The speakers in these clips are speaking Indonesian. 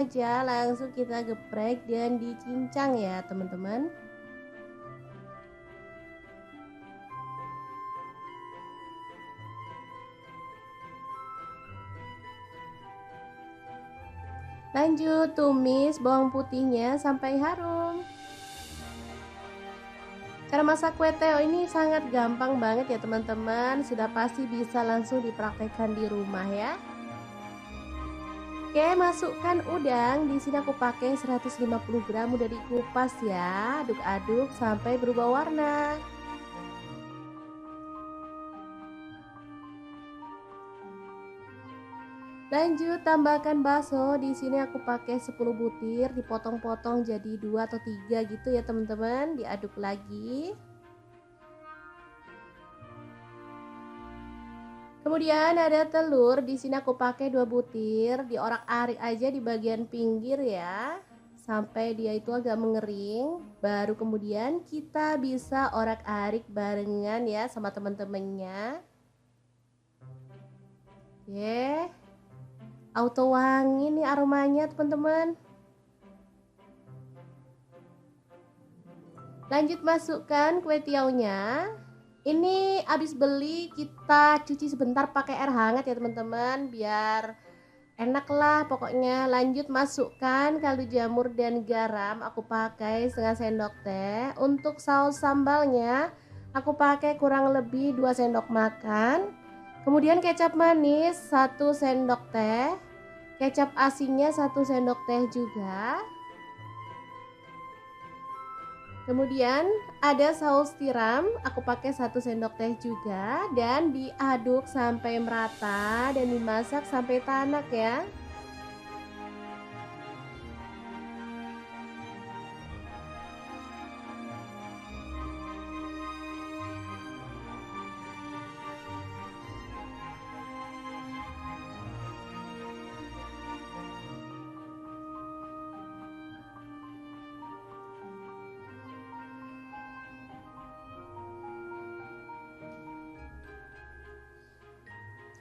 aja langsung kita geprek dan dicincang ya teman-teman. Lanjut tumis bawang putihnya sampai harum. Cara masak kue teo ini sangat gampang banget ya teman-teman. Sudah pasti bisa langsung dipraktekkan di rumah ya. Oke, masukkan udang. Di sini aku pakai 150 gram, udah dikupas ya. Aduk-aduk sampai berubah warna. Lanjut tambahkan bakso. Di sini aku pakai 10 butir, dipotong-potong jadi 2 atau 3 gitu ya teman-teman. Diaduk lagi. Kemudian ada telur. Di sini aku pakai 2 butir, diorak-arik aja di bagian pinggir ya. Sampai dia itu agak mengering. Baru kemudian kita bisa orak-arik barengan ya sama teman-temannya. Oke. Auto wangi nih aromanya teman-teman. Lanjut masukkan kue tiaunya. Ini habis beli kita cuci sebentar pakai air hangat ya teman-teman, biar enak lah pokoknya. Lanjut masukkan kaldu jamur dan garam, aku pakai setengah sendok teh. Untuk saus sambalnya aku pakai kurang lebih 2 sendok makan. Kemudian kecap manis 1 sendok teh, kecap asinnya 1 sendok teh juga. Kemudian ada saus tiram, aku pakai 1 sendok teh juga, dan diaduk sampai merata dan dimasak sampai tanak ya.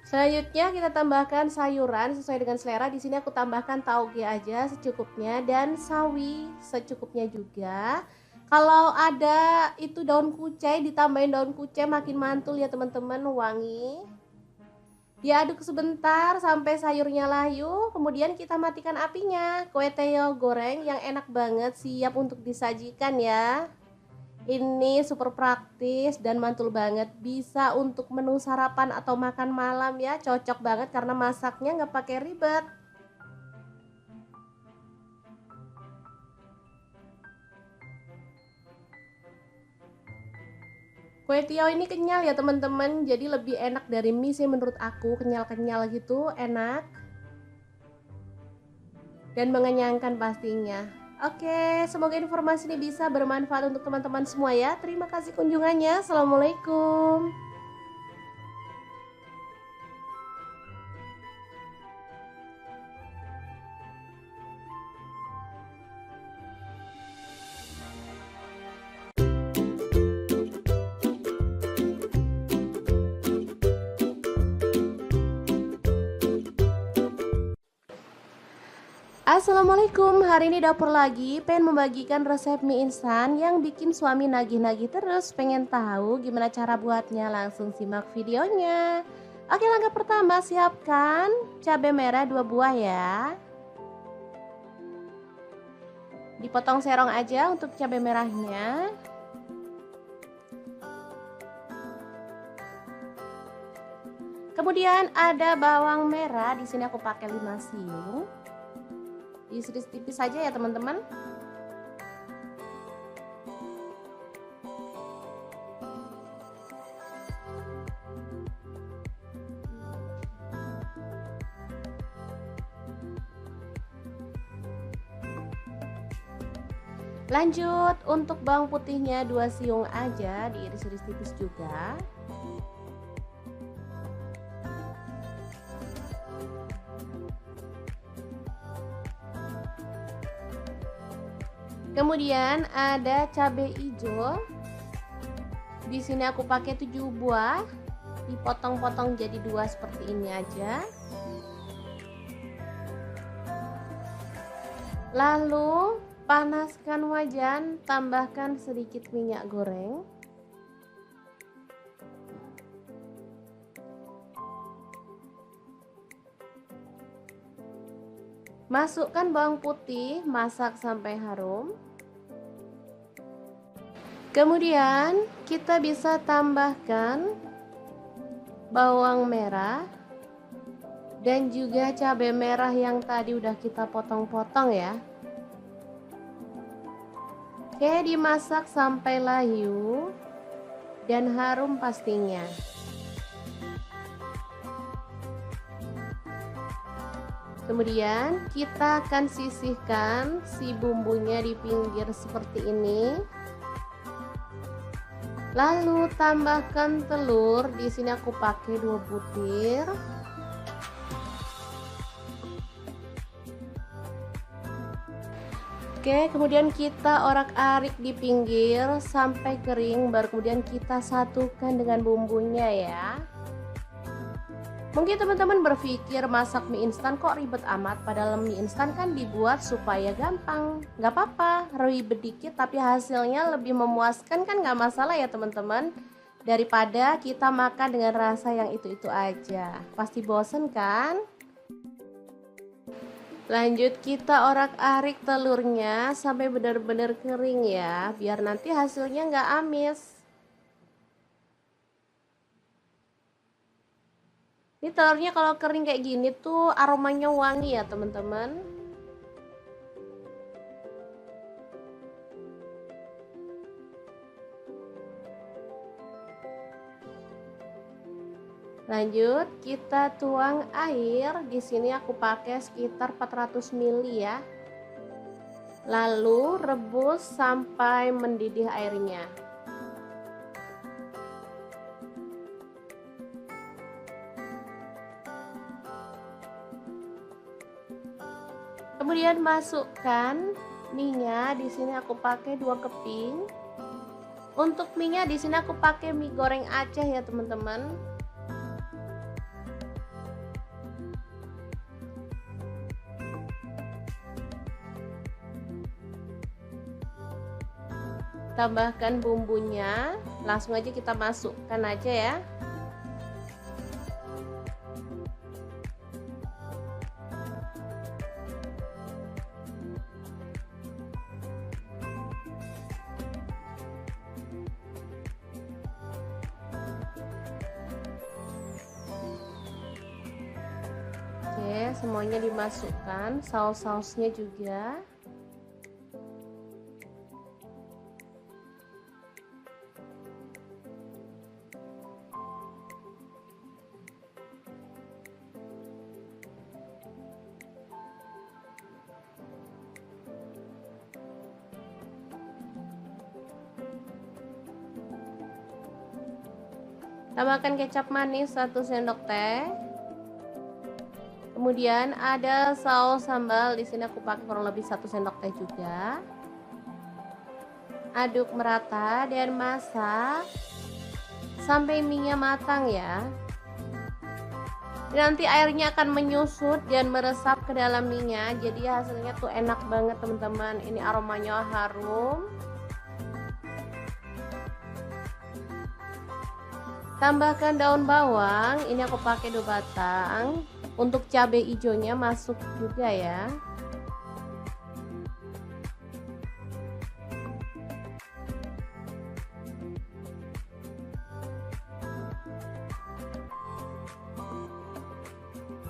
Selanjutnya kita tambahkan sayuran sesuai dengan selera. Di sini aku tambahkan tauge aja secukupnya dan sawi secukupnya juga. Kalau ada itu daun kucai, ditambahin daun kucai makin mantul ya teman-teman, wangi. Diaduk sebentar sampai sayurnya layu, kemudian kita matikan apinya. Kue teo goreng yang enak banget siap untuk disajikan ya. Ini super praktis dan mantul banget, bisa untuk menu sarapan atau makan malam ya, cocok banget karena masaknya nggak pakai ribet. Kue tiaw ini kenyal ya teman-teman, jadi lebih enak dari mie sih menurut aku, kenyal-kenyal gitu, enak dan mengenyangkan pastinya. Oke, semoga informasi ini bisa bermanfaat untuk teman-teman semua ya. Terima kasih kunjungannya. Assalamualaikum. Assalamualaikum, hari ini dapur lagi pengen membagikan resep mie instan yang bikin suami nagih-nagih terus. Pengen tahu gimana cara buatnya? Langsung simak videonya. Oke, langkah pertama siapkan cabai merah 2 buah ya. Dipotong serong aja untuk cabai merahnya. Kemudian ada bawang merah, di sini aku pakai 5 siung. Diiris tipis saja ya teman-teman. Lanjut untuk bawang putihnya 2 siung aja, diiris-iris tipis juga. Kemudian ada cabai hijau. Di sini aku pakai 7 buah, dipotong-potong jadi 2 seperti ini aja. Lalu panaskan wajan, tambahkan sedikit minyak goreng. Masukkan bawang putih, masak sampai harum. Kemudian kita bisa tambahkan bawang merah dan juga cabai merah yang tadi udah kita potong-potong ya. Oke, dimasak sampai layu dan harum pastinya. Kemudian kita akan sisihkan si bumbunya di pinggir seperti ini. Lalu tambahkan telur. Di sini aku pakai 2 butir. Oke, kemudian kita orak-arik di pinggir sampai kering, baru kemudian kita satukan dengan bumbunya ya. Mungkin teman-teman berpikir masak mie instan kok ribet amat, padahal mie instan kan dibuat supaya gampang. Gak apa-apa, ribet dikit tapi hasilnya lebih memuaskan kan, gak masalah ya teman-teman. Daripada kita makan dengan rasa yang itu-itu aja, pasti bosen kan? Lanjut kita orak-arik telurnya sampai benar-benar kering ya, biar nanti hasilnya gak amis. Ini telurnya kalau kering kayak gini tuh aromanya wangi ya teman-teman. Lanjut kita tuang air. Di sini aku pakai sekitar 400 ml ya. Lalu rebus sampai mendidih airnya. Kemudian masukkan mie-nya. Di sini aku pakai 2 keping. Untuk mie-nya di sini aku pakai mie goreng Aceh ya teman-teman. Tambahkan bumbunya, langsung aja kita masukkan aja ya. Oke, semuanya dimasukkan, saus-sausnya juga. Tambahkan kecap manis 1 sendok teh. Kemudian ada saus sambal, di sini aku pakai kurang lebih 1 sendok teh juga. Aduk merata dan masak sampai mie-nya matang ya. Nanti airnya akan menyusut dan meresap ke dalam mie-nya, jadi hasilnya tuh enak banget teman-teman. Ini aromanya harum. Tambahkan daun bawang, ini aku pakai 2 batang. Untuk cabai hijaunya masuk juga ya.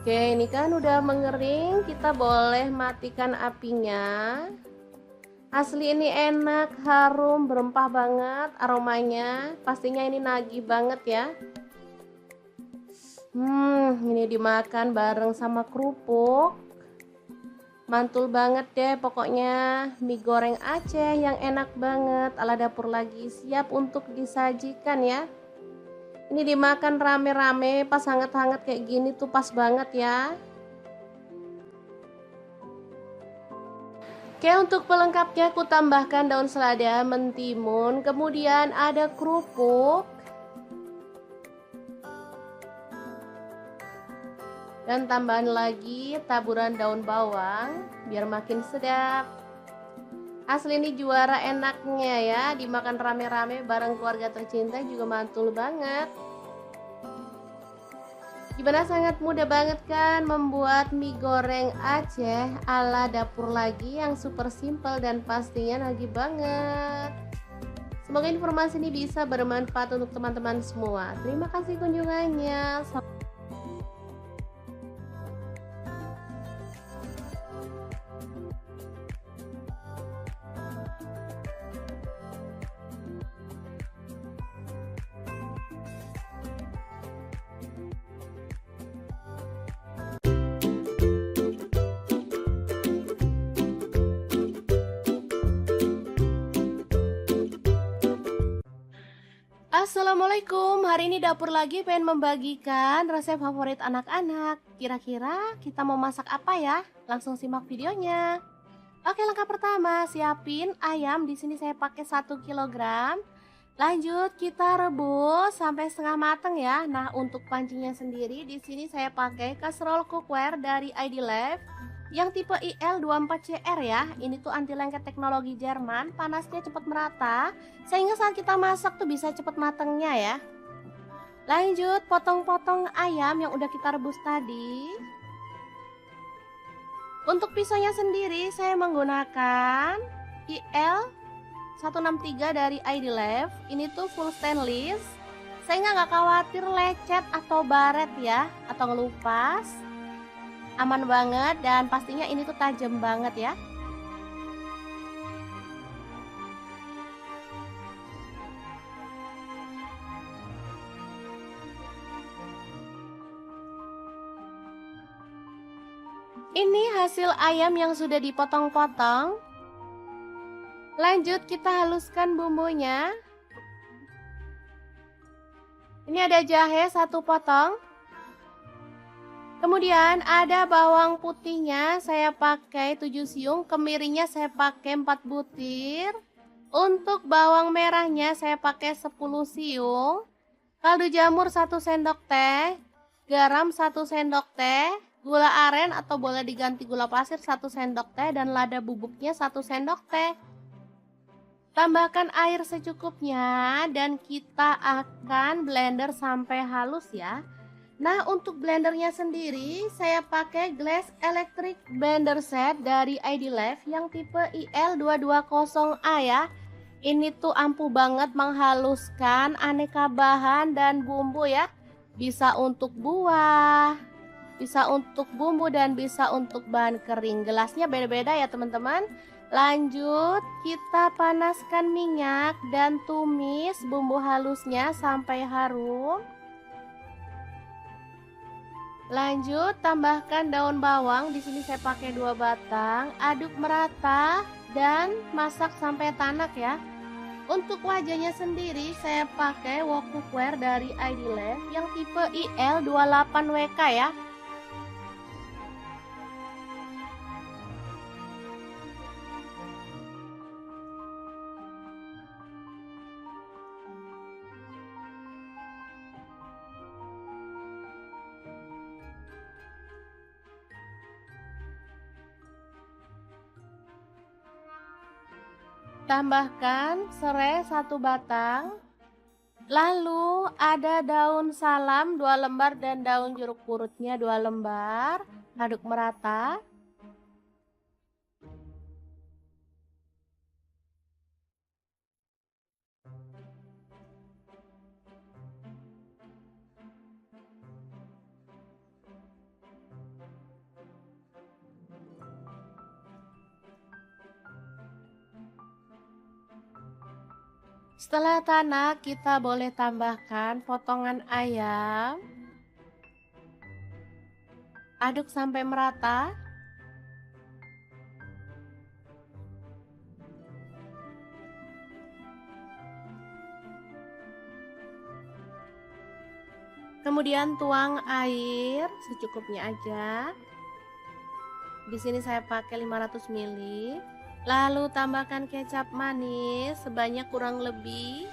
Oke, ini kan udah mengering, kita boleh matikan apinya. Asli ini enak, harum, berempah banget aromanya. Pastinya ini nagih banget ya. Ini dimakan bareng sama kerupuk. Mantul banget deh pokoknya. Mie goreng Aceh yang enak banget ala dapur lagi, siap untuk disajikan ya. Ini dimakan rame-rame pas hangat-hangat kayak gini tuh pas banget ya. Oke, untuk pelengkapnya aku tambahkan daun selada, mentimun, kemudian ada kerupuk, dan tambahan lagi taburan daun bawang biar makin sedap. Asli ini juara enaknya ya, dimakan rame-rame bareng keluarga tercinta juga mantul banget. Gimana, sangat mudah banget kan membuat mie goreng Aceh ala dapur lagi yang super simple dan pastinya nagih banget. Semoga informasi ini bisa bermanfaat untuk teman-teman semua. Terima kasih kunjungannya. Assalamualaikum, hari ini dapur lagi pengen membagikan resep favorit anak-anak. Kira-kira kita mau masak apa ya? Langsung simak videonya. Oke, langkah pertama, siapin ayam. Di sini saya pakai 1 kilogram. Lanjut kita rebus sampai setengah matang ya. Nah, untuk pancinya sendiri di sini saya pakai kaserol cookware dari ID Life yang tipe IL24CR ya. Ini tuh anti lengket teknologi Jerman, panasnya cepat merata sehingga saat kita masak tuh bisa cepat matangnya ya. Lanjut potong-potong ayam yang udah kita rebus tadi. Untuk pisaunya sendiri saya menggunakan IL163 dari ID Life. Ini tuh full stainless sehingga nggak khawatir lecet atau baret ya, atau ngelupas. Aman banget dan pastinya ini tuh tajam banget ya. Ini hasil ayam yang sudah dipotong-potong. Lanjut kita haluskan bumbunya. Ini ada jahe 1 potong. Kemudian ada bawang putihnya saya pakai 7 siung, kemirinya saya pakai 4 butir. Untuk bawang merahnya saya pakai 10 siung. Kaldu jamur 1 sendok teh, garam 1 sendok teh, gula aren atau boleh diganti gula pasir 1 sendok teh dan lada bubuknya 1 sendok teh. Tambahkan air secukupnya dan kita akan blender sampai halus ya. Nah, untuk blendernya sendiri saya pakai Glass Electric Blender Set dari ID Life yang tipe IL220A ya. Ini tuh ampuh banget menghaluskan aneka bahan dan bumbu ya. Bisa untuk buah, bisa untuk bumbu dan bisa untuk bahan kering. Gelasnya beda-beda ya teman-teman. Lanjut kita panaskan minyak dan tumis bumbu halusnya sampai harum. Lanjut tambahkan daun bawang, di sini saya pakai 2 batang, aduk merata dan masak sampai tanak ya. Untuk wajahnya sendiri saya pakai wok cookware dari ID Life yang tipe IL28WK ya. Tambahkan serai 1 batang. Lalu ada daun salam 2 lembar dan daun jeruk purutnya 2 lembar. Aduk merata. Setelah tanak, kita boleh tambahkan potongan ayam. Aduk sampai merata. Kemudian tuang air secukupnya aja. Di sini saya pakai 500 ml. Lalu tambahkan kecap manis sebanyak kurang lebih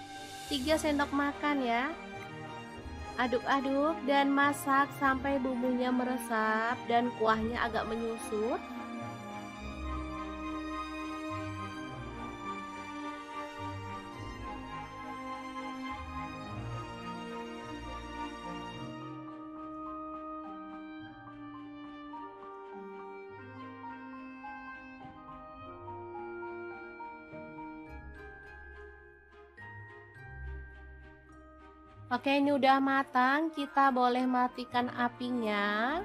3 sendok makan ya. Aduk-aduk dan masak sampai bumbunya meresap dan kuahnya agak menyusut. Oke, ini udah matang, kita boleh matikan apinya.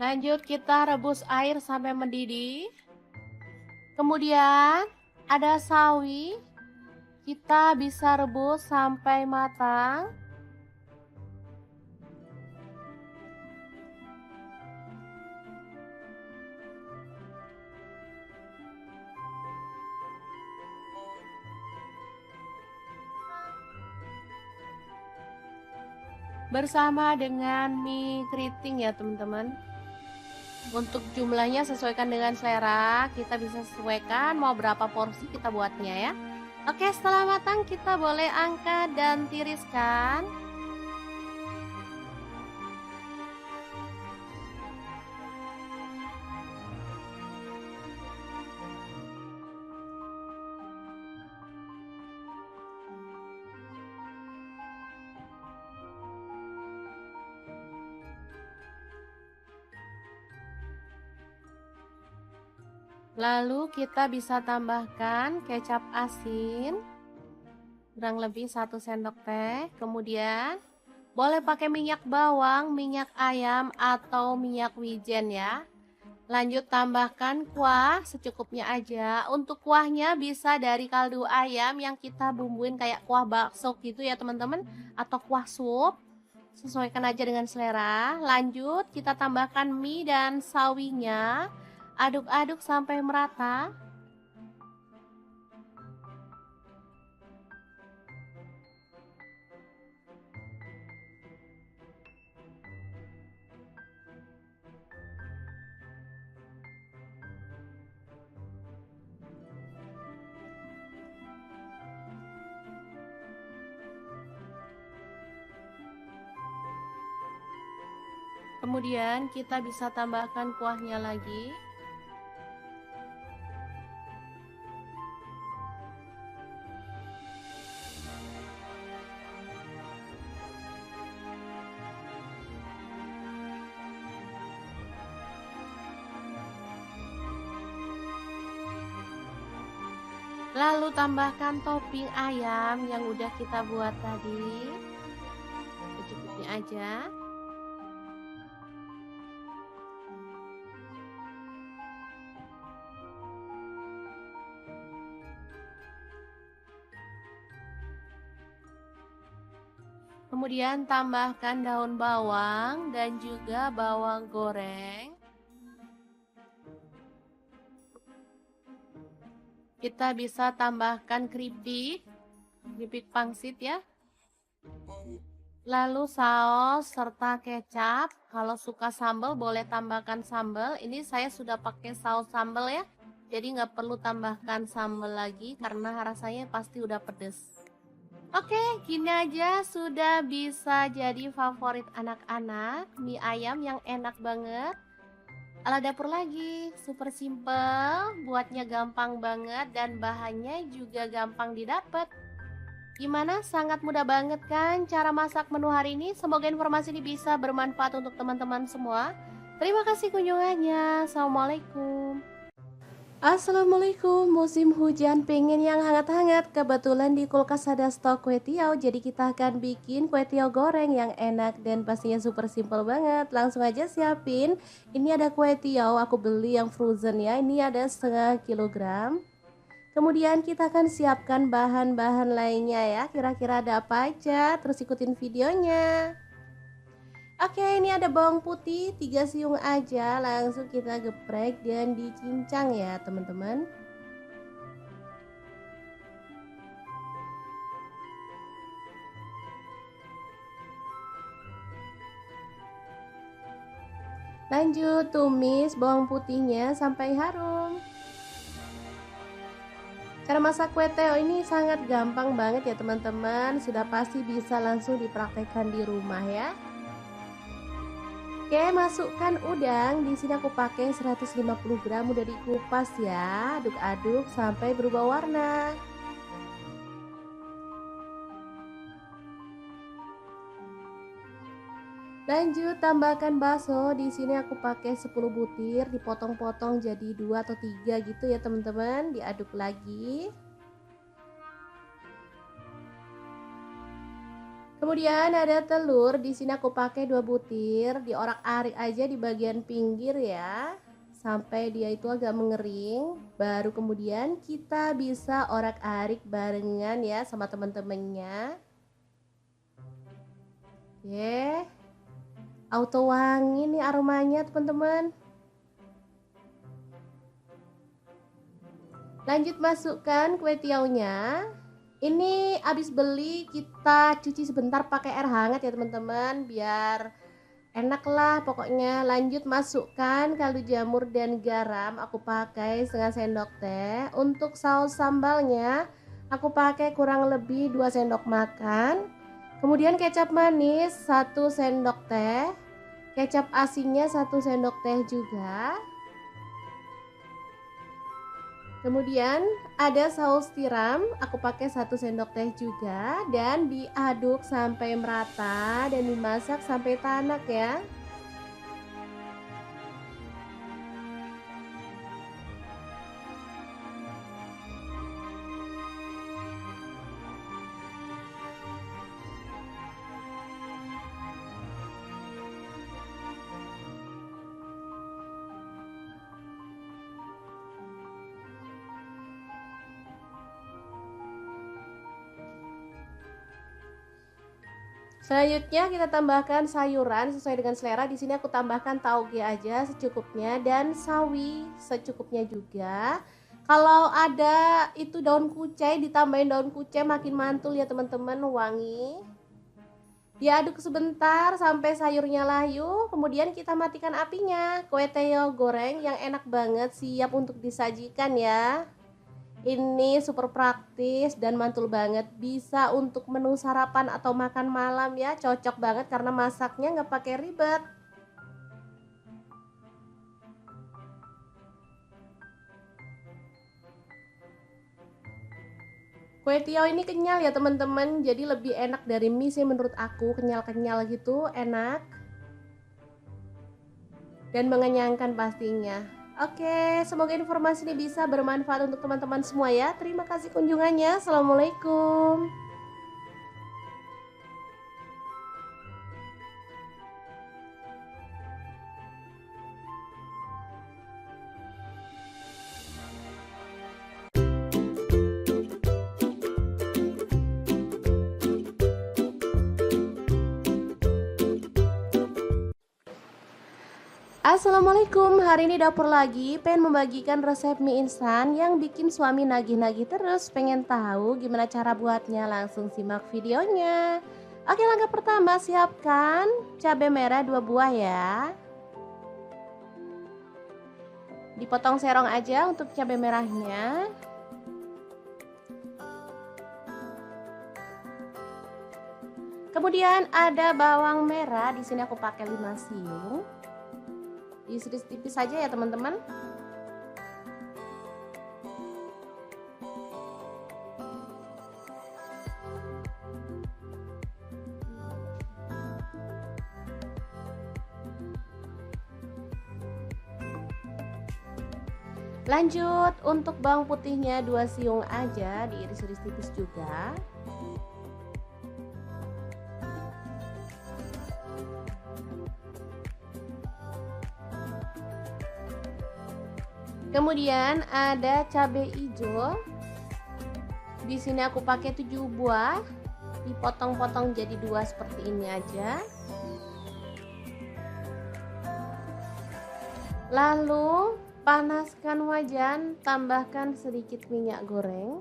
Lanjut kita rebus air sampai mendidih. Kemudian ada sawi, kita bisa rebus sampai matang. Bersama dengan mie keriting ya teman-teman. Untuk jumlahnya sesuaikan dengan selera, kita bisa sesuaikan mau berapa porsi kita buatnya ya. Oke, setelah matang kita boleh angkat dan tiriskan. Lalu kita bisa tambahkan kecap asin kurang lebih 1 sendok teh. Kemudian boleh pakai minyak bawang, minyak ayam atau minyak wijen ya. Lanjut tambahkan kuah secukupnya aja. Untuk kuahnya bisa dari kaldu ayam yang kita bumbuin kayak kuah bakso gitu ya teman-teman, atau kuah sup. Sesuaikan aja dengan selera. Lanjut kita tambahkan mie dan sawinya. Aduk-aduk sampai merata. Kemudian kita bisa tambahkan kuahnya lagi. Lalu tambahkan topping ayam yang udah kita buat tadi. Secukupnya aja. Kemudian tambahkan daun bawang dan juga bawang goreng. Kita bisa tambahkan keripik pangsit ya. Lalu saus serta kecap. Kalau suka sambal boleh tambahkan sambal. Ini saya sudah pakai saus sambal ya. Jadi nggak perlu tambahkan sambal lagi karena rasanya pasti udah pedes. Oke, gini aja sudah bisa jadi favorit anak-anak. Mie ayam yang enak banget. Ala dapur lagi, super simple, buatnya gampang banget dan bahannya juga gampang didapat. Gimana? Sangat mudah banget kan cara masak menu hari ini? Semoga informasi ini bisa bermanfaat untuk teman-teman semua. Terima kasih kunjungannya. Assalamualaikum. Assalamualaikum, musim hujan pengen yang hangat-hangat. Kebetulan di kulkas ada stok kue tiaw, jadi kita akan bikin kue tiaw goreng yang enak dan pastinya super simple banget. Langsung aja siapin. Ini ada kue tiaw, aku beli yang frozen ya. Ini ada setengah kilogram. Kemudian kita akan siapkan bahan-bahan lainnya ya. Kira-kira ada apa aja? Terus ikutin videonya. Oke, ini ada bawang putih 3 siung aja, langsung kita geprek dan dicincang ya teman-teman. Lanjut tumis bawang putihnya sampai harum. Karena masak kue teo ini sangat gampang banget ya teman-teman, sudah pasti bisa langsung dipraktekkan di rumah ya. Oke, masukkan udang. Di sini aku pakai 150 gram, udah dikupas ya. Aduk-aduk sampai berubah warna. Lanjut tambahkan bakso. Di sini aku pakai 10 butir, dipotong-potong jadi 2 atau 3 gitu ya teman-teman. Diaduk lagi. Kemudian ada telur. Di sini aku pakai 2 butir, diorak-arik aja di bagian pinggir ya, sampai dia itu agak mengering. Baru kemudian kita bisa orak-arik barengan ya sama teman-temannya. Oke. Auto wangi nih aromanya teman-teman. Lanjut masukkan kue tiaunya. Ini habis beli kita cuci sebentar pakai air hangat ya teman-teman, biar enak lah pokoknya. Lanjut masukkan kaldu jamur dan garam, aku pakai setengah sendok teh. Untuk saus sambalnya aku pakai kurang lebih 2 sendok makan. Kemudian kecap manis 1 sendok teh, kecap asinnya 1 sendok teh juga. Kemudian ada saus tiram, aku pakai 1 sendok teh juga, dan diaduk sampai merata dan dimasak sampai tanak ya. Selanjutnya kita tambahkan sayuran sesuai dengan selera. Di sini aku tambahkan tauge aja secukupnya dan sawi secukupnya juga. Kalau ada itu daun kucai, ditambahin daun kucai makin mantul ya teman-teman, wangi. Diaduk sebentar sampai sayurnya layu, kemudian kita matikan apinya. Kue teo goreng yang enak banget, siap untuk disajikan ya. Ini super praktis dan mantul banget, bisa untuk menu sarapan atau makan malam ya, cocok banget karena masaknya nggak pakai ribet. Kue tiaw ini kenyal ya teman-teman, jadi lebih enak dari mie sih menurut aku, kenyal-kenyal gitu, enak dan mengenyangkan pastinya. Oke, semoga informasi ini bisa bermanfaat untuk teman-teman semua ya. Terima kasih kunjungannya. Assalamualaikum. Assalamualaikum, hari ini dapur lagi pengen membagikan resep mie instan yang bikin suami nagih-nagih terus. Pengen tahu gimana cara buatnya? Langsung simak videonya. Oke, langkah pertama siapkan cabai merah 2 buah ya. Dipotong serong aja untuk cabai merahnya. Kemudian ada bawang merah, di sini aku pakai 5 siung. Diiris tipis saja ya teman-teman. Lanjut untuk bawang putihnya 2 siung aja, diiris-iris tipis juga. Kemudian ada cabai hijau. Di sini aku pakai 7 buah, dipotong-potong jadi 2 seperti ini aja. Lalu panaskan wajan, tambahkan sedikit minyak goreng.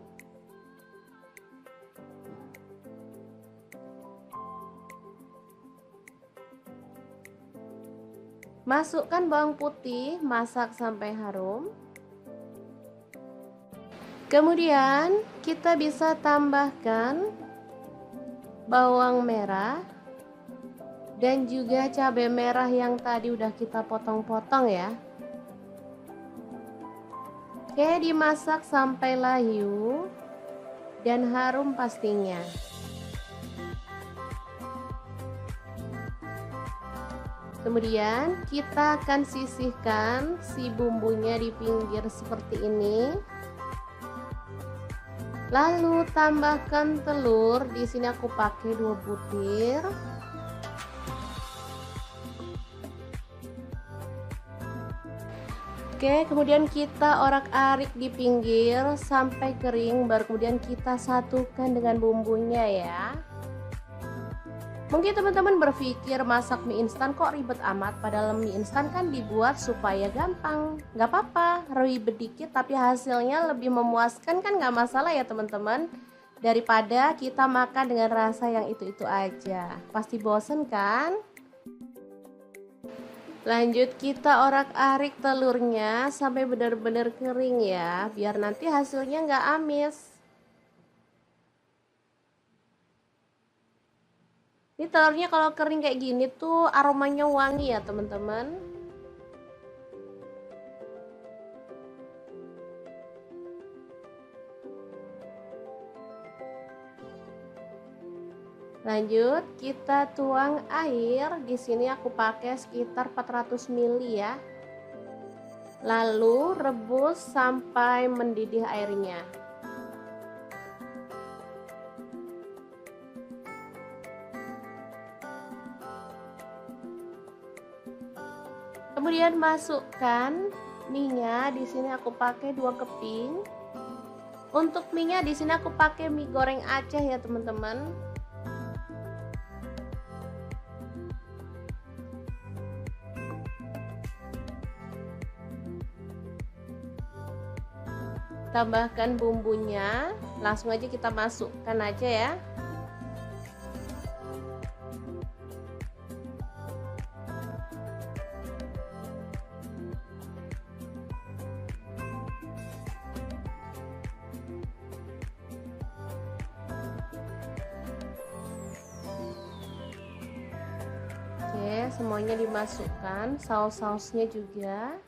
Masukkan bawang putih, masak sampai harum. Kemudian kita bisa tambahkan bawang merah dan juga cabai merah yang tadi udah kita potong-potong ya. Oke, dimasak sampai layu dan harum pastinya. Kemudian kita akan sisihkan si bumbunya di pinggir seperti ini. Lalu tambahkan telur. Di sini aku pakai 2 butir. Oke, kemudian kita orak-arik di pinggir sampai kering, baru kemudian kita satukan dengan bumbunya ya. Mungkin teman-teman berpikir masak mie instan kok ribet amat, padahal mie instan kan dibuat supaya gampang. Gak apa-apa, ribet dikit tapi hasilnya lebih memuaskan kan, gak masalah ya teman-teman. Daripada kita makan dengan rasa yang itu-itu aja. Pasti bosen kan? Lanjut kita orak-arik telurnya sampai benar-benar kering ya, biar nanti hasilnya gak amis. Ini telurnya kalau kering kayak gini tuh aromanya wangi ya teman-teman. Lanjut kita tuang air. Di sini aku pakai sekitar 400 ml ya. Lalu rebus sampai mendidih airnya. Kemudian masukkan mie-nya. Di sini aku pakai 2 keping. Untuk mie-nya di sini aku pakai mie goreng Aceh ya teman-teman. Tambahkan bumbunya, langsung aja kita masukkan aja ya. Oke, semuanya dimasukkan, saus-sausnya juga.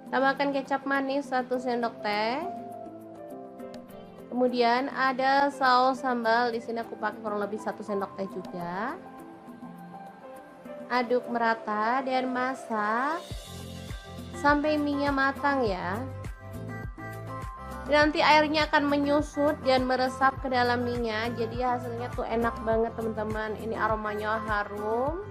Tambahkan kecap manis 1 sendok teh. Kemudian ada saus sambal, di sini aku pakai kurang lebih 1 sendok teh juga. Aduk merata dan masak sampai mie-nya matang ya. Nanti airnya akan menyusut dan meresap ke dalam mie-nya, jadi hasilnya tuh enak banget teman-teman. Ini aromanya harum.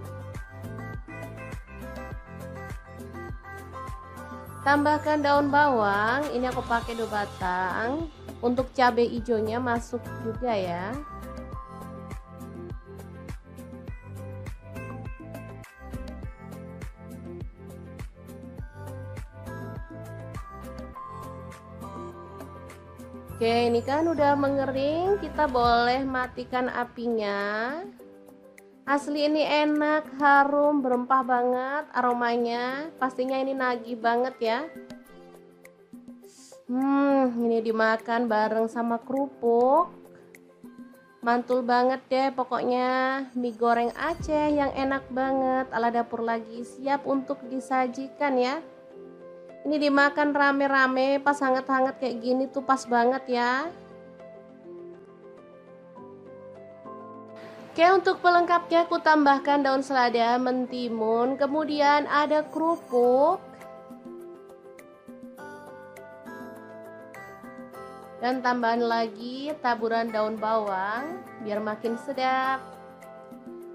Tambahkan daun bawang, ini aku pakai 2 batang. Untuk cabai hijaunya masuk juga ya. Oke, ini kan udah mengering, kita boleh matikan apinya. Asli ini enak, harum, berempah banget aromanya. Pastinya ini nagih banget ya. Ini dimakan bareng sama kerupuk. Mantul banget deh pokoknya. Mie goreng Aceh yang enak banget. Ala dapur lagi siap untuk disajikan ya. Ini dimakan rame-rame pas hangat-hangat kayak gini tuh pas banget ya. Oke, untuk pelengkapnya aku tambahkan daun selada, mentimun, kemudian ada kerupuk, dan tambahan lagi taburan daun bawang biar makin sedap.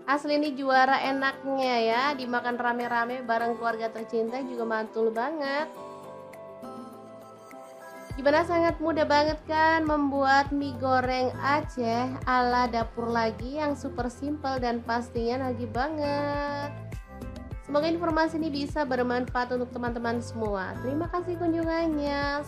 Asli ini juara enaknya ya, dimakan rame-rame bareng keluarga tercinta juga mantul banget. Gimana, sangat mudah banget kan membuat mie goreng Aceh ala dapur lagi yang super simple dan pastinya nagih banget. Semoga informasi ini bisa bermanfaat untuk teman-teman semua. Terima kasih kunjungannya.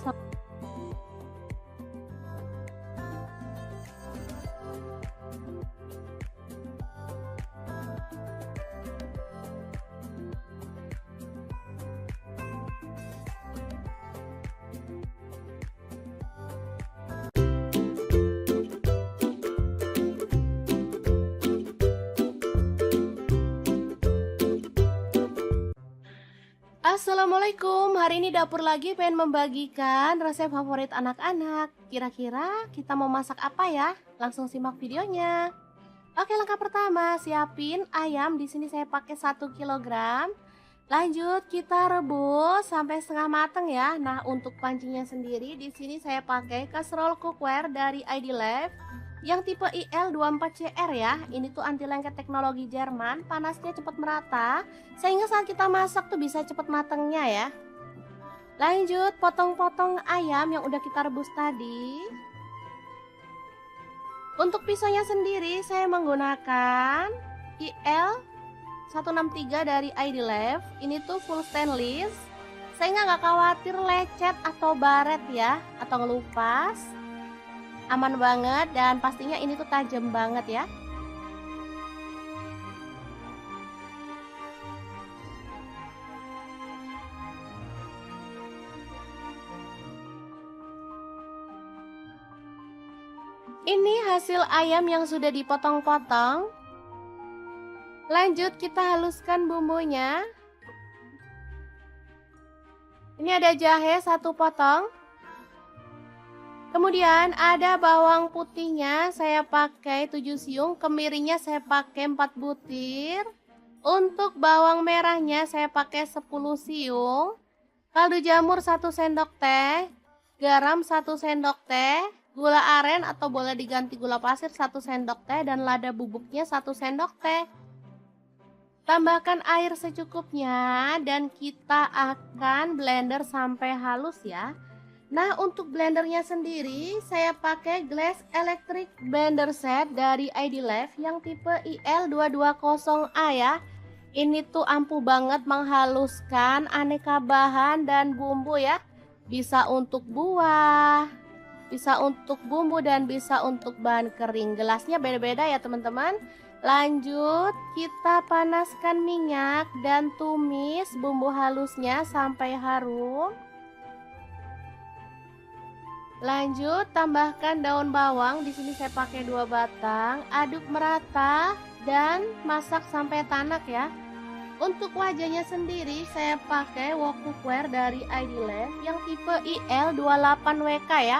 Assalamualaikum, hari ini dapur lagi pengen membagikan resep favorit anak-anak. Kira-kira kita mau masak apa ya? Langsung simak videonya. Oke, langkah pertama, siapin ayam. Di sini saya pakai 1 kilogram. Lanjut kita rebus sampai setengah matang ya. Nah, untuk pancinya sendiri di sini saya pakai kaserol cookware dari ID Life yang tipe IL24CR ya. Ini tuh anti lengket teknologi Jerman, panasnya cepat merata sehingga saat kita masak tuh bisa cepat matangnya ya. Lanjut potong-potong ayam yang udah kita rebus tadi. Untuk pisaunya sendiri saya menggunakan IL163 dari ID Life. Ini tuh full stainless sehingga nggak khawatir lecet atau baret ya, atau ngelupas. Aman banget dan pastinya ini tuh tajam banget ya. Ini hasil ayam yang sudah dipotong-potong. Lanjut kita haluskan bumbunya. Ini ada jahe 1 potong. Kemudian ada bawang putihnya saya pakai 7 siung, kemirinya saya pakai 4 butir. Untuk bawang merahnya saya pakai 10 siung. Kaldu jamur 1 sendok teh, garam 1 sendok teh, gula aren atau boleh diganti gula pasir 1 sendok teh dan lada bubuknya 1 sendok teh. Tambahkan air secukupnya dan kita akan blender sampai halus ya. Nah, untuk blendernya sendiri saya pakai Glass Electric Blender Set dari ID Life yang tipe IL220A ya. Ini tuh ampuh banget menghaluskan aneka bahan dan bumbu ya. Bisa untuk buah, bisa untuk bumbu dan bisa untuk bahan kering. Gelasnya beda-beda ya teman-teman. Lanjut kita panaskan minyak dan tumis bumbu halusnya sampai harum. Lanjut tambahkan daun bawang, di sini saya pakai 2 batang, aduk merata dan masak sampai tanak ya. Untuk wajahnya sendiri saya pakai wok cookware dari ID Life yang tipe IL28WK ya.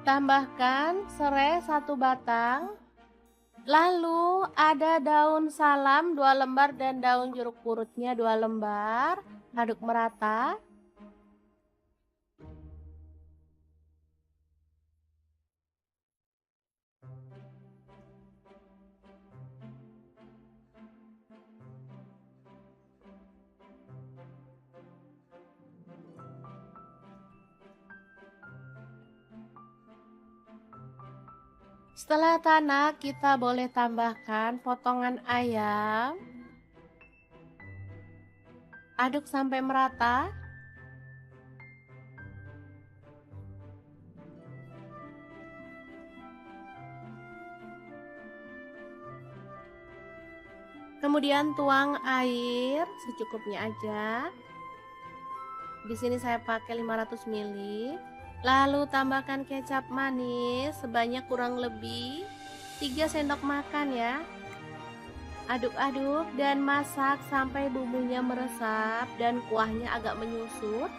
Tambahkan serai 1 batang. Lalu ada daun salam 2 lembar dan daun jeruk purutnya 2 lembar. Aduk merata. Setelah tanak, kita boleh tambahkan potongan ayam. Aduk sampai merata. Kemudian tuang air secukupnya aja. Di sini saya pakai 500 ml. Lalu tambahkan kecap manis sebanyak kurang lebih 3 sendok makan ya. Aduk-aduk dan masak sampai bumbunya meresap dan kuahnya agak menyusut.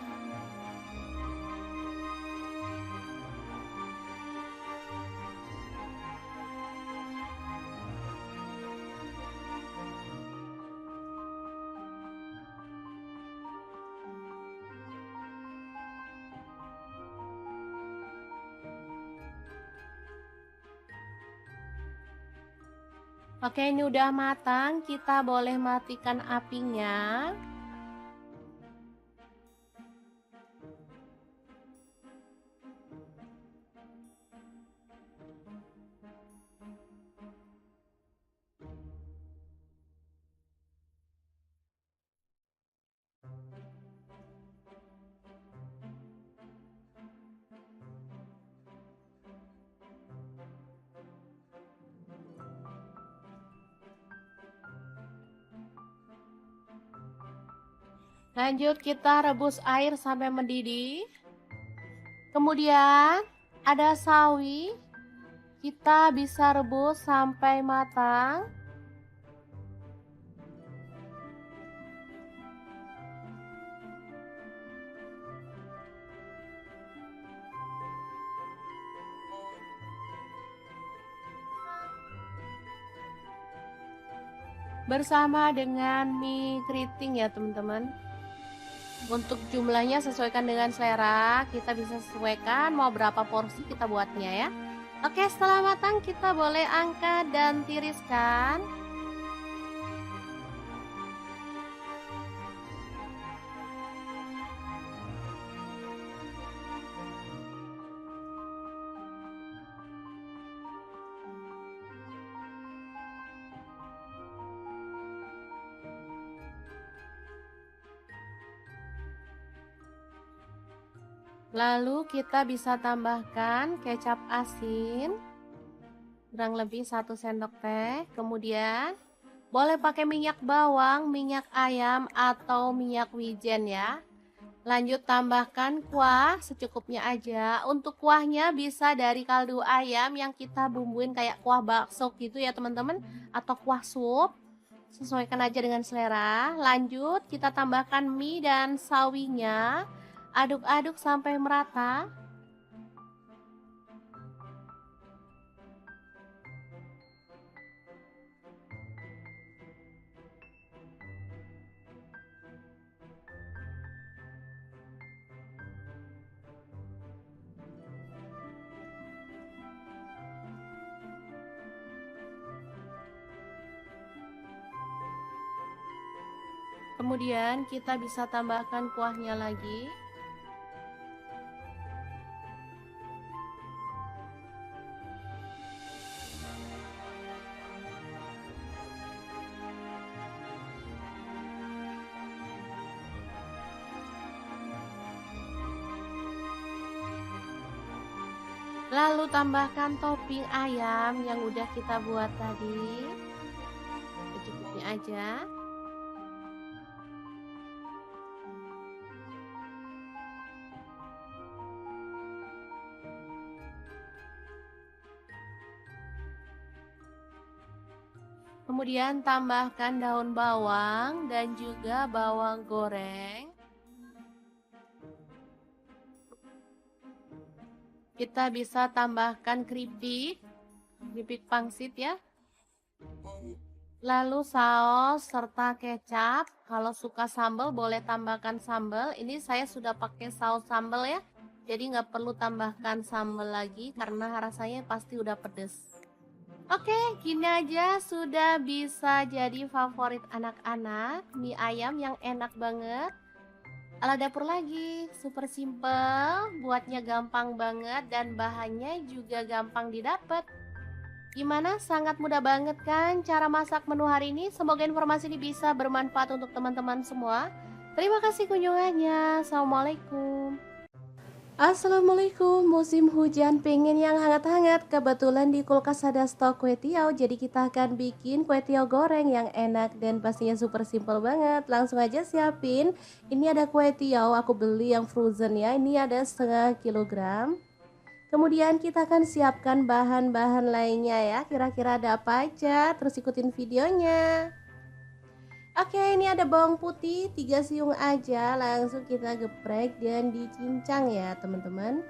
Oke, ini udah matang, kita boleh matikan apinya. Lanjut kita rebus air sampai mendidih. Kemudian ada sawi, kita bisa rebus sampai matang. Bersama dengan mie keriting ya teman-teman. Untuk jumlahnya sesuaikan dengan selera, kita bisa sesuaikan mau berapa porsi kita buatnya ya. Oke, setelah matang kita boleh angkat dan tiriskan. Lalu kita bisa tambahkan kecap asin kurang lebih 1 sendok teh. Kemudian boleh pakai minyak bawang, minyak ayam atau minyak wijen ya. Lanjut tambahkan kuah secukupnya aja. Untuk kuahnya bisa dari kaldu ayam yang kita bumbuin kayak kuah bakso gitu ya teman-teman, atau kuah sup. Sesuaikan aja dengan selera. Lanjut kita tambahkan mie dan sawinya. Aduk-aduk sampai merata. Kemudian kita bisa tambahkan kuahnya lagi. Lalu tambahkan topping ayam yang udah kita buat tadi. Secukupnya aja. Kemudian tambahkan daun bawang dan juga bawang goreng. Kita bisa tambahkan keripik pangsit ya. Lalu saus serta kecap. Kalau suka sambal boleh tambahkan sambal. Ini saya sudah pakai saus sambal ya. Jadi nggak perlu tambahkan sambal lagi karena rasanya pasti udah pedes. Oke, gini aja sudah bisa jadi favorit anak-anak. Mie ayam yang enak banget. Ala dapur lagi, super simple, buatnya gampang banget dan bahannya juga gampang didapat. Gimana? Sangat mudah banget kan cara masak menu hari ini? Semoga informasi ini bisa bermanfaat untuk teman-teman semua. Terima kasih kunjungannya. Assalamualaikum. Assalamualaikum, musim hujan pengen yang hangat-hangat. Kebetulan di kulkas ada stok kue tiaw, jadi kita akan bikin kue tiaw goreng yang enak dan pastinya super simple banget. Langsung aja siapin. Ini ada kue tiaw, aku beli yang frozen ya. Ini ada setengah kilogram. Kemudian kita akan siapkan bahan-bahan lainnya ya. Kira-kira ada apa aja? Terus ikutin videonya. Oke, ini ada bawang putih 3 siung aja, langsung kita geprek dan dicincang ya teman-teman.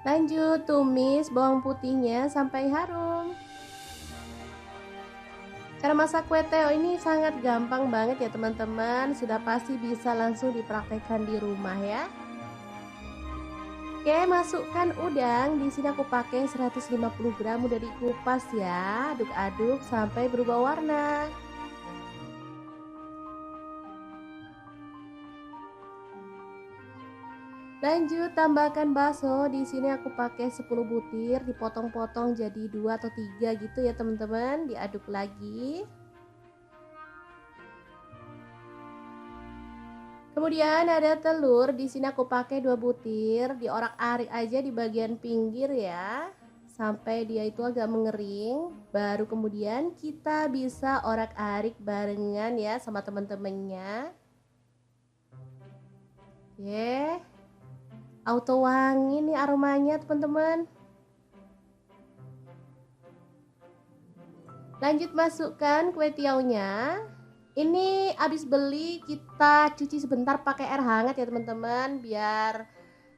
Lanjut tumis bawang putihnya sampai harum. Cara masak kue teo ini sangat gampang banget ya teman-teman. Sudah pasti bisa langsung dipraktekkan di rumah ya. Oke, masukkan udang. Di sini aku pakai 150 gram, udah dikupas ya. Aduk-aduk sampai berubah warna. Lanjut tambahkan bakso. Di sini aku pakai 10 butir, dipotong-potong jadi 2 atau 3 gitu ya teman-teman. Diaduk lagi. Kemudian ada telur. Di sini aku pakai 2 butir, diorak-arik aja di bagian pinggir ya. Sampai dia itu agak mengering. Baru kemudian kita bisa orak-arik barengan ya sama teman-temannya. Oke. Auto wangi nih aromanya teman-teman. Lanjut masukkan kue tiaunya. Ini habis beli kita cuci sebentar pakai air hangat ya teman-teman, biar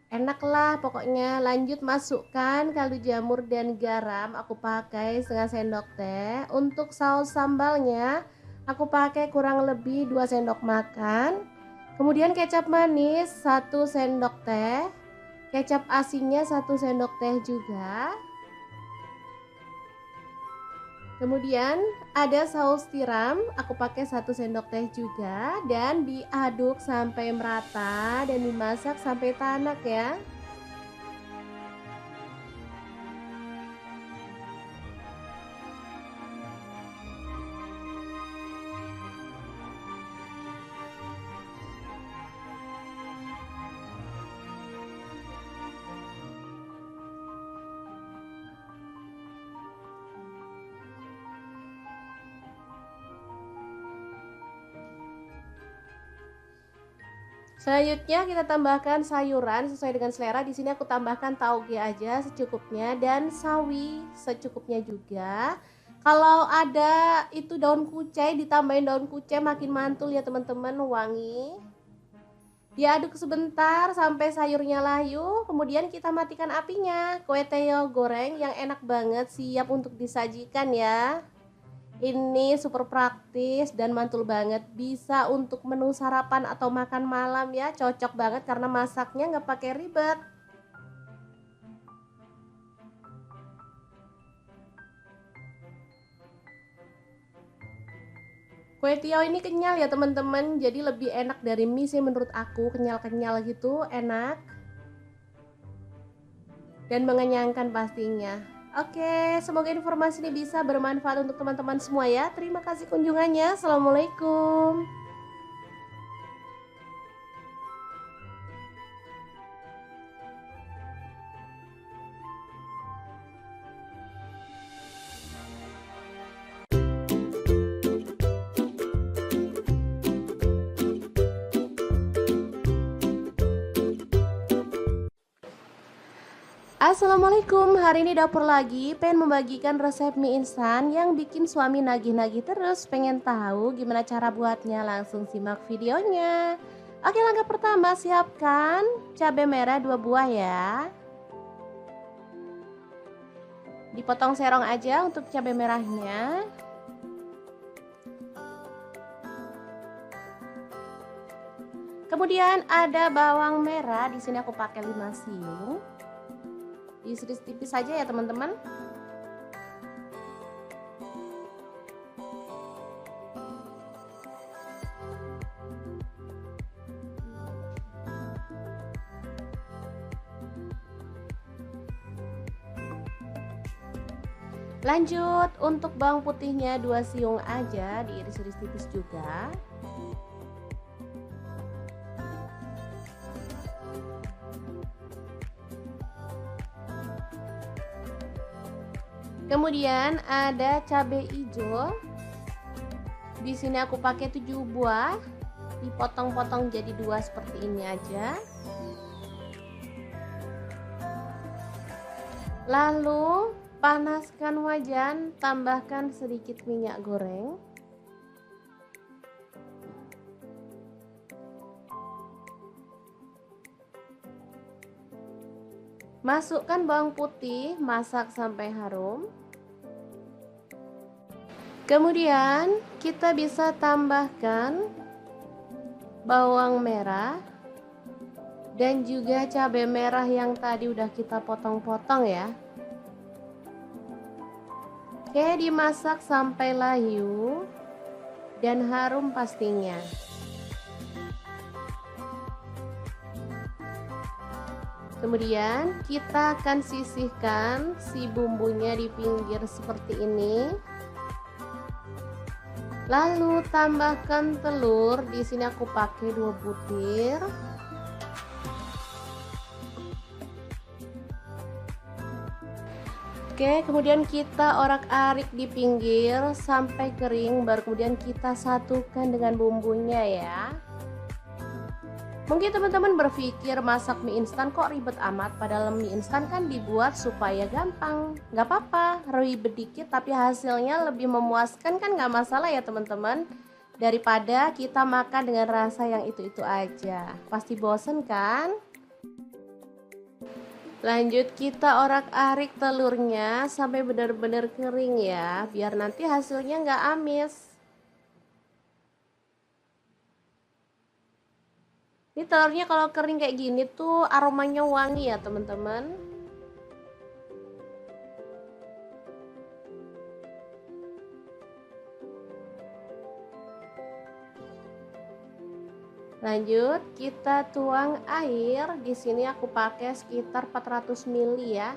enak lah pokoknya. Lanjut masukkan kaldu jamur dan garam. Aku pakai setengah sendok teh. Untuk saus sambalnya aku pakai kurang lebih 2 sendok makan. Kemudian kecap manis 1 sendok teh, kecap asinnya 1 sendok teh juga. Kemudian ada saus tiram, aku pakai 1 sendok teh juga, dan diaduk sampai merata dan dimasak sampai tanak ya. Selanjutnya kita tambahkan sayuran sesuai dengan selera. Di sini aku tambahkan tauge aja secukupnya dan sawi secukupnya juga. Kalau ada itu daun kucai, ditambahin daun kucai makin mantul ya teman-teman, wangi. Diaduk sebentar sampai sayurnya layu, kemudian kita matikan apinya. Kue teo goreng yang enak banget, siap untuk disajikan ya. Ini super praktis dan mantul banget, bisa untuk menu sarapan atau makan malam ya, cocok banget karena masaknya nggak pakai ribet. Kue tiaw ini kenyal ya teman-teman, jadi lebih enak dari mie sih menurut aku, kenyal-kenyal gitu, enak dan mengenyangkan pastinya. Oke, semoga informasi ini bisa bermanfaat untuk teman-teman semua ya. Terima kasih kunjungannya. Assalamualaikum. Assalamualaikum, hari ini dapur lagi pengen membagikan resep mie instan yang bikin suami nagih-nagih terus. Pengen tahu gimana cara buatnya? Langsung simak videonya. Oke, langkah pertama siapkan cabai merah 2 buah ya. Dipotong serong aja untuk cabai merahnya. Kemudian ada bawang merah, di sini aku pakai 5 siung. Diiris tipis saja ya teman-teman. Lanjut untuk bawang putihnya 2 siung aja, diiris-iris tipis juga. Kemudian ada cabai hijau. Di sini aku pakai 7 buah, dipotong-potong jadi 2 seperti ini aja. Lalu panaskan wajan, tambahkan sedikit minyak goreng. Masukkan bawang putih, masak sampai harum. Kemudian kita bisa tambahkan bawang merah dan juga cabai merah yang tadi udah kita potong-potong ya. Oke, dimasak sampai layu dan harum pastinya. Kemudian kita akan sisihkan si bumbunya di pinggir seperti ini. Lalu tambahkan telur. Di sini aku pakai 2 butir. Oke, kemudian kita orak-arik di pinggir sampai kering, baru kemudian kita satukan dengan bumbunya ya. Mungkin teman-teman berpikir masak mie instan kok ribet amat, padahal mie instan kan dibuat supaya gampang. Nggak apa-apa, ribet dikit tapi hasilnya lebih memuaskan, kan nggak masalah ya teman-teman. Daripada kita makan dengan rasa yang itu-itu aja, pasti bosen kan? Lanjut kita orak-arik telurnya sampai benar-benar kering ya, biar nanti hasilnya nggak amis. Ini telurnya kalau kering kayak gini tuh aromanya wangi ya teman-teman. Lanjut kita tuang air. Di sini aku pakai sekitar 400 ml ya.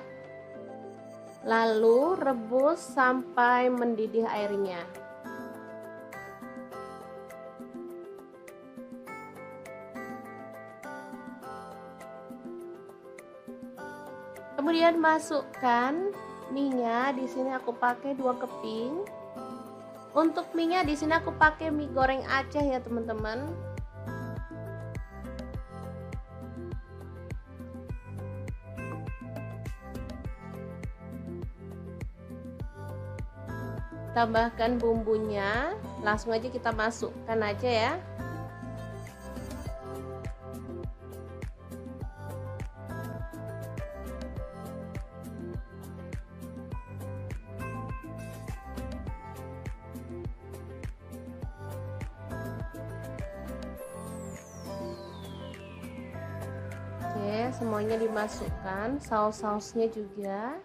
Lalu rebus sampai mendidih airnya. Kemudian masukkan mie-nya. Di sini aku pakai 2 keping. Untuk mie-nya di sini aku pakai mie goreng Aceh ya teman-teman. Tambahkan bumbunya, langsung aja kita masukkan aja ya. Oke, semuanya dimasukkan, saus-sausnya juga.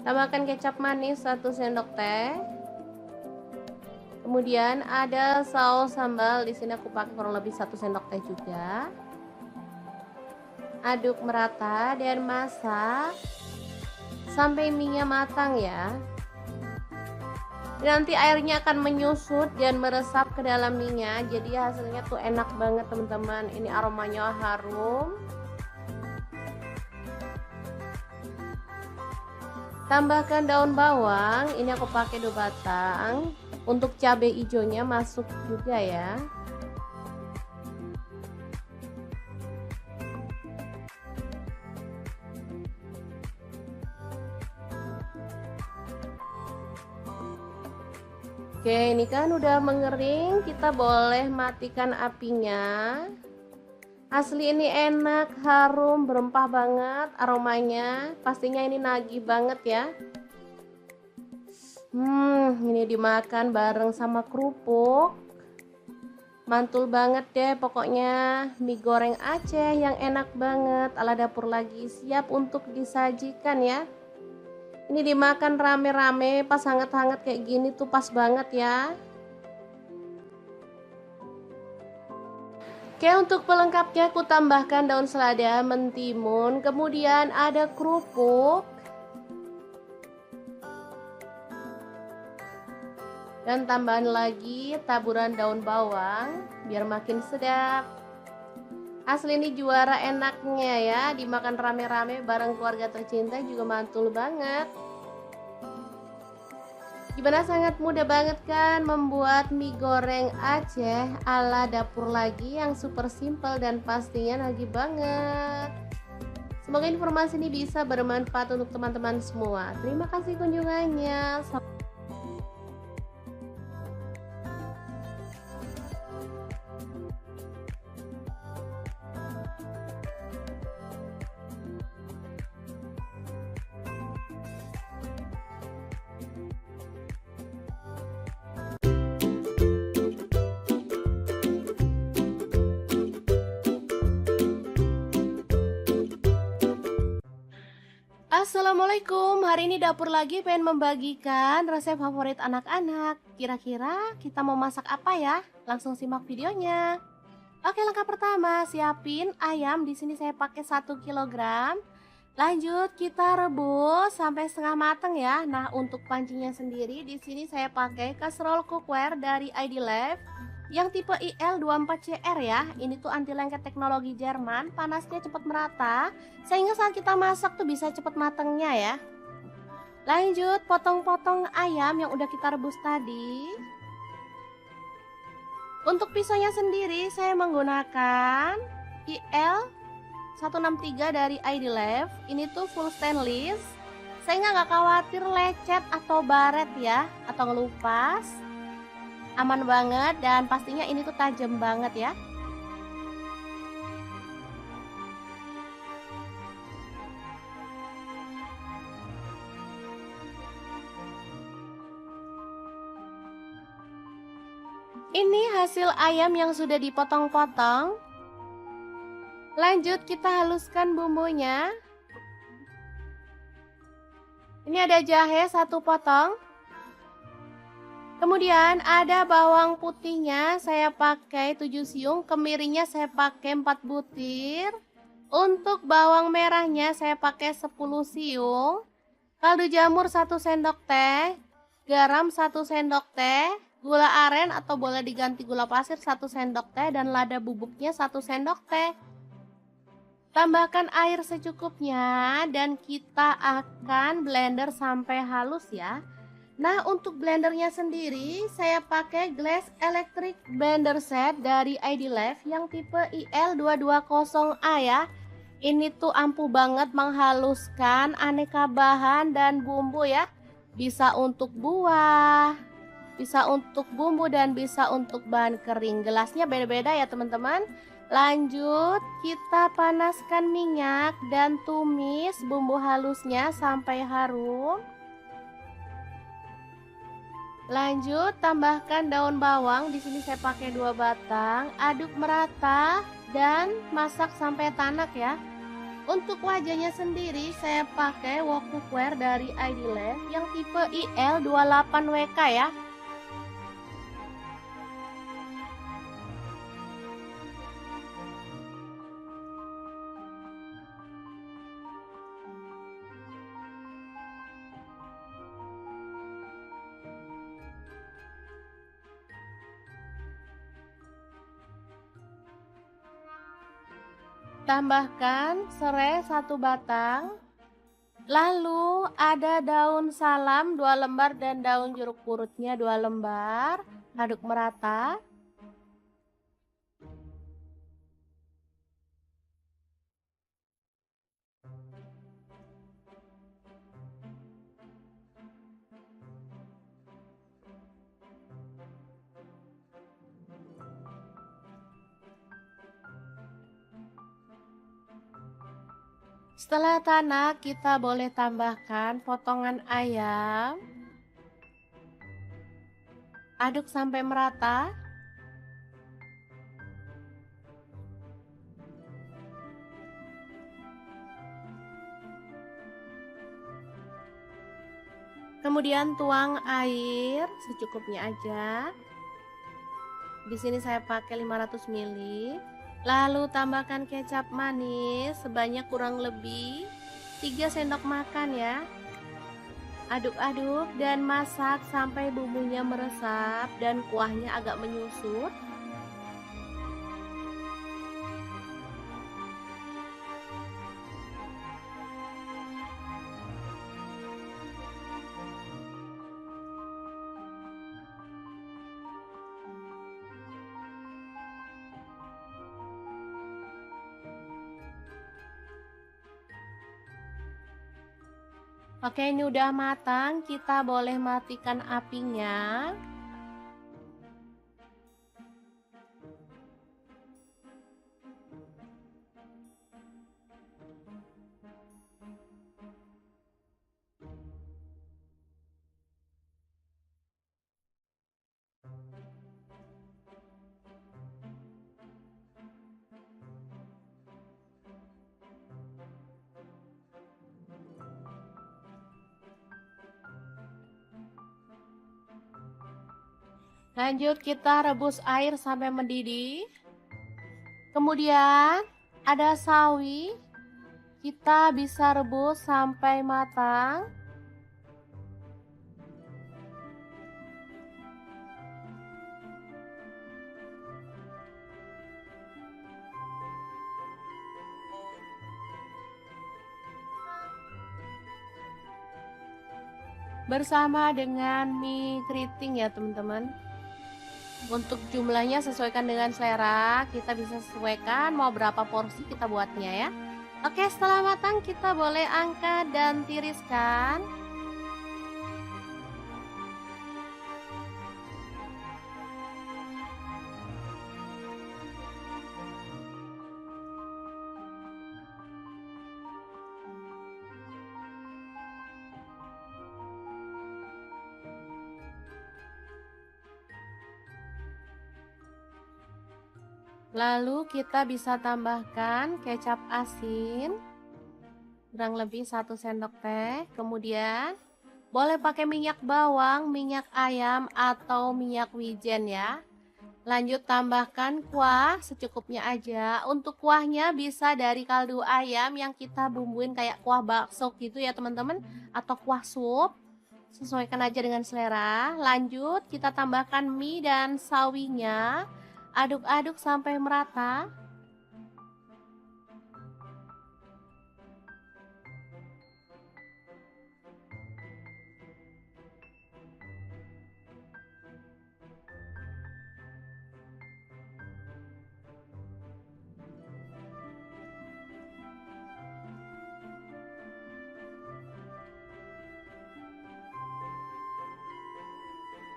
Tambahkan kecap manis 1 sendok teh. Kemudian ada saus sambal, di sini aku pakai kurang lebih 1 sendok teh juga. Aduk merata dan masak sampai mie-nya matang ya. Nanti airnya akan menyusut dan meresap ke dalam mie-nya, jadi hasilnya tuh enak banget teman-teman. Ini aromanya harum. Tambahkan daun bawang, ini aku pakai 2 batang. Untuk cabai hijaunya masuk juga ya. Oke, ini kan udah mengering, kita boleh matikan apinya. Asli ini enak, harum, berempah banget aromanya. Pastinya ini nagih banget ya. Ini dimakan bareng sama kerupuk. Mantul banget deh pokoknya. Mie goreng Aceh yang enak banget ala dapur lagi, siap untuk disajikan ya. Ini dimakan rame-rame pas hangat-hangat kayak gini tuh pas banget ya. Oke, untuk pelengkapnya aku tambahkan daun selada, mentimun, kemudian ada kerupuk, dan tambahan lagi taburan daun bawang biar makin sedap. Asli ini juara enaknya ya, dimakan rame-rame bareng keluarga tercinta juga mantul banget. Gimana, sangat mudah banget kan membuat mie goreng Aceh ala dapur lagi yang super simple dan pastinya nagih banget. Semoga informasi ini bisa bermanfaat untuk teman-teman semua. Terima kasih kunjungannya. Assalamualaikum, hari ini dapur lagi pengen membagikan resep favorit anak-anak. Kira-kira kita mau masak apa ya? Langsung simak videonya. Oke, langkah pertama, siapin ayam. Di sini saya pakai 1 kilogram. Lanjut kita rebus sampai setengah matang ya. Nah, untuk pancinya sendiri di sini saya pakai kaserol cookware dari ID Life yang tipe IL24CR ya. Ini tuh anti lengket teknologi Jerman, panasnya cepat merata sehingga saat kita masak tuh bisa cepat matangnya ya. Lanjut potong-potong ayam yang udah kita rebus tadi. Untuk pisaunya sendiri saya menggunakan IL 163 dari ID Life. Ini tuh full stainless sehingga nggak khawatir lecet atau baret ya, atau ngelupas. Aman banget dan pastinya ini tuh tajam banget ya. Ini hasil ayam yang sudah dipotong-potong. Lanjut kita haluskan bumbunya. Ini ada jahe 1 potong. Kemudian ada bawang putihnya saya pakai 7 siung, kemirinya saya pakai 4 butir. Untuk bawang merahnya saya pakai 10 siung. Kaldu jamur 1 sendok teh, garam 1 sendok teh, gula aren atau boleh diganti gula pasir 1 sendok teh, dan lada bubuknya 1 sendok teh. Tambahkan air secukupnya dan kita akan blender sampai halus ya. Nah, untuk blendernya sendiri saya pakai Glass Electric Blender Set dari ID Life yang tipe IL220A ya. Ini tuh ampuh banget menghaluskan aneka bahan dan bumbu ya. Bisa untuk buah, bisa untuk bumbu, dan bisa untuk bahan kering. Gelasnya beda-beda ya teman-teman. Lanjut kita panaskan minyak dan tumis bumbu halusnya sampai harum. Lanjut tambahkan daun bawang, di sini saya pakai 2 batang, aduk merata dan masak sampai tanak ya. Untuk wajahnya sendiri saya pakai wok cookware dari ID Life yang tipe IL28WK ya. Tambahkan serai 1 batang. Lalu ada daun salam 2 lembar dan daun jeruk purutnya 2 lembar. Aduk merata. Setelah tanak, kita boleh tambahkan potongan ayam. Aduk sampai merata. Kemudian tuang air secukupnya aja. Di sini saya pakai 500 ml. Lalu tambahkan kecap manis sebanyak kurang lebih 3 sendok makan ya. Aduk-aduk dan masak sampai bumbunya meresap dan kuahnya agak menyusut. Oke, ini udah matang, kita boleh matikan apinya. Lanjut kita rebus air sampai mendidih. Kemudian ada sawi. Kita bisa rebus sampai matang. Bersama dengan mie keriting ya teman-teman. Untuk jumlahnya sesuaikan dengan selera, kita bisa sesuaikan mau berapa porsi kita buatnya ya. Oke, setelah matang kita boleh angkat dan tiriskan. Lalu kita bisa tambahkan kecap asin kurang lebih 1 sendok teh. Kemudian boleh pakai minyak bawang, minyak ayam atau minyak wijen ya. Lanjut tambahkan kuah secukupnya aja. Untuk kuahnya bisa dari kaldu ayam yang kita bumbuin kayak kuah bakso gitu ya teman-teman, atau kuah sup. Sesuaikan aja dengan selera. Lanjut kita tambahkan mie dan sawinya. Aduk-aduk sampai merata.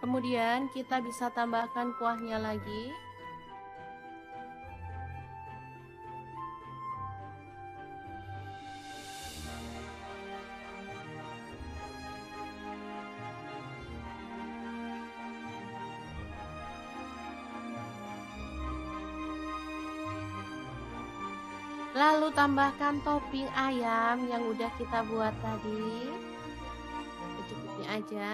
Kemudian kita bisa tambahkan kuahnya lagi. Lalu tambahkan topping ayam yang udah kita buat tadi. Secukupnya aja.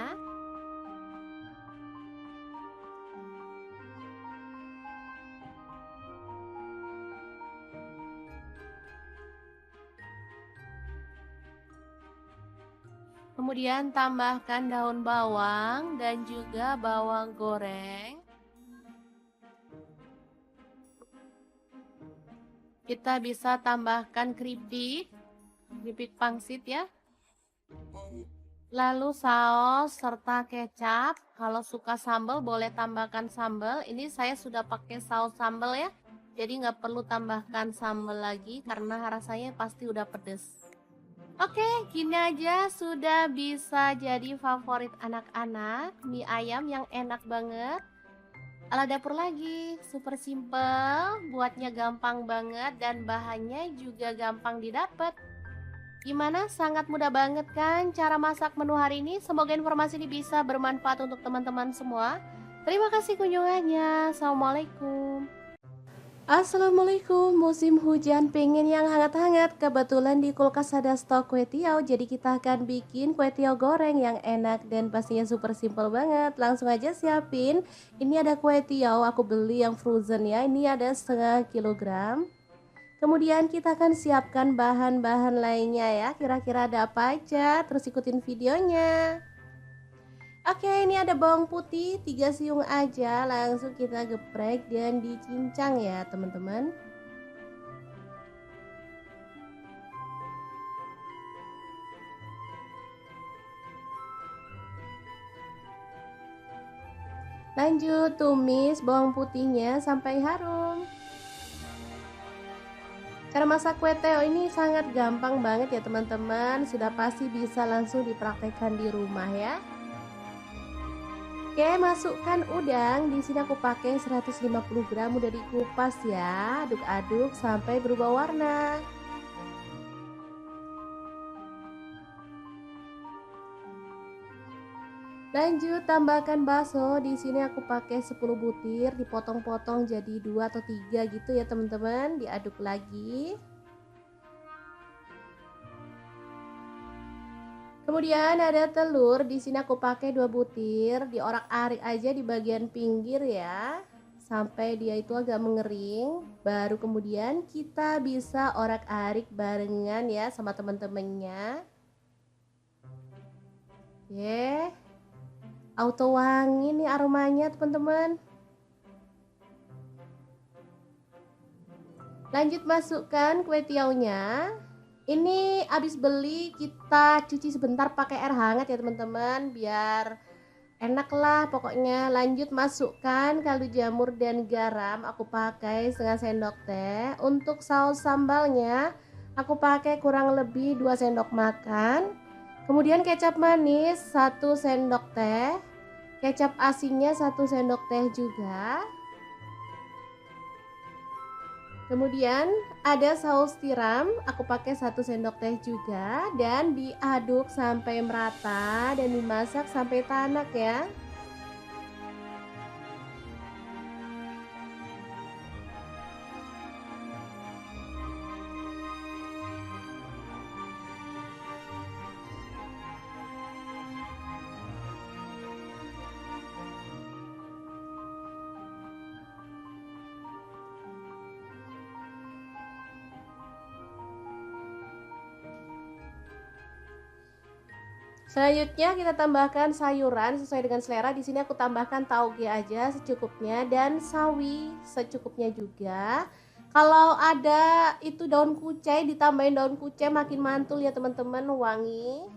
Kemudian tambahkan daun bawang dan juga bawang goreng. Kita bisa tambahkan keripik pangsit ya. Lalu saus serta kecap. Kalau suka sambal boleh tambahkan sambal. Ini saya sudah pakai saus sambal ya. Jadi nggak perlu tambahkan sambal lagi karena rasanya pasti udah pedes. Oke, gini aja sudah bisa jadi favorit anak-anak, mie ayam yang enak banget. Ala dapur lagi, super simple, buatnya gampang banget dan bahannya juga gampang didapat. Gimana? Sangat mudah banget kan cara masak menu hari ini? Semoga informasi ini bisa bermanfaat untuk teman-teman semua. Terima kasih kunjungannya. Assalamualaikum. Assalamualaikum, musim hujan pengen yang hangat-hangat. Kebetulan di kulkas ada stok kue tiaw, jadi kita akan bikin kue tiaw goreng yang enak dan pastinya super simple banget. Langsung aja siapin. Ini ada kue tiaw, aku beli yang frozen ya. Ini ada setengah kilogram. Kemudian kita akan siapkan bahan-bahan lainnya ya. Kira-kira ada apa aja? Terus ikutin videonya. Oke, ini ada bawang putih 3 siung aja, langsung kita geprek dan dicincang ya teman-teman. Lanjut tumis bawang putihnya sampai harum. Cara masak kue teo ini sangat gampang banget ya teman-teman, sudah pasti bisa langsung dipraktekkan di rumah ya. Oke, masukkan udang. Di sini aku pakai 150 gram, udah dikupas ya. Aduk-aduk sampai berubah warna. Lanjut tambahkan bakso. Di sini aku pakai 10 butir, dipotong-potong jadi 2 atau 3 gitu ya teman-teman. Diaduk lagi. Kemudian ada telur, di sini aku pakai 2 butir, diorak-arik aja di bagian pinggir ya, sampai dia itu agak mengering. Baru kemudian kita bisa orak-arik barengan ya sama teman-temannya. Oke, auto wangi nih aromanya teman-teman. Lanjut masukkan kue tiaunya. Ini habis beli kita cuci sebentar pakai air hangat ya teman-teman, biar enak lah pokoknya. Lanjut masukkan kaldu jamur dan garam, aku pakai setengah sendok teh. Untuk saus sambalnya aku pakai kurang lebih 2 sendok makan. Kemudian kecap manis 1 sendok teh, kecap asinnya 1 sendok teh juga. Kemudian ada saus tiram, aku pakai 1 sendok teh juga, dan diaduk sampai merata dan dimasak sampai tanak ya. Selanjutnya kita tambahkan sayuran sesuai dengan selera. Di sini aku tambahkan tauge aja secukupnya dan sawi secukupnya juga. Kalau ada itu daun kucai, ditambahin daun kucai makin mantul ya teman-teman, wangi.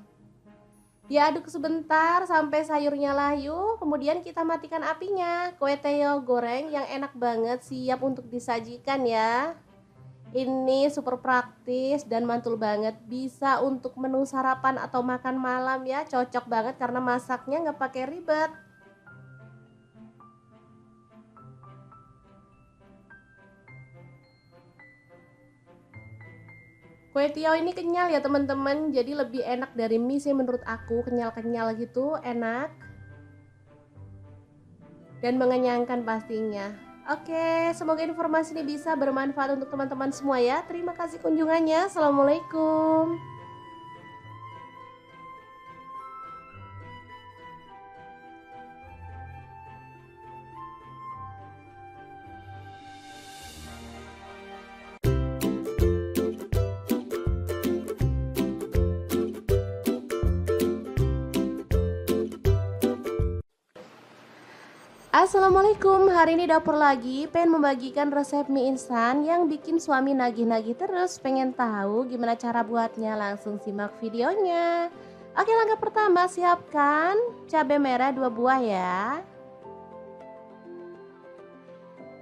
Diaduk sebentar sampai sayurnya layu, kemudian kita matikan apinya. Kue teo goreng yang enak banget siap untuk disajikan ya. Ini super praktis dan mantul banget, bisa untuk menu sarapan atau makan malam ya, cocok banget karena masaknya nggak pakai ribet. Kue tiaw ini kenyal ya teman-teman, jadi lebih enak dari mie sih menurut aku, kenyal-kenyal gitu, enak dan mengenyangkan pastinya. Oke, semoga informasi ini bisa bermanfaat untuk teman-teman semua ya. Terima kasih kunjungannya. Assalamualaikum. Assalamualaikum, hari ini dapur lagi pengen membagikan resep mie instan yang bikin suami nagih-nagih terus. Pengen tahu gimana cara buatnya? Langsung simak videonya. Oke, langkah pertama siapkan cabai merah 2 buah ya.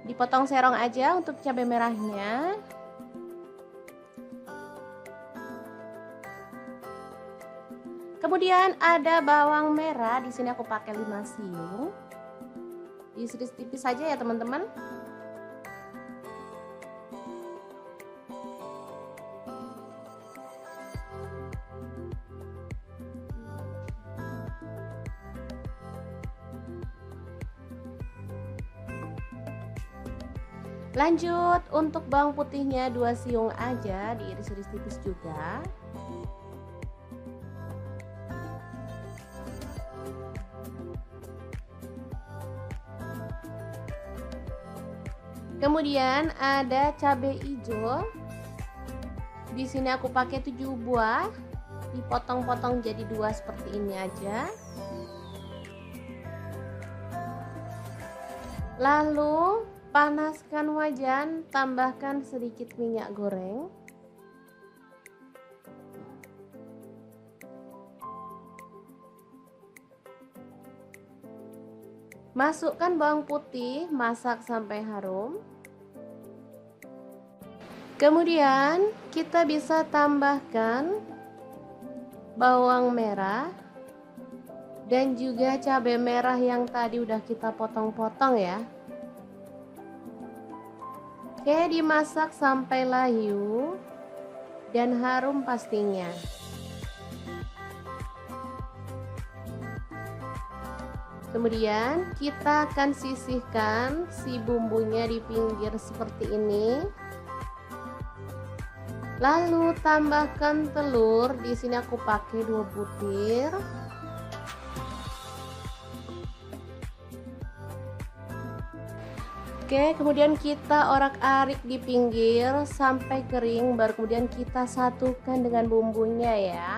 Dipotong serong aja untuk cabai merahnya. Kemudian ada bawang merah, di sini aku pakai 5 siung. Diiris tipis saja ya teman-teman. Lanjut untuk bawang putihnya 2 siung aja, diiris-iris tipis juga. Kemudian ada cabai hijau. Di sini aku pakai 7 buah, dipotong-potong jadi 2 seperti ini aja. Lalu panaskan wajan, tambahkan sedikit minyak goreng. Masukkan bawang putih, masak sampai harum. Kemudian kita bisa tambahkan bawang merah dan juga cabai merah yang tadi udah kita potong-potong ya. Oke, dimasak sampai layu dan harum pastinya. Kemudian kita akan sisihkan si bumbunya di pinggir seperti ini. Lalu tambahkan telur. Di sini aku pakai 2 butir. Oke, kemudian kita orak-arik di pinggir sampai kering, baru kemudian kita satukan dengan bumbunya ya.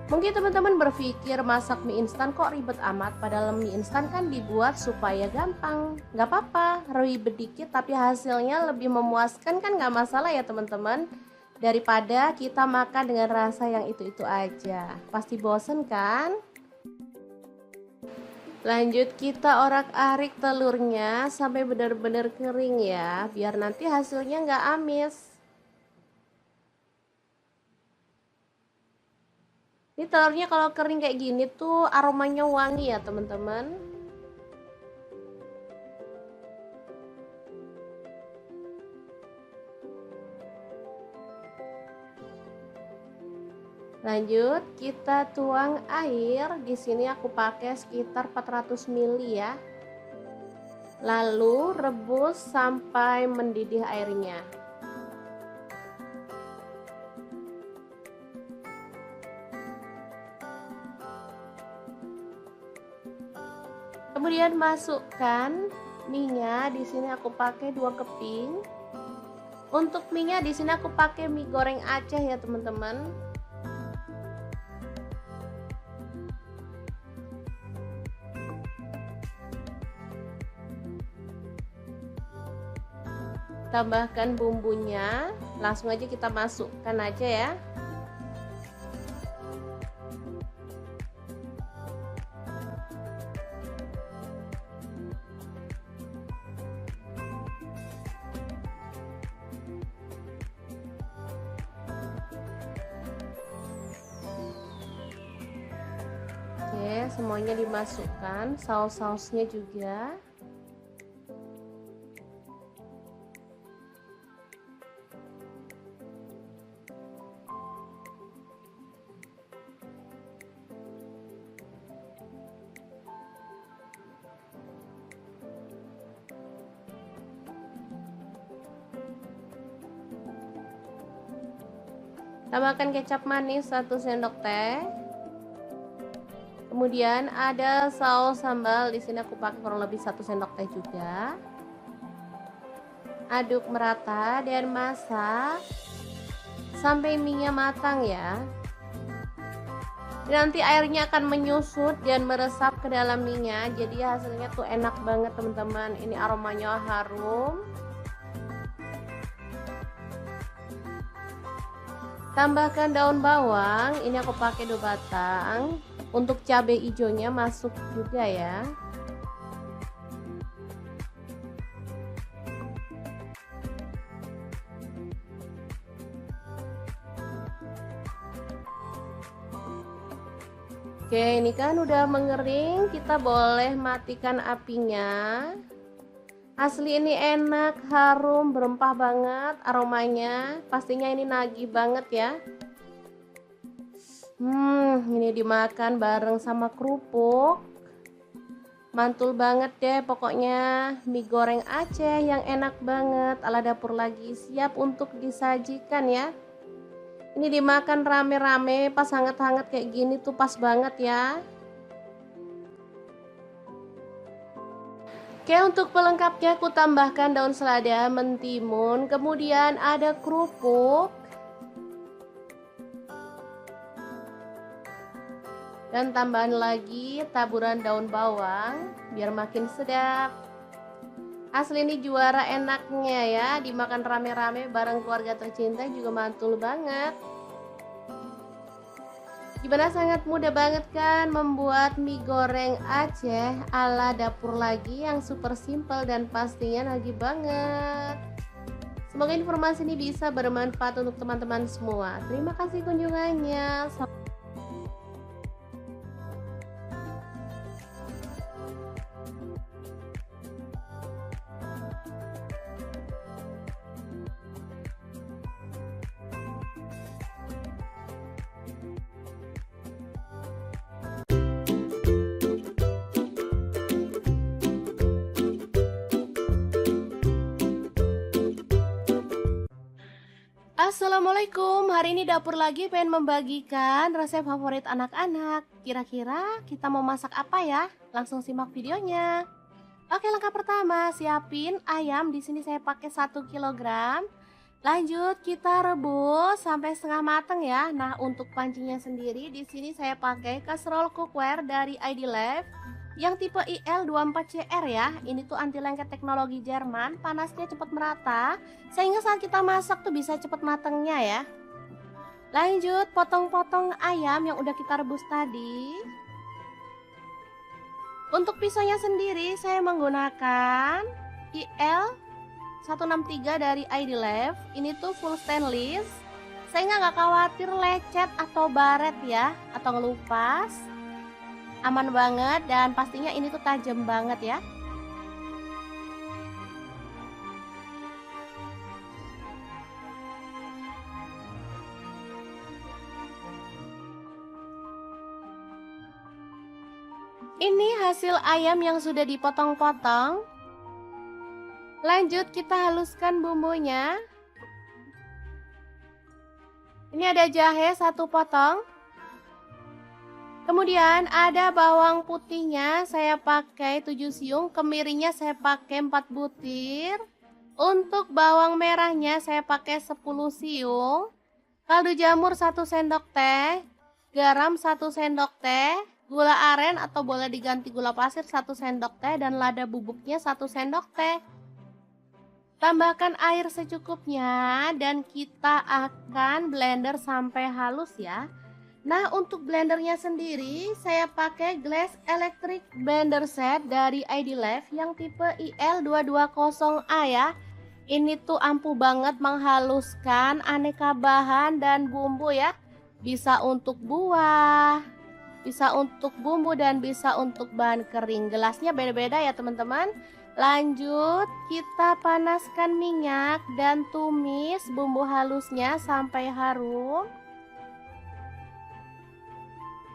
Mungkin teman-teman berpikir masak mie instan kok ribet amat, padahal mie instan kan dibuat supaya gampang. Gak apa-apa, ribet dikit tapi hasilnya lebih memuaskan kan, gak masalah ya teman-teman. Daripada kita makan dengan rasa yang itu-itu aja. Pasti bosen kan? Lanjut kita orak-arik telurnya sampai benar-benar kering ya, biar nanti hasilnya gak amis. Ini telurnya kalau kering kayak gini tuh aromanya wangi ya teman-teman. Lanjut kita tuang air. Di sini aku pakai sekitar 400 ml ya. Lalu rebus sampai mendidih airnya. Kemudian masukkan mie-nya. Di sini aku pakai 2 keping. Untuk mie-nya di sini aku pakai mie goreng Aceh ya teman-teman. Tambahkan bumbunya, langsung aja kita masukkan aja ya. Oke, semuanya dimasukkan, saus-sausnya juga. Tambahkan kecap manis 1 sendok teh. Kemudian ada saus sambal, di sini aku pakai kurang lebih 1 sendok teh juga. Aduk merata dan masak sampai mie-nya matang ya. Nanti airnya akan menyusut dan meresap ke dalam mie-nya, jadi hasilnya tuh enak banget teman-teman. Ini aromanya harum. Tambahkan daun bawang, ini aku pakai 2 batang. Untuk cabai hijaunya masuk juga ya. Oke, ini kan udah mengering, kita boleh matikan apinya. Asli ini enak, harum, berempah banget aromanya. Pastinya ini nagih banget ya. Ini dimakan bareng sama kerupuk. Mantul banget deh pokoknya. Mie goreng Aceh yang enak banget ala dapur lagi, siap untuk disajikan ya. Ini dimakan rame-rame pas hangat-hangat kayak gini tuh pas banget ya. Oke, untuk pelengkapnya aku tambahkan daun selada, mentimun, kemudian ada kerupuk. Dan tambahan lagi taburan daun bawang biar makin sedap. Asli ini juara enaknya ya, dimakan rame-rame bareng keluarga tercinta juga mantul banget. Gimana, sangat mudah banget kan membuat mie goreng Aceh ala dapur lagi yang super simple dan pastinya nagih banget. Semoga informasi ini bisa bermanfaat untuk teman-teman semua. Terima kasih kunjungannya. Assalamualaikum, hari ini dapur lagi pengen membagikan resep favorit anak-anak. Kira-kira kita mau masak apa ya? Langsung simak videonya. Oke, langkah pertama, siapin ayam. Di sini saya pakai 1 kilogram. Lanjut kita rebus sampai setengah matang ya. Nah, untuk pancinya sendiri di sini saya pakai kaserol cookware dari ID Life yang tipe IL24CR ya. Ini tuh anti lengket teknologi Jerman, panasnya cepat merata sehingga saat kita masak tuh bisa cepat matangnya ya. Lanjut potong-potong ayam yang udah kita rebus tadi. Untuk pisaunya sendiri saya menggunakan IL163 dari ID Life. Ini tuh full stainless sehingga nggak khawatir lecet atau baret ya, atau ngelupas. Aman banget dan pastinya ini tuh tajam banget ya. Ini hasil ayam yang sudah dipotong-potong. Lanjut kita haluskan bumbunya. Ini ada jahe 1 potong. Kemudian ada bawang putihnya saya pakai 7 siung, kemirinya saya pakai 4 butir. Untuk bawang merahnya saya pakai 10 siung. Kaldu jamur 1 sendok teh, garam 1 sendok teh, gula aren atau boleh diganti gula pasir 1 sendok teh dan lada bubuknya 1 sendok teh. Tambahkan air secukupnya dan kita akan blender sampai halus ya. Nah, untuk blendernya sendiri saya pakai Glass Electric Blender Set dari ID Life yang tipe IL220A ya. Ini tuh ampuh banget menghaluskan aneka bahan dan bumbu ya. Bisa untuk buah, bisa untuk bumbu dan bisa untuk bahan kering. Gelasnya beda-beda ya teman-teman. Lanjut kita panaskan minyak dan tumis bumbu halusnya sampai harum.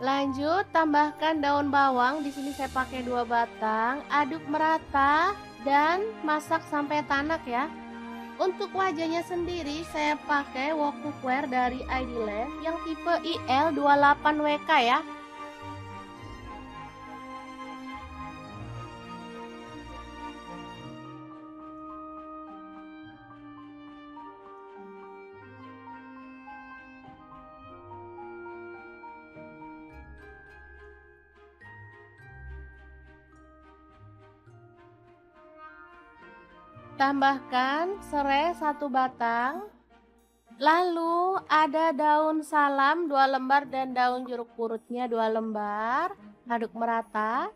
Lanjut tambahkan daun bawang, di sini saya pakai 2 batang, aduk merata dan masak sampai tanak ya. Untuk wajahnya sendiri saya pakai wok cookware dari ID Life yang tipe IL28WK ya. Tambahkan serai 1 batang. Lalu ada daun salam 2 lembar dan daun jeruk purutnya 2 lembar. Aduk merata.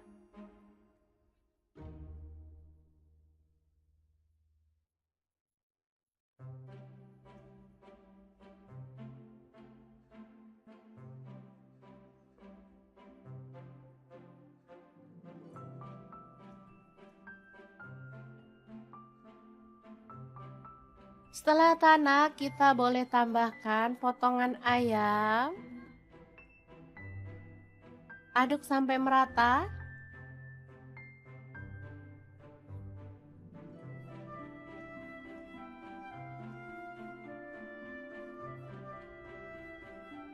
Setelah tanak, kita boleh tambahkan potongan ayam. Aduk sampai merata.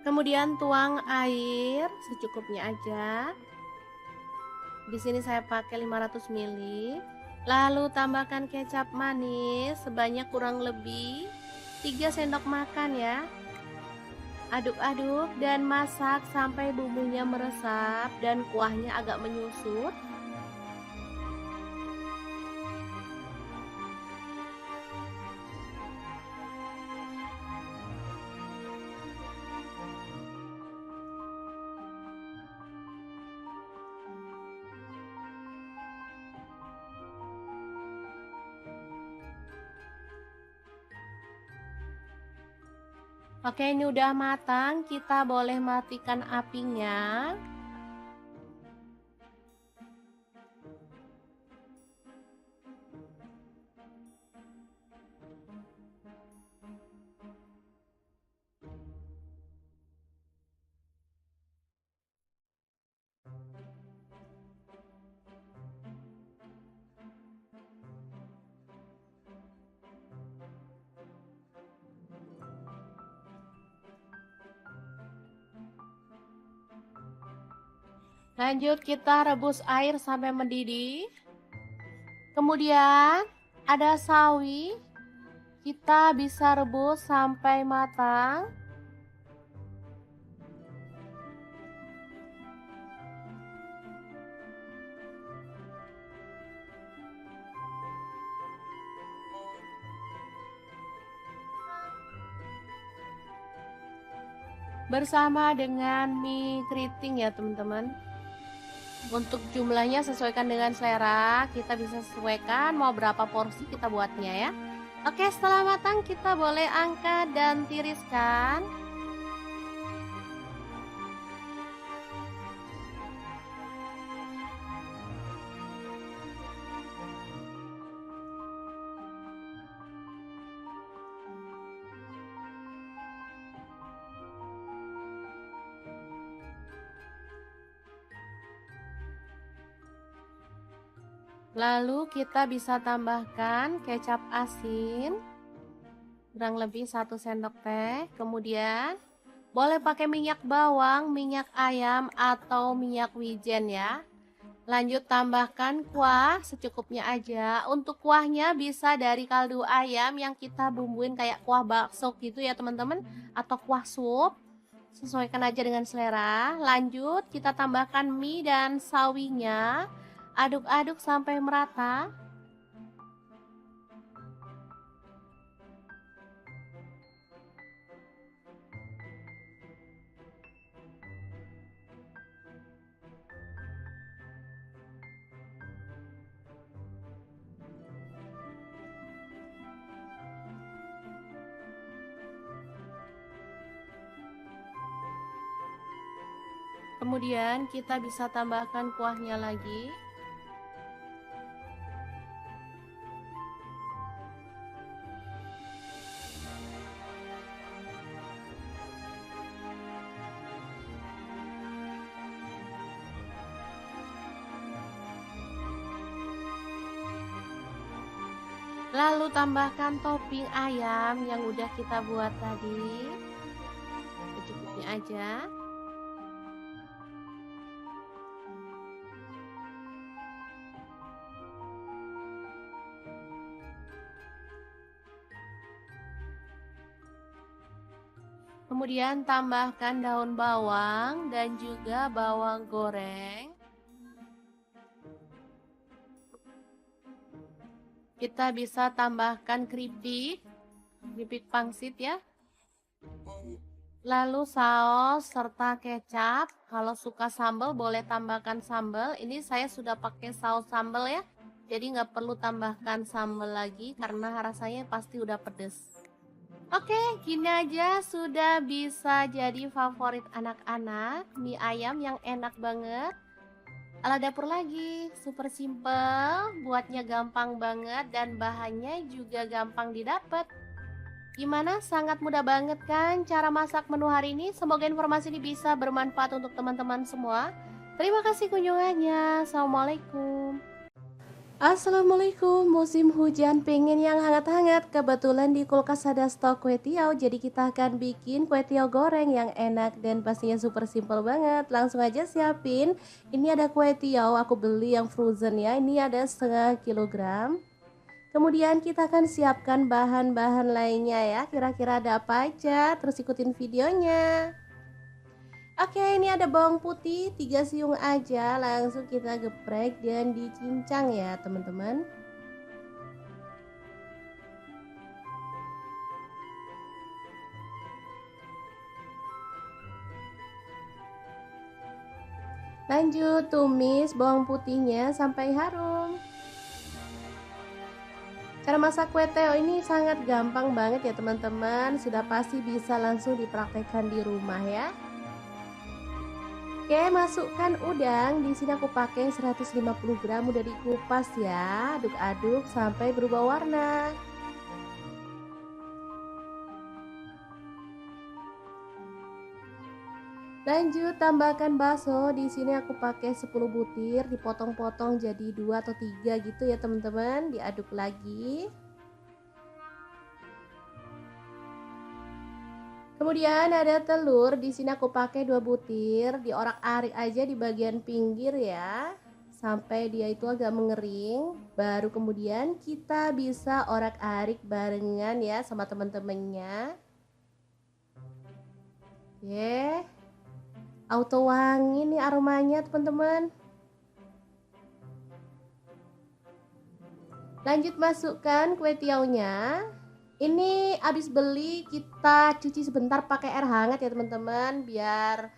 Kemudian tuang air secukupnya aja. Di sini saya pakai 500 ml. Lalu tambahkan kecap manis sebanyak kurang lebih 3 sendok makan ya. Aduk-aduk dan masak sampai bumbunya meresap dan kuahnya agak menyusut. Oke, ini udah matang, kita boleh matikan apinya. Lanjut kita rebus air sampai mendidih. Kemudian ada sawi. Kita bisa rebus sampai matang. Bersama dengan mie keriting ya teman-teman. Untuk jumlahnya sesuaikan dengan selera, kita bisa sesuaikan mau berapa porsi kita buatnya ya. Oke, setelah matang kita boleh angkat dan tiriskan. Lalu kita bisa tambahkan kecap asin kurang lebih 1 sendok teh. Kemudian boleh pakai minyak bawang, minyak ayam atau minyak wijen ya. Lanjut tambahkan kuah secukupnya aja. Untuk kuahnya bisa dari kaldu ayam yang kita bumbuin kayak kuah bakso gitu ya teman-teman, atau kuah sup. Sesuaikan aja dengan selera. Lanjut kita tambahkan mie dan sawinya. Aduk-aduk sampai merata. Kemudian kita bisa tambahkan kuahnya lagi. Lalu tambahkan topping ayam yang udah kita buat tadi. Secukupnya aja. Kemudian tambahkan daun bawang dan juga bawang goreng. Kita bisa tambahkan keripik pangsit ya. Lalu saus serta kecap. Kalau suka sambal boleh tambahkan sambal. Ini saya sudah pakai saus sambal ya. Jadi nggak perlu tambahkan sambal lagi karena rasanya pasti udah pedes. Oke, gini aja sudah bisa jadi favorit anak-anak. Mie ayam yang enak banget. Ala dapur lagi, super simple, buatnya gampang banget dan bahannya juga gampang didapat. Gimana? Sangat mudah banget kan cara masak menu hari ini? Semoga informasi ini bisa bermanfaat untuk teman-teman semua. Terima kasih kunjungannya. Assalamualaikum. Assalamualaikum, musim hujan pengen yang hangat-hangat. Kebetulan di kulkas ada stok kue tiaw, jadi kita akan bikin kue tiaw goreng yang enak dan pastinya super simple banget. Langsung aja siapin. Ini ada kue tiaw, aku beli yang frozen ya. Ini ada setengah kilogram. Kemudian kita akan siapkan bahan-bahan lainnya ya. Kira-kira ada apa aja? Terus ikutin videonya. Oke, ini ada bawang putih 3 siung aja, langsung kita geprek dan dicincang ya teman-teman. Lanjut tumis bawang putihnya sampai harum. Cara masak kue teo ini sangat gampang banget ya teman-teman. Sudah pasti bisa langsung dipraktekkan di rumah ya. Oke, masukkan udang. Di sini aku pakai 150 gram, udah dikupas ya. Aduk-aduk sampai berubah warna. Lanjut tambahkan bakso. Di sini aku pakai 10 butir, dipotong-potong jadi 2 atau 3 gitu ya teman-teman. Diaduk lagi. Kemudian ada telur. Di sini aku pakai 2 butir, diorak-arik aja di bagian pinggir ya. Sampai dia itu agak mengering. Baru kemudian kita bisa orak-arik barengan ya sama teman-temannya. Oke. Auto wangi nih aromanya teman-teman. Lanjut masukkan kue tiaunya. Ini habis beli kita cuci sebentar pakai air hangat ya teman-teman, biar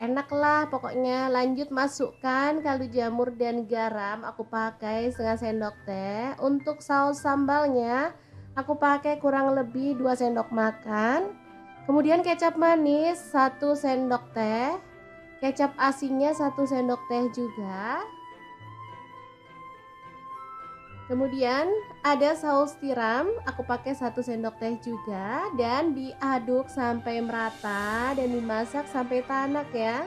enak lah pokoknya. Lanjut masukkan kaldu jamur dan garam. Aku pakai setengah sendok teh. Untuk saus sambalnya aku pakai kurang lebih 2 sendok makan. Kemudian kecap manis 1 sendok teh. Kecap asinnya 1 sendok teh juga. Kemudian ada saus tiram, aku pakai 1 sendok teh juga. Dan diaduk sampai merata dan dimasak sampai tanak ya.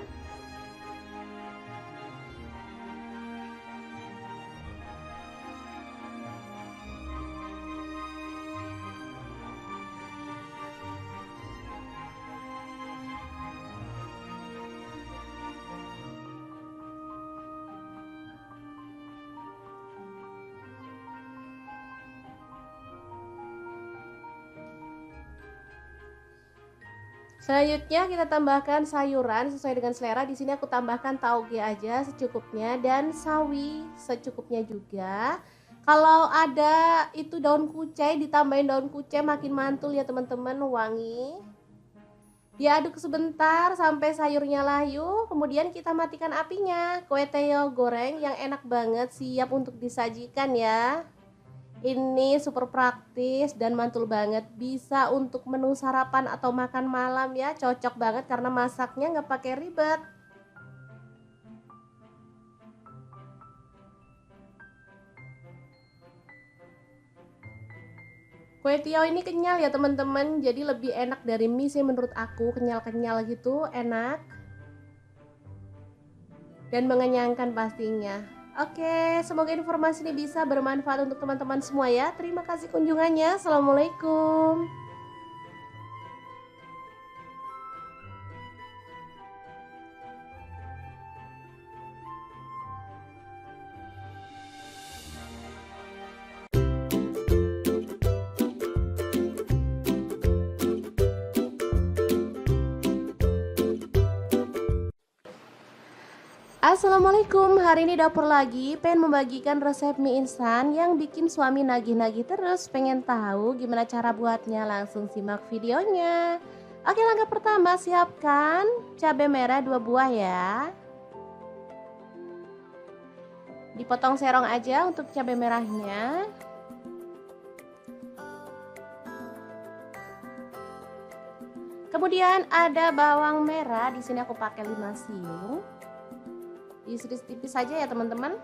Selanjutnya kita tambahkan sayuran sesuai dengan selera. Di sini aku tambahkan tauge aja secukupnya dan sawi secukupnya juga. Kalau ada itu daun kucai, ditambahin daun kucai makin mantul ya teman-teman, wangi. Diaduk sebentar sampai sayurnya layu, kemudian kita matikan apinya. Kue teo goreng yang enak banget, siap untuk disajikan ya. Ini super praktis dan mantul banget, bisa untuk menu sarapan atau makan malam ya. Cocok banget karena masaknya nggak pakai ribet. Kue tiaw ini kenyal ya teman-teman, jadi lebih enak dari mie sih menurut aku. Kenyal-kenyal gitu, enak dan mengenyangkan pastinya. Oke, semoga informasi ini bisa bermanfaat untuk teman-teman semua ya. Terima kasih kunjungannya. Assalamualaikum. Assalamualaikum, hari ini dapur lagi pengen membagikan resep mie instan yang bikin suami nagih-nagih terus. Pengen tahu gimana cara buatnya? Langsung simak videonya. Oke, langkah pertama siapkan cabai merah 2 buah ya. Dipotong serong aja untuk cabai merahnya. Kemudian ada bawang merah, di sini aku pakai 5 siung. Diiris tipis saja ya teman-teman.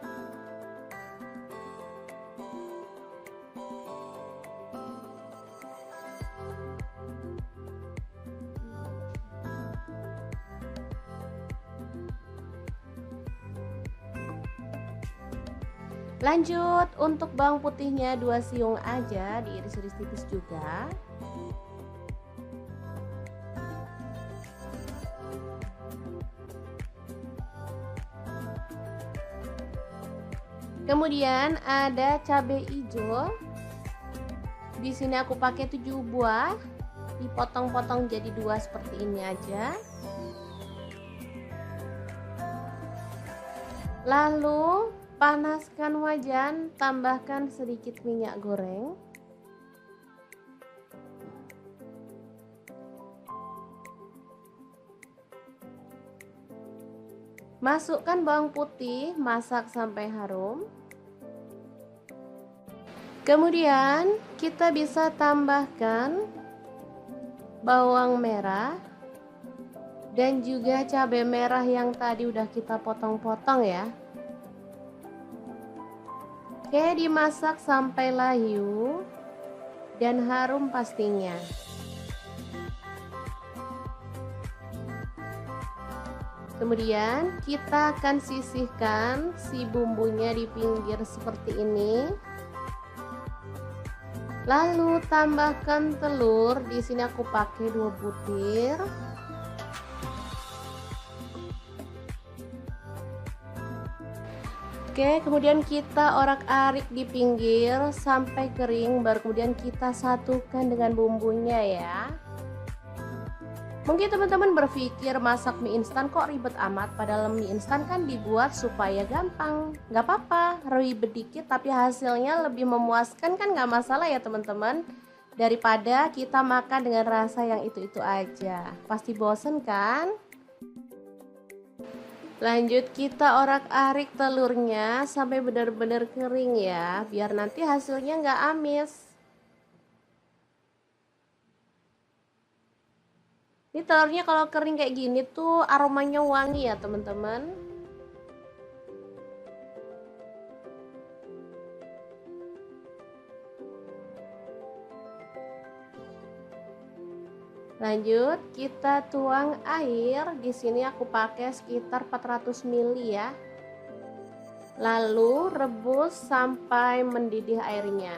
Lanjut untuk bawang putihnya 2 siung aja, diiris-iris tipis juga. Kemudian ada cabai hijau. Di sini aku pakai 7 buah, dipotong-potong jadi 2 seperti ini aja. Lalu panaskan wajan, tambahkan sedikit minyak goreng. Masukkan bawang putih, masak sampai harum. Kemudian kita bisa tambahkan bawang merah dan juga cabai merah yang tadi udah kita potong-potong ya. Oke, dimasak sampai layu dan harum pastinya. Kemudian kita akan sisihkan si bumbunya di pinggir seperti ini. Lalu tambahkan telur. Di sini aku pakai 2 butir. Oke, kemudian kita orak-arik di pinggir sampai kering, baru kemudian kita satukan dengan bumbunya ya. Mungkin teman-teman berpikir masak mie instan kok ribet amat, padahal mie instan kan dibuat supaya gampang. Gak apa-apa, ribet dikit tapi hasilnya lebih memuaskan kan, gak masalah ya teman-teman. Daripada kita makan dengan rasa yang itu-itu aja, pasti bosen kan? Lanjut kita orak-arik telurnya sampai benar-benar kering ya, biar nanti hasilnya gak amis. Ini telurnya kalau kering kayak gini tuh aromanya wangi ya teman-teman. Lanjut kita tuang air. Di sini aku pakai sekitar 400 ml ya. Lalu rebus sampai mendidih airnya.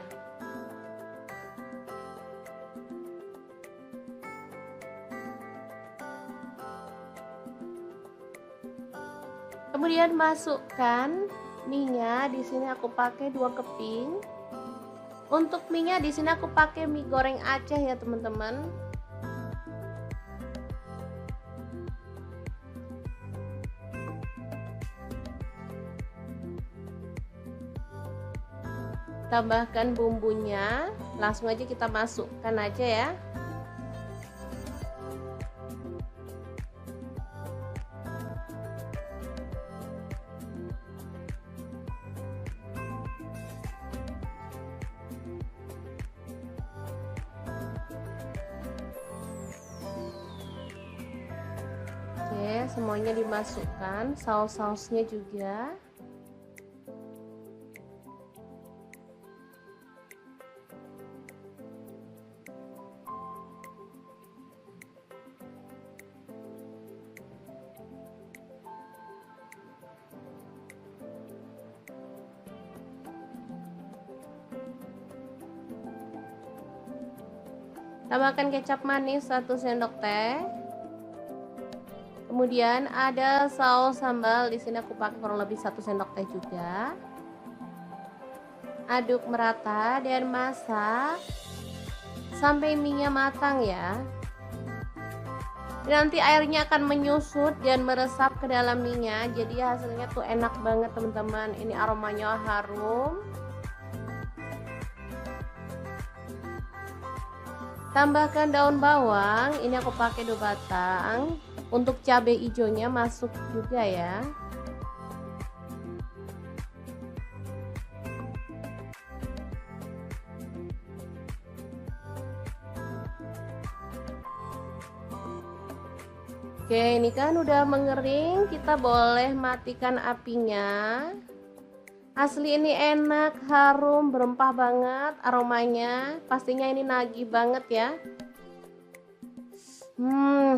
Kemudian masukkan mie-nya. Di sini aku pakai 2 keping. Untuk mie-nya di sini aku pakai mie goreng Aceh ya teman-teman. Tambahkan bumbunya, langsung aja kita masukkan aja ya. Oke, semuanya dimasukkan, saus-sausnya juga. Tambahkan kecap manis 1 sendok teh. Kemudian ada saus sambal, di sini aku pakai kurang lebih 1 sendok teh juga. Aduk merata dan masak sampai mie-nya matang ya. Nanti airnya akan menyusut dan meresap ke dalam mie-nya, jadi hasilnya tuh enak banget teman-teman. Ini aromanya harum. Tambahkan daun bawang, ini aku pakai 2 batang. Untuk cabai hijaunya masuk juga ya. Oke, ini kan udah mengering, kita boleh matikan apinya. Asli ini enak, harum, berempah banget aromanya. Pastinya ini nagih banget ya.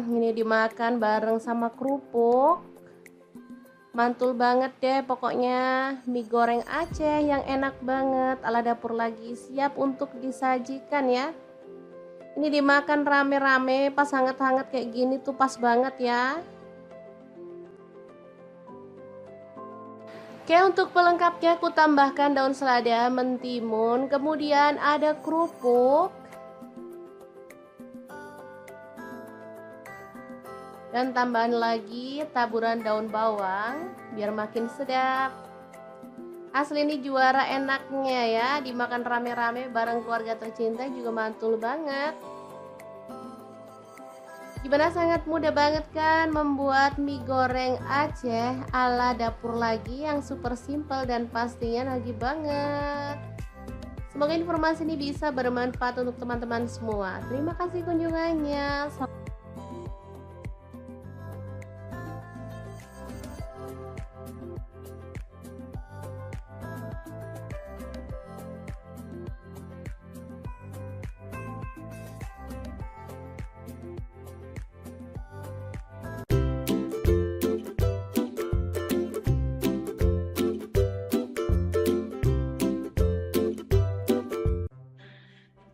Ini dimakan bareng sama kerupuk. Mantul banget deh pokoknya. Mie goreng Aceh yang enak banget ala dapur lagi, siap untuk disajikan ya. Ini dimakan rame-rame pas hangat-hangat kayak gini tuh pas banget ya. Oke, untuk pelengkapnya aku tambahkan daun selada, mentimun, kemudian ada kerupuk, dan tambahan lagi taburan daun bawang biar makin sedap. Asli ini juara enaknya ya, dimakan rame-rame bareng keluarga tercinta juga mantul banget. Gimana, sangat mudah banget kan membuat mie goreng Aceh ala dapur lagi yang super simple dan pastinya nagih banget. Semoga informasi ini bisa bermanfaat untuk teman-teman semua. Terima kasih kunjungannya.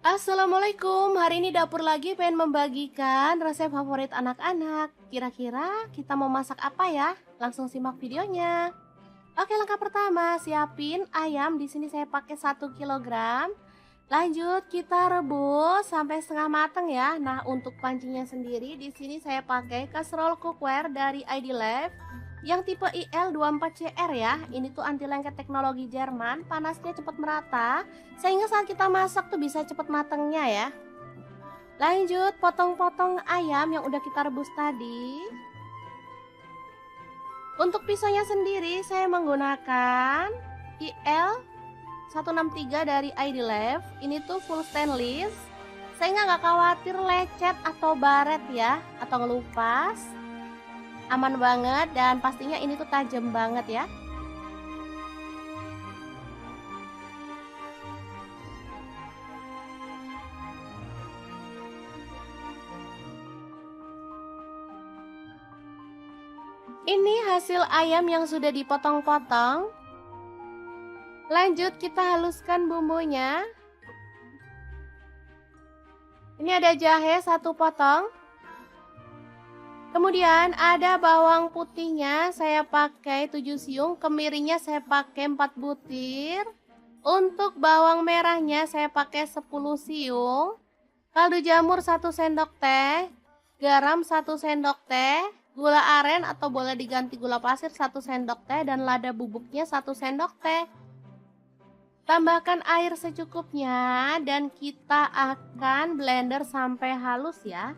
Assalamualaikum, hari ini dapur lagi pengen membagikan resep favorit anak-anak. Kira-kira kita mau masak apa ya? Langsung simak videonya. Oke, langkah pertama, siapin ayam. Di sini saya pakai 1 kilogram. Lanjut kita rebus sampai setengah matang ya. Nah, untuk pancinya sendiri di sini saya pakai kaserol cookware dari ID Life yang tipe IL24CR ya. Ini tuh anti lengket teknologi Jerman, panasnya cepat merata sehingga saat kita masak tuh bisa cepat matangnya ya. Lanjut potong-potong ayam yang udah kita rebus tadi. Untuk pisaunya sendiri saya menggunakan IL 163 dari ID Life. Ini tuh full stainless sehingga nggak khawatir lecet atau baret ya, atau ngelupas. Aman banget dan pastinya ini tuh tajam banget ya. Ini hasil ayam yang sudah dipotong-potong. Lanjut kita haluskan bumbunya. Ini ada jahe 1 potong. Kemudian ada bawang putihnya saya pakai 7 siung, kemirinya saya pakai 4 butir. Untuk bawang merahnya saya pakai 10 siung. Kaldu jamur 1 sendok teh, garam 1 sendok teh, gula aren atau boleh diganti gula pasir 1 sendok teh dan lada bubuknya 1 sendok teh. Tambahkan air secukupnya dan kita akan blender sampai halus ya.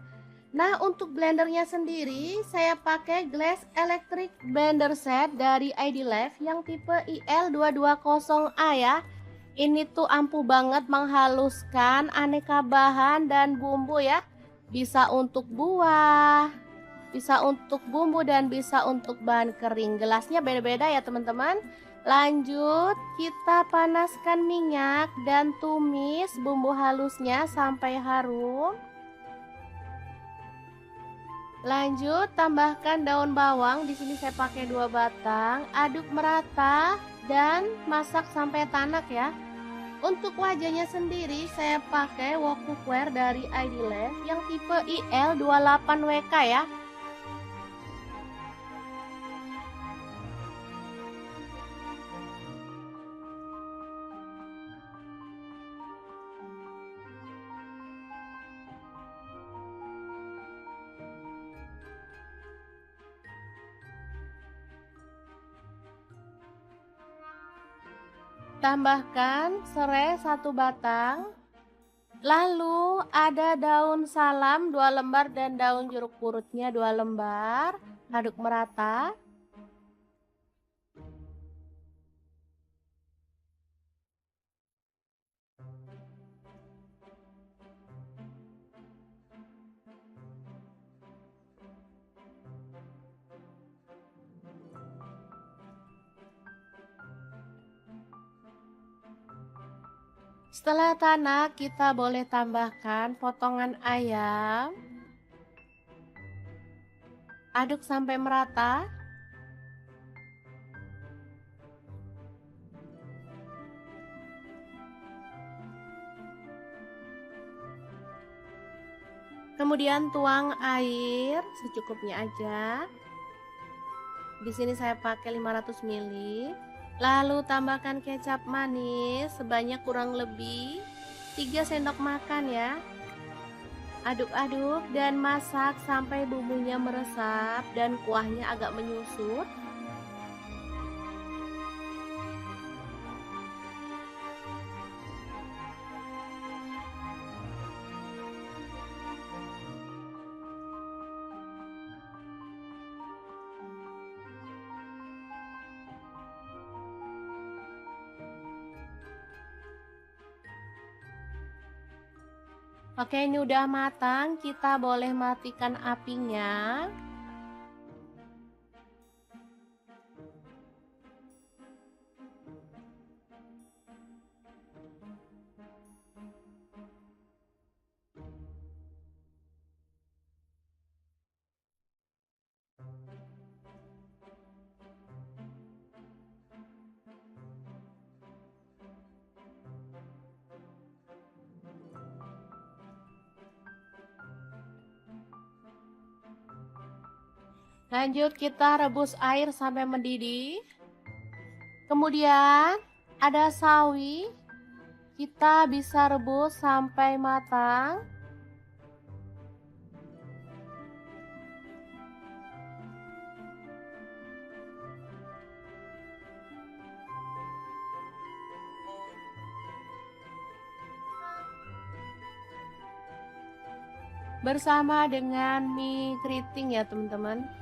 Nah, untuk blendernya sendiri saya pakai Glass Electric Blender Set dari ID Life yang tipe IL220A ya. Ini tuh ampuh banget menghaluskan aneka bahan dan bumbu ya. Bisa untuk buah, bisa untuk bumbu dan bisa untuk bahan kering. Gelasnya beda-beda ya teman-teman. Lanjut kita panaskan minyak dan tumis bumbu halusnya sampai harum. Lanjut tambahkan daun bawang, di sini saya pakai 2 batang, aduk merata dan masak sampai tanak ya. Untuk wajahnya sendiri saya pakai wok cookware dari ID Life yang tipe IL28WK ya. Tambahkan serai 1 batang. Lalu ada daun salam 2 lembar dan daun jeruk purutnya 2 lembar. Aduk merata. Setelah tanak, kita boleh tambahkan potongan ayam. Aduk sampai merata. Kemudian tuang air secukupnya aja. Di sini saya pakai 500 ml. Lalu tambahkan kecap manis sebanyak kurang lebih 3 sendok makan ya. Aduk-aduk dan masak sampai bumbunya meresap dan kuahnya agak menyusut. Oke, ini udah matang, kita boleh matikan apinya. Lanjut kita rebus air sampai mendidih. Kemudian ada sawi. Kita bisa rebus sampai matang. Bersama dengan mie keriting ya teman-teman.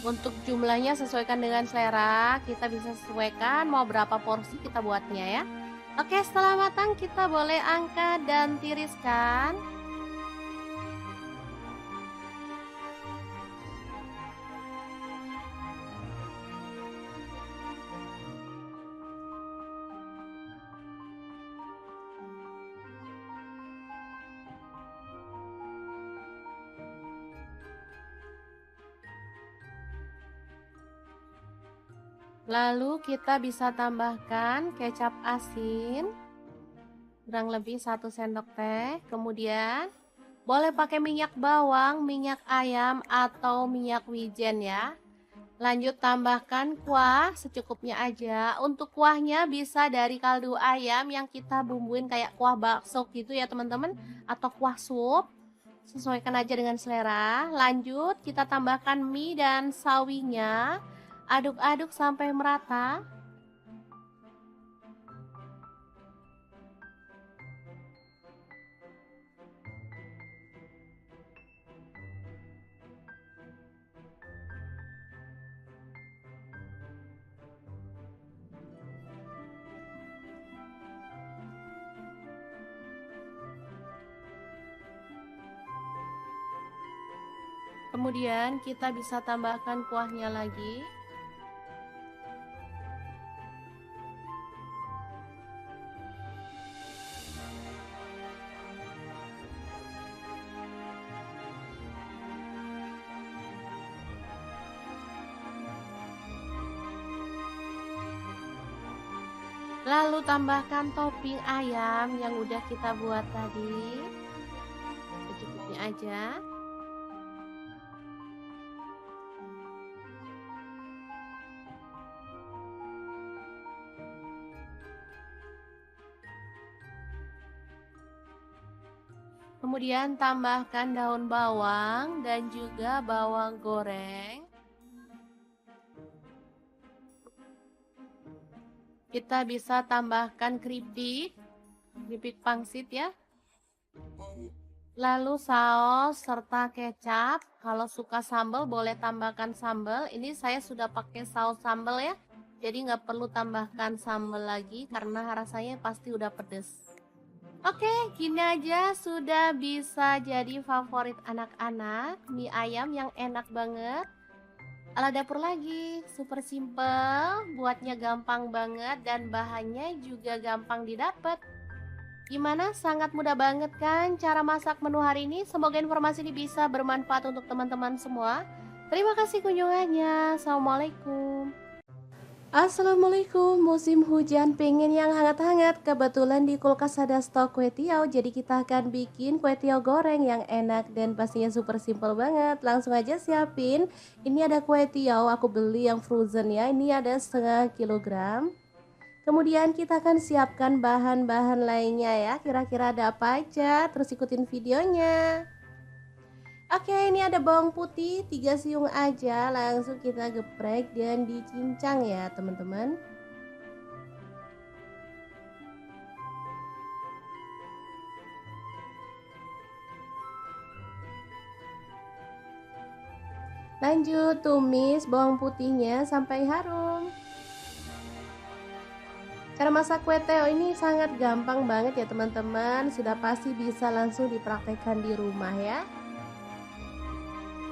Untuk jumlahnya sesuaikan dengan selera, kita bisa sesuaikan mau berapa porsi kita buatnya ya. Oke, setelah matang kita boleh angkat dan tiriskan. Lalu kita bisa tambahkan kecap asin kurang lebih 1 sendok teh. Kemudian boleh pakai minyak bawang, minyak ayam atau minyak wijen ya. Lanjut tambahkan kuah secukupnya aja. Untuk kuahnya bisa dari kaldu ayam yang kita bumbuin kayak kuah bakso gitu ya teman-teman, atau kuah sup. Sesuaikan aja dengan selera. Lanjut kita tambahkan mie dan sawinya. Aduk-aduk sampai merata. Kemudian kita bisa tambahkan kuahnya lagi. Lalu tambahkan topping ayam yang udah kita buat tadi. Secukupnya aja. Kemudian tambahkan daun bawang dan juga bawang goreng. Kita bisa tambahkan keripik pangsit ya. Lalu saus serta kecap. Kalau suka sambal boleh tambahkan sambal. Ini saya sudah pakai saus sambal ya. Jadi nggak perlu tambahkan sambal lagi karena rasanya pasti udah pedes. Oke, gini aja sudah bisa jadi favorit anak-anak. Mie ayam yang enak banget. Ala dapur lagi, super simple, buatnya gampang banget dan bahannya juga gampang didapat. Gimana? Sangat mudah banget kan cara masak menu hari ini? Semoga informasi ini bisa bermanfaat untuk teman-teman semua. Terima kasih kunjungannya. Assalamualaikum. Assalamualaikum, musim hujan pengen yang hangat-hangat. Kebetulan di kulkas ada stok kue tiaw, jadi kita akan bikin kue tiaw goreng yang enak dan pastinya super simple banget. Langsung aja siapin. Ini ada kue tiaw, aku beli yang frozen ya. Ini ada setengah kilogram. Kemudian kita akan siapkan bahan-bahan lainnya ya. Kira-kira ada apa aja? Terus ikutin videonya. Oke, ini ada bawang putih 3 siung aja, langsung kita geprek dan dicincang ya teman-teman. Lanjut tumis bawang putihnya sampai harum. Cara masak kue teo ini sangat gampang banget ya teman-teman, sudah pasti bisa langsung dipraktekkan di rumah ya.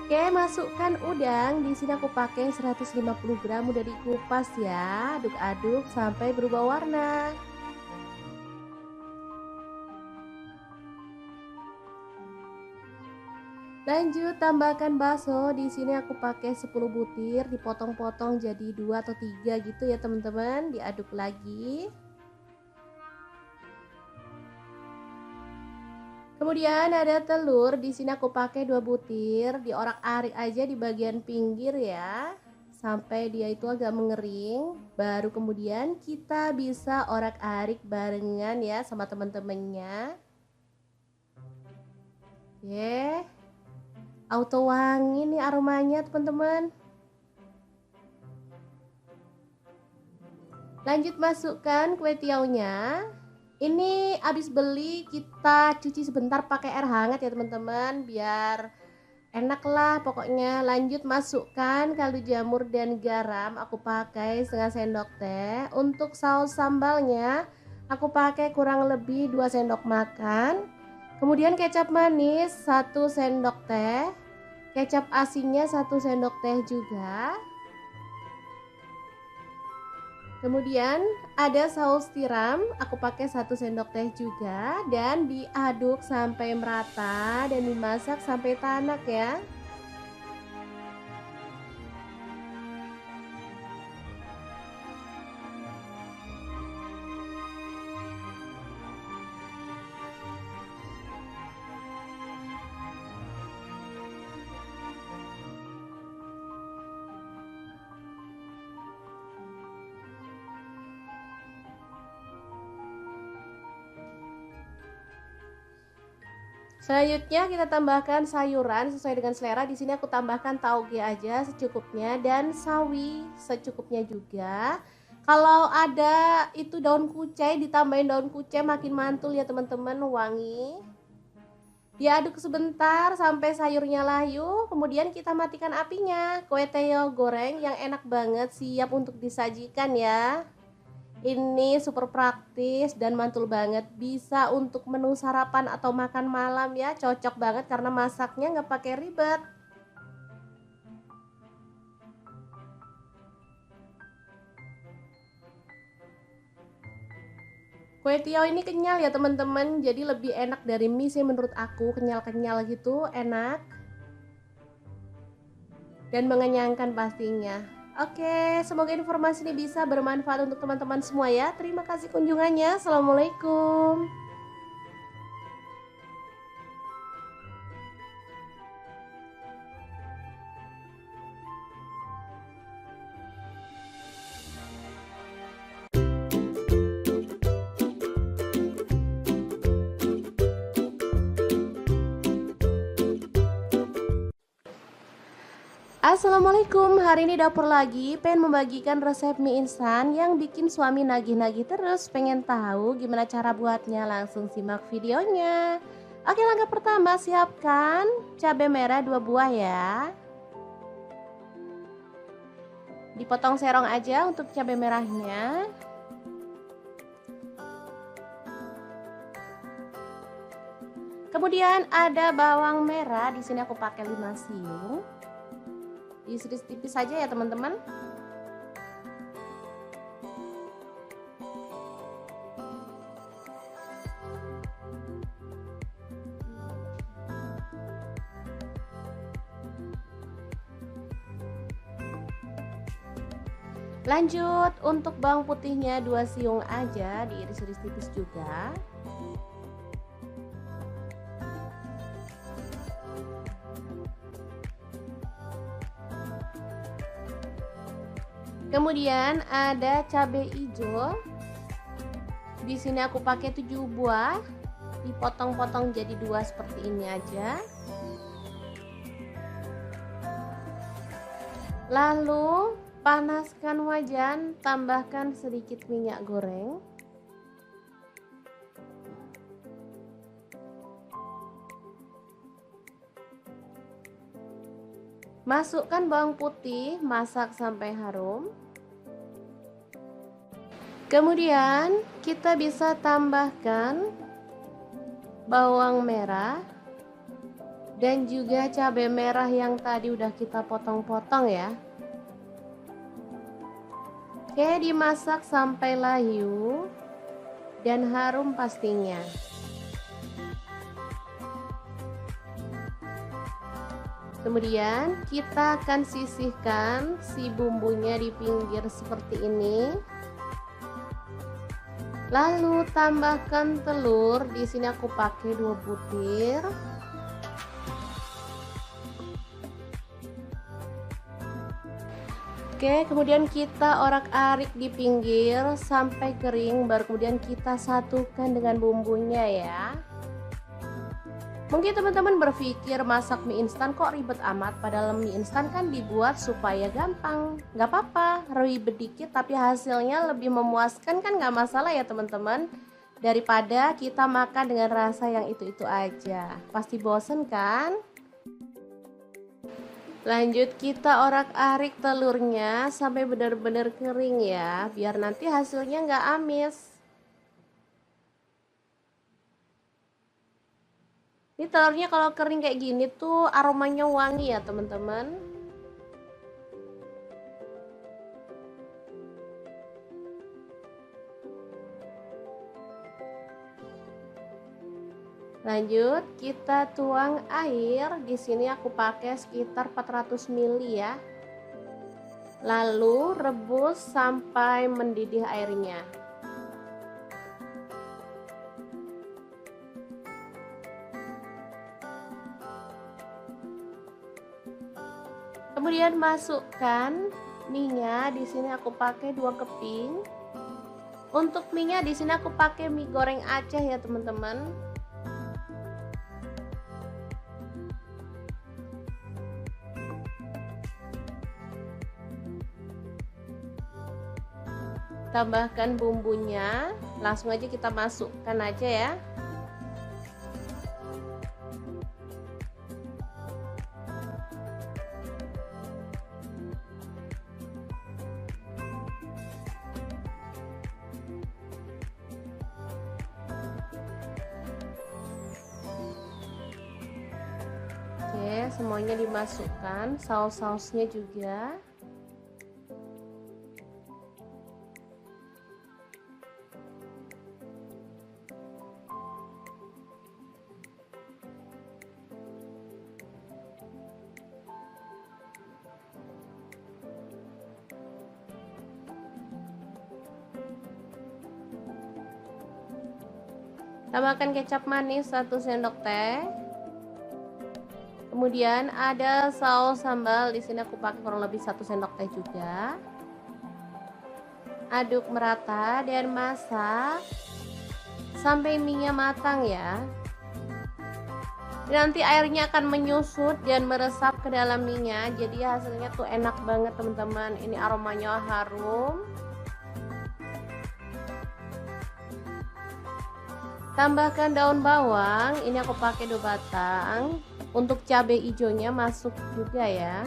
Oke, masukkan udang. Di sini aku pakai 150 gram, udah dikupas ya. Aduk-aduk sampai berubah warna. Lanjut tambahkan bakso. Di sini aku pakai 10 butir, dipotong-potong jadi 2 atau 3 gitu ya teman-teman. Diaduk lagi. Kemudian ada telur. Di sini aku pakai 2 butir, diorak-arik aja di bagian pinggir ya, sampai dia itu agak mengering. Baru kemudian kita bisa orak-arik barengan ya sama teman-temannya. Oke. Auto wangi nih aromanya teman-teman. Lanjut masukkan kue tiaunya. Ini habis beli kita cuci sebentar pakai air hangat ya teman-teman, biar enak lah pokoknya. Lanjut masukkan kaldu jamur dan garam, aku pakai setengah sendok teh. Untuk saus sambalnya aku pakai kurang lebih 2 sendok makan. Kemudian kecap manis 1 sendok teh, kecap asinnya 1 sendok teh juga. Kemudian ada saus tiram, aku pakai 1 sendok teh juga, dan diaduk sampai merata dan dimasak sampai tanak ya. Selanjutnya kita tambahkan sayuran sesuai dengan selera. Di sini aku tambahkan tauge aja secukupnya dan sawi secukupnya juga. Kalau ada itu daun kucai, ditambahin daun kucai makin mantul ya teman-teman, wangi. Diaduk sebentar sampai sayurnya layu, kemudian kita matikan apinya. Kue teo goreng yang enak banget siap untuk disajikan ya. Ini super praktis dan mantul banget, bisa untuk menu sarapan atau makan malam ya, cocok banget karena masaknya nggak pakai ribet. Kue tiaw ini kenyal ya teman-teman, jadi lebih enak dari mie sih menurut aku, kenyal-kenyal gitu, enak dan mengenyangkan pastinya. Oke, semoga informasi ini bisa bermanfaat untuk teman-teman semua ya. Terima kasih kunjungannya. Assalamualaikum. Assalamualaikum, hari ini dapur lagi pengen membagikan resep mie instan yang bikin suami nagih-nagih terus. Pengen tahu gimana cara buatnya? Langsung simak videonya. Oke, langkah pertama siapkan cabai merah 2 buah ya. Dipotong serong aja untuk cabai merahnya. Kemudian ada bawang merah, di sini aku pakai 5 siung. Diiris tipis saja ya teman-teman. Lanjut untuk bawang putihnya 2 siung aja, diiris-iris tipis juga. Kemudian ada cabai hijau. Di sini aku pakai 7 buah, dipotong-potong jadi 2 seperti ini aja. Lalu panaskan wajan, tambahkan sedikit minyak goreng. Masukkan bawang putih, masak sampai harum. Kemudian kita bisa tambahkan bawang merah dan juga cabai merah yang tadi udah kita potong-potong ya. Oke, dimasak sampai layu dan harum pastinya. Kemudian kita akan sisihkan si bumbunya di pinggir seperti ini. Lalu tambahkan telur. Di sini aku pakai 2 butir. Oke, kemudian kita orak-arik di pinggir sampai kering, baru kemudian kita satukan dengan bumbunya ya. Mungkin teman-teman berpikir masak mie instan kok ribet amat, padahal mie instan kan dibuat supaya gampang. Gak apa-apa, ribet dikit tapi hasilnya lebih memuaskan kan, gak masalah ya teman-teman. Daripada kita makan dengan rasa yang itu-itu aja, pasti bosen kan? Lanjut kita orak-arik telurnya sampai benar-benar kering ya, biar nanti hasilnya gak amis. Ini telurnya kalau kering kayak gini tuh aromanya wangi ya teman-teman. Lanjut kita tuang air. Di sini aku pakai sekitar 400 ml ya. Lalu rebus sampai mendidih airnya. Kemudian masukkan mie-nya. Di sini aku pakai 2 keping. Untuk mie-nya di sini aku pakai mie goreng Aceh ya teman-teman. Tambahkan bumbunya, langsung aja kita masukkan aja ya. Oke, semuanya dimasukkan, saus-sausnya juga. Tambahkan kecap manis 1 sendok teh. Kemudian ada saus sambal, di sini aku pakai kurang lebih 1 sendok teh juga. Aduk merata dan masak sampai mie-nya matang ya. Nanti airnya akan menyusut dan meresap ke dalam mie-nya, jadi hasilnya tuh enak banget teman-teman. Ini aromanya harum. Tambahkan daun bawang, ini aku pakai 2 batang. Untuk cabai hijaunya masuk juga ya.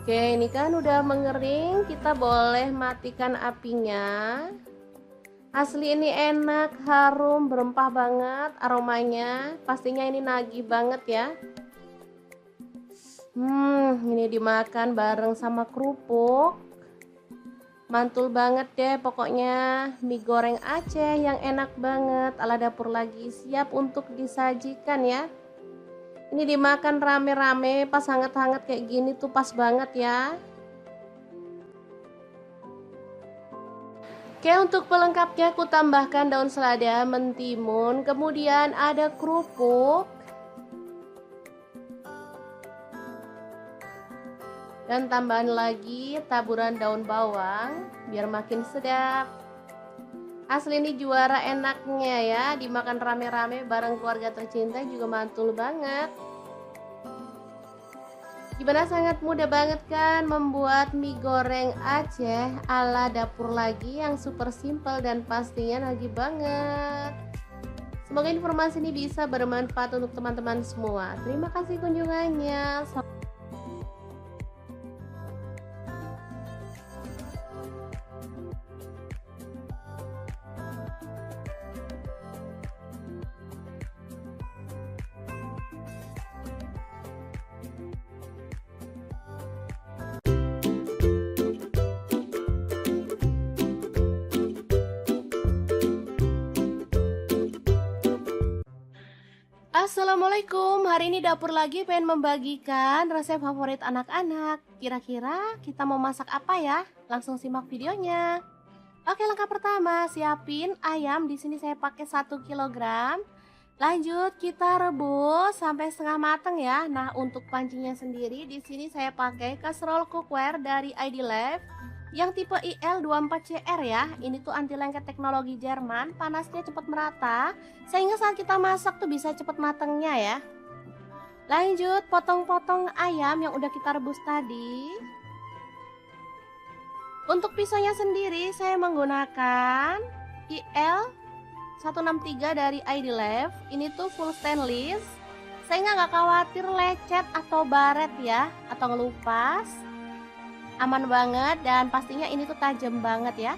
Oke, ini kan udah mengering, kita boleh matikan apinya. Asli ini enak, harum, berempah banget aromanya. Pastinya ini nagih banget ya. Ini dimakan bareng sama kerupuk. Mantul banget deh pokoknya. Mie goreng Aceh yang enak banget. Ala dapur lagi siap untuk disajikan ya. Ini dimakan rame-rame pas hangat-hangat kayak gini tuh pas banget ya. Oke, untuk pelengkapnya aku tambahkan daun selada, mentimun, kemudian ada kerupuk. Dan tambahan lagi taburan daun bawang biar makin sedap. Asli ini juara enaknya ya, dimakan rame-rame bareng keluarga tercinta juga mantul banget. Gimana, sangat mudah banget kan membuat mie goreng Aceh ala dapur lagi yang super simple dan pastinya nagih banget. Semoga informasi ini bisa bermanfaat untuk teman-teman semua. Terima kasih kunjungannya. Assalamualaikum, hari ini dapur lagi pengen membagikan resep favorit anak-anak. Kira-kira kita mau masak apa ya? Langsung simak videonya. Oke, langkah pertama, siapin ayam. Di sini saya pakai 1 kilogram. Lanjut kita rebus sampai setengah matang ya. Nah, untuk pancinya sendiri di sini saya pakai kaserol cookware dari ID Life yang tipe IL24CR ya. Ini tuh anti lengket teknologi Jerman, panasnya cepat merata sehingga saat kita masak tuh bisa cepat matangnya ya. Lanjut potong-potong ayam yang udah kita rebus tadi. Untuk pisaunya sendiri saya menggunakan IL163 dari ID Life. Ini tuh full stainless sehingga nggak khawatir lecet atau baret ya, atau ngelupas. Aman banget dan pastinya ini tuh tajam banget ya.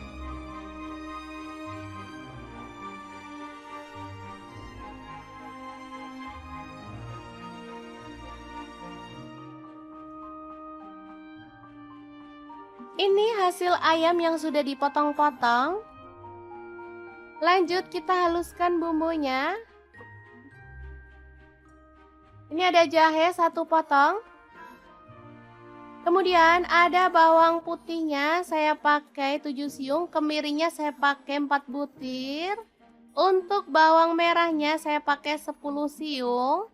Ini hasil ayam yang sudah dipotong-potong. Lanjut kita haluskan bumbunya. Ini ada jahe 1 potong. Kemudian ada bawang putihnya saya pakai 7 siung, kemirinya saya pakai 4 butir. Untuk bawang merahnya saya pakai 10 siung.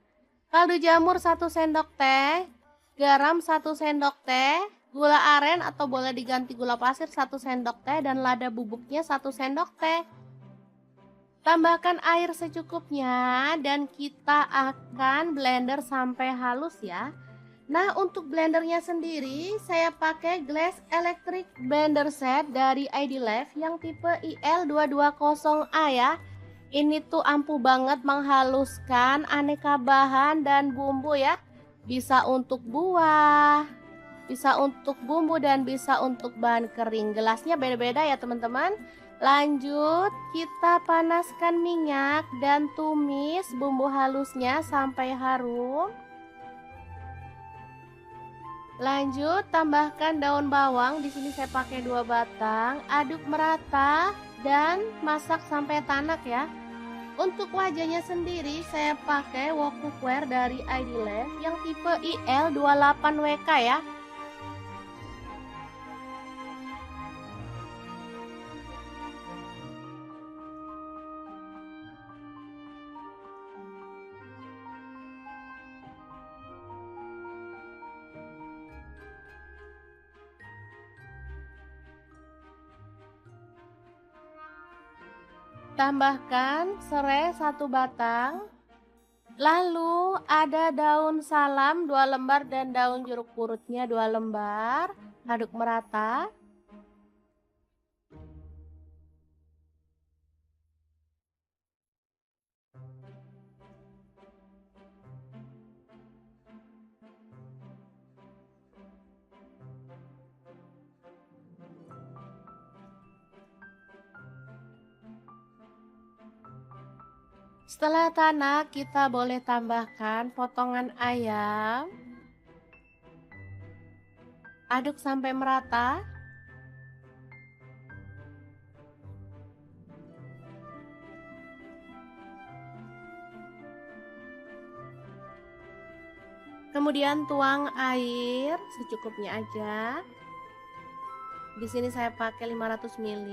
Kaldu jamur 1 sendok teh, garam 1 sendok teh, gula aren atau boleh diganti gula pasir 1 sendok teh dan lada bubuknya 1 sendok teh. Tambahkan air secukupnya dan kita akan blender sampai halus ya. Nah, untuk blendernya sendiri saya pakai Glass Electric Blender Set dari ID Life yang tipe IL220A ya. Ini tuh ampuh banget menghaluskan aneka bahan dan bumbu ya. Bisa untuk buah, bisa untuk bumbu dan bisa untuk bahan kering. Gelasnya beda-beda ya teman-teman. Lanjut kita panaskan minyak dan tumis bumbu halusnya sampai harum. Lanjut tambahkan daun bawang, di sini saya pakai 2 batang, aduk merata dan masak sampai tanak ya. Untuk wajahnya sendiri saya pakai wok cookware dari ID Life yang tipe IL28WK ya. Tambahkan serai 1 batang. Lalu ada daun salam 2 lembar dan daun jeruk purutnya 2 lembar. Aduk merata. Setelah tanak, kita boleh tambahkan potongan ayam. Aduk sampai merata. Kemudian tuang air secukupnya aja. Di sini saya pakai 500 ml.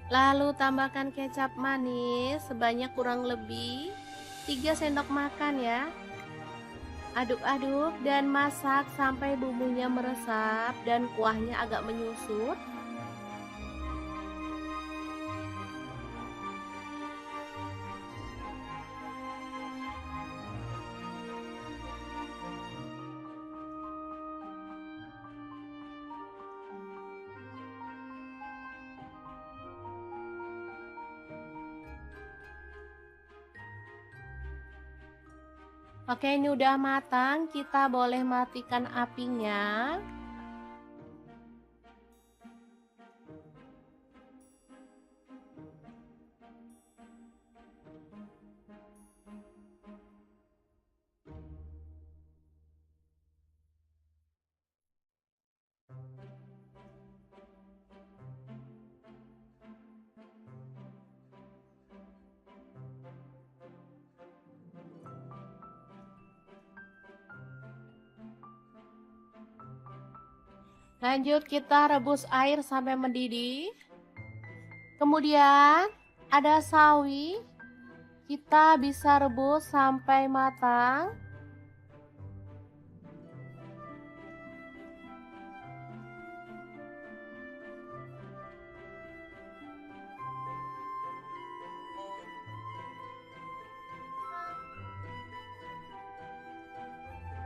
Lalu tambahkan kecap manis sebanyak kurang lebih 3 sendok makan ya. Aduk-aduk dan masak sampai bumbunya meresap dan kuahnya agak menyusut. Oke, ini udah matang, kita boleh matikan apinya. Lanjut kita rebus air sampai mendidih. Kemudian ada sawi. Kita bisa rebus sampai matang.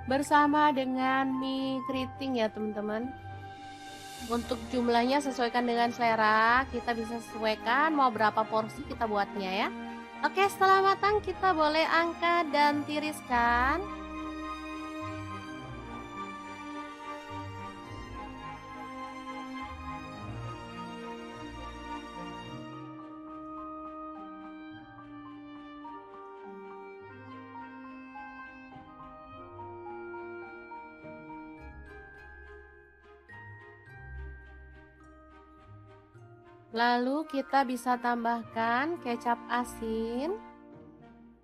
Bersama dengan mie keriting ya teman-teman. Untuk jumlahnya sesuaikan dengan selera, kita bisa sesuaikan mau berapa porsi kita buatnya ya. Oke, setelah matang kita boleh angkat dan tiriskan. Lalu kita bisa tambahkan kecap asin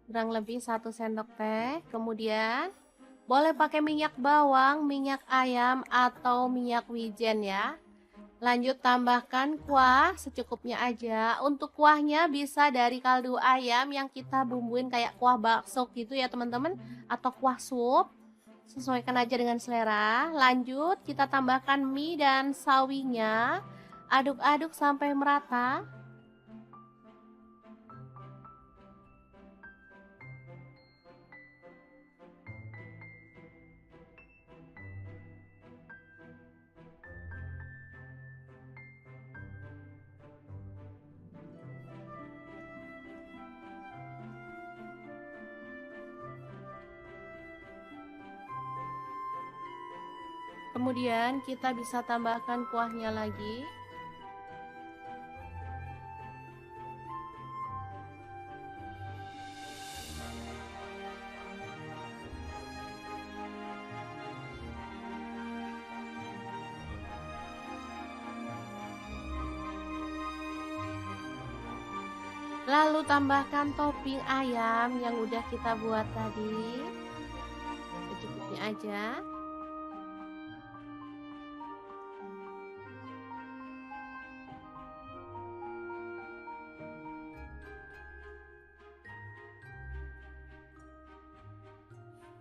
kurang lebih 1 sendok teh. Kemudian boleh pakai minyak bawang, minyak ayam atau minyak wijen ya. Lanjut tambahkan kuah secukupnya aja. Untuk kuahnya bisa dari kaldu ayam yang kita bumbuin kayak kuah bakso gitu ya teman-teman, atau kuah sup. Sesuaikan aja dengan selera. Lanjut kita tambahkan mie dan sawinya. Aduk-aduk sampai merata. Kemudian kita bisa tambahkan kuahnya lagi. Lalu tambahkan topping ayam yang udah kita buat tadi. Secukupnya aja.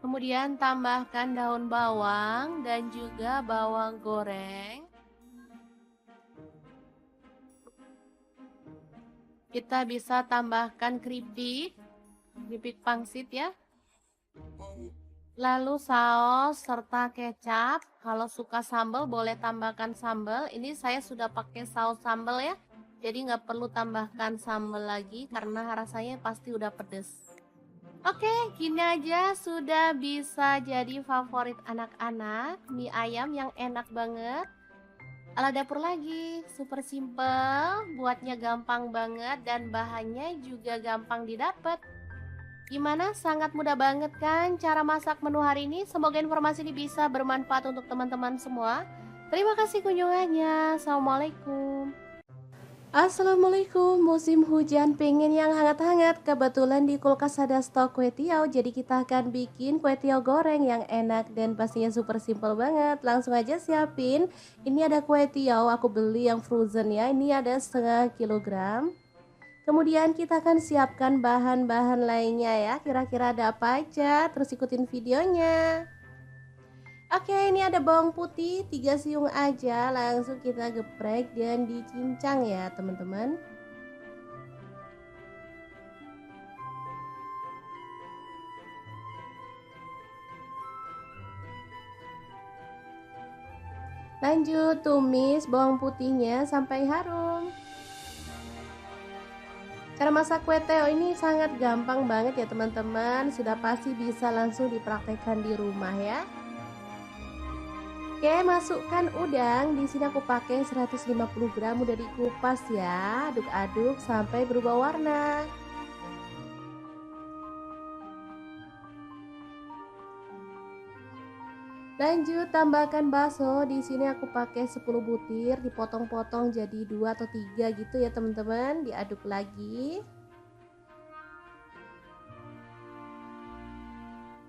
Kemudian tambahkan daun bawang dan juga bawang goreng. Kita bisa tambahkan keripik pangsit ya. Lalu saus serta kecap. Kalau suka sambal boleh tambahkan sambal. Ini saya sudah pakai saus sambal ya. Jadi nggak perlu tambahkan sambal lagi karena rasanya pasti udah pedes. Oke, gini aja sudah bisa jadi favorit anak-anak. Mie ayam yang enak banget. Ala dapur lagi, super simple, buatnya gampang banget dan bahannya juga gampang didapat. Gimana? Sangat mudah banget kan cara masak menu hari ini? Semoga informasi ini bisa bermanfaat untuk teman-teman semua. Terima kasih kunjungannya. Assalamualaikum. Assalamualaikum, musim hujan pengen yang hangat-hangat. Kebetulan di kulkas ada stok kue tiaw, jadi kita akan bikin kue tiaw goreng yang enak dan pastinya super simple banget. Langsung aja siapin. Ini ada kue tiaw, aku beli yang frozen ya. Ini ada setengah kilogram. Kemudian kita akan siapkan bahan-bahan lainnya ya. Kira-kira ada apa aja? Terus ikutin videonya. Oke, ini ada bawang putih 3 siung aja, langsung kita geprek dan dicincang ya teman-teman. Lanjut tumis bawang putihnya sampai harum. Cara masak kue teo ini sangat gampang banget ya teman-teman. Sudah pasti bisa langsung dipraktekkan di rumah ya. Oke, masukkan udang. Di sini aku pakai 150 gram, udah dikupas ya. Aduk-aduk sampai berubah warna. Lanjut tambahkan bakso. Di sini aku pakai 10 butir, dipotong-potong jadi 2 atau 3 gitu ya teman-teman. Diaduk lagi.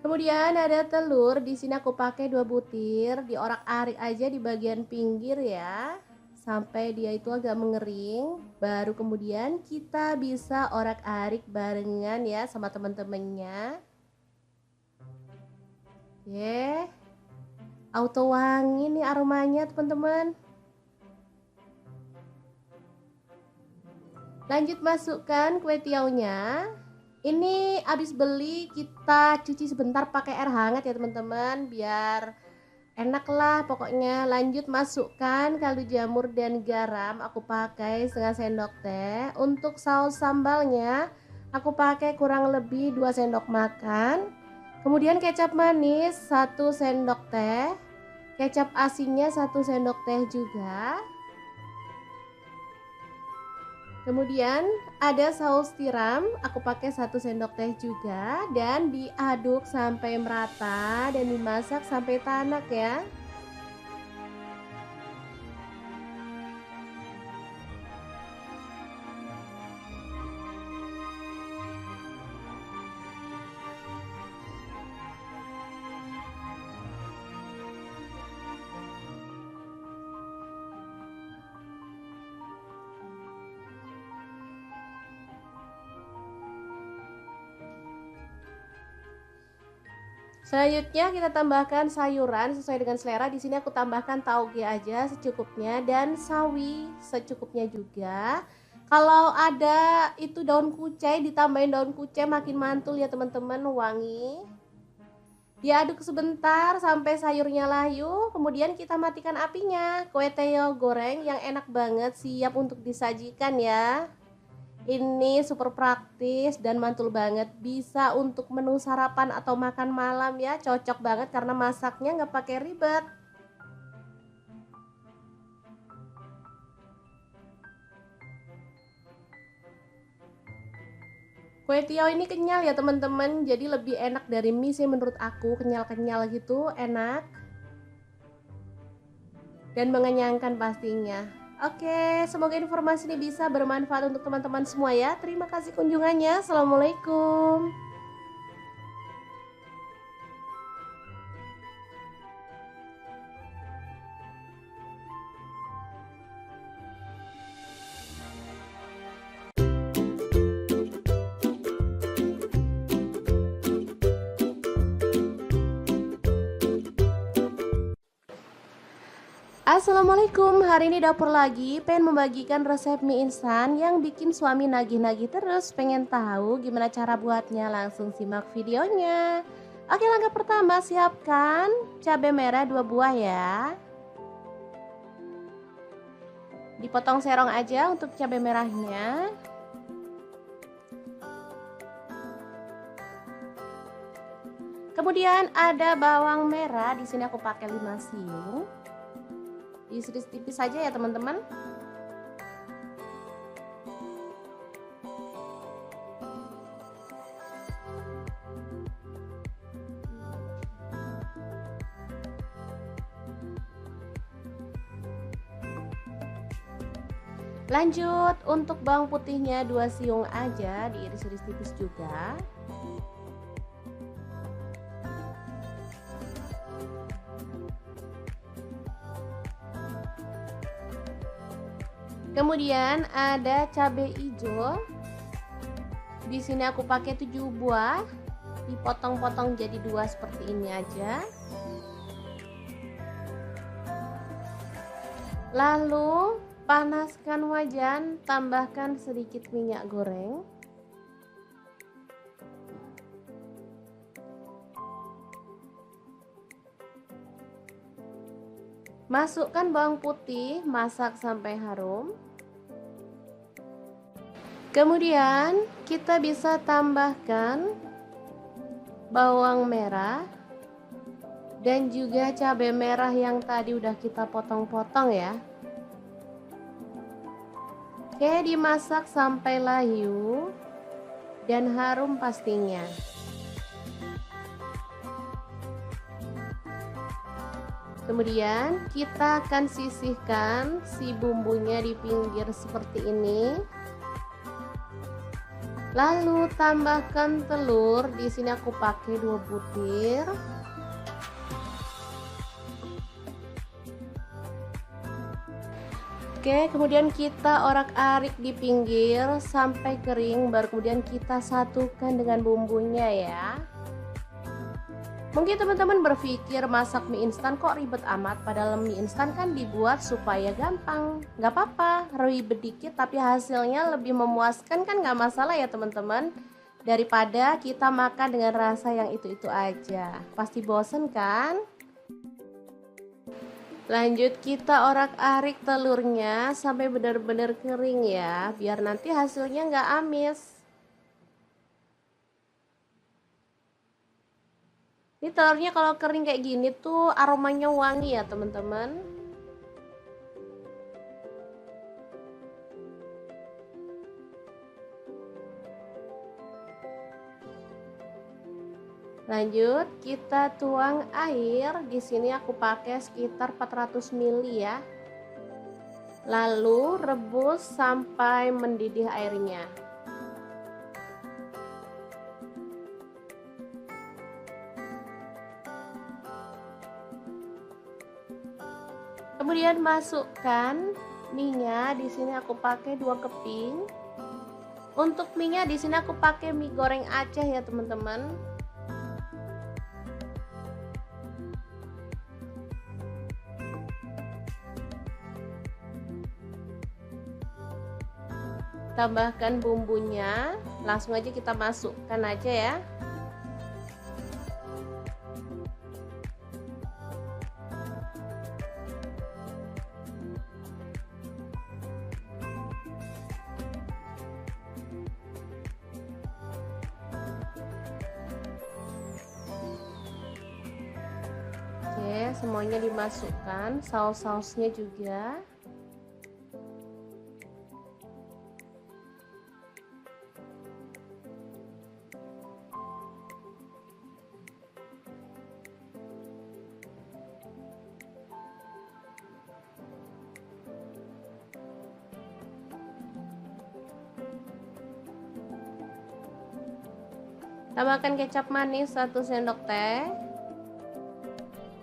Kemudian ada telur. Di sini aku pakai 2 butir, diorak-arik aja di bagian pinggir ya. Sampai dia itu agak mengering. Baru kemudian kita bisa orak-arik barengan ya sama teman-temannya. Oke. Auto wangi nih aromanya teman-teman. Lanjut masukkan kue tiaunya. Ini habis beli kita cuci sebentar pakai air hangat ya teman-teman, biar enak lah pokoknya. Lanjut masukkan kaldu jamur dan garam. Aku pakai setengah sendok teh. Untuk saus sambalnya aku pakai kurang lebih 2 sendok makan. Kemudian kecap manis 1 sendok teh. Kecap asinnya 1 sendok teh juga. Kemudian ada saus tiram, aku pakai 1 sendok teh juga. Dan diaduk sampai merata dan dimasak sampai tanak ya. Selanjutnya kita tambahkan sayuran sesuai dengan selera. Di sini aku tambahkan tauge aja secukupnya dan sawi secukupnya juga. Kalau ada itu daun kucai, ditambahin daun kucai makin mantul ya teman-teman, wangi. Diaduk sebentar sampai sayurnya layu, kemudian kita matikan apinya. Kue teo goreng yang enak banget, siap untuk disajikan ya. Ini super praktis dan mantul banget, bisa untuk menu sarapan atau makan malam ya. Cocok banget karena masaknya nggak pakai ribet. Kue tiaw ini kenyal ya teman-teman, jadi lebih enak dari mie sih menurut aku. Kenyal-kenyal gitu, enak dan mengenyangkan pastinya. Oke, semoga informasi ini bisa bermanfaat untuk teman-teman semua ya. Terima kasih kunjungannya. Assalamualaikum. Assalamualaikum, hari ini dapur lagi pengen membagikan resep mie instan yang bikin suami nagih-nagih terus. Pengen tahu gimana cara buatnya? Langsung simak videonya. Oke, langkah pertama siapkan cabai merah 2 buah ya. Dipotong serong aja untuk cabai merahnya. Kemudian ada bawang merah, di sini aku pakai 5 siung. Diiris tipis saja ya teman-teman. Lanjut untuk bawang putihnya 2 siung aja, diiris-iris tipis juga. Kemudian ada cabai hijau. Di sini aku pakai 7 buah, dipotong-potong jadi 2 seperti ini aja. Lalu panaskan wajan, tambahkan sedikit minyak goreng. Masukkan bawang putih, masak sampai harum. Kemudian kita bisa tambahkan bawang merah dan juga cabai merah yang tadi udah kita potong-potong ya. Oke, dimasak sampai layu dan harum pastinya. Kemudian kita akan sisihkan si bumbunya di pinggir seperti ini. Lalu tambahkan telur. Di sini aku pakai 2 butir. Oke, kemudian kita orak-arik di pinggir sampai kering, baru kemudian kita satukan dengan bumbunya ya. Mungkin teman-teman berpikir masak mie instan kok ribet amat, padahal mie instan kan dibuat supaya gampang. Gak apa-apa, ribet dikit tapi hasilnya lebih memuaskan kan, gak masalah ya teman-teman. Daripada kita makan dengan rasa yang itu-itu aja, pasti bosen kan? Lanjut kita orak-arik telurnya sampai benar-benar kering ya, biar nanti hasilnya gak amis. Ini telurnya kalau kering kayak gini tuh aromanya wangi ya teman-teman. Lanjut kita tuang air. Di sini aku pakai sekitar 400 ml ya. Lalu rebus sampai mendidih airnya. Kemudian masukkan mie-nya. Di sini aku pakai 2 keping. Untuk mie-nya di sini aku pakai mie goreng Aceh ya teman-teman. Tambahkan bumbunya, langsung aja kita masukkan aja ya. Oke, semuanya dimasukkan, saus-sausnya juga. Tambahkan kecap manis 1 sendok teh.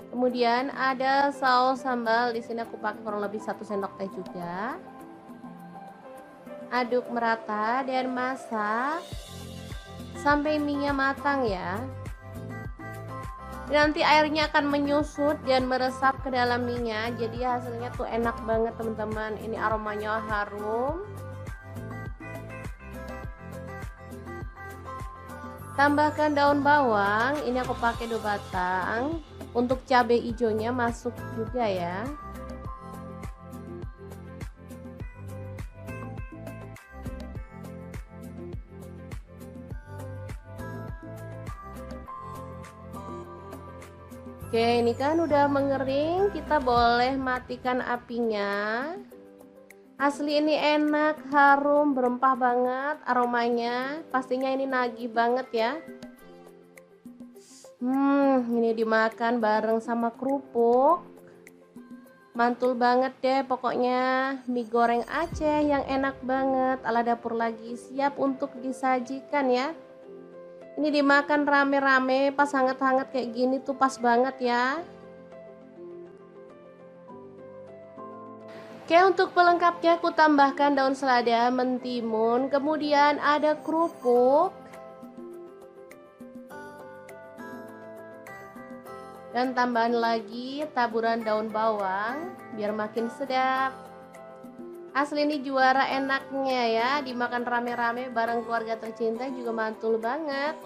Kemudian ada saus sambal, di sini aku pakai kurang lebih 1 sendok teh juga. Aduk merata dan masak sampai mie-nya matang ya. Nanti airnya akan menyusut dan meresap ke dalam mie-nya, jadi hasilnya tuh enak banget teman-teman. Ini aromanya harum. Tambahkan daun bawang, ini aku pakai 2 batang. Untuk cabai hijaunya masuk juga ya. Oke, ini kan udah mengering, kita boleh matikan apinya. Asli ini enak, harum, berempah banget aromanya. Pastinya ini nagih banget ya. Ini dimakan bareng sama kerupuk. Mantul banget deh pokoknya. Mie goreng Aceh yang enak banget ala dapur lagi, siap untuk disajikan ya. Ini dimakan rame-rame pas hangat-hangat kayak gini tuh pas banget ya. Oke, untuk pelengkapnya aku tambahkan daun selada, mentimun, kemudian ada kerupuk, dan tambahan lagi taburan daun bawang biar makin sedap. Asli ini juara enaknya ya, dimakan rame-rame bareng keluarga tercinta juga mantul banget.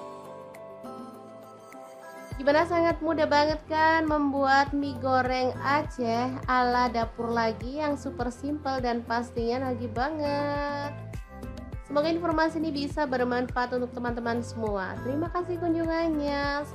Gimana, sangat mudah banget kan membuat mie goreng Aceh ala dapur lagi yang super simple dan pastinya nagih banget. Semoga informasi ini bisa bermanfaat untuk teman-teman semua. Terima kasih kunjungannya.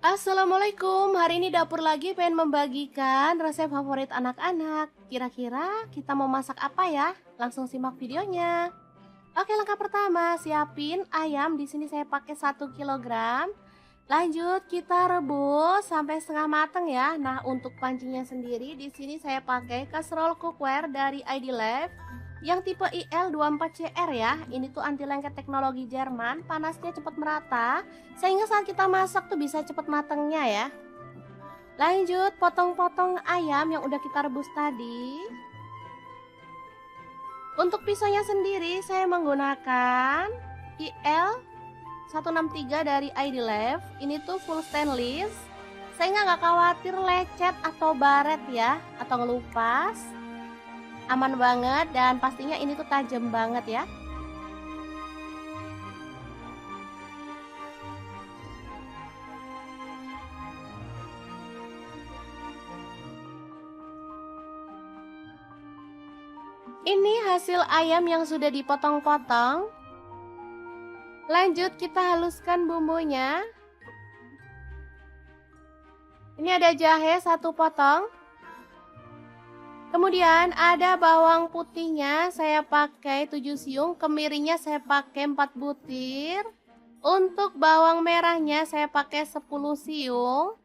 Assalamualaikum, hari ini dapur lagi pengen membagikan resep favorit anak-anak. Kira-kira kita mau masak apa ya? Langsung simak videonya. Oke, langkah pertama, siapin ayam. Di sini saya pakai 1 kilogram. Lanjut kita rebus sampai setengah matang ya. Nah, untuk pancinya sendiri di sini saya pakai kaserol cookware dari ID Life yang tipe IL24CR ya. Ini tuh anti lengket teknologi Jerman, panasnya cepat merata sehingga saat kita masak tuh bisa cepat matangnya ya. Lanjut potong-potong ayam yang udah kita rebus tadi. Untuk pisaunya sendiri saya menggunakan IL 163 dari ID Life. Ini tuh full stainless sehingga nggak khawatir lecet atau baret ya, atau ngelupas. Aman banget dan pastinya ini tuh tajam banget ya. Ini hasil ayam yang sudah dipotong-potong. Lanjut kita haluskan bumbunya. Ini ada jahe 1 potong. Kemudian ada bawang putihnya saya pakai 7 siung, kemirinya saya pakai 4 butir. Untuk bawang merahnya saya pakai 10 siung.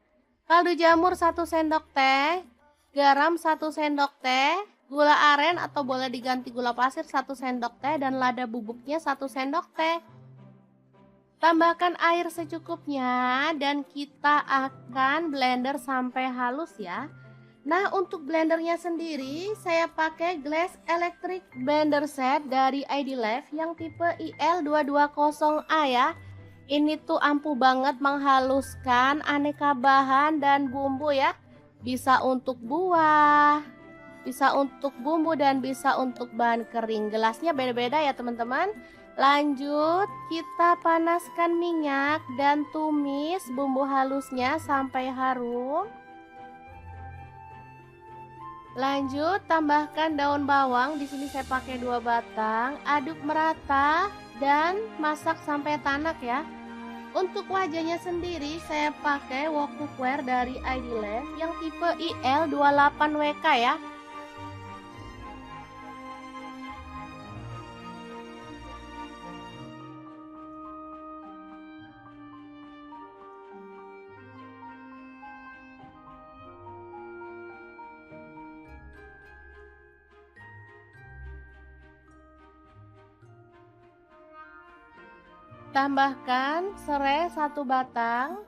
Kaldu jamur 1 sendok teh, garam 1 sendok teh, gula aren atau boleh diganti gula pasir 1 sendok teh dan lada bubuknya 1 sendok teh. Tambahkan air secukupnya dan kita akan blender sampai halus ya. Nah, untuk blendernya sendiri saya pakai Glass Electric Blender Set dari ID Life yang tipe IL220A ya. Ini tuh ampuh banget menghaluskan aneka bahan dan bumbu ya. Bisa untuk buah, bisa untuk bumbu dan bisa untuk bahan kering. Gelasnya beda-beda ya teman-teman. Lanjut kita panaskan minyak dan tumis bumbu halusnya sampai harum. Lanjut tambahkan daun bawang, di sini saya pakai 2 batang, aduk merata dan masak sampai tanak ya. Untuk wajahnya sendiri saya pakai wok cookware dari ID Life yang tipe IL28WK ya. Tambahkan serai 1 batang.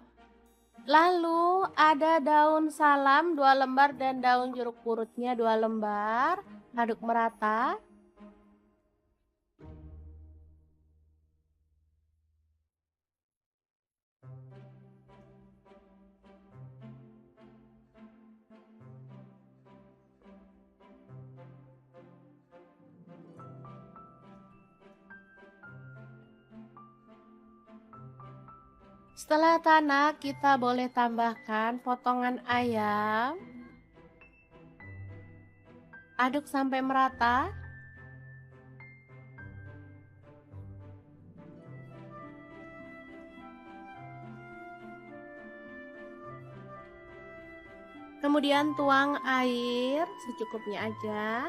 Lalu ada daun salam 2 lembar dan daun jeruk purutnya 2 lembar. Aduk merata. Setelah tanak, kita boleh tambahkan potongan ayam. Aduk sampai merata. Kemudian tuang air secukupnya aja.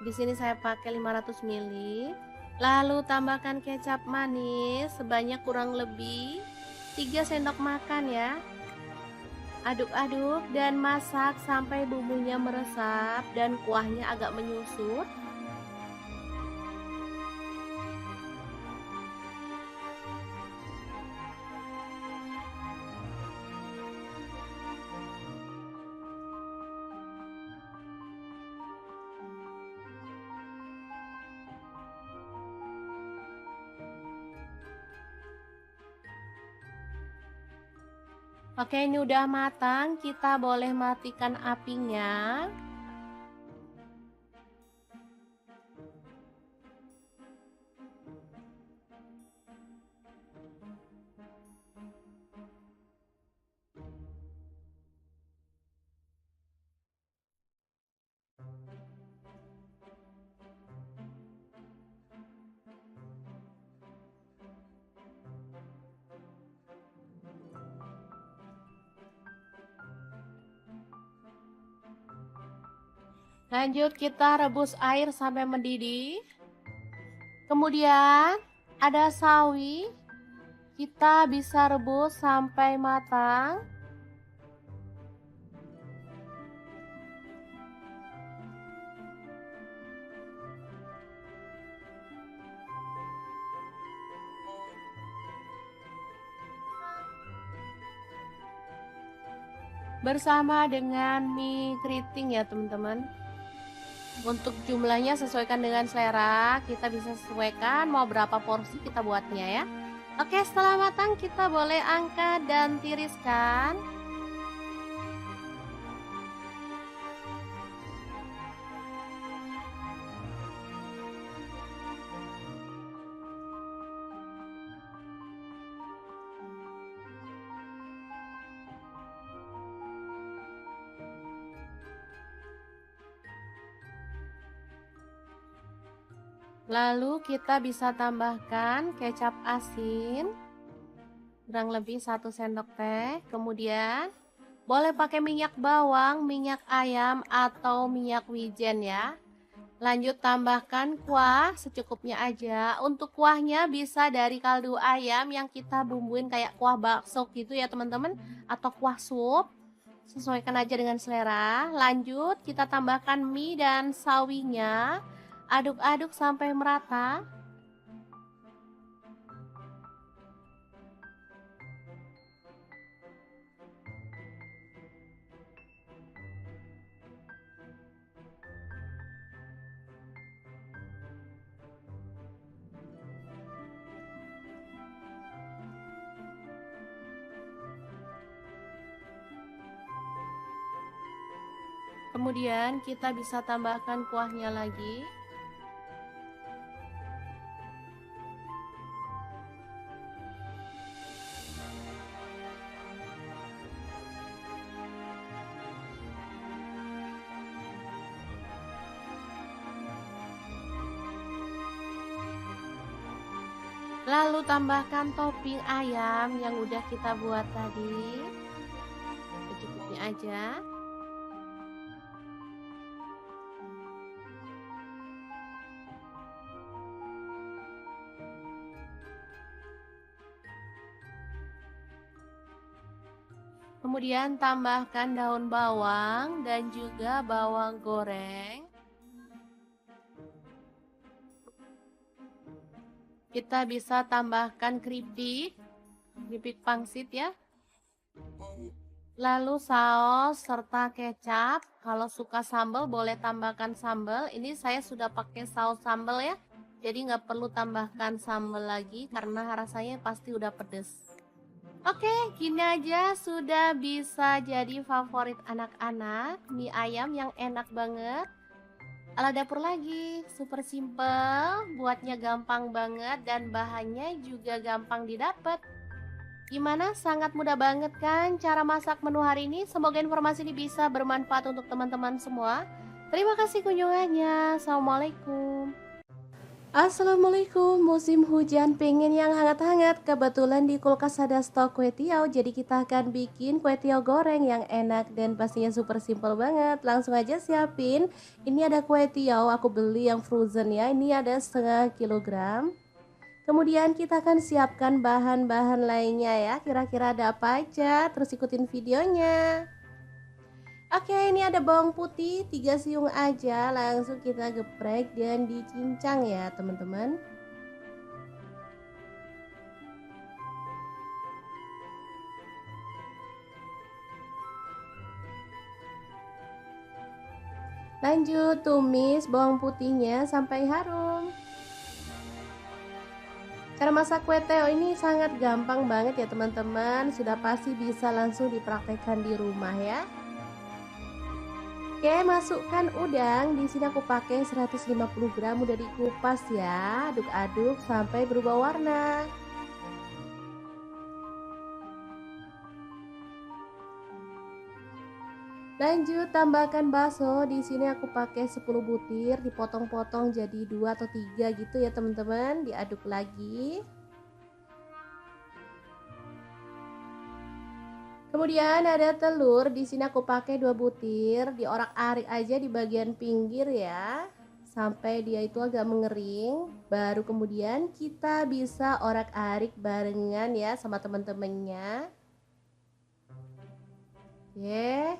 Di sini saya pakai 500 ml. Lalu tambahkan kecap manis sebanyak kurang lebih 3 sendok makan ya. Aduk-aduk dan masak sampai bumbunya meresap dan kuahnya agak menyusut. Oke, ini udah matang, kita boleh matikan apinya. Lanjut kita rebus air sampai mendidih. Kemudian ada sawi, kita bisa rebus sampai matang. Bersama dengan mie keriting ya teman-teman. Untuk jumlahnya sesuaikan dengan selera, kita bisa sesuaikan mau berapa porsi kita buatnya ya. Oke, setelah matang kita boleh angkat dan tiriskan. Lalu kita bisa tambahkan kecap asin kurang lebih 1 sendok teh. Kemudian boleh pakai minyak bawang, minyak ayam atau minyak wijen ya. Lanjut tambahkan kuah secukupnya aja. Untuk kuahnya bisa dari kaldu ayam yang kita bumbuin kayak kuah bakso gitu ya teman-teman, atau kuah sup. Sesuaikan aja dengan selera. Lanjut kita tambahkan mie dan sawinya. Aduk-aduk sampai merata. Kemudian kita bisa tambahkan kuahnya lagi. Lalu tambahkan topping ayam yang udah kita buat tadi. Secukupnya aja. Kemudian tambahkan daun bawang dan juga bawang goreng. Kita bisa tambahkan keripik pangsit ya. Lalu saus serta kecap. Kalau suka sambal boleh tambahkan sambal. Ini saya sudah pakai saus sambal ya. Jadi nggak perlu tambahkan sambal lagi karena rasanya pasti udah pedes. Oke, gini aja sudah bisa jadi favorit anak-anak. Mie ayam yang enak banget. Ala dapur lagi, super simple, buatnya gampang banget dan bahannya juga gampang didapat. Gimana? Sangat mudah banget kan cara masak menu hari ini? Semoga informasi ini bisa bermanfaat untuk teman-teman semua. Terima kasih kunjungannya. Assalamualaikum. Assalamualaikum, musim hujan pengen yang hangat-hangat. Kebetulan di kulkas ada stok kue tiaw, jadi kita akan bikin kue tiaw goreng yang enak dan pastinya super simple banget. Langsung aja siapin. Ini ada kue tiaw, aku beli yang frozen ya. Ini ada setengah kilogram. Kemudian kita akan siapkan bahan-bahan lainnya ya. Kira-kira ada apa aja? Terus ikutin videonya. Oke, ini ada bawang putih 3 siung aja, langsung kita geprek dan dicincang ya teman-teman. Lanjut tumis bawang putihnya sampai harum. Cara masak kue teo ini sangat gampang banget ya teman-teman, sudah pasti bisa langsung dipraktekkan di rumah ya. Oke, masukkan udang. Di sini aku pakai 150 gram, udah dikupas ya. Aduk-aduk sampai berubah warna. Lanjut tambahkan bakso. Di sini aku pakai 10 butir, dipotong-potong jadi 2 atau 3 gitu ya teman-teman. Diaduk lagi. Kemudian ada telur. Di sini aku pakai 2 butir, diorak-arik aja di bagian pinggir ya. Sampai dia itu agak mengering. Baru kemudian kita bisa orak-arik barengan ya sama teman-temannya. Oke.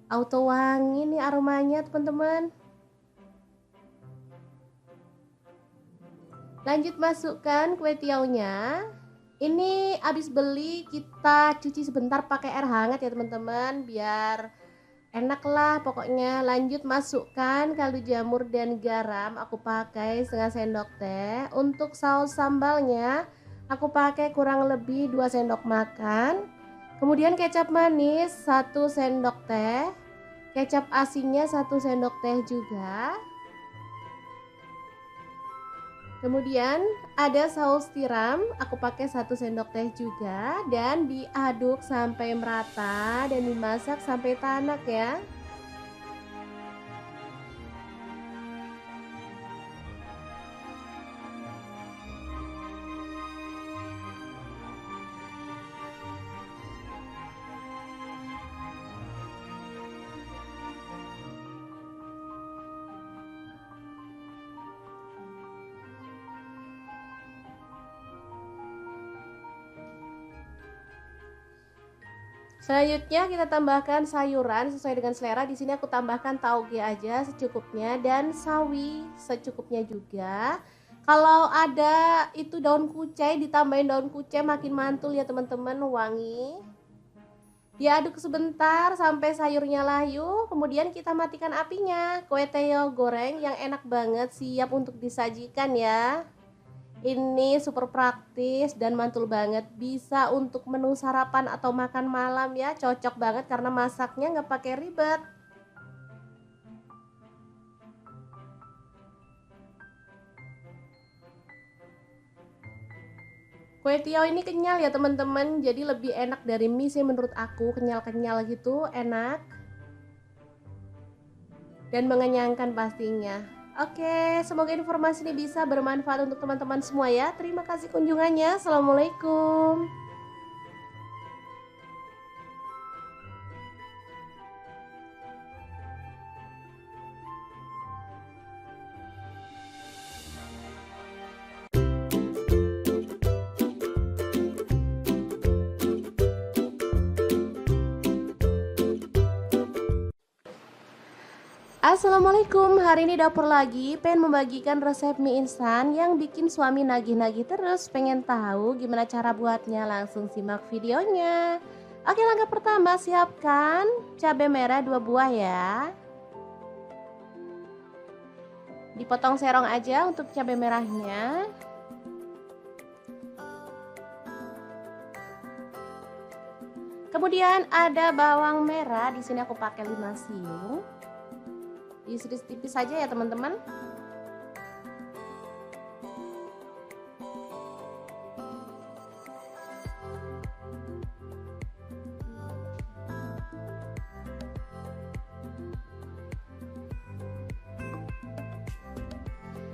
Auto wangi nih aromanya teman-teman. Lanjut masukkan kue tiaunya. Ini habis beli kita cuci sebentar pakai air hangat ya teman-teman, biar enak lah pokoknya. Lanjut masukkan kaldu jamur dan garam, aku pakai setengah sendok teh. Untuk saus sambalnya aku pakai kurang lebih 2 sendok makan. Kemudian kecap manis 1 sendok teh, kecap asinnya 1 sendok teh juga. Kemudian ada saus tiram, aku pakai 1 sendok teh juga, dan diaduk sampai merata dan dimasak sampai tanak ya. Selanjutnya kita tambahkan sayuran sesuai dengan selera. Di sini aku tambahkan tauge aja secukupnya dan sawi secukupnya juga. Kalau ada itu daun kucai, ditambahin daun kucai makin mantul ya teman-teman, wangi. Diaduk sebentar sampai sayurnya layu, kemudian kita matikan apinya. Kue teo goreng yang enak banget siap untuk disajikan ya. Ini super praktis dan mantul banget, bisa untuk menu sarapan atau makan malam ya, cocok banget karena masaknya nggak pakai ribet. Kue tiaw ini kenyal ya teman-teman, jadi lebih enak dari mie sih menurut aku, kenyal-kenyal gitu, enak dan mengenyangkan pastinya. Oke, semoga informasi ini bisa bermanfaat untuk teman-teman semua ya. Terima kasih kunjungannya. Assalamualaikum. Assalamualaikum, hari ini dapur lagi pengen membagikan resep mie instan yang bikin suami nagih-nagih terus. Pengen tahu gimana cara buatnya? Langsung simak videonya. Oke, langkah pertama siapkan cabai merah 2 buah ya. Dipotong serong aja untuk cabai merahnya. Kemudian ada bawang merah, di sini aku pakai 5 siung. Diiris tipis saja ya teman-teman.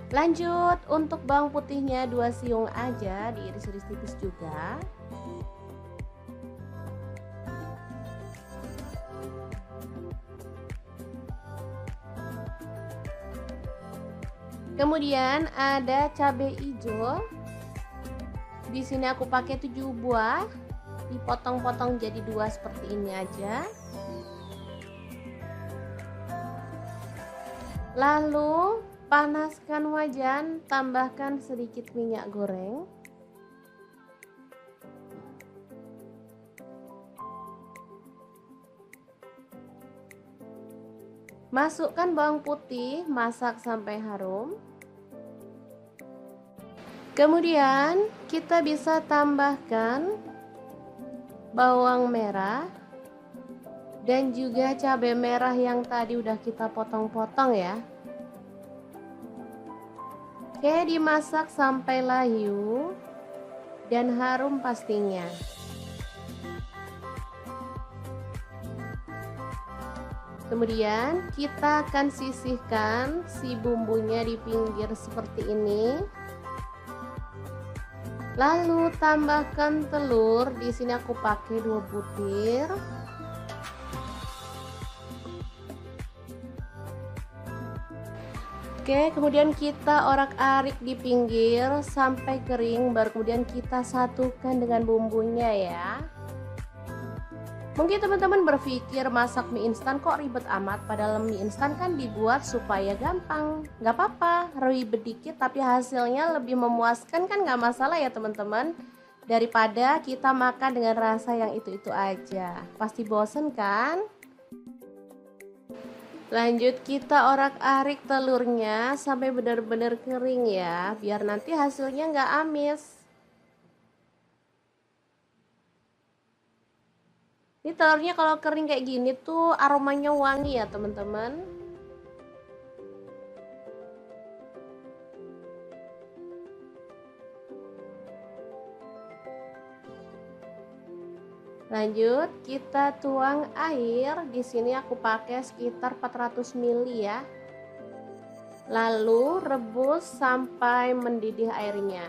Lanjut untuk bawang putihnya 2 siung aja, diiris-iris tipis juga. Kemudian ada cabai hijau. Di sini aku pakai 7 buah, dipotong-potong jadi 2 seperti ini aja. Lalu panaskan wajan, tambahkan sedikit minyak goreng. Masukkan bawang putih, masak sampai harum. Kemudian kita bisa tambahkan bawang merah dan juga cabai merah yang tadi udah kita potong-potong ya. Oke, dimasak sampai layu dan harum pastinya. Kemudian kita akan sisihkan si bumbunya di pinggir seperti ini. Lalu tambahkan telur. Di sini aku pakai 2 butir. Oke, kemudian kita orak-arik di pinggir sampai kering, baru kemudian kita satukan dengan bumbunya ya. Mungkin teman-teman berpikir masak mie instan kok ribet amat, padahal mie instan kan dibuat supaya gampang. Gak apa-apa, ribet dikit tapi hasilnya lebih memuaskan kan, gak masalah ya teman-teman. Daripada kita makan dengan rasa yang itu-itu aja, pasti bosen kan? Lanjut kita orak-arik telurnya sampai benar-benar kering ya, biar nanti hasilnya nggak amis. Ini telurnya kalau kering kayak gini tuh aromanya wangi ya teman-teman. Lanjut kita tuang air. Di sini aku pakai sekitar 400 ml ya. Lalu rebus sampai mendidih airnya.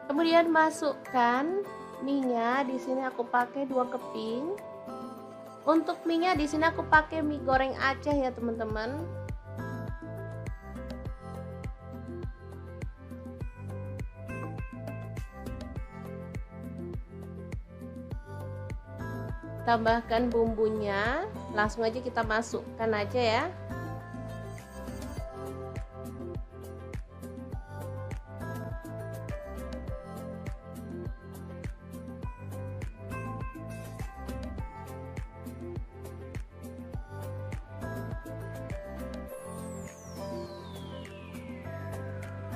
Kemudian masukkan mie-nya. Di sini aku pakai 2 keping. Untuk mie-nya di sini aku pakai mie goreng Aceh ya teman-teman. Tambahkan bumbunya, langsung aja kita masukkan aja ya.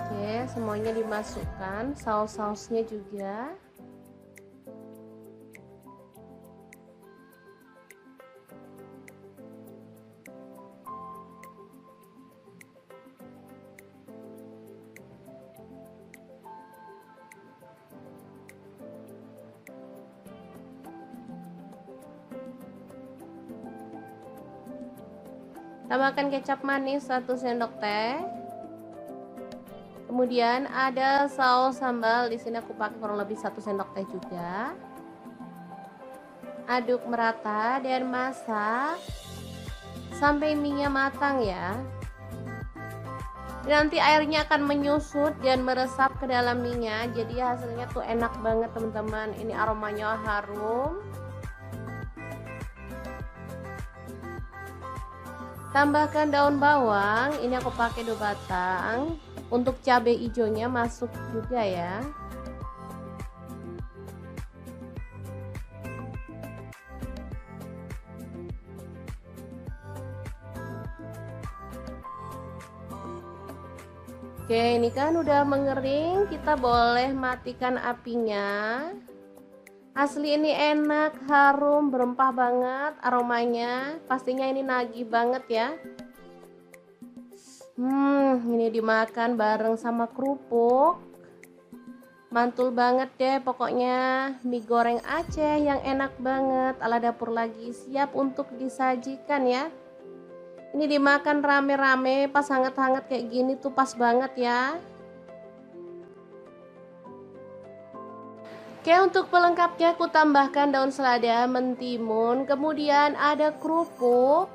Oke, semuanya dimasukkan, saus-sausnya juga. Tambahkan kecap manis 1 sendok teh. Kemudian ada saus sambal, di sini aku pakai kurang lebih 1 sendok teh juga. Aduk merata dan masak sampai mie-nya matang ya. Nanti airnya akan menyusut dan meresap ke dalam mie-nya, jadi hasilnya tuh enak banget teman-teman. Ini aromanya harum. Tambahkan daun bawang, ini aku pakai 2 batang. Untuk cabai hijaunya masuk juga ya. Oke, ini kan udah mengering, kita boleh matikan apinya. Asli ini enak, harum, berempah banget aromanya. Pastinya ini nagih banget ya. Ini dimakan bareng sama kerupuk. Mantul banget deh pokoknya. Mie goreng Aceh yang enak banget. Ala dapur lagi siap untuk disajikan ya. Ini dimakan rame-rame pas hangat-hangat kayak gini tuh pas banget ya. Oke, untuk pelengkapnya aku tambahkan daun selada, mentimun, kemudian ada kerupuk.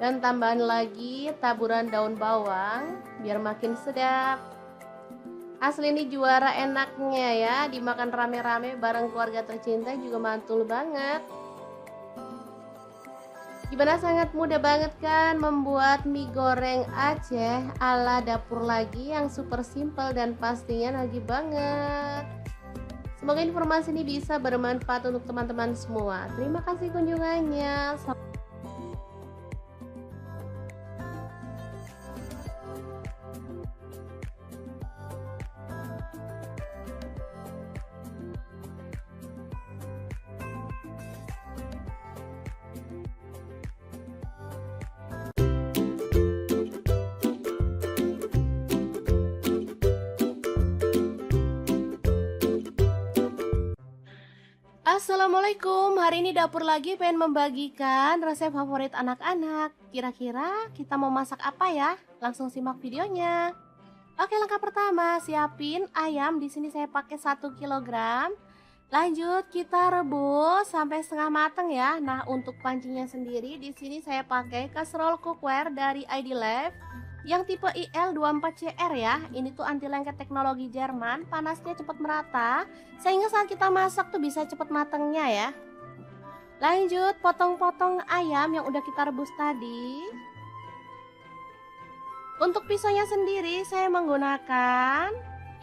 Dan tambahan lagi taburan daun bawang biar makin sedap. Asli ini juara enaknya ya, dimakan rame-rame bareng keluarga tercinta juga mantul banget. Gimana, sangat mudah banget kan membuat mie goreng Aceh ala dapur lagi yang super simple dan pastinya nagih banget. Semoga informasi ini bisa bermanfaat untuk teman-teman semua. Terima kasih kunjungannya. Assalamualaikum, hari ini dapur lagi pengen membagikan resep favorit anak-anak. Kira-kira kita mau masak apa ya? Langsung simak videonya. Oke, langkah pertama, siapin ayam. Di sini saya pakai 1 kilogram. Lanjut kita rebus sampai setengah matang ya. Nah, untuk pancinya sendiri di sini saya pakai kaserol cookware dari ID Life yang tipe IL24CR ya. Ini tuh anti lengket teknologi Jerman, panasnya cepat merata sehingga saat kita masak tuh bisa cepat matangnya ya. Lanjut potong-potong ayam yang udah kita rebus tadi. Untuk pisaunya sendiri saya menggunakan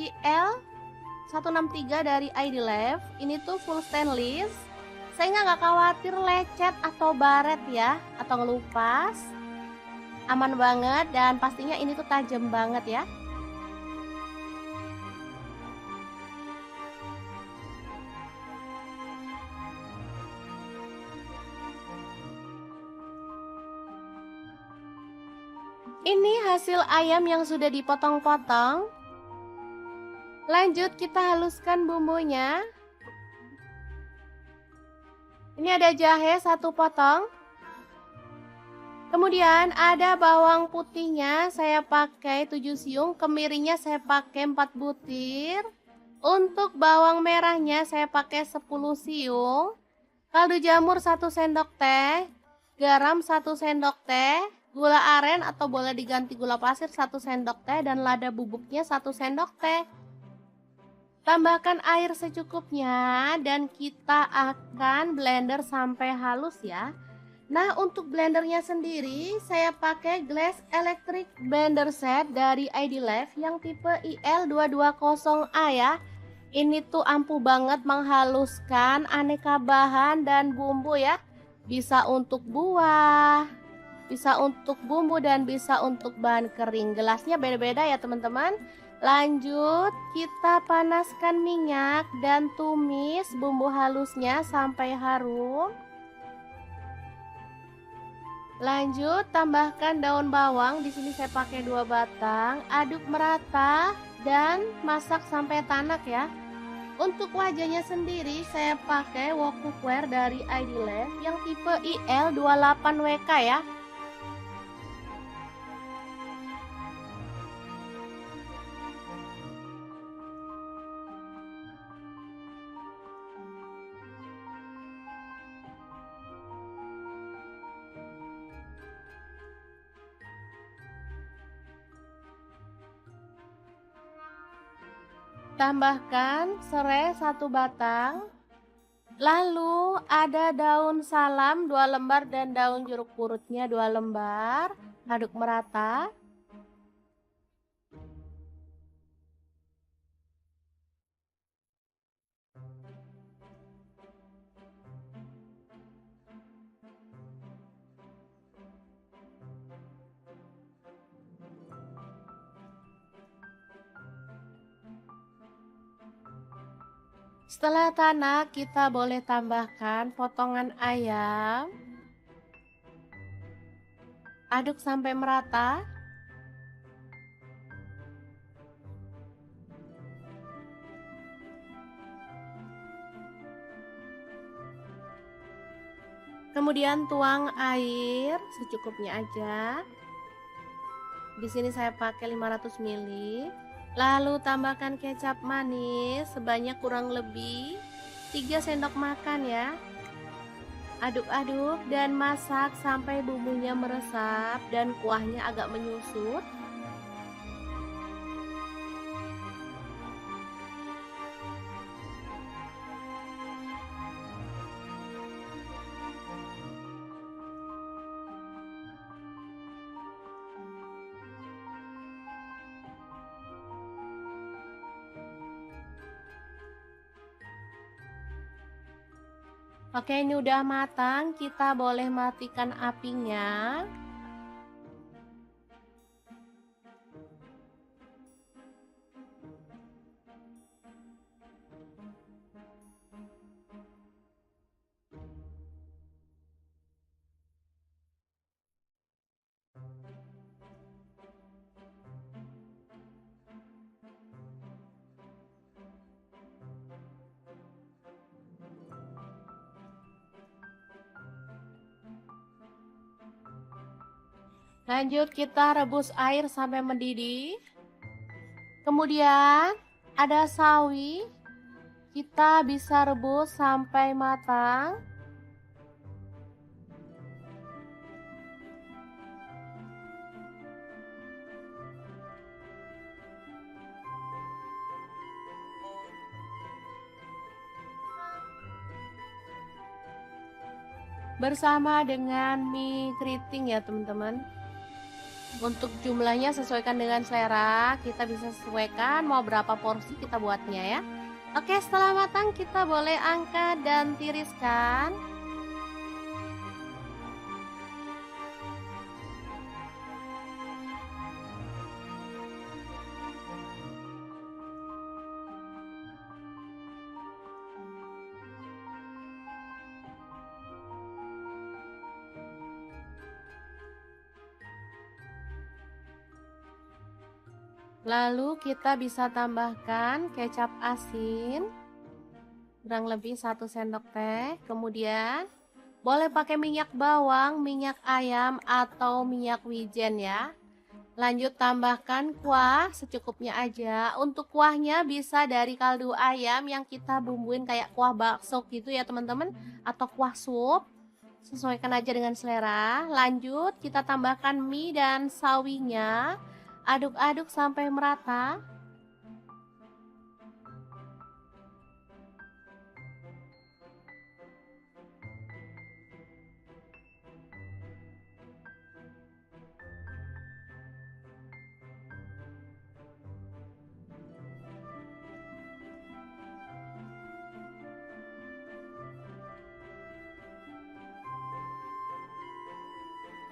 IL163 dari ID Life. Ini tuh full stainless sehingga nggak khawatir lecet atau baret ya, atau ngelupas. Aman banget dan pastinya ini tuh tajam banget ya. Ini hasil ayam yang sudah dipotong-potong. Lanjut kita haluskan bumbunya. Ini ada jahe 1 potong. Kemudian ada bawang putihnya saya pakai 7 siung, kemirinya saya pakai 4 butir. Untuk bawang merahnya saya pakai 10 siung. Kaldu jamur 1 sendok teh, garam 1 sendok teh, gula aren atau boleh diganti gula pasir 1 sendok teh, dan lada bubuknya 1 sendok teh. Tambahkan air secukupnya dan kita akan blender sampai halus ya. Nah, untuk blendernya sendiri saya pakai Glass Electric Blender Set dari ID Life yang tipe IL220A ya. Ini tuh ampuh banget menghaluskan aneka bahan dan bumbu ya. Bisa untuk buah, bisa untuk bumbu, dan bisa untuk bahan kering. Gelasnya beda-beda ya teman-teman. Lanjut kita panaskan minyak dan tumis bumbu halusnya sampai harum. Lanjut tambahkan daun bawang, di sini saya pakai 2 batang. Aduk merata dan masak sampai tanak ya. Untuk wajahnya sendiri saya pakai wok cookware dari ID Life yang tipe IL28WK ya. Tambahkan serai 1 batang. Lalu ada daun salam 2 lembar dan daun jeruk purutnya 2 lembar. Aduk merata. Setelah tanak, kita boleh tambahkan potongan ayam. Aduk sampai merata. Kemudian tuang air secukupnya aja. Di sini saya pakai 500 ml. Lalu tambahkan kecap manis sebanyak kurang lebih 3 sendok makan ya. Aduk-aduk dan masak sampai bumbunya meresap dan kuahnya agak menyusut. Oke, ini udah matang, kita boleh matikan apinya. Lanjut kita rebus air sampai mendidih. Kemudian ada sawi, kita bisa rebus sampai matang. Bersama dengan mie keriting ya teman-teman. Untuk jumlahnya sesuaikan dengan selera, kita bisa sesuaikan mau berapa porsi kita buatnya ya. Oke, setelah matang kita boleh angkat dan tiriskan. Lalu kita bisa tambahkan kecap asin kurang lebih 1 sendok teh. Kemudian boleh pakai minyak bawang, minyak ayam atau minyak wijen ya. Lanjut tambahkan kuah secukupnya aja. Untuk kuahnya bisa dari kaldu ayam yang kita bumbuin kayak kuah bakso gitu ya teman-teman, atau kuah sup. Sesuaikan aja dengan selera. Lanjut kita tambahkan mie dan sawinya. Aduk-aduk sampai merata.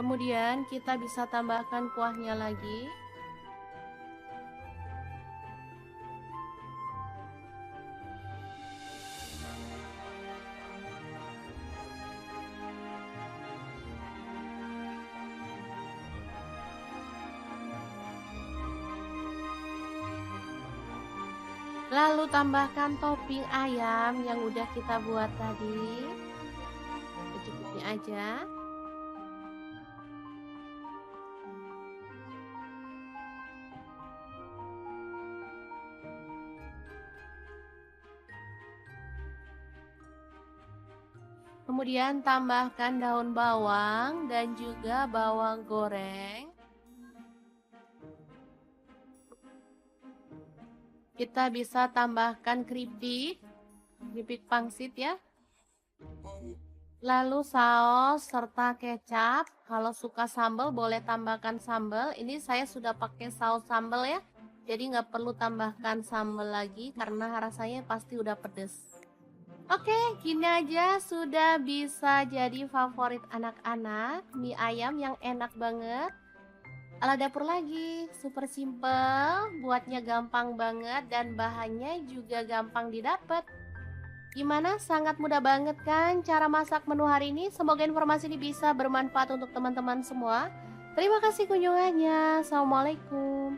Kemudian kita bisa tambahkan kuahnya lagi. Lalu tambahkan topping ayam yang udah kita buat tadi. Secukupnya aja. Kemudian tambahkan daun bawang dan juga bawang goreng. Kita bisa tambahkan keripik pangsit ya. Lalu saus serta kecap. Kalau suka sambal boleh tambahkan sambal. Ini saya sudah pakai saus sambal ya. Jadi nggak perlu tambahkan sambal lagi karena rasanya pasti udah pedes. Oke, gini aja sudah bisa jadi favorit anak-anak. Mie ayam yang enak banget. Ala dapur lagi, super simple, buatnya gampang banget dan bahannya juga gampang didapat. Gimana? Sangat mudah banget kan cara masak menu hari ini? Semoga informasi ini bisa bermanfaat untuk teman-teman semua. Terima kasih kunjungannya. Assalamualaikum.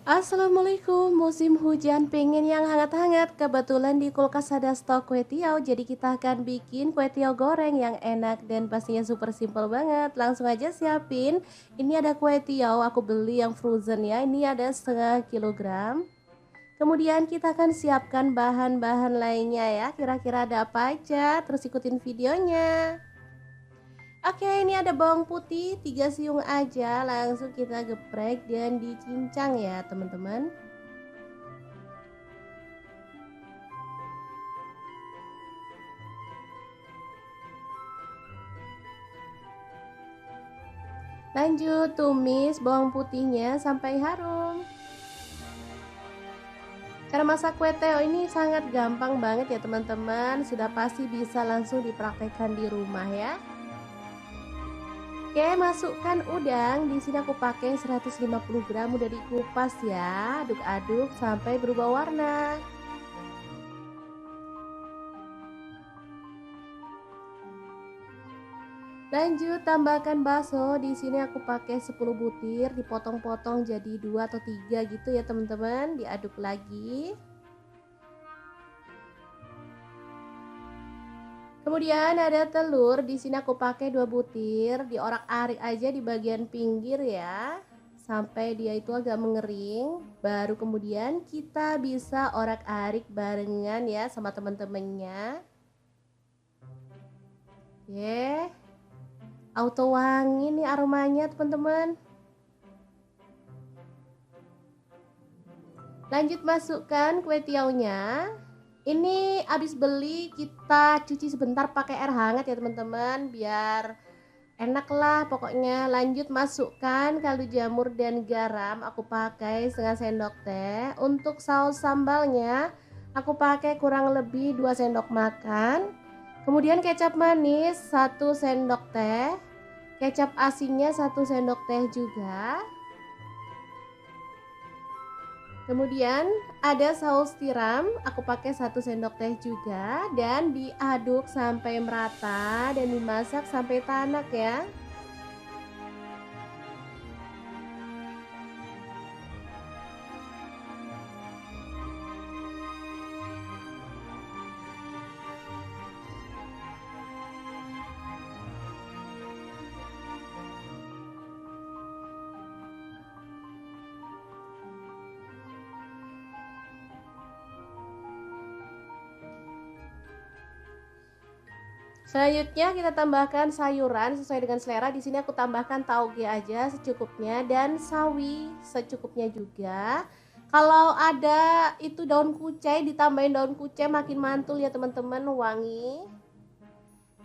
Assalamualaikum, musim hujan pengen yang hangat-hangat. Kebetulan di kulkas ada stok kue tiaw, jadi kita akan bikin kue tiaw goreng yang enak dan pastinya super simple banget. Langsung aja siapin. Ini ada kue tiaw, aku beli yang frozen ya. Ini ada setengah kilogram. Kemudian kita akan siapkan bahan-bahan lainnya ya. Kira-kira ada apa aja? Terus ikutin videonya. Oke, ini ada bawang putih 3 siung aja, langsung kita geprek dan dicincang ya teman-teman. Lanjut tumis bawang putihnya sampai harum. Cara masak kue teo ini sangat gampang banget ya teman-teman, sudah pasti bisa langsung dipraktekkan di rumah ya. Oke, masukkan udang. Di sini aku pakai 150 gram, udah dikupas ya. Aduk-aduk sampai berubah warna. Lanjut tambahkan bakso. Di sini aku pakai 10 butir, dipotong-potong jadi 2 atau 3 gitu ya teman-teman. Diaduk lagi. Kemudian ada telur. Di sini aku pakai 2 butir, diorak-arik aja di bagian pinggir ya. Sampai dia itu agak mengering. Baru kemudian kita bisa orak-arik barengan ya sama teman-temannya. Oke. Auto wangi nih aromanya teman-teman. Lanjut masukkan kue tiaunya. Ini habis beli kita cuci sebentar pakai air hangat ya teman-teman, biar enak lah pokoknya. Lanjut masukkan kaldu jamur dan garam, aku pakai setengah sendok teh. Untuk saus sambalnya aku pakai kurang lebih 2 sendok makan. Kemudian kecap manis 1 sendok teh. Kecap asinnya 1 sendok teh juga. Kemudian ada saus tiram, aku pakai 1 sendok teh juga. Dan diaduk sampai merata dan dimasak sampai tanak ya. Selanjutnya kita tambahkan sayuran sesuai dengan selera. Di sini aku tambahkan tauge aja secukupnya dan sawi secukupnya juga. Kalau ada itu daun kucai, ditambahin daun kucai makin mantul ya teman-teman, wangi.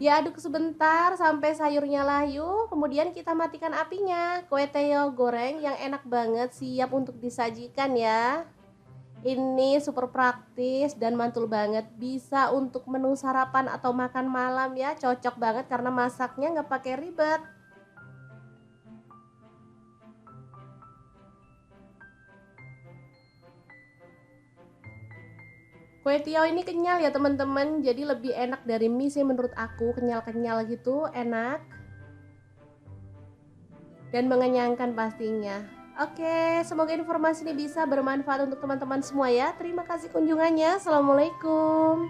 Diaduk sebentar sampai sayurnya layu, kemudian kita matikan apinya. Kue teo goreng yang enak banget siap untuk disajikan ya. Ini super praktis dan mantul banget, bisa untuk menu sarapan atau makan malam ya, cocok banget karena masaknya nggak pakai ribet. Kue tiaw ini kenyal ya teman-teman, jadi lebih enak dari mie sih menurut aku, kenyal-kenyal gitu, enak dan mengenyangkan pastinya. Oke, semoga informasi ini bisa bermanfaat untuk teman-teman semua ya. Terima kasih kunjungannya. Assalamualaikum.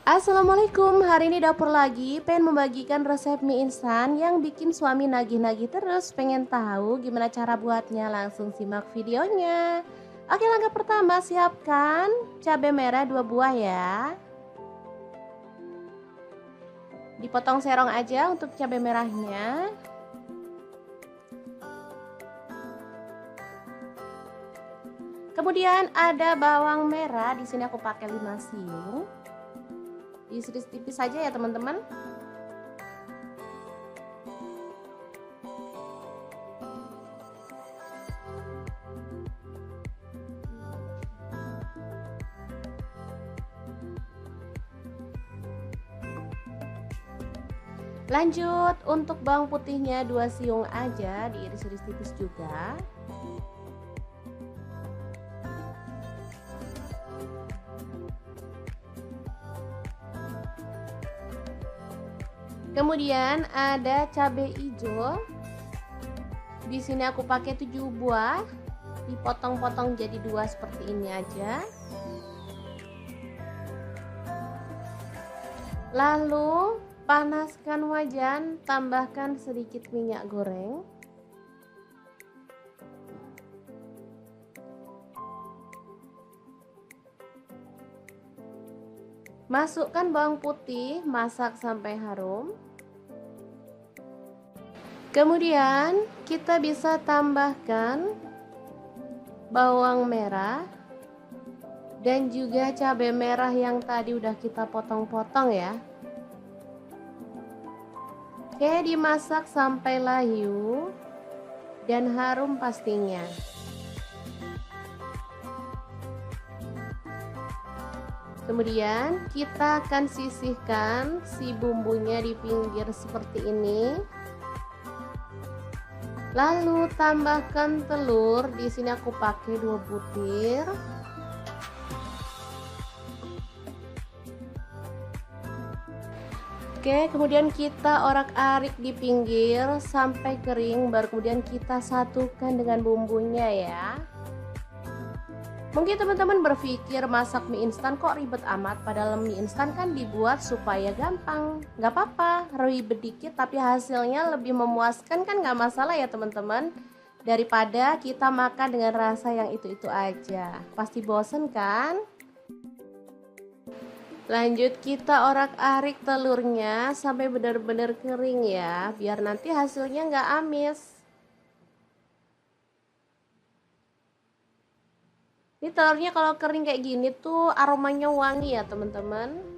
Assalamualaikum, hari ini dapur lagi pengen membagikan resep mie instan yang bikin suami nagih-nagih terus. Pengen tahu gimana cara buatnya? Langsung simak videonya. Oke, langkah pertama siapkan cabai merah 2 buah ya. Dipotong serong aja untuk cabai merahnya. Kemudian ada bawang merah, di sini aku pakai 5 siung. Diiris tipis saja ya teman-teman. Lanjut untuk bawang putihnya 2 siung aja, diiris-iris tipis juga. Kemudian ada cabai hijau. Di sini aku pakai 7 buah, dipotong-potong jadi 2 seperti ini aja. Lalu panaskan wajan, tambahkan sedikit minyak goreng. Masukkan bawang putih, masak sampai harum. Kemudian kita bisa tambahkan bawang merah dan juga cabai merah yang tadi udah kita potong-potong ya. Oke, dimasak sampai layu dan harum pastinya. Kemudian kita akan sisihkan si bumbunya di pinggir seperti ini. Lalu tambahkan telur. Di sini aku pakai 2 butir. Oke, kemudian kita orak-arik di pinggir sampai kering, baru kemudian kita satukan dengan bumbunya ya. Mungkin teman-teman berpikir masak mie instan kok ribet amat, padahal mie instan kan dibuat supaya gampang. Nggak apa-apa, ribet dikit tapi hasilnya lebih memuaskan kan, nggak masalah ya teman-teman. Daripada kita makan dengan rasa yang itu-itu aja. Pasti bosen kan? Lanjut kita orak-arik telurnya sampai benar-benar kering ya, biar nanti hasilnya nggak amis. Ini telurnya kalau kering kayak gini tuh aromanya wangi ya teman-teman.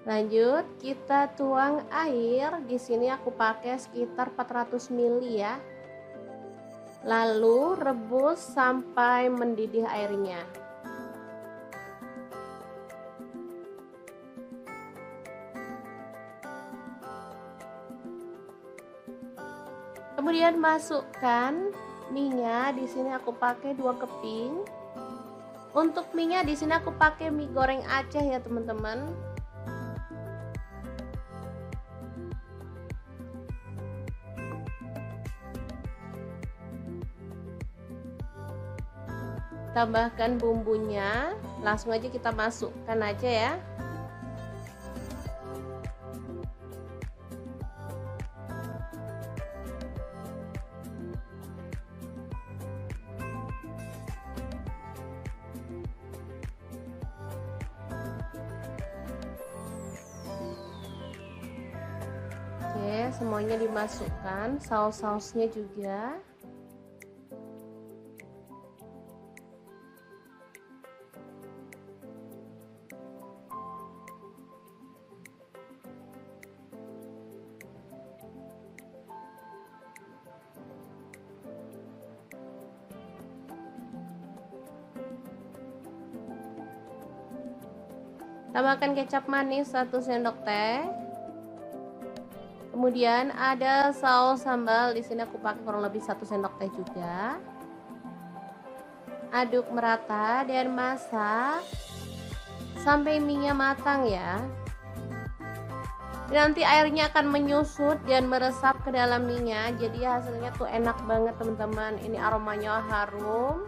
Lanjut kita tuang air. Di sini aku pakai sekitar 400 ml ya. Lalu rebus sampai mendidih airnya. Kemudian masukkan mie-nya. Di sini aku pakai 2 keping. Untuk mie-nya di sini aku pakai mie goreng Aceh ya teman-teman. Tambahkan bumbunya, langsung aja kita masukkan aja ya. Oke, semuanya dimasukkan, saus-sausnya juga. Tambahkan kecap manis 1 sendok teh. Kemudian ada saus sambal, di sini aku pakai kurang lebih 1 sendok teh juga. Aduk merata dan masak sampai mie-nya matang ya. Nanti airnya akan menyusut dan meresap ke dalam mie-nya, jadi hasilnya tuh enak banget teman-teman. Ini aromanya harum.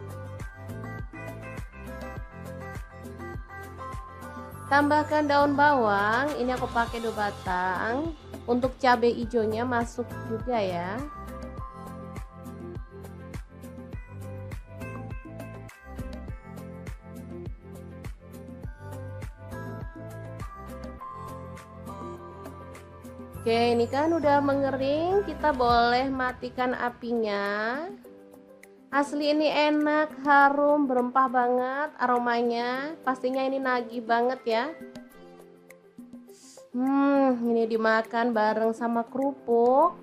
Tambahkan daun bawang, ini aku pakai 2 batang. Untuk cabai hijaunya masuk juga ya. Oke, ini kan udah mengering, kita boleh matikan apinya. Asli ini enak, harum, berempah banget aromanya. Pastinya ini nagih banget ya. Ini dimakan bareng sama kerupuk.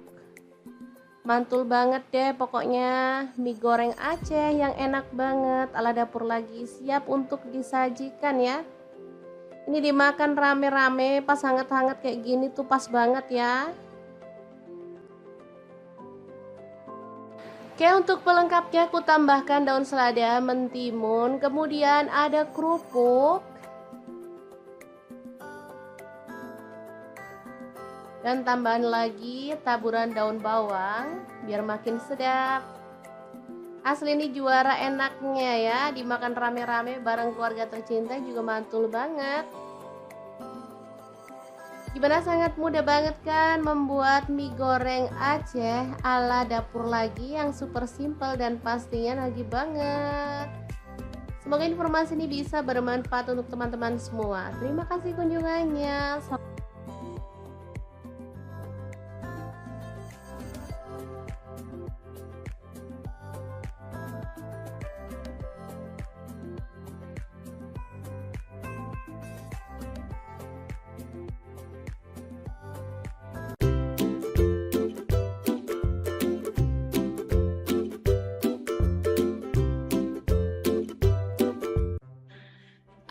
Mantul banget deh pokoknya. Mie goreng Aceh yang enak banget. Ala dapur lagi siap untuk disajikan ya. Ini dimakan rame-rame pas hangat-hangat kayak gini tuh pas banget ya. Oke, untuk pelengkapnya aku tambahkan daun selada, mentimun, kemudian ada kerupuk, dan tambahan lagi taburan daun bawang biar makin sedap. Asli ini juara enaknya ya, dimakan rame-rame bareng keluarga tercinta juga mantul banget. Gimana, sangat mudah banget kan membuat mie goreng Aceh ala dapur lagi yang super simple dan pastinya nagih banget. Semoga informasi ini bisa bermanfaat untuk teman-teman semua. Terima kasih kunjungannya.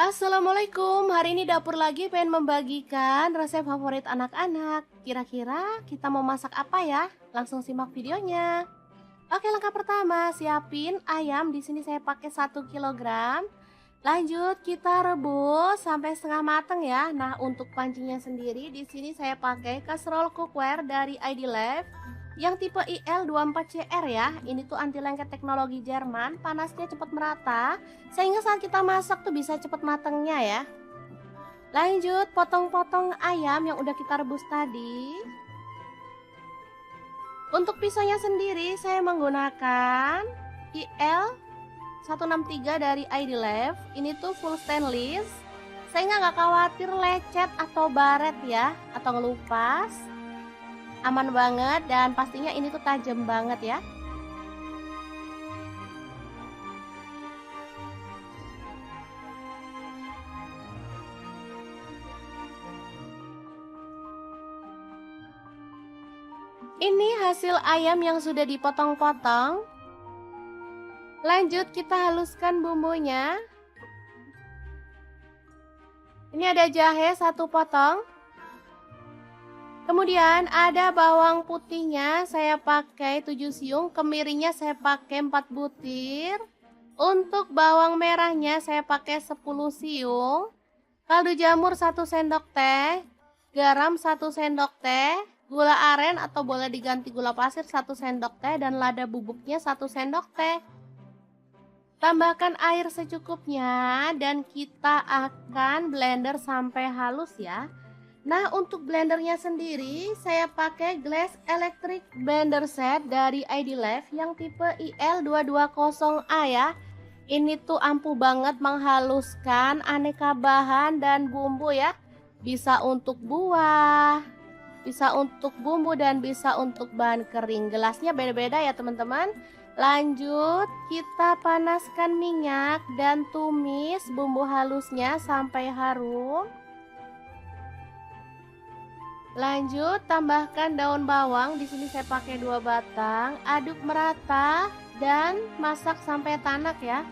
Assalamualaikum, hari ini dapur lagi pengen membagikan resep favorit anak-anak. Kira-kira kita mau masak apa ya? Langsung simak videonya. Oke, langkah pertama, siapin ayam. Di sini saya pakai 1 kilogram. Lanjut kita rebus sampai setengah matang ya. Nah, untuk pancinya sendiri di sini saya pakai kaserol cookware dari ID Life yang tipe IL24CR ya. Ini tuh anti lengket teknologi Jerman, panasnya cepat merata sehingga saat kita masak tuh bisa cepat matangnya ya. Lanjut potong-potong ayam yang udah kita rebus tadi. Untuk pisaunya sendiri saya menggunakan IL 163 dari ID Life. Ini tuh full stainless sehingga nggak khawatir lecet atau baret ya, atau ngelupas. Aman banget dan pastinya ini tuh tajam banget ya. Ini hasil ayam yang sudah dipotong-potong. Lanjut kita haluskan bumbunya. Ini ada jahe 1 potong. Kemudian ada bawang putihnya saya pakai 7 siung, kemirinya saya pakai 4 butir. Untuk bawang merahnya saya pakai 10 siung. Kaldu jamur 1 sendok teh, garam 1 sendok teh, gula aren atau boleh diganti gula pasir 1 sendok teh dan lada bubuknya 1 sendok teh. Tambahkan air secukupnya dan kita akan blender sampai halus ya. Nah, untuk blendernya sendiri saya pakai Glass Electric Blender Set dari ID Life yang tipe IL220A ya. Ini tuh ampuh banget menghaluskan aneka bahan dan bumbu ya. Bisa untuk buah, bisa untuk bumbu dan bisa untuk bahan kering. Gelasnya beda-beda ya teman-teman. Lanjut kita panaskan minyak dan tumis bumbu halusnya sampai harum. Lanjut tambahkan daun bawang, di sini saya pakai 2 batang. Aduk merata dan masak sampai tanak ya.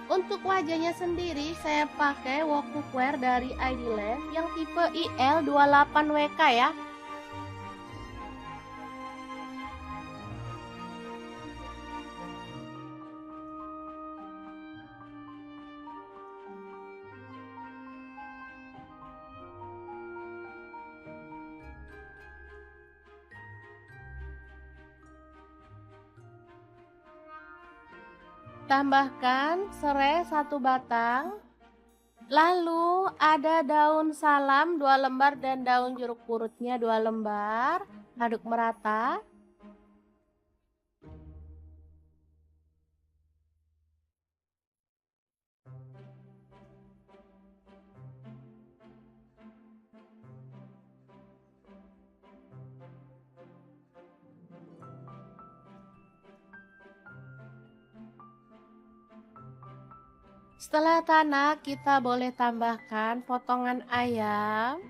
Untuk wajahnya sendiri saya pakai wok cookware dari ID Life yang tipe IL28WK ya. Tambahkan serai 1 batang. Lalu ada daun salam 2 lembar dan daun jeruk purutnya 2 lembar. Aduk merata. Setelah tanak, kita boleh tambahkan potongan ayam.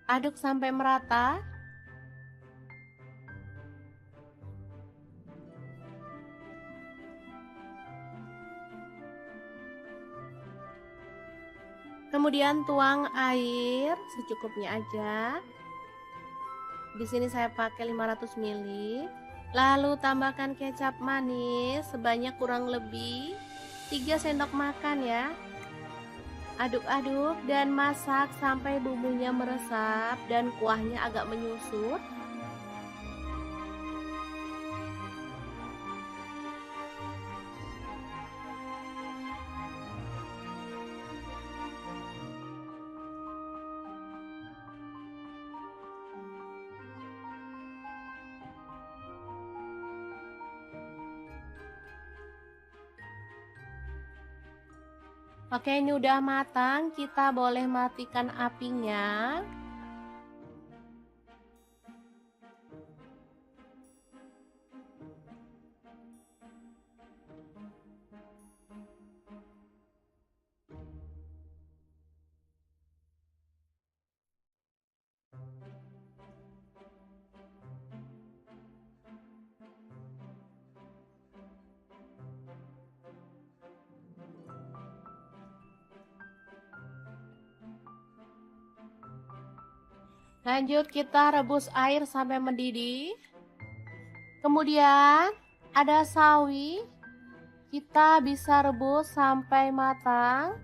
Aduk sampai merata. Kemudian tuang air secukupnya aja. Di sini saya pakai 500 ml. Lalu tambahkan kecap manis sebanyak kurang lebih 3 sendok makan ya. Aduk-aduk dan masak sampai bumbunya meresap dan kuahnya agak menyusut. Oke, ini udah matang, kita boleh matikan apinya. Lanjut kita rebus air sampai mendidih. Kemudian ada sawi, kita bisa rebus sampai matang.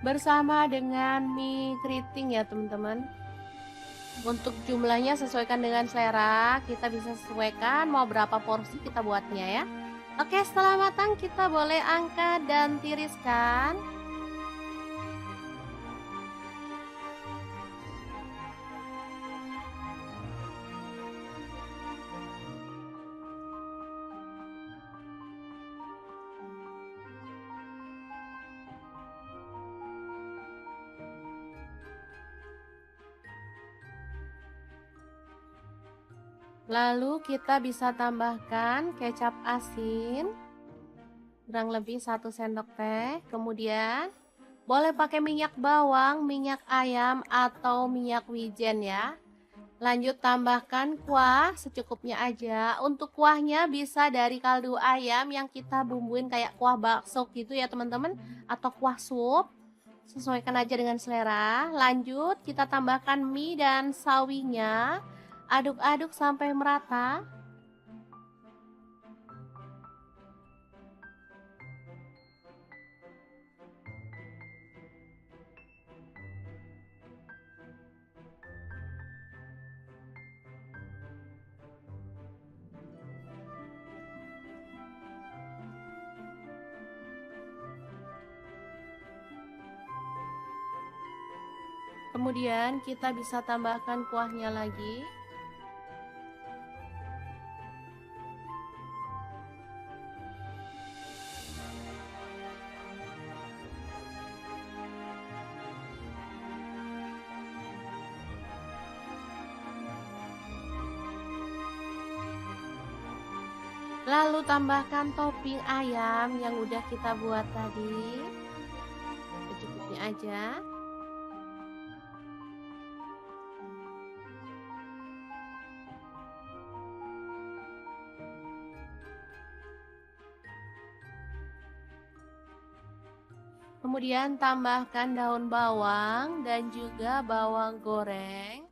Bersama dengan mie keriting ya teman-teman. Untuk jumlahnya sesuaikan dengan selera, kita bisa sesuaikan mau berapa porsi kita buatnya ya. Oke, setelah matang kita boleh angkat dan tiriskan. Lalu kita bisa tambahkan kecap asin kurang lebih 1 sendok teh. Kemudian boleh pakai minyak bawang, minyak ayam atau minyak wijen ya. Lanjut tambahkan kuah secukupnya aja. Untuk kuahnya bisa dari kaldu ayam yang kita bumbuin kayak kuah bakso gitu ya teman-teman, atau kuah sup. Sesuaikan aja dengan selera. Lanjut kita tambahkan mie dan sawinya. Aduk-aduk sampai merata. Kemudian kita bisa tambahkan kuahnya lagi. Lalu tambahkan topping ayam yang udah kita buat tadi. Secukupnya aja. Kemudian tambahkan daun bawang dan juga bawang goreng.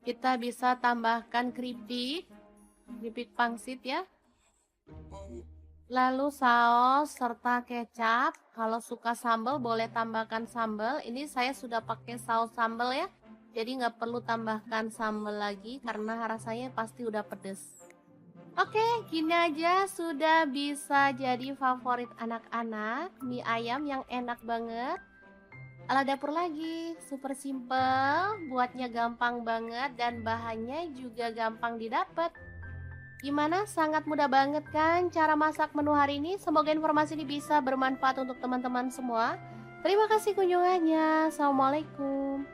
Kita bisa tambahkan keripik pangsit ya. Lalu saus serta kecap. Kalau suka sambal boleh tambahkan sambal. Ini saya sudah pakai saus sambal ya. Jadi nggak perlu tambahkan sambal lagi karena rasanya pasti udah pedes. Oke, gini aja sudah bisa jadi favorit anak-anak. Mie ayam yang enak banget. Ala dapur lagi, super simple, buatnya gampang banget dan bahannya juga gampang didapat. Gimana? Sangat mudah banget kan cara masak menu hari ini? Semoga informasi ini bisa bermanfaat untuk teman-teman semua. Terima kasih kunjungannya. Assalamualaikum.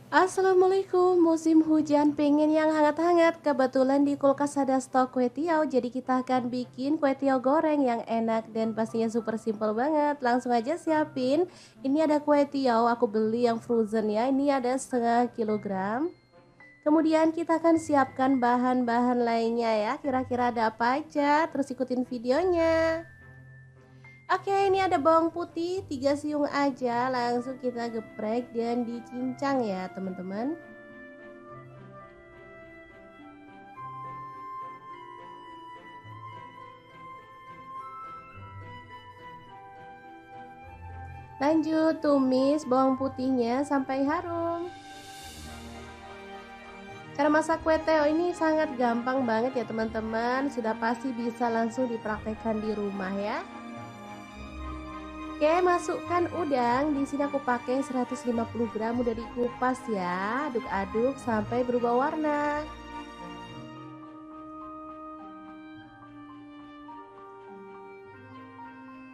Assalamualaikum, musim hujan pengen yang hangat-hangat. Kebetulan di kulkas ada stok kue tiaw, jadi kita akan bikin kue tiaw goreng yang enak dan pastinya super simple banget. Langsung aja siapin. Ini ada kue tiaw, aku beli yang frozen ya. Ini ada setengah kilogram. Kemudian kita akan siapkan bahan-bahan lainnya ya. Kira-kira ada apa aja? Terus ikutin videonya. Oke, ini ada bawang putih 3 siung aja, langsung kita geprek dan dicincang ya teman-teman. Lanjut tumis bawang putihnya sampai harum. Cara masak kue teo ini sangat gampang banget ya teman-teman, sudah pasti bisa langsung dipraktekkan di rumah ya. Oke, masukkan udang. Di sini aku pakai 150 gram, udah dikupas ya. Aduk-aduk sampai berubah warna.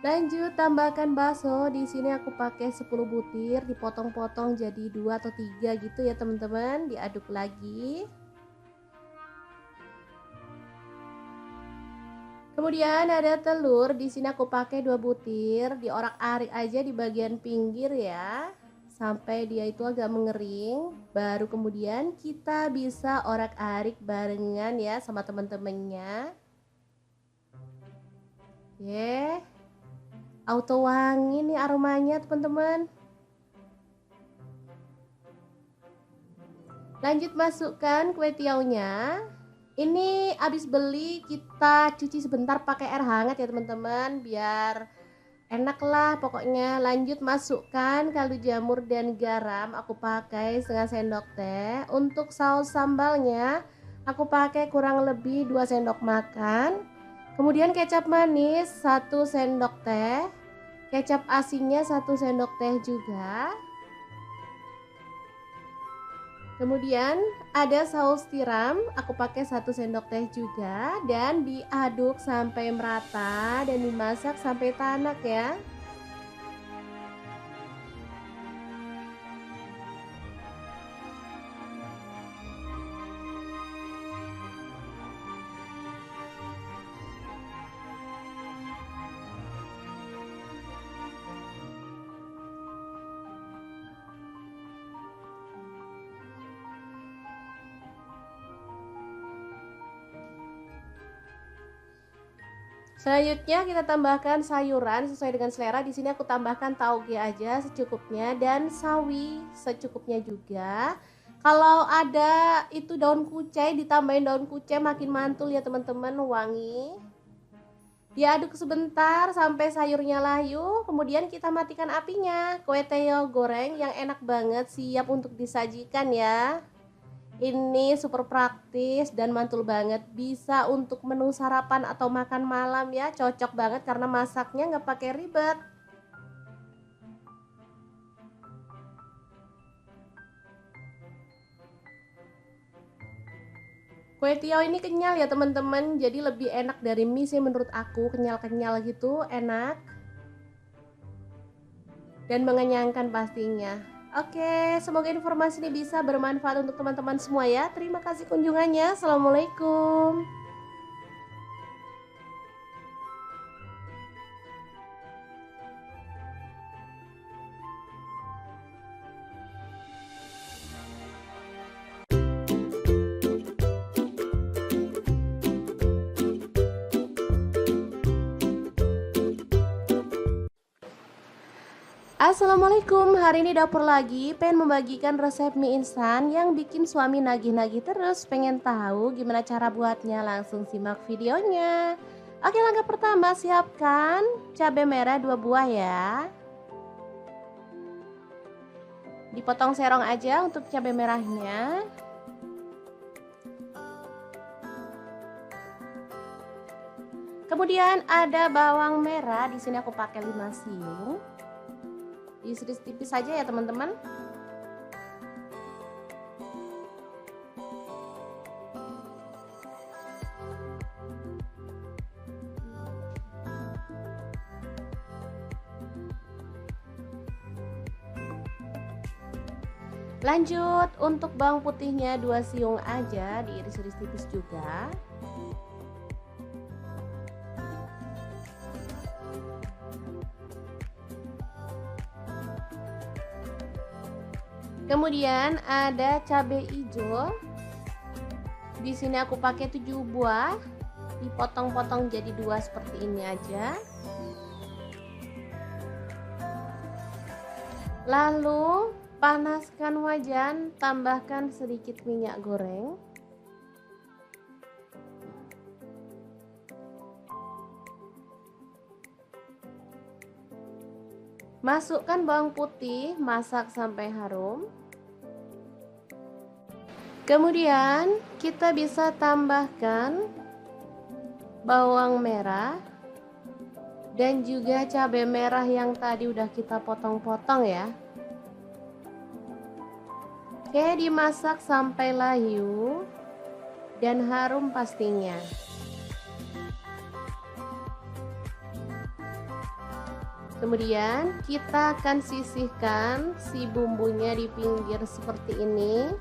Lanjut tambahkan bakso. Di sini aku pakai 10 butir, dipotong-potong jadi 2 atau 3 gitu ya teman-teman. Diaduk lagi. Kemudian ada telur. Di sini aku pakai 2 butir, diorak-arik aja di bagian pinggir ya, sampai dia itu agak mengering. Baru kemudian kita bisa orak-arik barengan ya sama teman-temannya. Oke. Auto wangi nih aromanya teman-teman. Lanjut masukkan kue tiaunya. Ini habis beli kita cuci sebentar pakai air hangat ya teman-teman, biar enak lah pokoknya. Lanjut masukkan kaldu jamur dan garam, aku pakai setengah sendok teh. Untuk saus sambalnya aku pakai kurang lebih 2 sendok makan. Kemudian kecap manis 1 sendok teh, kecap asinnya 1 sendok teh juga. Kemudian ada saus tiram, aku pakai 1 sendok teh juga, dan diaduk sampai merata dan dimasak sampai tanak ya. Selanjutnya kita tambahkan sayuran sesuai dengan selera. Di sini aku tambahkan tauge aja secukupnya dan sawi secukupnya juga. Kalau ada itu daun kucai, ditambahin daun kucai makin mantul ya teman-teman, wangi. Diaduk sebentar sampai sayurnya layu, kemudian kita matikan apinya. Kue teo goreng yang enak banget siap untuk disajikan ya. Ini super praktis dan mantul banget, bisa untuk menu sarapan atau makan malam ya, cocok banget karena masaknya nggak pakai ribet. Kue tiaw ini kenyal ya teman-teman, jadi lebih enak dari mie sih menurut aku, kenyal-kenyal gitu, enak dan mengenyangkan pastinya. Oke, semoga informasi ini bisa bermanfaat untuk teman-teman semua ya. Terima kasih kunjungannya. Assalamualaikum. Assalamualaikum, hari ini dapur lagi pengen membagikan resep mie instan yang bikin suami nagih-nagih terus. Pengen tahu gimana cara buatnya? Langsung simak videonya. Oke, langkah pertama siapkan cabai merah 2 buah ya. Dipotong serong aja untuk cabai merahnya. Kemudian ada bawang merah, di sini aku pakai 5 siung. Diiris tipis saja ya teman-teman. Lanjut untuk bawang putihnya 2 siung aja, diiris-iris tipis juga. Kemudian ada cabai hijau. Di sini aku pakai 7 buah, dipotong-potong jadi 2 seperti ini aja. Lalu panaskan wajan, tambahkan sedikit minyak goreng. Masukkan bawang putih, masak sampai harum. Kemudian kita bisa tambahkan bawang merah dan juga cabai merah yang tadi udah kita potong-potong ya. Oke, dimasak sampai layu dan harum pastinya. Kemudian kita akan sisihkan si bumbunya di pinggir seperti ini.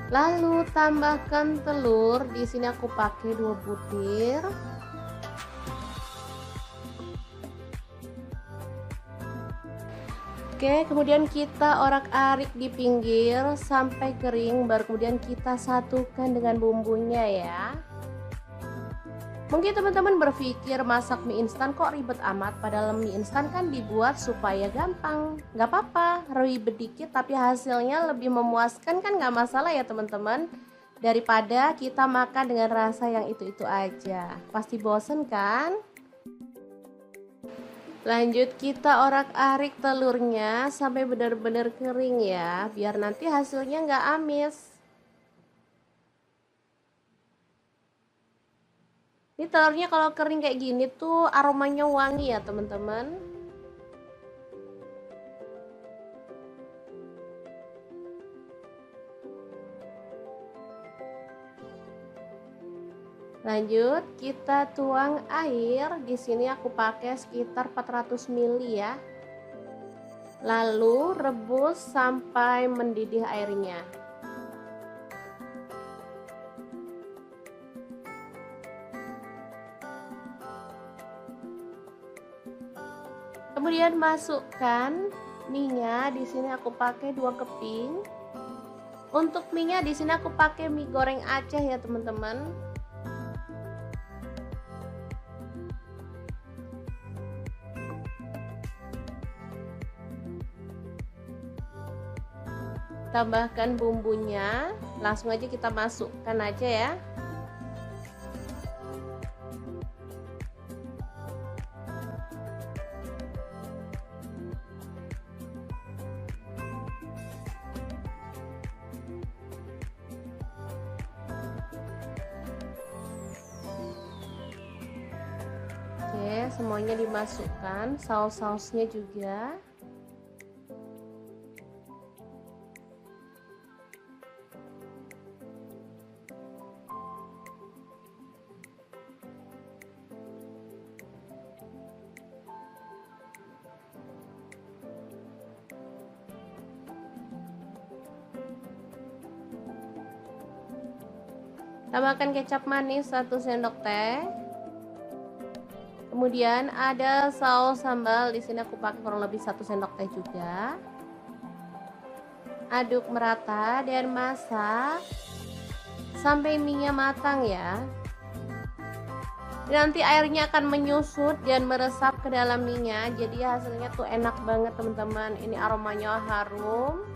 Lalu tambahkan telur. Di sini aku pakai 2 butir. Oke, kemudian kita orak-arik di pinggir sampai kering, baru kemudian kita satukan dengan bumbunya ya. Mungkin teman-teman berpikir masak mie instan kok ribet amat, padahal mie instan kan dibuat supaya gampang. Gak apa-apa, ribet dikit tapi hasilnya lebih memuaskan kan, gak masalah ya teman-teman. Daripada kita makan dengan rasa yang itu-itu aja, pasti bosen kan? Lanjut kita orak-arik telurnya sampai benar-benar kering ya, biar nanti hasilnya gak amis. Ini telurnya kalau kering kayak gini tuh aromanya wangi ya teman-teman. Lanjut kita tuang air. Di sini aku pakai sekitar 400 ml ya. Lalu rebus sampai mendidih airnya. Kemudian masukkan mie-nya. Di sini aku pakai 2 keping. Untuk mie-nya di sini aku pakai mie goreng Aceh ya teman-teman. Tambahkan bumbunya, langsung aja kita masukkan aja ya. Oke, semuanya dimasukkan, saus-sausnya juga. Tambahkan kecap manis 1 sendok teh. Kemudian ada saus sambal, di sini aku pakai kurang lebih 1 sendok teh juga. Aduk merata dan masak sampai mie-nya matang ya. Nanti airnya akan menyusut dan meresap ke dalam mie-nya, jadi hasilnya tuh enak banget teman-teman. Ini aromanya harum.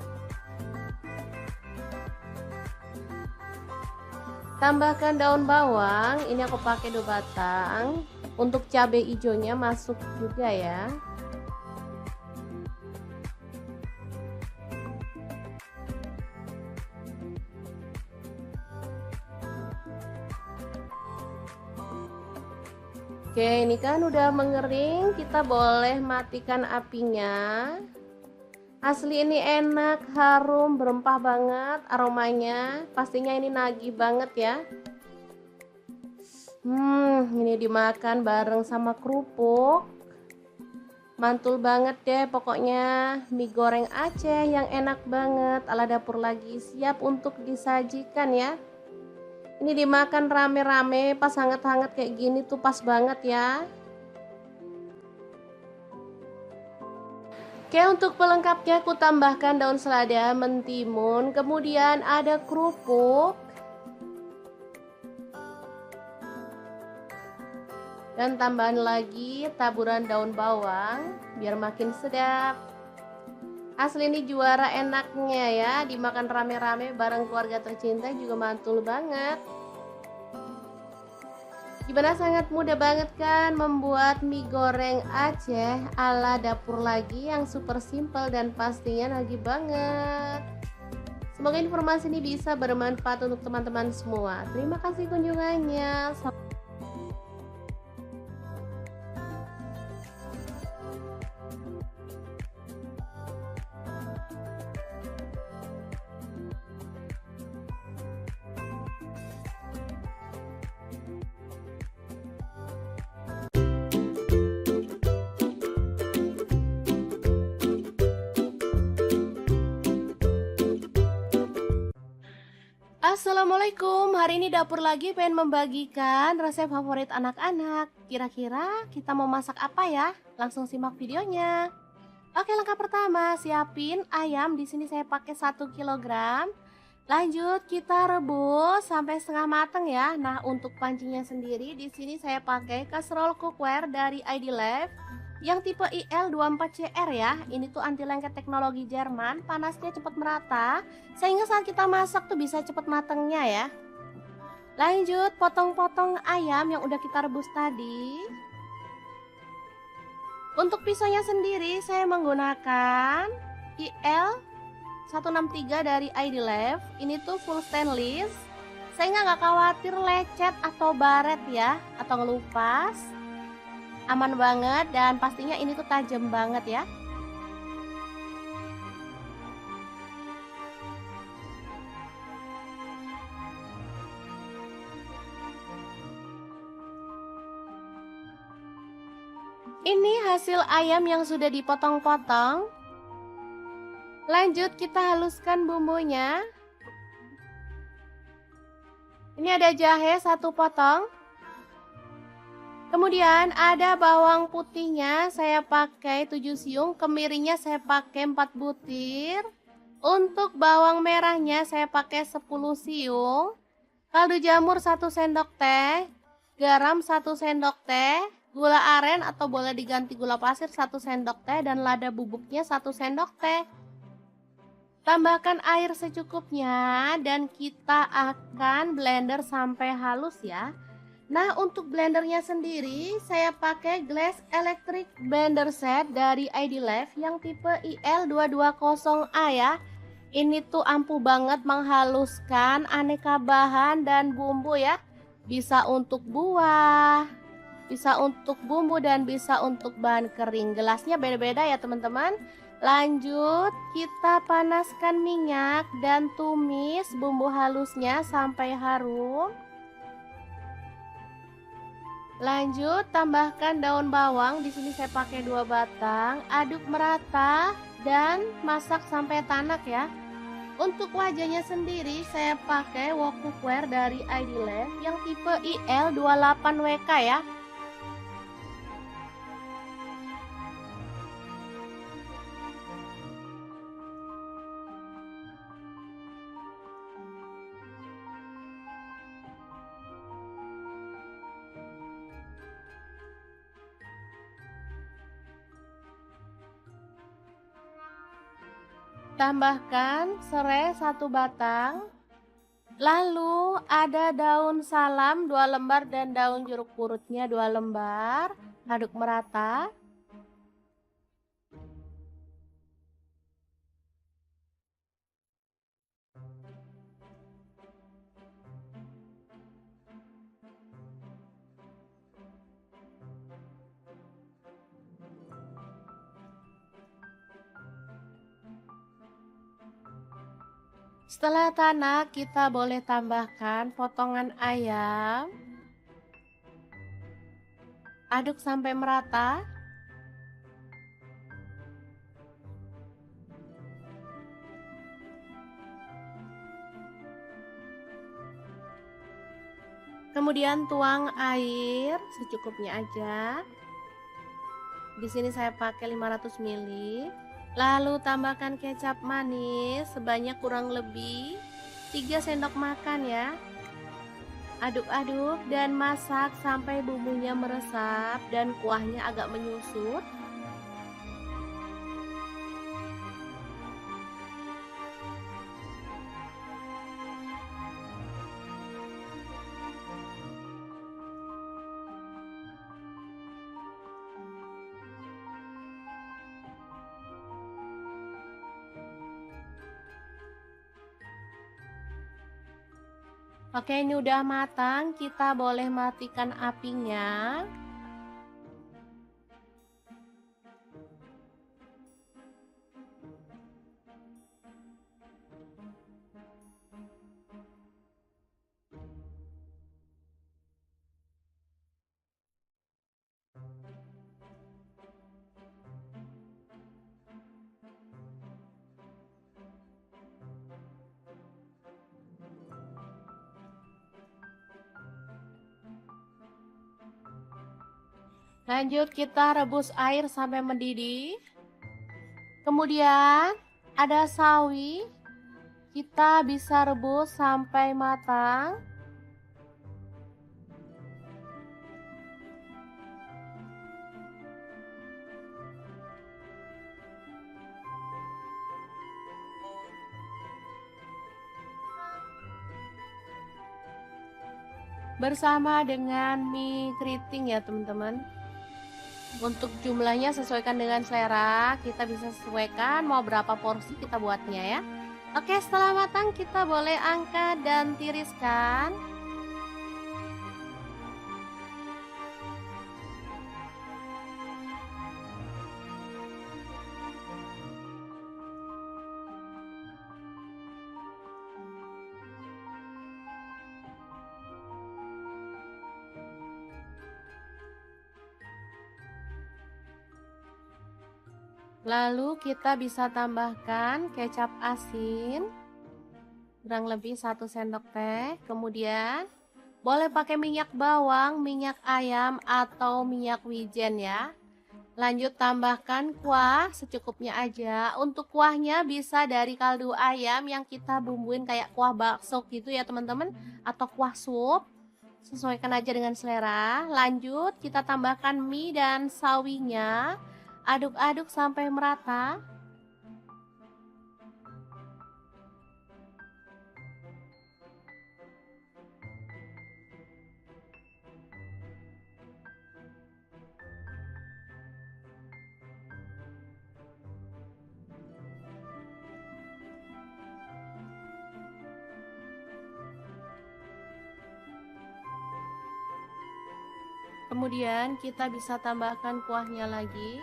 Tambahkan daun bawang, ini aku pakai 2 batang. Untuk cabai hijaunya masuk juga ya. Oke, ini kan udah mengering, kita boleh matikan apinya. Asli ini enak, harum, berempah banget aromanya. Pastinya ini nagih banget ya. Ini dimakan bareng sama kerupuk. Mantul banget deh pokoknya. Mie goreng Aceh yang enak banget ala dapur lagi, siap untuk disajikan ya. Ini dimakan rame-rame pas hangat-hangat kayak gini tuh pas banget ya. Oke, untuk pelengkapnya aku tambahkan daun selada, mentimun, kemudian ada kerupuk. Dan tambahan lagi taburan daun bawang biar makin sedap. Asli ini juara enaknya ya, dimakan rame-rame bareng keluarga tercinta juga mantul banget. Gimana, sangat mudah banget kan membuat mie goreng Aceh ala dapur lagi yang super simple dan pastinya nagih banget. Semoga informasi ini bisa bermanfaat untuk teman-teman semua. Terima kasih kunjungannya. Assalamualaikum, hari ini dapur lagi pengen membagikan resep favorit anak-anak. Kira-kira kita mau masak apa ya? Langsung simak videonya. Oke, langkah pertama, siapin ayam. Di sini saya pakai 1 kilogram. Lanjut kita rebus sampai setengah matang ya. Nah, untuk pancinya sendiri di sini saya pakai kaserol cookware dari ID Life yang tipe IL24CR ya. Ini tuh anti lengket teknologi Jerman, panasnya cepat merata sehingga saat kita masak tuh bisa cepat matangnya ya. Lanjut potong-potong ayam yang udah kita rebus tadi. Untuk pisaunya sendiri saya menggunakan IL163 dari ID Life. Ini tuh full stainless sehingga nggak khawatir lecet atau baret ya, atau ngelupas. Aman banget dan pastinya ini tuh tajam banget ya. Ini hasil ayam yang sudah dipotong-potong. Lanjut kita haluskan bumbunya. Ini ada jahe 1 potong. Kemudian ada bawang putihnya saya pakai 7 siung, kemirinya saya pakai 4 butir. Untuk bawang merahnya saya pakai 10 siung. Kaldu jamur 1 sendok teh, garam 1 sendok teh, gula aren atau boleh diganti gula pasir 1 sendok teh dan lada bubuknya 1 sendok teh. Tambahkan air secukupnya dan kita akan blender sampai halus ya. Nah, untuk blendernya sendiri saya pakai Glass Electric Blender Set dari ID Life yang tipe IL220A ya. Ini tuh ampuh banget menghaluskan aneka bahan dan bumbu ya. Bisa untuk buah, bisa untuk bumbu dan bisa untuk bahan kering. Gelasnya beda-beda ya teman-teman. Lanjut kita panaskan minyak dan tumis bumbu halusnya sampai harum. Lanjut tambahkan daun bawang, di sini saya pakai 2 batang, aduk merata dan masak sampai tanak ya. Untuk wajahnya sendiri saya pakai wok cookware dari ID Life yang tipe IL28WK ya. Tambahkan serai 1 batang. Lalu ada daun salam 2 lembar dan daun jeruk purutnya 2 lembar. Aduk merata. Setelah tanak, kita boleh tambahkan potongan ayam. Aduk sampai merata. Kemudian tuang air secukupnya aja. Di sini saya pakai 500 ml. Lalu tambahkan kecap manis sebanyak kurang lebih 3 sendok makan ya. Aduk-aduk dan masak sampai bumbunya meresap dan kuahnya agak menyusut. Oke, ini udah matang, kita boleh matikan apinya. Lanjut kita rebus air sampai mendidih. Kemudian ada sawi, kita bisa rebus sampai matang. Bersama dengan mie keriting ya teman-teman. Untuk jumlahnya sesuaikan dengan selera, kita bisa sesuaikan mau berapa porsi kita buatnya ya. Oke, setelah matang kita boleh angkat dan tiriskan. Lalu kita bisa tambahkan kecap asin kurang lebih 1 sendok teh. Kemudian boleh pakai minyak bawang, minyak ayam atau minyak wijen ya. Lanjut tambahkan kuah secukupnya aja. Untuk kuahnya bisa dari kaldu ayam yang kita bumbuin kayak kuah bakso gitu ya teman-teman, atau kuah sup. Sesuaikan aja dengan selera. Lanjut kita tambahkan mie dan sawinya. Aduk-aduk sampai merata. Kemudian kita bisa tambahkan kuahnya lagi.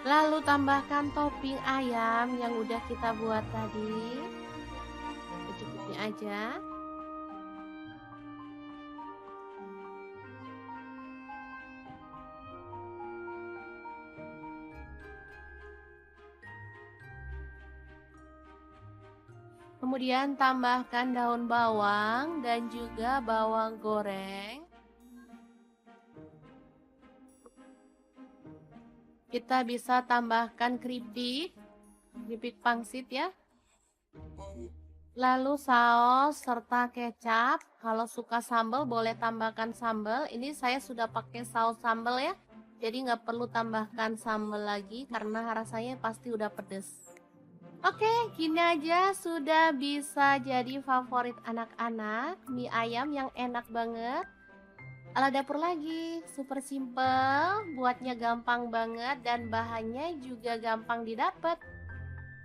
Lalu tambahkan topping ayam yang udah kita buat tadi. Secukupnya aja. Kemudian tambahkan daun bawang dan juga bawang goreng. Kita bisa tambahkan keripik pangsit ya. Lalu saus serta kecap. Kalau suka sambal boleh tambahkan sambal. Ini saya sudah pakai saus sambal ya. Jadi nggak perlu tambahkan sambal lagi karena rasanya pasti udah pedes. Oke, gini aja sudah bisa jadi favorit anak-anak. Mie ayam yang enak banget. Ala dapur lagi, super simple, buatnya gampang banget dan bahannya juga gampang didapat.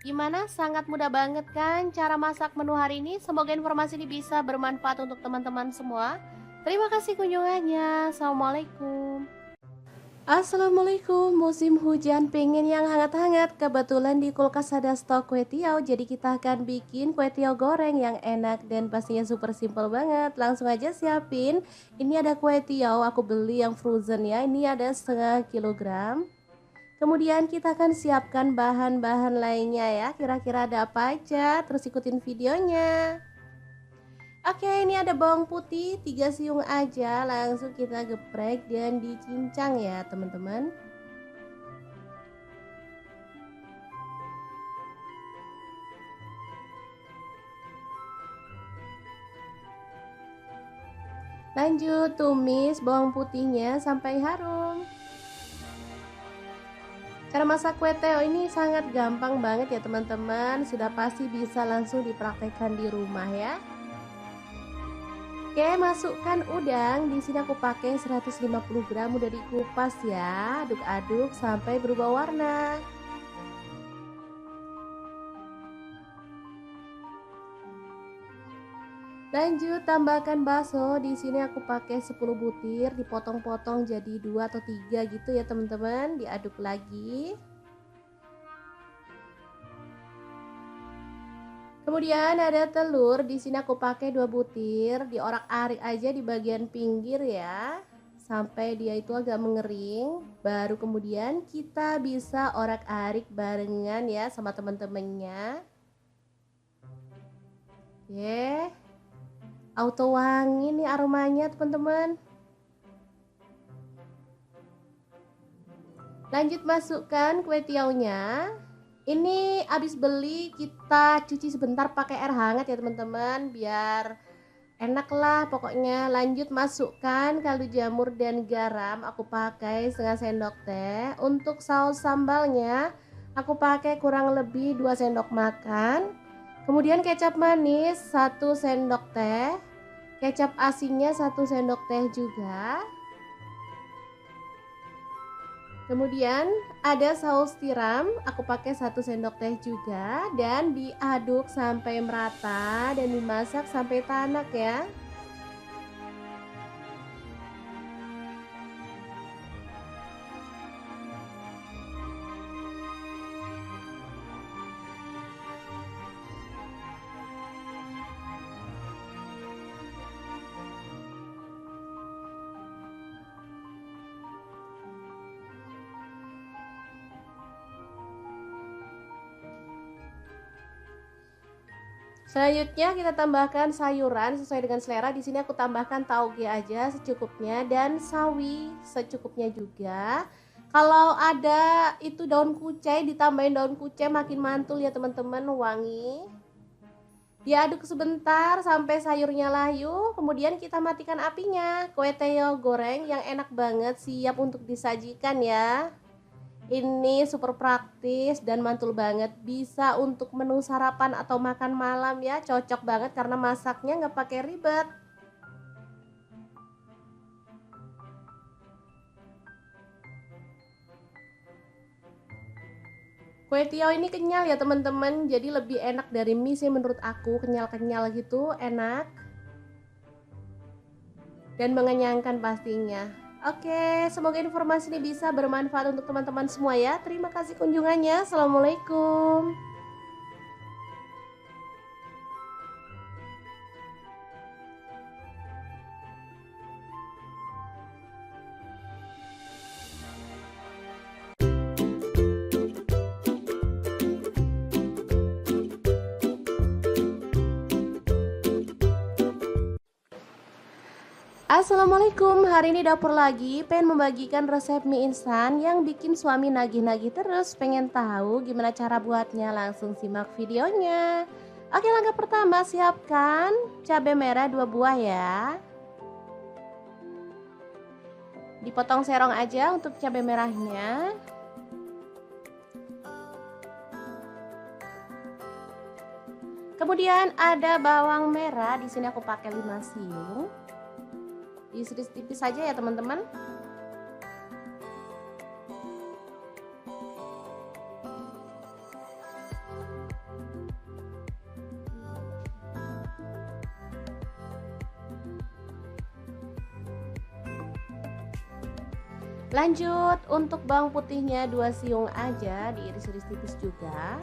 Gimana? Sangat mudah banget kan cara masak menu hari ini? Semoga informasi ini bisa bermanfaat untuk teman-teman semua. Terima kasih kunjungannya. Assalamualaikum. Assalamualaikum, musim hujan pengen yang hangat-hangat. Kebetulan di kulkas ada stok kue tiaw, jadi kita akan bikin kue tiaw goreng yang enak dan pastinya super simple banget. Langsung aja siapin. Ini ada kue tiaw, aku beli yang frozen ya. Ini ada setengah kilogram. Kemudian kita akan siapkan bahan-bahan lainnya ya. Kira-kira ada apa aja? Terus ikutin videonya. Oke, ini ada bawang putih 3 siung aja, langsung kita geprek dan dicincang ya teman-teman. Lanjut tumis bawang putihnya sampai harum. Cara masak kue teo ini sangat gampang banget ya teman-teman, sudah pasti bisa langsung dipraktekkan di rumah ya. Oke, masukkan udang. Di sini aku pakai 150 gram, udah dikupas ya. Aduk-aduk sampai berubah warna. Lanjut tambahkan bakso. Di sini aku pakai 10 butir, dipotong-potong jadi 2 atau 3 gitu ya teman-teman. Diaduk lagi. Kemudian ada telur. Di sini aku pakai 2 butir, diorak-arik aja di bagian pinggir ya, sampai dia itu agak mengering. Baru kemudian kita bisa orak-arik barengan ya sama teman-temannya. Oke. Auto wangi nih aromanya teman-teman. Lanjut masukkan kue tiaunya. Ini habis beli kita cuci sebentar pakai air hangat ya teman-teman, biar enak lah pokoknya. Lanjut masukkan kaldu jamur dan garam, aku pakai setengah sendok teh. Untuk saus sambalnya aku pakai kurang lebih 2 sendok makan. Kemudian kecap manis 1 sendok teh, kecap asinnya 1 sendok teh juga. Kemudian ada saus tiram, aku pakai 1 sendok teh juga, dan diaduk sampai merata dan dimasak sampai tanak ya. Selanjutnya kita tambahkan sayuran sesuai dengan selera. Di sini aku tambahkan tauge aja secukupnya dan sawi secukupnya juga. Kalau ada itu daun kucai, ditambahin daun kucai makin mantul ya teman-teman, wangi. Diaduk sebentar sampai sayurnya layu, kemudian kita matikan apinya. Kue teo goreng yang enak banget siap untuk disajikan ya. Ini super praktis dan mantul banget, bisa untuk menu sarapan atau makan malam ya, cocok banget karena masaknya nggak pakai ribet. Kue tiaw ini kenyal ya teman-teman, jadi lebih enak dari mie sih menurut aku, kenyal-kenyal gitu, enak dan mengenyangkan pastinya. Oke, semoga informasi ini bisa bermanfaat untuk teman-teman semua ya. Terima kasih kunjungannya. Assalamualaikum. Assalamualaikum, hari ini dapur lagi pengen membagikan resep mie instan yang bikin suami nagih-nagih terus. Pengen tahu gimana cara buatnya? Langsung simak videonya. Oke, langkah pertama siapkan cabai merah 2 buah ya. Dipotong serong aja untuk cabai merahnya. Kemudian ada bawang merah, di sini aku pakai 5 siung. Diiris tipis saja ya teman-teman. Lanjut untuk bawang putihnya 2 siung aja, diiris-iris tipis juga.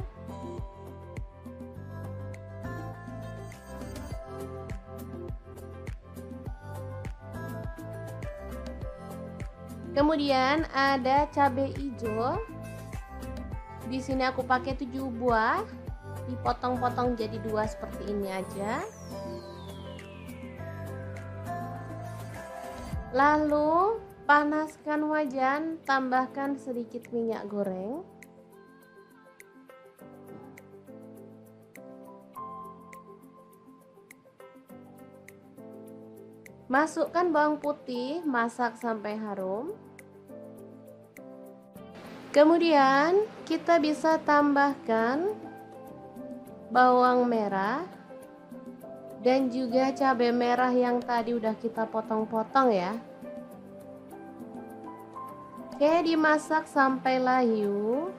Kemudian ada cabai hijau. Di sini aku pakai 7 buah, dipotong-potong jadi 2 seperti ini aja. Lalu panaskan wajan, tambahkan sedikit minyak goreng. Masukkan bawang putih, masak sampai harum. Kemudian kita bisa tambahkan bawang merah dan juga cabai merah yang tadi udah kita potong-potong ya. Oke, dimasak sampai layu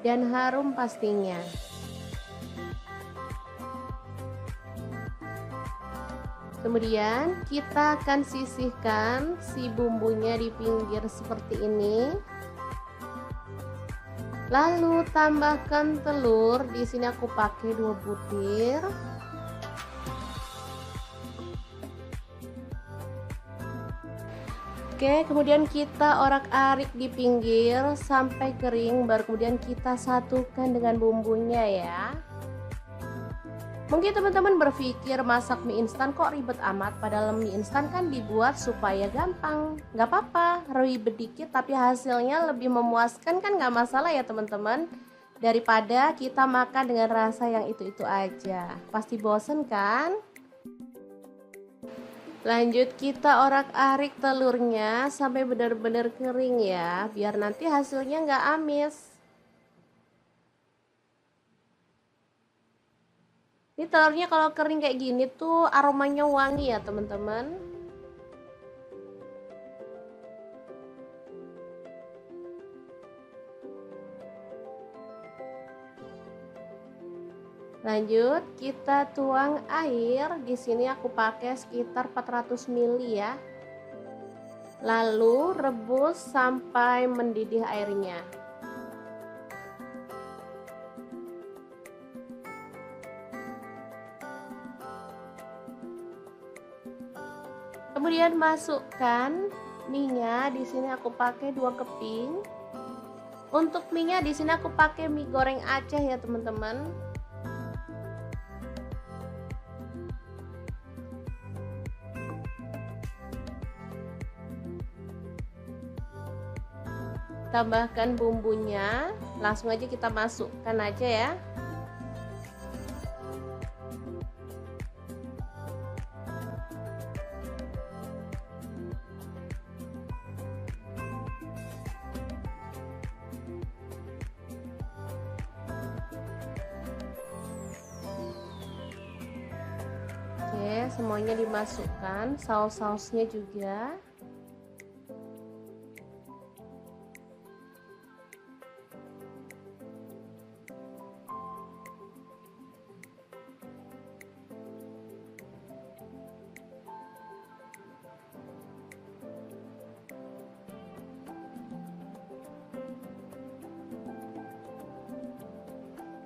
dan harum pastinya. Kemudian kita akan sisihkan si bumbunya di pinggir seperti ini. Lalu tambahkan telur. Di sini aku pakai 2 butir. Oke, kemudian kita orak-arik di pinggir sampai kering, baru kemudian kita satukan dengan bumbunya ya. Mungkin teman-teman berpikir masak mie instan kok ribet amat, padahal mie instan kan dibuat supaya gampang. Nggak apa-apa, ribet dikit tapi hasilnya lebih memuaskan kan, nggak masalah ya teman-teman. Daripada kita makan dengan rasa yang itu-itu aja. Pasti bosen kan? Lanjut kita orak-arik telurnya sampai benar-benar kering ya, biar nanti hasilnya nggak amis. Ini telurnya kalau kering kayak gini tuh aromanya wangi ya teman-teman. Lanjut kita tuang air. Di sini aku pakai sekitar 400 ml ya. Lalu rebus sampai mendidih airnya. Kemudian masukkan mie-nya. Di sini aku pakai 2 keping. Untuk mie-nya di sini aku pakai mie goreng Aceh ya teman-teman. Tambahkan bumbunya, langsung aja kita masukkan aja ya. Oke, semuanya dimasukkan, saus-sausnya juga.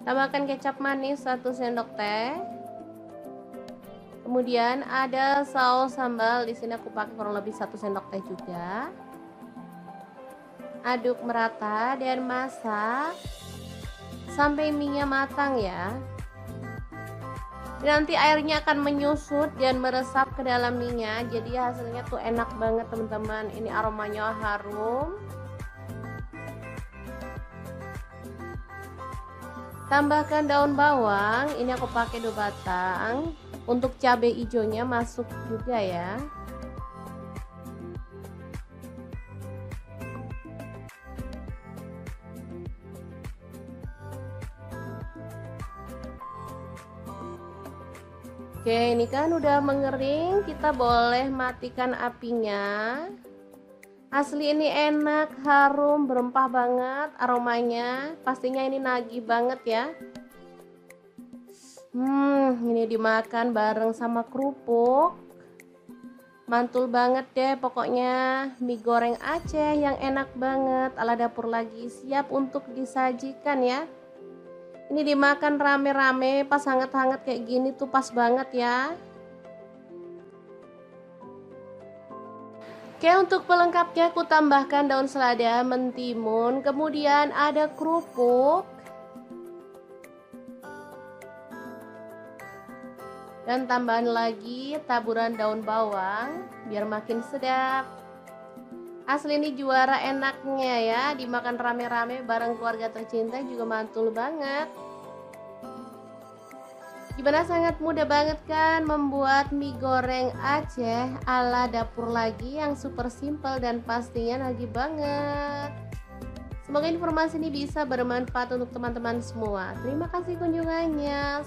Tambahkan kecap manis 1 sendok teh. Kemudian ada saus sambal, di sini aku pakai kurang lebih 1 sendok teh juga. Aduk merata dan masak sampai mie-nya matang ya. Nanti airnya akan menyusut dan meresap ke dalam mie-nya, jadi hasilnya tuh enak banget teman-teman. Ini aromanya harum. Tambahkan daun bawang, ini aku pakai 2 batang. Untuk cabai hijaunya masuk juga ya. Oke, ini kan udah mengering, kita boleh matikan apinya. Asli ini enak, harum, berempah banget aromanya. Pastinya ini nagih banget ya. Ini dimakan bareng sama kerupuk. Mantul banget deh pokoknya. Mie goreng Aceh yang enak banget. Ala dapur lagi siap untuk disajikan ya. Ini dimakan rame-rame pas hangat-hangat kayak gini tuh pas banget ya. Oke, untuk pelengkapnya aku tambahkan daun selada, mentimun, kemudian ada kerupuk, dan tambahan lagi taburan daun bawang biar makin sedap. Asli ini juara enaknya ya, dimakan rame-rame bareng keluarga tercinta juga mantul banget. Gimana, sangat mudah banget kan membuat mie goreng Aceh ala dapur lagi yang super simple dan pastinya nagih banget. Semoga informasi ini bisa bermanfaat untuk teman-teman semua. Terima kasih kunjungannya.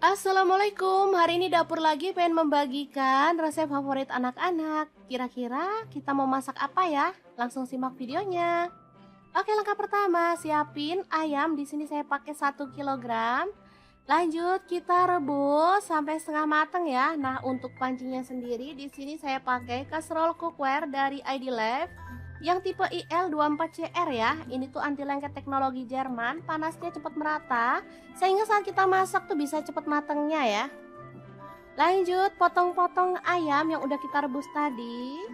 Assalamualaikum, hari ini dapur lagi pengen membagikan resep favorit anak-anak. Kira-kira kita mau masak apa ya? Langsung simak videonya. Oke, langkah pertama, siapin ayam. Di sini saya pakai 1 kg. Lanjut kita rebus sampai setengah matang ya. Nah, untuk pancinya sendiri di sini saya pakai kaserol cookware dari ID Life yang tipe IL24CR ya. Ini tuh anti lengket teknologi Jerman, panasnya cepat merata sehingga saat kita masak tuh bisa cepat matangnya ya. Lanjut potong-potong ayam yang udah kita rebus tadi.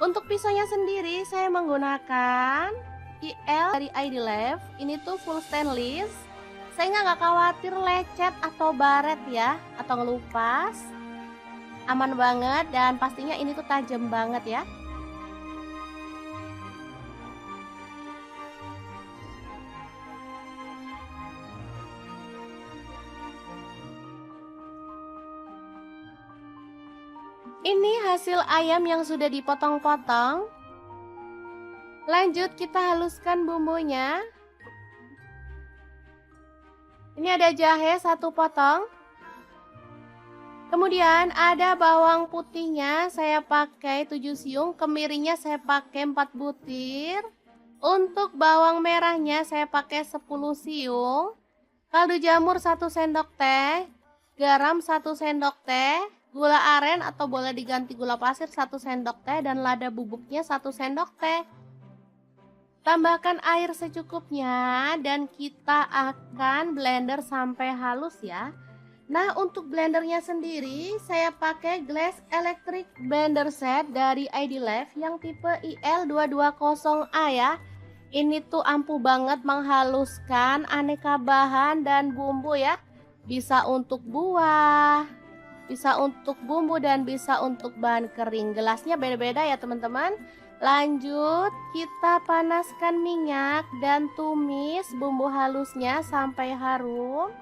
Untuk pisaunya sendiri saya menggunakan IL dari ID Life. Ini tuh full stainless sehingga nggak khawatir lecet atau baret ya, atau ngelupas. Aman banget dan pastinya ini tuh tajam banget ya. Ini hasil ayam yang sudah dipotong-potong. Lanjut kita haluskan bumbunya. Ini ada jahe 1 potong. Kemudian ada bawang putihnya saya pakai 7 siung, kemirinya saya pakai 4 butir. Untuk bawang merahnya saya pakai 10 siung. Kaldu jamur 1 sendok teh, garam 1 sendok teh, gula aren atau boleh diganti gula pasir 1 sendok teh, dan lada bubuknya 1 sendok teh. Tambahkan air secukupnya dan kita akan blender sampai halus ya. Nah, untuk blendernya sendiri saya pakai Glass Electric Blender Set dari ID Life yang tipe IL220A ya. Ini tuh ampuh banget menghaluskan aneka bahan dan bumbu ya. Bisa untuk buah, bisa untuk bumbu, dan bisa untuk bahan kering. Gelasnya beda-beda ya teman-teman. Lanjut kita panaskan minyak dan tumis bumbu halusnya sampai harum.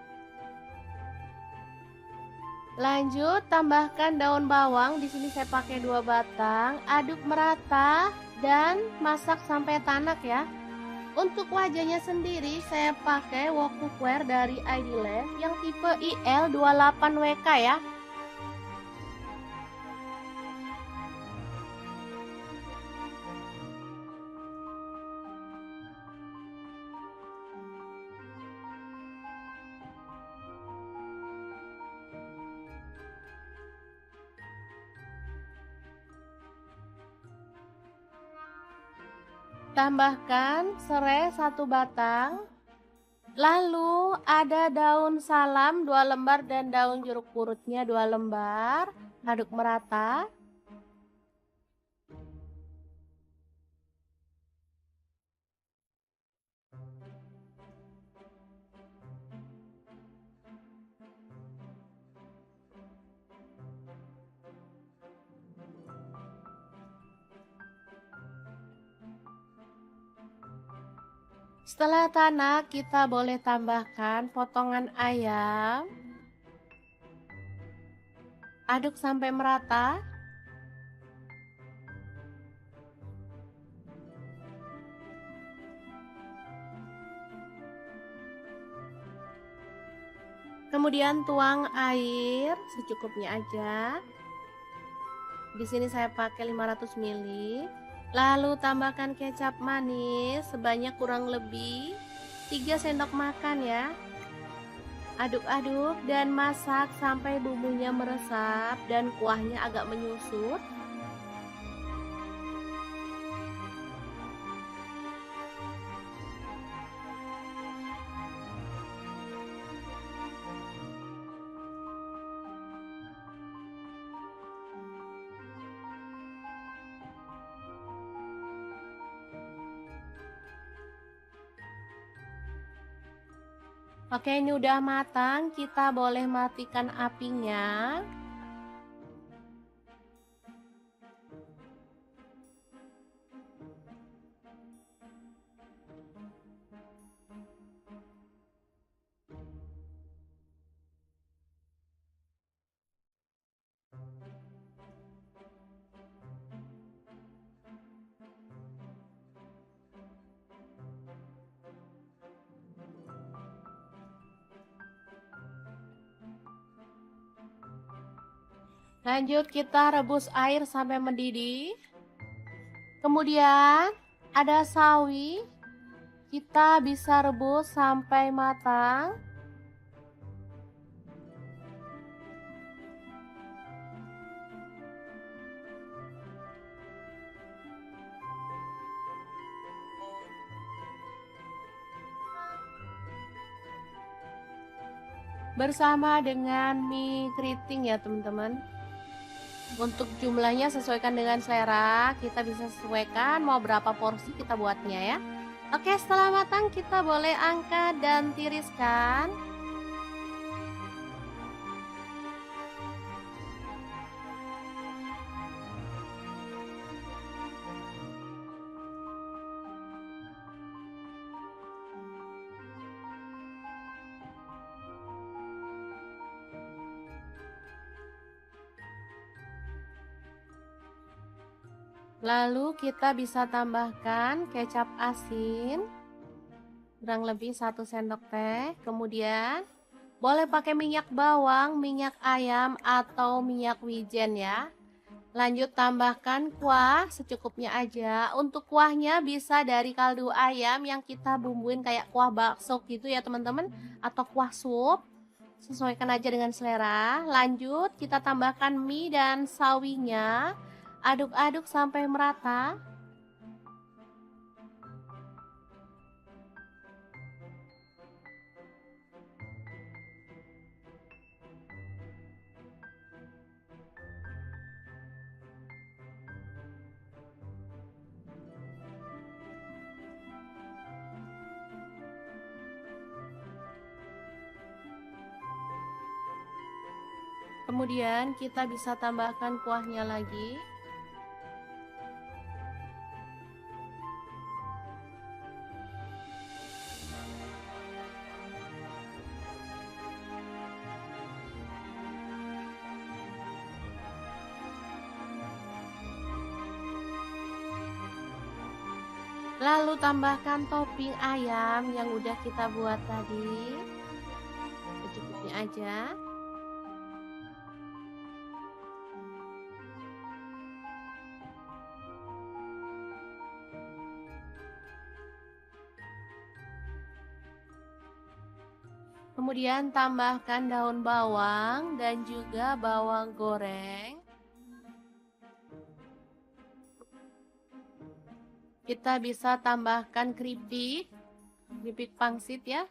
Lanjut tambahkan daun bawang, di sini saya pakai 2 batang. Aduk merata dan masak sampai tanak ya. Untuk wajahnya sendiri saya pakai wok cookware dari ID Life yang tipe IL28WK ya. Tambahkan serai 1 batang. Lalu ada daun salam 2 lembar dan daun jeruk purutnya 2 lembar. Aduk merata. Setelah tanak, kita boleh tambahkan potongan ayam. Aduk sampai merata. Kemudian tuang air secukupnya aja. Di sini saya pakai 500 ml. Lalu tambahkan kecap manis sebanyak kurang lebih 3 sendok makan ya. Aduk-aduk dan masak sampai bumbunya meresap dan kuahnya agak menyusut. Oke, ini udah matang, kita boleh matikan apinya. Lanjut kita rebus air sampai mendidih. Kemudian ada sawi. Kita bisa rebus sampai matang. Bersama dengan mie keriting ya teman-teman. Untuk jumlahnya sesuaikan dengan selera, kita bisa sesuaikan mau berapa porsi kita buatnya ya. Oke, setelah matang kita boleh angkat dan tiriskan. Lalu kita bisa tambahkan kecap asin kurang lebih 1 sendok teh. Kemudian boleh pakai minyak bawang, minyak ayam atau minyak wijen ya. Lanjut tambahkan kuah secukupnya aja. Untuk kuahnya bisa dari kaldu ayam yang kita bumbuin kayak kuah bakso gitu ya teman-teman, atau kuah sup. Sesuaikan aja dengan selera. Lanjut kita tambahkan mie dan sawinya. Aduk-aduk sampai merata. Kemudian kita bisa tambahkan kuahnya lagi. Lalu tambahkan topping ayam yang udah kita buat tadi. Secukupnya aja. Kemudian tambahkan daun bawang dan juga bawang goreng. Kita bisa tambahkan keripik pangsit ya.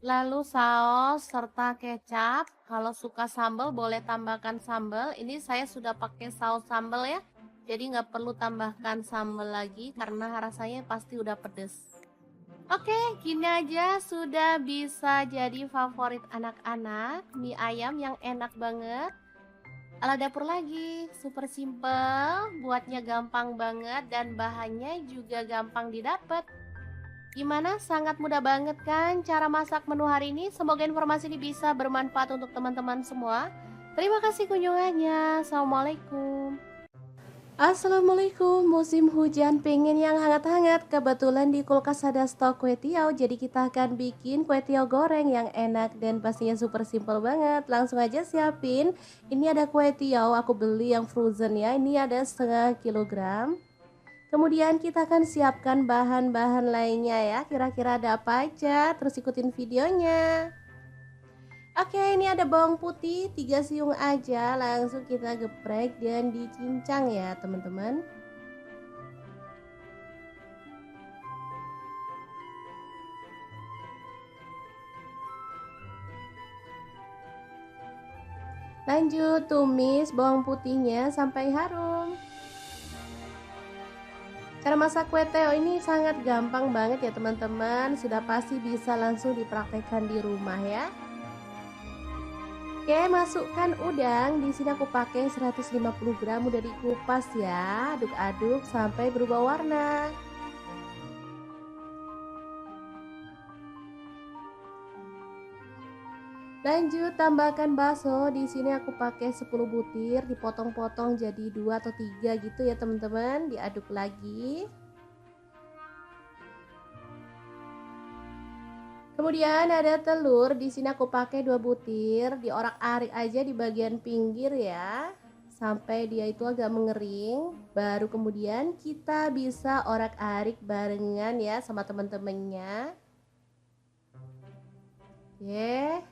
Lalu saus serta kecap. Kalau suka sambal boleh tambahkan sambal. Ini saya sudah pakai saus sambal ya. Jadi nggak perlu tambahkan sambal lagi karena rasanya pasti udah pedes. Oke, gini aja sudah bisa jadi favorit anak-anak. Mie ayam yang enak banget. Ala dapur lagi, super simple, buatnya gampang banget dan bahannya juga gampang didapat. Gimana? Sangat mudah banget kan cara masak menu hari ini? Semoga informasi ini bisa bermanfaat untuk teman-teman semua. Terima kasih kunjungannya. Assalamualaikum. Assalamualaikum, musim hujan pengen yang hangat-hangat. Kebetulan di kulkas ada stok kue tiaw, jadi kita akan bikin kue tiaw goreng yang enak dan pastinya super simple banget. Langsung aja siapin. Ini ada kue tiaw, aku beli yang frozen ya. Ini ada setengah kilogram. Kemudian kita akan siapkan bahan-bahan lainnya ya. Kira-kira ada apa aja? Terus ikutin videonya. Oke, ini ada bawang putih 3 siung aja, langsung kita geprek dan dicincang ya teman-teman. Lanjut tumis bawang putihnya sampai harum. Cara masak kue teo ini sangat gampang banget ya teman-teman, sudah pasti bisa langsung dipraktekkan di rumah ya. Oke, masukkan udang. Di sini aku pakai 150 gram, udah dikupas ya. Aduk-aduk sampai berubah warna. Lanjut tambahkan bakso. Di sini aku pakai 10 butir, dipotong-potong jadi 2 atau 3 gitu ya teman-teman. Diaduk lagi. Kemudian ada telur. Di sini aku pakai 2 butir, diorak-arik aja di bagian pinggir ya, sampai dia itu agak mengering. Baru kemudian kita bisa orak-arik barengan ya sama teman-temannya. Oke.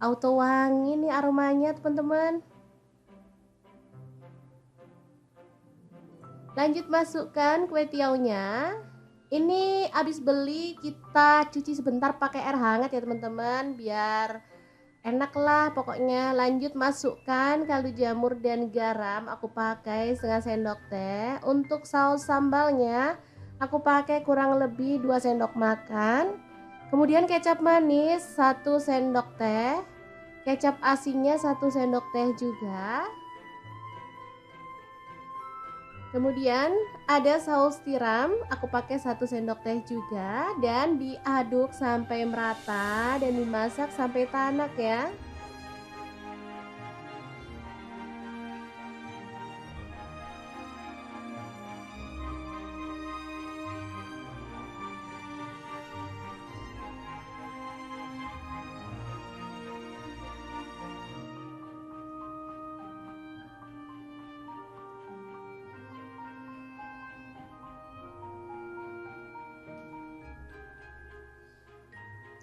Auto wangi nih aromanya teman-teman. Lanjut masukkan kue tiaunya. Ini habis beli kita cuci sebentar pakai air hangat ya teman-teman, biar enak lah pokoknya. Lanjut masukkan kaldu jamur dan garam, aku pakai setengah sendok teh. Untuk saus sambalnya aku pakai kurang lebih 2 sendok makan. Kemudian kecap manis 1 sendok teh, kecap asinnya 1 sendok teh juga. Kemudian ada saus tiram, aku pakai 1 sendok teh juga, dan diaduk sampai merata dan dimasak sampai tanak ya.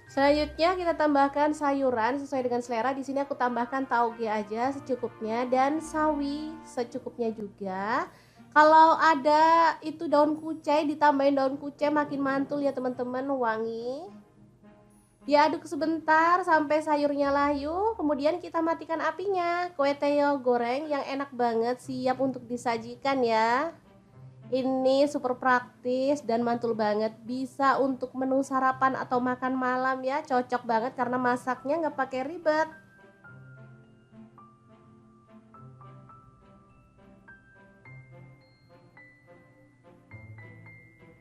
Selanjutnya kita tambahkan sayuran sesuai dengan selera. Di sini aku tambahkan tauge aja secukupnya dan sawi secukupnya juga. Kalau ada itu daun kucai, ditambahin daun kucai makin mantul ya teman-teman, wangi. Diaduk sebentar sampai sayurnya layu, kemudian kita matikan apinya. Kue teo goreng yang enak banget siap untuk disajikan ya. Ini super praktis dan mantul banget, bisa untuk menu sarapan atau makan malam ya, cocok banget karena masaknya nggak pakai ribet.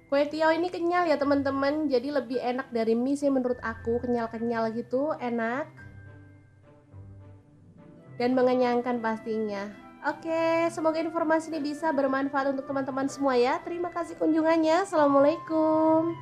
Kue tiaw ini kenyal ya teman-teman, jadi lebih enak dari mie sih menurut aku, kenyal-kenyal gitu, enak dan mengenyangkan pastinya. Oke, semoga informasi ini bisa bermanfaat untuk teman-teman semua ya. Terima kasih kunjungannya. Assalamualaikum.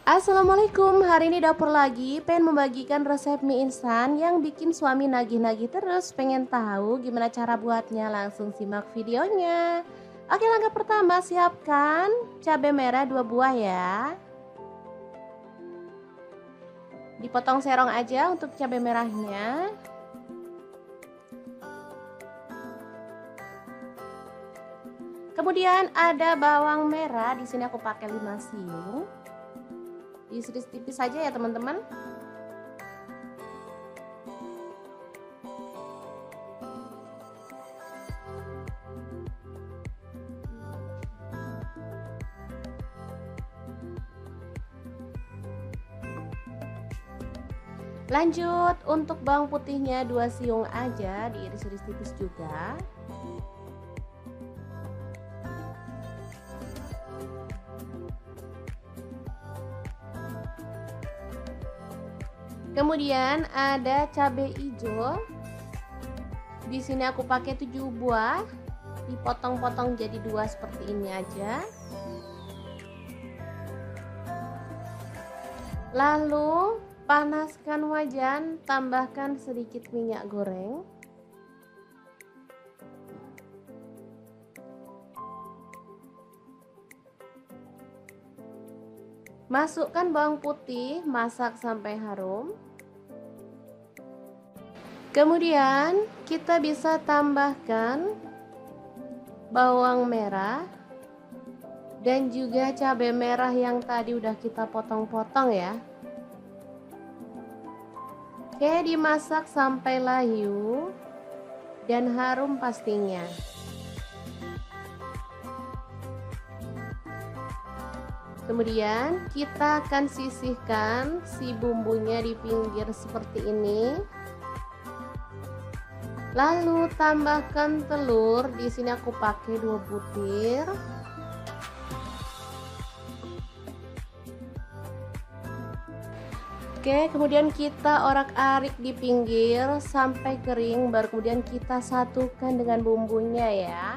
Assalamualaikum, hari ini dapur lagi pengen membagikan resep mie instan yang bikin suami nagih-nagih terus. Pengen tahu gimana cara buatnya? Langsung simak videonya. Oke, langkah pertama siapkan cabai merah 2 buah ya. Dipotong serong aja untuk cabai merahnya. Kemudian ada bawang merah, di sini aku pakai 5 siung. Diiris tipis saja ya teman-teman. Lanjut untuk bawang putihnya 2 siung aja, diiris-iris tipis juga. Kemudian ada cabai hijau. Di sini aku pakai 7 buah, dipotong-potong jadi 2 seperti ini aja. Lalu panaskan wajan, tambahkan sedikit minyak goreng. Masukkan bawang putih, masak sampai harum. Kemudian kita bisa tambahkan bawang merah dan juga cabai merah yang tadi udah kita potong-potong ya. Oke, dimasak sampai layu dan harum pastinya. Kemudian kita akan sisihkan si bumbunya di pinggir seperti ini. Lalu tambahkan telur. Di sini aku pakai 2 butir. Oke, kemudian kita orak-arik di pinggir sampai kering, baru kemudian kita satukan dengan bumbunya ya.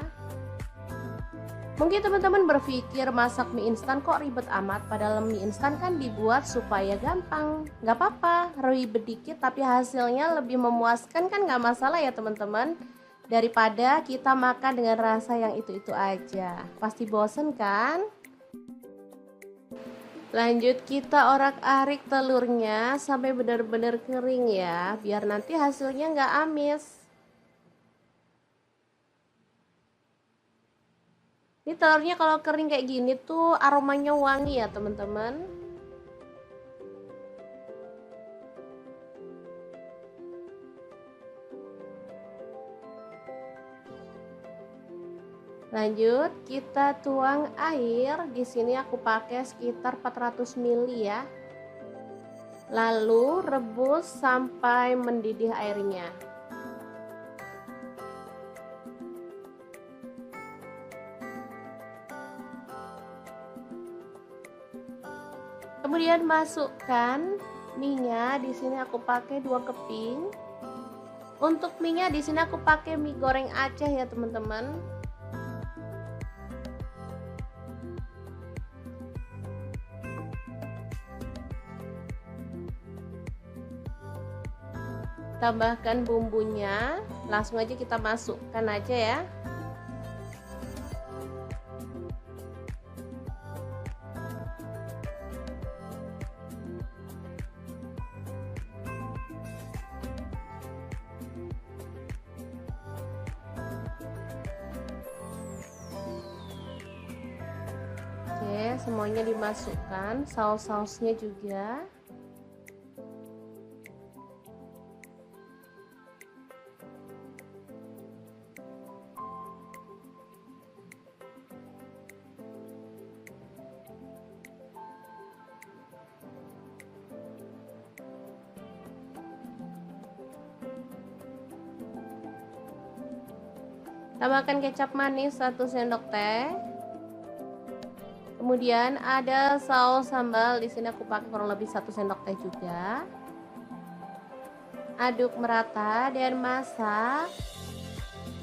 Mungkin teman-teman berpikir masak mie instan kok ribet amat, padahal mie instan kan dibuat supaya gampang. Gak apa-apa, ribet dikit tapi hasilnya lebih memuaskan kan, gak masalah ya teman-teman. Daripada kita makan dengan rasa yang itu-itu aja, pasti bosen kan? Lanjut kita orak-arik telurnya sampai benar-benar kering ya, biar nanti hasilnya gak amis. Ini telurnya kalau kering kayak gini tuh aromanya wangi ya teman-teman. Lanjut kita tuang air. Di sini aku pakai sekitar 400 ml ya. Lalu rebus sampai mendidih airnya. Kemudian masukkan mie-nya. Di sini aku pakai 2 keping. Untuk mie-nya di sini aku pakai mie goreng Aceh ya teman-teman. Tambahkan bumbunya, langsung aja kita masukkan aja ya. Oke, semuanya dimasukkan, saus-sausnya juga. Tambahkan kecap manis 1 sendok teh. Kemudian ada saus sambal, di sini aku pakai kurang lebih 1 sendok teh juga. Aduk merata dan masak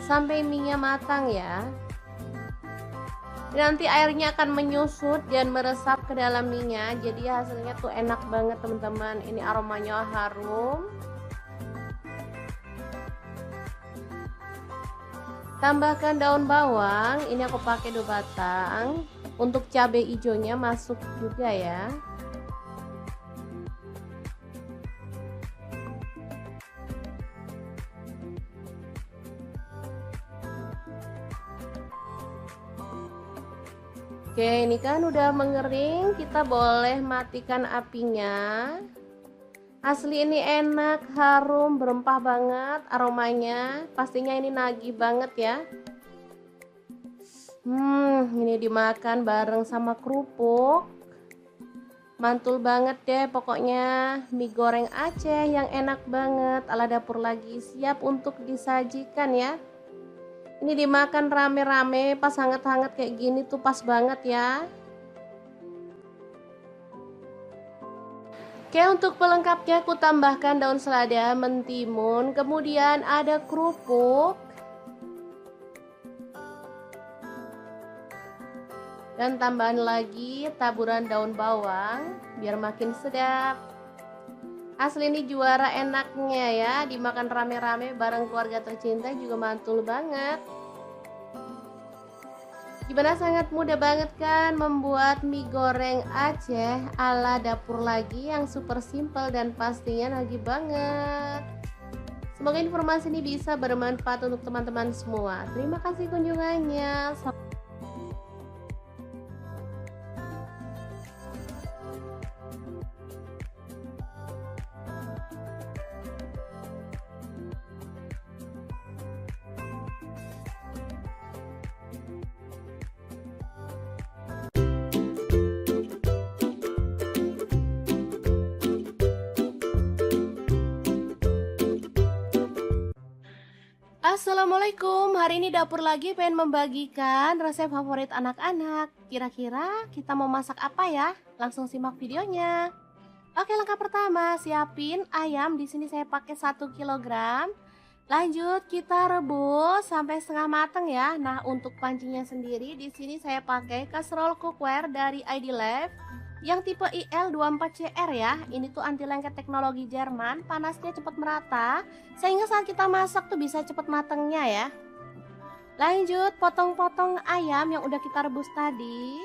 sampai mie-nya matang ya. Nanti airnya akan menyusut dan meresap ke dalam mie-nya, jadi hasilnya tuh enak banget teman-teman. Ini aromanya harum. Tambahkan daun bawang, ini aku pakai 2 batang. Untuk cabai hijaunya masuk juga ya. Oke, ini kan udah mengering, kita boleh matikan apinya. Asli ini enak, harum, berempah banget aromanya. Pastinya ini nagih banget ya. Ini dimakan bareng sama kerupuk. Mantul banget deh pokoknya. Mie goreng Aceh yang enak banget. Ala dapur lagi siap untuk disajikan ya. Ini dimakan rame-rame pas hangat-hangat kayak gini tuh pas banget ya. Oke, untuk pelengkapnya aku tambahkan daun selada, mentimun, kemudian ada kerupuk, dan tambahan lagi taburan daun bawang biar makin sedap. Asli ini juara enaknya ya, dimakan rame-rame bareng keluarga tercinta juga mantul banget. Gimana, sangat mudah banget kan membuat mie goreng Aceh ala dapur lagi yang super simple dan pastinya nagih banget. Semoga informasi ini bisa bermanfaat untuk teman-teman semua. Terima kasih kunjungannya. Assalamualaikum, hari ini dapur lagi pengen membagikan resep favorit anak-anak. Kira-kira kita mau masak apa ya? Langsung simak videonya. Oke, langkah pertama, siapin ayam. Di sini saya pakai 1 kilogram. Lanjut kita rebus sampai setengah matang ya. Nah, untuk pancinya sendiri di sini saya pakai kaserol cookware dari ID Life yang tipe IL24CR ya. Ini tuh anti lengket teknologi Jerman, panasnya cepat merata sehingga saat kita masak tuh bisa cepat matangnya ya. Lanjut potong-potong ayam yang udah kita rebus tadi.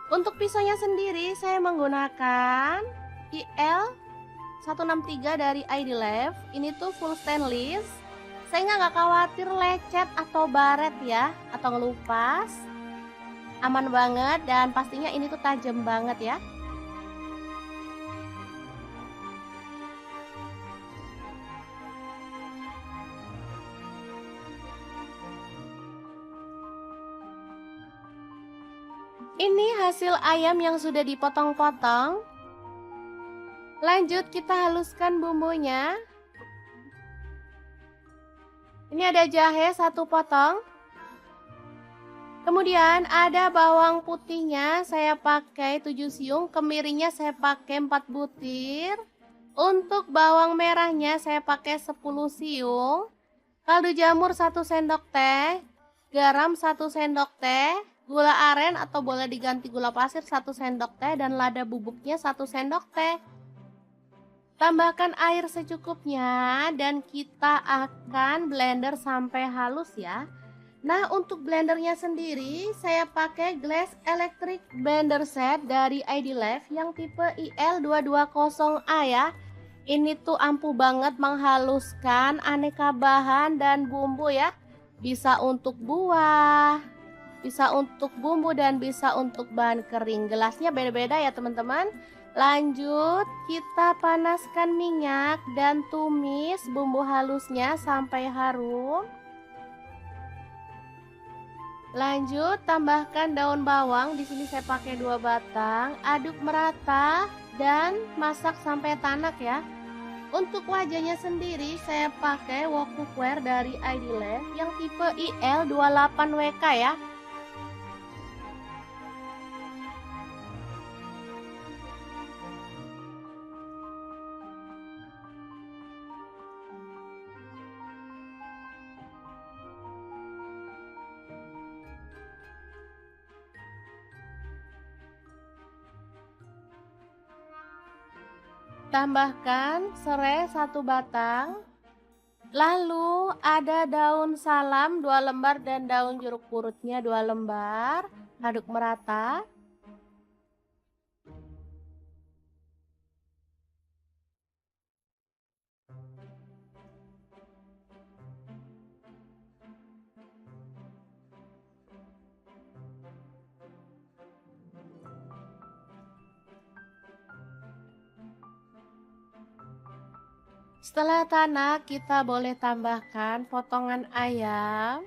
Untuk pisaunya sendiri saya menggunakan IL163 dari ID Life. Ini tuh full stainless sehingga nggak khawatir lecet atau baret ya, atau ngelupas. Aman banget dan pastinya ini tuh tajam banget ya. Ini hasil ayam yang sudah dipotong-potong. Lanjut kita haluskan bumbunya. Ini ada jahe 1 potong. Kemudian ada bawang putihnya saya pakai 7 siung, kemirinya saya pakai 4 butir. Untuk bawang merahnya saya pakai 10 siung. Kaldu jamur 1 sendok teh, garam 1 sendok teh, gula aren atau boleh diganti gula pasir 1 sendok teh dan lada bubuknya 1 sendok teh. Tambahkan air secukupnya dan kita akan blender sampai halus ya. Nah, untuk blendernya sendiri saya pakai Glass Electric Blender Set dari ID Life yang tipe IL220A ya. Ini tuh ampuh banget menghaluskan aneka bahan dan bumbu ya. Bisa untuk buah, bisa untuk bumbu dan bisa untuk bahan kering. Gelasnya beda-beda ya teman-teman. Lanjut kita panaskan minyak dan tumis bumbu halusnya sampai harum. Lanjut tambahkan daun bawang, di sini saya pakai 2 batang, aduk merata dan masak sampai tanak ya. Untuk wajahnya sendiri saya pakai wok cookware dari ID Life yang tipe IL28WK ya. Tambahkan serai 1 batang. Lalu ada daun salam 2 lembar dan daun jeruk purutnya 2 lembar. Aduk merata. Setelah tanak, kita boleh tambahkan potongan ayam.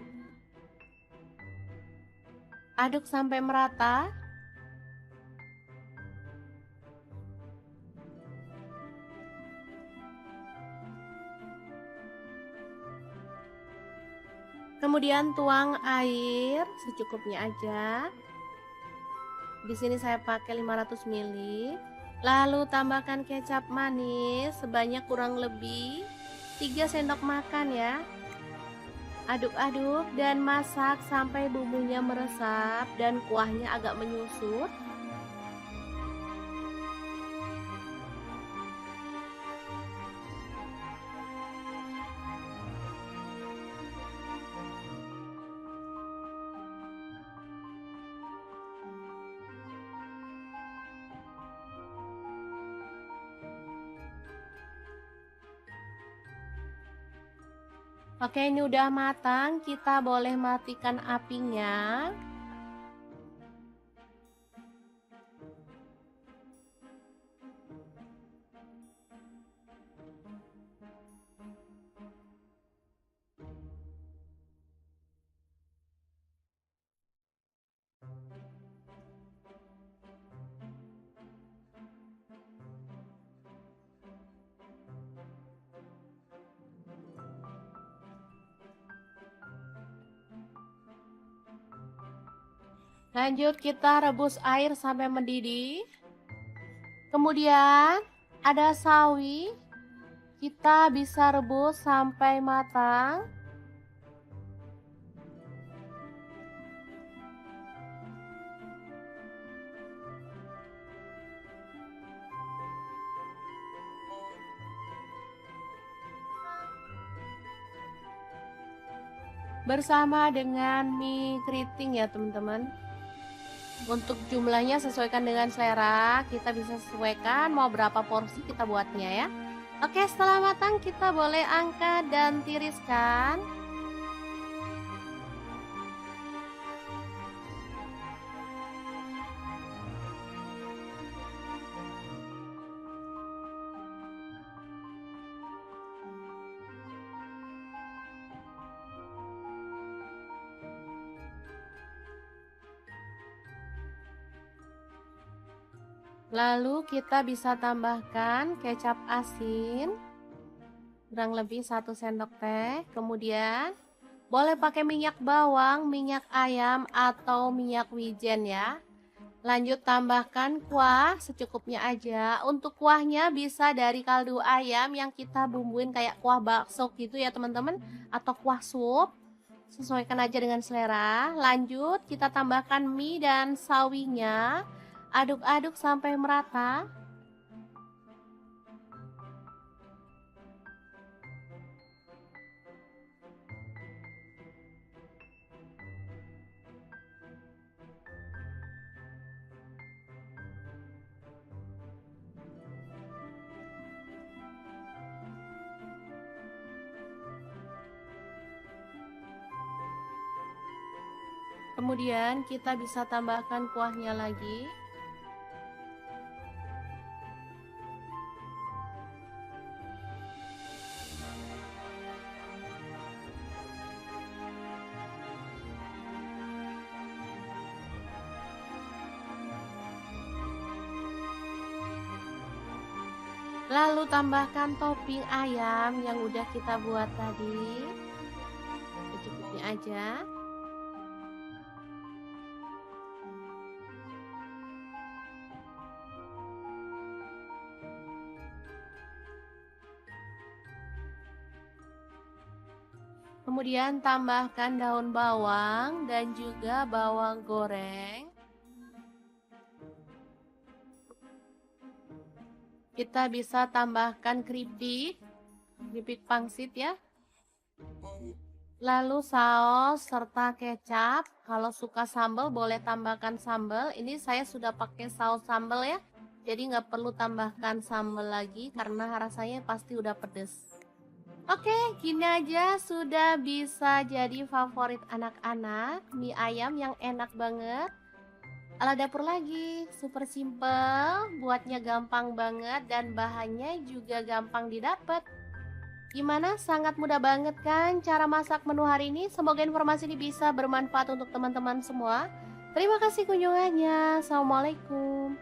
Aduk sampai merata. Kemudian tuang air secukupnya aja. Di sini saya pakai 500 ml. Lalu tambahkan kecap manis sebanyak kurang lebih 3 sendok makan ya. Aduk-aduk dan masak sampai bumbunya meresap dan kuahnya agak menyusut. Oke, ini udah matang, kita boleh matikan apinya. Lanjut kita rebus air sampai mendidih. Kemudian ada sawi. Kita bisa rebus sampai matang. Bersama dengan mie keriting ya teman-teman. Untuk jumlahnya sesuaikan dengan selera, kita bisa sesuaikan mau berapa porsi kita buatnya ya. Oke, setelah matang kita boleh angkat dan tiriskan. Lalu kita bisa tambahkan kecap asin kurang lebih 1 sendok teh. Kemudian boleh pakai minyak bawang, minyak ayam atau minyak wijen ya. Lanjut tambahkan kuah secukupnya aja. Untuk kuahnya bisa dari kaldu ayam yang kita bumbuin kayak kuah bakso gitu ya teman-teman, atau kuah sup. Sesuaikan aja dengan selera. Lanjut kita tambahkan mie dan sawinya. Aduk-aduk sampai merata. Kemudian kita bisa tambahkan kuahnya lagi. Lalu tambahkan topping ayam yang udah kita buat tadi. Secukupnya aja. Kemudian tambahkan daun bawang dan juga bawang goreng. Kita bisa tambahkan keripik pangsit ya. Lalu saus serta kecap. Kalau suka sambal boleh tambahkan sambal. Ini saya sudah pakai saus sambal ya. Jadi nggak perlu tambahkan sambal lagi karena rasanya pasti udah pedes. Oke, gini aja sudah bisa jadi favorit anak-anak. Mie ayam yang enak banget. Ala dapur lagi, super simple, buatnya gampang banget dan bahannya juga gampang didapat. Gimana? Sangat mudah banget kan cara masak menu hari ini? Semoga informasi ini bisa bermanfaat untuk teman-teman semua. Terima kasih kunjungannya. Assalamualaikum.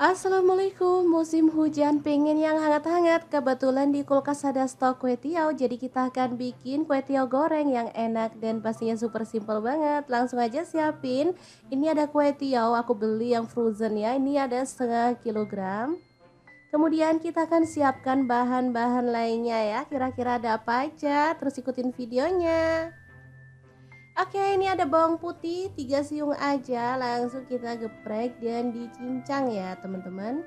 Assalamualaikum, musim hujan pengen yang hangat-hangat. Kebetulan di kulkas ada stok kue tiaw, jadi kita akan bikin kue tiaw goreng yang enak dan pastinya super simple banget. Langsung aja siapin. Ini ada kue tiaw, aku beli yang frozen ya. Ini ada setengah kilogram. Kemudian kita akan siapkan bahan-bahan lainnya ya. Kira-kira ada apa aja? Terus ikutin videonya. Oke, ini ada bawang putih 3 siung aja, langsung kita geprek dan dicincang ya teman-teman.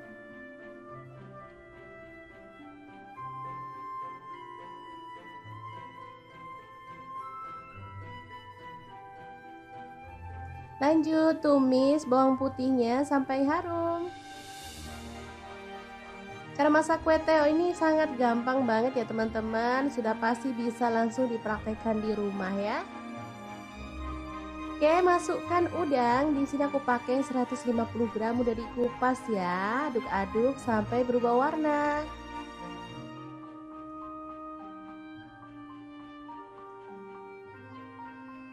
Lanjut tumis bawang putihnya sampai harum. Cara masak kue teo ini sangat gampang banget ya teman-teman, sudah pasti bisa langsung dipraktekkan di rumah ya. Oke, masukkan udang. Di sini aku pakai 150 gram, udah dikupas ya. Aduk-aduk sampai berubah warna.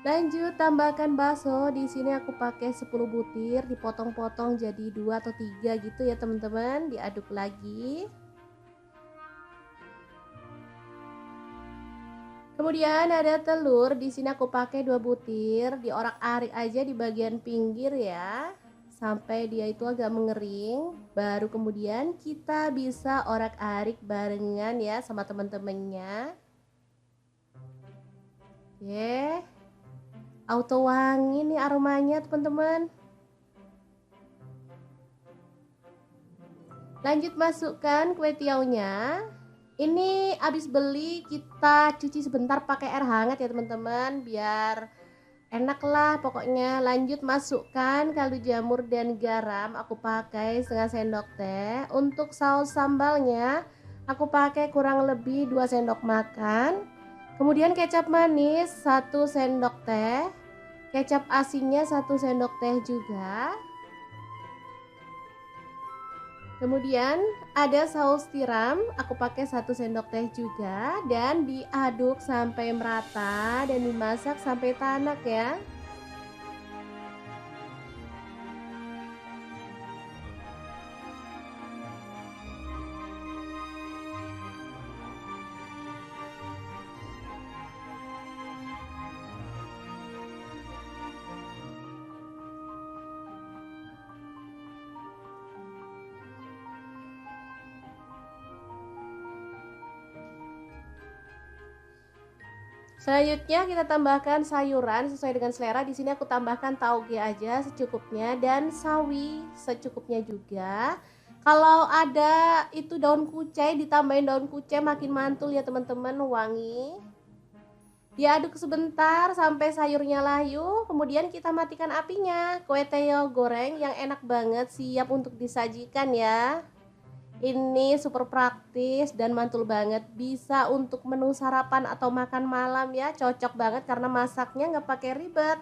Lanjut tambahkan bakso. Di sini aku pakai 10 butir, dipotong-potong jadi 2 atau 3 gitu ya teman-teman. Diaduk lagi. Kemudian ada telur. Di sini aku pakai 2 butir, diorak-arik aja di bagian pinggir ya, sampai dia itu agak mengering. Baru kemudian kita bisa orak-arik barengan ya sama teman-temannya. Oke. Auto wangi nih aromanya teman-teman. Lanjut masukkan kue tiaunya. Ini habis beli kita cuci sebentar pakai air hangat ya teman-teman, biar enak lah pokoknya. Lanjut masukkan kaldu jamur dan garam, aku pakai setengah sendok teh. Untuk saus sambalnya aku pakai kurang lebih 2 sendok makan. Kemudian kecap manis 1 sendok teh, kecap asinnya 1 sendok teh juga. Kemudian ada saus tiram, aku pakai 1 sendok teh juga, dan diaduk sampai merata dan dimasak sampai tanak ya. Selanjutnya kita tambahkan sayuran sesuai dengan selera. Di sini aku tambahkan tauge aja secukupnya dan sawi secukupnya juga. Kalau ada itu daun kucai, ditambahin daun kucai makin mantul ya teman-teman, wangi. Diaduk sebentar sampai sayurnya layu, kemudian kita matikan apinya. Kue teo goreng yang enak banget, siap untuk disajikan ya. Ini super praktis dan mantul banget, bisa untuk menu sarapan atau makan malam ya, cocok banget karena masaknya nggak pakai ribet.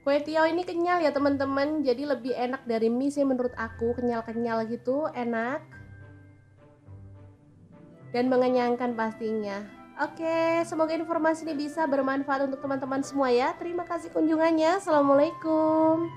Kue tiaw ini kenyal ya teman-teman, jadi lebih enak dari mie sih menurut aku, kenyal-kenyal gitu, enak dan mengenyangkan pastinya. Oke, semoga informasi ini bisa bermanfaat untuk teman-teman semua ya. Terima kasih kunjungannya. Assalamualaikum.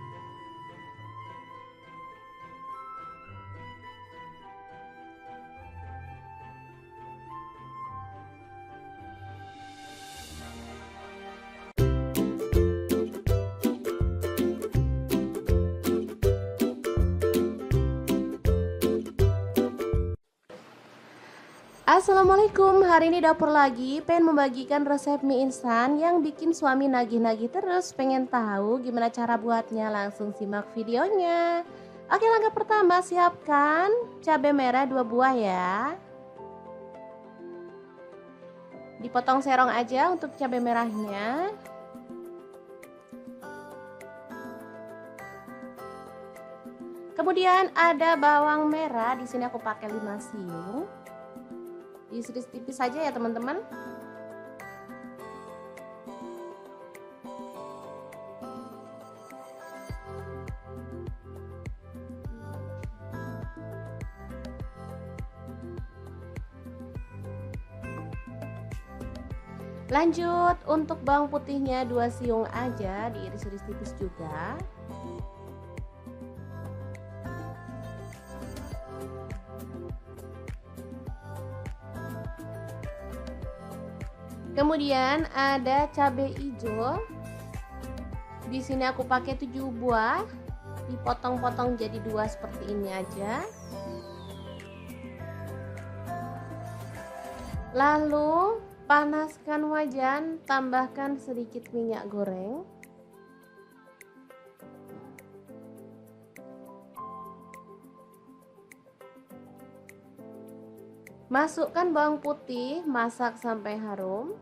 Assalamualaikum, hari ini dapur lagi pengen membagikan resep mie instan yang bikin suami nagih-nagih terus. Pengen tahu gimana cara buatnya? Langsung simak videonya. Oke, langkah pertama siapkan cabai merah 2 buah ya. Dipotong serong aja untuk cabai merahnya. Kemudian ada bawang merah, di sini aku pakai 5 siung. Diiris tipis saja ya teman-teman. Lanjut untuk bawang putihnya 2 siung aja, diiris-iris tipis juga. Kemudian ada cabai hijau. Di sini aku pakai 7 buah, dipotong-potong jadi 2 seperti ini aja. Lalu panaskan wajan, tambahkan sedikit minyak goreng. Masukkan bawang putih, masak sampai harum.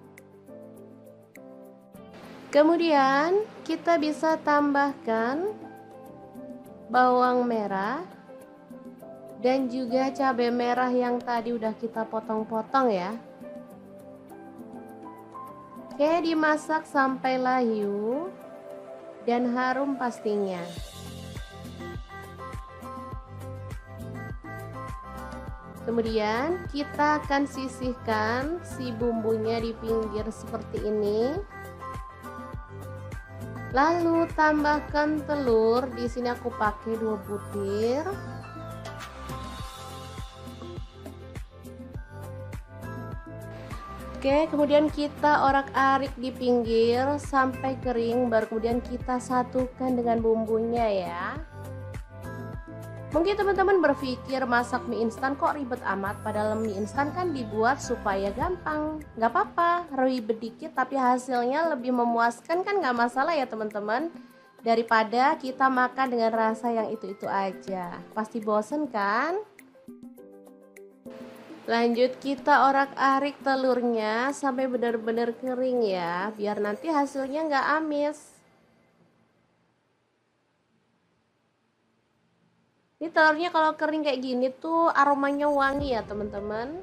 Kemudian kita bisa tambahkan bawang merah dan juga cabai merah yang tadi udah kita potong-potong ya. Oke, dimasak sampai layu dan harum pastinya. Kemudian kita akan sisihkan si bumbunya di pinggir seperti ini. Lalu tambahkan telur. Di sini aku pakai 2 butir. Oke, kemudian kita orak-arik di pinggir sampai kering, baru kemudian kita satukan dengan bumbunya ya. Mungkin teman-teman berpikir masak mie instan kok ribet amat, padahal mie instan kan dibuat supaya gampang. Nggak apa-apa, ribet dikit tapi hasilnya lebih memuaskan kan, nggak masalah ya teman-teman. Daripada kita makan dengan rasa yang itu-itu aja, pasti bosen kan? Lanjut kita orak-arik telurnya sampai benar-benar kering ya, biar nanti hasilnya nggak amis. Ini telurnya kalau kering kayak gini tuh aromanya wangi ya teman-teman.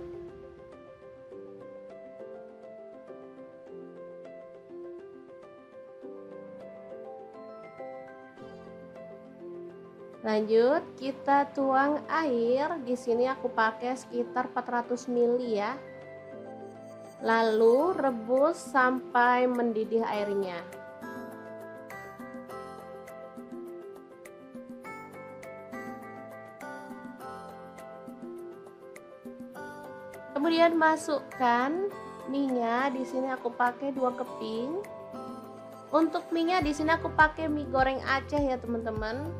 Lanjut kita tuang air. Di sini aku pakai sekitar 400 ml ya. Lalu rebus sampai mendidih airnya. Kemudian masukkan mie-nya. Di sini aku pakai 2 keping. Untuk mie-nya di sini aku pakai mie goreng Aceh ya teman-teman.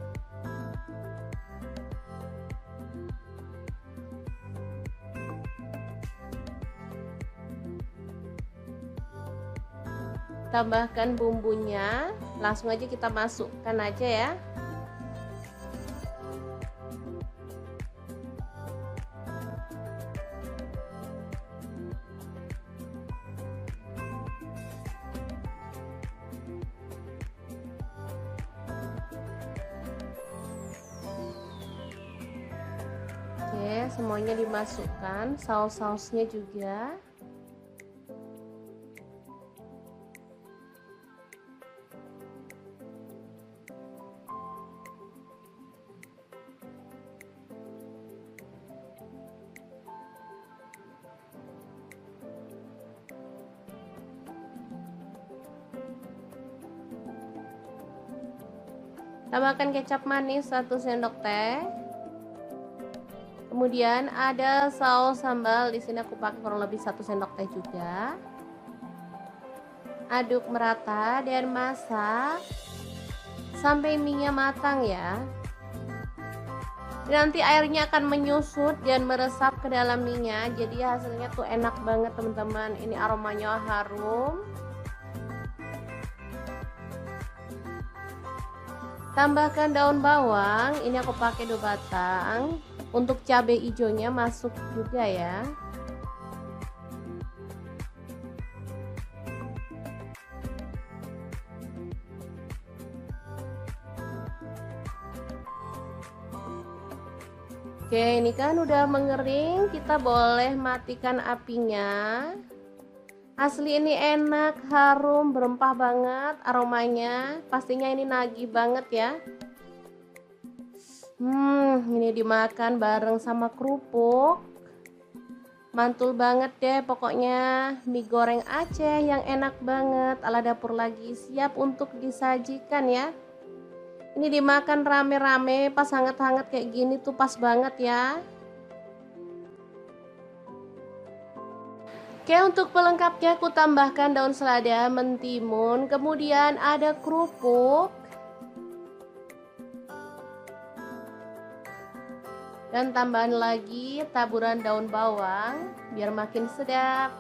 Tambahkan bumbunya, langsung aja kita masukkan aja ya. Oke, semuanya dimasukkan, saus-sausnya juga. Tambahkan kecap manis 1 sendok teh. Kemudian ada saus sambal, di sini aku pakai kurang lebih 1 sendok teh juga. Aduk merata dan masak sampai mie-nya matang ya. Nanti airnya akan menyusut dan meresap ke dalam mie-nya, jadi hasilnya tuh enak banget teman-teman. Ini aromanya harum. Tambahkan daun bawang, ini aku pakai 2 batang. Untuk cabai hijaunya masuk juga ya. Oke, ini kan udah mengering, kita boleh matikan apinya. Asli ini enak, harum, berempah banget aromanya. Pastinya ini nagih banget ya. Ini dimakan bareng sama kerupuk. Mantul banget deh pokoknya. Mie goreng Aceh yang enak banget ala dapur lagi, siap untuk disajikan ya. Ini dimakan rame-rame pas hangat-hangat kayak gini tuh pas banget ya. Oke, untuk pelengkapnya aku tambahkan daun selada, mentimun, kemudian ada kerupuk, dan tambahan lagi taburan daun bawang biar makin sedap.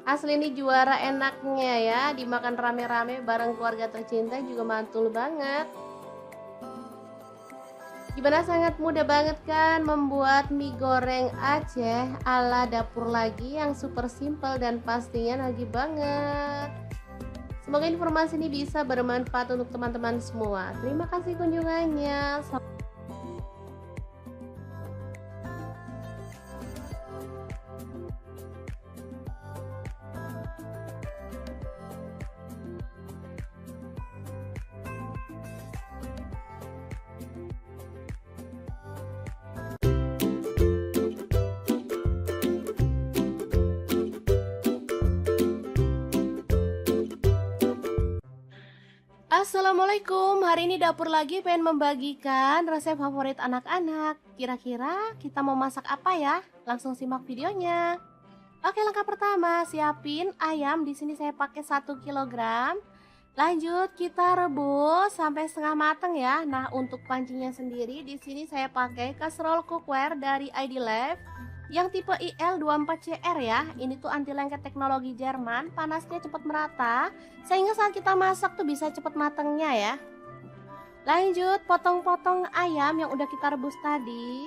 Asli ini juara enaknya ya, dimakan rame-rame bareng keluarga tercinta juga mantul banget. Gimana, sangat mudah banget kan membuat mie goreng Aceh ala dapur lagi yang super simple dan pastinya nagih banget. Semoga informasi ini bisa bermanfaat untuk teman-teman semua. Terima kasih kunjungannya. Assalamualaikum, hari ini dapur lagi pengen membagikan resep favorit anak-anak. Kira-kira kita mau masak apa ya? Langsung simak videonya. Oke, langkah pertama, siapin ayam. Di sini saya pakai 1 kilogram. Lanjut kita rebus sampai setengah matang ya. Nah, untuk pancinya sendiri di sini saya pakai kaserol cookware dari ID Life yang tipe IL24CR ya. Ini tuh anti lengket teknologi Jerman, panasnya cepat merata sehingga saat kita masak tuh bisa cepat matangnya ya. Lanjut potong-potong ayam yang udah kita rebus tadi.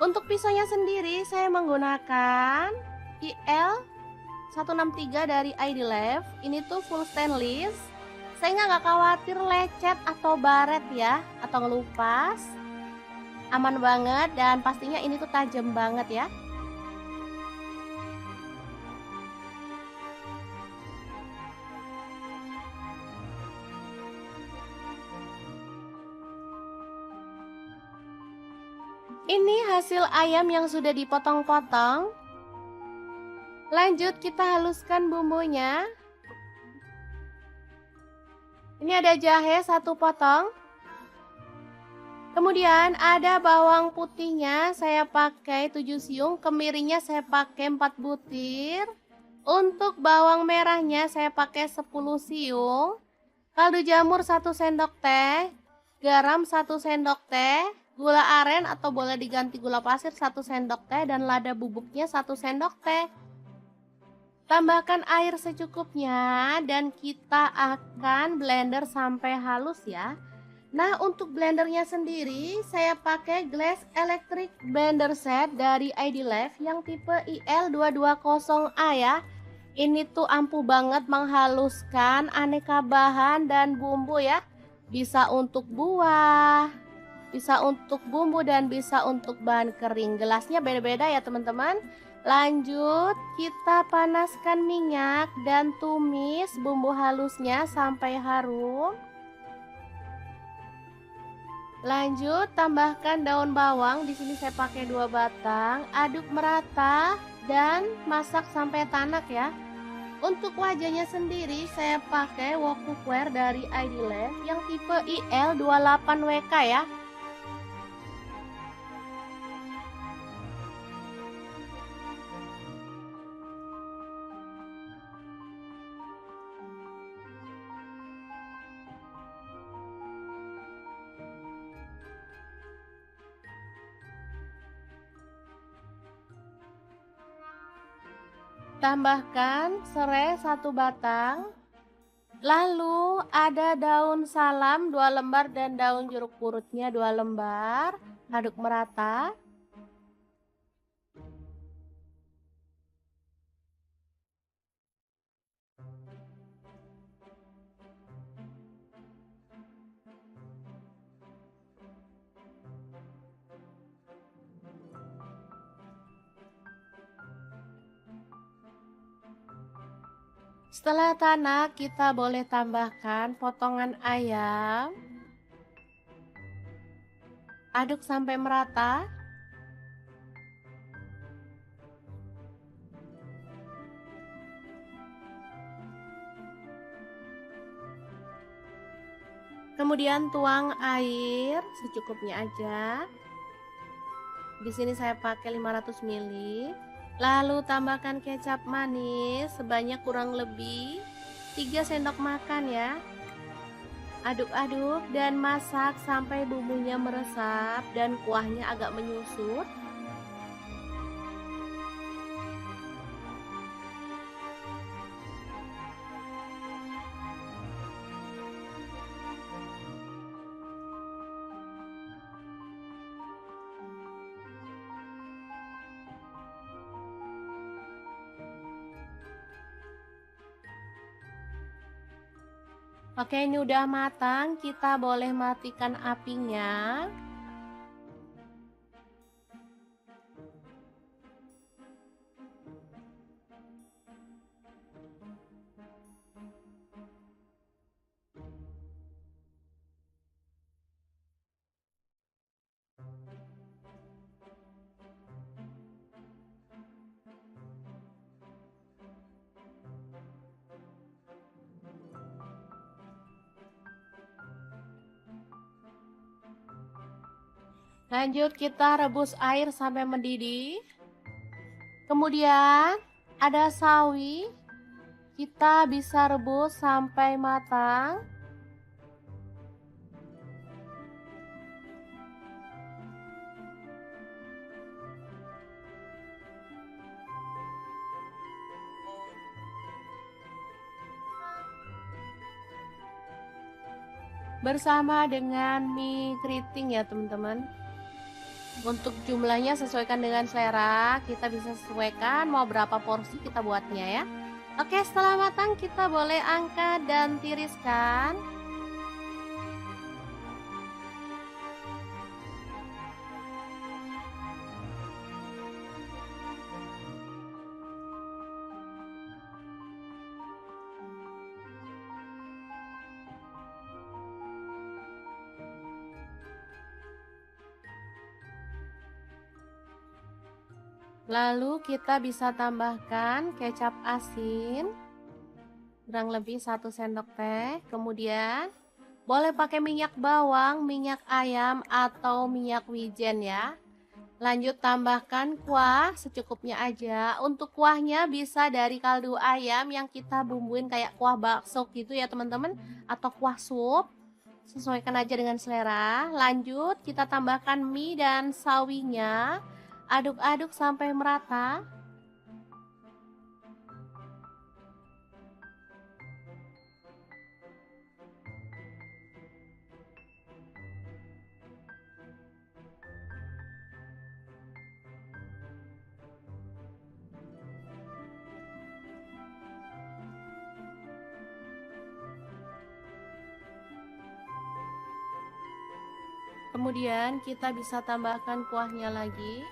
Untuk pisaunya sendiri saya menggunakan IL 163 dari ID Life. Ini tuh full stainless sehingga nggak khawatir lecet atau baret ya, atau ngelupas. Aman banget dan pastinya ini tuh tajam banget ya. Ini hasil ayam yang sudah dipotong-potong. Lanjut kita haluskan bumbunya. Ini ada jahe 1 potong. Kemudian ada bawang putihnya saya pakai 7 siung, kemirinya saya pakai 4 butir. Untuk bawang merahnya saya pakai 10 siung. Kaldu jamur 1 sendok teh, garam 1 sendok teh, gula aren atau boleh diganti gula pasir 1 sendok teh, dan lada bubuknya 1 sendok teh. Tambahkan air secukupnya dan kita akan blender sampai halus ya. Nah, untuk blendernya sendiri saya pakai Glass Electric Blender Set dari ID Life yang tipe IL220A ya. Ini tuh ampuh banget menghaluskan aneka bahan dan bumbu ya. Bisa untuk buah, bisa untuk bumbu, dan bisa untuk bahan kering. Gelasnya beda-beda ya teman-teman. Lanjut kita panaskan minyak dan tumis bumbu halusnya sampai harum. Lanjut tambahkan daun bawang, di sini saya pakai 2 batang. Aduk merata dan masak sampai tanak ya. Untuk wajahnya sendiri saya pakai wok cookware dari ID Life yang tipe IL28WK ya. Tambahkan serai 1 batang. Lalu ada daun salam 2 lembar dan daun jeruk purutnya 2 lembar. Aduk merata. Setelah tanak, kita boleh tambahkan potongan ayam. Aduk sampai merata. Kemudian tuang air secukupnya aja. Di sini saya pakai 500 ml. Lalu tambahkan kecap manis sebanyak kurang lebih 3 sendok makan ya. Aduk-aduk dan masak sampai bumbunya meresap dan kuahnya agak menyusut. Oke, ini udah matang, kita boleh matikan apinya. Lanjut kita rebus air sampai mendidih. Kemudian ada sawi. Kita bisa rebus sampai matang. Bersama dengan mie keriting ya teman-teman. Untuk jumlahnya sesuaikan dengan selera, kita bisa sesuaikan mau berapa porsi kita buatnya ya. Oke, setelah matang kita boleh angkat dan tiriskan. Lalu kita bisa tambahkan kecap asin kurang lebih 1 sendok teh. Kemudian boleh pakai minyak bawang, minyak ayam atau minyak wijen ya. Lanjut tambahkan kuah secukupnya aja. Untuk kuahnya bisa dari kaldu ayam yang kita bumbuin kayak kuah bakso gitu ya teman-teman, atau kuah sup. Sesuaikan aja dengan selera. Lanjut kita tambahkan mie dan sawinya. Aduk-aduk sampai merata. Kemudian kita bisa tambahkan kuahnya lagi.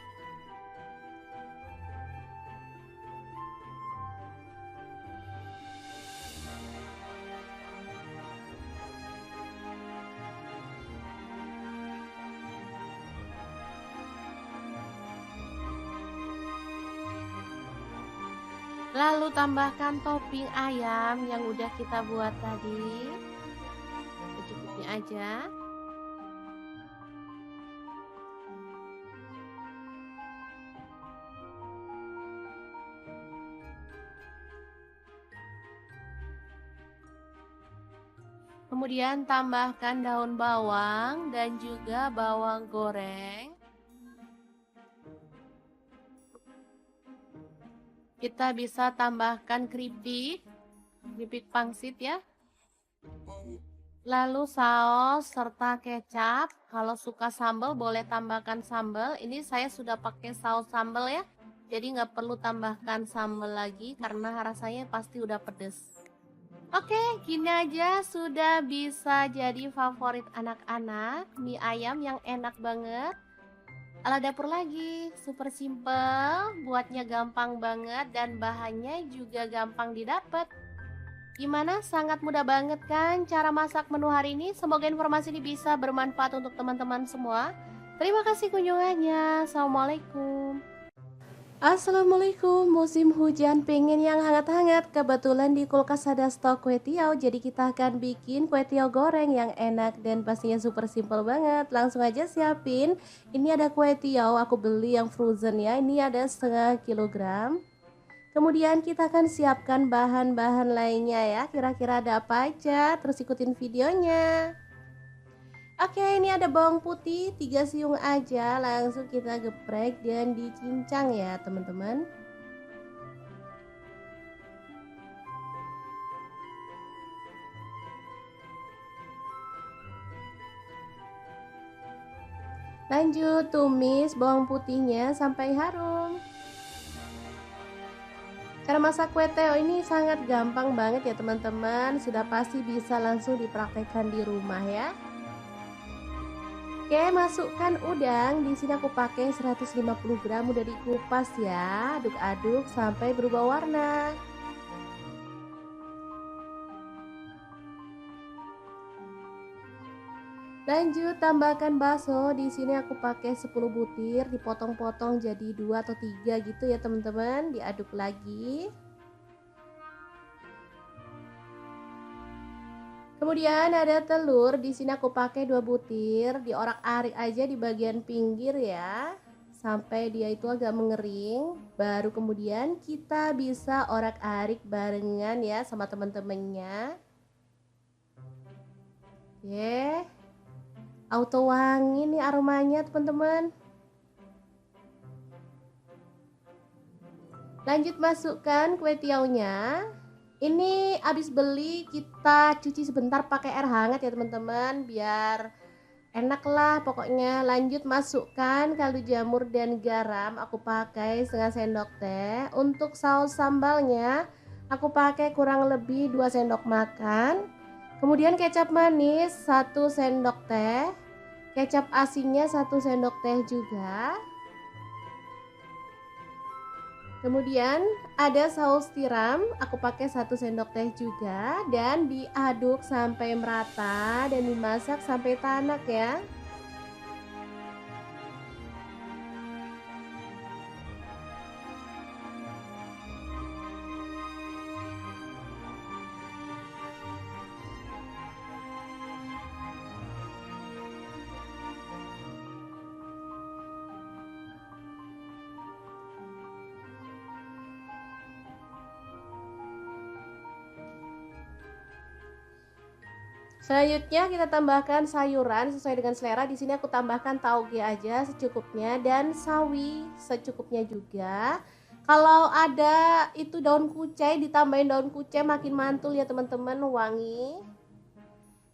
Lalu tambahkan topping ayam yang udah kita buat tadi. Secukupnya aja. Kemudian tambahkan daun bawang dan juga bawang goreng. Kita bisa tambahkan keripik pangsit ya. Lalu saus serta kecap. Kalau suka sambal boleh tambahkan sambal. Ini saya sudah pakai saus sambal ya. Jadi nggak perlu tambahkan sambal lagi karena rasanya pasti udah pedes. Oke, gini aja sudah bisa jadi favorit anak-anak. Mie ayam yang enak banget. Ala dapur lagi, super simple, buatnya gampang banget dan bahannya juga gampang didapat. Gimana? Sangat mudah banget kan cara masak menu hari ini? Semoga informasi ini bisa bermanfaat untuk teman-teman semua. Terima kasih kunjungannya. Assalamualaikum. Assalamualaikum, musim hujan pengen yang hangat-hangat. Kebetulan di kulkas ada stok kue tiaw, jadi kita akan bikin kue tiaw goreng yang enak dan pastinya super simple banget. Langsung aja siapin. Ini ada kue tiaw, aku beli yang frozen ya. Ini ada setengah kilogram. Kemudian kita akan siapkan bahan-bahan lainnya ya. Kira-kira ada apa aja? Terus ikutin videonya. Oke, ini ada bawang putih 3 siung aja, langsung kita geprek dan dicincang ya teman-teman. Lanjut tumis bawang putihnya sampai harum. Karena masak kue teo ini sangat gampang banget ya teman-teman, sudah pasti bisa langsung dipraktekkan di rumah ya. Oke, masukkan udang. Di sini aku pakai 150 gram, udah dikupas ya. Aduk-aduk sampai berubah warna. Lanjut tambahkan bakso. Di sini aku pakai 10 butir, dipotong-potong jadi 2 atau 3 gitu ya teman-teman. Diaduk lagi. Kemudian ada telur, di sini aku pakai 2 butir, diorak-arik aja di bagian pinggir ya, sampai dia itu agak mengering. Baru kemudian kita bisa orak-arik barengan ya sama teman-temannya. Oke, auto wangi nih aromanya teman-teman. Lanjut masukkan kue tiaunya. Ini habis beli kita cuci sebentar pakai air hangat ya teman-teman, biar enak lah pokoknya. Lanjut masukkan kaldu jamur dan garam, aku pakai setengah sendok teh. Untuk saus sambalnya aku pakai kurang lebih 2 sendok makan. Kemudian kecap manis 1 sendok teh, kecap asinnya 1 sendok teh juga. Kemudian ada saus tiram, aku pakai 1 sendok teh juga, dan diaduk sampai merata dan dimasak sampai tanak ya. Selanjutnya kita tambahkan sayuran sesuai dengan selera. Di sini aku tambahkan tauge aja secukupnya dan sawi secukupnya juga. Kalau ada itu daun kucai, ditambahin daun kucai makin mantul ya teman-teman, wangi.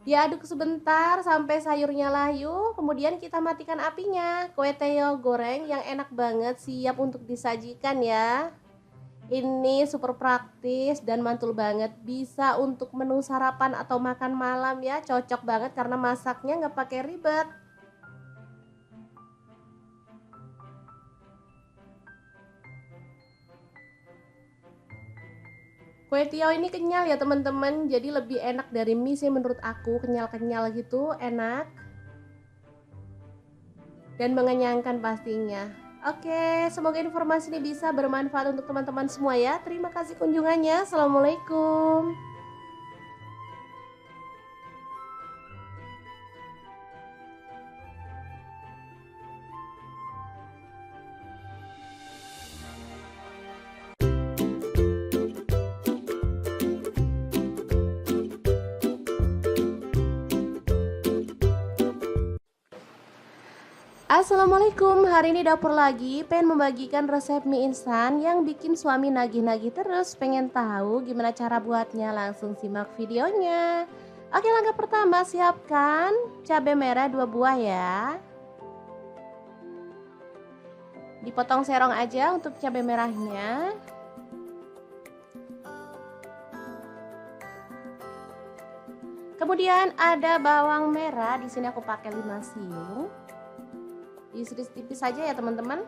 Diaduk sebentar sampai sayurnya layu, kemudian kita matikan apinya. Kue teo goreng yang enak banget siap untuk disajikan ya. Ini super praktis dan mantul banget, bisa untuk menu sarapan atau makan malam ya, cocok banget karena masaknya nggak pakai ribet. Kue tiaw ini kenyal ya teman-teman, jadi lebih enak dari mie sih menurut aku, kenyal-kenyal gitu, enak dan mengenyangkan pastinya. Oke, semoga informasi ini bisa bermanfaat untuk teman-teman semua ya. Terima kasih kunjungannya. Assalamualaikum. Assalamualaikum, hari ini dapur lagi pengen membagikan resep mie instan yang bikin suami nagih-nagih terus. Pengen tahu gimana cara buatnya? Langsung simak videonya. Oke, langkah pertama siapkan cabai merah 2 buah ya. Dipotong serong aja untuk cabai merahnya. Kemudian ada bawang merah, di sini aku pakai 5 siung. Diiris tipis saja ya teman-teman.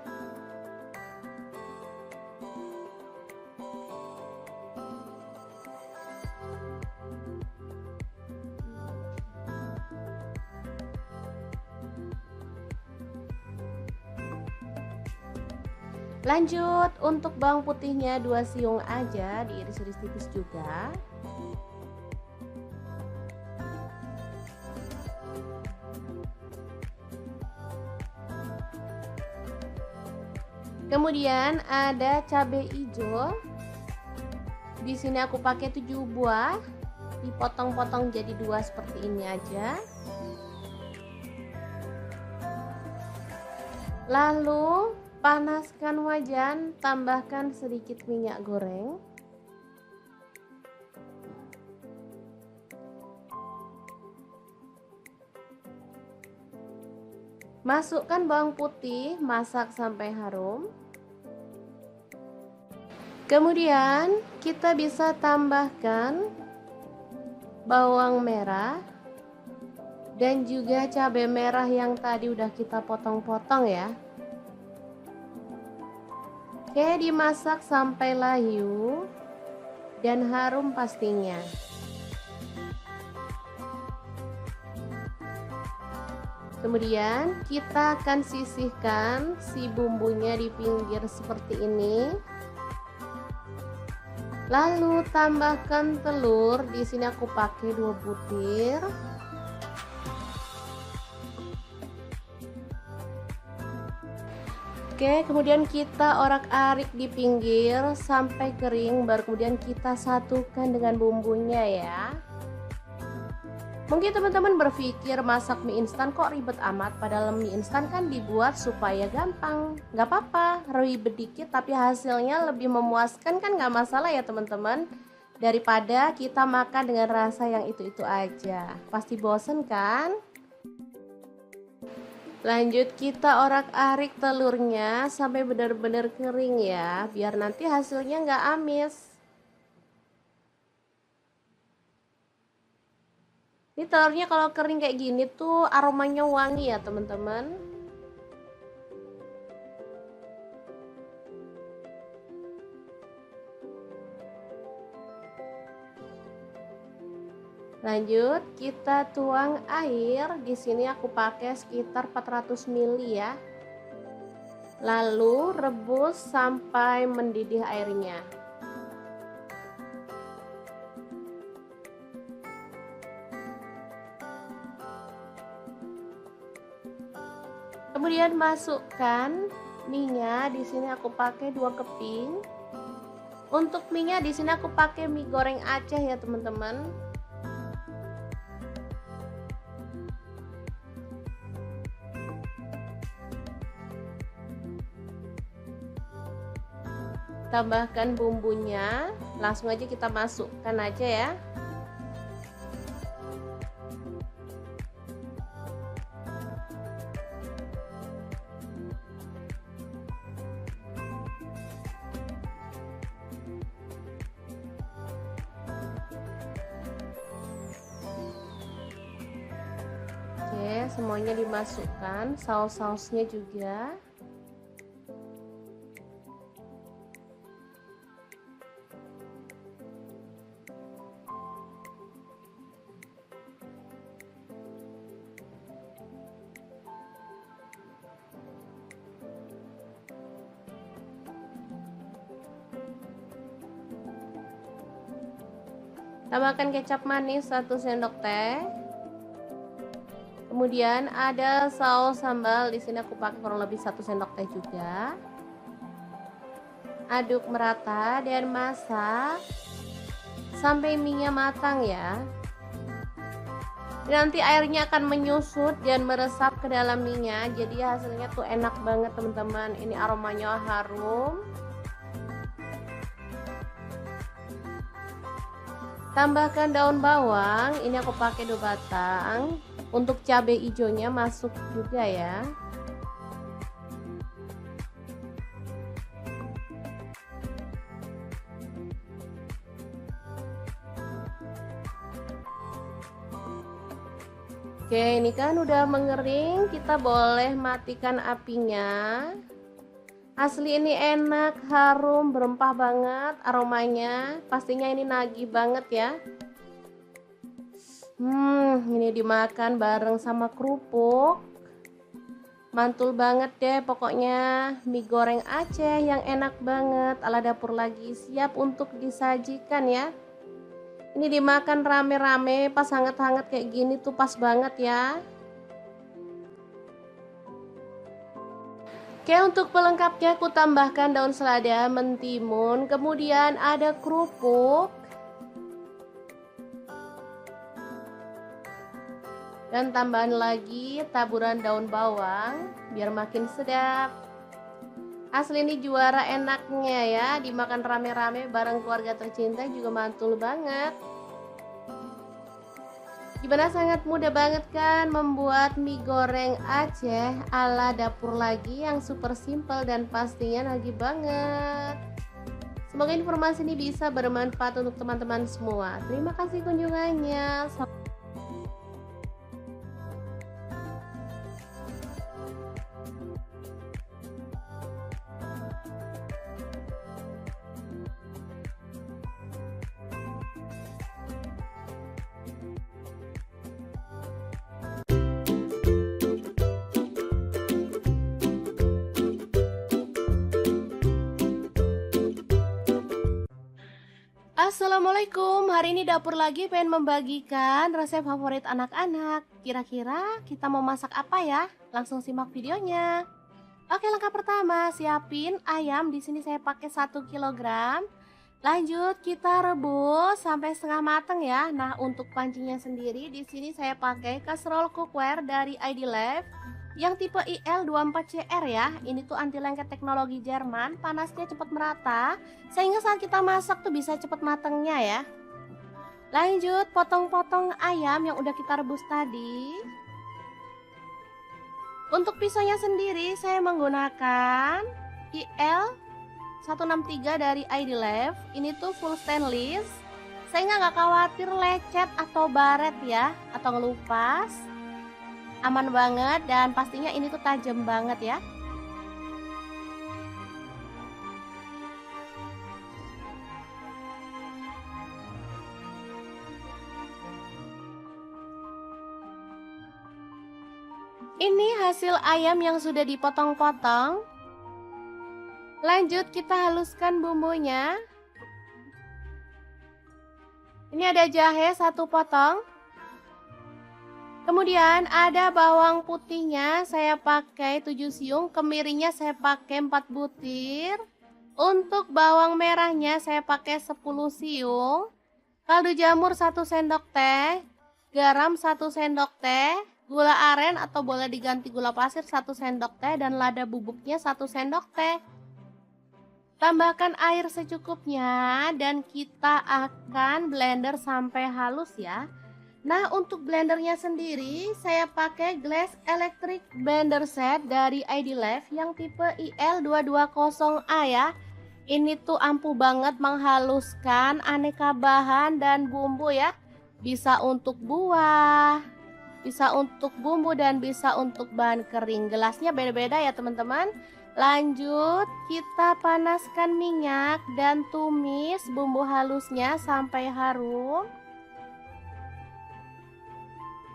Lanjut untuk bawang putihnya 2 siung aja, diiris-iris tipis juga. Kemudian ada cabai hijau. Di sini aku pakai 7 buah, dipotong-potong jadi 2 seperti ini aja. Lalu panaskan wajan, tambahkan sedikit minyak goreng. Masukkan bawang putih, masak sampai harum. Kemudian kita bisa tambahkan bawang merah dan juga cabai merah yang tadi udah kita potong-potong ya. Oke, dimasak sampai layu dan harum pastinya. Kemudian kita akan sisihkan si bumbunya di pinggir seperti ini. Lalu tambahkan telur. Di sini aku pakai 2 butir. Oke, kemudian kita orak-arik di pinggir sampai kering, baru kemudian kita satukan dengan bumbunya ya. Mungkin teman-teman berpikir masak mie instan kok ribet amat, padahal mie instan kan dibuat supaya gampang. Gak apa-apa, ribet dikit tapi hasilnya lebih memuaskan kan, gak masalah ya teman-teman. Daripada kita makan dengan rasa yang itu-itu aja. Pasti bosen kan? Lanjut kita orak-arik telurnya sampai benar-benar kering ya, biar nanti hasilnya gak amis. Ini telurnya kalau kering kayak gini tuh aromanya wangi ya teman-teman. Lanjut kita tuang air. Di sini aku pakai sekitar 400 ml ya. Lalu rebus sampai mendidih airnya. Kemudian masukkan mie-nya. Di sini aku pakai 2 keping. Untuk mie-nya di sini aku pakai mie goreng Aceh ya teman-teman. Tambahkan bumbunya, langsung aja kita masukkan aja ya. Oke, semuanya dimasukkan, saus-sausnya juga. Tambahkan kecap manis 1 sendok teh. Kemudian ada saus sambal, di sini aku pakai kurang lebih 1 sendok teh juga. Aduk merata dan masak sampai mie-nya matang ya. Nanti airnya akan menyusut dan meresap ke dalam mie-nya, jadi hasilnya tuh enak banget teman-teman. Ini aromanya harum. Tambahkan daun bawang, ini aku pakai 2 batang. Untuk cabai hijaunya masuk juga ya. Oke, ini kan udah mengering, kita boleh matikan apinya. Asli ini enak, harum, berempah banget aromanya. Pastinya ini nagih banget ya. Ini dimakan bareng sama kerupuk. Mantul banget deh pokoknya. Mie goreng Aceh yang enak banget. Ala dapur lagi siap untuk disajikan ya. Ini dimakan rame-rame pas hangat-hangat kayak gini tuh pas banget ya. Oke, untuk pelengkapnya aku tambahkan daun selada, mentimun, kemudian ada kerupuk. Dan tambahan lagi taburan daun bawang biar makin sedap. Asli ini juara enaknya ya, dimakan rame-rame bareng keluarga tercinta juga mantul banget. Gimana, sangat mudah banget kan membuat mie goreng Aceh ala dapur lagi yang super simple dan pastinya nagih banget. Semoga informasi ini bisa bermanfaat untuk teman-teman semua. Terima kasih kunjungannya. Assalamualaikum, hari ini dapur lagi pengen membagikan resep favorit anak-anak. Kira-kira kita mau masak apa ya? Langsung simak videonya. Oke, langkah pertama, siapin ayam. Di sini saya pakai 1 kilogram. Lanjut kita rebus sampai setengah matang ya. Nah, untuk pancinya sendiri di sini saya pakai kaserol cookware dari ID Life yang tipe IL24CR ya. Ini tuh anti lengket teknologi Jerman, panasnya cepat merata sehingga saat kita masak tuh bisa cepat matangnya ya. Lanjut potong-potong ayam yang udah kita rebus tadi. Untuk pisaunya sendiri saya menggunakan IL163 dari ID Life. Ini tuh full stainless sehingga nggak khawatir lecet atau baret ya, atau ngelupas. Aman banget dan pastinya ini tuh tajam banget ya. Ini hasil ayam yang sudah dipotong-potong. Lanjut kita haluskan bumbunya. Ini ada jahe 1 potong. Kemudian ada bawang putihnya saya pakai 7 siung, kemirinya saya pakai 4 butir. Untuk bawang merahnya saya pakai 10 siung. Kaldu jamur 1 sendok teh, garam 1 sendok teh, gula aren atau boleh diganti gula pasir 1 sendok teh dan lada bubuknya 1 sendok teh. Tambahkan air secukupnya dan kita akan blender sampai halus ya. Nah, untuk blendernya sendiri saya pakai Glass Electric Blender Set dari ID Life yang tipe IL220A ya. Ini tuh ampuh banget menghaluskan aneka bahan dan bumbu ya. Bisa untuk buah, bisa untuk bumbu dan bisa untuk bahan kering. Gelasnya beda-beda ya teman-teman. Lanjut kita panaskan minyak dan tumis bumbu halusnya sampai harum.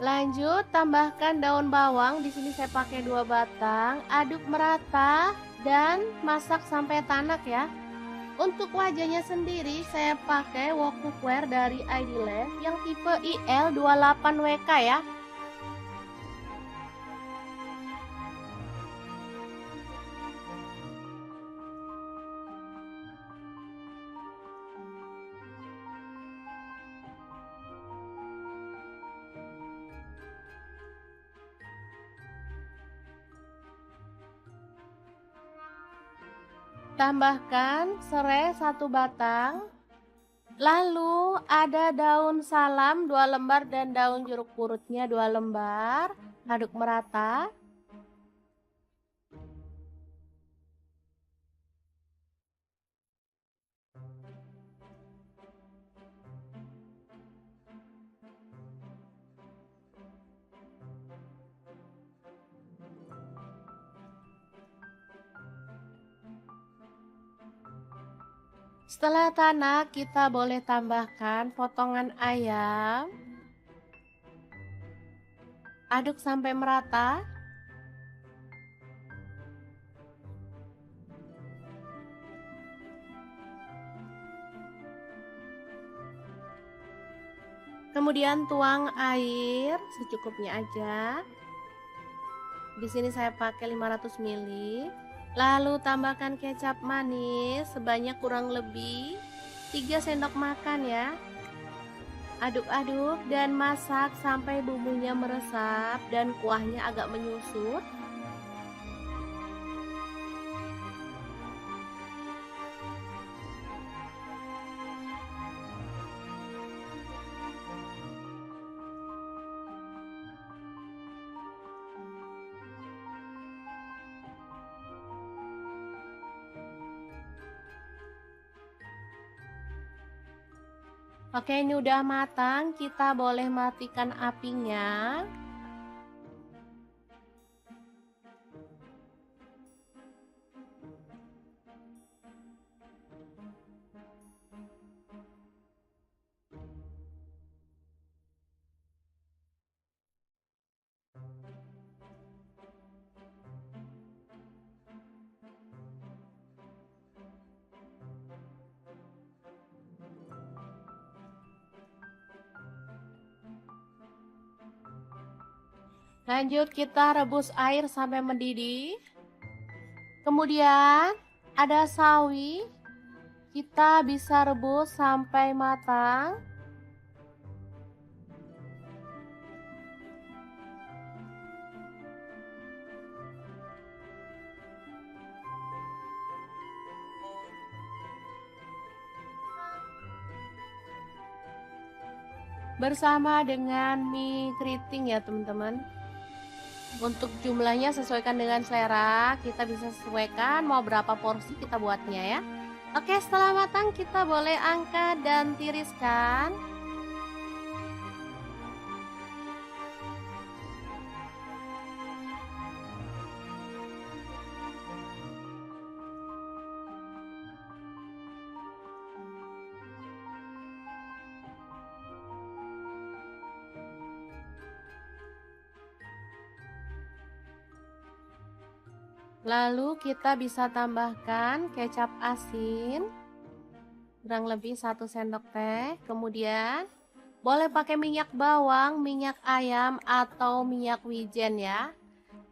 Lanjut tambahkan daun bawang, di sini saya pakai 2 batang, aduk merata dan masak sampai tanak ya. Untuk wajahnya sendiri saya pakai wok cookware dari ID Life yang tipe IL28WK ya. Tambahkan serai 1 batang. Lalu ada daun salam 2 lembar dan daun jeruk purutnya 2 lembar. Aduk merata. Setelah tanak, kita boleh tambahkan potongan ayam. Aduk sampai merata. Kemudian tuang air secukupnya aja. Di sini saya pakai 500 ml. Lalu tambahkan kecap manis sebanyak kurang lebih 3 sendok makan ya. Aduk-aduk dan masak sampai bumbunya meresap dan kuahnya agak menyusut. Oke, ini udah matang, kita boleh matikan apinya. Lanjut kita rebus air sampai mendidih. Kemudian ada sawi. Kita bisa rebus sampai matang. Bersama dengan mie keriting ya teman-teman. Untuk jumlahnya sesuaikan dengan selera, kita bisa sesuaikan mau berapa porsi kita buatnya ya. Oke, setelah matang kita boleh angkat dan tiriskan. Lalu kita bisa tambahkan kecap asin kurang lebih 1 sendok teh. Kemudian boleh pakai minyak bawang, minyak ayam atau minyak wijen ya.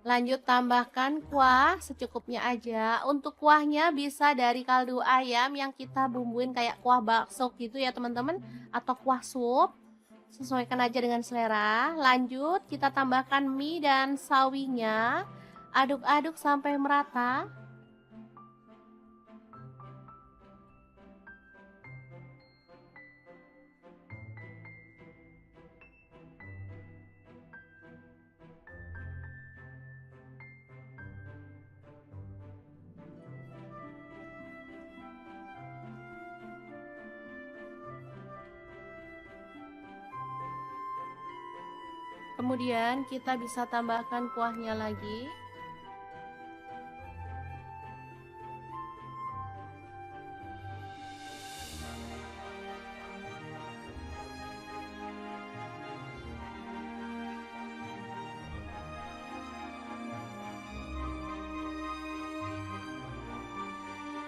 Lanjut tambahkan kuah secukupnya aja. Untuk kuahnya bisa dari kaldu ayam yang kita bumbuin kayak kuah bakso gitu ya teman-teman, atau kuah sup. Sesuaikan aja dengan selera. Lanjut kita tambahkan mie dan sawinya. Aduk-aduk sampai merata. Kemudian kita bisa tambahkan kuahnya lagi.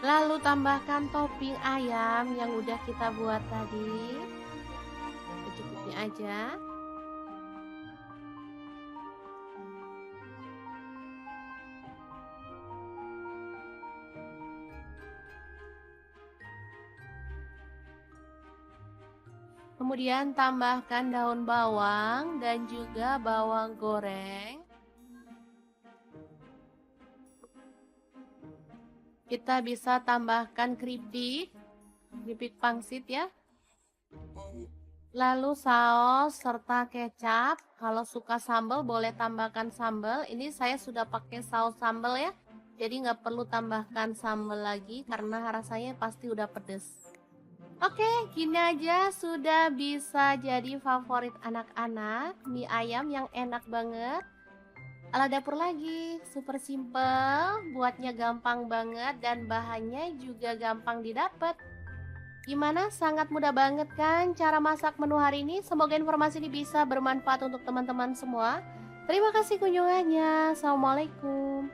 Lalu tambahkan topping ayam yang udah kita buat tadi. Secukupnya aja. Kemudian tambahkan daun bawang dan juga bawang goreng. Kita bisa tambahkan keripik pangsit ya. Lalu saus serta kecap. Kalau suka sambal boleh tambahkan sambal. Ini saya sudah pakai saus sambal ya. Jadi nggak perlu tambahkan sambal lagi karena rasanya pasti udah pedes. Oke, gini aja sudah bisa jadi favorit anak-anak. Mie ayam yang enak banget. Ala dapur lagi, super simple, buatnya gampang banget dan bahannya juga gampang didapat. Gimana? Sangat mudah banget kan cara masak menu hari ini? Semoga informasi ini bisa bermanfaat untuk teman-teman semua. Terima kasih kunjungannya. Assalamualaikum.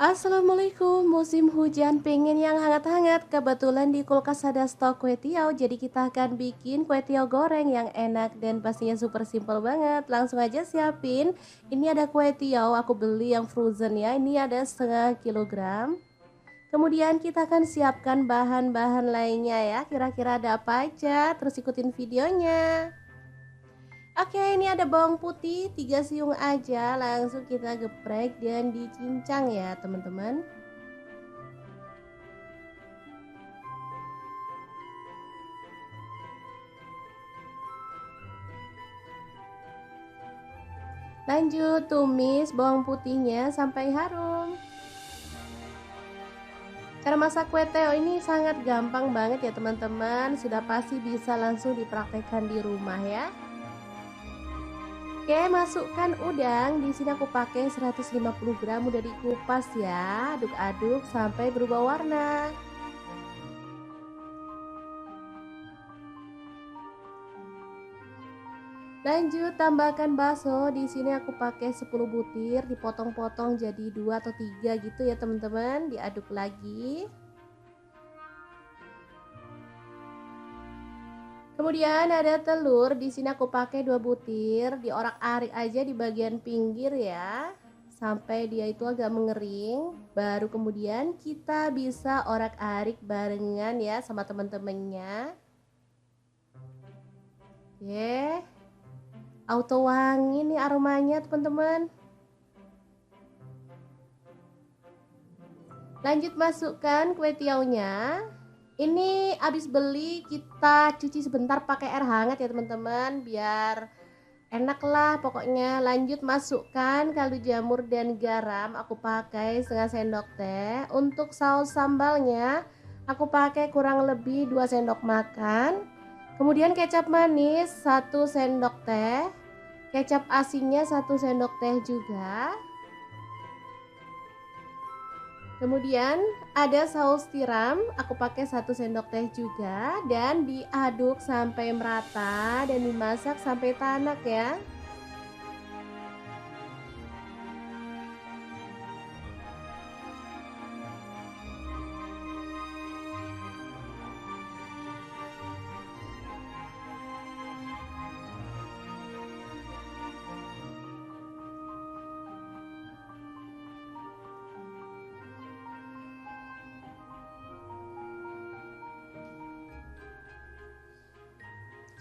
Assalamualaikum, musim hujan pengen yang hangat-hangat. Kebetulan di kulkas ada stok kue tiaw, jadi kita akan bikin kue tiaw goreng yang enak dan pastinya super simple banget. Langsung aja siapin. Ini ada kue tiaw, aku beli yang frozen ya. Ini ada setengah kilogram. Kemudian kita akan siapkan bahan-bahan lainnya ya. Kira-kira ada apa aja? Terus ikutin videonya. Oke, ini ada bawang putih 3 siung aja, langsung kita geprek dan dicincang ya teman-teman. Lanjut tumis bawang putihnya sampai harum. Cara masak kue teo ini sangat gampang banget ya teman-teman, sudah pasti bisa langsung dipraktekkan di rumah ya. Oke, masukkan udang. Di sini aku pakai 150 gram, udah dikupas ya. Aduk-aduk sampai berubah warna. Lanjut tambahkan bakso. Di sini aku pakai 10 butir, dipotong-potong jadi 2 atau 3 gitu ya teman-teman. Diaduk lagi. Kemudian ada telur. Di sini aku pakai 2 butir, diorak-arik aja di bagian pinggir ya. Sampai dia itu agak mengering. Baru kemudian kita bisa orak-arik barengan ya sama teman-temannya. Oke. Auto wangi nih aromanya teman-teman. Lanjut masukkan kue tiaunya. Ini habis beli kita cuci sebentar pakai air hangat ya teman-teman, biar enak lah pokoknya. Lanjut masukkan kaldu jamur dan garam. Aku pakai setengah sendok teh. Untuk saus sambalnya aku pakai kurang lebih 2 sendok makan. Kemudian kecap manis 1 sendok teh. Kecap asinnya 1 sendok teh juga. Kemudian ada saus tiram, aku pakai 1 sendok teh juga. Dan diaduk sampai merata dan dimasak sampai tanak ya.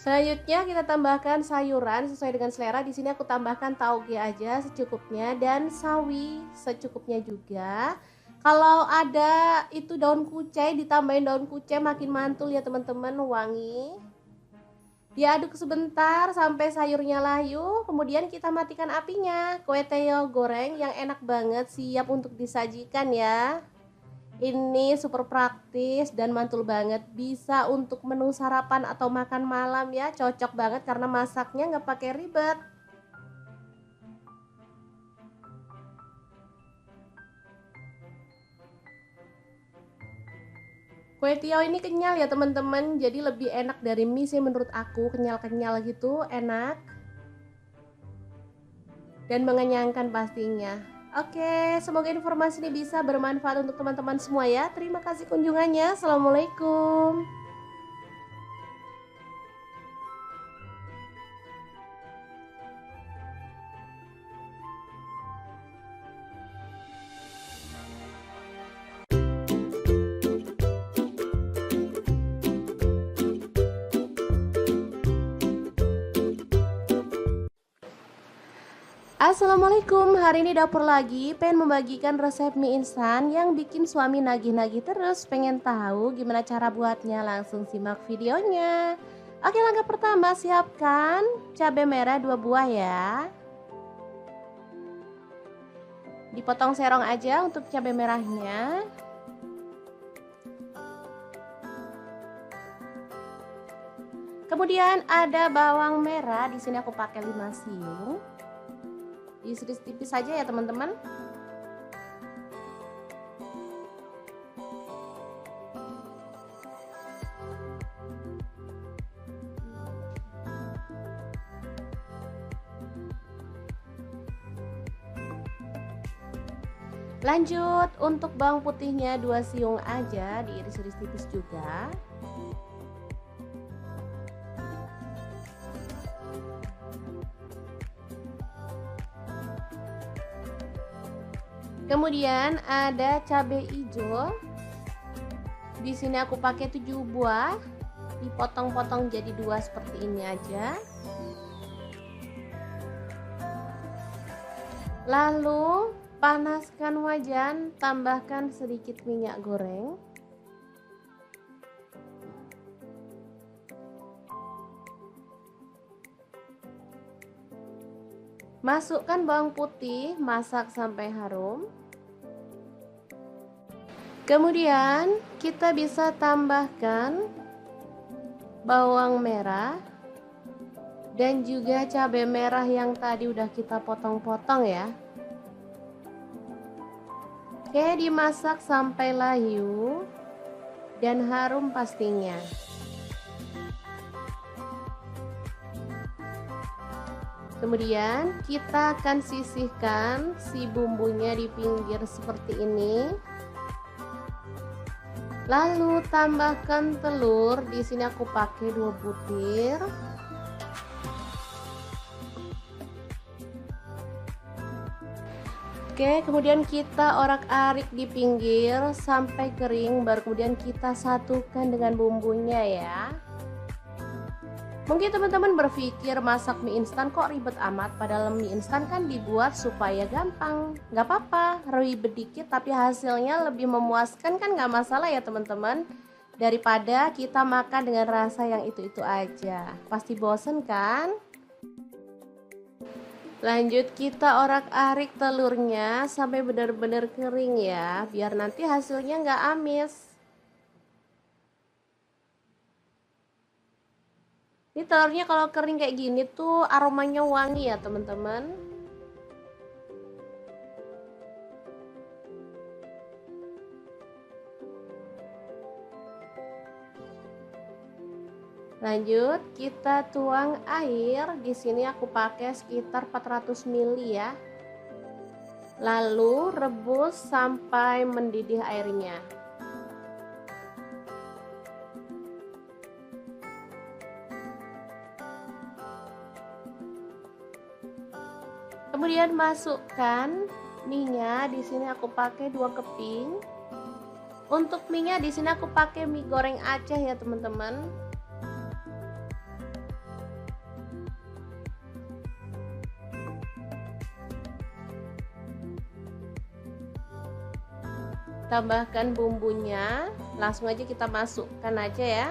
Selanjutnya kita tambahkan sayuran sesuai dengan selera. Di sini aku tambahkan tauge aja secukupnya dan sawi secukupnya juga. Kalau ada itu daun kucai, ditambahin daun kucai makin mantul ya teman-teman, wangi. Diaduk sebentar sampai sayurnya layu, kemudian kita matikan apinya. Kue teo goreng yang enak banget, siap untuk disajikan ya. Ini super praktis dan mantul banget, bisa untuk menu sarapan atau makan malam ya, cocok banget karena masaknya nggak pakai ribet. Kue tiaw ini kenyal ya teman-teman, jadi lebih enak dari mie sih menurut aku, kenyal-kenyal gitu, enak dan mengenyangkan pastinya. Oke, semoga informasi ini bisa bermanfaat untuk teman-teman semua ya. Terima kasih kunjungannya. Assalamualaikum. Assalamualaikum, hari ini dapur lagi pengen membagikan resep mie instan yang bikin suami nagih-nagih terus. Pengen tahu gimana cara buatnya? Langsung simak videonya. Oke, langkah pertama siapkan cabai merah 2 buah ya. Dipotong serong aja untuk cabai merahnya. Kemudian ada bawang merah, di sini aku pakai 5 siung. Diiris tipis saja ya teman-teman. Lanjut untuk bawang putihnya 2 siung aja, diiris-iris tipis juga. Kemudian ada cabai hijau. Di sini aku pakai 7 buah, dipotong-potong jadi 2 seperti ini aja. Lalu panaskan wajan, tambahkan sedikit minyak goreng. Masukkan bawang putih, masak sampai harum. Kemudian kita bisa tambahkan bawang merah dan juga cabai merah yang tadi udah kita potong-potong ya. Oke, dimasak sampai layu dan harum pastinya. Kemudian kita akan sisihkan si bumbunya di pinggir seperti ini. Lalu tambahkan telur. Di sini aku pakai 2 butir. Oke, kemudian kita orak-arik di pinggir sampai kering, baru kemudian kita satukan dengan bumbunya ya. Mungkin teman-teman berpikir masak mie instan kok ribet amat, padahal mie instan kan dibuat supaya gampang. Gak apa-apa, ribet dikit tapi hasilnya lebih memuaskan kan, gak masalah ya teman-teman. Daripada kita makan dengan rasa yang itu-itu aja, pasti bosen kan? Lanjut kita orak-arik telurnya sampai benar-benar kering ya, biar nanti hasilnya gak amis. Ini telurnya kalau kering kayak gini tuh aromanya wangi ya teman-teman. Lanjut kita tuang air. Di sini aku pakai sekitar 400 ml ya. Lalu rebus sampai mendidih airnya. Kemudian masukkan mie-nya. Di sini aku pakai 2 keping. Untuk mie-nya di sini aku pakai mie goreng Aceh ya teman-teman. Tambahkan bumbunya, langsung aja kita masukkan aja ya.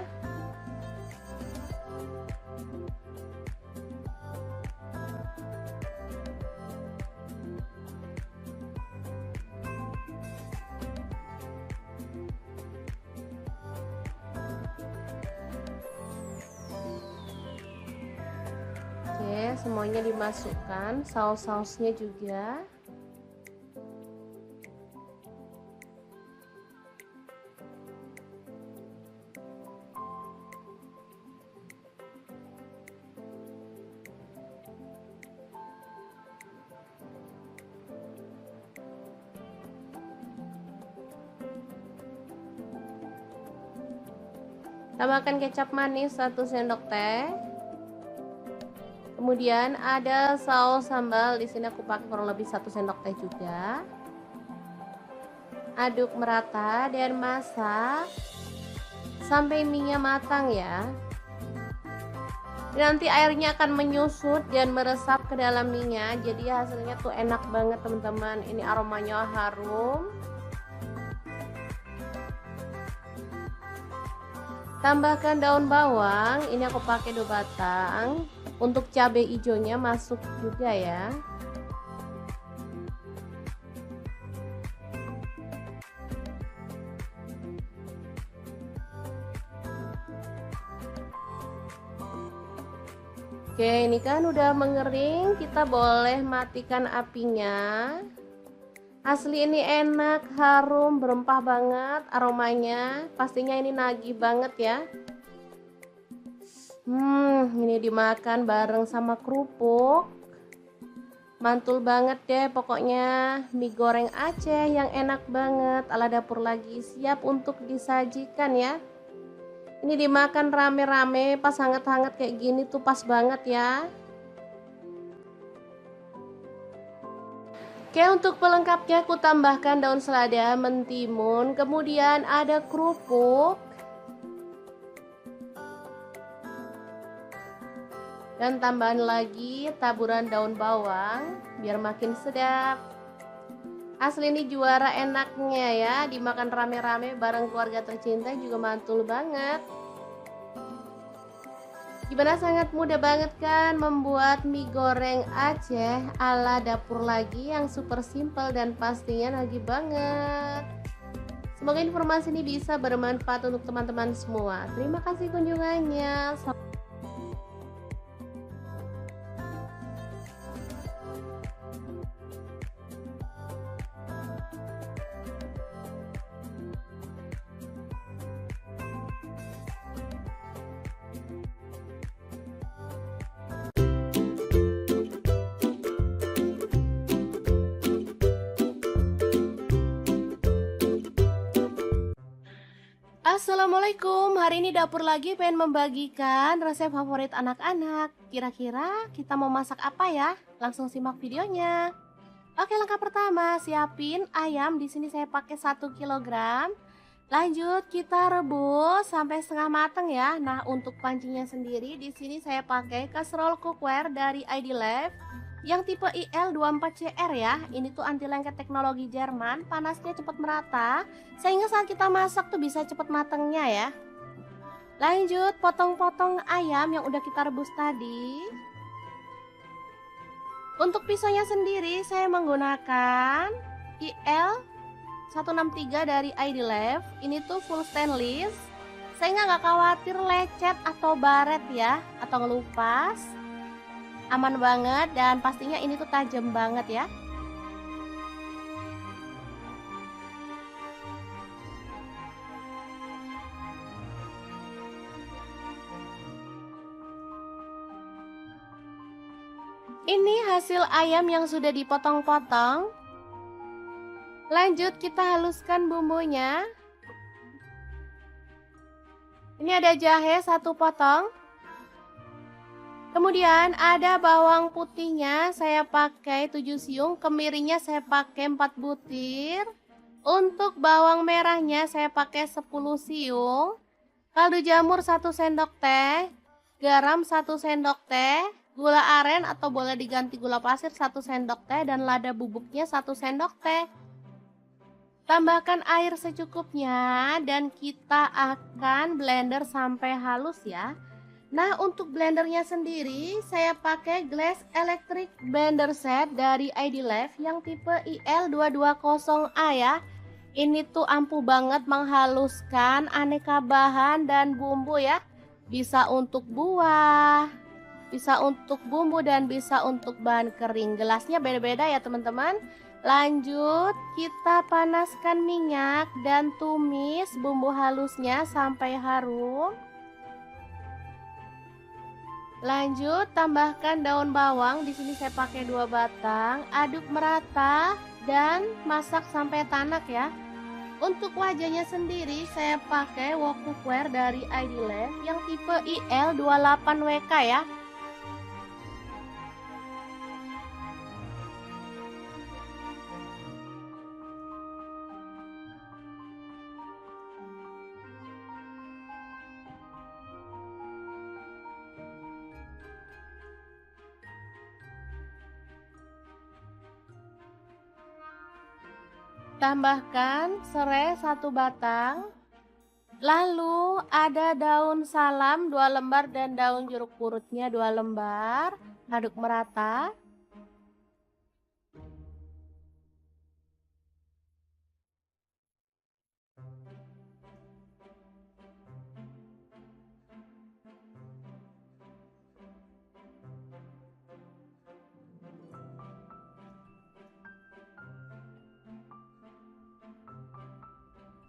Oke, semuanya dimasukkan, saus-sausnya juga. Tambahkan kecap manis 1 sendok teh. Kemudian ada saus sambal, di sini aku pakai kurang lebih 1 sendok teh juga. Aduk merata dan masak sampai mie-nya matang ya. Nanti airnya akan menyusut dan meresap ke dalam mie-nya, jadi hasilnya tuh enak banget teman-teman. Ini aromanya harum. Tambahkan daun bawang, ini aku pakai 2 batang. Untuk cabai hijaunya masuk juga ya. Oke, ini kan udah mengering, kita boleh matikan apinya. Asli ini enak, harum, berempah banget aromanya. Pastinya ini nagih banget ya. Ini dimakan bareng sama kerupuk. Mantul banget deh pokoknya. Mie goreng Aceh yang enak banget ala dapur lagi, siap untuk disajikan ya. Ini dimakan rame-rame pas hangat-hangat kayak gini tuh pas banget ya. Oke, untuk pelengkapnya aku tambahkan daun selada, mentimun, kemudian ada kerupuk, dan tambahan lagi taburan daun bawang biar makin sedap. Asli ini juara enaknya ya, dimakan rame-rame bareng keluarga tercinta juga mantul banget. Gimana, sangat mudah banget kan membuat mie goreng Aceh ala dapur lagi yang super simple dan pastinya nagih banget. Semoga informasi ini bisa bermanfaat untuk teman-teman semua. Terima kasih kunjungannya. Assalamualaikum, hari ini dapur lagi pengen membagikan resep favorit anak-anak. Kira-kira kita mau masak apa ya? Langsung simak videonya. Oke, langkah pertama, siapin ayam. Di sini saya pakai 1 kg. Lanjut kita rebus sampai setengah matang ya. Nah, untuk pancinya sendiri di sini saya pakai kaserol cookware dari ID Life yang tipe IL24CR ya. Ini tuh anti lengket teknologi Jerman, panasnya cepat merata sehingga saat kita masak tuh bisa cepat matangnya ya. Lanjut potong-potong ayam yang udah kita rebus tadi. Untuk pisaunya sendiri saya menggunakan IL 163 dari ID Life. Ini tuh full stainless sehingga nggak khawatir lecet atau baret ya, atau ngelupas. Aman banget dan pastinya ini tuh tajam banget ya. Ini hasil ayam yang sudah dipotong-potong. Lanjut kita haluskan bumbunya. Ini ada jahe 1 potong. Kemudian ada bawang putihnya saya pakai 7 siung, kemirinya saya pakai 4 butir. Untuk bawang merahnya saya pakai 10 siung. Kaldu jamur 1 sendok teh, garam 1 sendok teh, gula aren atau boleh diganti gula pasir 1 sendok teh dan lada bubuknya 1 sendok teh. Tambahkan air secukupnya dan kita akan blender sampai halus ya. Nah, untuk blendernya sendiri saya pakai Glass Electric Blender Set dari ID Life yang tipe IL220A ya. Ini tuh ampuh banget menghaluskan aneka bahan dan bumbu ya. Bisa untuk buah, bisa untuk bumbu dan bisa untuk bahan kering. Gelasnya beda-beda ya teman-teman. Lanjut kita panaskan minyak dan tumis bumbu halusnya sampai harum. Lanjut tambahkan daun bawang, di sini saya pakai 2 batang, aduk merata dan masak sampai tanak ya. Untuk wajahnya sendiri saya pakai wok cookware dari ID Life yang tipe IL28WK ya. Tambahkan serai 1 batang. Lalu ada daun salam 2 lembar dan daun jeruk purutnya 2 lembar. Aduk merata.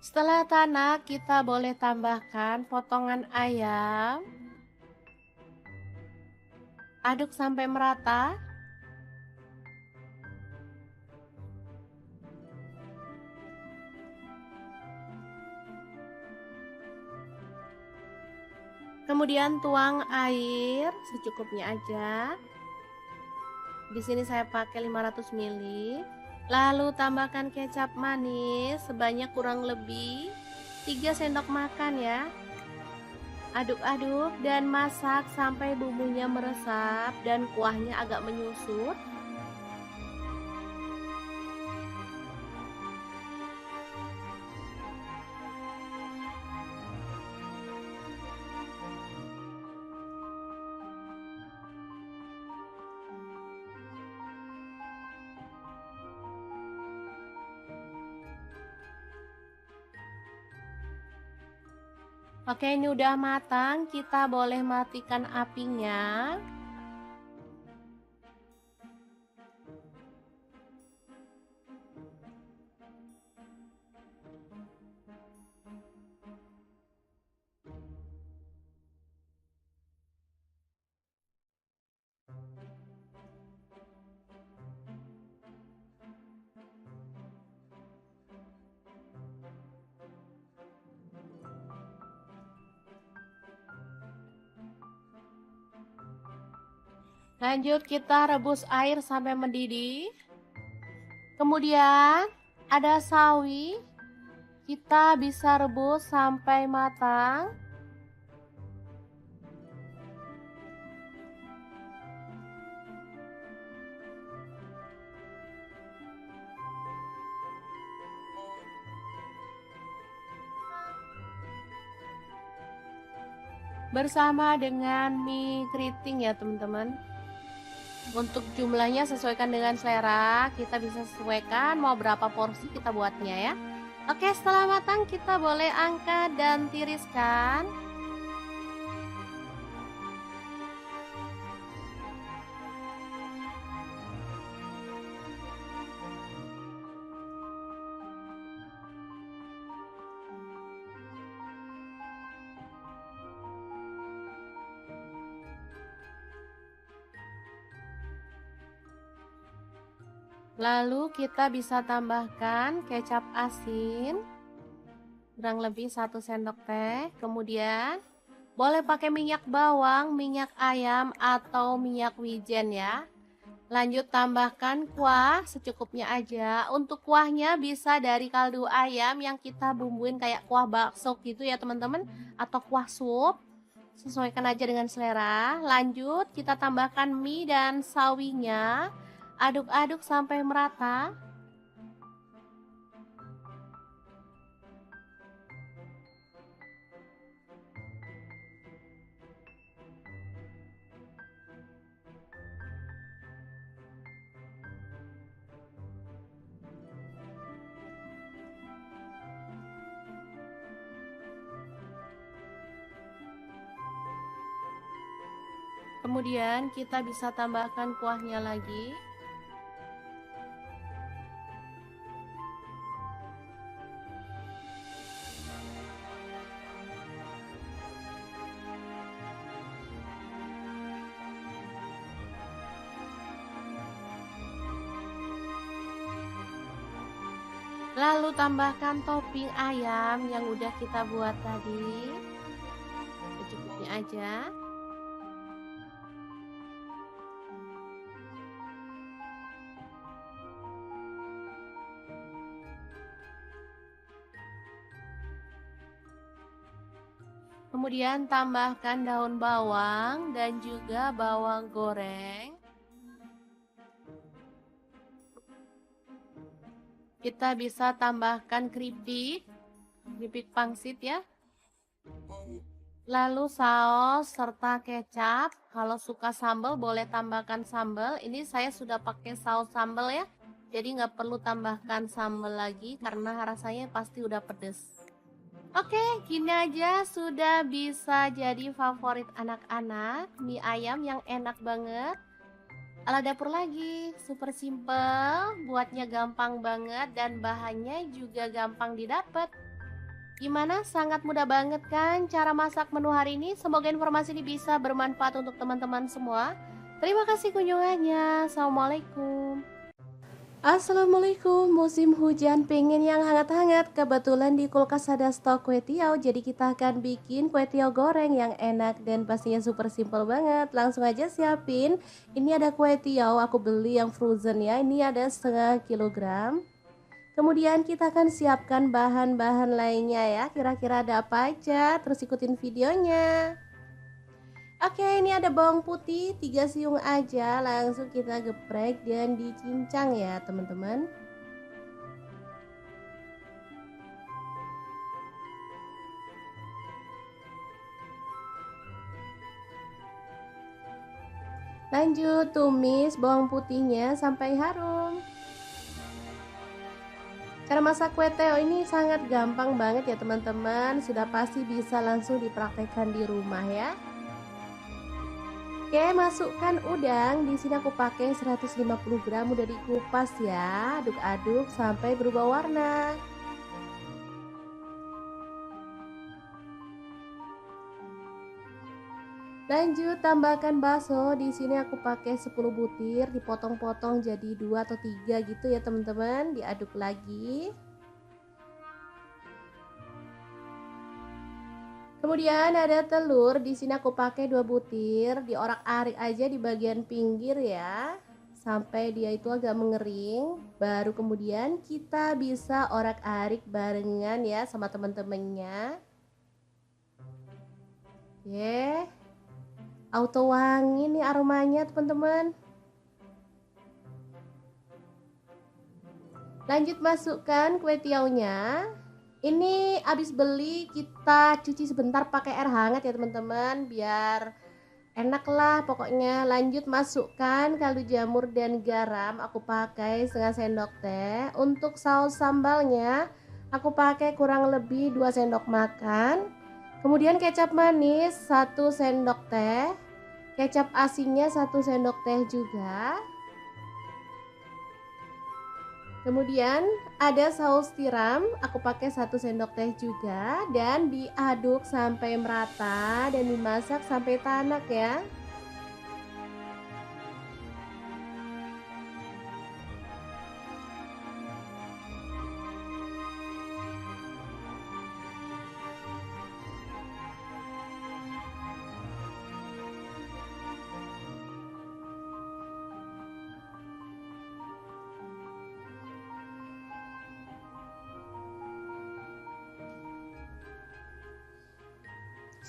Setelah tanak, kita boleh tambahkan potongan ayam. Aduk sampai merata. Kemudian tuang air secukupnya aja. Di sini saya pakai 500 ml. Lalu tambahkan kecap manis sebanyak kurang lebih 3 sendok makan ya. Aduk-aduk dan masak sampai bumbunya meresap dan kuahnya agak menyusut. Oke, ini udah matang, kita boleh matikan apinya. Lanjut kita rebus air sampai mendidih. Kemudian ada sawi. Kita bisa rebus sampai matang. Bersama dengan mie keriting ya teman-teman. Untuk jumlahnya sesuaikan dengan selera, kita bisa sesuaikan mau berapa porsi kita buatnya ya. Oke, setelah matang kita boleh angkat dan tiriskan. Lalu kita bisa tambahkan kecap asin kurang lebih 1 sendok teh. Kemudian boleh pakai minyak bawang, minyak ayam atau minyak wijen ya. Lanjut tambahkan kuah secukupnya aja. Untuk kuahnya bisa dari kaldu ayam yang kita bumbuin kayak kuah bakso gitu ya teman-teman, atau kuah sup. Sesuaikan aja dengan selera. Lanjut kita tambahkan mie dan sawinya. Aduk-aduk sampai merata. Kemudian kita bisa tambahkan kuahnya lagi. Lalu tambahkan topping ayam yang udah kita buat tadi. Secukupnya aja. Kemudian tambahkan daun bawang dan juga bawang goreng. Kita bisa tambahkan keripik pangsit ya. Lalu saus serta kecap. Kalau suka sambal boleh tambahkan sambal. Ini saya sudah pakai saus sambal ya. Jadi nggak perlu tambahkan sambal lagi karena rasanya pasti udah pedes. Oke, gini aja sudah bisa jadi favorit anak-anak. Mie ayam yang enak banget. Ala dapur lagi, super simple, buatnya gampang banget dan bahannya juga gampang didapat. Gimana? Sangat mudah banget kan cara masak menu hari ini? Semoga informasi ini bisa bermanfaat untuk teman-teman semua. Terima kasih kunjungannya. Assalamualaikum. Assalamualaikum, musim hujan pengen yang hangat-hangat. Kebetulan di kulkas ada stok kue tiaw, jadi kita akan bikin kue tiaw goreng yang enak dan pastinya super simple banget. Langsung aja siapin. Ini ada kue tiaw, aku beli yang frozen ya. Ini ada setengah kilogram. Kemudian kita akan siapkan bahan-bahan lainnya ya. Kira-kira ada apa aja? Terus ikutin videonya. Oke, ini ada bawang putih 3 siung aja, langsung kita geprek dan dicincang ya teman-teman. Lanjut tumis bawang putihnya sampai harum. Cara masak kue teo ini sangat gampang banget ya teman-teman, sudah pasti bisa langsung dipraktekkan di rumah ya. Oke, masukkan udang. Di sini aku pakai 150 gram, udah dikupas ya. Aduk-aduk sampai berubah warna. Lanjut tambahkan bakso. Di sini aku pakai 10 butir, dipotong-potong jadi 2 atau 3 gitu ya teman-teman. Diaduk lagi. Kemudian ada telur. Di sini aku pakai 2 butir, diorak-arik aja di bagian pinggir ya, sampai dia itu agak mengering. Baru kemudian kita bisa orak-arik barengan ya sama teman-temannya. Oke. Auto wangi nih aromanya teman-teman. Lanjut masukkan kue tiaunya. Ini habis beli kita cuci sebentar pakai air hangat ya teman-teman, biar enak lah pokoknya. Lanjut masukkan kaldu jamur dan garam, aku pakai setengah sendok teh. Untuk saus sambalnya aku pakai kurang lebih 2 sendok makan. Kemudian kecap manis 1 sendok teh, kecap asinnya 1 sendok teh juga. Kemudian ada saus tiram, aku pakai 1 sendok teh juga, dan diaduk sampai merata dan dimasak sampai tanak ya.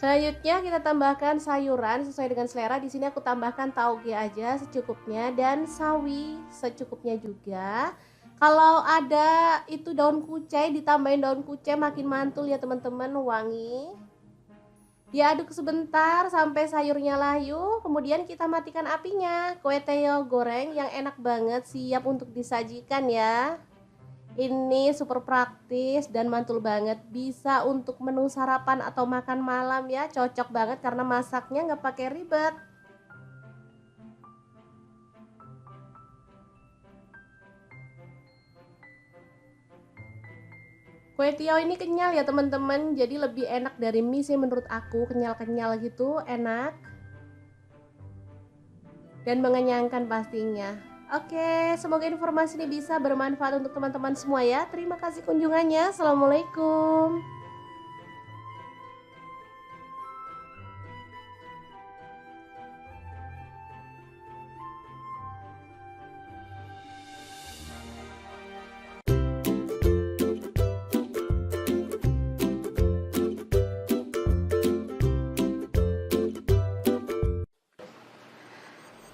Selanjutnya kita tambahkan sayuran sesuai dengan selera. Di sini aku tambahkan tauge aja secukupnya dan sawi secukupnya juga. Kalau ada itu daun kucai, ditambahin daun kucai makin mantul ya teman-teman, wangi. Diaduk sebentar sampai sayurnya layu, kemudian kita matikan apinya. Kue teo goreng yang enak banget siap untuk disajikan ya. Ini super praktis dan mantul banget, bisa untuk menu sarapan atau makan malam ya, cocok banget karena masaknya nggak pakai ribet. Kue tiaw ini kenyal ya teman-teman, jadi lebih enak dari mie sih menurut aku, kenyal-kenyal gitu, enak dan mengenyangkan pastinya. Oke, semoga informasi ini bisa bermanfaat untuk teman-teman semua ya. Terima kasih kunjungannya. Assalamualaikum.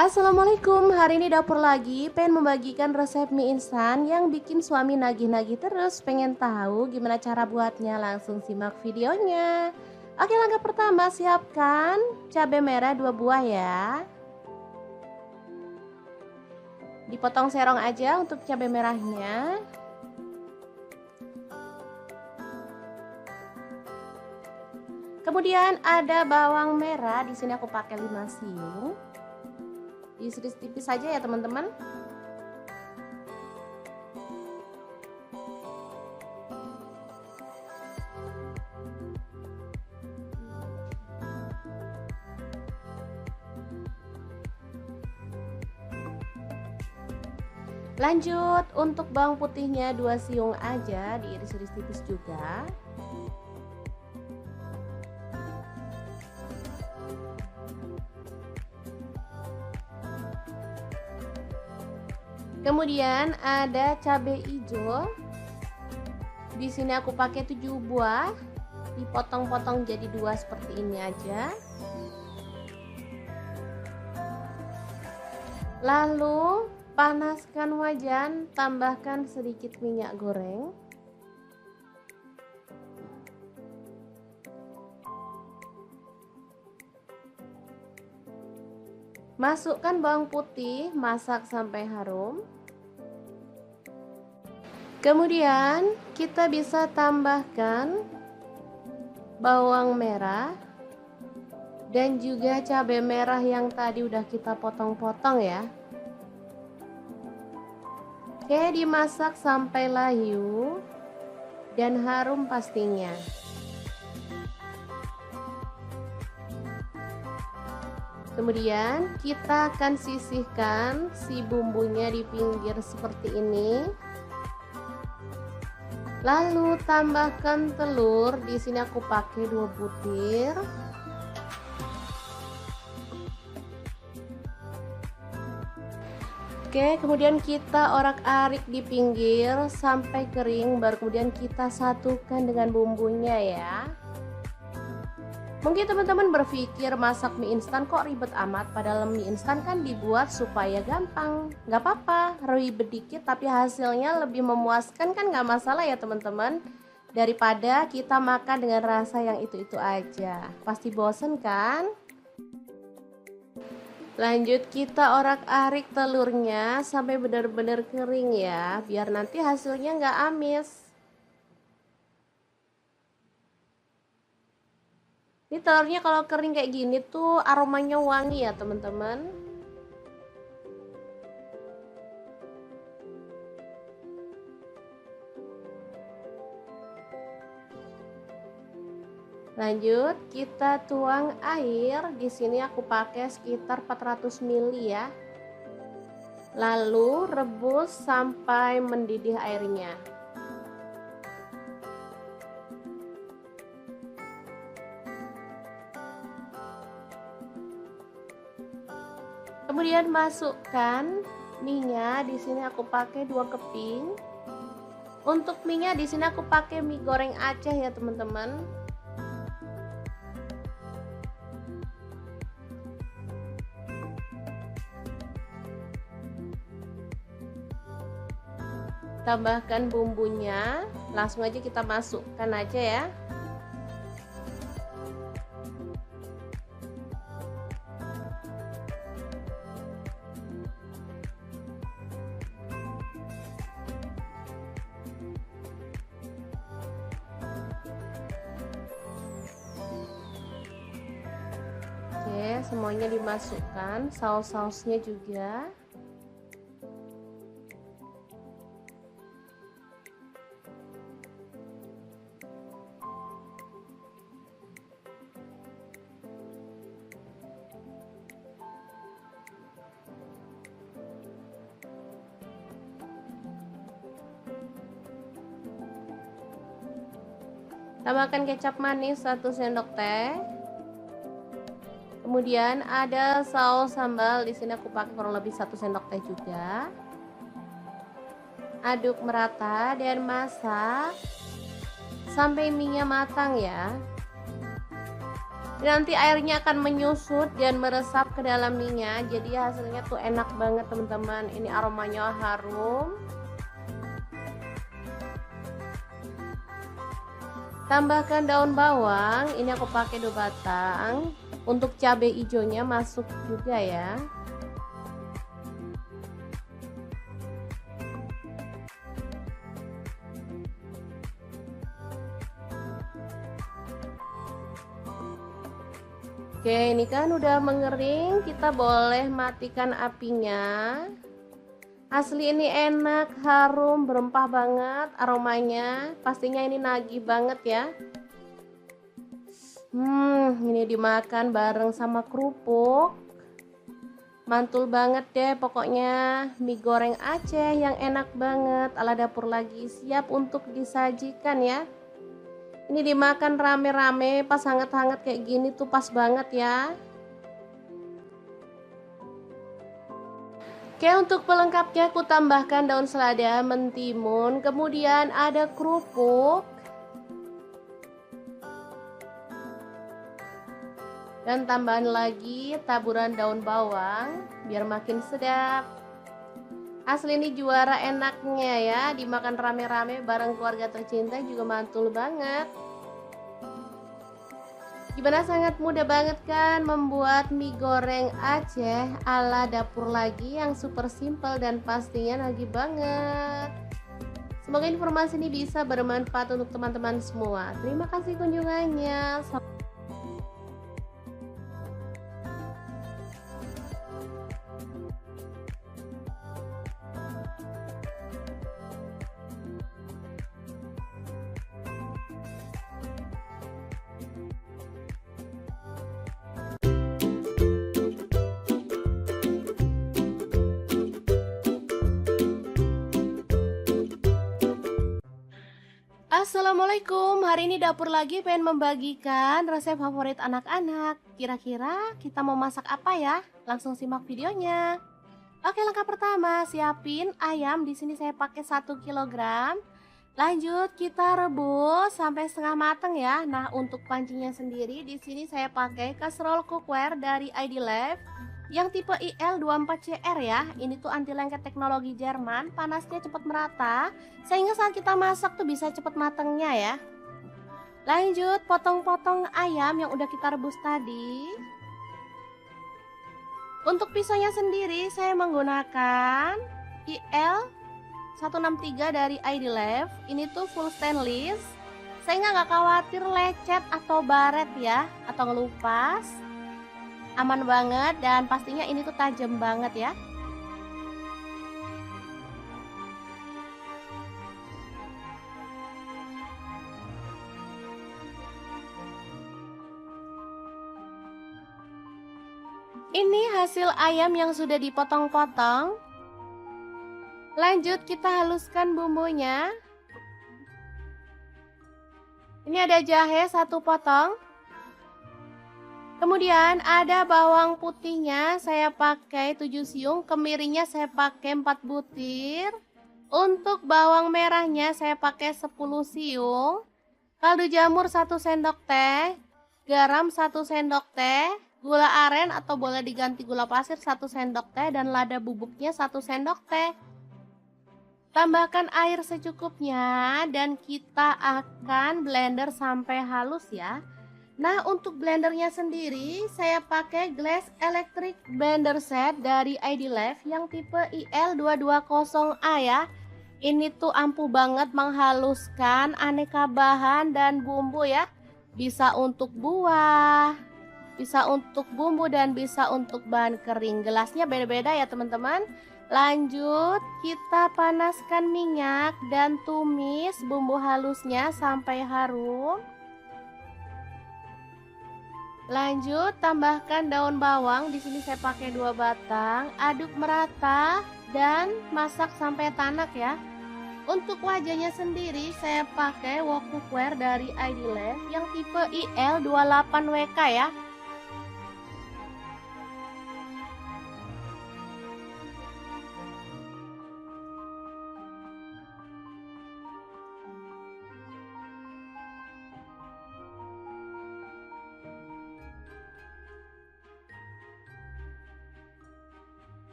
Assalamualaikum, hari ini dapur lagi pengen membagikan resep mie instan yang bikin suami nagih-nagih terus. Pengen tahu gimana cara buatnya? Langsung simak videonya. Oke, langkah pertama siapkan cabai merah 2 buah ya. Dipotong serong aja untuk cabai merahnya. Kemudian ada bawang merah, di sini aku pakai 5 siung. Diiris tipis saja ya teman-teman. Lanjut untuk bawang putihnya 2 siung aja, diiris-iris tipis juga. Kemudian ada cabai hijau. Di sini aku pakai 7 buah, dipotong-potong jadi 2 seperti ini aja. Lalu panaskan wajan, tambahkan sedikit minyak goreng. Masukkan bawang putih, masak sampai harum. Kemudian kita bisa tambahkan bawang merah dan juga cabai merah yang tadi udah kita potong-potong ya. Oke, dimasak sampai layu dan harum pastinya. Kemudian kita akan sisihkan si bumbunya di pinggir seperti ini. Lalu tambahkan telur. Di sini aku pakai 2 butir. Oke, kemudian kita orak-arik di pinggir sampai kering, baru kemudian kita satukan dengan bumbunya ya. Mungkin teman-teman berpikir masak mie instan kok ribet amat, padahal mie instan kan dibuat supaya gampang. Gak apa-apa, ribet dikit tapi hasilnya lebih memuaskan kan, gak masalah ya teman-teman. Daripada kita makan dengan rasa yang itu-itu aja, pasti bosen kan? Lanjut kita orak-arik telurnya sampai benar-benar kering ya, biar nanti hasilnya nggak amis. Ini telurnya kalau kering kayak gini tuh aromanya wangi ya teman-teman. Lanjut kita tuang air. Di sini aku pakai sekitar 400 ml ya. Lalu rebus sampai mendidih airnya. Kemudian masukkan mie-nya. Di sini aku pakai 2 keping. Untuk mie-nya di sini aku pakai mie goreng Aceh ya teman-teman. Tambahkan bumbunya, langsung aja kita masukkan aja ya. Oke, semuanya dimasukkan, saus-sausnya juga. Tambahkan kecap manis 1 sendok teh. Kemudian ada saus sambal, di sini aku pakai kurang lebih 1 sendok teh juga. Aduk merata dan masak sampai mie-nya matang ya. Nanti airnya akan menyusut dan meresap ke dalam mie-nya, jadi hasilnya tuh enak banget teman-teman. Ini aromanya harum. Tambahkan daun bawang, ini aku pakai 2 batang. Untuk cabai hijaunya masuk juga ya. Oke, ini kan udah mengering, kita boleh matikan apinya. Asli ini enak, harum, berempah banget aromanya. Pastinya ini nagih banget ya. Ini dimakan bareng sama kerupuk. Mantul banget deh pokoknya. Mie goreng Aceh yang enak banget. Ala dapur lagi siap untuk disajikan ya. Ini dimakan rame-rame pas hangat-hangat kayak gini tuh pas banget ya. Oke, untuk pelengkapnya aku tambahkan daun selada, mentimun, kemudian ada kerupuk. Dan tambahan lagi taburan daun bawang biar makin sedap. Asli ini juara enaknya ya, dimakan rame-rame bareng keluarga tercinta juga mantul banget. Gimana, sangat mudah banget kan membuat mie goreng Aceh ala dapur lagi yang super simple dan pastinya nagih banget. Semoga informasi ini bisa bermanfaat untuk teman-teman semua. Terima kasih kunjungannya. Assalamualaikum, hari ini dapur lagi pengen membagikan resep favorit anak-anak. Kira-kira kita mau masak apa ya? Langsung simak videonya. Oke, langkah pertama, siapin ayam. Di sini saya pakai 1 kilogram. Lanjut kita rebus sampai setengah matang ya. Nah, untuk pancinya sendiri di sini saya pakai kaserol cookware dari ID Life yang tipe IL24CR ya. Ini tuh anti lengket teknologi Jerman, panasnya cepat merata sehingga saat kita masak tuh bisa cepat matangnya ya. Lanjut potong-potong ayam yang udah kita rebus tadi. Untuk pisaunya sendiri saya menggunakan IL163 dari ID Life. Ini tuh full stainless sehingga nggak khawatir lecet atau baret ya, atau ngelupas. Aman banget dan pastinya ini tuh tajam banget ya. Ini hasil ayam yang sudah dipotong-potong. Lanjut kita haluskan bumbunya. Ini ada jahe 1 potong. Kemudian ada bawang putihnya saya pakai 7 siung, kemirinya saya pakai 4 butir. Untuk bawang merahnya saya pakai 10 siung. Kaldu jamur 1 sendok teh, garam 1 sendok teh, gula aren atau boleh diganti gula pasir 1 sendok teh dan lada bubuknya 1 sendok teh. Tambahkan air secukupnya dan kita akan blender sampai halus ya. Nah, untuk blendernya sendiri saya pakai Glass Electric Blender Set dari ID Life yang tipe IL220A ya. Ini tuh ampuh banget menghaluskan aneka bahan dan bumbu ya. Bisa untuk buah, bisa untuk bumbu dan bisa untuk bahan kering. Gelasnya beda-beda ya teman-teman. Lanjut kita panaskan minyak dan tumis bumbu halusnya sampai harum. Lanjut tambahkan daun bawang, di sini saya pakai 2 batang, aduk merata dan masak sampai tanak ya. Untuk wajahnya sendiri saya pakai wok cookware dari ID Life yang tipe IL28WK ya.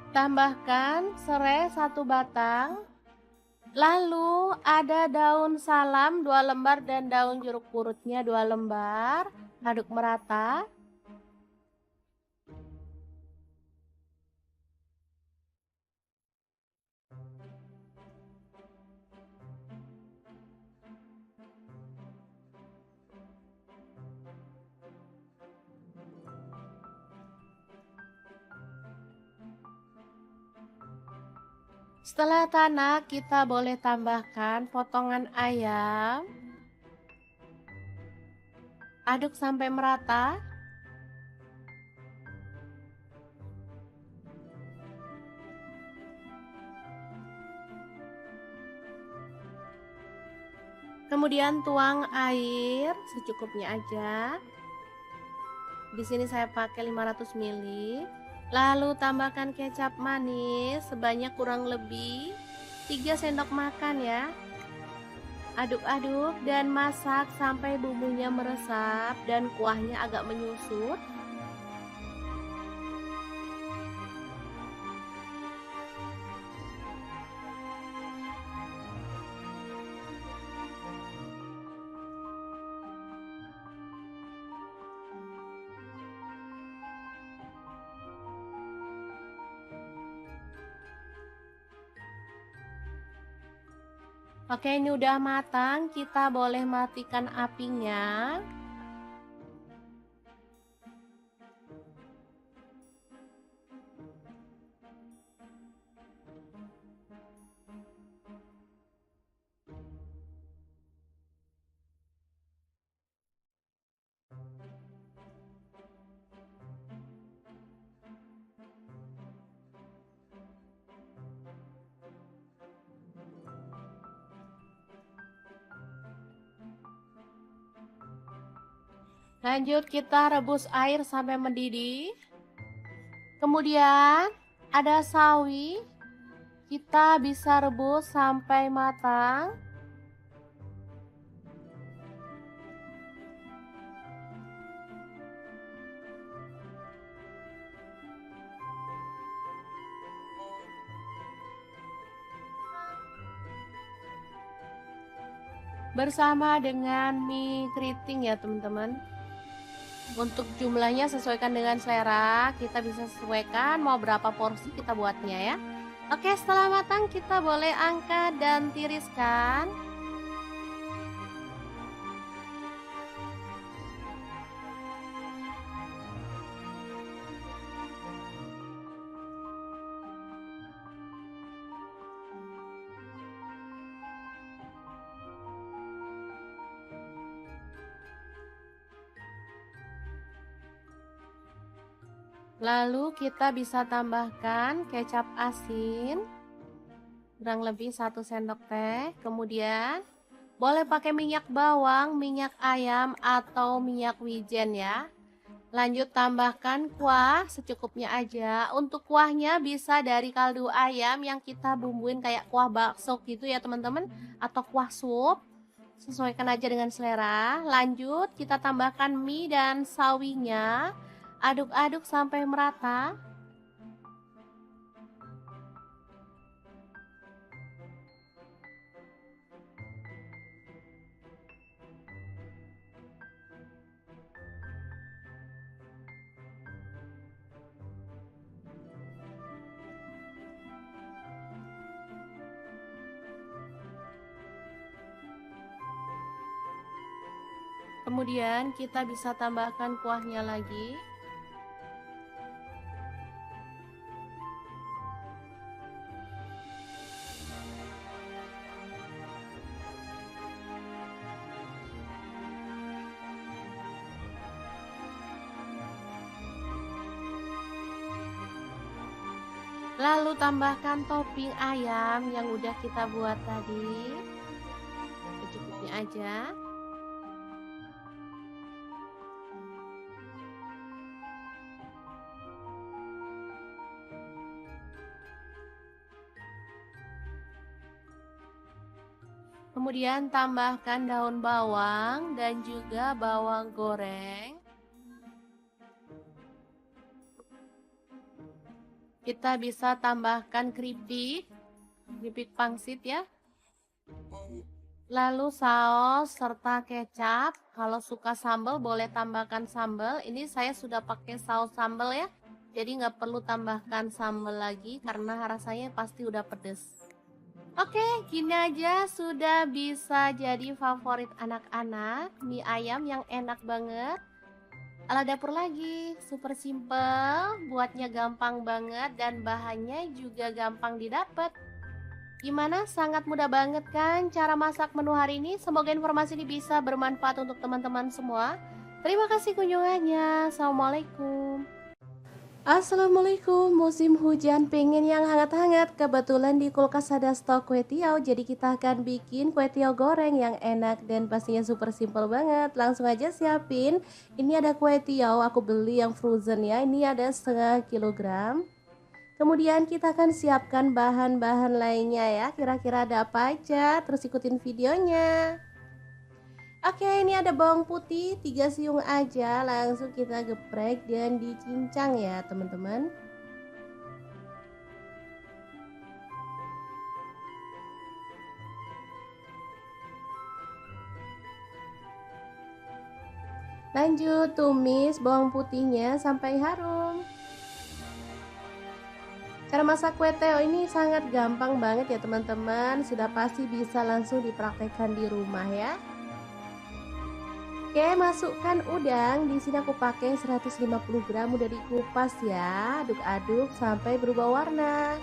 Tambahkan serai 1 batang. Lalu ada daun salam 2 lembar dan daun jeruk purutnya 2 lembar. Aduk merata. Setelah tanak, kita boleh tambahkan potongan ayam. Aduk sampai merata. Kemudian tuang air secukupnya aja. Di sini saya pakai 500 ml. Lalu tambahkan kecap manis sebanyak kurang lebih 3 sendok makan ya. Aduk-aduk dan masak sampai bumbunya meresap dan kuahnya agak menyusut. Oke, ini udah matang, kita boleh matikan apinya. Lanjut kita rebus air sampai mendidih. Kemudian ada sawi, kita bisa rebus sampai matang. Bersama dengan mie keriting ya teman-teman. Untuk jumlahnya sesuaikan dengan selera, kita bisa sesuaikan mau berapa porsi kita buatnya ya. Oke, setelah matang kita boleh angkat dan tiriskan. Lalu kita bisa tambahkan kecap asin kurang lebih 1 sendok teh. Kemudian boleh pakai minyak bawang, minyak ayam atau minyak wijen ya. Lanjut tambahkan kuah secukupnya aja. Untuk kuahnya bisa dari kaldu ayam yang kita bumbuin kayak kuah bakso gitu ya teman-teman, atau kuah sup. Sesuaikan aja dengan selera. Lanjut kita tambahkan mie dan sawinya. Aduk-aduk sampai merata. Kemudian kita bisa tambahkan kuahnya lagi. Lalu tambahkan topping ayam yang udah kita buat tadi. Secukupnya aja. Kemudian tambahkan daun bawang dan juga bawang goreng. Kita bisa tambahkan keripik pangsit ya. Lalu saus serta kecap. Kalau suka sambal boleh tambahkan sambal. Ini saya sudah pakai saus sambal ya. Jadi nggak perlu tambahkan sambal lagi karena rasanya pasti udah pedes. Oke, gini aja sudah bisa jadi favorit anak-anak. Mie ayam yang enak banget. Ala dapur lagi, super simple, buatnya gampang banget dan bahannya juga gampang didapat. Gimana? Sangat mudah banget kan cara masak menu hari ini? Semoga informasi ini bisa bermanfaat untuk teman-teman semua. Terima kasih kunjungannya. Assalamualaikum. Assalamualaikum, musim hujan pengen yang hangat-hangat. Kebetulan di kulkas ada stok kue tiaw, jadi kita akan bikin kue tiaw goreng yang enak dan pastinya super simple banget. Langsung aja siapin. Ini ada kue tiaw, aku beli yang frozen ya. Ini ada setengah kilogram. Kemudian kita akan siapkan bahan-bahan lainnya ya. Kira-kira ada apa aja? Terus ikutin videonya. Oke, ini ada bawang putih 3 siung aja, langsung kita geprek dan dicincang ya teman-teman. Lanjut tumis bawang putihnya sampai harum. Cara masak kue teo ini sangat gampang banget ya teman-teman. Sudah pasti bisa langsung dipraktekkan di rumah ya. Oke, masukkan udang. Di sini aku pakai 150 gram, udah dikupas ya. Aduk-aduk sampai berubah warna.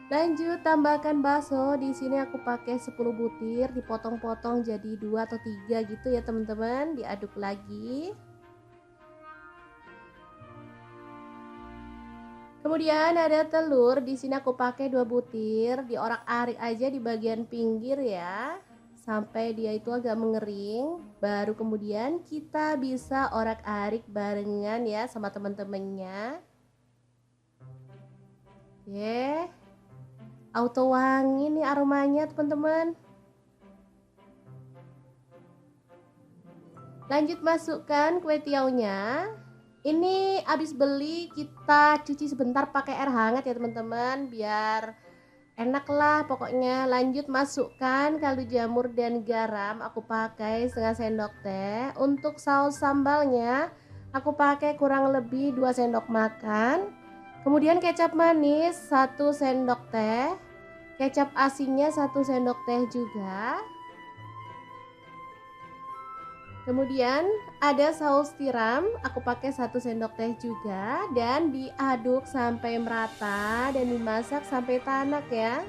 Lanjut tambahkan bakso. Di sini aku pakai 10 butir, dipotong-potong jadi 2 atau 3 gitu ya teman-teman. Diaduk lagi. Kemudian ada telur. Di sini aku pakai 2 butir, diorak-arik aja di bagian pinggir ya. Sampai dia itu agak mengering. Baru kemudian kita bisa orak-arik barengan ya sama teman-temannya. Oke. Auto wangi nih aromanya teman-teman. Lanjut masukkan kue tiaunya. Ini habis beli kita cuci sebentar pakai air hangat ya teman-teman, biar enak lah pokoknya. Lanjut masukkan kaldu jamur dan garam. Aku pakai setengah sendok teh. Untuk saus sambalnya aku pakai kurang lebih 2 sendok makan. Kemudian kecap manis 1 sendok teh. Kecap asinnya 1 sendok teh juga. Kemudian ada saus tiram, aku pakai 1 sendok teh juga. Dan diaduk sampai merata dan dimasak sampai tanak ya.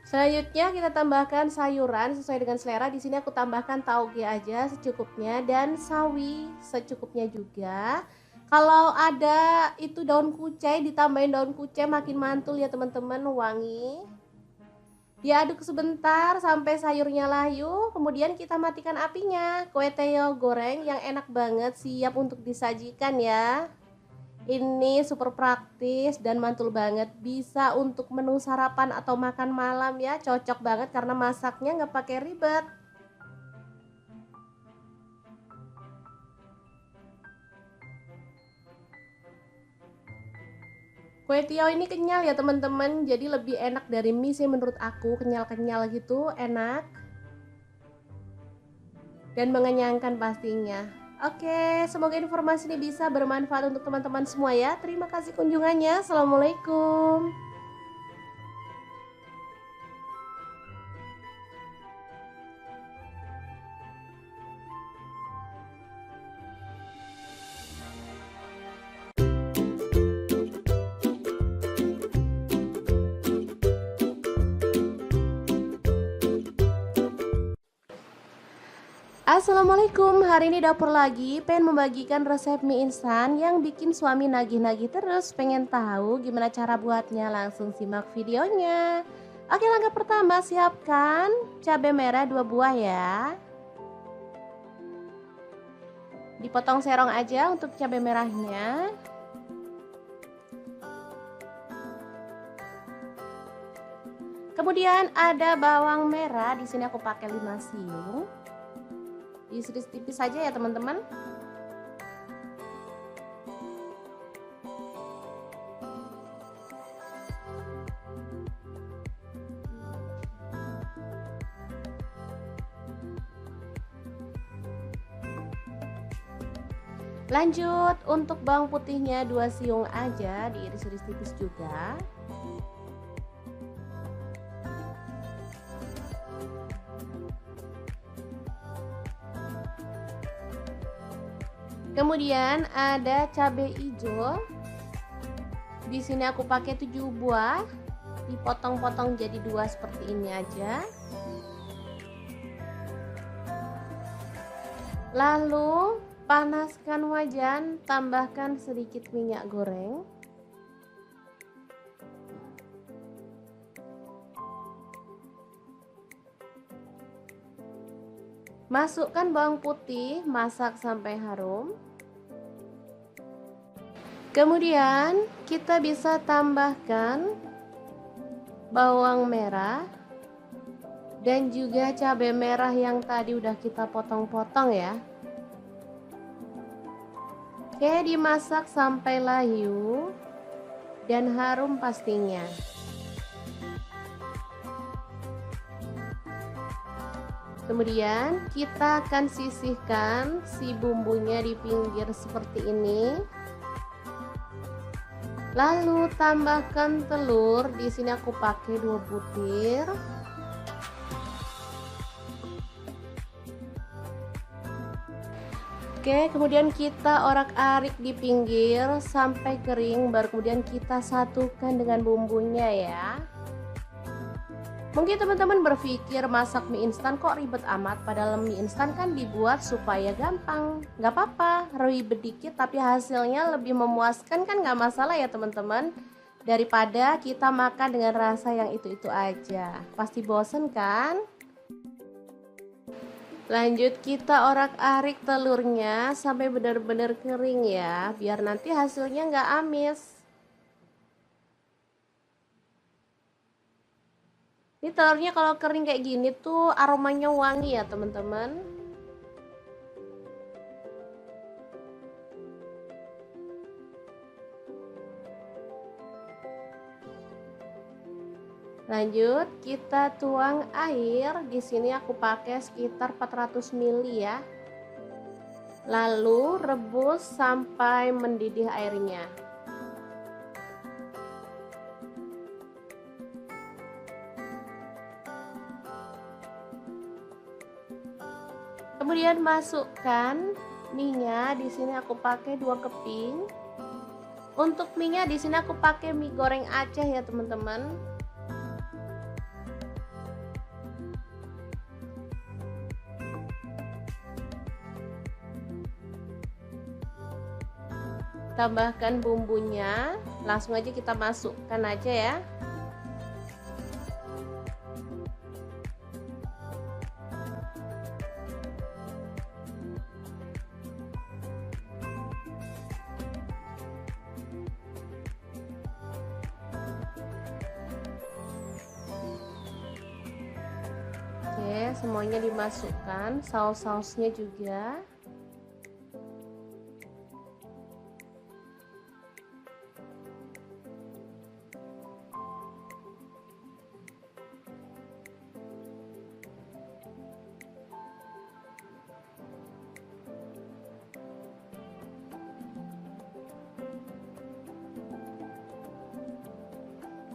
Selanjutnya kita tambahkan sayuran sesuai dengan selera. Di sini aku tambahkan tauge aja secukupnya dan sawi secukupnya juga. Kalau ada itu daun kucai, ditambahin daun kucai makin mantul ya teman-teman, wangi. Diaduk sebentar sampai sayurnya layu, kemudian kita matikan apinya. Kue teo goreng yang enak banget, siap untuk disajikan ya. Ini super praktis dan mantul banget, bisa untuk menu sarapan atau makan malam ya. Cocok banget karena masaknya nggak pakai ribet. Kue tiaw ini kenyal ya teman-teman, jadi lebih enak dari mie sih menurut aku. Kenyal-kenyal gitu, enak dan mengenyangkan pastinya. Oke, semoga informasi ini bisa bermanfaat untuk teman-teman semua ya. Terima kasih kunjungannya. Assalamualaikum. Assalamualaikum, hari ini dapur lagi pengen membagikan resep mie instan yang bikin suami nagih-nagih terus. Pengen tahu gimana cara buatnya? Langsung simak videonya. Oke, langkah pertama siapkan cabai merah 2 buah ya. Dipotong serong aja untuk cabai merahnya. Kemudian ada bawang merah, di sini aku pakai 5 siung. Diiris tipis saja ya teman-teman. Lanjut untuk bawang putihnya 2 siung aja, diiris-iris tipis juga. Kemudian ada cabai hijau. Di sini aku pakai 7 buah, dipotong-potong jadi 2 seperti ini aja. Lalu panaskan wajan, tambahkan sedikit minyak goreng. Masukkan bawang putih, masak sampai harum. Kemudian kita bisa tambahkan bawang merah dan juga cabai merah yang tadi udah kita potong-potong ya. Oke, dimasak sampai layu dan harum pastinya. Kemudian kita akan sisihkan si bumbunya di pinggir seperti ini. Lalu tambahkan telur. Di sini aku pakai 2 butir. Oke, kemudian kita orak-arik di pinggir sampai kering, baru kemudian kita satukan dengan bumbunya ya. Mungkin teman-teman berpikir masak mie instan kok ribet amat, padahal mie instan kan dibuat supaya gampang. Gak apa-apa, ribet dikit tapi hasilnya lebih memuaskan kan, gak masalah ya teman-teman. Daripada kita makan dengan rasa yang itu-itu aja, pasti bosen kan? Lanjut kita orak-arik telurnya sampai benar-benar kering ya, biar nanti hasilnya gak amis. Ini telurnya kalau kering kayak gini tuh aromanya wangi ya teman-teman. Lanjut kita tuang air. Di sini aku pakai sekitar 400 ml ya. Lalu rebus sampai mendidih airnya. Kemudian masukkan mie-nya. Di sini aku pakai 2 keping. Untuk mie-nya di sini aku pakai mie goreng Aceh ya teman-teman. Tambahkan bumbunya, langsung aja kita masukkan aja ya. Oke, semuanya dimasukkan, saus-sausnya juga.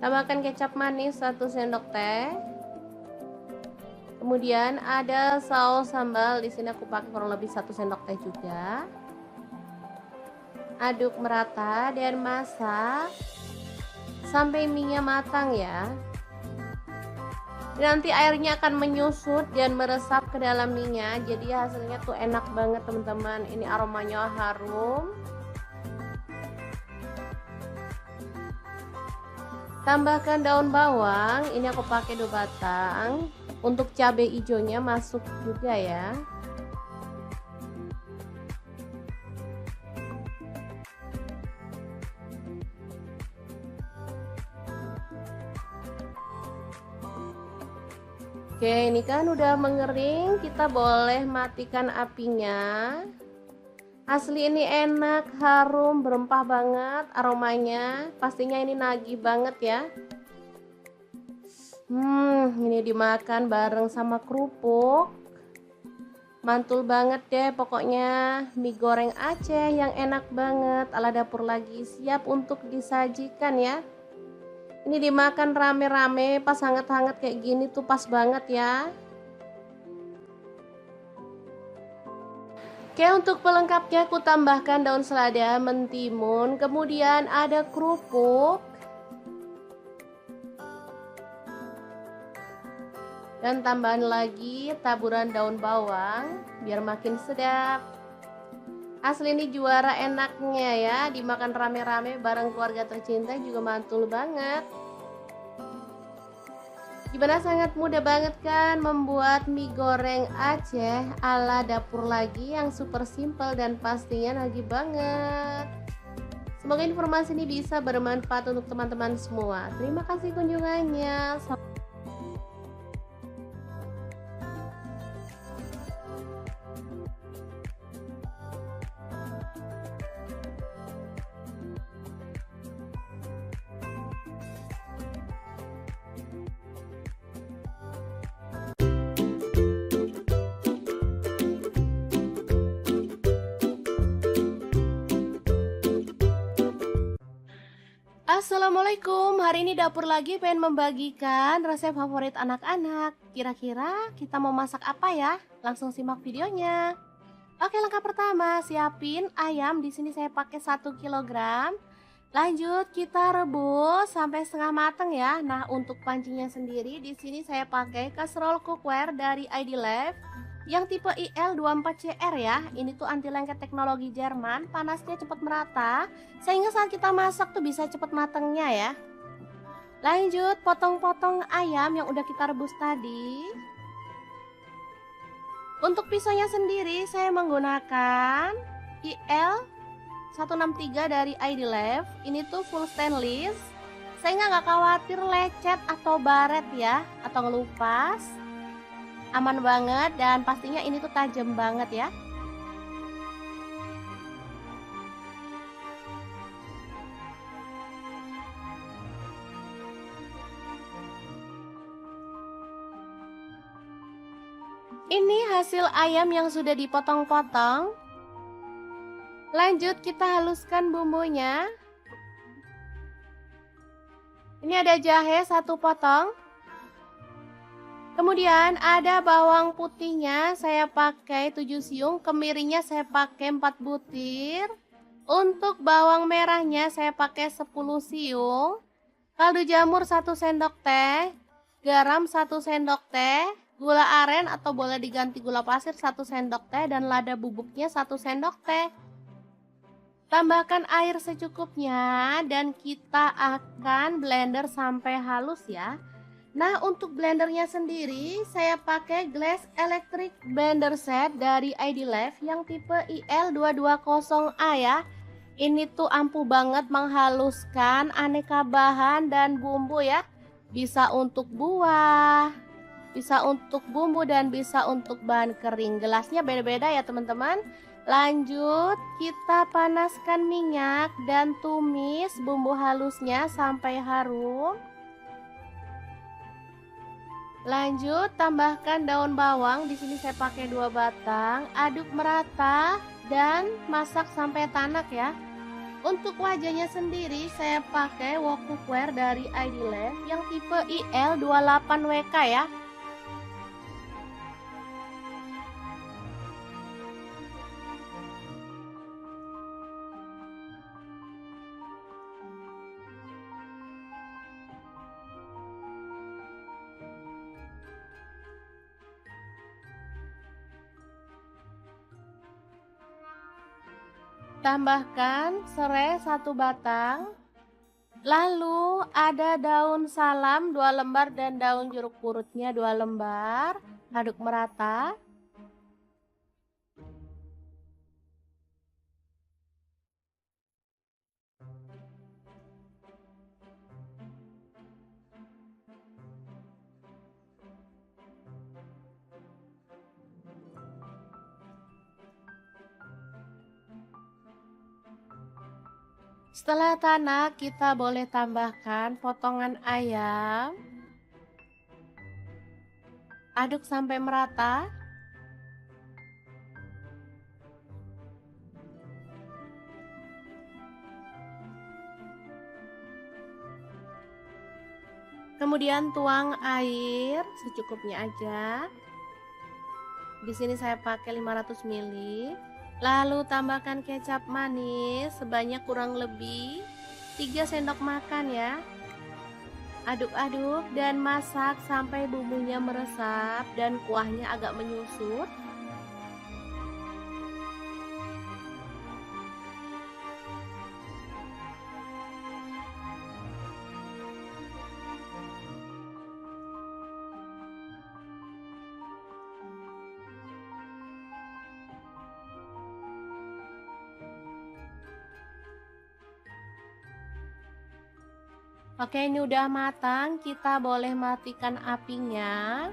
Tambahkan kecap manis 1 sendok teh. Kemudian ada saus sambal, di sini aku pakai kurang lebih 1 sendok teh juga. Aduk merata dan masak sampai mie-nya matang ya. Nanti airnya akan menyusut dan meresap ke dalam mie-nya, jadi hasilnya tuh enak banget teman-teman. Ini aromanya harum. Tambahkan daun bawang, ini aku pakai 2 batang. Untuk cabai hijaunya masuk juga ya. Oke, ini kan udah mengering, kita boleh matikan apinya. Asli ini enak, harum, berempah banget aromanya. Pastinya ini nagih banget ya. Ini dimakan bareng sama kerupuk. Mantul banget deh pokoknya. Mie goreng Aceh yang enak banget. Ala dapur lagi siap untuk disajikan ya. Ini dimakan rame-rame pas hangat-hangat kayak gini tuh pas banget ya. Oke, untuk pelengkapnya aku tambahkan daun selada, mentimun, kemudian ada kerupuk, dan tambahan lagi taburan daun bawang biar makin sedap. Asli ini juara enaknya ya, dimakan rame-rame bareng keluarga tercinta juga mantul banget. Gimana, sangat mudah banget kan membuat mie goreng Aceh ala dapur lagi yang super simple dan pastinya nagih banget. Semoga informasi ini bisa bermanfaat untuk teman-teman semua. Terima kasih kunjungannya. Assalamualaikum, hari ini dapur lagi pengen membagikan resep favorit anak-anak. Kira-kira kita mau masak apa ya? Langsung simak videonya. Oke, langkah pertama, siapin ayam. Di sini saya pakai 1 kilogram. Lanjut kita rebus sampai setengah matang ya. Nah, untuk pancinya sendiri di sini saya pakai kaserol cookware dari ID Life yang tipe IL24CR ya. Ini tuh anti lengket teknologi Jerman, panasnya cepat merata sehingga saat kita masak tuh bisa cepat matangnya ya. Lanjut potong-potong ayam yang udah kita rebus tadi. Untuk pisaunya sendiri saya menggunakan IL 163 dari ID Life. Ini tuh full stainless sehingga nggak khawatir lecet atau baret ya, atau ngelupas. Aman banget dan pastinya ini tuh tajam banget ya. Ini hasil ayam yang sudah dipotong-potong. Lanjut kita haluskan bumbunya. Ini ada jahe 1 potong. Kemudian ada bawang putihnya saya pakai 7 siung, kemirinya saya pakai 4 butir. Untuk bawang merahnya saya pakai 10 siung. Kaldu jamur 1 sendok teh, garam 1 sendok teh, gula aren atau boleh diganti gula pasir 1 sendok teh dan lada bubuknya 1 sendok teh. Tambahkan air secukupnya dan kita akan blender sampai halus ya. Nah, untuk blendernya sendiri saya pakai Glass Electric Blender Set dari ID Life yang tipe IL220A ya. Ini tuh ampuh banget menghaluskan aneka bahan dan bumbu ya. Bisa untuk buah, bisa untuk bumbu dan bisa untuk bahan kering. Gelasnya beda-beda ya teman-teman. Lanjut kita panaskan minyak dan tumis bumbu halusnya sampai harum. Lanjut tambahkan daun bawang, di sini saya pakai 2 batang, aduk merata dan masak sampai tanak ya. Untuk wajahnya sendiri saya pakai wok cookware dari ID Life yang tipe IL28WK ya. Tambahkan serai 1 batang. Lalu ada daun salam 2 lembar dan daun jeruk purutnya 2 lembar. Aduk merata. Setelah tanak, kita boleh tambahkan potongan ayam. Aduk sampai merata. Kemudian tuang air secukupnya aja. Di sini saya pakai 500 ml. Lalu tambahkan kecap manis sebanyak kurang lebih 3 sendok makan ya. Aduk-aduk dan masak sampai bumbunya meresap dan kuahnya agak menyusut. Oke, ini udah matang, kita boleh matikan apinya.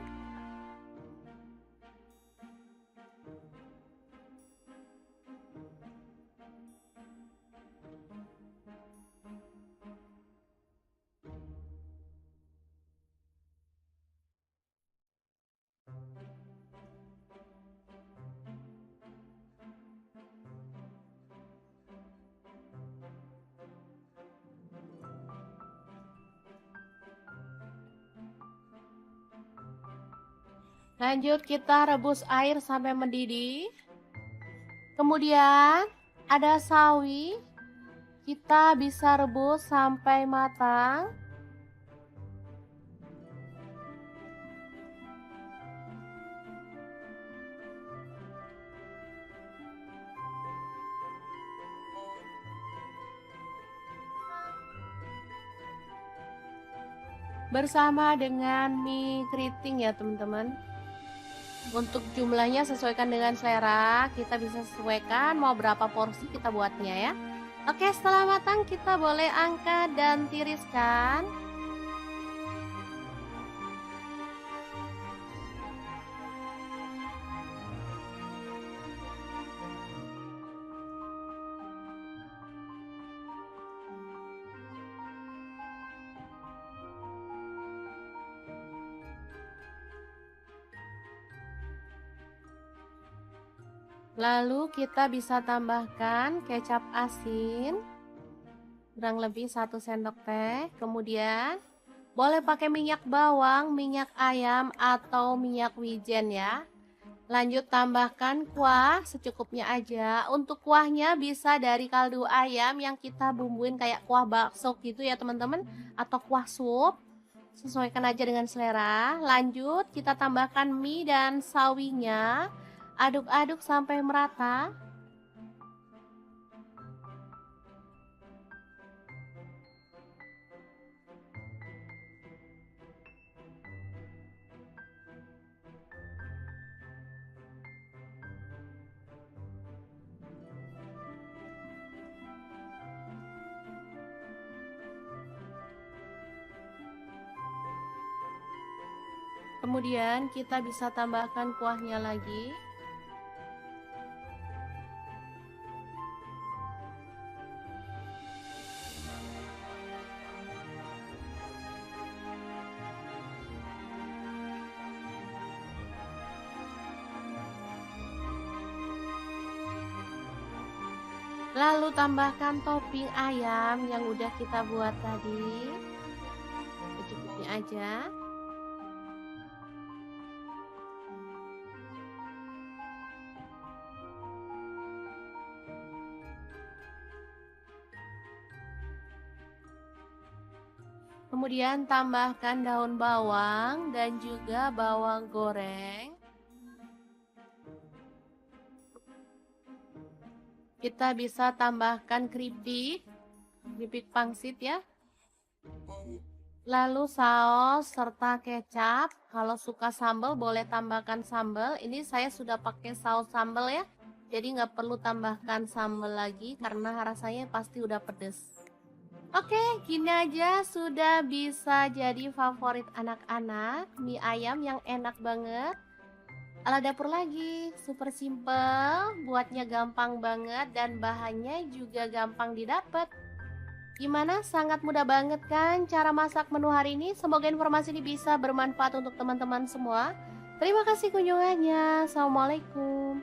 Lanjut kita rebus air sampai mendidih. Kemudian ada sawi, kita bisa rebus sampai matang. Bersama dengan mie keriting ya teman-teman. Untuk jumlahnya sesuaikan dengan selera, kita bisa sesuaikan mau berapa porsi kita buatnya ya. Oke, setelah matang kita boleh angkat dan tiriskan. Lalu kita bisa tambahkan kecap asin kurang lebih 1 sendok teh. Kemudian boleh pakai minyak bawang, minyak ayam atau minyak wijen ya. Lanjut tambahkan kuah secukupnya aja. Untuk kuahnya bisa dari kaldu ayam yang kita bumbuin kayak kuah bakso gitu ya teman-teman, atau kuah sup. Sesuaikan aja dengan selera. Lanjut kita tambahkan mie dan sawinya. Aduk-aduk sampai merata. Kemudian kita bisa tambahkan kuahnya lagi. Lalu tambahkan topping ayam yang udah kita buat tadi. Secukupnya aja. Kemudian tambahkan daun bawang dan juga bawang goreng. Kita bisa tambahkan keripik pangsit ya. Lalu saus serta kecap. Kalau suka sambal boleh tambahkan sambal. Ini saya sudah pakai saus sambal ya. Jadi nggak perlu tambahkan sambal lagi karena rasanya pasti udah pedes. Oke, gini aja sudah bisa jadi favorit anak-anak. Mie ayam yang enak banget. Ala dapur lagi, super simple, buatnya gampang banget dan bahannya juga gampang didapat. Gimana? Sangat mudah banget kan cara masak menu hari ini? Semoga informasi ini bisa bermanfaat untuk teman-teman semua. Terima kasih kunjungannya. Assalamualaikum.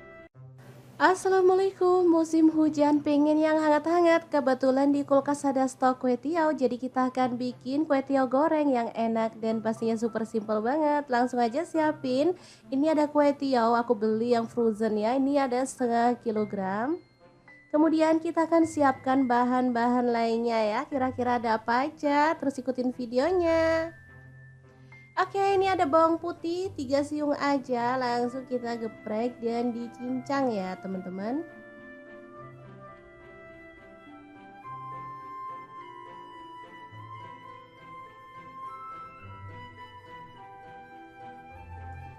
Assalamualaikum, musim hujan pengen yang hangat-hangat. Kebetulan di kulkas ada stok kue tiaw, jadi kita akan bikin kue tiaw goreng yang enak dan pastinya super simple banget. Langsung aja siapin. Ini ada kue tiaw, aku beli yang frozen ya. Ini ada setengah kilogram. Kemudian kita akan siapkan bahan-bahan lainnya ya. Kira-kira ada apa aja? Terus ikutin videonya. Oke, ini ada bawang putih 3 siung aja, langsung kita geprek dan dicincang ya teman-teman.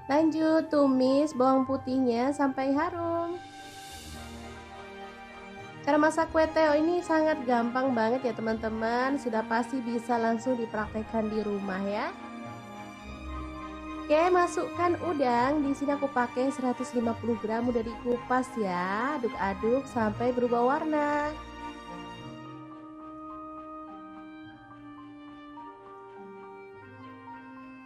Lanjut tumis bawang putihnya sampai harum. Cara masak kue teo ini sangat gampang banget ya teman-teman, sudah pasti bisa langsung dipraktekkan di rumah ya. Oke, masukkan udang. Di sini aku pakai 150 gram, udah dikupas ya. Aduk-aduk sampai berubah warna.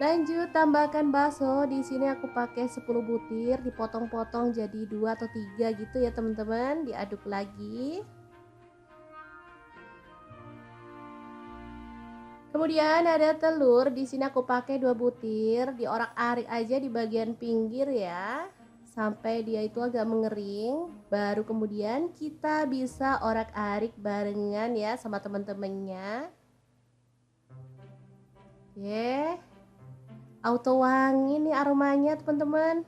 Lanjut tambahkan bakso. Di sini aku pakai 10 butir, dipotong-potong jadi 2 atau 3 gitu ya teman-teman. Diaduk lagi. Kemudian ada telur. Di sini aku pakai 2 butir, diorak-arik aja di bagian pinggir ya, sampai dia itu agak mengering. Baru kemudian kita bisa orak-arik barengan ya sama teman-temannya. Oke. Auto wangi nih aromanya teman-teman.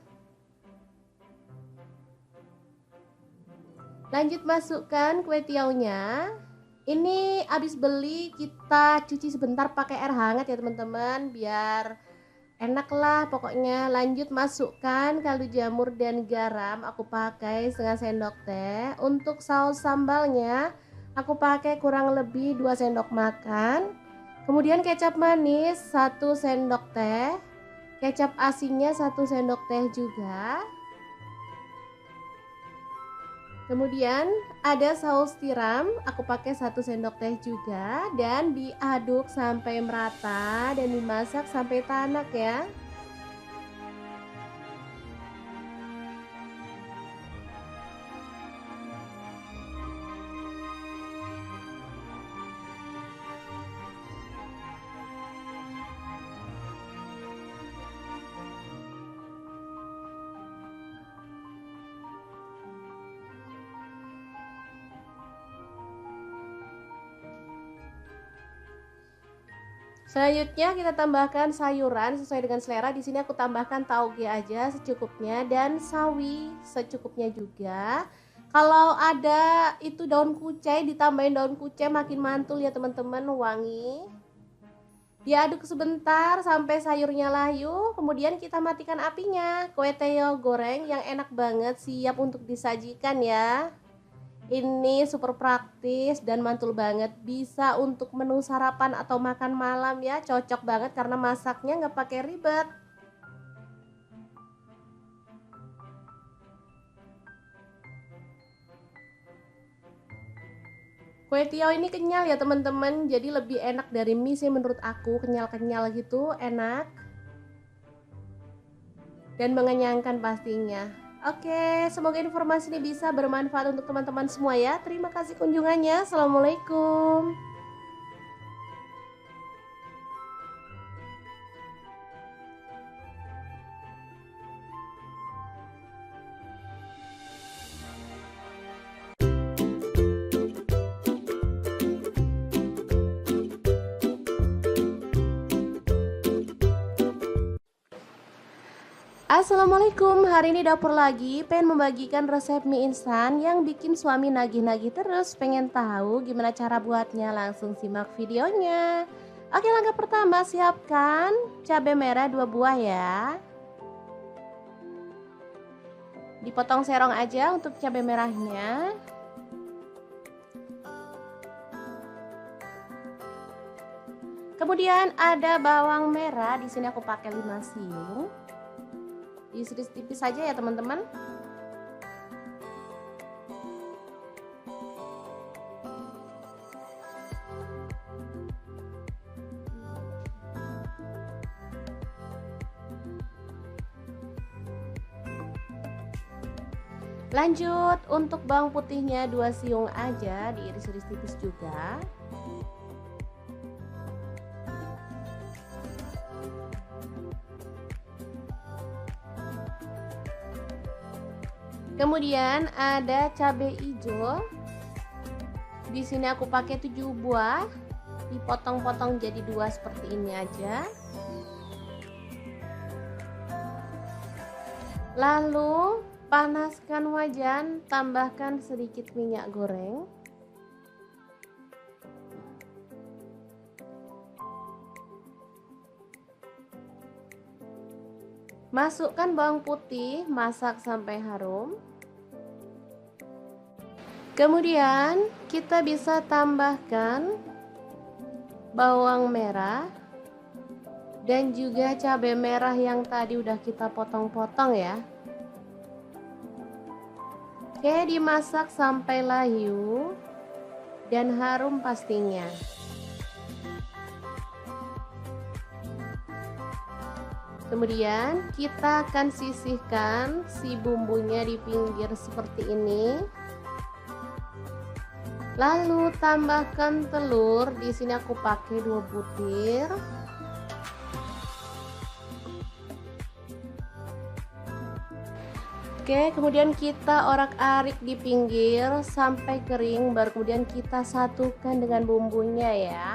Lanjut masukkan kue tiaunya. Ini habis beli kita cuci sebentar pakai air hangat ya teman-teman, biar enak lah pokoknya. Lanjut masukkan kaldu jamur dan garam, aku pakai setengah sendok teh. Untuk saus sambalnya aku pakai kurang lebih 2 sendok makan. Kemudian kecap manis 1 sendok teh, kecap asinnya 1 sendok teh juga. Kemudian ada saus tiram, aku pakai 1 sendok teh juga, dan diaduk sampai merata dan dimasak sampai tanak ya. Selanjutnya kita tambahkan sayuran sesuai dengan selera. Di sini aku tambahkan tauge aja secukupnya dan sawi secukupnya juga. Kalau ada itu daun kucai, ditambahin daun kucai makin mantul ya teman-teman, wangi. Diaduk sebentar sampai sayurnya layu, kemudian kita matikan apinya. Kue teo goreng yang enak banget siap untuk disajikan ya. Ini super praktis dan mantul banget, bisa untuk menu sarapan atau makan malam ya, cocok banget karena masaknya nggak pakai ribet. Kue tiaw ini kenyal ya teman-teman, jadi lebih enak dari mie sih menurut aku, kenyal-kenyal gitu, enak dan mengenyangkan pastinya. Oke, semoga informasi ini bisa bermanfaat untuk teman-teman semua ya. Terima kasih kunjungannya. Assalamualaikum. Assalamualaikum, hari ini dapur lagi pengen membagikan resep mie instan yang bikin suami nagih-nagih terus. Pengen tahu gimana cara buatnya? Langsung simak videonya. Oke, langkah pertama siapkan cabai merah 2 buah ya. Dipotong serong aja untuk cabai merahnya. Kemudian ada bawang merah, di sini aku pakai 5 siung. Diiris tipis saja ya teman-teman. Lanjut untuk bawang putihnya 2 siung aja, diiris-iris tipis juga. Kemudian ada cabai hijau. Di sini aku pakai 7 buah, dipotong-potong jadi 2 seperti ini aja. Lalu panaskan wajan, tambahkan sedikit minyak goreng. Masukkan bawang putih, masak sampai harum. Kemudian kita bisa tambahkan bawang merah dan juga cabai merah yang tadi udah kita potong-potong ya. Oke, dimasak sampai layu dan harum pastinya. Kemudian kita akan sisihkan si bumbunya di pinggir seperti ini. Lalu tambahkan telur. Di sini aku pakai 2 butir. Oke, kemudian kita orak-arik di pinggir sampai kering, baru kemudian kita satukan dengan bumbunya ya.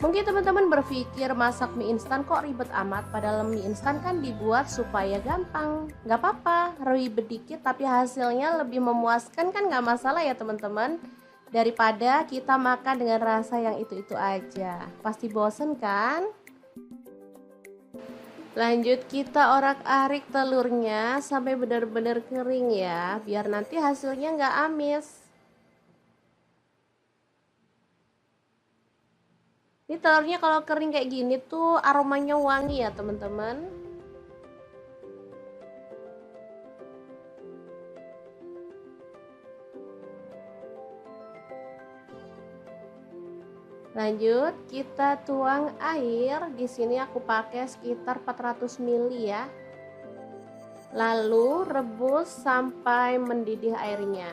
Mungkin teman-teman berpikir masak mie instan kok ribet amat, padahal mie instan kan dibuat supaya gampang. Gak apa-apa, ribet dikit tapi hasilnya lebih memuaskan kan, gak masalah ya teman-teman. Daripada kita makan dengan rasa yang itu-itu aja, pasti bosen kan? Lanjut kita orak-arik telurnya sampai benar-benar kering ya, biar nanti hasilnya nggak amis. Ini telurnya kalau kering kayak gini tuh aromanya wangi ya teman-teman. Lanjut kita tuang air. Di sini aku pakai sekitar 400 ml ya. Lalu rebus sampai mendidih airnya.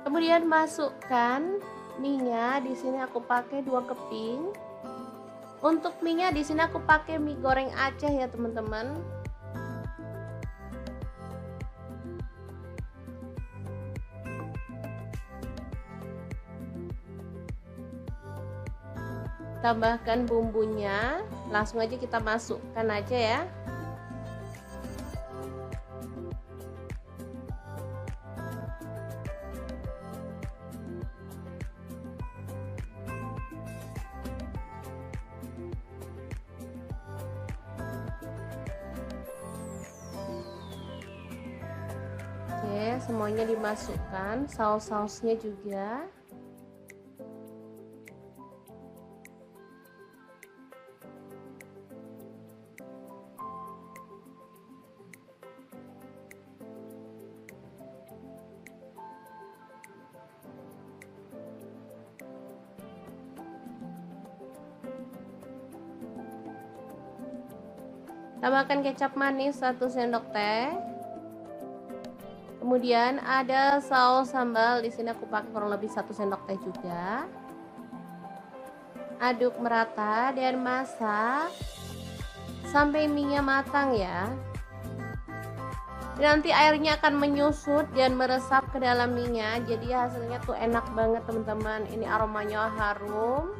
Kemudian masukkan mie-nya. Di sini aku pakai 2 keping. Untuk mie-nya di sini aku pakai mie goreng Aceh ya teman-teman. Tambahkan bumbunya, langsung aja kita masukkan aja ya. Oke, semuanya dimasukkan, saus-sausnya juga. Tambahkan kecap manis 1 sendok teh. Kemudian ada saus sambal, di sini aku pakai kurang lebih 1 sendok teh juga. Aduk merata dan masak sampai mie-nya matang ya. Nanti airnya akan menyusut dan meresap ke dalam mie-nya, jadi hasilnya tuh enak banget teman-teman. Ini aromanya harum.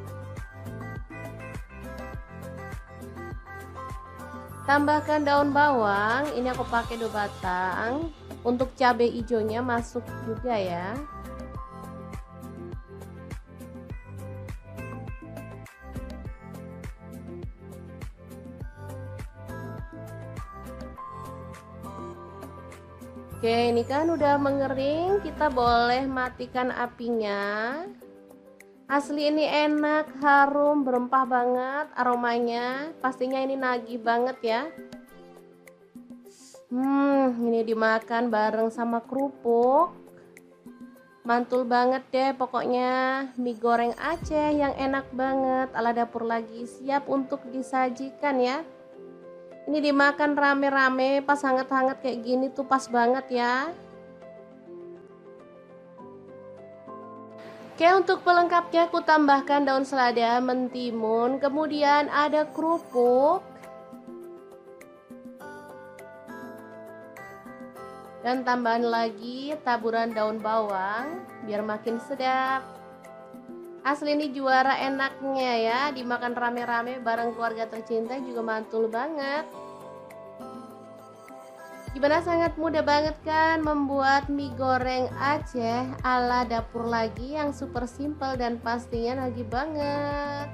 Tambahkan daun bawang, ini aku pakai 2 batang. Untuk cabai hijaunya masuk juga ya. Oke, ini kan udah mengering, kita boleh matikan apinya. Asli ini enak, harum, berempah banget aromanya. Pastinya ini nagih banget ya. Ini dimakan bareng sama kerupuk. Mantul banget deh pokoknya. Mie goreng Aceh yang enak banget. Ala dapur lagi siap untuk disajikan ya. Ini dimakan rame-rame pas hangat-hangat kayak gini tuh pas banget ya. Oke, untuk pelengkapnya aku tambahkan daun selada, mentimun, kemudian ada kerupuk, dan tambahan lagi taburan daun bawang biar makin sedap. Asli ini juara enaknya ya, dimakan rame-rame bareng keluarga tercinta juga mantul banget. Gimana, sangat mudah banget kan membuat mie goreng Aceh ala dapur lagi yang super simple dan pastinya nagih banget.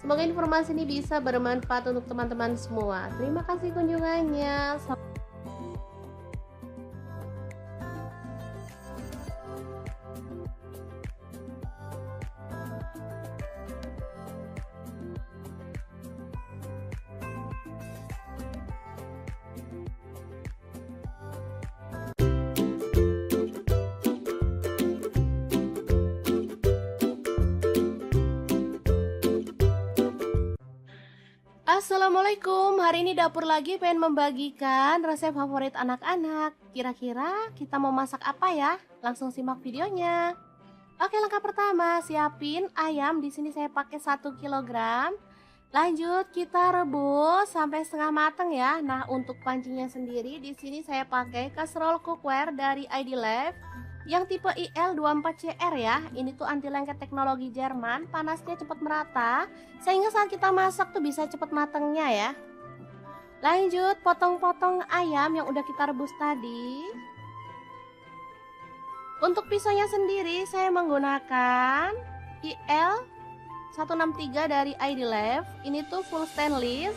Semoga informasi ini bisa bermanfaat untuk teman-teman semua. Terima kasih kunjungannya. Assalamualaikum, hari ini dapur lagi pengen membagikan resep favorit anak-anak. Kira-kira kita mau masak apa ya? Langsung simak videonya. Oke, langkah pertama, siapin ayam. Di sini saya pakai 1 kilogram. Lanjut kita rebus sampai setengah matang ya. Nah, untuk pancinya sendiri di sini saya pakai kaserol cookware dari ID Life yang tipe IL24CR ya. Ini tuh anti lengket teknologi Jerman, panasnya cepat merata sehingga saat kita masak tuh bisa cepat matangnya ya. Lanjut potong-potong ayam yang udah kita rebus tadi. Untuk pisaunya sendiri saya menggunakan IL163 dari ID Life. Ini tuh full stainless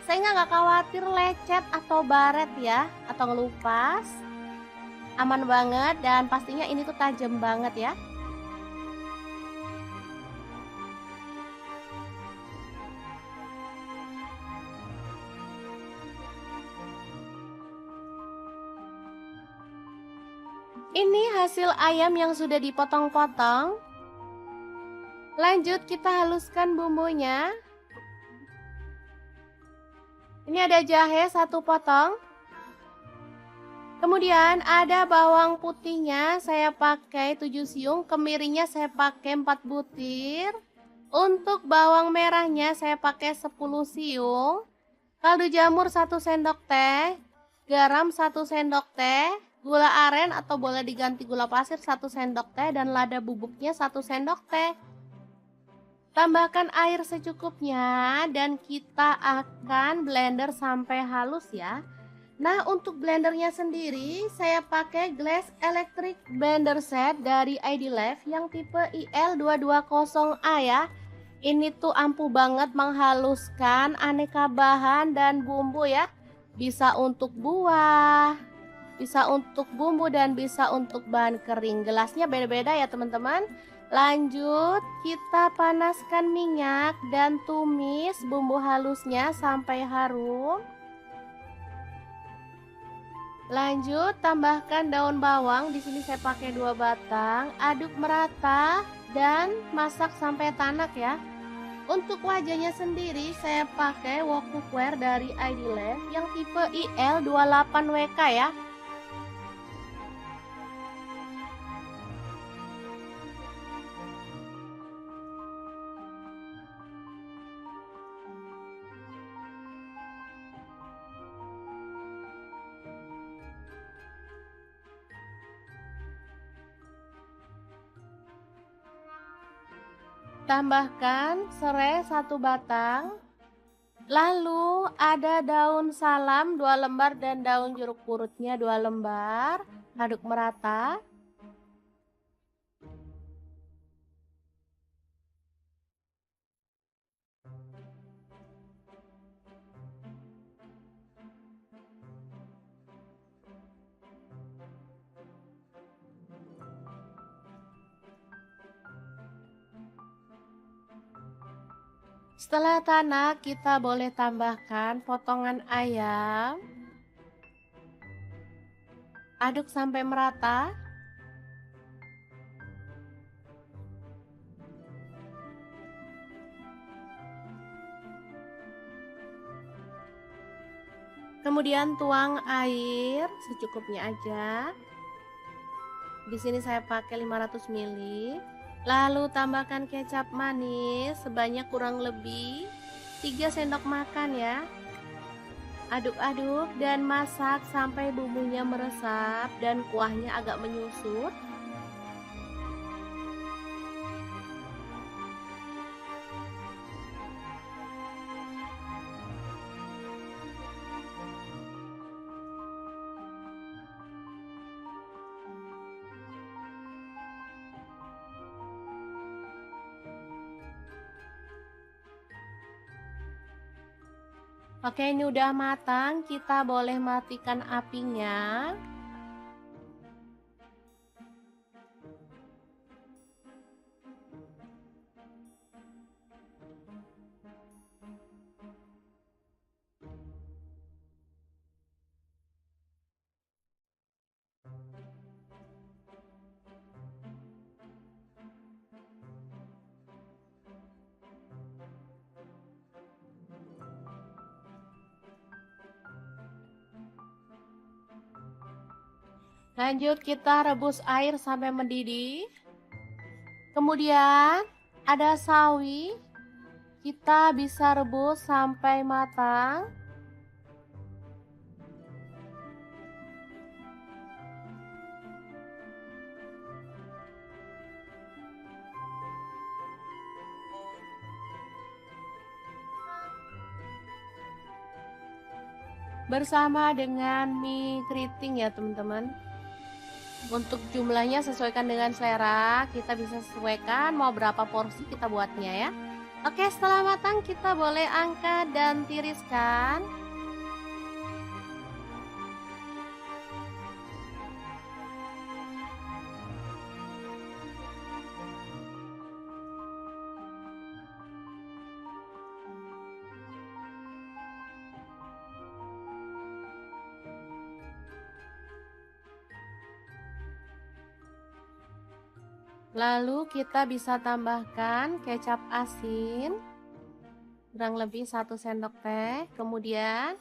sehingga nggak khawatir lecet atau baret ya, atau ngelupas. Aman banget dan pastinya ini tuh tajam banget ya. Ini hasil ayam yang sudah dipotong-potong. Lanjut kita haluskan bumbunya. Ini ada jahe 1 potong. Kemudian ada bawang putihnya saya pakai 7 siung, kemirinya saya pakai 4 butir. Untuk bawang merahnya saya pakai 10 siung. Kaldu jamur 1 sendok teh, garam 1 sendok teh, gula aren atau boleh diganti gula pasir 1 sendok teh, dan lada bubuknya 1 sendok teh. Tambahkan air secukupnya dan kita akan blender sampai halus ya. Nah, untuk blendernya sendiri saya pakai Glass Electric Blender Set dari ID Life yang tipe IL220A ya. Ini tuh ampuh banget menghaluskan aneka bahan dan bumbu ya. Bisa untuk buah, bisa untuk bumbu, dan bisa untuk bahan kering. Gelasnya beda-beda ya teman-teman. Lanjut kita panaskan minyak dan tumis bumbu halusnya sampai harum. Lanjut tambahkan daun bawang, di sini saya pakai 2 batang. Aduk merata dan masak sampai tanak ya. Untuk wajahnya sendiri saya pakai wok cookware dari ID Life yang tipe IL28WK ya. Tambahkan serai 1 batang. Lalu ada daun salam 2 lembar dan daun jeruk purutnya 2 lembar. Aduk merata. Setelah tanak, kita boleh tambahkan potongan ayam. Aduk sampai merata. Kemudian tuang air secukupnya aja. Di sini saya pakai 500 ml. Lalu tambahkan kecap manis sebanyak kurang lebih 3 sendok makan ya. Aduk-aduk dan masak sampai bumbunya meresap dan kuahnya agak menyusut. Oke, ini udah matang, kita boleh matikan apinya. Lanjut kita rebus air sampai mendidih. Kemudian ada sawi. Kita bisa rebus sampai matang. Bersama dengan mie keriting ya teman-teman. Untuk jumlahnya sesuaikan dengan selera, kita bisa sesuaikan mau berapa porsi kita buatnya ya. Oke, setelah matang kita boleh angkat dan tiriskan. Lalu kita bisa tambahkan kecap asin kurang lebih 1 sendok teh. Kemudian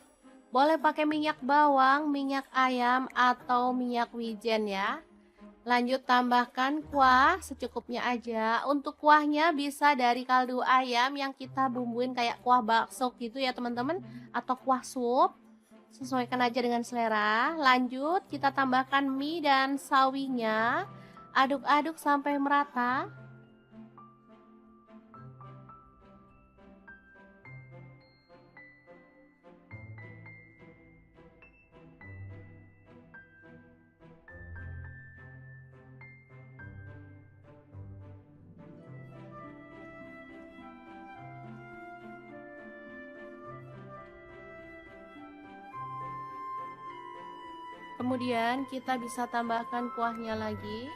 boleh pakai minyak bawang, minyak ayam atau minyak wijen ya. Lanjut tambahkan kuah secukupnya aja. Untuk kuahnya bisa dari kaldu ayam yang kita bumbuin kayak kuah bakso gitu ya teman-teman, atau kuah sup. Sesuaikan aja dengan selera. Lanjut kita tambahkan mie dan sawinya. Aduk-aduk sampai merata. Kemudian kita bisa tambahkan kuahnya lagi.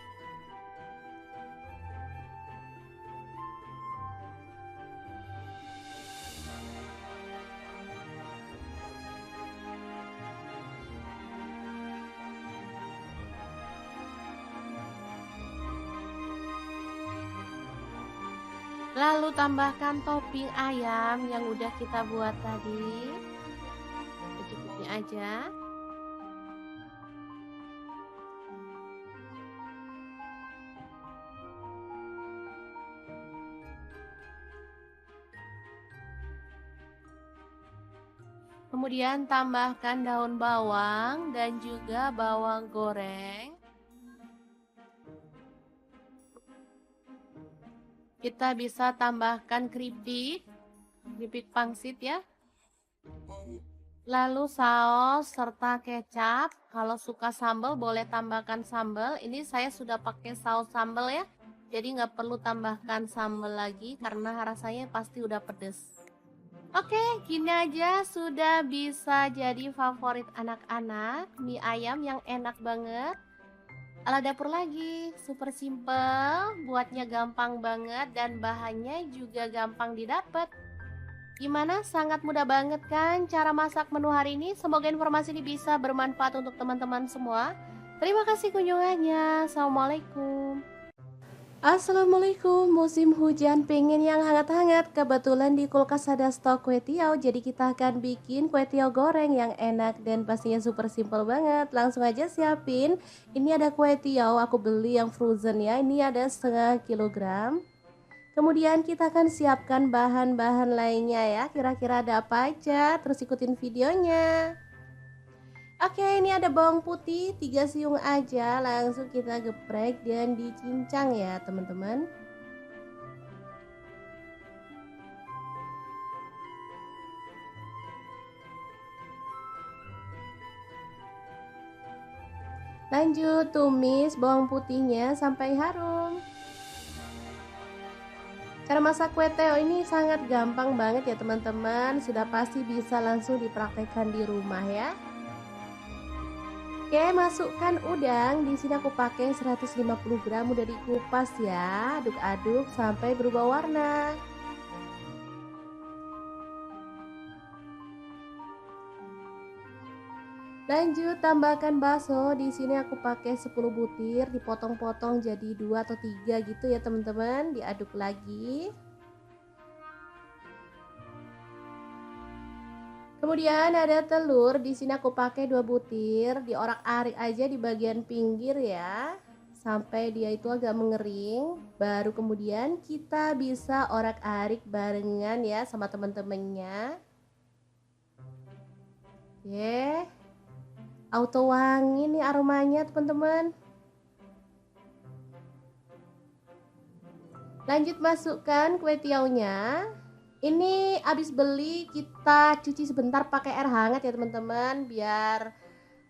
Lalu tambahkan topping ayam yang udah kita buat tadi. Secukupnya aja. Kemudian tambahkan daun bawang dan juga bawang goreng. Kita bisa tambahkan keripik pangsit ya. Lalu saus serta kecap. Kalau suka sambal boleh tambahkan sambal. Ini saya sudah pakai saus sambal ya. Jadi nggak perlu tambahkan sambal lagi karena rasanya pasti udah pedes. Oke, gini aja sudah bisa jadi favorit anak-anak. Mie ayam yang enak banget. Ala dapur lagi, super simple, buatnya gampang banget dan bahannya juga gampang didapat. Gimana? Sangat mudah banget kan cara masak menu hari ini? Semoga informasi ini bisa bermanfaat untuk teman-teman semua. Terima kasih kunjungannya. Assalamualaikum. Assalamualaikum, musim hujan pengen yang hangat-hangat. Kebetulan di kulkas ada stok kue tiaw, jadi kita akan bikin kue tiaw goreng yang enak dan pastinya super simple banget. Langsung aja siapin. Ini ada kue tiaw, aku beli yang frozen ya. Ini ada setengah kilogram. Kemudian kita akan siapkan bahan-bahan lainnya ya. Kira-kira ada apa aja? Terus ikutin videonya. Oke, ini ada bawang putih 3 siung aja, langsung kita geprek dan dicincang ya teman-teman. Lanjut tumis bawang putihnya sampai harum. Cara masak kue teo ini sangat gampang banget ya teman-teman, sudah pasti bisa langsung dipraktekkan di rumah ya. Oke, masukkan udang. Di sini aku pakai 150 gram, udah dikupas ya. Aduk-aduk sampai berubah warna. Lanjut tambahkan bakso. Di sini aku pakai 10 butir, dipotong-potong jadi 2 atau 3 gitu ya teman-teman. Diaduk lagi. Kemudian ada telur. Di sini aku pakai 2 butir, diorak-arik aja di bagian pinggir ya, sampai dia itu agak mengering. Baru kemudian kita bisa orak-arik barengan ya sama teman-temannya. Oke. Auto wangi nih aromanya teman-teman. Lanjut masukkan kue tiaunya. Ini habis beli kita cuci sebentar pakai air hangat ya teman-teman, biar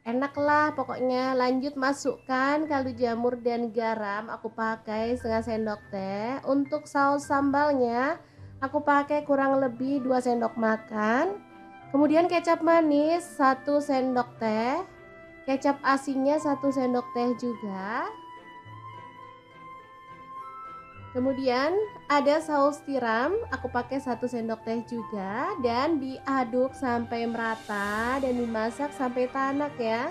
enak lah pokoknya. Lanjut masukkan kaldu jamur dan garam, aku pakai setengah sendok teh. Untuk saus sambalnya aku pakai kurang lebih 2 sendok makan. Kemudian kecap manis 1 sendok teh, kecap asinnya 1 sendok teh juga. Kemudian ada saus tiram, aku pakai 1 sendok teh juga, dan diaduk sampai merata dan dimasak sampai tanak ya.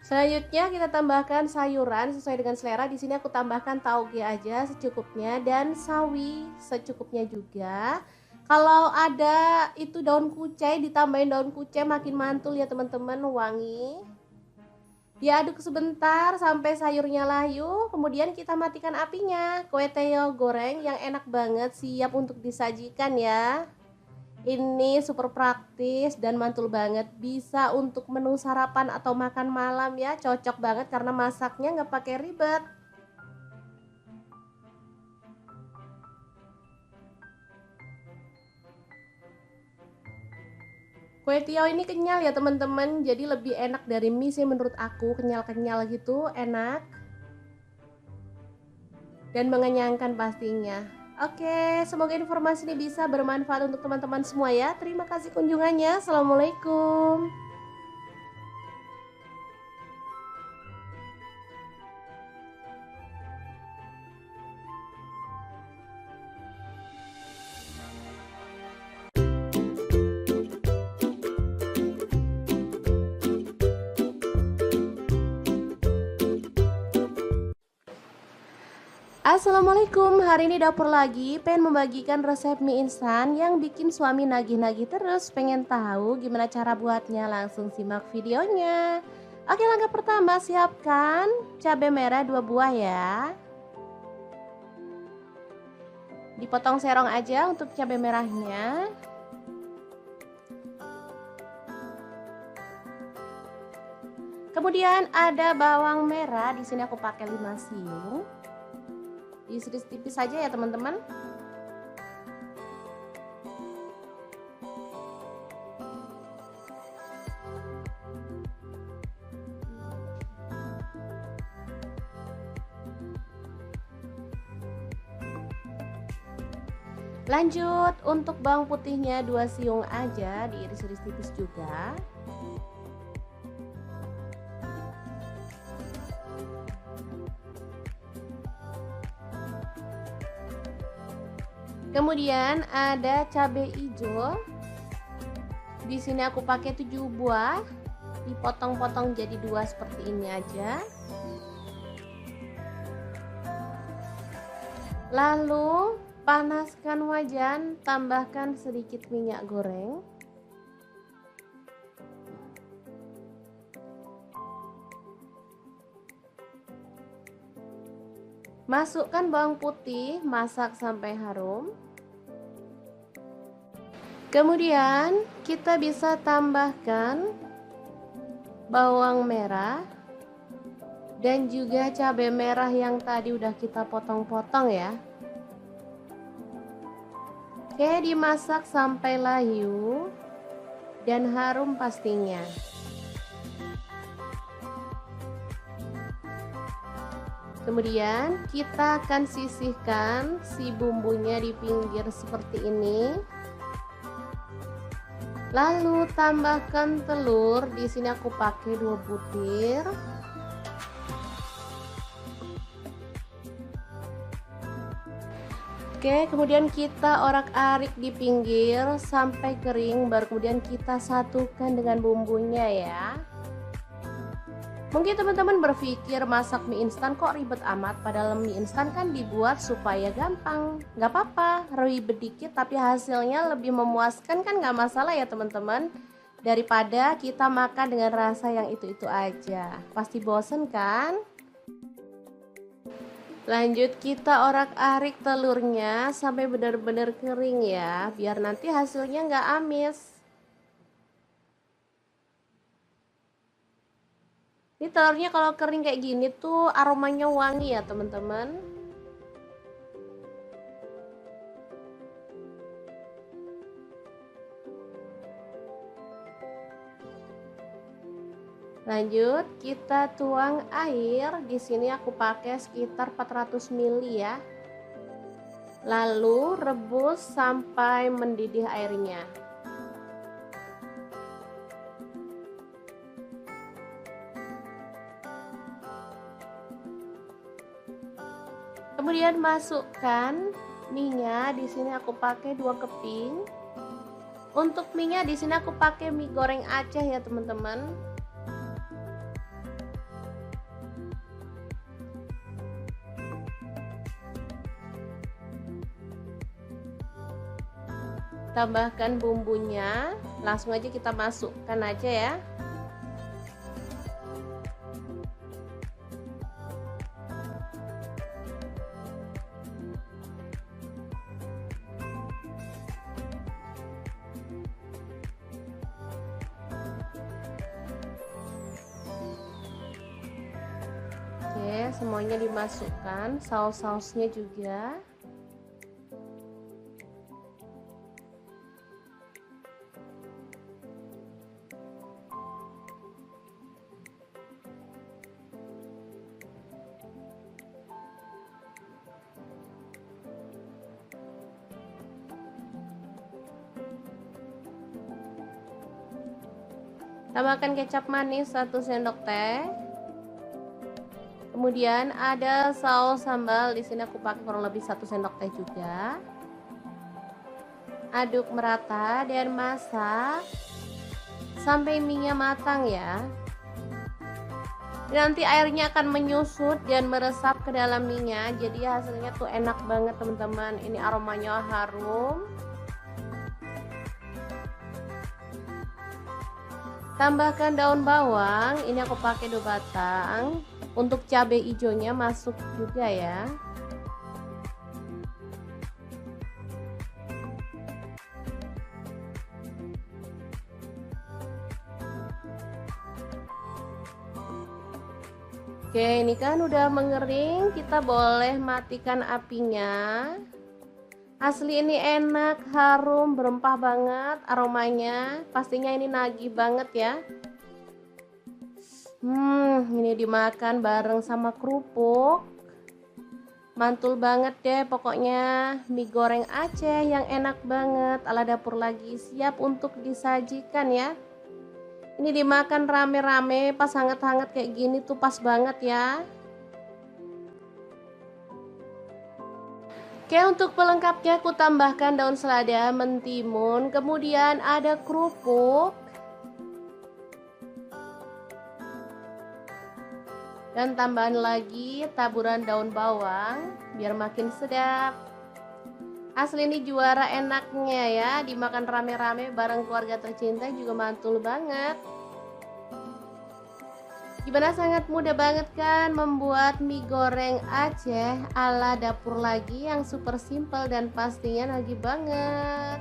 Selanjutnya kita tambahkan sayuran sesuai dengan selera. Di sini aku tambahkan tauge aja secukupnya dan sawi secukupnya juga. Kalau ada itu daun kucai, ditambahin daun kucai makin mantul ya teman-teman, wangi. Diaduk sebentar sampai sayurnya layu, kemudian kita matikan apinya. Kue teo goreng yang enak banget siap untuk disajikan ya. Ini super praktis dan mantul banget, bisa untuk menu sarapan atau makan malam ya, cocok banget karena masaknya nggak pakai ribet. Kue tiaw ini kenyal ya teman-teman, jadi lebih enak dari mie sih menurut aku, kenyal-kenyal gitu, enak dan mengenyangkan pastinya. Oke, semoga informasi ini bisa bermanfaat untuk teman-teman semua ya. Terima kasih kunjungannya. Assalamualaikum. Assalamualaikum, hari ini dapur lagi pengen membagikan resep mie instan yang bikin suami nagih-nagih terus. Pengen tahu gimana cara buatnya? Langsung simak videonya. Oke, langkah pertama siapkan cabai merah 2 buah ya. Dipotong serong aja untuk cabai merahnya. Kemudian ada bawang merah, di sini aku pakai 5 siung. Diiris tipis saja ya teman-teman. Lanjut untuk bawang putihnya 2 siung aja, diiris-iris tipis juga. Kemudian ada cabai hijau. Di sini aku pakai 7 buah, dipotong-potong jadi 2 seperti ini aja. Lalu panaskan wajan, tambahkan sedikit minyak goreng. Masukkan bawang putih, masak sampai harum. Kemudian kita bisa tambahkan bawang merah dan juga cabai merah yang tadi udah kita potong-potong ya. Oke, dimasak sampai layu dan harum pastinya. Kemudian kita akan sisihkan si bumbunya di pinggir seperti ini. Lalu tambahkan telur. Di sini aku pakai 2 butir. Oke, kemudian kita orak-arik di pinggir sampai kering, baru kemudian kita satukan dengan bumbunya ya. Mungkin teman-teman berpikir masak mie instan kok ribet amat, padahal mie instan kan dibuat supaya gampang. Gak apa-apa, ribet dikit tapi hasilnya lebih memuaskan kan, gak masalah ya teman-teman. Daripada kita makan dengan rasa yang itu-itu aja. Pasti bosen kan? Lanjut kita orak-arik telurnya sampai benar-benar kering ya, biar nanti hasilnya gak amis. Ini telurnya kalau kering kayak gini tuh aromanya wangi ya teman-teman. Lanjut kita tuang air. Di sini aku pakai sekitar 400 ml ya. Lalu rebus sampai mendidih airnya. Kemudian masukkan minyak. Di sini aku pakai 2 keping. Untuk minyak di sini aku pakai mie goreng Aceh ya teman-teman. Tambahkan bumbunya, langsung aja kita masukkan aja ya. Oke, semuanya dimasukkan, saus-sausnya juga. Tambahkan kecap manis 1 sendok teh. Kemudian ada saus sambal, di sini aku pakai kurang lebih 1 sendok teh juga. Aduk merata dan masak sampai mie-nya matang ya. Nanti airnya akan menyusut dan meresap ke dalam mie-nya, jadi hasilnya tuh enak banget teman-teman. Ini aromanya harum. Tambahkan daun bawang, ini aku pakai 2 batang. Untuk cabai hijaunya masuk juga ya. Oke, ini kan udah mengering, kita boleh matikan apinya. Asli ini enak, harum, berempah banget aromanya. Pastinya ini nagih banget ya. Ini dimakan bareng sama kerupuk. Mantul banget deh pokoknya. Mie goreng Aceh yang enak banget. Ala dapur lagi siap untuk disajikan ya. Ini dimakan rame-rame pas hangat-hangat kayak gini tuh pas banget ya. Oke, untuk pelengkapnya aku tambahkan daun selada, mentimun, kemudian ada kerupuk, dan tambahan lagi taburan daun bawang biar makin sedap. Asli ini juara enaknya ya, dimakan rame-rame bareng keluarga tercinta juga mantul banget. Gimana, sangat mudah banget kan membuat mie goreng Aceh ala dapur lagi yang super simple dan pastinya nagih banget.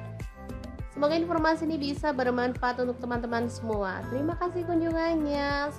Semoga informasi ini bisa bermanfaat untuk teman-teman semua. Terima kasih kunjungannya.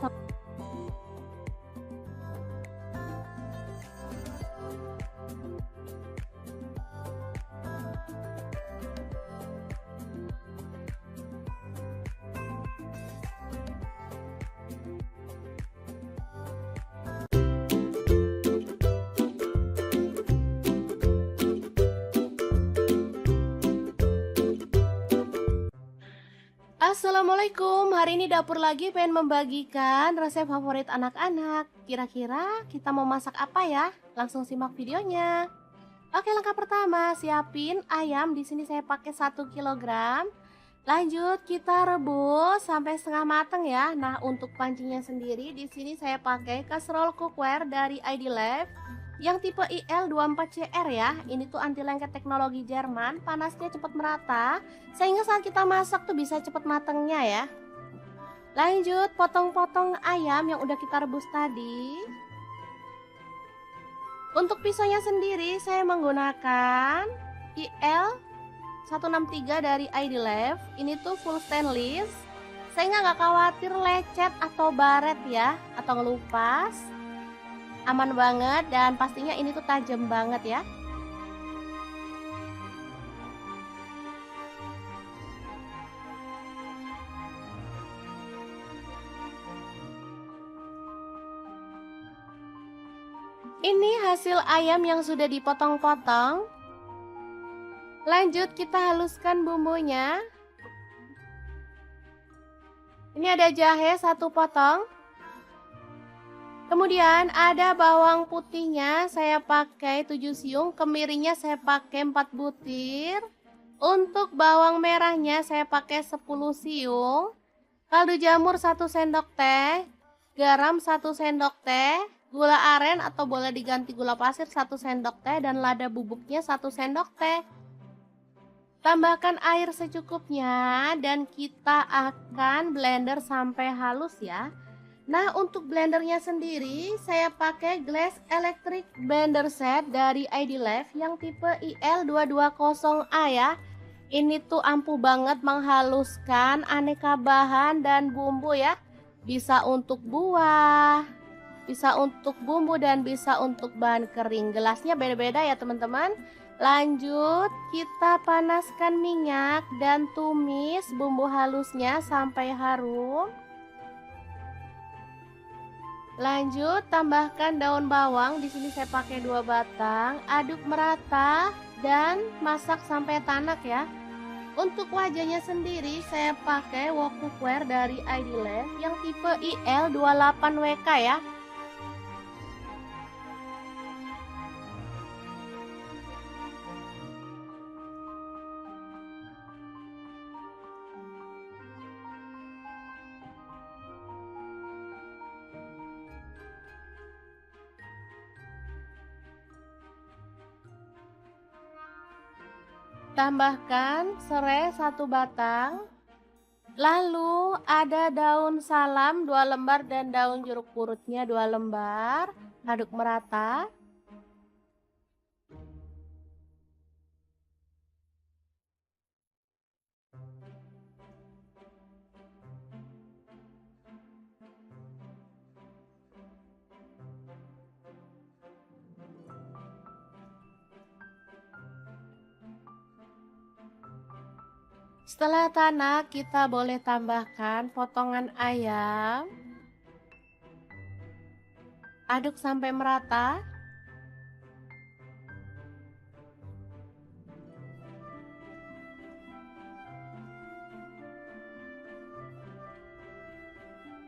Assalamualaikum, hari ini dapur lagi pengen membagikan resep favorit anak-anak. Kira-kira kita mau masak apa ya? Langsung simak videonya. Oke, langkah pertama, siapin ayam. Di sini saya pakai 1 kilogram. Lanjut kita rebus sampai setengah matang ya. Nah, untuk pancinya sendiri di sini saya pakai kaserol cookware dari ID Life yang tipe IL24CR ya. Ini tuh anti lengket teknologi Jerman, panasnya cepat merata sehingga saat kita masak tuh bisa cepat matangnya ya. Lanjut potong-potong ayam yang udah kita rebus tadi. Untuk pisaunya sendiri saya menggunakan IL 163 dari ID Life. Ini tuh full stainless sehingga nggak khawatir lecet atau baret ya, atau ngelupas. Aman banget dan pastinya ini tuh tajam banget ya. Ini hasil ayam yang sudah dipotong-potong. Lanjut kita haluskan bumbunya. Ini ada jahe 1 potong. Kemudian ada bawang putihnya saya pakai 7 siung, kemirinya saya pakai 4 butir. Untuk bawang merahnya saya pakai 10 siung. Kaldu jamur 1 sendok teh, garam 1 sendok teh, gula aren atau boleh diganti gula pasir 1 sendok teh dan lada bubuknya 1 sendok teh. Tambahkan air secukupnya dan kita akan blender sampai halus ya. Nah, untuk blendernya sendiri saya pakai Glass Electric Blender Set dari ID Life yang tipe IL220A ya. Ini tuh ampuh banget menghaluskan aneka bahan dan bumbu ya. Bisa untuk buah, bisa untuk bumbu dan bisa untuk bahan kering. Gelasnya beda-beda ya teman-teman. Lanjut kita panaskan minyak dan tumis bumbu halusnya sampai harum. Lanjut tambahkan daun bawang, di sini saya pakai 2 batang, aduk merata dan masak sampai tanak ya. Untuk wajahnya sendiri saya pakai wok cookware dari ID Life yang tipe IL28WK ya. Tambahkan serai 1 batang. Lalu ada daun salam 2 lembar dan daun jeruk purutnya 2 lembar. Aduk merata. Setelah tanak, kita boleh tambahkan potongan ayam. Aduk sampai merata.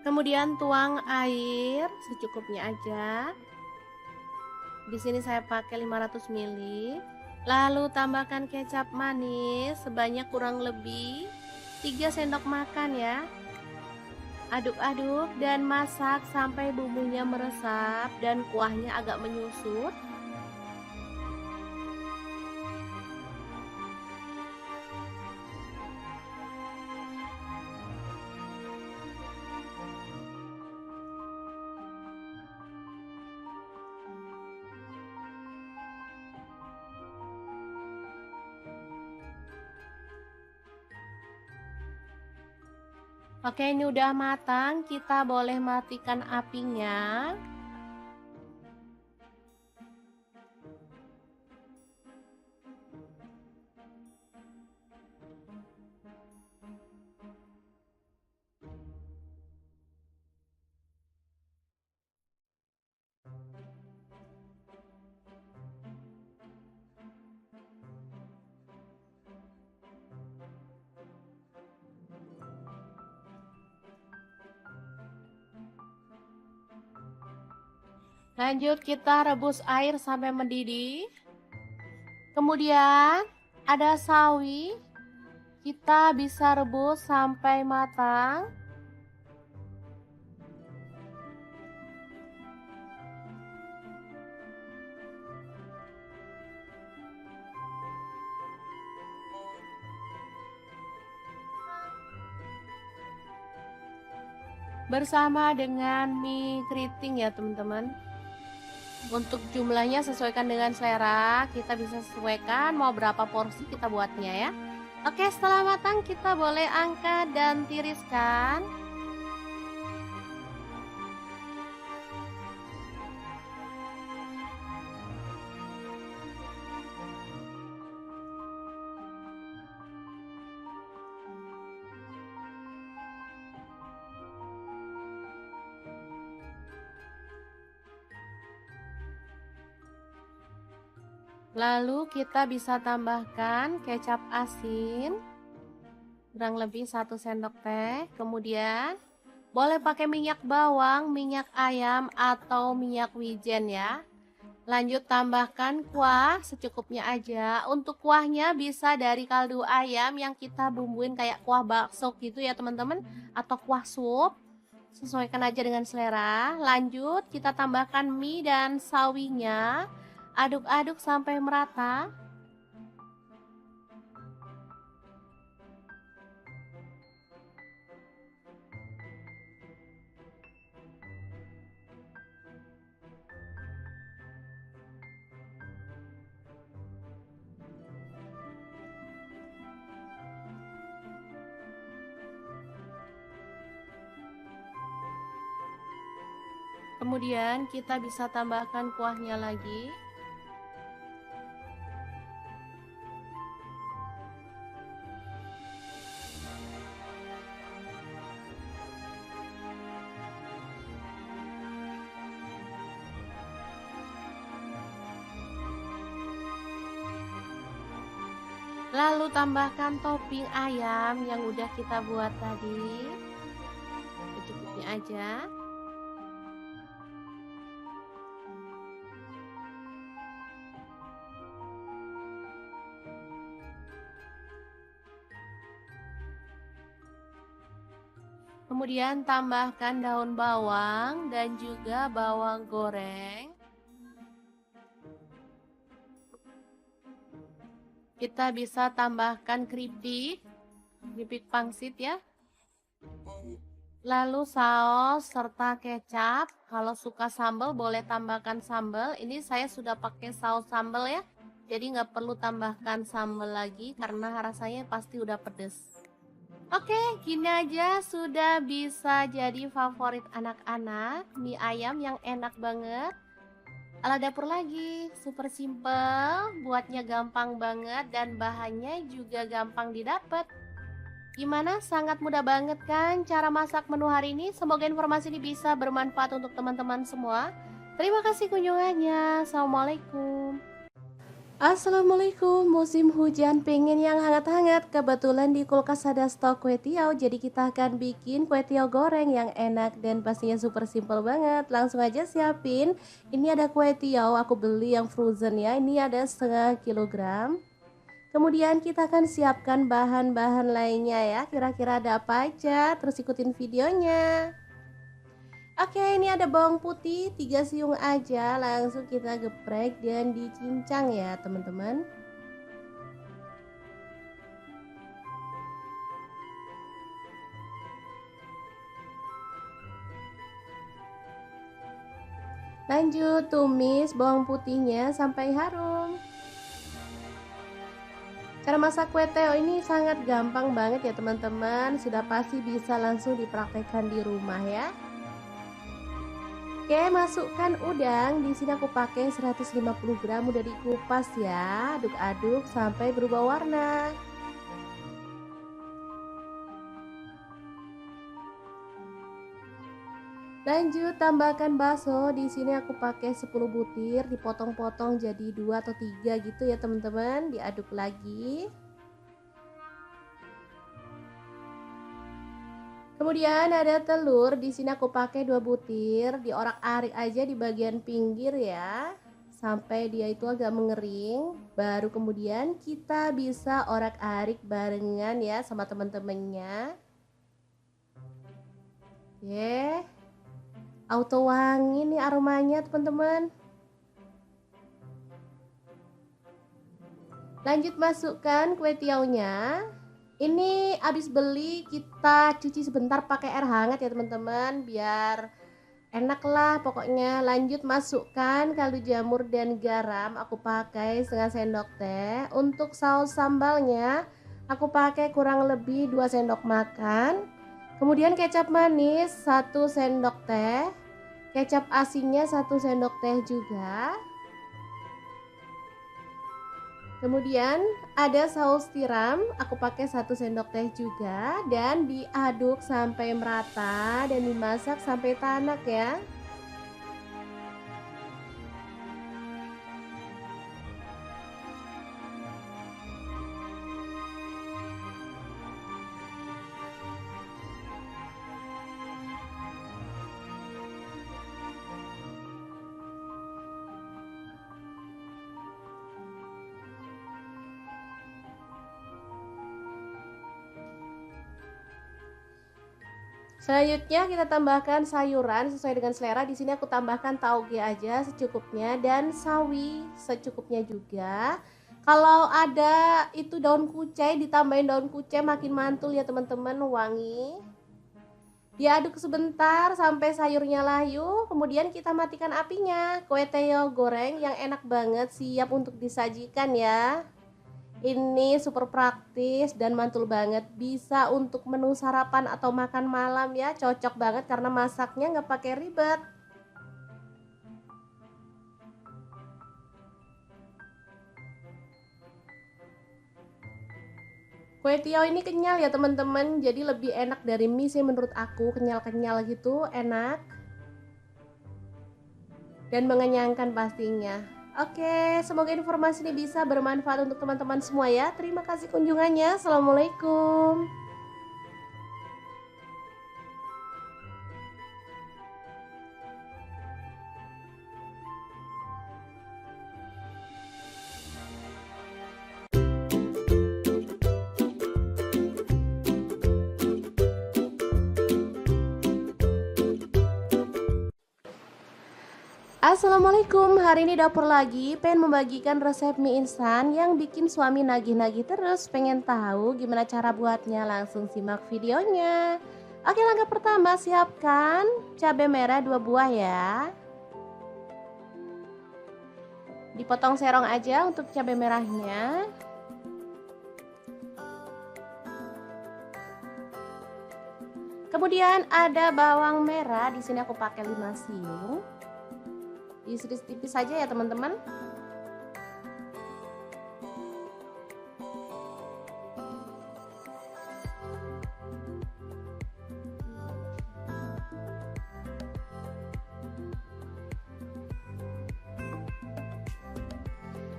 Kemudian tuang air secukupnya aja. Di sini saya pakai 500 ml. Lalu tambahkan kecap manis sebanyak kurang lebih 3 sendok makan ya. Aduk-aduk dan masak sampai bumbunya meresap dan kuahnya agak menyusut. Oke, ini udah matang, kita boleh matikan apinya. Lanjut kita rebus air sampai mendidih. Kemudian ada sawi, kita bisa rebus sampai matang. Bersama dengan mie keriting ya teman-teman. Untuk jumlahnya sesuaikan dengan selera, kita bisa sesuaikan mau berapa porsi kita buatnya ya. Oke, setelah matang kita boleh angkat dan tiriskan. Lalu kita bisa tambahkan kecap asin kurang lebih 1 sendok teh. Kemudian boleh pakai minyak bawang, minyak ayam atau minyak wijen ya. Lanjut tambahkan kuah secukupnya aja. Untuk kuahnya bisa dari kaldu ayam yang kita bumbuin kayak kuah bakso gitu ya teman-teman, atau kuah sup. Sesuaikan aja dengan selera. Lanjut kita tambahkan mie dan sawinya. Aduk-aduk sampai merata. Kemudian kita bisa tambahkan kuahnya lagi. Lalu tambahkan topping ayam yang udah kita buat tadi. Secukupnya aja. Kemudian tambahkan daun bawang dan juga bawang goreng. Kita bisa tambahkan keripik pangsit ya. Lalu saus serta kecap. Kalau suka sambal boleh tambahkan sambal. Ini saya sudah pakai saus sambal ya. Jadi nggak perlu tambahkan sambal lagi karena rasanya pasti udah pedes. Oke, gini aja sudah bisa jadi favorit anak-anak. Mie ayam yang enak banget. Ala dapur lagi, super simple, buatnya gampang banget dan bahannya juga gampang didapat. Gimana? Sangat mudah banget kan cara masak menu hari ini? Semoga informasi ini bisa bermanfaat untuk teman-teman semua. Terima kasih kunjungannya. Assalamualaikum. Assalamualaikum, musim hujan pengen yang hangat-hangat. Kebetulan di kulkas ada stok kue tiaw, jadi kita akan bikin kue tiaw goreng yang enak dan pastinya super simple banget. Langsung aja siapin. Ini ada kue tiaw, aku beli yang frozen ya. Ini ada setengah kilogram. Kemudian kita akan siapkan bahan-bahan lainnya ya. Kira-kira ada apa aja? Terus ikutin videonya. Oke, ini ada bawang putih 3 siung aja, langsung kita geprek dan dicincang ya teman-teman. Lanjut tumis bawang putihnya sampai harum. Cara masak kue teo ini sangat gampang banget ya teman-teman, sudah pasti bisa langsung dipraktekkan di rumah ya. Oke, masukkan udang. Di sini aku pakai 150 gram, udah dikupas ya. Aduk-aduk sampai berubah warna. Lanjut tambahkan bakso. Di sini aku pakai 10 butir, dipotong-potong jadi 2 atau 3 gitu ya teman-teman. Diaduk lagi. Kemudian ada telur. Di sini aku pakai 2 butir, diorak-arik aja di bagian pinggir ya, sampai dia itu agak mengering. Baru kemudian kita bisa orak-arik barengan ya sama teman-temannya. Oke. Auto wangi nih aromanya teman-teman. Lanjut masukkan kue tiaunya. Ini habis beli kita cuci sebentar pakai air hangat ya teman-teman, biar enak lah pokoknya. Lanjut masukkan kaldu jamur dan garam, aku pakai setengah sendok teh. Untuk saus sambalnya aku pakai kurang lebih 2 sendok makan. Kemudian kecap manis 1 sendok teh, kecap asinnya 1 sendok teh juga. Kemudian ada saus tiram, aku pakai 1 sendok teh juga, dan diaduk sampai merata dan dimasak sampai tanak ya. Selanjutnya kita tambahkan sayuran sesuai dengan selera. Di sini aku tambahkan tauge aja secukupnya dan sawi secukupnya juga. Kalau ada itu daun kucai, ditambahin daun kucai makin mantul ya teman-teman, wangi. Diaduk sebentar sampai sayurnya layu, kemudian kita matikan apinya. Kue teo goreng yang enak banget siap untuk disajikan ya. Ini super praktis dan mantul banget, bisa untuk menu sarapan atau makan malam ya, cocok banget karena masaknya nggak pakai ribet. Kue tiaw ini kenyal ya teman-teman, jadi lebih enak dari mie sih menurut aku, kenyal-kenyal gitu, enak dan mengenyangkan pastinya. Oke, semoga informasi ini bisa bermanfaat untuk teman-teman semua ya. Terima kasih kunjungannya. Assalamualaikum. Assalamualaikum, hari ini dapur lagi pengen membagikan resep mie instan yang bikin suami nagih-nagih terus. Pengen tahu gimana cara buatnya? Langsung simak videonya. Oke, langkah pertama siapkan cabai merah 2 buah ya. Dipotong serong aja untuk cabai merahnya. Kemudian ada bawang merah, di sini aku pakai 5 siung. Diiris tipis saja ya teman-teman.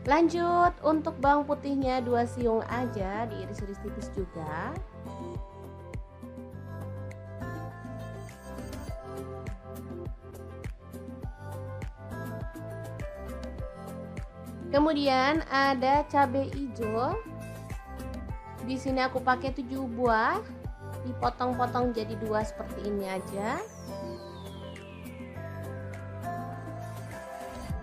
Lanjut untuk bawang putihnya 2 siung aja, diiris-iris tipis juga. Kemudian ada cabai hijau. Di sini aku pakai 7 buah, dipotong-potong jadi 2 seperti ini aja.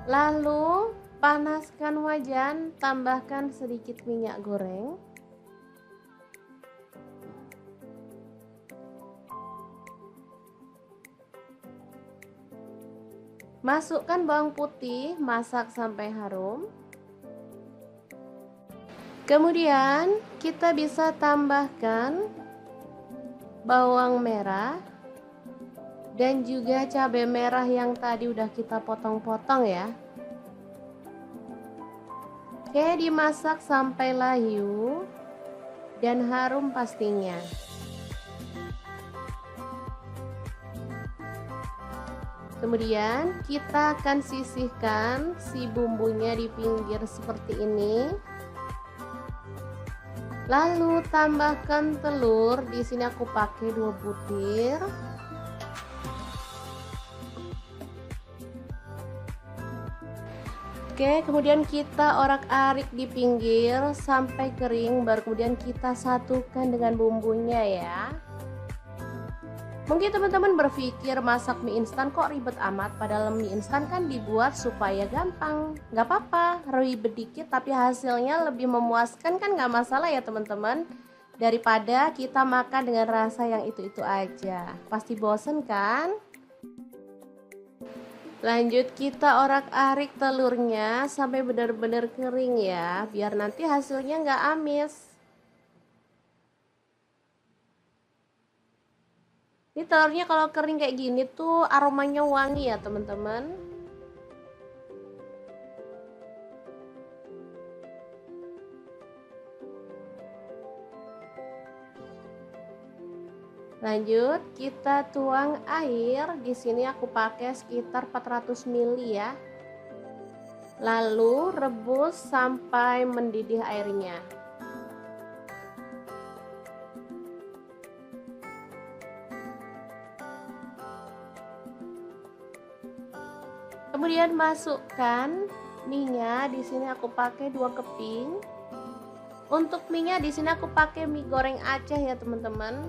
Lalu panaskan wajan, tambahkan sedikit minyak goreng. Masukkan bawang putih, masak sampai harum. Kemudian kita bisa tambahkan bawang merah dan juga cabai merah yang tadi udah kita potong-potong ya. Oke, dimasak sampai layu dan harum pastinya. Kemudian kita akan sisihkan si bumbunya di pinggir seperti ini. Lalu tambahkan telur. Di sini aku pakai 2 butir. Oke, kemudian kita orak-arik di pinggir sampai kering, baru kemudian kita satukan dengan bumbunya ya. Mungkin teman-teman berpikir masak mie instan kok ribet amat, padahal mie instan kan dibuat supaya gampang. Gak apa-apa, ribet dikit tapi hasilnya lebih memuaskan kan, gak masalah ya teman-teman. Daripada kita makan dengan rasa yang itu-itu aja, pasti bosen kan? Lanjut kita orak-arik telurnya sampai benar-benar kering ya, biar nanti hasilnya gak amis. Ini telurnya kalau kering kayak gini tuh aromanya wangi ya teman-teman. Lanjut kita tuang air. Di sini aku pakai sekitar 400 ml ya. Lalu rebus sampai mendidih airnya. Kemudian masukkan mie-nya. Di sini aku pakai 2 keping. Untuk mie-nya di sini aku pakai mie goreng Aceh ya teman-teman.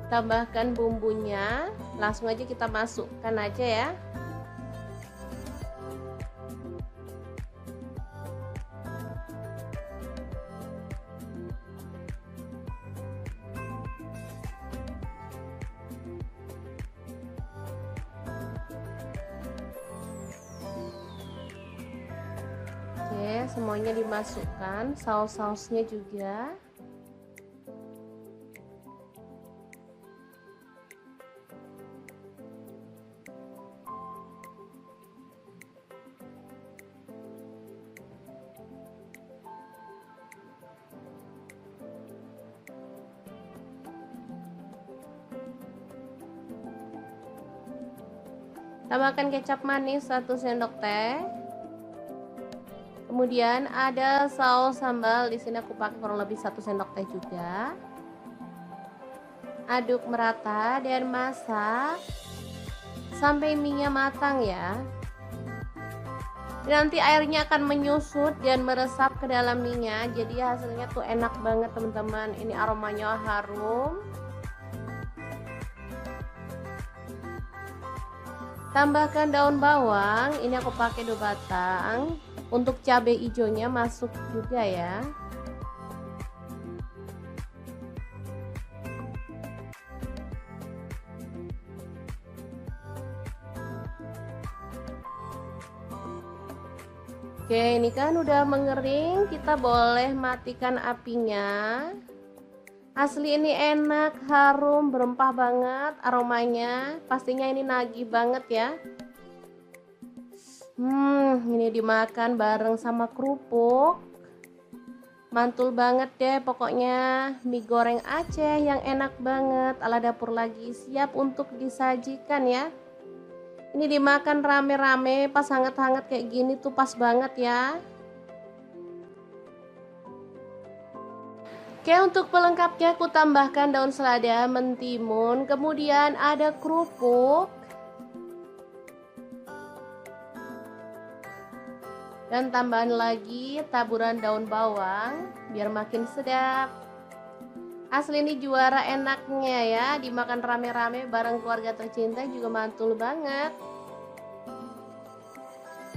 Tambahkan bumbunya, langsung aja kita masukkan aja ya. Oke, semuanya dimasukkan, saus-sausnya juga. Tambahkan kecap manis 1 sendok teh. Kemudian ada saus sambal, di sini aku pakai kurang lebih 1 sendok teh juga. Aduk merata dan masak sampai mie-nya matang ya. Nanti airnya akan menyusut dan meresap ke dalam mie-nya, jadi hasilnya tuh enak banget teman-teman. Ini aromanya harum. Tambahkan daun bawang, ini aku pakai 2 batang. Untuk cabai hijaunya masuk juga ya. Oke, ini kan udah mengering, kita boleh matikan apinya. Asli ini enak, harum, berempah banget aromanya. Pastinya ini nagih banget ya. Ini dimakan bareng sama kerupuk. Mantul banget deh pokoknya. Mie goreng Aceh yang enak banget ala dapur lagi, siap untuk disajikan ya. Ini dimakan rame-rame pas hangat-hangat kayak gini tuh pas banget ya. Oke, untuk pelengkapnya aku tambahkan daun selada, mentimun, kemudian ada kerupuk. Dan tambahan lagi taburan daun bawang biar makin sedap. Asli ini juara enaknya ya, dimakan rame-rame bareng keluarga tercinta juga mantul banget.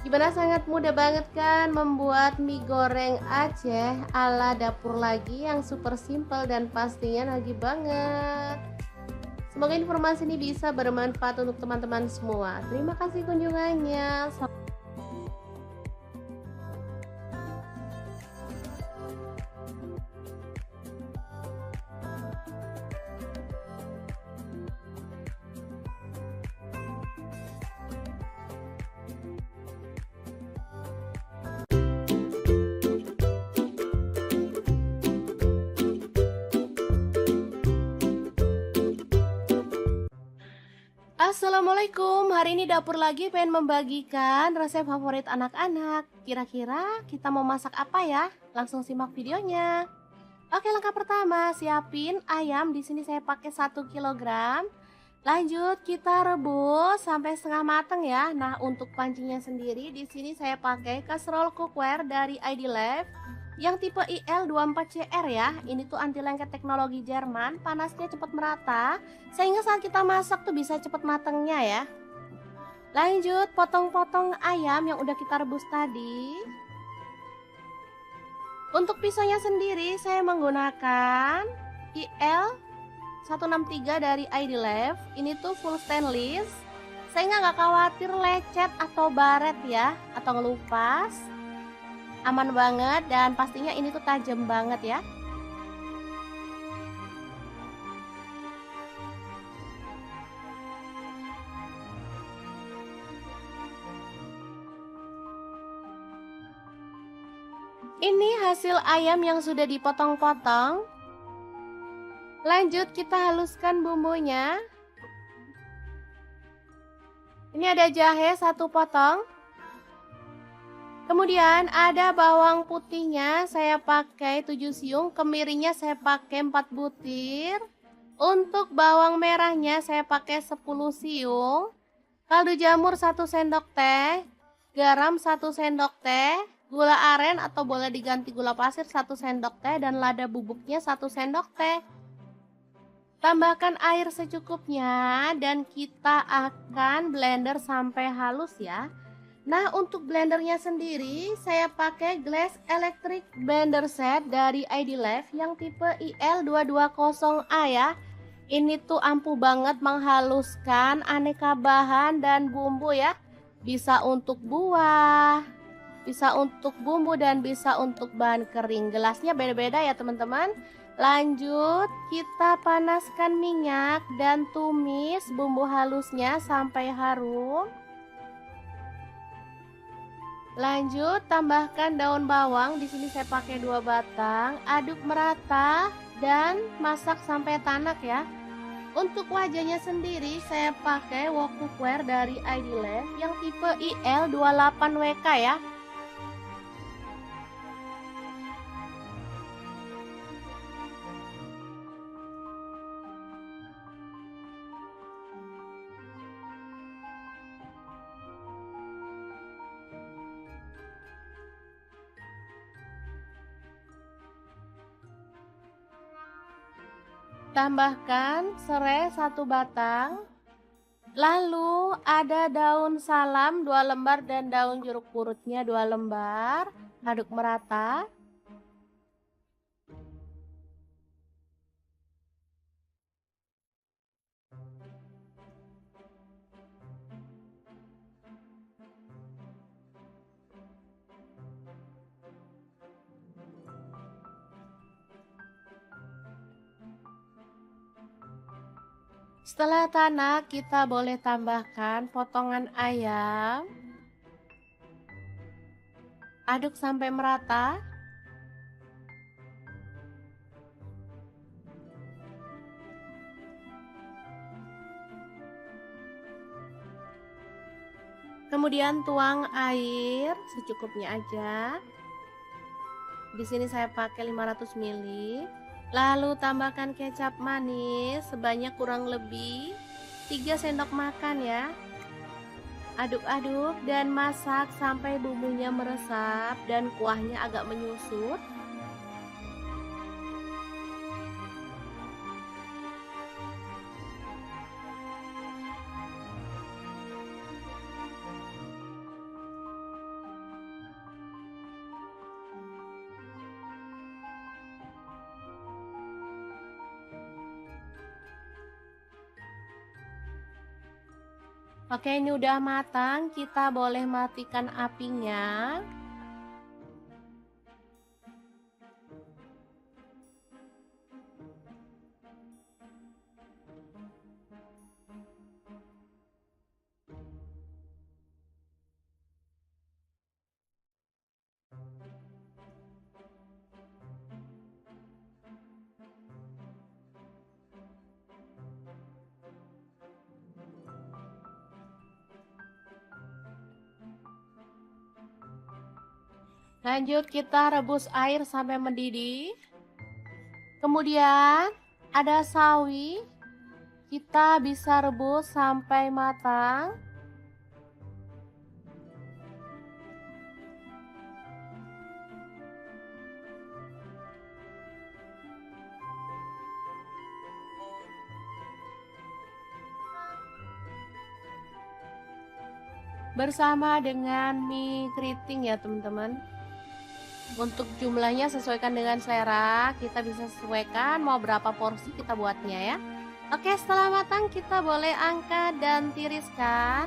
Gimana, sangat mudah banget kan membuat mie goreng Aceh ala dapur lagi yang super simple dan pastinya nagih banget. Semoga informasi ini bisa bermanfaat untuk teman-teman semua. Terima kasih kunjungannya. Assalamualaikum, hari ini dapur lagi pengen membagikan resep favorit anak-anak. Kira-kira kita mau masak apa ya? Langsung simak videonya. Oke, langkah pertama, siapin ayam. Di sini saya pakai 1 kilogram. Lanjut kita rebus sampai setengah matang ya. Nah, untuk pancinya sendiri di sini saya pakai kaserol cookware dari ID Life yang tipe IL24CR ya. Ini tuh anti lengket teknologi Jerman, panasnya cepat merata sehingga saat kita masak tuh bisa cepat matangnya ya. Lanjut potong-potong ayam yang udah kita rebus tadi. Untuk pisaunya sendiri saya menggunakan IL163 dari ID Life. Ini tuh full stainless sehingga nggak khawatir lecet atau baret ya, atau ngelupas. Aman banget dan pastinya ini tuh tajam banget ya. Ini hasil ayam yang sudah dipotong-potong. Lanjut kita haluskan bumbunya. Ini ada jahe 1 potong. Kemudian ada bawang putihnya saya pakai 7 siung, kemirinya saya pakai 4 butir. Untuk bawang merahnya saya pakai 10 siung. Kaldu jamur 1 sendok teh, garam 1 sendok teh, gula aren atau boleh diganti gula pasir 1 sendok teh dan lada bubuknya 1 sendok teh. Tambahkan air secukupnya dan kita akan blender sampai halus ya. Nah, untuk blendernya sendiri saya pakai Glass Electric Blender Set dari ID Life yang tipe IL220A ya. Ini tuh ampuh banget menghaluskan aneka bahan dan bumbu ya. Bisa untuk buah, bisa untuk bumbu dan bisa untuk bahan kering. Gelasnya beda-beda ya teman-teman. Lanjut kita panaskan minyak dan tumis bumbu halusnya sampai harum. Lanjut tambahkan daun bawang, di sini saya pakai 2 batang, aduk merata dan masak sampai tanak ya. Untuk wajahnya sendiri saya pakai wok cookware dari ID Life yang tipe IL28WK ya. Tambahkan serai 1 batang. Lalu ada daun salam 2 lembar dan daun jeruk purutnya 2 lembar. Aduk merata. Setelah tanak, kita boleh tambahkan potongan ayam. Aduk sampai merata. Kemudian tuang air secukupnya aja. Di sini saya pakai 500 ml. Lalu tambahkan kecap manis sebanyak kurang lebih 3 sendok makan ya. Aduk-aduk dan masak sampai bumbunya meresap dan kuahnya agak menyusut. Oke, ini udah matang, kita boleh matikan apinya. Lanjut kita rebus air sampai mendidih. Kemudian ada sawi, kita bisa rebus sampai matang. Bersama dengan mie keriting ya teman-teman. Untuk jumlahnya sesuaikan dengan selera, kita bisa sesuaikan mau berapa porsi kita buatnya ya. Oke, setelah matang kita boleh angkat dan tiriskan.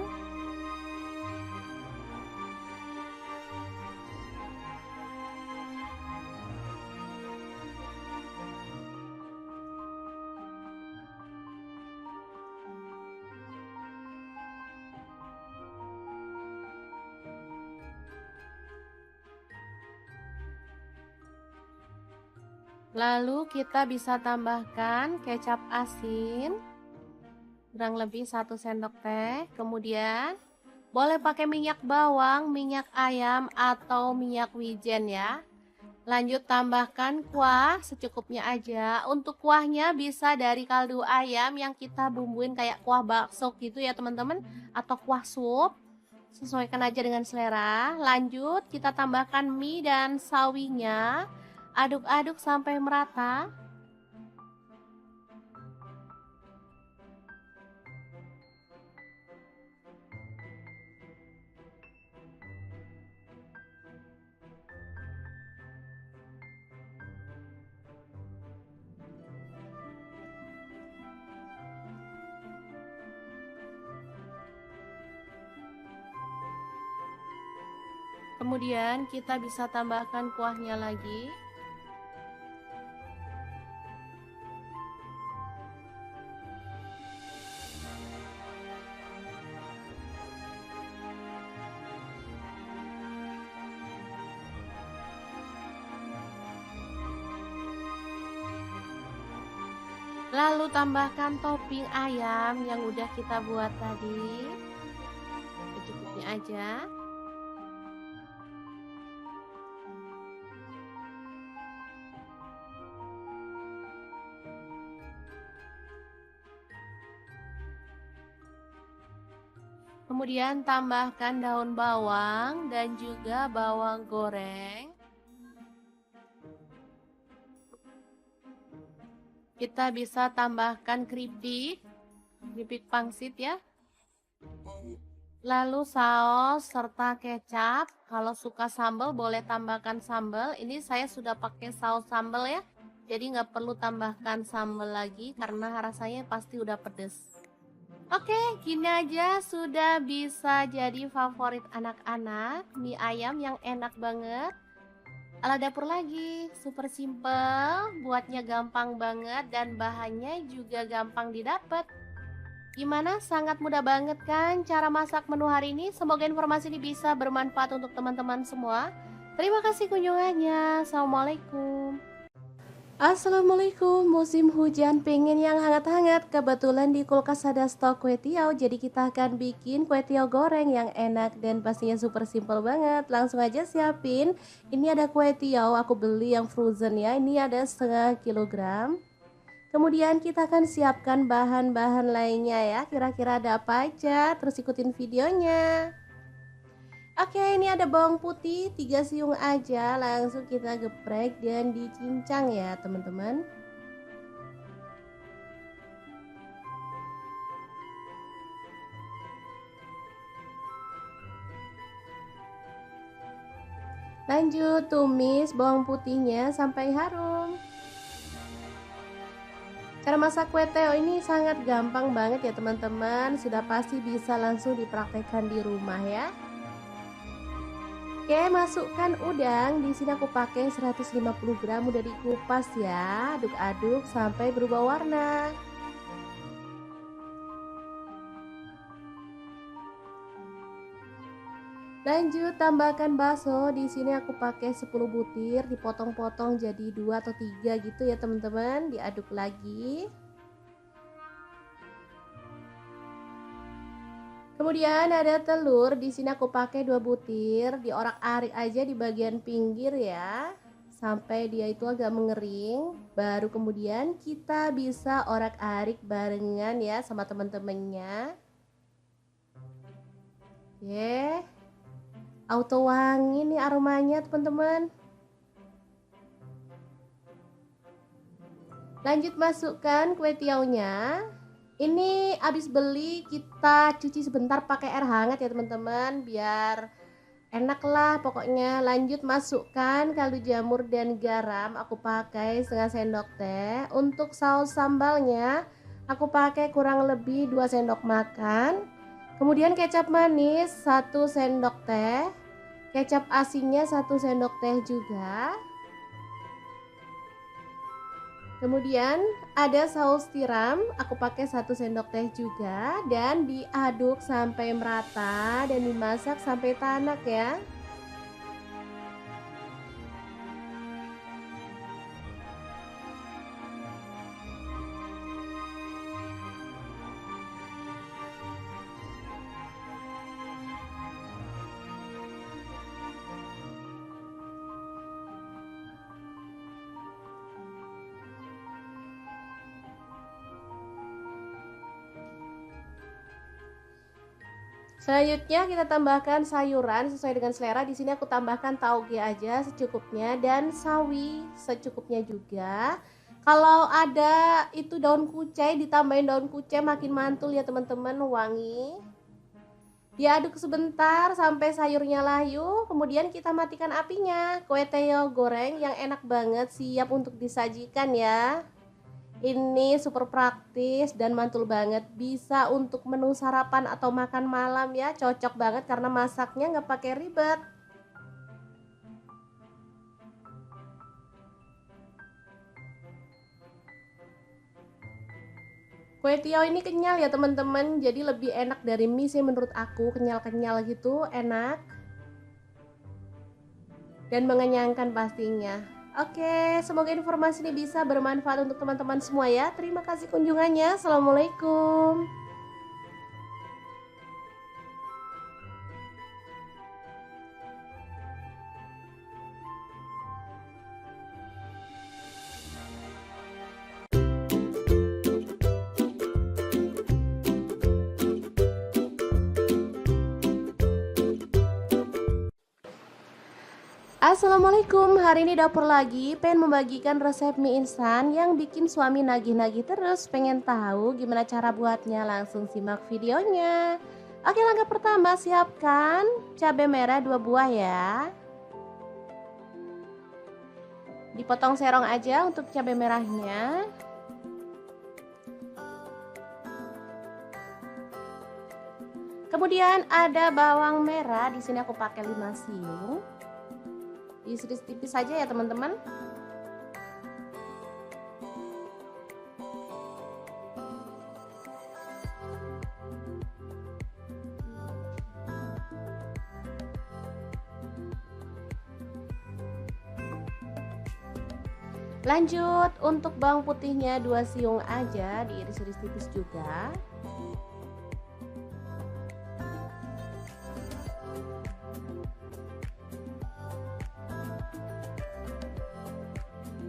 Lalu kita bisa tambahkan kecap asin kurang lebih 1 sendok teh. Kemudian boleh pakai minyak bawang, minyak ayam atau minyak wijen ya. Lanjut tambahkan kuah secukupnya aja. Untuk kuahnya bisa dari kaldu ayam yang kita bumbuin kayak kuah bakso gitu ya teman-teman, atau kuah sup. Sesuaikan aja dengan selera. Lanjut kita tambahkan mie dan sawinya. Aduk-aduk sampai merata. Kemudian kita bisa tambahkan kuahnya lagi. Lalu tambahkan topping ayam yang udah kita buat tadi. Secukupnya aja. Kemudian tambahkan daun bawang dan juga bawang goreng. Kita bisa tambahkan keripik pangsit ya. Lalu saus serta kecap. Kalau suka sambal boleh tambahkan sambal. Ini saya sudah pakai saus sambal ya. Jadi nggak perlu tambahkan sambal lagi karena rasanya pasti udah pedes. Oke, gini aja sudah bisa jadi favorit anak-anak. Mie ayam yang enak banget. Ala dapur lagi, super simple, buatnya gampang banget dan bahannya juga gampang didapat. Gimana? Sangat mudah banget kan cara masak menu hari ini? Semoga informasi ini bisa bermanfaat untuk teman-teman semua. Terima kasih kunjungannya. Assalamualaikum. Assalamualaikum, musim hujan pengen yang hangat-hangat. Kebetulan di kulkas ada stok kue tiaw, jadi kita akan bikin kue tiaw goreng yang enak dan pastinya super simple banget. Langsung aja siapin. Ini ada kue tiaw, aku beli yang frozen ya. Ini ada setengah kilogram. Kemudian kita akan siapkan bahan-bahan lainnya ya. Kira-kira ada apa aja? Terus ikutin videonya. Oke, ini ada bawang putih 3 siung aja, langsung kita geprek dan dicincang ya teman-teman. Lanjut tumis bawang putihnya sampai harum. Cara masak kue teo ini sangat gampang banget ya teman-teman, sudah pasti bisa langsung dipraktekkan di rumah ya. Oke, masukkan udang. Di sini aku pakai 150 gram, udah dikupas ya. Aduk-aduk sampai berubah warna. Lanjut tambahkan bakso. Di sini aku pakai 10 butir, dipotong-potong jadi 2 atau 3 gitu ya teman-teman. Diaduk lagi. Kemudian ada telur. Di sini aku pakai 2 butir, diorak-arik aja di bagian pinggir ya, sampai dia itu agak mengering. Baru kemudian kita bisa orak-arik barengan ya sama teman-temannya. Oke. Auto wangi nih aromanya teman-teman. Lanjut masukkan kue tiaunya. Ini habis beli kita cuci sebentar pakai air hangat ya teman-teman, biar enak lah pokoknya. Lanjut masukkan kaldu jamur dan garam, aku pakai setengah sendok teh. Untuk saus sambalnya aku pakai kurang lebih 2 sendok makan. Kemudian kecap manis 1 sendok teh, kecap asinnya 1 sendok teh juga. Kemudian ada saus tiram, aku pakai 1 sendok teh juga, dan diaduk sampai merata dan dimasak sampai tanak ya. Selanjutnya kita tambahkan sayuran sesuai dengan selera. Di sini aku tambahkan tauge aja secukupnya dan sawi secukupnya juga. Kalau ada itu daun kucai, ditambahin daun kucai makin mantul ya teman-teman, wangi. Diaduk sebentar sampai sayurnya layu, kemudian kita matikan apinya. Kue teo goreng yang enak banget siap untuk disajikan ya. Ini super praktis dan mantul banget, bisa untuk menu sarapan atau makan malam ya, cocok banget karena masaknya nggak pakai ribet. Kue tiaw ini kenyal ya teman-teman, jadi lebih enak dari mie sih menurut aku, kenyal-kenyal gitu, enak dan mengenyangkan pastinya. Oke, semoga informasi ini bisa bermanfaat untuk teman-teman semua ya. Terima kasih kunjungannya. Assalamualaikum. Assalamualaikum, hari ini dapur lagi pengen membagikan resep mie instan yang bikin suami nagih-nagih terus. Pengen tahu gimana cara buatnya? Langsung simak videonya. Oke, langkah pertama siapkan cabai merah 2 buah ya. Dipotong serong aja untuk cabai merahnya. Kemudian ada bawang merah, di sini aku pakai 5 siung. Diiris tipis saja ya teman-teman. Lanjut untuk bawang putihnya 2 siung aja, diiris-iris tipis juga.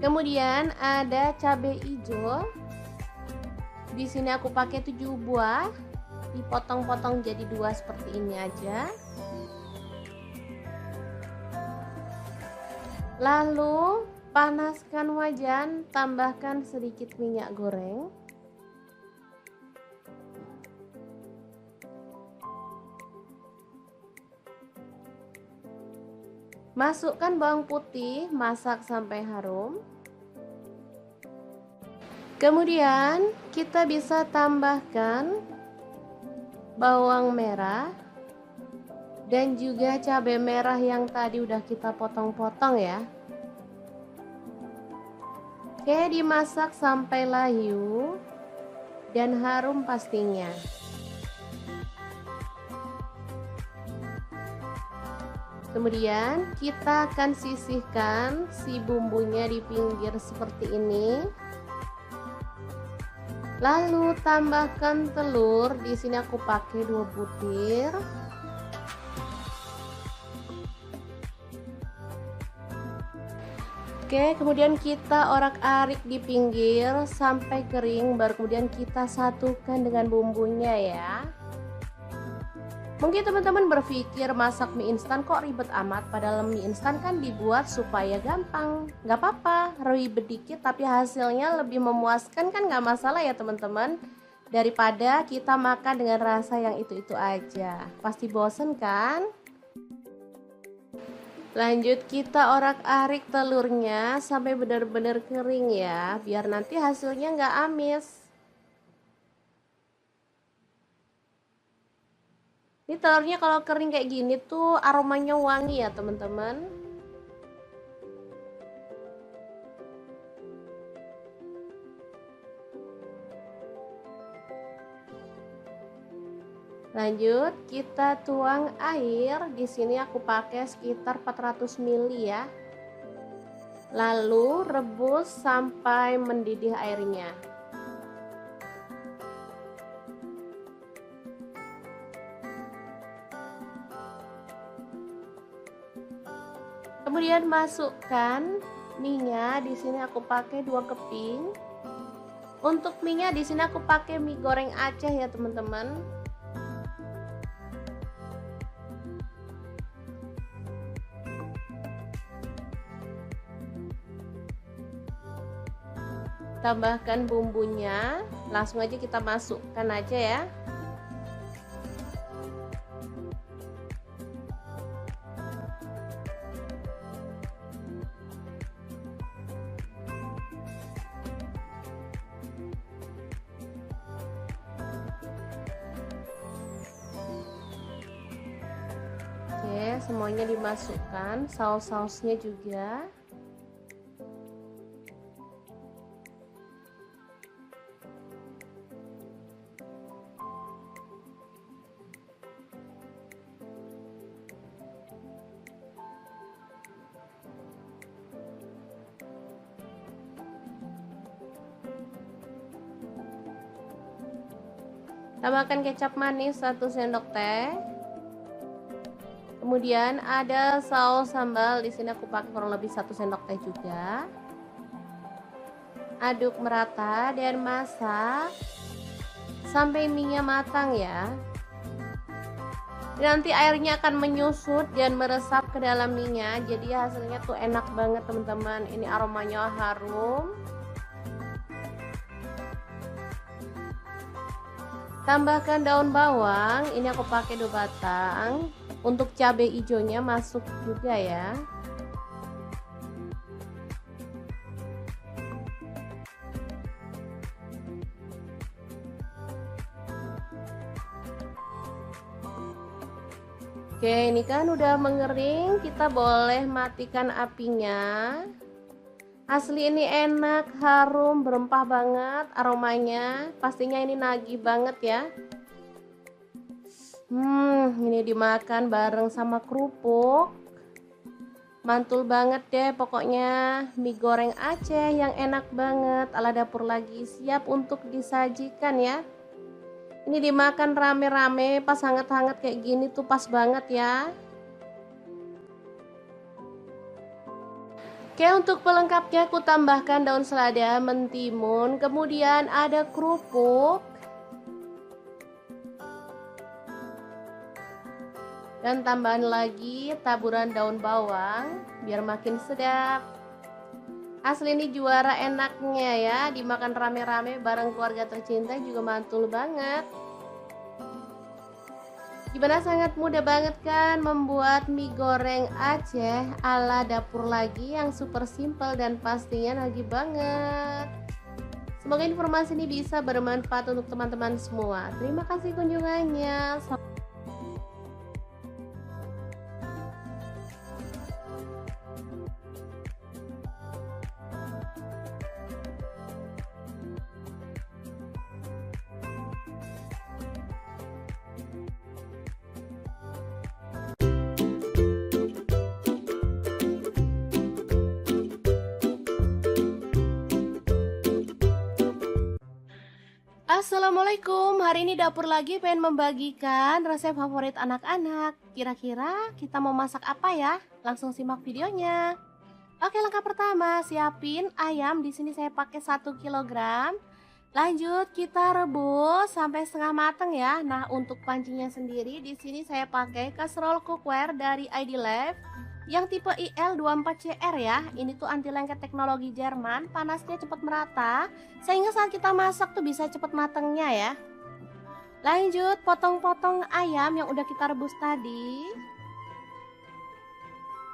Kemudian ada cabai hijau. Di sini aku pakai 7 buah, dipotong-potong jadi 2 seperti ini aja. Lalu panaskan wajan, tambahkan sedikit minyak goreng. Masukkan bawang putih, masak sampai harum. Kemudian kita bisa tambahkan bawang merah dan juga cabai merah yang tadi udah kita potong-potong ya. Oke, dimasak sampai layu dan harum pastinya. Kemudian kita akan sisihkan si bumbunya di pinggir seperti ini. Lalu tambahkan telur. Di sini aku pakai 2 butir. Oke, kemudian kita orak-arik di pinggir sampai kering, baru kemudian kita satukan dengan bumbunya ya. Mungkin teman-teman berpikir masak mie instan kok ribet amat, padahal mie instan kan dibuat supaya gampang. Gak apa-apa, ribet dikit tapi hasilnya lebih memuaskan kan, gak masalah ya teman-teman. Daripada kita makan dengan rasa yang itu-itu aja. Pasti bosen kan? Lanjut kita orak-arik telurnya sampai benar-benar kering ya, biar nanti hasilnya gak amis. Ini telurnya kalau kering kayak gini tuh aromanya wangi ya teman-teman. Lanjut kita tuang air. Di sini aku pakai sekitar 400 ml ya. Lalu rebus sampai mendidih airnya. Kemudian masukkan mie-nya. Di sini aku pakai 2 keping. Untuk mie-nya di sini aku pakai mie goreng Aceh ya teman-teman. Tambahkan bumbunya, langsung aja kita masukkan aja ya. Oke, semuanya dimasukkan, saus-sausnya juga. Tambahkan kecap manis 1 sendok teh. Kemudian ada saus sambal, di sini aku pakai kurang lebih 1 sendok teh juga. Aduk merata dan masak sampai mie-nya matang ya. Nanti airnya akan menyusut dan meresap ke dalam mie-nya, jadi hasilnya tuh enak banget teman-teman. Ini aromanya harum. Tambahkan daun bawang, ini aku pakai 2 batang. Untuk cabai hijaunya masuk juga ya. Oke, ini kan udah mengering, kita boleh matikan apinya. Asli ini enak, harum, berempah banget aromanya. Pastinya ini nagih banget ya. Ini dimakan bareng sama kerupuk. Mantul banget deh pokoknya. Mie goreng Aceh yang enak banget. Ala dapur lagi siap untuk disajikan ya. Ini dimakan rame-rame pas hangat-hangat kayak gini tuh pas banget ya. Oke, untuk pelengkapnya aku tambahkan daun selada, mentimun, kemudian ada kerupuk, dan tambahan lagi taburan daun bawang biar makin sedap. Asli ini juara enaknya ya, dimakan rame-rame bareng keluarga tercinta juga mantul banget. Gimana, sangat mudah banget kan membuat mie goreng Aceh ala dapur lagi yang super simple dan pastinya nagih banget. Semoga informasi ini bisa bermanfaat untuk teman-teman semua. Terima kasih kunjungannya. Assalamualaikum, hari ini dapur lagi pengen membagikan resep favorit anak-anak. Kira-kira kita mau masak apa ya? Langsung simak videonya. Oke, langkah pertama, siapin ayam. Di sini saya pakai 1 kg. Lanjut kita rebus sampai setengah matang ya. Nah, untuk pancinya sendiri di sini saya pakai kaserol cookware dari ID Life yang tipe IL24CR ya. Ini tuh anti lengket teknologi Jerman, panasnya cepat merata sehingga saat kita masak tuh bisa cepat matangnya ya. Lanjut potong-potong ayam yang udah kita rebus tadi.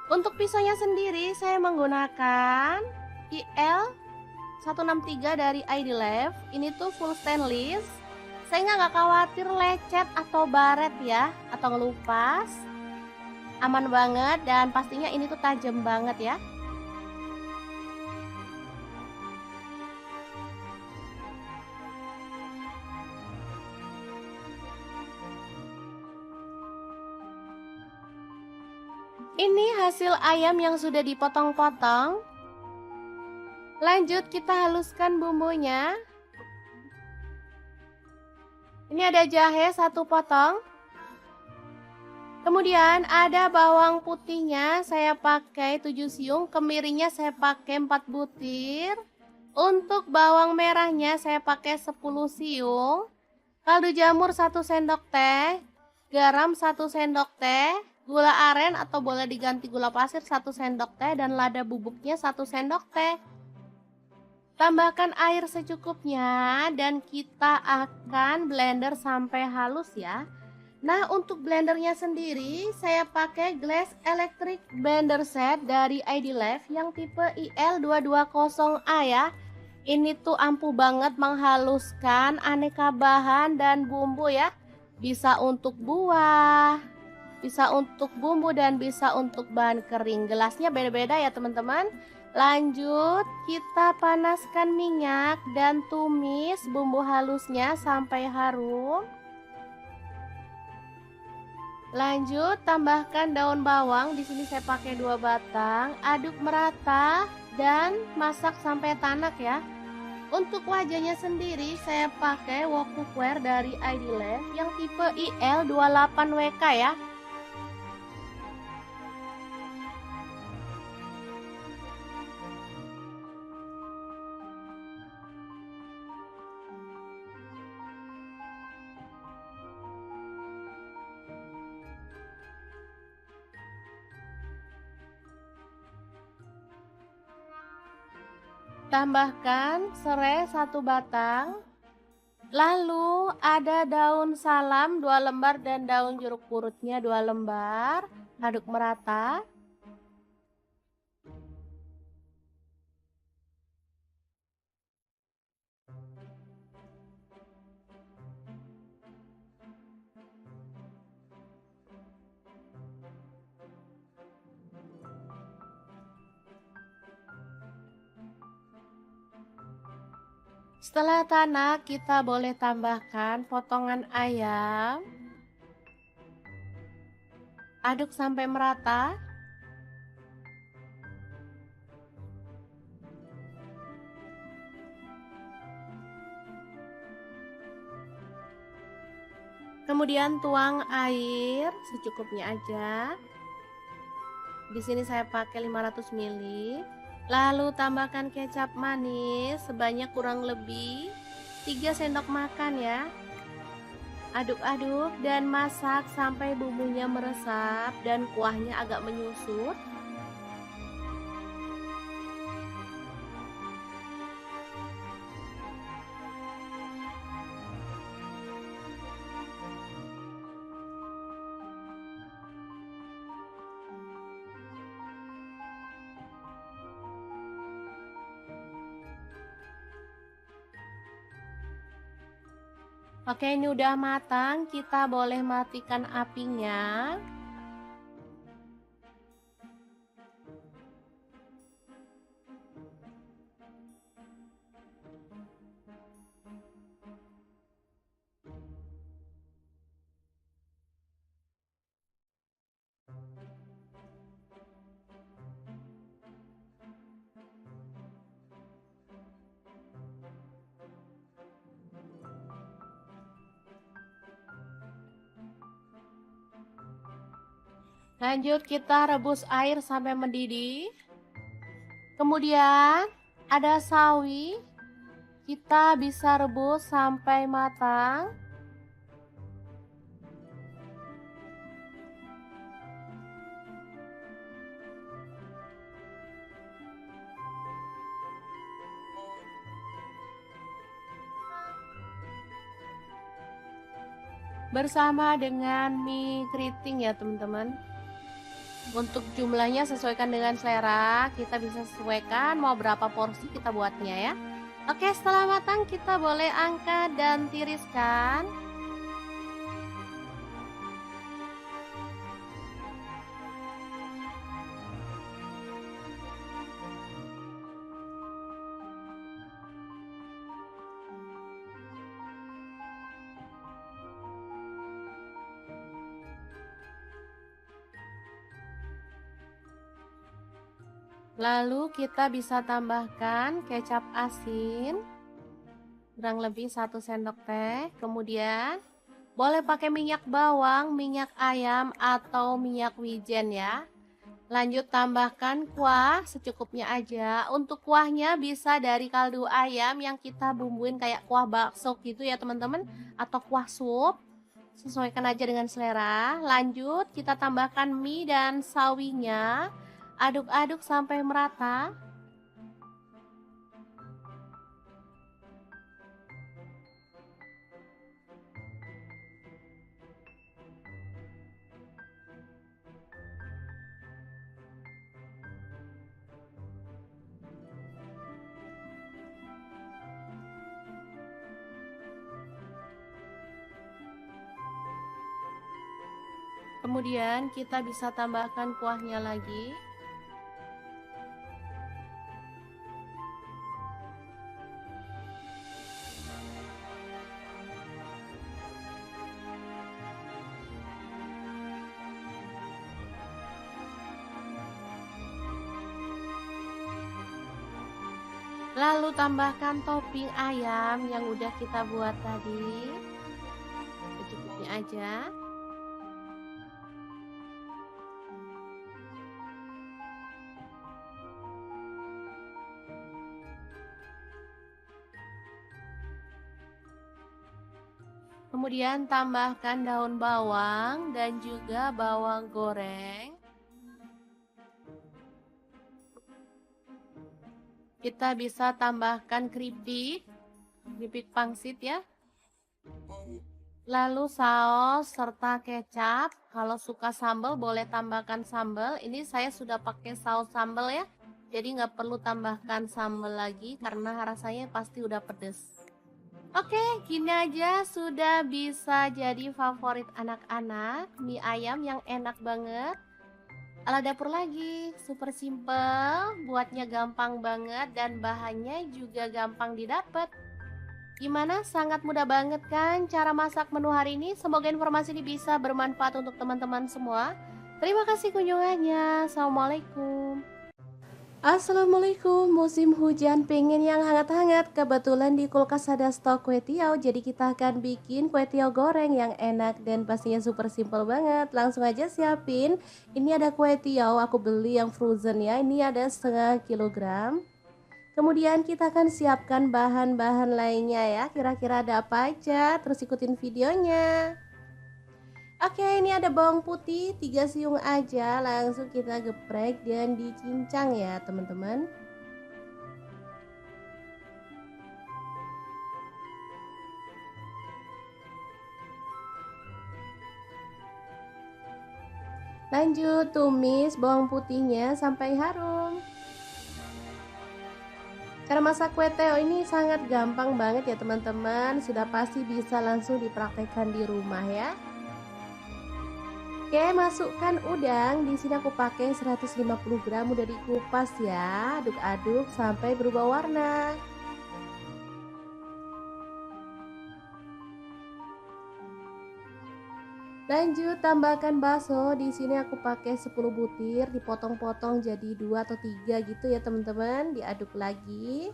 Untuk pisaunya sendiri saya menggunakan IL163 dari ID Life. Ini tuh full stainless sehingga nggak khawatir lecet atau baret ya, atau ngelupas. Aman banget dan pastinya ini tuh tajam banget ya. Ini hasil ayam yang sudah dipotong-potong. Lanjut kita haluskan bumbunya. Ini ada jahe 1 potong. Kemudian ada bawang putihnya saya pakai 7 siung, kemirinya saya pakai 4 butir. Untuk bawang merahnya saya pakai 10 siung. Kaldu jamur 1 sendok teh, garam 1 sendok teh, gula aren atau boleh diganti gula pasir 1 sendok teh, dan lada bubuknya 1 sendok teh. Tambahkan air secukupnya dan kita akan blender sampai halus ya. Nah, untuk blendernya sendiri saya pakai Glass Electric Blender Set dari ID Life yang tipe IL220A ya. Ini tuh ampuh banget menghaluskan aneka bahan dan bumbu ya. Bisa untuk buah, bisa untuk bumbu, dan bisa untuk bahan kering. Gelasnya beda-beda ya teman-teman. Lanjut kita panaskan minyak dan tumis bumbu halusnya sampai harum. Lanjut tambahkan daun bawang, di sini saya pakai 2 batang, aduk merata dan masak sampai tanak ya. Untuk wajahnya sendiri saya pakai wok cookware dari ID Life yang tipe IL28WK ya. Tambahkan serai 1 batang. Lalu ada daun salam 2 lembar dan daun jeruk purutnya 2 lembar. Aduk merata. Setelah tanak, kita boleh tambahkan potongan ayam. Aduk sampai merata. Kemudian tuang air secukupnya aja. Di sini saya pakai 500 ml. Lalu tambahkan kecap manis sebanyak kurang lebih 3 sendok makan ya. Aduk-aduk dan masak sampai bumbunya meresap dan kuahnya agak menyusut. Oke, ini udah matang, kita boleh matikan apinya. Lanjut kita rebus air sampai mendidih. Kemudian ada sawi. Kita bisa rebus sampai matang. Bersama dengan mie keriting ya teman-teman. Untuk jumlahnya sesuaikan dengan selera, kita bisa sesuaikan mau berapa porsi kita buatnya ya. Oke, setelah matang kita boleh angkat dan tiriskan. Lalu kita bisa tambahkan kecap asin kurang lebih 1 sendok teh. Kemudian boleh pakai minyak bawang, minyak ayam atau minyak wijen ya. Lanjut tambahkan kuah secukupnya aja. Untuk kuahnya bisa dari kaldu ayam yang kita bumbuin kayak kuah bakso gitu ya teman-teman, atau kuah sup. Sesuaikan aja dengan selera. Lanjut kita tambahkan mie dan sawinya. Aduk-aduk sampai merata. Kemudian kita bisa tambahkan kuahnya lagi. Lalu tambahkan topping ayam yang udah kita buat tadi. Secukupnya aja. Kemudian tambahkan daun bawang dan juga bawang goreng. Kita bisa tambahkan keripik pangsit ya. Lalu saus serta kecap. Kalau suka sambal boleh tambahkan sambal. Ini saya sudah pakai saus sambal ya. Jadi nggak perlu tambahkan sambal lagi karena rasanya pasti udah pedes. Oke, gini aja sudah bisa jadi favorit anak-anak. Mie ayam yang enak banget. Ala dapur lagi, super simple, buatnya gampang banget dan bahannya juga gampang didapat. Gimana? Sangat mudah banget kan cara masak menu hari ini? Semoga informasi ini bisa bermanfaat untuk teman-teman semua. Terima kasih kunjungannya. Assalamualaikum. Assalamualaikum, musim hujan pengen yang hangat-hangat. Kebetulan di kulkas ada stok kue tiaw, jadi kita akan bikin kue tiaw goreng yang enak dan pastinya super simple banget. Langsung aja siapin. Ini ada kue tiaw, aku beli yang frozen ya. Ini ada setengah kilogram. Kemudian kita akan siapkan bahan-bahan lainnya ya. Kira-kira ada apa aja? Terus ikutin videonya. Oke, ini ada bawang putih 3 siung aja, langsung kita geprek dan dicincang ya teman-teman. Lanjut tumis bawang putihnya sampai harum. Cara masak kue teo ini sangat gampang banget ya teman-teman, sudah pasti bisa langsung dipraktekkan di rumah ya. Oke, masukkan udang. Di sini aku pakai 150 gram, udah dikupas ya. Aduk-aduk sampai berubah warna. Lanjut tambahkan bakso. Di sini aku pakai 10 butir, dipotong-potong jadi 2 atau 3 gitu ya teman-teman. Diaduk lagi.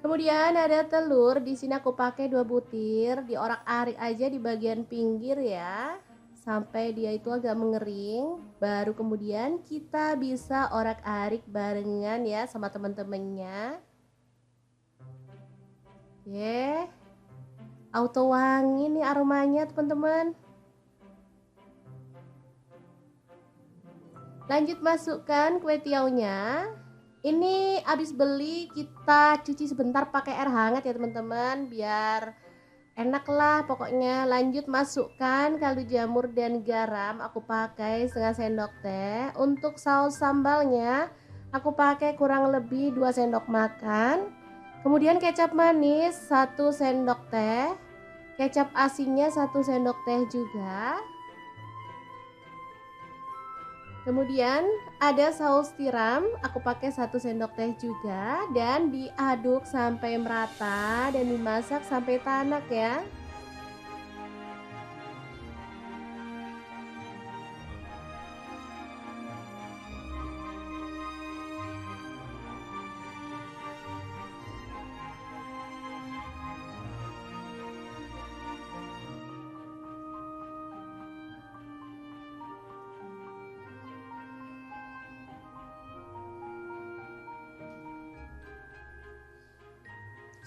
Kemudian ada telur. Di sini aku pakai 2 butir, diorak-arik aja di bagian pinggir ya, sampai dia itu agak mengering. Baru kemudian kita bisa orak-arik barengan ya sama teman-temannya. Oke. Auto wangi nih aromanya teman-teman. Lanjut masukkan kue tiaunya. Ini habis beli kita cuci sebentar pakai air hangat ya teman-teman, biar enak lah pokoknya. Lanjut masukkan kaldu jamur dan garam, aku pakai setengah sendok teh. Untuk saus sambalnya aku pakai kurang lebih 2 sendok makan. Kemudian kecap manis 1 sendok teh, kecap asinnya 1 sendok teh juga. Kemudian ada saus tiram, aku pakai 1 sendok teh juga, dan diaduk sampai merata dan dimasak sampai tanak ya.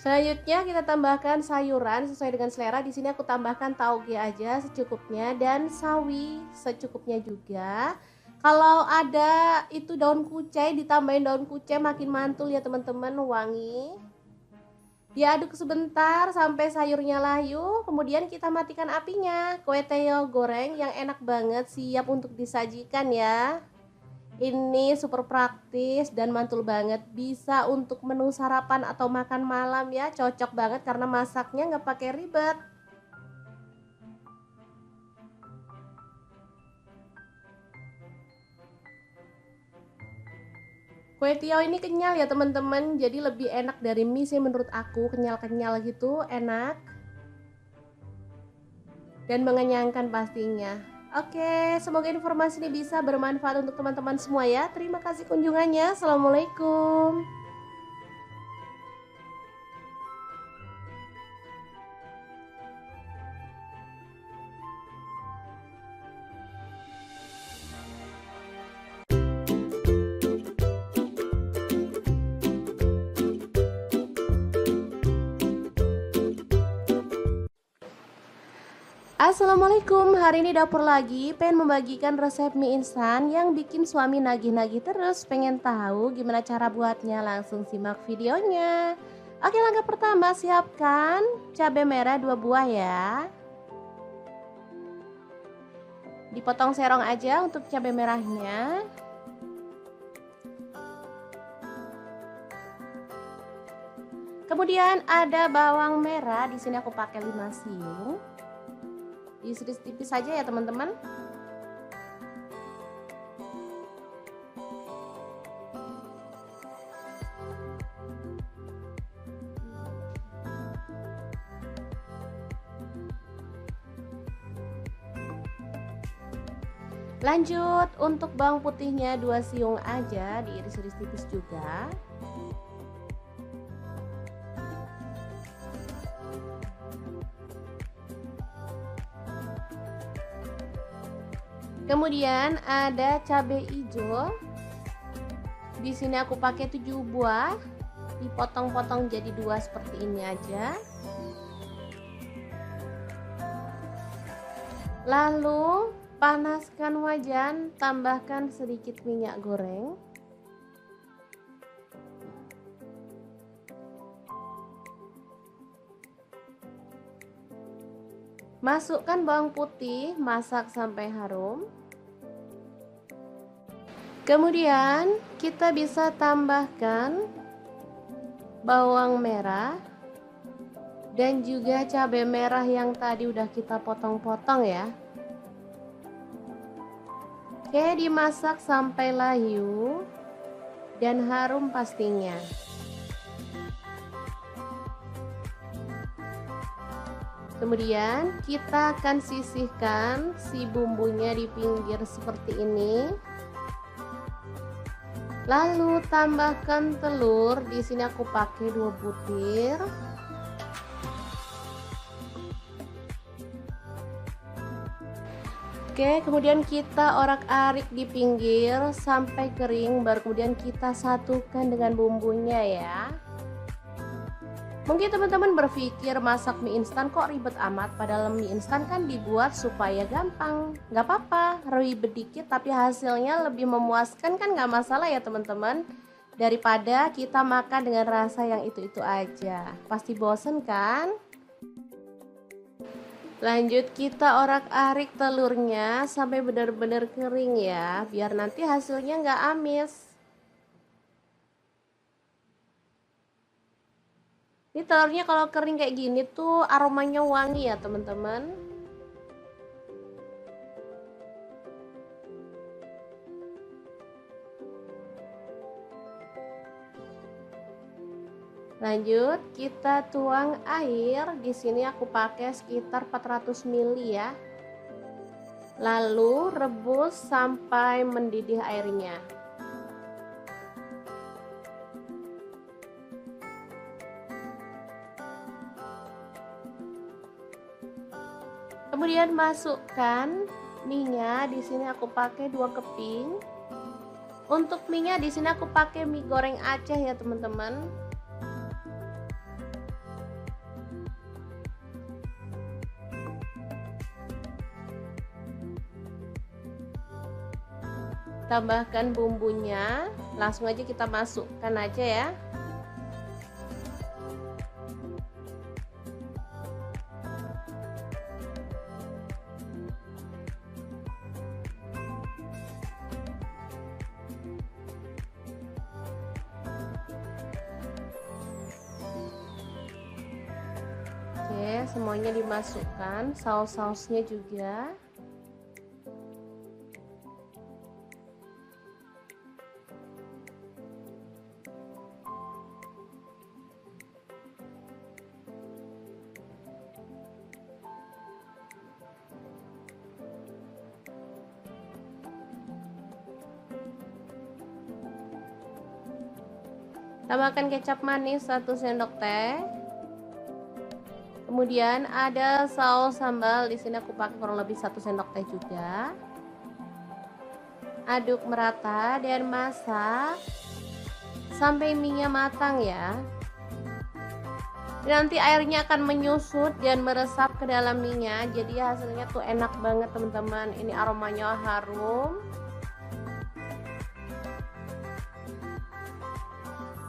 Selanjutnya kita tambahkan sayuran sesuai dengan selera. Di sini aku tambahkan tauge aja secukupnya dan sawi secukupnya juga. Kalau ada itu daun kucai, ditambahin daun kucai makin mantul ya teman-teman, wangi. Diaduk sebentar sampai sayurnya layu, kemudian kita matikan apinya. Kue teo goreng yang enak banget, siap untuk disajikan ya. Ini super praktis dan mantul banget, bisa untuk menu sarapan atau makan malam ya, cocok banget karena masaknya nggak pakai ribet. Kue tiaw ini kenyal ya teman-teman, jadi lebih enak dari mie sih menurut aku, kenyal-kenyal gitu, enak dan mengenyangkan pastinya. Oke, semoga informasi ini bisa bermanfaat untuk teman-teman semua ya. Terima kasih kunjungannya. Assalamualaikum. Assalamualaikum, hari ini dapur lagi pengen membagikan resep mie instan yang bikin suami nagih-nagih terus. Pengen tahu gimana cara buatnya? Langsung simak videonya. Oke, langkah pertama siapkan cabai merah 2 buah ya. Dipotong serong aja untuk cabai merahnya. Kemudian ada bawang merah, di sini aku pakai 5 siung. Diiris tipis saja ya teman-teman. Lanjut untuk bawang putihnya 2 siung aja, diiris-iris tipis juga. Kemudian ada cabai hijau. Di sini aku pakai 7 buah, dipotong-potong jadi 2 seperti ini aja. Lalu panaskan wajan, tambahkan sedikit minyak goreng. Masukkan bawang putih, masak sampai harum. Kemudian kita bisa tambahkan bawang merah dan juga cabai merah yang tadi udah kita potong-potong ya. Oke, dimasak sampai layu dan harum pastinya. Kemudian kita akan sisihkan si bumbunya di pinggir seperti ini. Lalu tambahkan telur. Di sini aku pakai 2 butir. Oke, kemudian kita orak-arik di pinggir sampai kering, baru kemudian kita satukan dengan bumbunya ya. Mungkin teman-teman berpikir masak mie instan kok ribet amat, padahal mie instan kan dibuat supaya gampang. Nggak apa-apa, ribet dikit tapi hasilnya lebih memuaskan, kan nggak masalah ya teman-teman. Daripada kita makan dengan rasa yang itu-itu aja, pasti bosen kan? Lanjut kita orak-arik telurnya sampai benar-benar kering ya, biar nanti hasilnya nggak amis. Ini telurnya kalau kering kayak gini tuh aromanya wangi ya teman-teman. Lanjut kita tuang air. Di sini aku pakai sekitar 400 ml ya. Lalu rebus sampai mendidih airnya. Kemudian masukkan mie-nya. Di sini aku pakai 2 keping. Untuk mie-nya di sini aku pakai mie goreng Aceh ya teman-teman. Tambahkan bumbunya, langsung aja kita masukkan aja ya. Oke, semuanya dimasukkan, saus-sausnya juga. Tambahkan kecap manis 1 sendok teh. Kemudian ada saus sambal, di sini aku pakai kurang lebih 1 sendok teh juga. Aduk merata dan masak sampai mie-nya matang ya. Nanti airnya akan menyusut dan meresap ke dalam mie-nya, jadi hasilnya tuh enak banget teman-teman. Ini aromanya harum.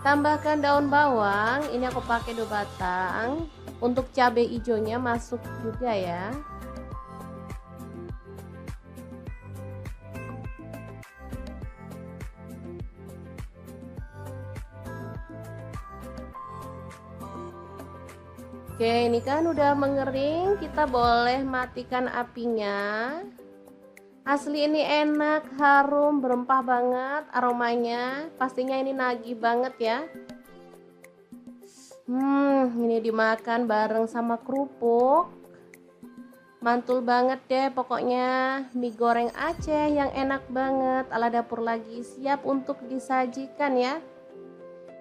Tambahkan daun bawang, ini aku pakai 2 batang. Untuk cabai hijaunya masuk juga ya. Oke, ini kan udah mengering, kita boleh matikan apinya. Asli ini enak, harum, berempah banget aromanya. Pastinya ini nagih banget ya. Ini dimakan bareng sama kerupuk. Mantul banget deh pokoknya. Mie goreng Aceh yang enak banget ala dapur lagi, siap untuk disajikan ya.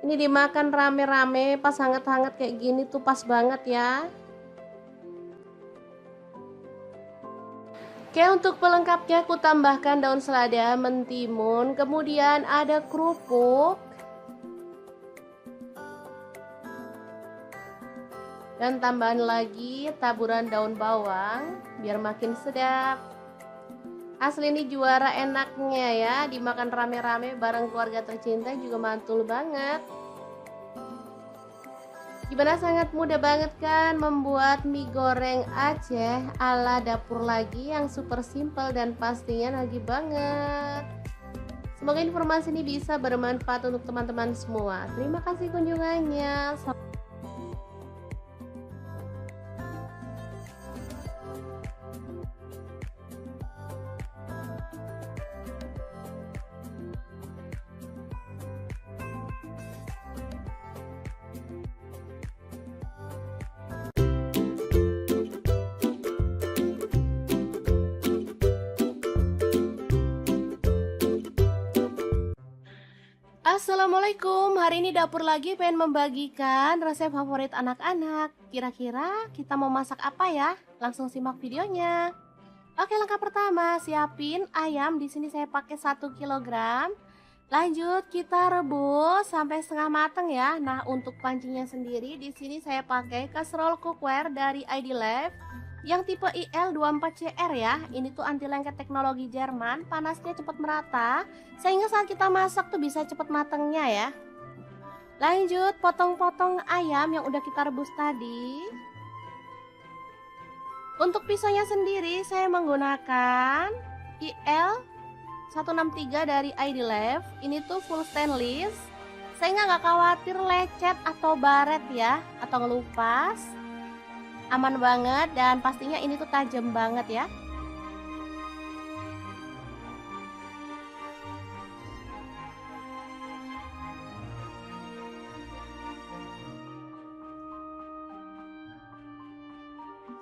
Ini dimakan rame-rame pas hangat-hangat kayak gini tuh pas banget ya. Oke, untuk pelengkapnya aku tambahkan daun selada, mentimun, kemudian ada kerupuk. Dan tambahan lagi taburan daun bawang biar makin sedap. Asli ini juara enaknya ya, dimakan rame-rame bareng keluarga tercinta juga mantul banget. Gimana, sangat mudah banget kan membuat mie goreng Aceh ala dapur lagi yang super simple dan pastinya nagih banget. Semoga informasi ini bisa bermanfaat untuk teman-teman semua. Terima kasih kunjungannya. Assalamualaikum, hari ini dapur lagi pengen membagikan resep favorit anak-anak. Kira-kira kita mau masak apa ya? Langsung simak videonya. Oke, langkah pertama, siapin ayam. Di sini saya pakai 1 kilogram. Lanjut kita rebus sampai setengah matang ya. Nah, untuk pancingnya sendiri di sini saya pakai kaserol cookware dari ID Life yang tipe IL24CR ya. Ini tuh anti lengket teknologi Jerman, panasnya cepat merata sehingga saat kita masak tuh bisa cepat matangnya ya. Lanjut potong-potong ayam yang udah kita rebus tadi. Untuk pisaunya sendiri saya menggunakan IL163 dari ID Life. Ini tuh full stainless sehingga nggak khawatir lecet atau baret ya, atau ngelupas. Aman banget dan pastinya ini tuh tajam banget ya.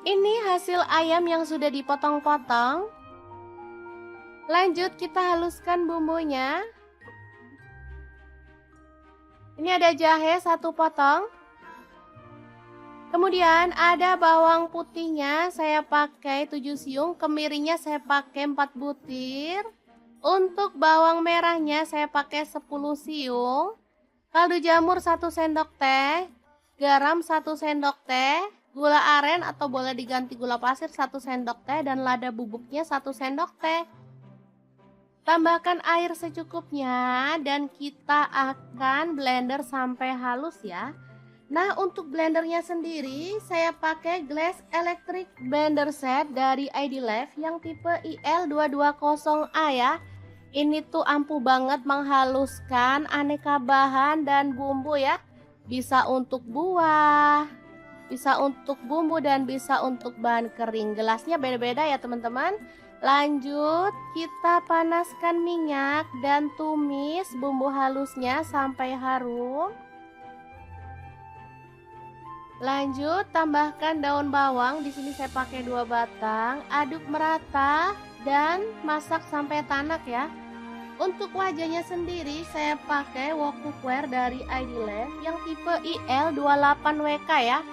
Ini hasil ayam yang sudah dipotong-potong. Lanjut kita haluskan bumbunya. Ini ada jahe 1 potong. Kemudian ada bawang putihnya saya pakai 7 siung, kemirinya saya pakai 4 butir. Untuk bawang merahnya saya pakai 10 siung. Kaldu jamur 1 sendok teh, garam 1 sendok teh, gula aren atau boleh diganti gula pasir 1 sendok teh, dan lada bubuknya 1 sendok teh. Tambahkan air secukupnya dan kita akan blender sampai halus ya. Nah, untuk blendernya sendiri saya pakai Glass Electric Blender Set dari ID Life yang tipe IL220A ya. Ini tuh ampuh banget menghaluskan aneka bahan dan bumbu ya. Bisa untuk buah, bisa untuk bumbu, dan bisa untuk bahan kering. Gelasnya beda-beda ya teman-teman. Lanjut kita panaskan minyak dan tumis bumbu halusnya sampai harum. Lanjut tambahkan daun bawang, di sini saya pakai 2 batang, aduk merata dan masak sampai tanak ya. Untuk wajahnya sendiri saya pakai wok cookware dari ID Life yang tipe IL28WK ya.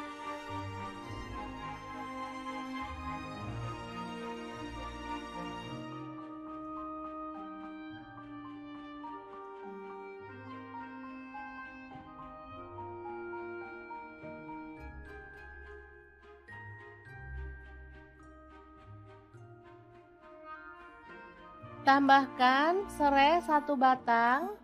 Tambahkan serai 1 batang.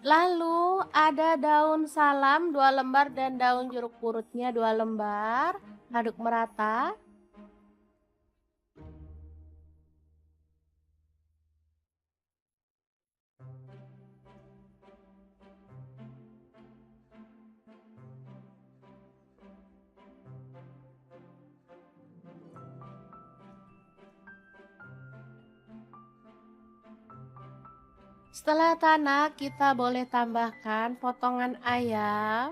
Lalu ada daun salam 2 lembar dan daun jeruk purutnya 2 lembar. Aduk merata. Setelah tanak, kita boleh tambahkan potongan ayam.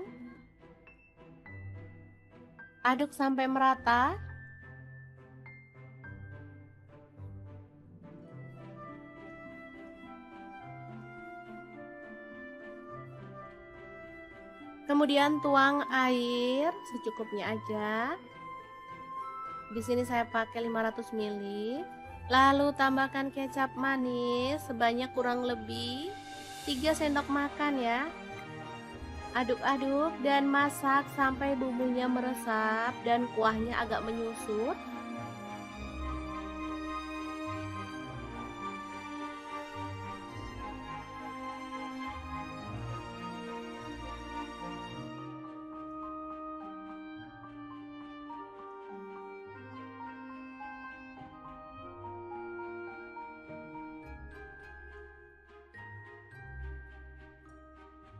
Aduk sampai merata. Kemudian tuang air secukupnya aja. Di sini saya pakai 500 ml. Lalu tambahkan kecap manis sebanyak kurang lebih 3 sendok makan ya. Aduk-aduk dan masak sampai bumbunya meresap dan kuahnya agak menyusut.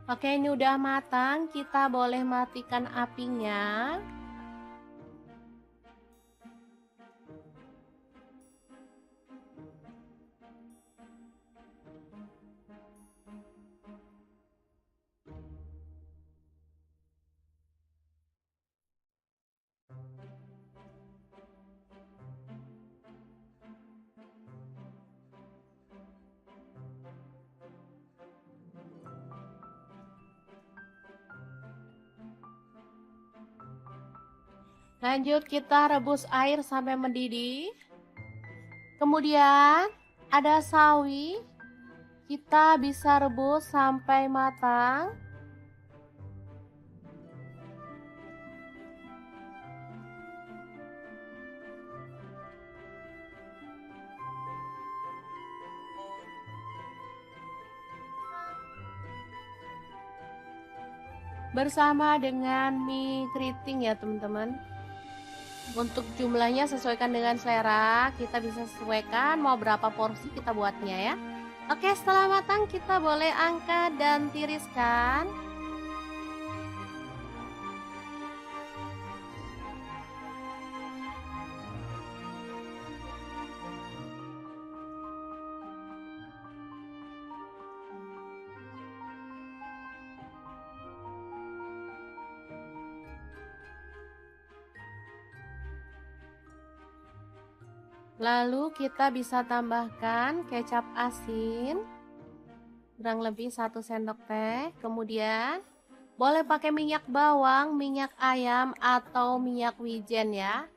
Oke, ini udah matang, kita boleh matikan apinya. Lanjut kita rebus air sampai mendidih. Kemudian ada sawi. Kita bisa rebus sampai matang. Bersama dengan mie keriting ya teman-teman. Untuk jumlahnya sesuaikan dengan selera, kita bisa sesuaikan mau berapa porsi kita buatnya ya. Oke, setelah matang kita boleh angkat dan tiriskan. Lalu kita bisa tambahkan kecap asin kurang lebih 1 sendok teh. Kemudian boleh pakai minyak bawang, minyak ayam atau minyak wijen ya.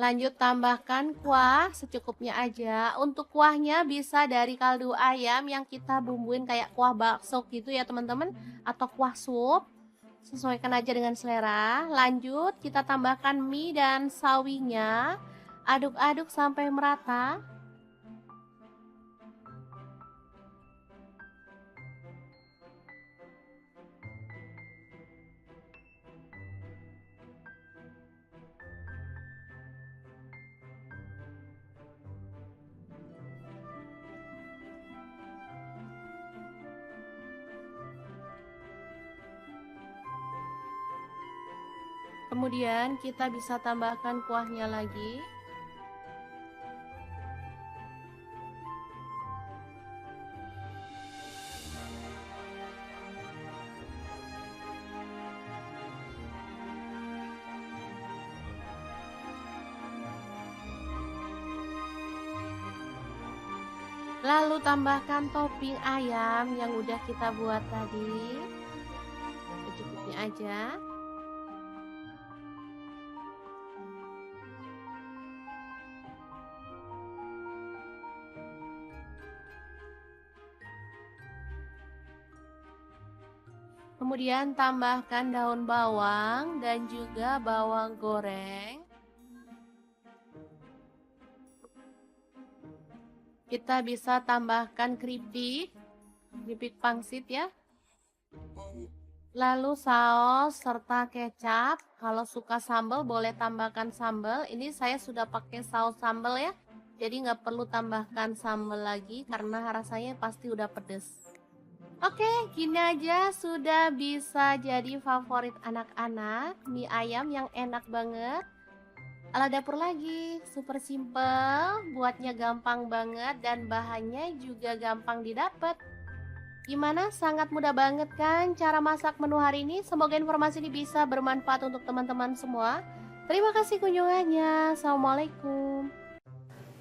Lanjut tambahkan kuah secukupnya aja. Untuk kuahnya bisa dari kaldu ayam yang kita bumbuin kayak kuah bakso gitu ya teman-teman, atau kuah sup. Sesuaikan aja dengan selera. Lanjut kita tambahkan mie dan sawinya. Aduk-aduk sampai merata. Kemudian kita bisa tambahkan kuahnya lagi. Lalu tambahkan topping ayam yang udah kita buat tadi. Secukupnya aja. Kemudian tambahkan daun bawang dan juga bawang goreng. Kita bisa tambahkan keripik pangsit ya. Lalu saus serta kecap. Kalau suka sambal boleh tambahkan sambal. Ini saya sudah pakai saus sambal ya. Jadi nggak perlu tambahkan sambal lagi karena rasanya pasti udah pedes. Oke, gini aja sudah bisa jadi favorit anak-anak. Mie ayam yang enak banget. Ala dapur lagi, super simple, buatnya gampang banget dan bahannya juga gampang didapat. Gimana? Sangat mudah banget kan cara masak menu hari ini? Semoga informasi ini bisa bermanfaat untuk teman-teman semua. Terima kasih kunjungannya. Assalamualaikum.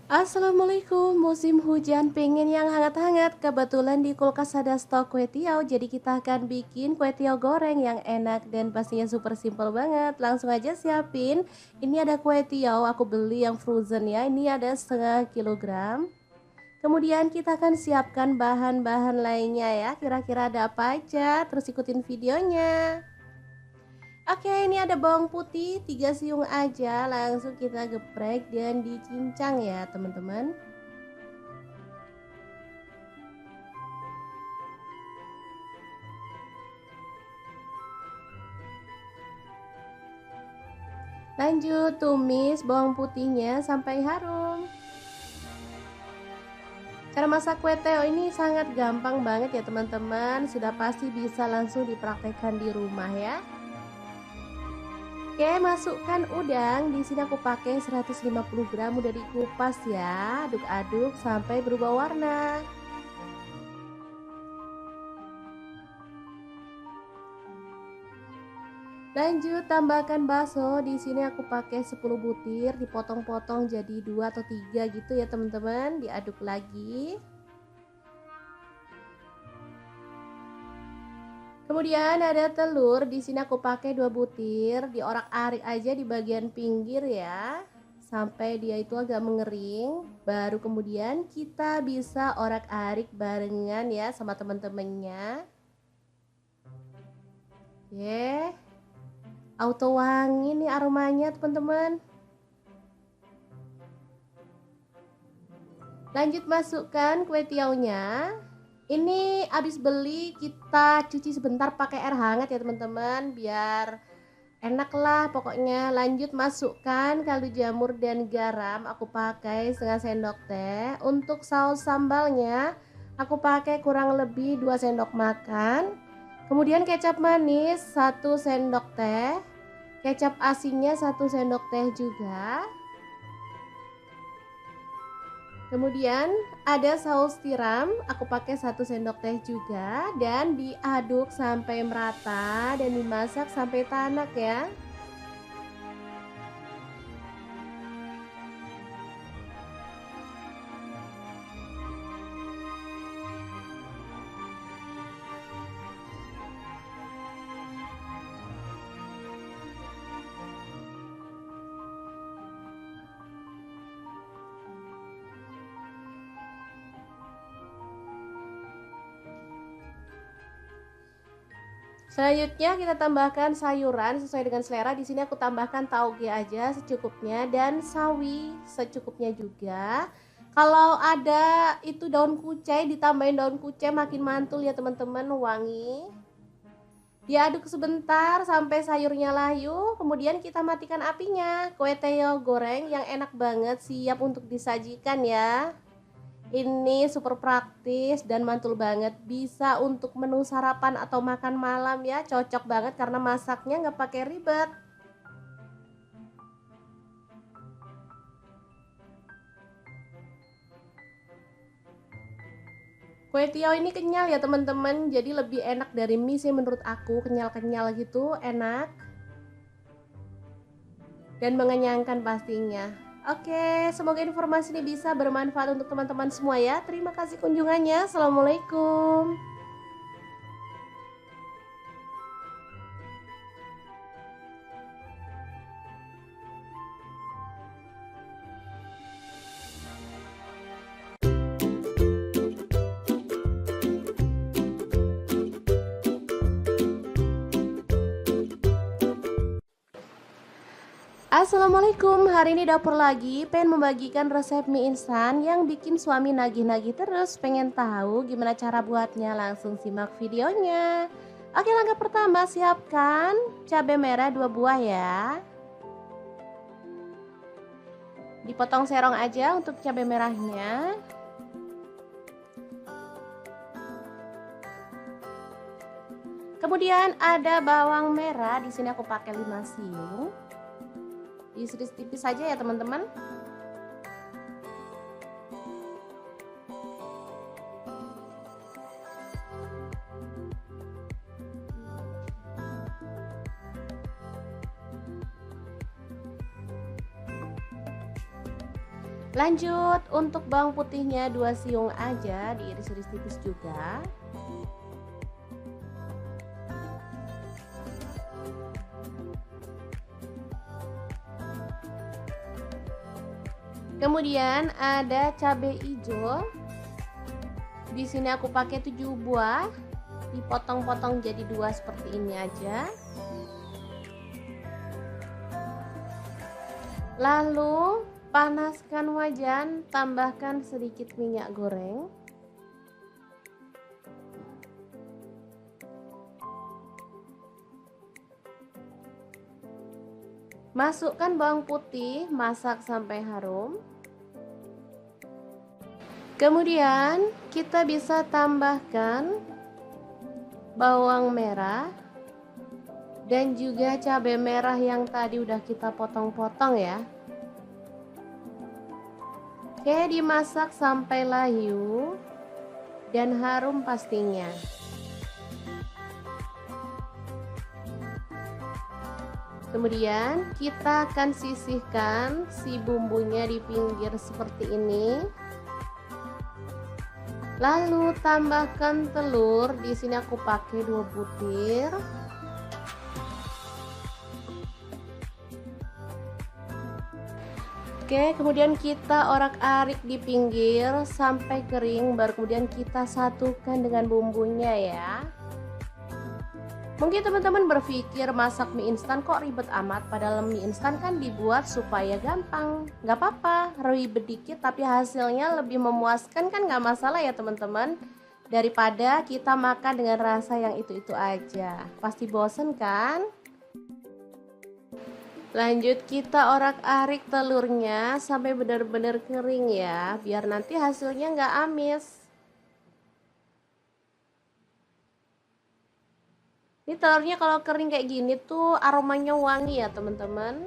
Assalamualaikum, musim hujan pengen yang hangat-hangat. Kebetulan di kulkas ada stok kue tiaw, jadi kita akan bikin kue tiaw goreng yang enak dan pastinya super simple banget. Langsung aja siapin. Ini ada kue tiaw, aku beli yang frozen ya. Ini ada setengah kilogram. Kemudian kita akan siapkan bahan-bahan lainnya ya. Kira-kira ada apa aja? Terus ikutin videonya. Oke, ini ada bawang putih 3 siung aja, langsung kita geprek dan dicincang ya teman-teman. Lanjut tumis bawang putihnya sampai harum. Cara masak kue teo ini sangat gampang banget ya teman-teman, sudah pasti bisa langsung dipraktekkan di rumah ya. Oke, masukkan udang. Di sini aku pakai 150 gram, udah dikupas ya. Aduk-aduk sampai berubah warna. Lanjut tambahkan bakso. Di sini aku pakai 10 butir, dipotong-potong jadi 2 atau 3 gitu ya teman-teman. Diaduk lagi. Kemudian ada telur. Di sini aku pakai 2 butir, diorak-arik aja di bagian pinggir ya, sampai dia itu agak mengering. Baru kemudian kita bisa orak-arik barengan ya sama teman-temannya. Oke. Auto wangi nih aromanya teman-teman. Lanjut masukkan kue tiaunya. Ini habis beli kita cuci sebentar pakai air hangat ya teman-teman, biar enak lah pokoknya. Lanjut masukkan kaldu jamur dan garam, aku pakai setengah sendok teh. Untuk saus sambalnya aku pakai kurang lebih 2 sendok makan. Kemudian kecap manis 1 sendok teh, kecap asinnya 1 sendok teh juga. Kemudian ada saus tiram, aku pakai 1 sendok teh juga, dan diaduk sampai merata dan dimasak sampai tanak ya. Selanjutnya kita tambahkan sayuran sesuai dengan selera. Di sini aku tambahkan tauge aja secukupnya dan sawi secukupnya juga. Kalau ada itu daun kucai, ditambahin daun kucai makin mantul ya teman-teman, wangi. Diaduk sebentar sampai sayurnya layu, kemudian kita matikan apinya. Kue teo goreng yang enak banget siap untuk disajikan ya. Ini super praktis dan mantul banget, bisa untuk menu sarapan atau makan malam ya, cocok banget karena masaknya nggak pakai ribet. Kue tiaw ini kenyal ya teman-teman, jadi lebih enak dari mie sih menurut aku, kenyal-kenyal gitu, enak dan mengenyangkan pastinya. Oke, semoga informasi ini bisa bermanfaat untuk teman-teman semua ya. Terima kasih kunjungannya. Assalamualaikum. Assalamualaikum, hari ini dapur lagi pengen membagikan resep mie instan yang bikin suami nagih-nagih terus. Pengen tahu gimana cara buatnya? Langsung simak videonya. Oke, langkah pertama siapkan cabai merah 2 buah ya. Dipotong serong aja untuk cabai merahnya. Kemudian ada bawang merah, di sini aku pakai 5 siung. Diiris tipis saja ya teman-teman. Lanjut untuk bawang putihnya 2 siung aja, diiris-iris tipis juga. Kemudian ada cabai hijau. Di sini aku pakai 7 buah, dipotong-potong jadi 2 seperti ini aja. Lalu panaskan wajan, tambahkan sedikit minyak goreng. Masukkan bawang putih, masak sampai harum. Kemudian kita bisa tambahkan bawang merah dan juga cabai merah yang tadi udah kita potong-potong ya. Oke, dimasak sampai layu dan harum pastinya. Kemudian kita akan sisihkan si bumbunya di pinggir seperti ini. Lalu tambahkan telur. Di sini aku pakai 2 butir. Oke, kemudian kita orak-arik di pinggir sampai kering, baru kemudian kita satukan dengan bumbunya ya. Mungkin teman-teman berpikir masak mie instan kok ribet amat, padahal mie instan kan dibuat supaya gampang. Gak apa-apa, ribet dikit tapi hasilnya lebih memuaskan kan, gak masalah ya teman-teman. Daripada kita makan dengan rasa yang itu-itu aja, pasti bosen kan? Lanjut kita orak-arik telurnya sampai benar-benar kering ya, biar nanti hasilnya gak amis. Ini telurnya kalau kering kayak gini tuh aromanya wangi ya teman-teman.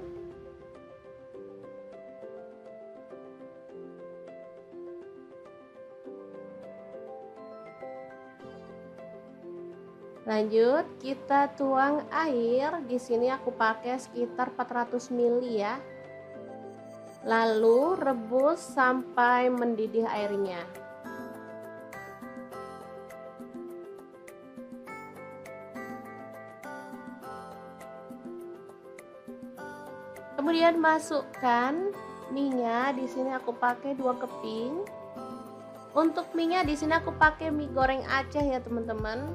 Lanjut kita tuang air. Di sini aku pakai sekitar 400 ml ya. Lalu rebus sampai mendidih airnya. Kemudian masukkan mie-nya. Di sini aku pakai 2 keping. Untuk mie-nya di sini aku pakai mie goreng Aceh ya teman-teman.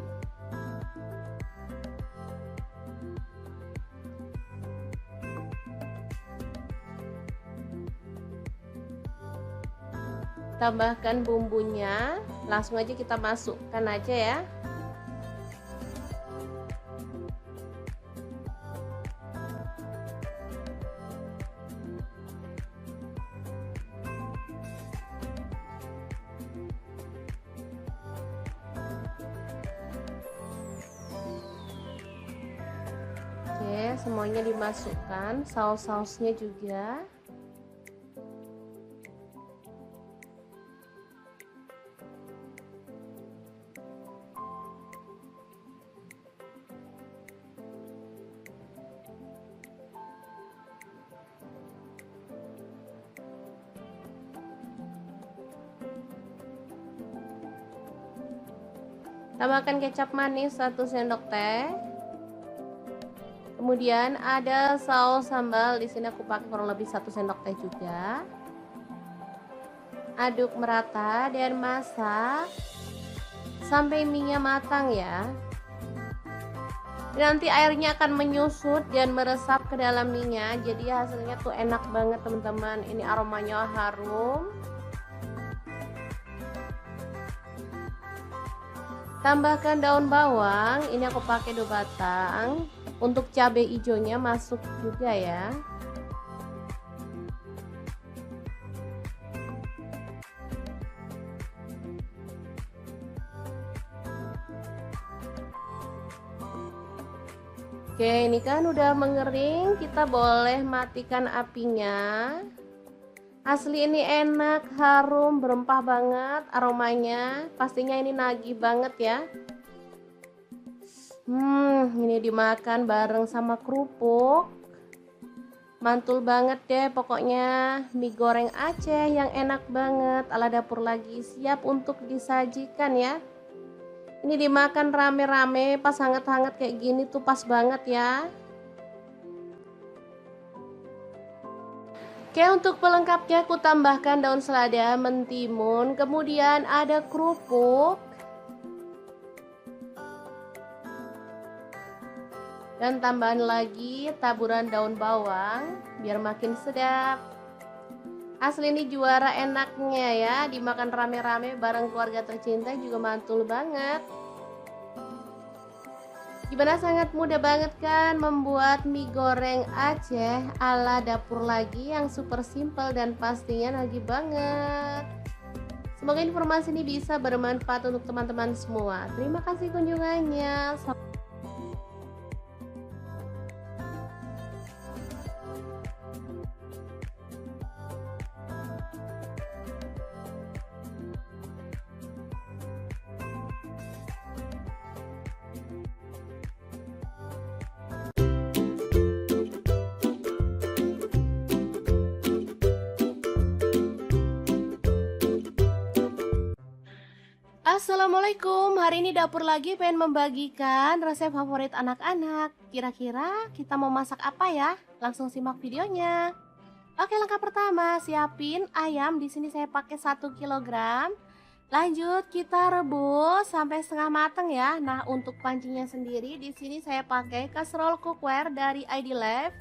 Tambahkan bumbunya, langsung aja kita masukkan aja ya. Oke, semuanya dimasukkan, saus-sausnya juga. Tambahkan kecap manis 1 sendok teh. Kemudian ada saus sambal, di sini aku pakai kurang lebih 1 sendok teh juga. Aduk merata dan masak sampai mie-nya matang ya. Nanti airnya akan menyusut dan meresap ke dalam mie-nya, jadi hasilnya tuh enak banget teman-teman. Ini aromanya harum. Tambahkan daun bawang, ini aku pakai 2 batang. Untuk cabai hijaunya masuk juga ya. Oke, ini kan udah mengering, kita boleh matikan apinya. Asli ini enak, harum, berempah banget aromanya. Pastinya ini nagih banget ya. Ini dimakan bareng sama kerupuk. Mantul banget deh pokoknya. Mie goreng Aceh yang enak banget. Ala dapur lagi siap untuk disajikan ya. Ini dimakan rame-rame pas hangat-hangat kayak gini tuh pas banget ya. Oke, untuk pelengkapnya aku tambahkan daun selada, mentimun, kemudian ada kerupuk, dan tambahan lagi taburan daun bawang biar makin sedap. Asli ini juara enaknya ya, dimakan rame-rame bareng keluarga tercinta juga mantul banget. Gimana, sangat mudah banget kan membuat mie goreng Aceh ala dapur lagi yang super simple dan pastinya nagih banget. Semoga informasi ini bisa bermanfaat untuk teman-teman semua. Terima kasih kunjungannya. Assalamualaikum, hari ini dapur lagi pengen membagikan resep favorit anak-anak. Kira-kira kita mau masak apa ya? Langsung simak videonya. Oke, langkah pertama, siapin ayam. Di sini saya pakai 1 kilogram. Lanjut kita rebus sampai setengah matang ya. Nah, untuk pancinya sendiri di sini saya pakai kaserol cookware dari ID Life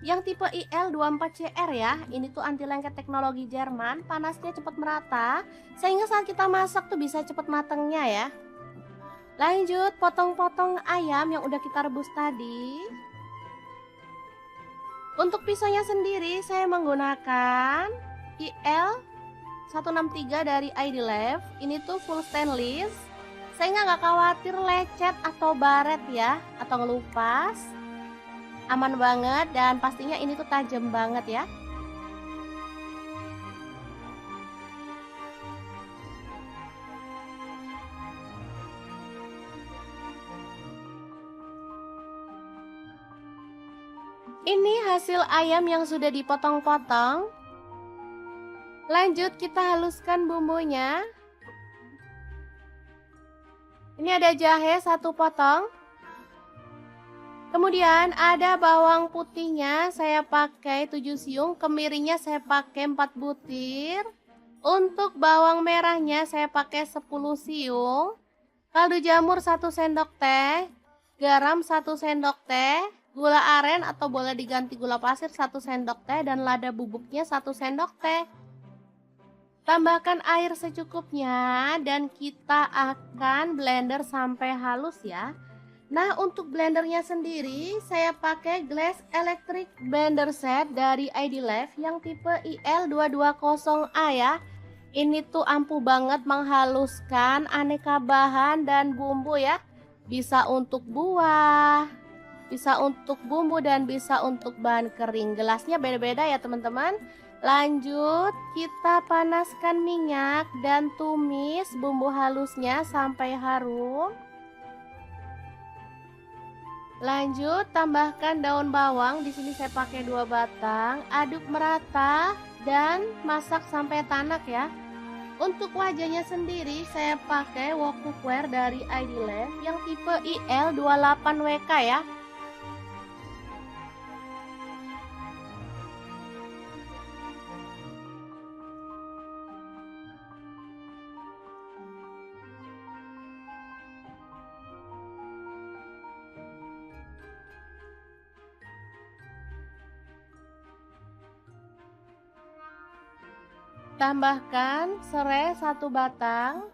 yang tipe IL24CR ya. Ini tuh anti lengket teknologi Jerman, panasnya cepat merata sehingga saat kita masak tuh bisa cepat matangnya ya. Lanjut potong-potong ayam yang udah kita rebus tadi. Untuk pisaunya sendiri saya menggunakan IL163 dari ID Life. Ini tuh full stainless sehingga nggak khawatir lecet atau baret ya, atau ngelupas. Aman banget dan pastinya ini tuh tajam banget ya. Ini hasil ayam yang sudah dipotong-potong. Lanjut kita haluskan bumbunya. Ini ada jahe 1 potong. Kemudian ada bawang putihnya saya pakai 7 siung, kemirinya saya pakai 4 butir. Untuk bawang merahnya saya pakai 10 siung. Kaldu jamur 1 sendok teh, garam 1 sendok teh, gula aren atau boleh diganti gula pasir 1 sendok teh dan lada bubuknya 1 sendok teh. Tambahkan air secukupnya dan kita akan blender sampai halus ya. Nah, untuk blendernya sendiri saya pakai Glass Electric Blender Set dari ID Life yang tipe IL220A ya. Ini tuh ampuh banget menghaluskan aneka bahan dan bumbu ya. Bisa untuk buah, bisa untuk bumbu dan bisa untuk bahan kering. Gelasnya beda-beda ya teman-teman. Lanjut kita panaskan minyak dan tumis bumbu halusnya sampai harum. Lanjut tambahkan daun bawang, di sini saya pakai 2 batang, aduk merata dan masak sampai tanak ya. Untuk wajahnya sendiri saya pakai wok cookware dari ID Life yang tipe IL28WK ya. Tambahkan serai 1 batang.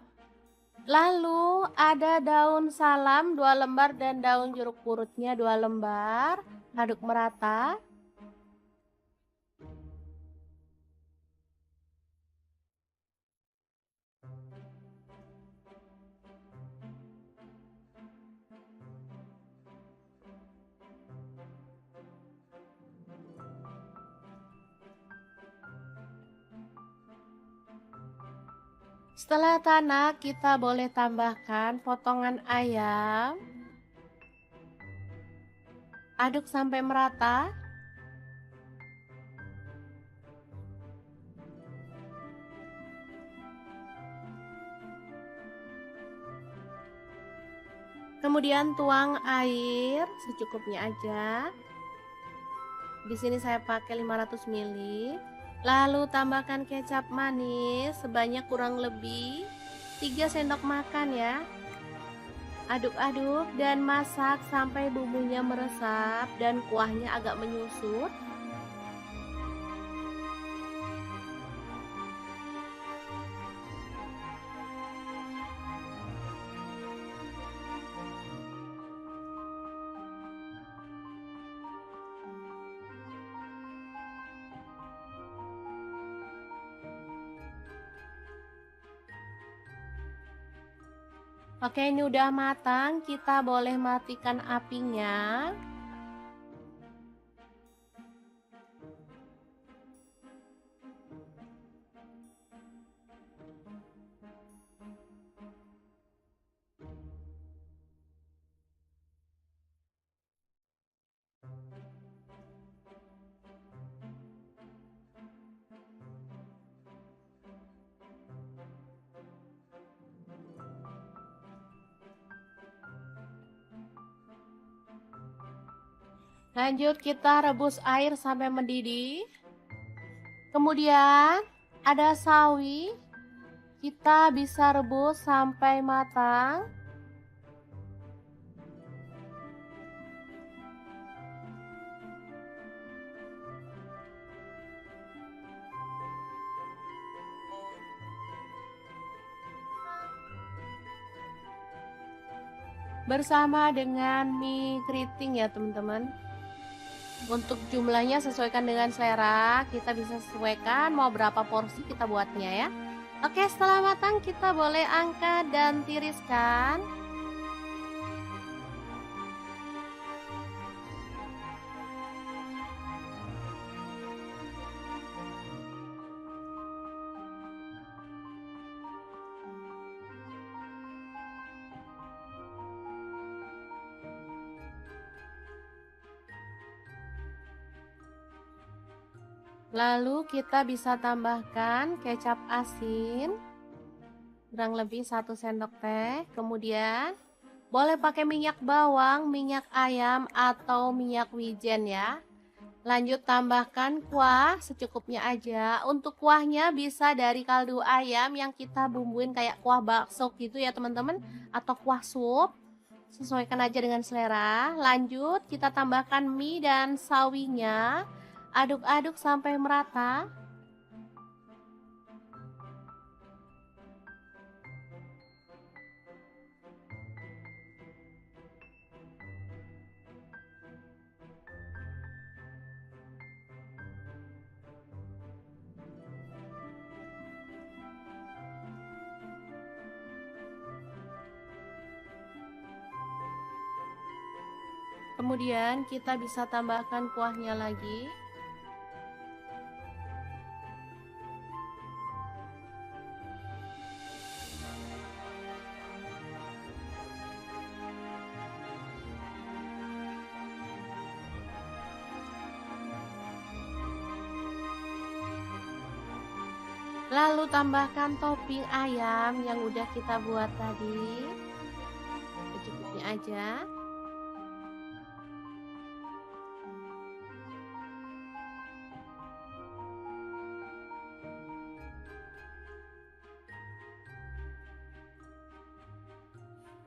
Lalu ada daun salam 2 lembar dan daun jeruk purutnya 2 lembar. Aduk merata. Setelah tanak, kita boleh tambahkan potongan ayam. Aduk sampai merata. Kemudian tuang air secukupnya aja. Di sini saya pakai 500 ml. Lalu tambahkan kecap manis sebanyak kurang lebih 3 sendok makan ya. Aduk-aduk dan masak sampai bumbunya meresap dan kuahnya agak menyusut. Oke, ini udah matang, kita boleh matikan apinya. Lanjut kita rebus air sampai mendidih. Kemudian ada sawi. Kita bisa rebus sampai matang. Bersama dengan mie keriting ya teman-teman. Untuk jumlahnya sesuaikan dengan selera, kita bisa sesuaikan mau berapa porsi kita buatnya ya. Oke, setelah matang kita boleh angkat dan tiriskan. Lalu kita bisa tambahkan kecap asin kurang lebih 1 sendok teh. Kemudian boleh pakai minyak bawang, minyak ayam atau minyak wijen ya. Lanjut tambahkan kuah secukupnya aja. Untuk kuahnya bisa dari kaldu ayam yang kita bumbuin kayak kuah bakso gitu ya teman-teman, atau kuah sup. Sesuaikan aja dengan selera. Lanjut kita tambahkan mie dan sawinya. Aduk-aduk sampai merata. Kemudian kita bisa tambahkan kuahnya lagi. Lalu tambahkan topping ayam yang udah kita buat tadi. Secukupnya aja.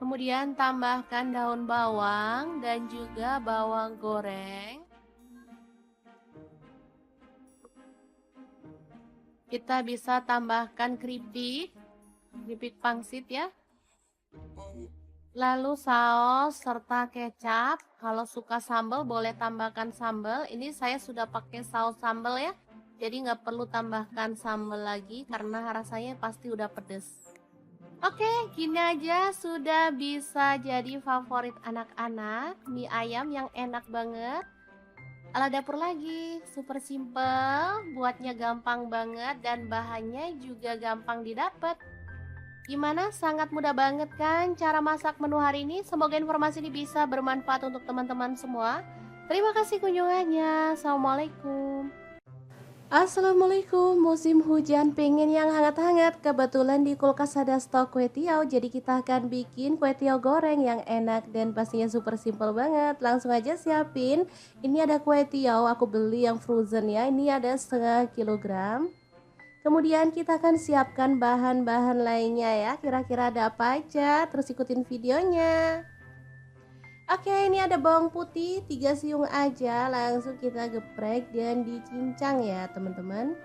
Kemudian tambahkan daun bawang dan juga bawang goreng. Kita bisa tambahkan keripik pangsit ya. Lalu saus serta kecap. Kalau suka sambal boleh tambahkan sambal. Ini saya sudah pakai saus sambal ya. Jadi nggak perlu tambahkan sambal lagi karena rasanya pasti udah pedes. Oke, gini aja sudah bisa jadi favorit anak-anak. Mie ayam yang enak banget. Ala dapur lagi, super simple, buatnya gampang banget dan bahannya juga gampang didapat. Gimana? Sangat mudah banget kan cara masak menu hari ini? Semoga informasi ini bisa bermanfaat untuk teman-teman semua. Terima kasih kunjungannya. Assalamualaikum. Assalamualaikum, musim hujan pengen yang hangat-hangat. Kebetulan di kulkas ada stok kue tiaw, jadi kita akan bikin kue tiaw goreng yang enak dan pastinya super simple banget. Langsung aja siapin. Ini ada kue tiaw, aku beli yang frozen ya. Ini ada setengah kilogram. Kemudian kita akan siapkan bahan-bahan lainnya ya. Kira-kira ada apa aja? Terus ikutin videonya. Oke, ini ada bawang putih 3 siung aja, langsung kita geprek dan dicincang ya teman-teman.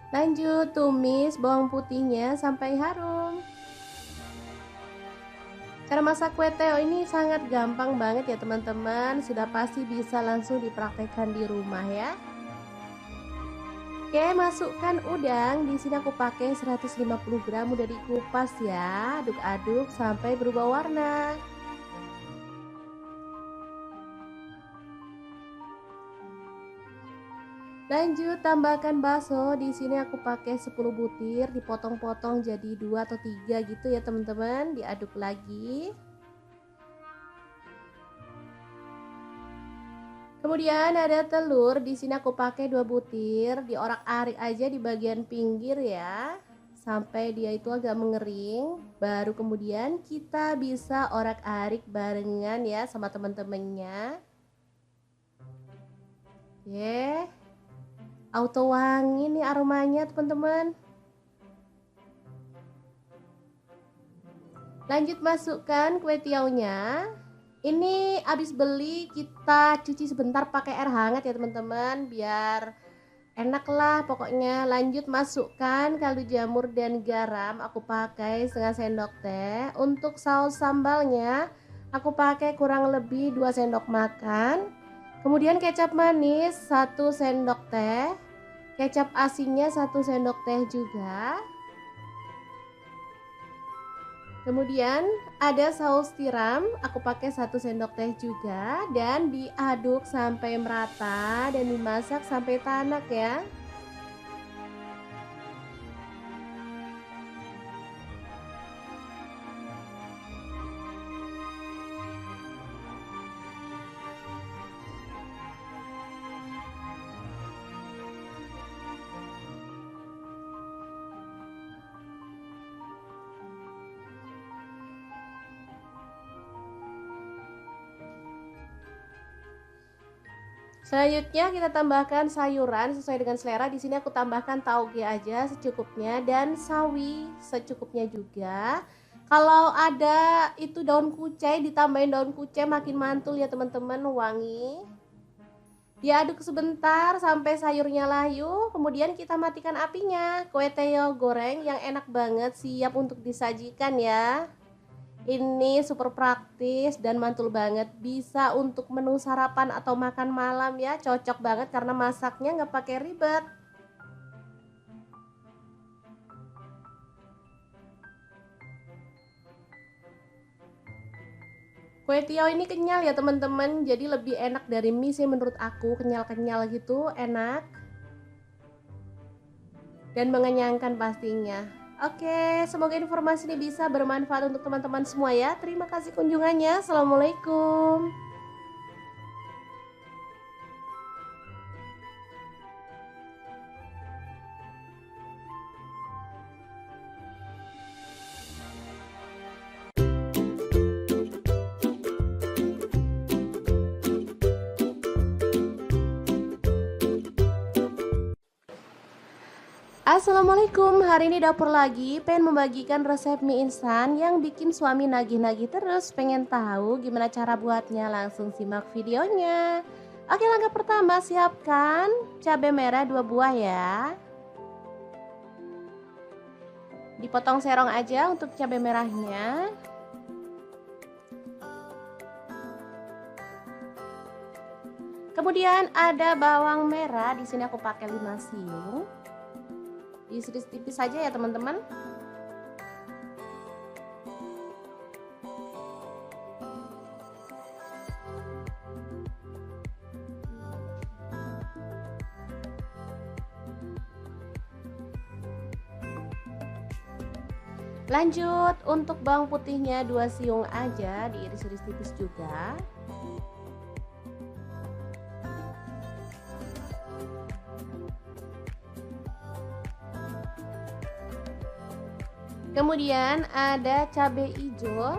Lanjut tumis bawang putihnya sampai harum. Cara masak kue teo ini sangat gampang banget ya teman-teman. Sudah pasti bisa langsung dipraktekkan di rumah ya. Oke, masukkan udang. Di sini aku pakai 150 gram, udah dikupas ya. Aduk-aduk sampai berubah warna. Lanjut tambahkan bakso. Di sini aku pakai 10 butir, dipotong-potong jadi 2 atau 3 gitu ya teman-teman. Diaduk lagi. Kemudian ada telur, di sini aku pakai 2 butir, diorak-arik aja di bagian pinggir ya, sampai dia itu agak mengering. Baru kemudian kita bisa orak-arik barengan ya sama teman-temannya. Oke, auto wangi nih aromanya teman-teman. Lanjut masukkan kue tiaunya. Ini habis beli kita cuci sebentar pakai air hangat ya teman-teman, biar enak lah pokoknya. Lanjut masukkan kaldu jamur dan garam, aku pakai setengah sendok teh. Untuk saus sambalnya aku pakai kurang lebih 2 sendok makan. Kemudian kecap manis 1 sendok teh, kecap asinnya 1 sendok teh juga. Kemudian ada saus tiram, aku pakai 1 sendok teh juga, dan diaduk sampai merata dan dimasak sampai tanak ya. Selanjutnya kita tambahkan sayuran sesuai dengan selera. Di sini aku tambahkan tauge aja secukupnya dan sawi secukupnya juga. Kalau ada itu daun kucai, ditambahin daun kucai makin mantul ya teman-teman, wangi. Diaduk sebentar sampai sayurnya layu, kemudian kita matikan apinya. Kue teo goreng yang enak banget, siap untuk disajikan ya. Ini super praktis dan mantul banget, bisa untuk menu sarapan atau makan malam ya, cocok banget karena masaknya nggak pakai ribet. Kue tiaw ini kenyal ya teman-teman, jadi lebih enak dari mie sih menurut aku, kenyal-kenyal gitu, enak dan mengenyangkan pastinya. Oke, semoga informasi ini bisa bermanfaat untuk teman-teman semua ya. Terima kasih kunjungannya. Assalamualaikum. Assalamualaikum, hari ini dapur lagi pengen membagikan resep mie instan yang bikin suami nagih-nagih terus. Pengen tahu gimana cara buatnya? Langsung simak videonya. Oke, langkah pertama siapkan cabai merah 2 buah ya. Dipotong serong aja untuk cabai merahnya. Kemudian ada bawang merah, di sini aku pakai 5 siung. Diiris tipis saja ya teman-teman. Lanjut untuk bawang putihnya 2 siung aja, diiris-iris tipis juga. Kemudian ada cabai hijau.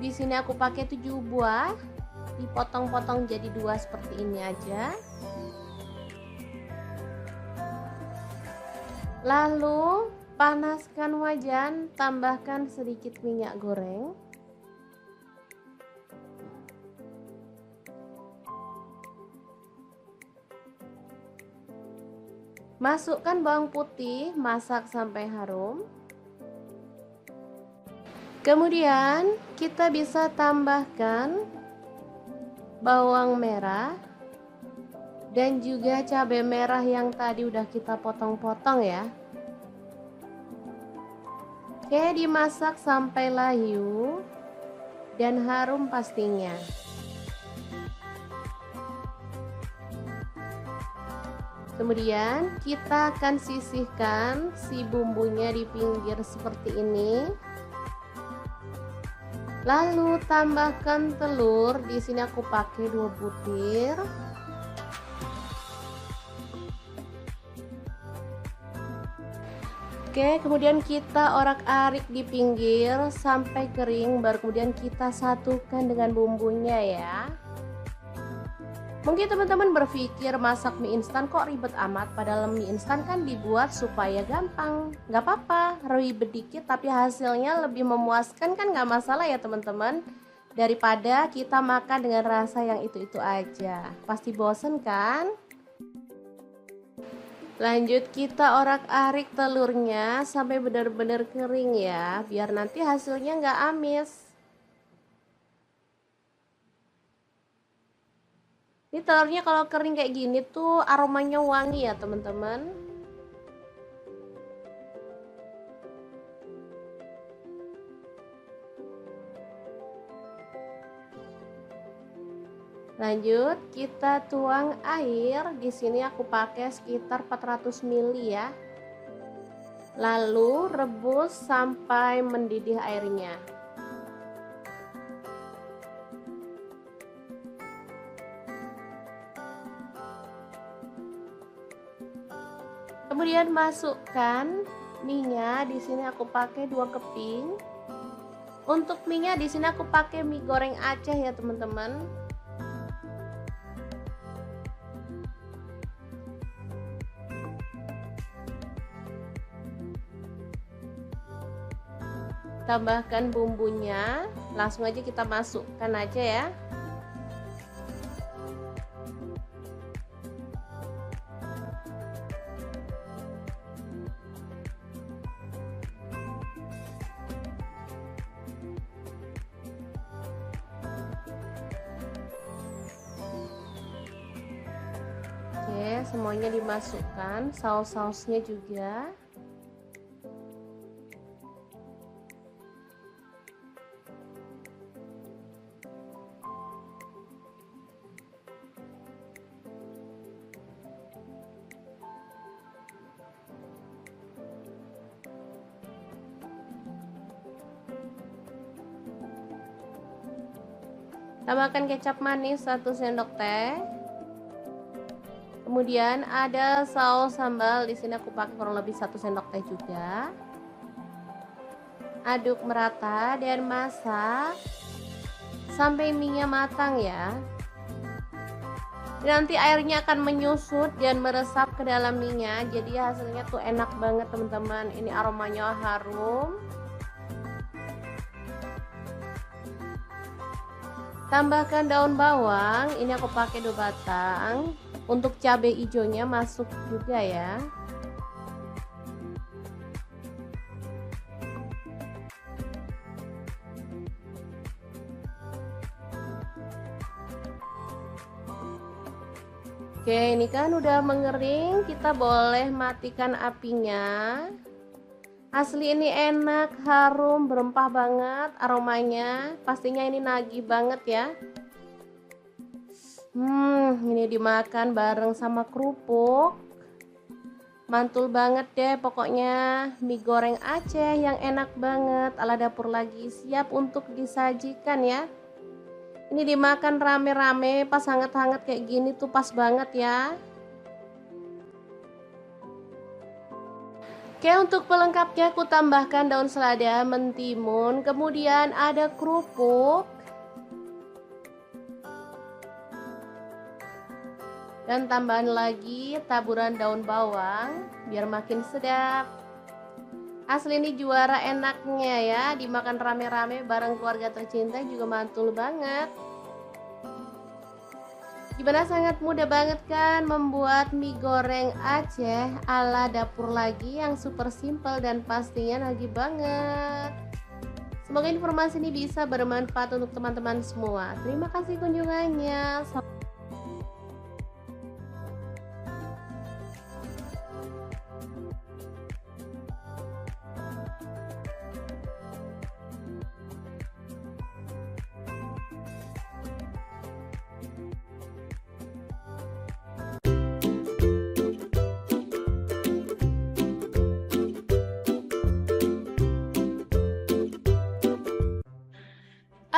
Di sini aku pakai 7 buah, dipotong-potong jadi 2 seperti ini aja. Lalu panaskan wajan, tambahkan sedikit minyak goreng. Masukkan bawang putih, masak sampai harum. Kemudian kita bisa tambahkan bawang merah dan juga cabai merah yang tadi udah kita potong-potong ya. Oke, dimasak sampai layu dan harum pastinya. Kemudian kita akan sisihkan si bumbunya di pinggir seperti ini. Lalu tambahkan telur. Di sini aku pakai 2 butir. Oke, kemudian kita orak-arik di pinggir sampai kering, baru kemudian kita satukan dengan bumbunya ya. Mungkin teman-teman berpikir masak mie instan kok ribet amat, padahal mie instan kan dibuat supaya gampang. Nggak apa-apa, ribet dikit tapi hasilnya lebih memuaskan, kan nggak masalah ya teman-teman. Daripada kita makan dengan rasa yang itu-itu aja, pasti bosen kan? Lanjut kita orak-arik telurnya sampai benar-benar kering ya, biar nanti hasilnya nggak amis. Ini telurnya kalau kering kayak gini tuh aromanya wangi ya teman-teman. Lanjut kita tuang air. Di sini aku pakai sekitar 400 ml ya. Lalu rebus sampai mendidih airnya. Kemudian masukkan mie-nya. Di sini aku pakai 2 keping. Untuk mie-nya di sini aku pakai mie goreng Aceh ya teman-teman. Tambahkan bumbunya, langsung aja kita masukkan aja ya. Oke, semuanya dimasukkan, saus-sausnya juga. Tambahkan kecap manis 1 sendok teh. Kemudian ada saus sambal, di sini aku pakai kurang lebih 1 sendok teh juga. Aduk merata dan masak sampai mie-nya matang ya. Nanti airnya akan menyusut dan meresap ke dalam mie-nya, jadi hasilnya tuh enak banget teman-teman. Ini aromanya harum. Tambahkan daun bawang, ini aku pakai 2 batang. Untuk cabai hijaunya masuk juga ya. Oke, ini kan udah mengering, kita boleh matikan apinya. Asli ini enak, harum, berempah banget aromanya. Pastinya ini nagih banget ya. Ini dimakan bareng sama kerupuk. Mantul banget deh pokoknya. Mie goreng Aceh yang enak banget ala dapur lagi, siap untuk disajikan ya. Ini dimakan rame-rame pas hangat-hangat kayak gini tuh pas banget ya. Oke, untuk pelengkapnya aku tambahkan daun selada, mentimun, kemudian ada kerupuk, dan tambahan lagi taburan daun bawang biar makin sedap. Asli ini juara enaknya ya, dimakan rame-rame bareng keluarga tercinta juga mantul banget. Gimana, sangat mudah banget kan membuat mie goreng Aceh ala dapur lagi yang super simple dan pastinya nagih banget. Semoga informasi ini bisa bermanfaat untuk teman-teman semua. Terima kasih kunjungannya.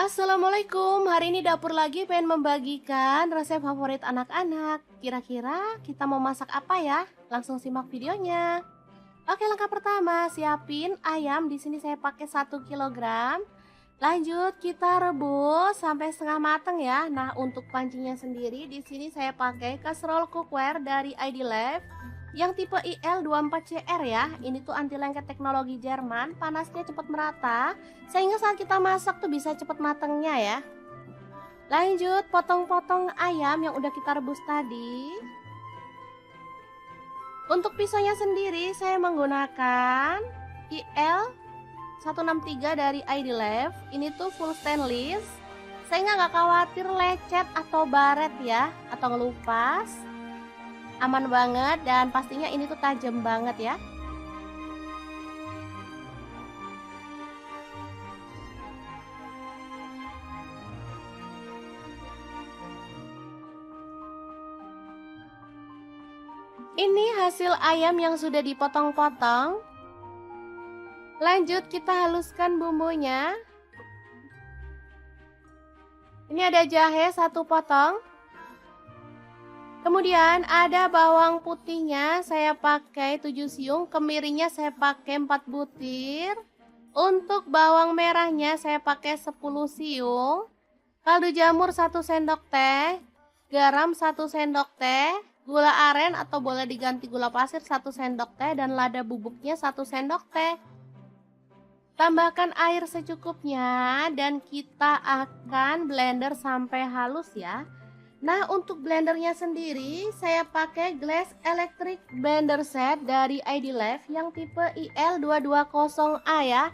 Assalamualaikum, hari ini dapur lagi pengen membagikan resep favorit anak-anak. Kira-kira kita mau masak apa ya? Langsung simak videonya. Oke, langkah pertama, siapin ayam. Di sini saya pakai 1 kilogram. Lanjut kita rebus sampai setengah matang ya. Nah, untuk pancinya sendiri di sini saya pakai kaserol cookware dari ID Life yang tipe IL24CR ya. Ini tuh anti lengket teknologi Jerman, panasnya cepat merata sehingga saat kita masak tuh bisa cepat matangnya ya. Lanjut potong-potong ayam yang udah kita rebus tadi. Untuk pisaunya sendiri saya menggunakan IL163 dari ID Life. Ini tuh full stainless sehingga nggak khawatir lecet atau baret ya, atau ngelupas. Aman banget dan pastinya ini tuh tajam banget ya. Ini hasil ayam yang sudah dipotong-potong. Lanjut kita haluskan bumbunya. Ini ada jahe 1 potong. Kemudian ada bawang putihnya saya pakai 7 siung, kemirinya saya pakai 4 butir. Untuk bawang merahnya saya pakai 10 siung. Kaldu jamur 1 sendok teh, garam 1 sendok teh, gula aren atau boleh diganti gula pasir 1 sendok teh, dan lada bubuknya 1 sendok teh. Tambahkan air secukupnya dan kita akan blender sampai halus ya. Nah, untuk blendernya sendiri saya pakai Glass Electric Blender Set dari ID Life yang tipe IL220A ya.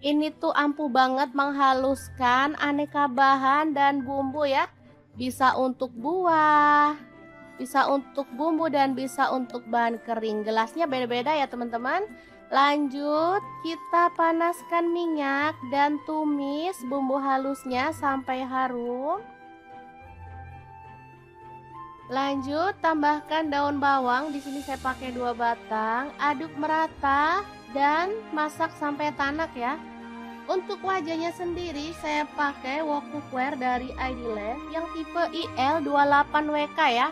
Ini tuh ampuh banget menghaluskan aneka bahan dan bumbu ya. Bisa untuk buah, bisa untuk bumbu, dan bisa untuk bahan kering. Gelasnya beda-beda ya teman-teman. Lanjut kita panaskan minyak dan tumis bumbu halusnya sampai harum. Lanjut tambahkan daun bawang, di sini saya pakai 2 batang, aduk merata dan masak sampai tanak ya. Untuk wajahnya sendiri saya pakai wok cookware dari ID Life yang tipe IL28WK ya.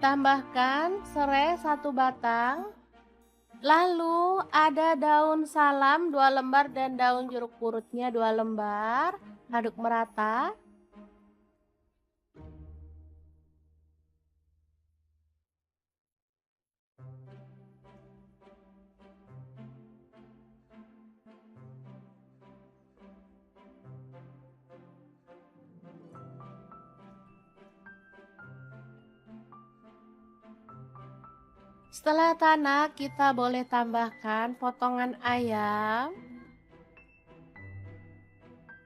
Tambahkan serai 1 batang. Lalu ada daun salam 2 lembar dan daun jeruk purutnya 2 lembar. Aduk merata. Setelah tanak, kita boleh tambahkan potongan ayam.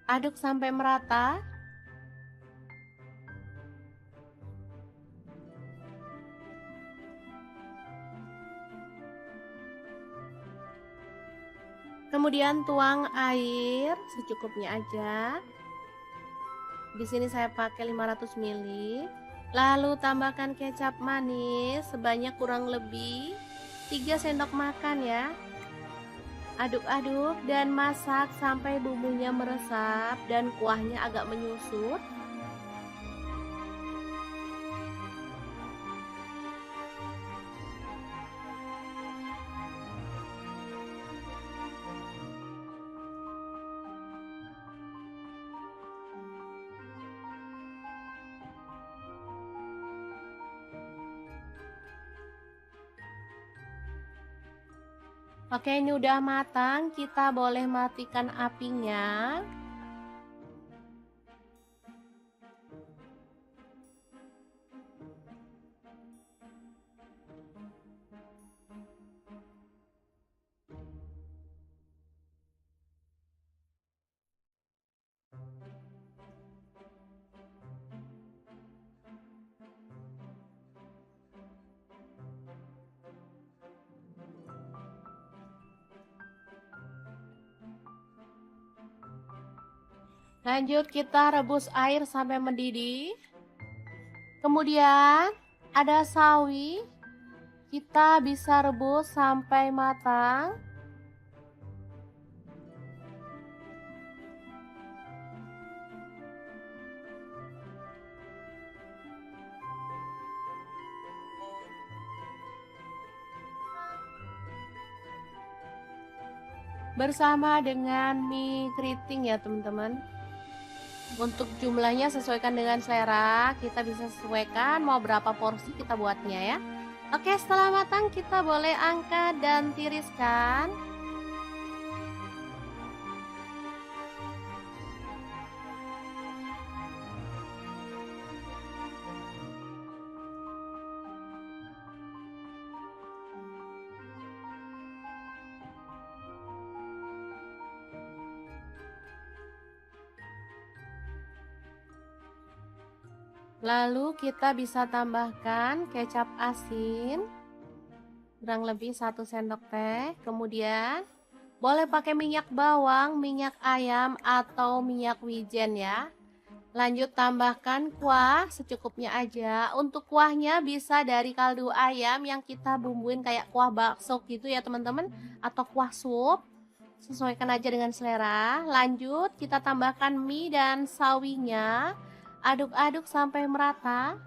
Aduk sampai merata. Kemudian tuang air secukupnya aja. Di sini saya pakai 500 ml. Lalu tambahkan kecap manis sebanyak kurang lebih 3 sendok makan ya. Aduk-aduk dan masak sampai bumbunya meresap dan kuahnya agak menyusut. Oke, ini udah matang, kita boleh matikan apinya. Lanjut kita rebus air sampai mendidih. Kemudian ada sawi. Kita bisa rebus sampai matang. Bersama dengan mie keriting ya teman-teman. Untuk jumlahnya sesuaikan dengan selera, kita bisa sesuaikan mau berapa porsi kita buatnya ya. Oke, setelah matang kita boleh angkat dan tiriskan. Lalu kita bisa tambahkan kecap asin kurang lebih 1 sendok teh. Kemudian boleh pakai minyak bawang, minyak ayam atau minyak wijen ya. Lanjut tambahkan kuah secukupnya aja. Untuk kuahnya bisa dari kaldu ayam yang kita bumbuin kayak kuah bakso gitu ya teman-teman, atau kuah sup. Sesuaikan aja dengan selera. Lanjut kita tambahkan mie dan sawinya. Aduk-aduk sampai merata.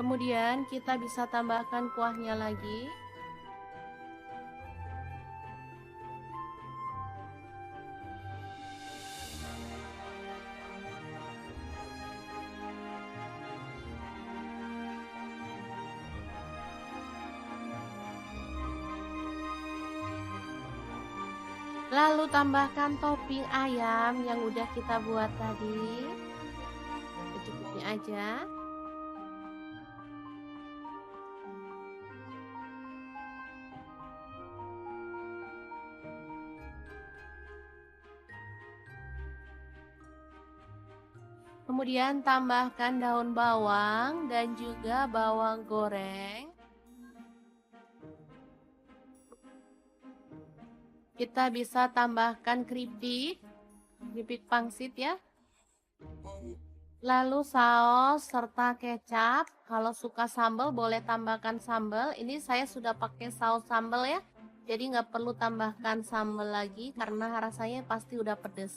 Kemudian kita bisa tambahkan kuahnya lagi. Lalu tambahkan topping ayam yang udah kita buat tadi. Secukupnya aja. Kemudian tambahkan daun bawang dan juga bawang goreng. Kita bisa tambahkan keripik pangsit ya. Lalu saus serta kecap. Kalau suka sambal boleh tambahkan sambal. Ini saya sudah pakai saus sambal ya. Jadi nggak perlu tambahkan sambal lagi karena rasanya pasti udah pedes.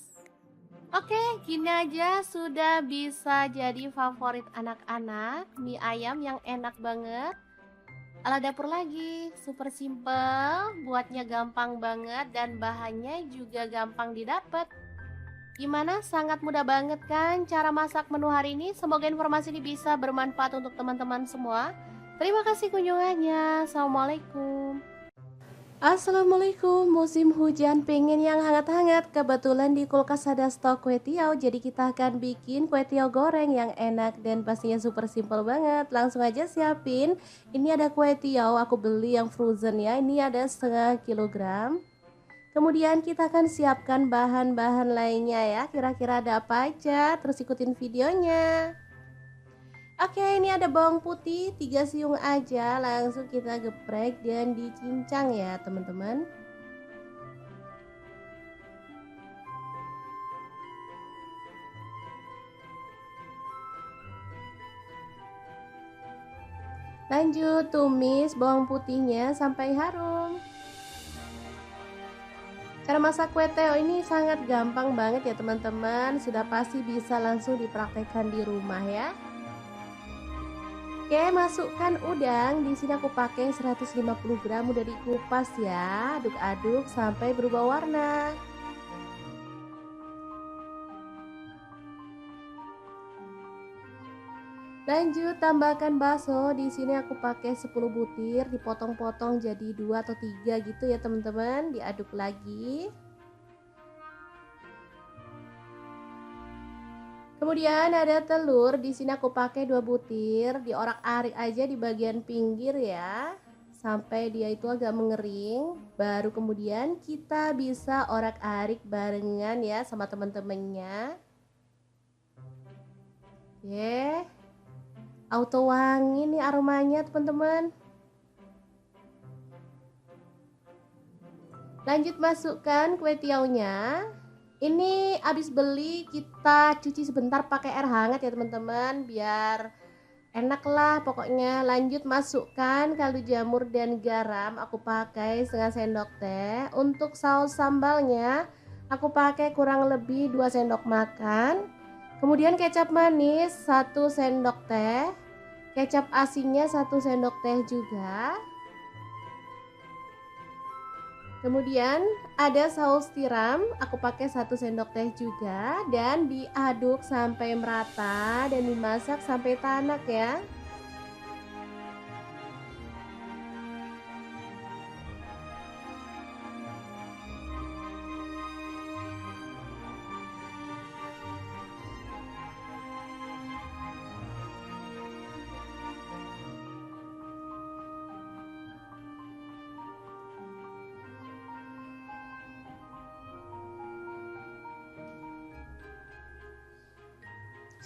Oke, gini aja sudah bisa jadi favorit anak-anak. Mie ayam yang enak banget. Ala dapur lagi, super simple, buatnya gampang banget dan bahannya juga gampang didapat. Gimana? Sangat mudah banget kan cara masak menu hari ini? Semoga informasi ini bisa bermanfaat untuk teman-teman semua. Terima kasih kunjungannya. Assalamualaikum. Assalamualaikum, musim hujan pengen yang hangat-hangat. Kebetulan di kulkas ada stok kue tiaw, jadi kita akan bikin kue tiaw goreng yang enak dan pastinya super simple banget. Langsung aja siapin. Ini ada kue tiaw, aku beli yang frozen ya. Ini ada setengah kilogram. Kemudian kita akan siapkan bahan-bahan lainnya ya. Kira-kira ada apa aja? Terus ikutin videonya. Oke, ini ada bawang putih 3 siung aja, langsung kita geprek dan dicincang ya teman-teman. Lanjut tumis bawang putihnya sampai harum. Cara masak kue teo ini sangat gampang banget ya teman-teman, sudah pasti bisa langsung dipraktekkan di rumah ya. Oke, masukkan udang. Di sini aku pakai 150 gram, udah dikupas ya. Aduk-aduk sampai berubah warna. Lanjut tambahkan bakso. Di sini aku pakai 10 butir, dipotong-potong jadi 2 atau 3 gitu ya teman-teman. Diaduk lagi. Kemudian ada telur. Di sini aku pakai 2 butir, diorak-arik aja di bagian pinggir ya, sampai dia itu agak mengering. Baru kemudian kita bisa orak-arik barengan ya sama teman-temannya. Oke. Auto wangi nih aromanya teman-teman. Lanjut masukkan kue tiaunya. Ini habis beli kita cuci sebentar pakai air hangat ya teman-teman, biar enak lah pokoknya. Lanjut masukkan kaldu jamur dan garam, aku pakai setengah sendok teh. Untuk saus sambalnya aku pakai kurang lebih 2 sendok makan. Kemudian kecap manis 1 sendok teh, kecap asinnya 1 sendok teh juga. Kemudian ada saus tiram, aku pakai 1 sendok teh juga, dan diaduk sampai merata dan dimasak sampai tanak ya.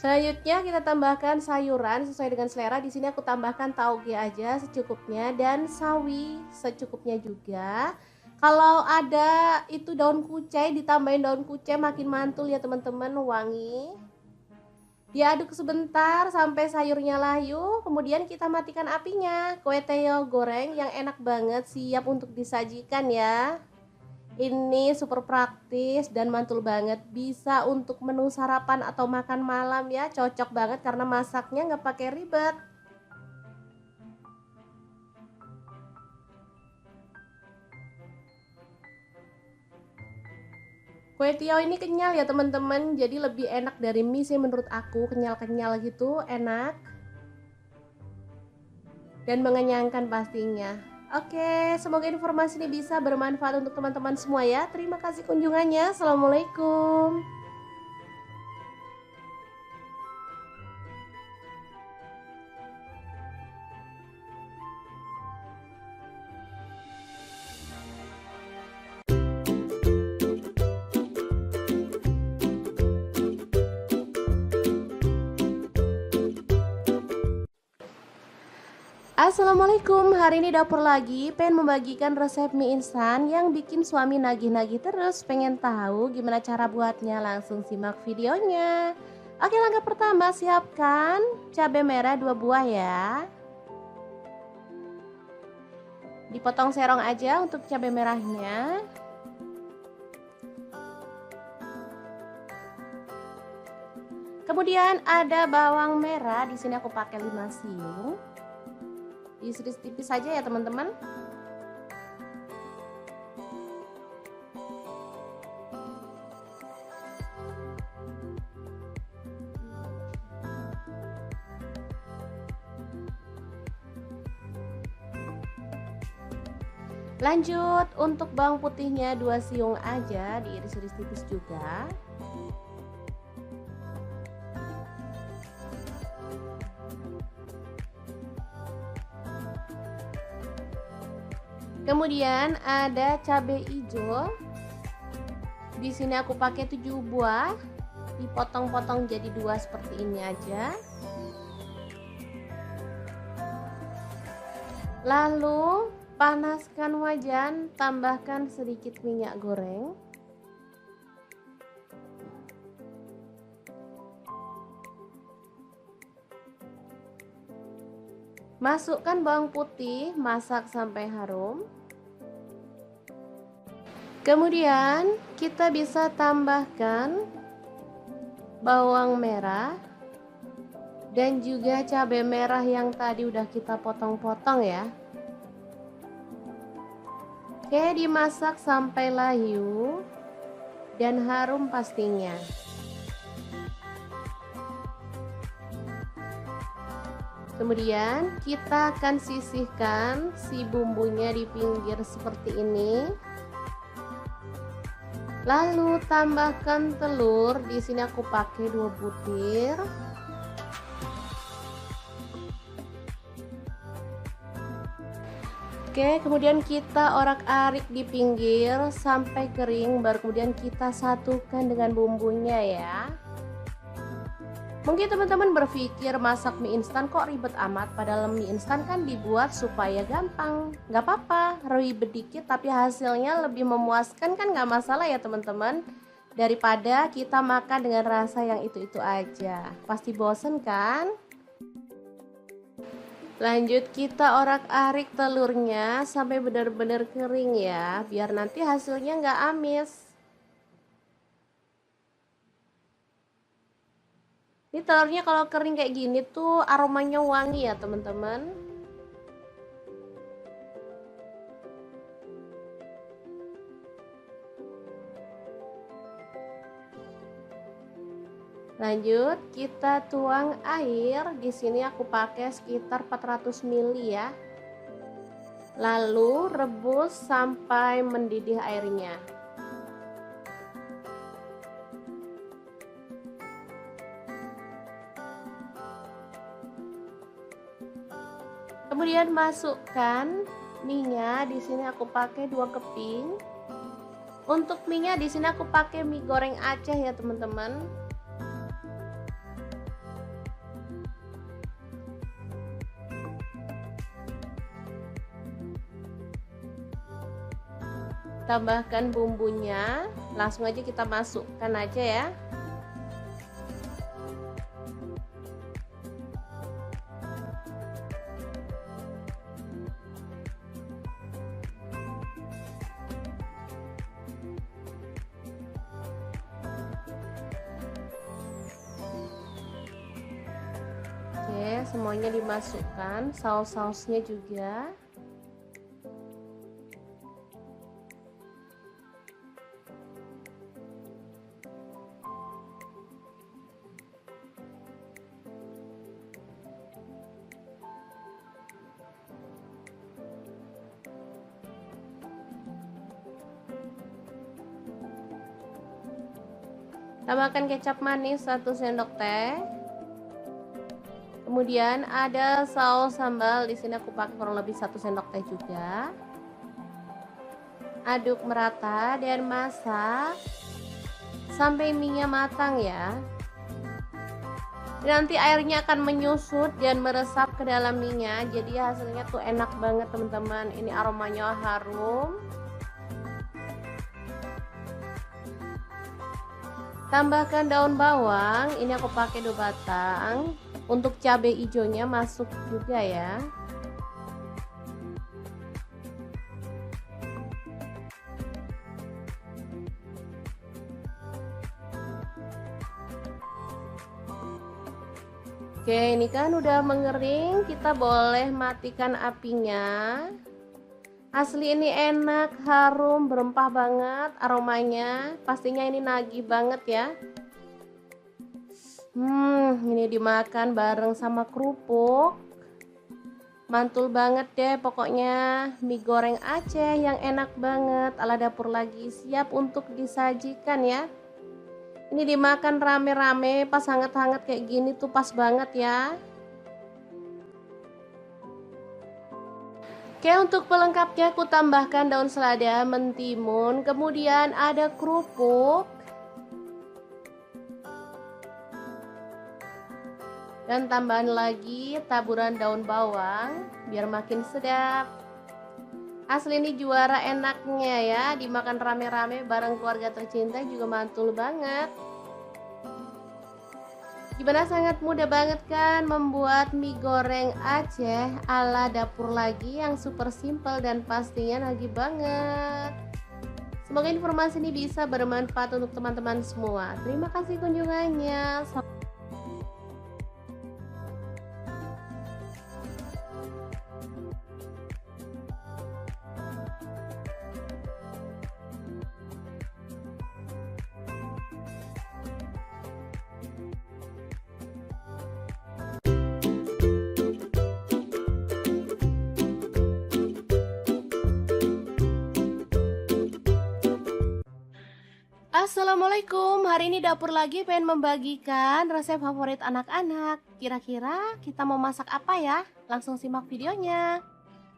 Selanjutnya kita tambahkan sayuran sesuai dengan selera. Di sini aku tambahkan tauge aja secukupnya dan sawi secukupnya juga. Kalau ada itu daun kucai, ditambahin daun kucai makin mantul ya teman-teman, wangi. Diaduk sebentar sampai sayurnya layu, kemudian kita matikan apinya. Kue teo goreng yang enak banget siap untuk disajikan ya. Ini super praktis dan mantul banget, bisa untuk menu sarapan atau makan malam ya, cocok banget karena masaknya nggak pakai ribet. Kue tiaw ini kenyal ya teman-teman, jadi lebih enak dari mie sih menurut aku, kenyal-kenyal gitu, enak dan mengenyangkan pastinya. Oke, semoga informasi ini bisa bermanfaat untuk teman-teman semua ya. Terima kasih kunjungannya. Assalamualaikum. Assalamualaikum, hari ini dapur lagi pengen membagikan resep mie instan yang bikin suami nagih-nagih terus. Pengen tahu gimana cara buatnya? Langsung simak videonya. Oke, langkah pertama siapkan cabai merah 2 buah ya. Dipotong serong aja untuk cabai merahnya. Kemudian ada bawang merah, di sini aku pakai 5 siung. Diiris tipis saja ya teman-teman. Lanjut untuk bawang putihnya 2 siung aja, diiris-iris tipis juga. Kemudian ada cabai hijau. Di sini aku pakai 7 buah, dipotong-potong jadi 2 seperti ini aja. Lalu panaskan wajan, tambahkan sedikit minyak goreng. Masukkan bawang putih, masak sampai harum. Kemudian kita bisa tambahkan bawang merah dan juga cabai merah yang tadi udah kita potong-potong ya. Oke, dimasak sampai layu dan harum pastinya. Kemudian kita akan sisihkan si bumbunya di pinggir seperti ini. Lalu tambahkan telur. Di sini aku pakai 2 butir. Oke, kemudian kita orak-arik di pinggir sampai kering, baru kemudian kita satukan dengan bumbunya ya. Mungkin teman-teman berpikir masak mie instan kok ribet amat, padahal mie instan kan dibuat supaya gampang. Gak apa-apa, ribet dikit tapi hasilnya lebih memuaskan kan, gak masalah ya teman-teman. Daripada kita makan dengan rasa yang itu-itu aja, pasti bosen kan? Lanjut kita orak-arik telurnya sampai benar-benar kering ya, biar nanti hasilnya gak amis. Ini telurnya kalau kering kayak gini tuh aromanya wangi ya teman-teman. Lanjut kita tuang air. Di sini aku pakai sekitar 400 ml ya. Lalu rebus sampai mendidih airnya. Kemudian masukkan mie-nya. Di sini aku pakai 2 keping. Untuk mie-nya di sini aku pakai mie goreng Aceh ya teman-teman. Tambahkan bumbunya, langsung aja kita masukkan aja ya. Oke, semuanya dimasukkan, saus-sausnya juga. Tambahkan kecap manis 1 sendok teh. Kemudian ada saus sambal, di sini aku pakai kurang lebih 1 sendok teh juga. Aduk merata dan masak sampai mie-nya matang ya. Nanti airnya akan menyusut dan meresap ke dalam mie-nya, jadi hasilnya tuh enak banget teman-teman. Ini aromanya harum. Tambahkan daun bawang, ini aku pakai 2 batang. Untuk cabai hijaunya masuk juga ya. Oke, ini kan udah mengering, kita boleh matikan apinya. Asli ini enak, harum, berempah banget aromanya. Pastinya ini nagih banget ya. Ini dimakan bareng sama kerupuk. Mantul banget deh pokoknya. Mie goreng Aceh yang enak banget. Ala dapur lagi siap untuk disajikan ya. Ini dimakan rame-rame pas hangat-hangat kayak gini tuh pas banget ya. Oke, untuk pelengkapnya aku tambahkan daun selada, mentimun, kemudian ada kerupuk. Dan tambahan lagi taburan daun bawang biar makin sedap. Asli ini juara enaknya ya, dimakan rame-rame bareng keluarga tercinta juga mantul banget. Gimana, sangat mudah banget kan membuat mie goreng Aceh ala dapur lagi yang super simple dan pastinya nagih banget. Semoga informasi ini bisa bermanfaat untuk teman-teman semua. Terima kasih kunjungannya. Assalamualaikum, hari ini dapur lagi pengen membagikan resep favorit anak-anak. Kira-kira kita mau masak apa ya? Langsung simak videonya.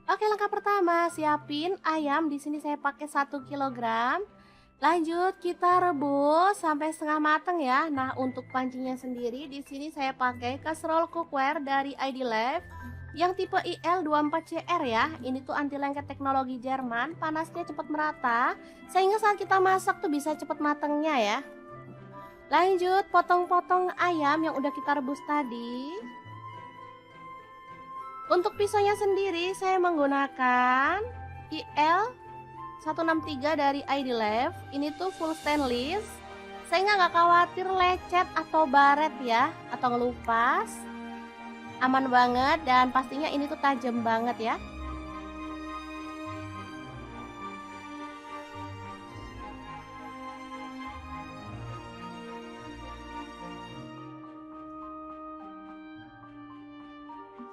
Oke, langkah pertama, siapin ayam. Di sini saya pakai 1 kilogram. Lanjut kita rebus sampai setengah matang ya. Nah, untuk pancinya sendiri di sini saya pakai kaserol cookware dari ID Life yang tipe IL24CR ya. Ini tuh anti lengket teknologi Jerman, panasnya cepat merata sehingga saat kita masak tuh bisa cepat matangnya ya. Lanjut potong-potong ayam yang udah kita rebus tadi. Untuk pisaunya sendiri saya menggunakan IL163 dari ID Life. Ini tuh full stainless sehingga nggak khawatir lecet atau baret ya, atau ngelupas. Aman banget dan pastinya ini tuh tajam banget ya.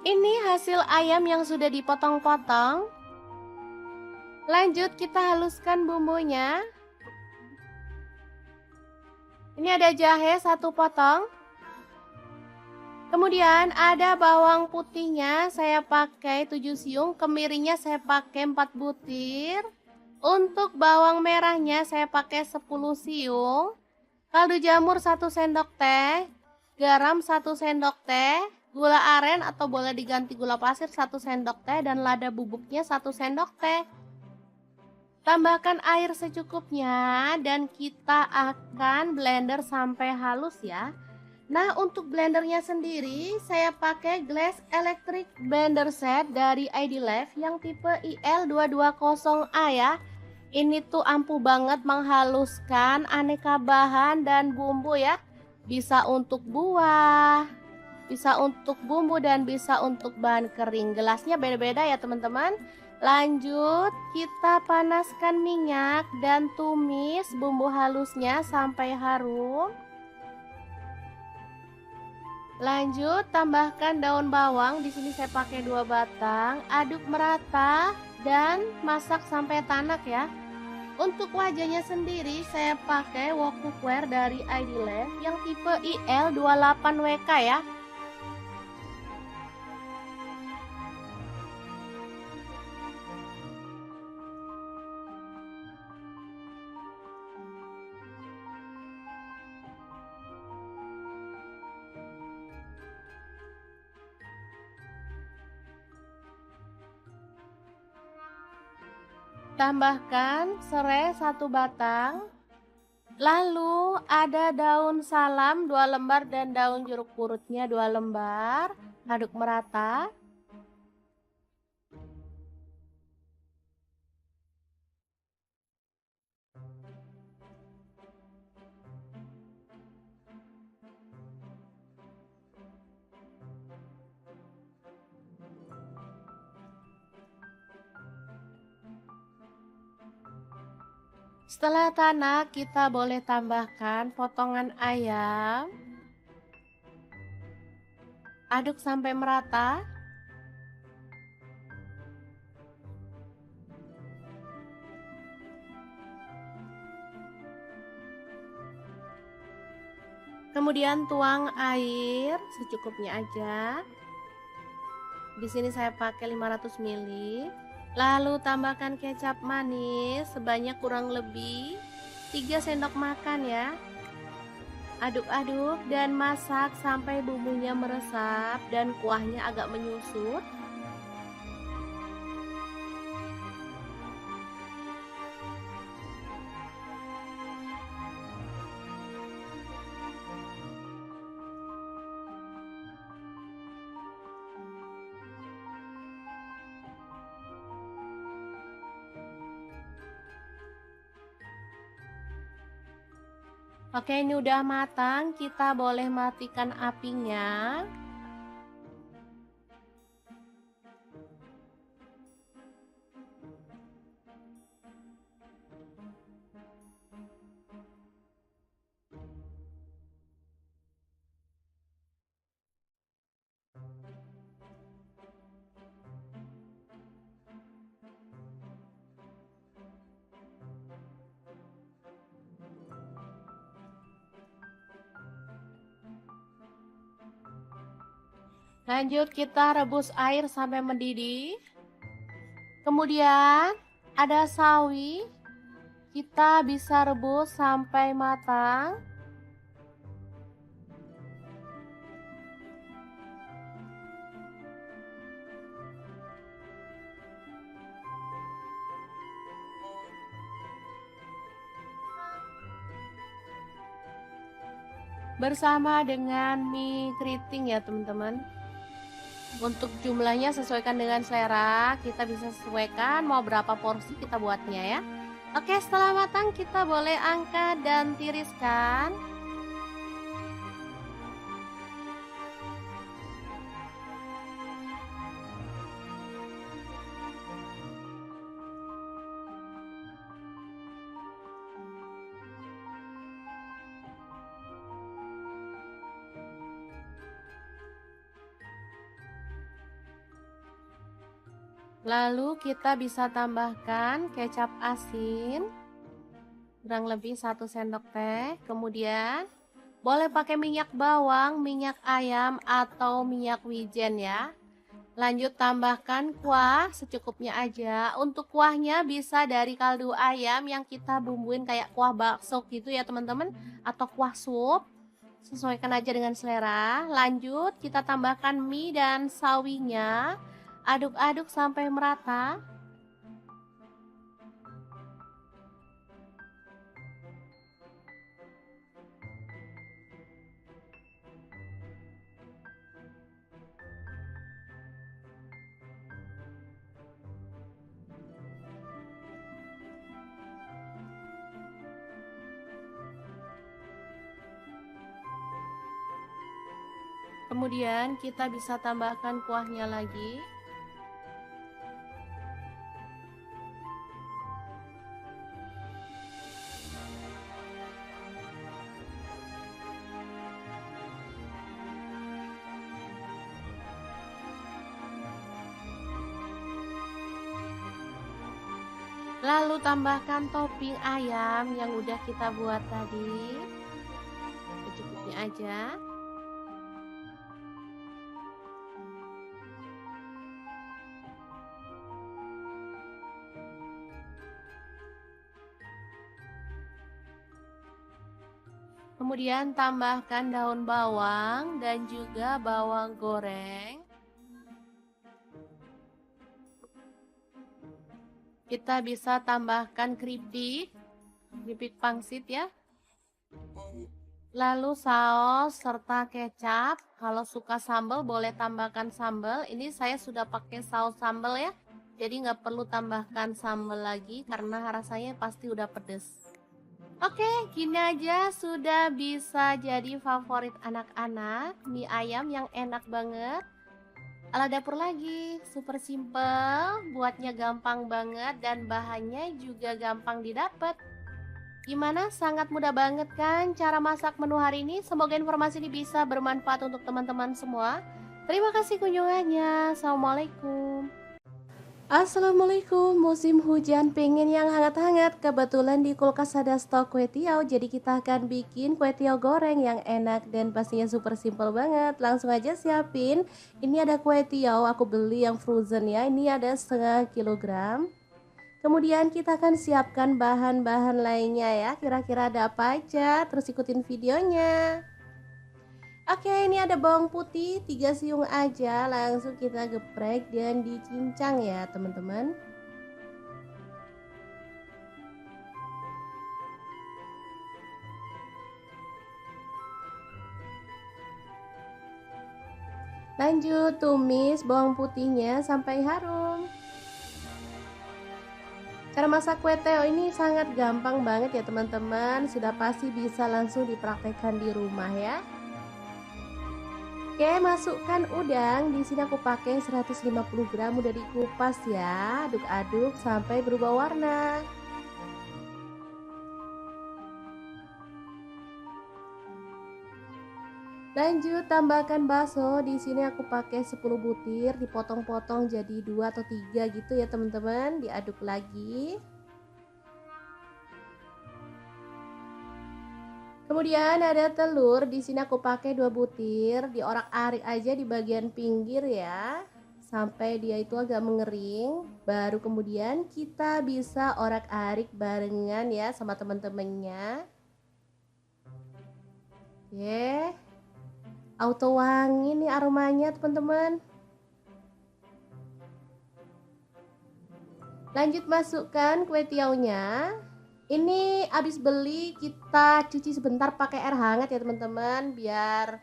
Ini hasil ayam yang sudah dipotong-potong. Lanjut kita haluskan bumbunya. Ini ada jahe 1 potong. Kemudian ada bawang putihnya saya pakai 7 siung, kemirinya saya pakai 4 butir. Untuk bawang merahnya saya pakai 10 siung. Kaldu jamur 1 sendok teh, garam 1 sendok teh, gula aren atau boleh diganti gula pasir 1 sendok teh dan lada bubuknya 1 sendok teh. Tambahkan air secukupnya dan kita akan blender sampai halus ya. Nah, untuk blendernya sendiri saya pakai Glass Electric Blender Set dari ID Life yang tipe IL220A ya. Ini tuh ampuh banget menghaluskan aneka bahan dan bumbu ya. Bisa untuk buah, bisa untuk bumbu dan bisa untuk bahan kering. Gelasnya beda-beda ya teman-teman. Lanjut kita panaskan minyak dan tumis bumbu halusnya sampai harum. Lanjut tambahkan daun bawang, di sini saya pakai 2 batang, aduk merata dan masak sampai tanak ya. Untuk wajahnya sendiri saya pakai wok cookware dari ID Life yang tipe IL28WK ya. Tambahkan serai 1 batang. Lalu ada daun salam 2 lembar dan daun jeruk purutnya 2 lembar. Aduk merata. Setelah tanak, kita boleh tambahkan potongan ayam. Aduk sampai merata. Kemudian tuang air secukupnya aja. Di sini saya pakai 500 ml. Lalu tambahkan kecap manis sebanyak kurang lebih 3 sendok makan ya. Aduk-aduk dan masak sampai bumbunya meresap dan kuahnya agak menyusut. Oke, ini udah matang, kita boleh matikan apinya. Lanjut kita rebus air sampai mendidih. Kemudian ada sawi. Kita bisa rebus sampai matang. Bersama dengan mie keriting ya teman-teman. Untuk jumlahnya sesuaikan dengan selera, kita bisa sesuaikan mau berapa porsi kita buatnya ya. Oke, setelah matang kita boleh angkat dan tiriskan. Lalu kita bisa tambahkan kecap asin kurang lebih 1 sendok teh. Kemudian boleh pakai minyak bawang, minyak ayam atau minyak wijen ya. Lanjut tambahkan kuah secukupnya aja. Untuk kuahnya bisa dari kaldu ayam yang kita bumbuin kayak kuah bakso gitu ya teman-teman, atau kuah sup. Sesuaikan aja dengan selera. Lanjut kita tambahkan mie dan sawinya. Aduk-aduk sampai merata. Kemudian kita bisa tambahkan kuahnya lagi. Lalu tambahkan topping ayam yang udah kita buat tadi. Secukupnya aja. Kemudian tambahkan daun bawang dan juga bawang goreng. Kita bisa tambahkan keripik pangsit ya. Lalu saus serta kecap. Kalau suka sambal boleh tambahkan sambal. Ini saya sudah pakai saus sambal ya. Jadi nggak perlu tambahkan sambal lagi karena rasanya pasti udah pedes. Oke, gini aja sudah bisa jadi favorit anak-anak. Mie ayam yang enak banget. Ala dapur lagi, super simple, buatnya gampang banget dan bahannya juga gampang didapat. Gimana? Sangat mudah banget kan cara masak menu hari ini? Semoga informasi ini bisa bermanfaat untuk teman-teman semua. Terima kasih kunjungannya. Assalamualaikum. Assalamualaikum, musim hujan pengen yang hangat-hangat. Kebetulan di kulkas ada stok kue tiaw, jadi kita akan bikin kue tiaw goreng yang enak dan pastinya super simple banget. Langsung aja siapin. Ini ada kue tiaw, aku beli yang frozen ya. Ini ada setengah kilogram. Kemudian kita akan siapkan bahan-bahan lainnya ya. Kira-kira ada apa aja? Terus ikutin videonya. Oke, ini ada bawang putih 3 siung aja, langsung kita geprek dan dicincang ya teman-teman. Lanjut tumis bawang putihnya sampai harum. Cara masak kue teo ini sangat gampang banget ya teman-teman. Sudah pasti bisa langsung dipraktekkan di rumah ya. Oke, masukkan udang. Di sini aku pakai 150 gram, udah dikupas ya. Aduk-aduk sampai berubah warna. Lanjut tambahkan bakso. Di sini aku pakai 10 butir, dipotong-potong jadi 2 atau 3 gitu ya teman-teman. Diaduk lagi. Kemudian ada telur. Di sini aku pakai 2 butir, diorak-arik aja di bagian pinggir ya. Sampai dia itu agak mengering. Baru kemudian kita bisa orak-arik barengan ya sama teman-temannya. Oke. Auto wangi nih aromanya teman-teman. Lanjut masukkan kue tiaunya. Ini habis beli kita cuci sebentar pakai air hangat ya teman-teman, biar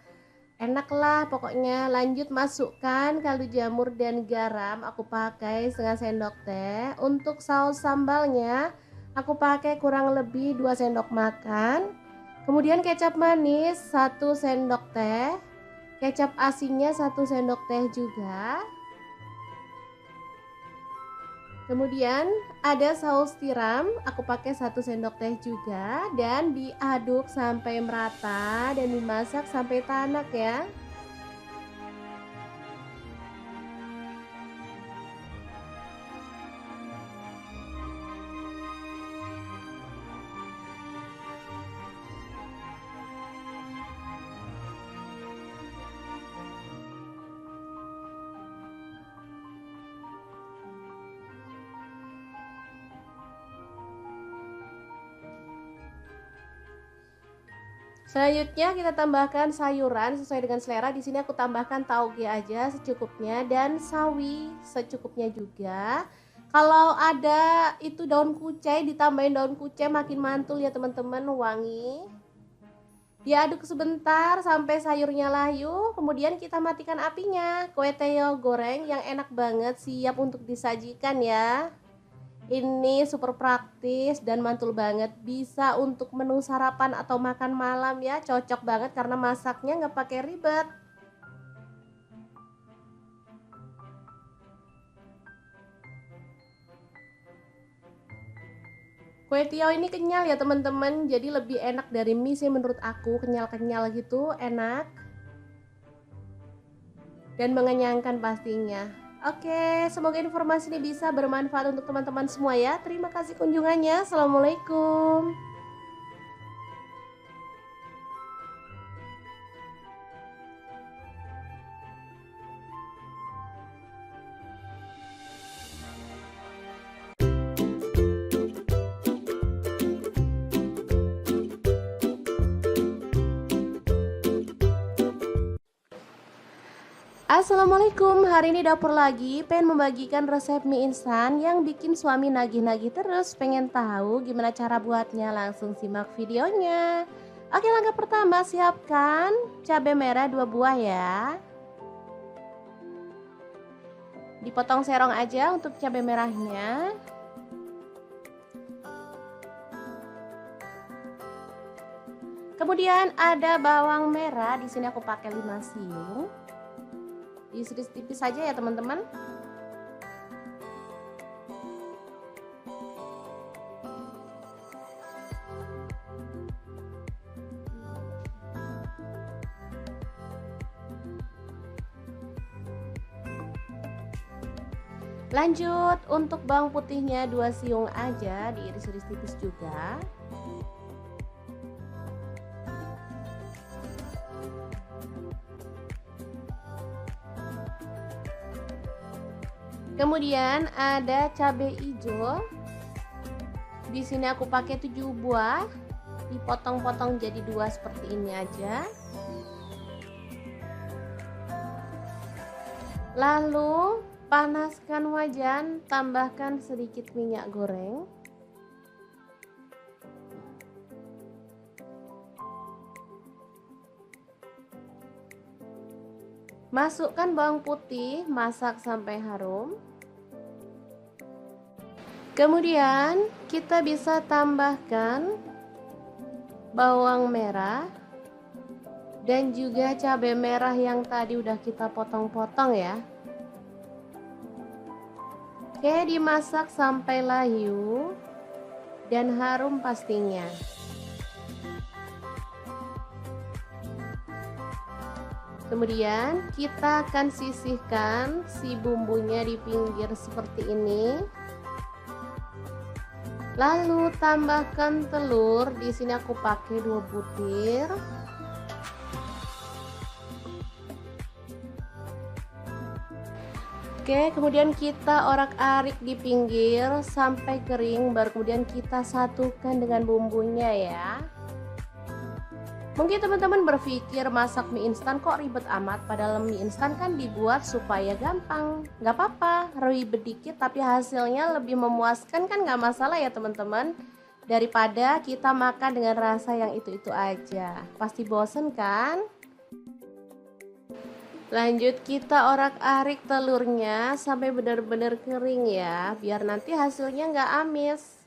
enak lah pokoknya. Lanjut masukkan kaldu jamur dan garam. Aku pakai setengah sendok teh. Untuk saus sambalnya aku pakai kurang lebih 2 sendok makan. Kemudian kecap manis 1 sendok teh. Kecap asinnya 1 sendok teh juga. Kemudian ada saus tiram, aku pakai 1 sendok teh juga. Dan diaduk sampai merata dan dimasak sampai tanak ya. Selanjutnya kita tambahkan sayuran sesuai dengan selera. Di sini aku tambahkan tauge aja secukupnya dan sawi secukupnya juga. Kalau ada itu daun kucai, ditambahin daun kucai makin mantul ya teman-teman, wangi. Diaduk sebentar sampai sayurnya layu, kemudian kita matikan apinya. Kue teo goreng yang enak banget, siap untuk disajikan ya. Ini super praktis dan mantul banget, bisa untuk menu sarapan atau makan malam ya. Cocok banget karena masaknya nggak pakai ribet. Kue tiaw ini kenyal ya teman-teman, jadi lebih enak dari mie sih menurut aku. Kenyal-kenyal gitu, enak dan mengenyangkan pastinya. Oke, semoga informasi ini bisa bermanfaat untuk teman-teman semua ya. Terima kasih kunjungannya. Assalamualaikum. Assalamualaikum, hari ini dapur lagi pengen membagikan resep mie instan yang bikin suami nagih-nagih terus. Pengen tahu gimana cara buatnya? Langsung simak videonya. Oke, langkah pertama siapkan cabai merah 2 buah ya. Dipotong serong aja untuk cabai merahnya. Kemudian ada bawang merah, di sini aku pakai 5 siung. Diiris tipis saja ya teman-teman. Lanjut untuk bawang putihnya 2 siung aja, diiris-iris tipis juga. Kemudian ada cabai hijau. Di sini aku pakai 7 buah, dipotong-potong jadi 2 seperti ini aja. Lalu panaskan wajan, tambahkan sedikit minyak goreng. Masukkan bawang putih, masak sampai harum. Kemudian kita bisa tambahkan bawang merah dan juga cabai merah yang tadi udah kita potong-potong ya. Oke, dimasak sampai layu dan harum pastinya. Kemudian kita akan sisihkan si bumbunya di pinggir seperti ini. Lalu tambahkan telur. Di sini aku pakai 2 butir. Oke, kemudian kita orak-arik di pinggir sampai kering, baru kemudian kita satukan dengan bumbunya ya. Mungkin teman-teman berpikir masak mie instan kok ribet amat, padahal mie instan kan dibuat supaya gampang. Gak apa-apa, ribet dikit tapi hasilnya lebih memuaskan kan, gak masalah ya teman-teman. Daripada kita makan dengan rasa yang itu-itu aja, pasti bosen kan? Lanjut kita orak-arik telurnya sampai benar-benar kering ya, biar nanti hasilnya gak amis.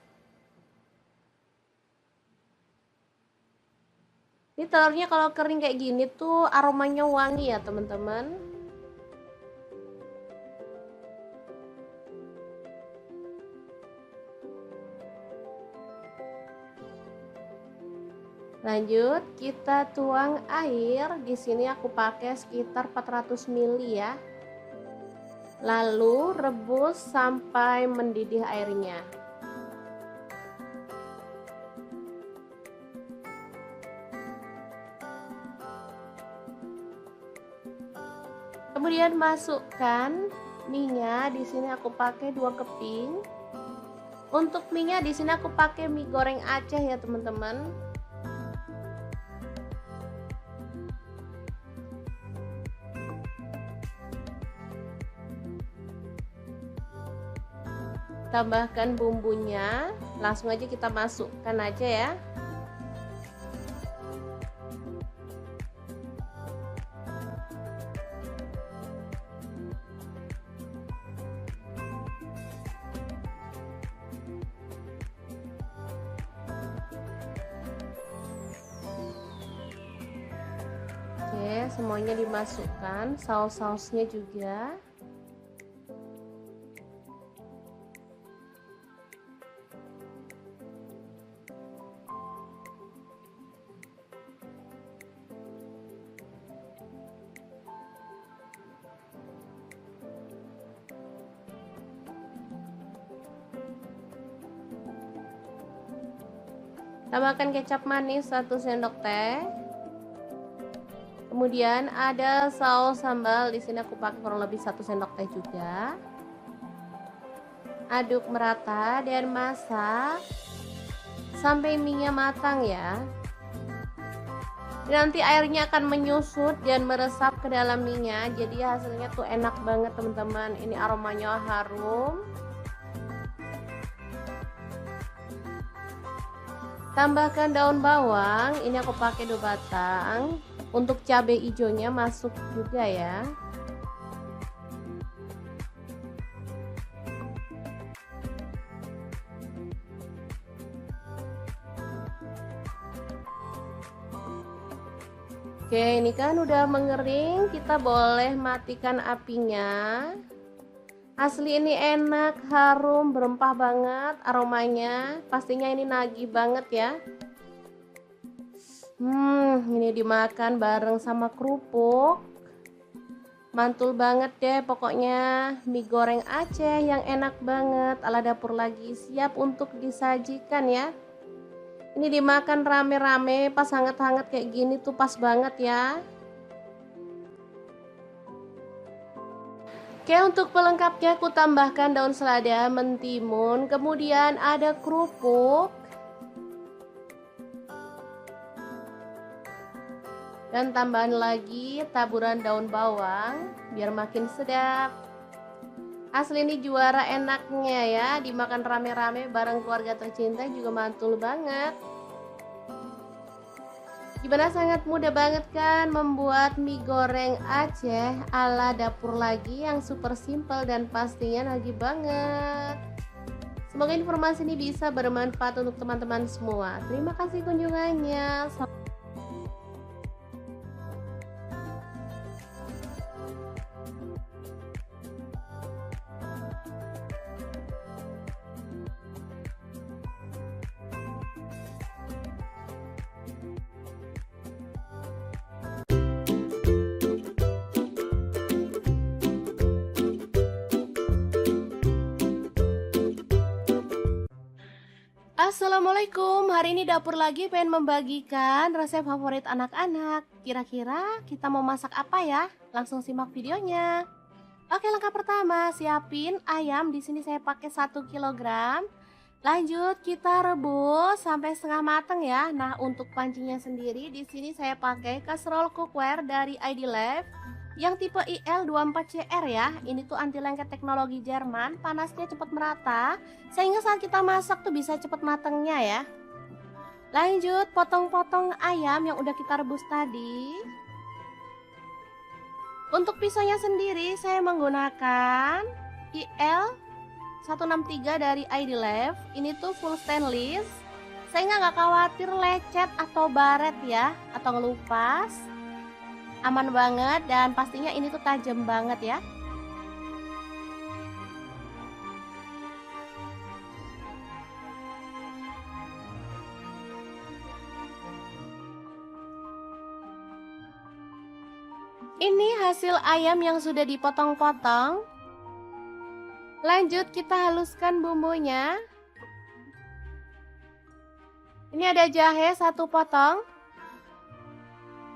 Ini telurnya kalau kering kayak gini tuh aromanya wangi ya teman-teman. Lanjut kita tuang air. Di sini aku pakai sekitar 400 ml ya. Lalu rebus sampai mendidih airnya. Kemudian masukkan mie-nya. Di sini aku pakai 2 keping. Untuk mie-nya di sini aku pakai mie goreng Aceh ya teman-teman. Tambahkan bumbunya, langsung aja kita masukkan aja ya. Oke, semuanya dimasukkan, saus-sausnya juga. Tambahkan kecap manis 1 sendok teh. Kemudian ada saus sambal, di sini aku pakai kurang lebih 1 sendok teh juga. Aduk merata dan masak sampai mie-nya matang ya. Nanti airnya akan menyusut dan meresap ke dalam mie-nya, jadi hasilnya tuh enak banget teman-teman. Ini aromanya harum. Tambahkan daun bawang, ini aku pakai 2 batang. Untuk cabai hijaunya masuk juga ya. Oke, ini kan udah mengering, kita boleh matikan apinya. Asli ini enak, harum, berempah banget aromanya. Pastinya ini nagih banget ya. Ini dimakan bareng sama kerupuk. Mantul banget deh pokoknya. Mie goreng Aceh yang enak banget ala dapur lagi, siap untuk disajikan ya. Ini dimakan rame-rame pas hangat-hangat kayak gini tuh pas banget ya. Oke, untuk pelengkapnya aku tambahkan daun selada, mentimun, kemudian ada kerupuk, dan tambahan lagi taburan daun bawang biar makin sedap. Asli ini juara enaknya ya, dimakan rame-rame bareng keluarga tercinta juga mantul banget. Gimana, sangat mudah banget kan membuat mie goreng Aceh ala dapur lagi yang super simple dan pastinya nagih banget. Semoga informasi ini bisa bermanfaat untuk teman-teman semua. Terima kasih kunjungannya. Assalamualaikum, hari ini dapur lagi pengen membagikan resep favorit anak-anak. Kira-kira kita mau masak apa ya? Langsung simak videonya. Oke, langkah pertama, siapin ayam. Di sini saya pakai 1 kilogram. Lanjut kita rebus sampai setengah matang ya. Nah, untuk pancinya sendiri di sini saya pakai kaserol cookware dari ID Life yang tipe IL24CR ya. Ini tuh anti lengket teknologi Jerman, panasnya cepat merata sehingga saat kita masak tuh bisa cepat matangnya ya. Lanjut potong-potong ayam yang udah kita rebus tadi. Untuk pisaunya sendiri saya menggunakan IL 163 dari ID Life. Ini tuh full stainless sehingga nggak khawatir lecet atau baret ya, atau ngelupas. Aman banget dan pastinya ini tuh tajam banget ya. Ini hasil ayam yang sudah dipotong-potong. Lanjut kita haluskan bumbunya. Ini ada jahe 1 potong.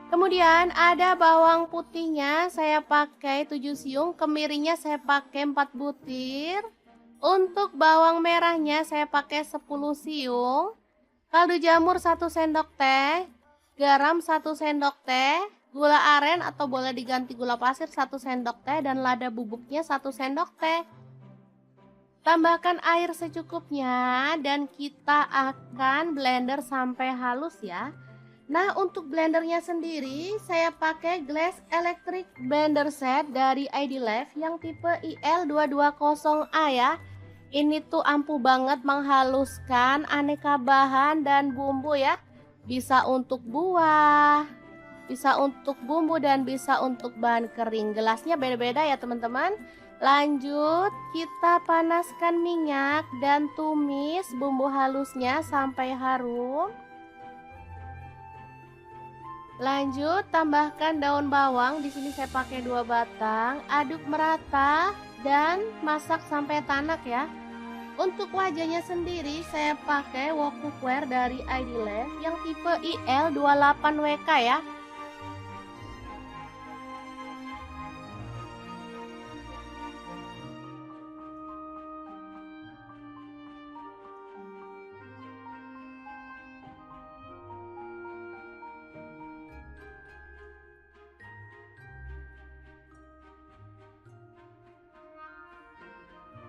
Kemudian ada bawang putihnya saya pakai 7 siung, kemirinya saya pakai 4 butir. Untuk bawang merahnya saya pakai 10 siung. Kaldu jamur 1 sendok teh, garam 1 sendok teh, gula aren atau boleh diganti gula pasir 1 sendok teh dan lada bubuknya 1 sendok teh. Tambahkan air secukupnya dan kita akan blender sampai halus ya. Nah, untuk blendernya sendiri saya pakai Glass Electric Blender Set dari ID Life yang tipe IL220A ya. Ini tuh ampuh banget menghaluskan aneka bahan dan bumbu ya. Bisa untuk buah, bisa untuk bumbu dan bisa untuk bahan kering. Gelasnya beda-beda ya teman-teman. Lanjut kita panaskan minyak dan tumis bumbu halusnya sampai harum. Lanjut tambahkan daun bawang, di sini saya pakai 2 batang, aduk merata dan masak sampai tanak ya. Untuk wajahnya sendiri saya pakai wok cookware dari ID Life yang tipe IL28WK ya.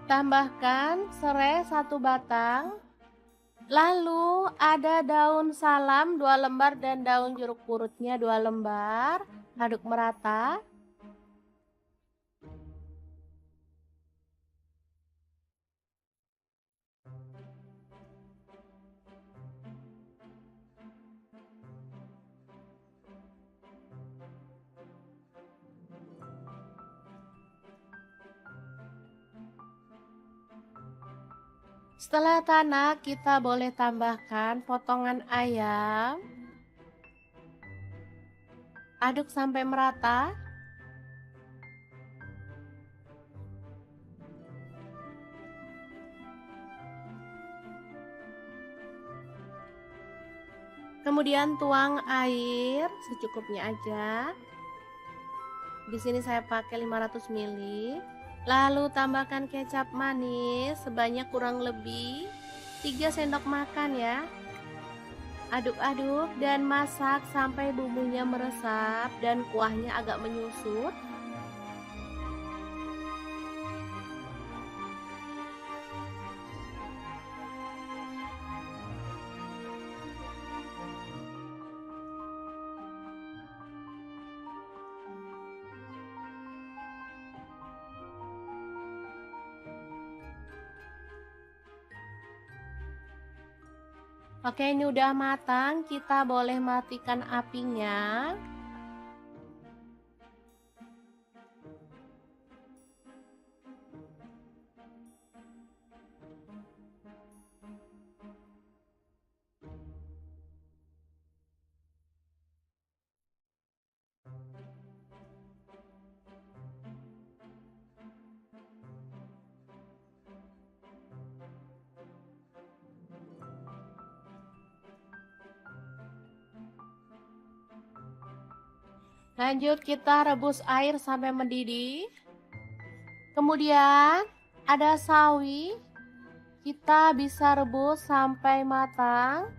Tambahkan serai 1 batang. Lalu ada daun salam 2 lembar dan daun jeruk purutnya 2 lembar. Aduk merata. Setelah tanak, kita boleh tambahkan potongan ayam. Aduk sampai merata. Kemudian tuang air secukupnya aja. Di sini saya pakai 500 ml. Lalu tambahkan kecap manis sebanyak kurang lebih 3 sendok makan ya. Aduk-aduk dan masak sampai bumbunya meresap dan kuahnya agak menyusut. Oke, ini udah matang, kita boleh matikan apinya. Lanjut kita rebus air sampai mendidih. Kemudian ada sawi. Kita bisa rebus sampai matang.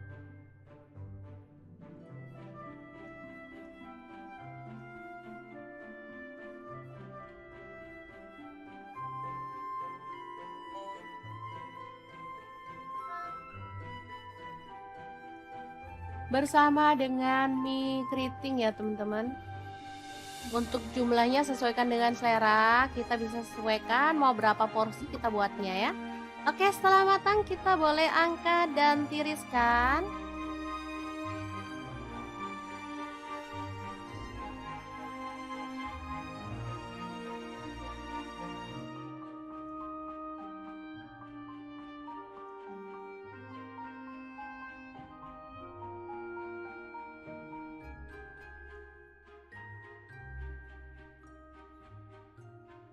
Bersama dengan mie keriting ya teman-teman. Untuk jumlahnya sesuaikan dengan selera, kita bisa sesuaikan mau berapa porsi kita buatnya ya. Oke, setelah matang kita boleh angkat dan tiriskan.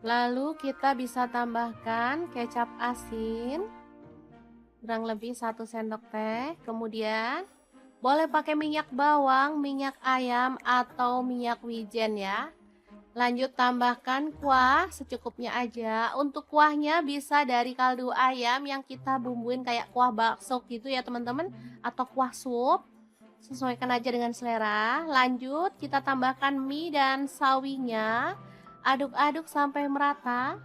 Lalu kita bisa tambahkan kecap asin kurang lebih 1 sendok teh. Kemudian boleh pakai minyak bawang, minyak ayam atau minyak wijen ya. Lanjut tambahkan kuah secukupnya aja. Untuk kuahnya bisa dari kaldu ayam yang kita bumbuin kayak kuah bakso gitu ya teman-teman, atau kuah sup. Sesuaikan aja dengan selera. Lanjut kita tambahkan mie dan sawinya. Aduk-aduk sampai merata.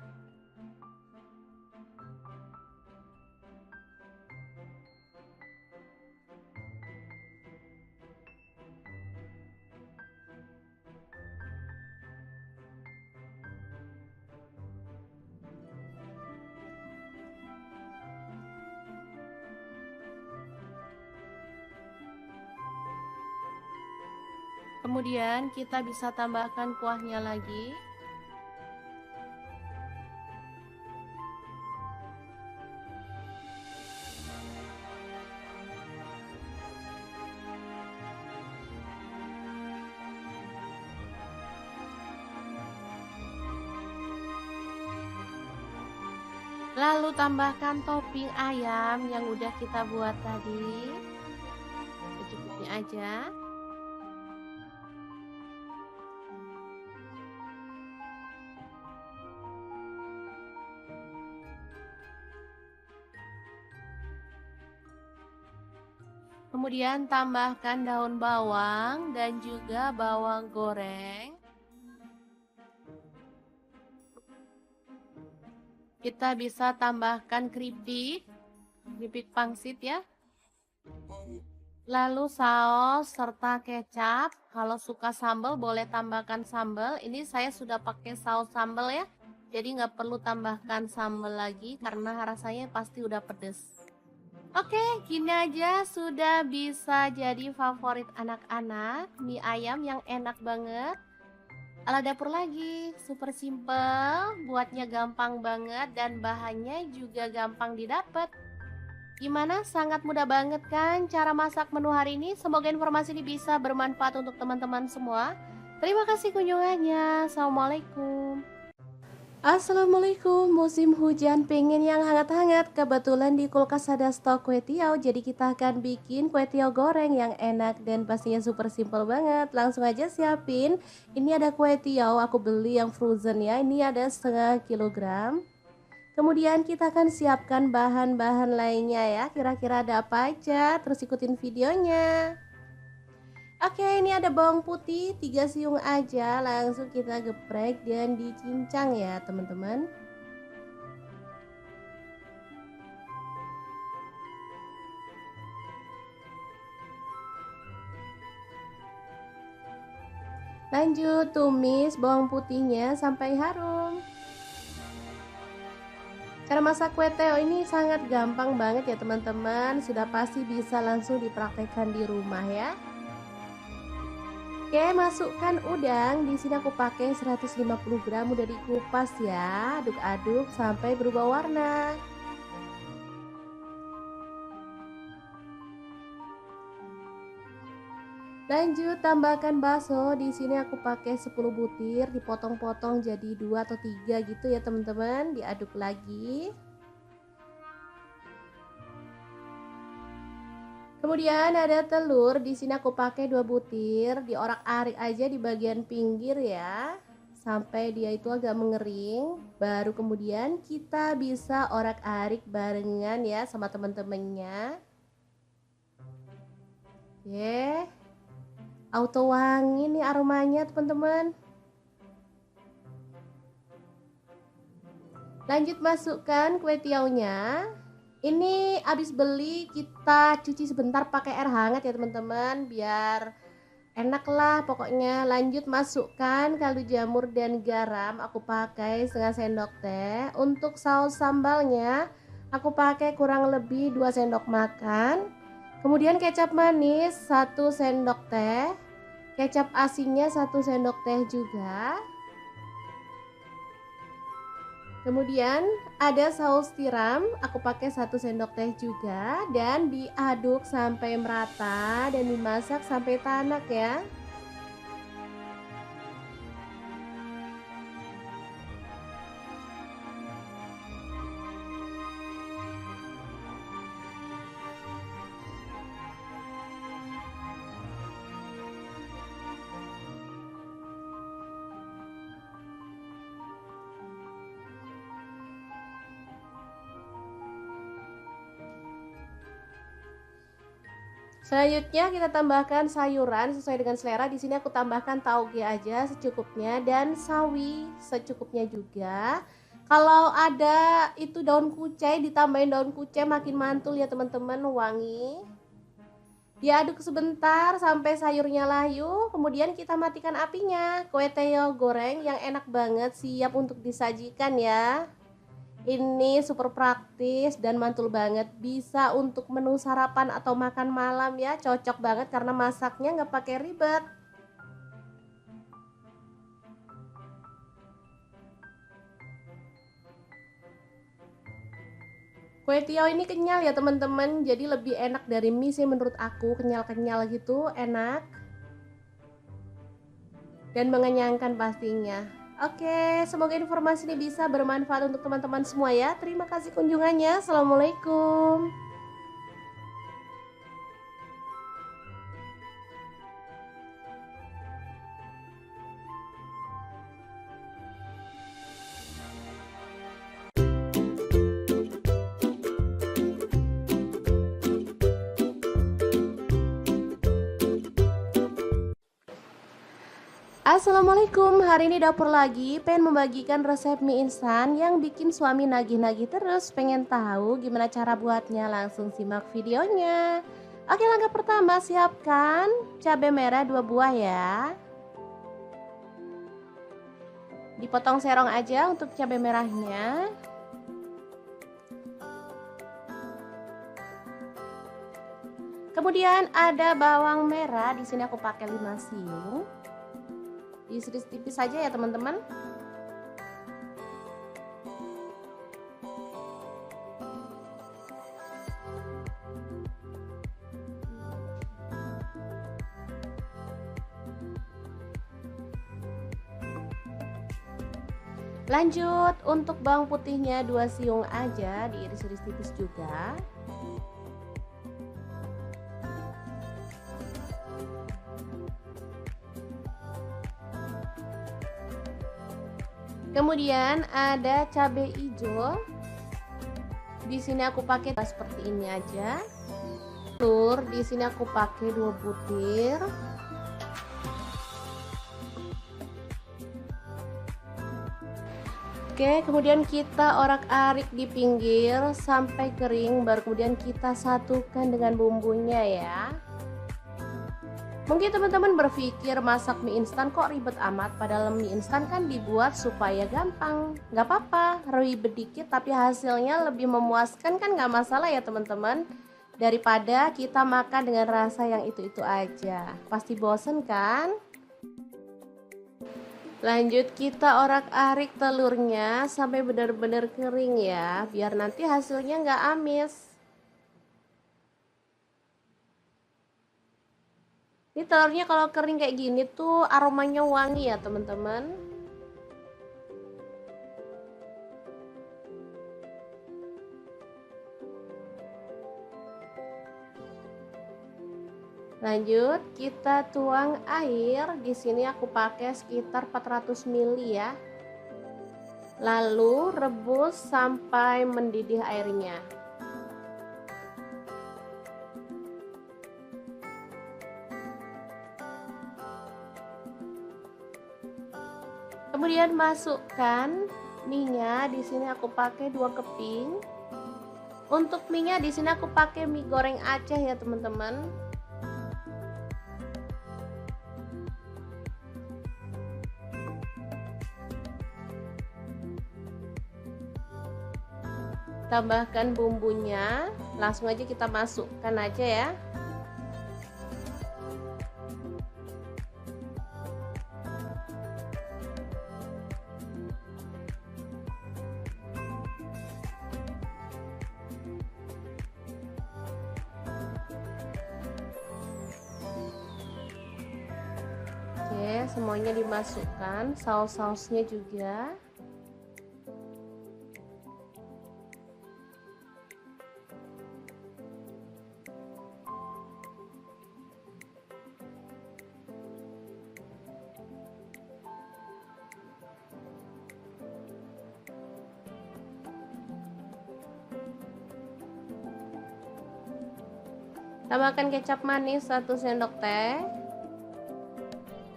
Kemudian kita bisa tambahkan kuahnya lagi. Lalu tambahkan topping ayam yang udah kita buat tadi. Secukupnya aja. Kemudian tambahkan daun bawang dan juga bawang goreng. Kita bisa tambahkan keripik pangsit ya. Lalu saus serta kecap. Kalau suka sambal boleh tambahkan sambal. Ini saya sudah pakai saus sambal ya. Jadi nggak perlu tambahkan sambal lagi karena rasanya pasti udah pedes. Oke, gini aja sudah bisa jadi favorit anak-anak. Mie ayam yang enak banget. Ala dapur lagi, super simple, buatnya gampang banget dan bahannya juga gampang didapat. Gimana? Sangat mudah banget kan cara masak menu hari ini? Semoga informasi ini bisa bermanfaat untuk teman-teman semua. Terima kasih kunjungannya. Assalamualaikum. Assalamualaikum, musim hujan pengen yang hangat-hangat. Kebetulan di kulkas ada stok kue tiaw, jadi kita akan bikin kue tiaw goreng yang enak dan pastinya super simple banget. Langsung aja siapin. Ini ada kue tiaw, aku beli yang frozen ya. Ini ada setengah kilogram. Kemudian kita akan siapkan bahan-bahan lainnya ya. Kira-kira ada apa aja? Terus ikutin videonya. Oke, ini ada bawang putih 3 siung aja, langsung kita geprek dan dicincang ya teman-teman. Lanjut tumis bawang putihnya sampai harum. Cara masak kue teo ini sangat gampang banget ya teman-teman, sudah pasti bisa langsung dipraktekkan di rumah ya. Oke, masukkan udang. Di sini aku pakai 150 gram, udah dikupas ya. Aduk-aduk sampai berubah warna. Lanjut tambahkan bakso. Di sini aku pakai 10 butir, dipotong-potong jadi 2 atau 3 gitu ya teman-teman. Diaduk lagi. Kemudian ada telur. Di sini aku pakai 2 butir, diorak-arik aja di bagian pinggir ya, sampai dia itu agak mengering. Baru kemudian kita bisa orak-arik barengan ya sama teman-temannya. Oke. Auto wangi nih aromanya teman-teman. Lanjut masukkan kue tiaunya. Ini habis beli kita cuci sebentar pakai air hangat ya teman-teman, biar enak lah pokoknya. Lanjut masukkan kaldu jamur dan garam, aku pakai setengah sendok teh. Untuk saus sambalnya aku pakai kurang lebih 2 sendok makan. Kemudian kecap manis 1 sendok teh, kecap asinnya 1 sendok teh juga. Kemudian ada saus tiram, aku pakai 1 sendok teh juga, dan diaduk sampai merata dan dimasak sampai tanak ya. Selanjutnya kita tambahkan sayuran sesuai dengan selera. Di sini aku tambahkan tauge aja secukupnya dan sawi secukupnya juga. Kalau ada itu daun kucai, ditambahin daun kucai makin mantul ya teman-teman, wangi. Diaduk sebentar sampai sayurnya layu, kemudian kita matikan apinya. Kue teo goreng yang enak banget siap untuk disajikan ya. Ini super praktis dan mantul banget, bisa untuk menu sarapan atau makan malam ya, cocok banget karena masaknya nggak pakai ribet. Kue tiaw ini kenyal ya teman-teman, jadi lebih enak dari mie sih menurut aku, kenyal-kenyal gitu, enak dan mengenyangkan pastinya. Oke, semoga informasi ini bisa bermanfaat untuk teman-teman semua ya. Terima kasih kunjungannya. Assalamualaikum. Assalamualaikum, hari ini dapur lagi pengen membagikan resep mie instan yang bikin suami nagih-nagih terus. Pengen tahu gimana cara buatnya? Langsung simak videonya. Oke, langkah pertama siapkan cabai merah 2 buah ya. Dipotong serong aja untuk cabai merahnya. Kemudian ada bawang merah, di sini aku pakai 5 siung. Diiris tipis saja ya teman-teman. Lanjut untuk bawang putihnya 2 siung aja, diiris-iris tipis juga. Kemudian ada cabai hijau. Di sini aku pakai seperti ini aja. Telur di sini aku pakai 2 butir. Oke, kemudian kita orak-arik di pinggir sampai kering, baru kemudian kita satukan dengan bumbunya ya. Mungkin teman-teman berpikir masak mie instan kok ribet amat, padahal mie instan kan dibuat supaya gampang. Nggak apa-apa, ribet dikit tapi hasilnya lebih memuaskan kan nggak masalah ya teman-teman. Daripada kita makan dengan rasa yang itu-itu aja. Pasti bosen kan? Lanjut kita orak-arik telurnya sampai benar-benar kering ya, biar nanti hasilnya nggak amis. Ini telurnya kalau kering kayak gini tuh aromanya wangi ya teman-teman. Lanjut kita tuang air. Di sini aku pakai sekitar 400 ml ya. Lalu rebus sampai mendidih airnya. Kemudian masukkan mie-nya. Di sini aku pakai 2 keping. Untuk mie-nya di sini aku pakai mie goreng Aceh ya teman-teman. Tambahkan bumbunya, langsung aja kita masukkan aja ya. Oke, semuanya dimasukkan, saus-sausnya juga. Tambahkan kecap manis 1 sendok teh.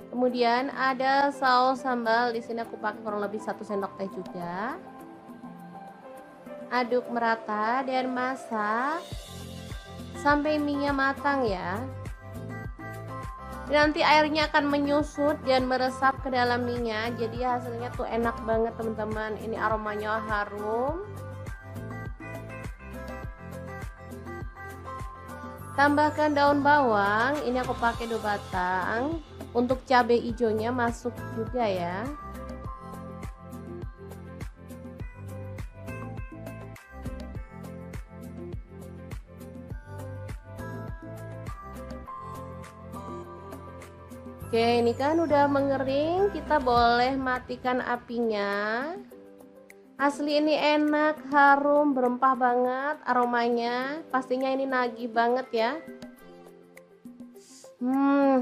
Kemudian ada saus sambal, di sini aku pakai kurang lebih 1 sendok teh juga. Aduk merata dan masak sampai mie-nya matang ya. Nanti airnya akan menyusut dan meresap ke dalam mie-nya, jadi hasilnya tuh enak banget teman-teman. Ini aromanya harum. Tambahkan daun bawang, ini aku pakai 2 batang. Untuk cabai hijaunya masuk juga ya. Oke, ini kan udah mengering, kita boleh matikan apinya. Asli ini enak, harum, berempah banget aromanya. Pastinya ini nagih banget ya.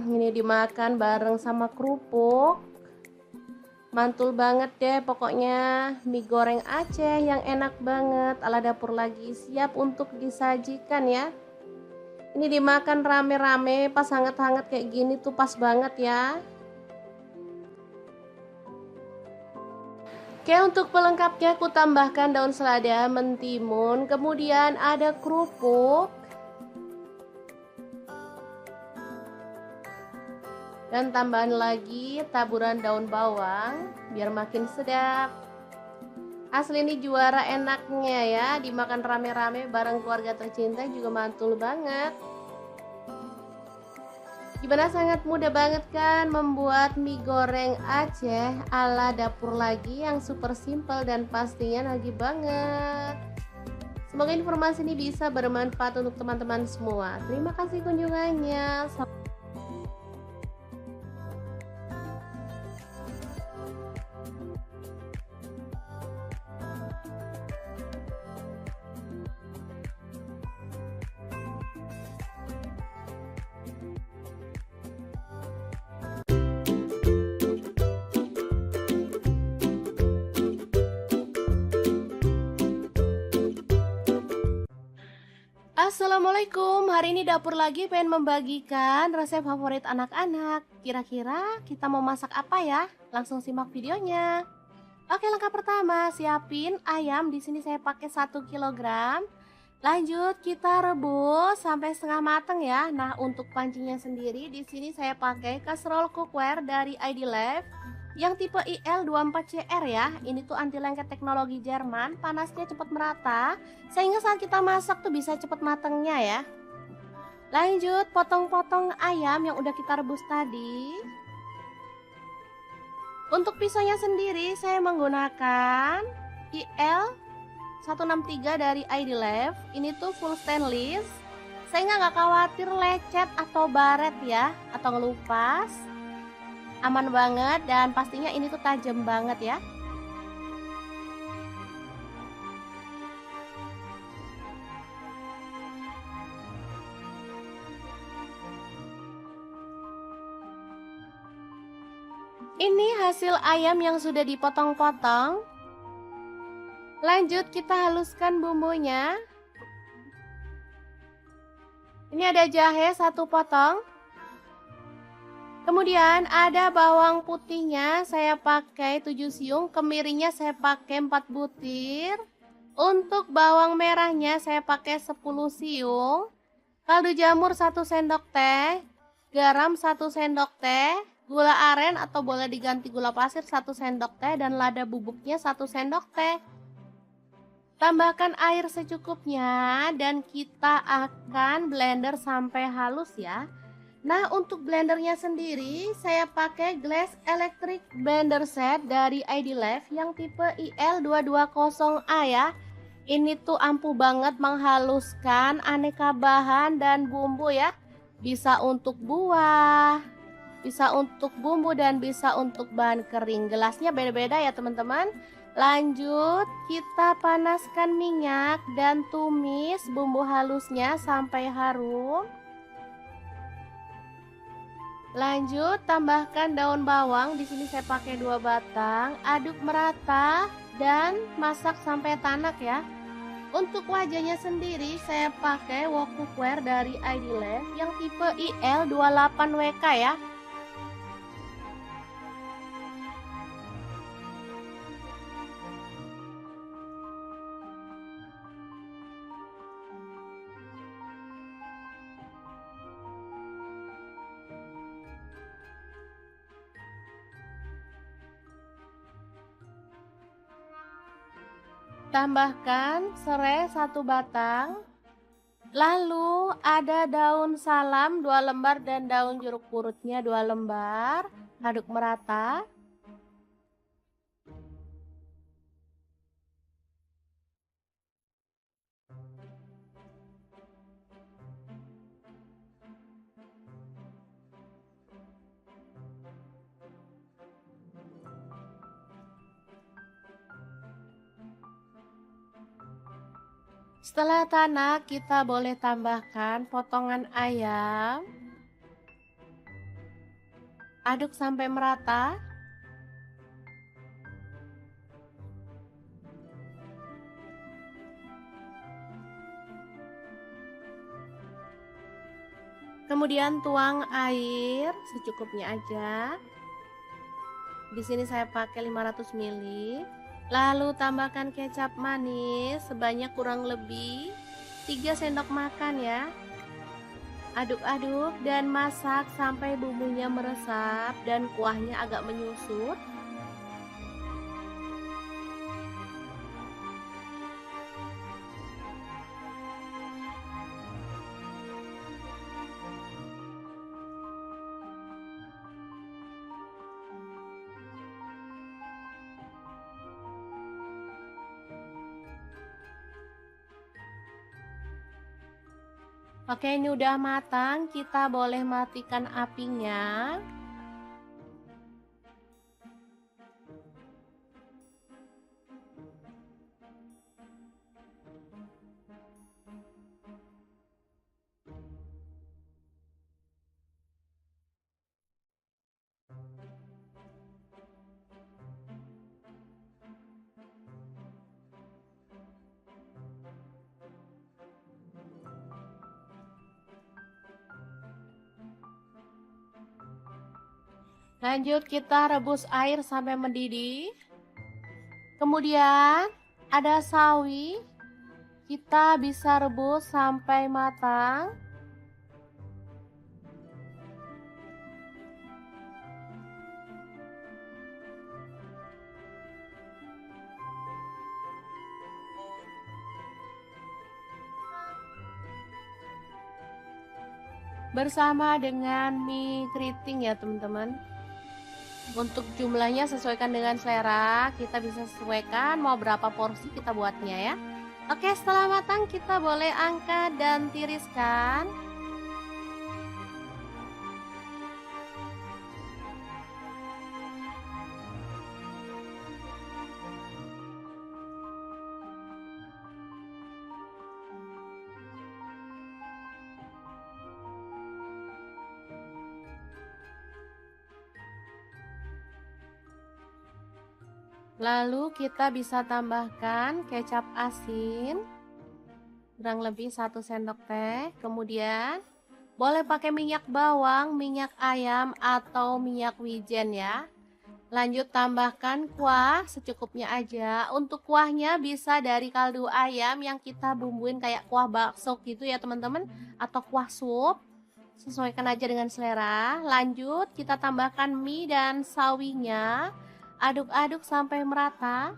Ini dimakan bareng sama kerupuk. Mantul banget deh pokoknya. Mie goreng Aceh yang enak banget ala dapur lagi, siap untuk disajikan ya. Ini dimakan rame-rame pas hangat-hangat kayak gini tuh pas banget ya. Oke, untuk pelengkapnya aku tambahkan daun selada, mentimun, kemudian ada kerupuk, dan tambahan lagi taburan daun bawang biar makin sedap. Asli ini juara enaknya ya, dimakan rame-rame bareng keluarga tercinta juga mantul banget. Gimana, sangat mudah banget kan membuat mie goreng Aceh ala dapur lagi yang super simple dan pastinya nagih banget. Semoga informasi ini bisa bermanfaat untuk teman-teman semua. Terima kasih kunjungannya. Assalamualaikum, hari ini dapur lagi pengen membagikan resep favorit anak-anak. Kira-kira kita mau masak apa ya? Langsung simak videonya. Oke, langkah pertama, siapin ayam. Di sini saya pakai 1 kilogram. Lanjut kita rebus sampai setengah matang ya. Nah, untuk pancinya sendiri di sini saya pakai kaserol cookware dari ID Life yang tipe IL24CR ya. Ini tuh anti lengket teknologi Jerman, panasnya cepat merata sehingga saat kita masak tuh bisa cepat matangnya ya. Lanjut potong-potong ayam yang udah kita rebus tadi. Untuk pisaunya sendiri saya menggunakan IL 163 dari ID Life. Ini tuh full stainless sehingga nggak khawatir lecet atau baret ya, atau ngelupas. Aman banget dan pastinya ini tuh tajam banget ya. Ini hasil ayam yang sudah dipotong-potong. Lanjut kita haluskan bumbunya. Ini ada jahe 1 potong. Kemudian ada bawang putihnya saya pakai 7 siung, kemirinya saya pakai 4 butir. Untuk bawang merahnya saya pakai 10 siung. Kaldu jamur 1 sendok teh, garam 1 sendok teh, gula aren atau boleh diganti gula pasir 1 sendok teh, dan lada bubuknya 1 sendok teh. Tambahkan air secukupnya dan kita akan blender sampai halus ya. Nah, untuk blendernya sendiri saya pakai Glass Electric Blender Set dari ID Life yang tipe IL220A ya. Ini tuh ampuh banget menghaluskan aneka bahan dan bumbu ya. Bisa untuk buah, bisa untuk bumbu, dan bisa untuk bahan kering. Gelasnya beda-beda ya teman-teman. Lanjut kita panaskan minyak dan tumis bumbu halusnya sampai harum. Lanjut tambahkan daun bawang, di sini saya pakai 2 batang. Aduk merata dan masak sampai tanak ya. Untuk wajahnya sendiri saya pakai wok cookware dari ID Life yang tipe IL28WK ya. Tambahkan serai 1 batang. Lalu ada daun salam 2 lembar dan daun jeruk purutnya 2 lembar. Aduk merata. Setelah tanak, kita boleh tambahkan potongan ayam. Aduk sampai merata. Kemudian tuang air secukupnya aja. Di sini saya pakai 500 ml. Lalu tambahkan kecap manis sebanyak kurang lebih 3 sendok makan ya. Aduk-aduk dan masak sampai bumbunya meresap dan kuahnya agak menyusut. Oke, ini udah matang, kita boleh matikan apinya. Lanjut kita rebus air sampai mendidih. Kemudian ada sawi, Kita bisa rebus sampai matang. Bersama dengan mie keriting ya teman-teman. Untuk jumlahnya sesuaikan dengan selera, kita bisa sesuaikan mau berapa porsi kita buatnya ya. Oke, setelah matang kita boleh angkat dan tiriskan. Lalu kita bisa tambahkan kecap asin kurang lebih 1 sendok teh. Kemudian boleh pakai minyak bawang, minyak ayam atau minyak wijen ya. Lanjut tambahkan kuah secukupnya aja. Untuk kuahnya bisa dari kaldu ayam yang kita bumbuin kayak kuah bakso gitu ya teman-teman, atau kuah sup. Sesuaikan aja dengan selera. Lanjut kita tambahkan mie dan sawinya. Aduk-aduk sampai merata.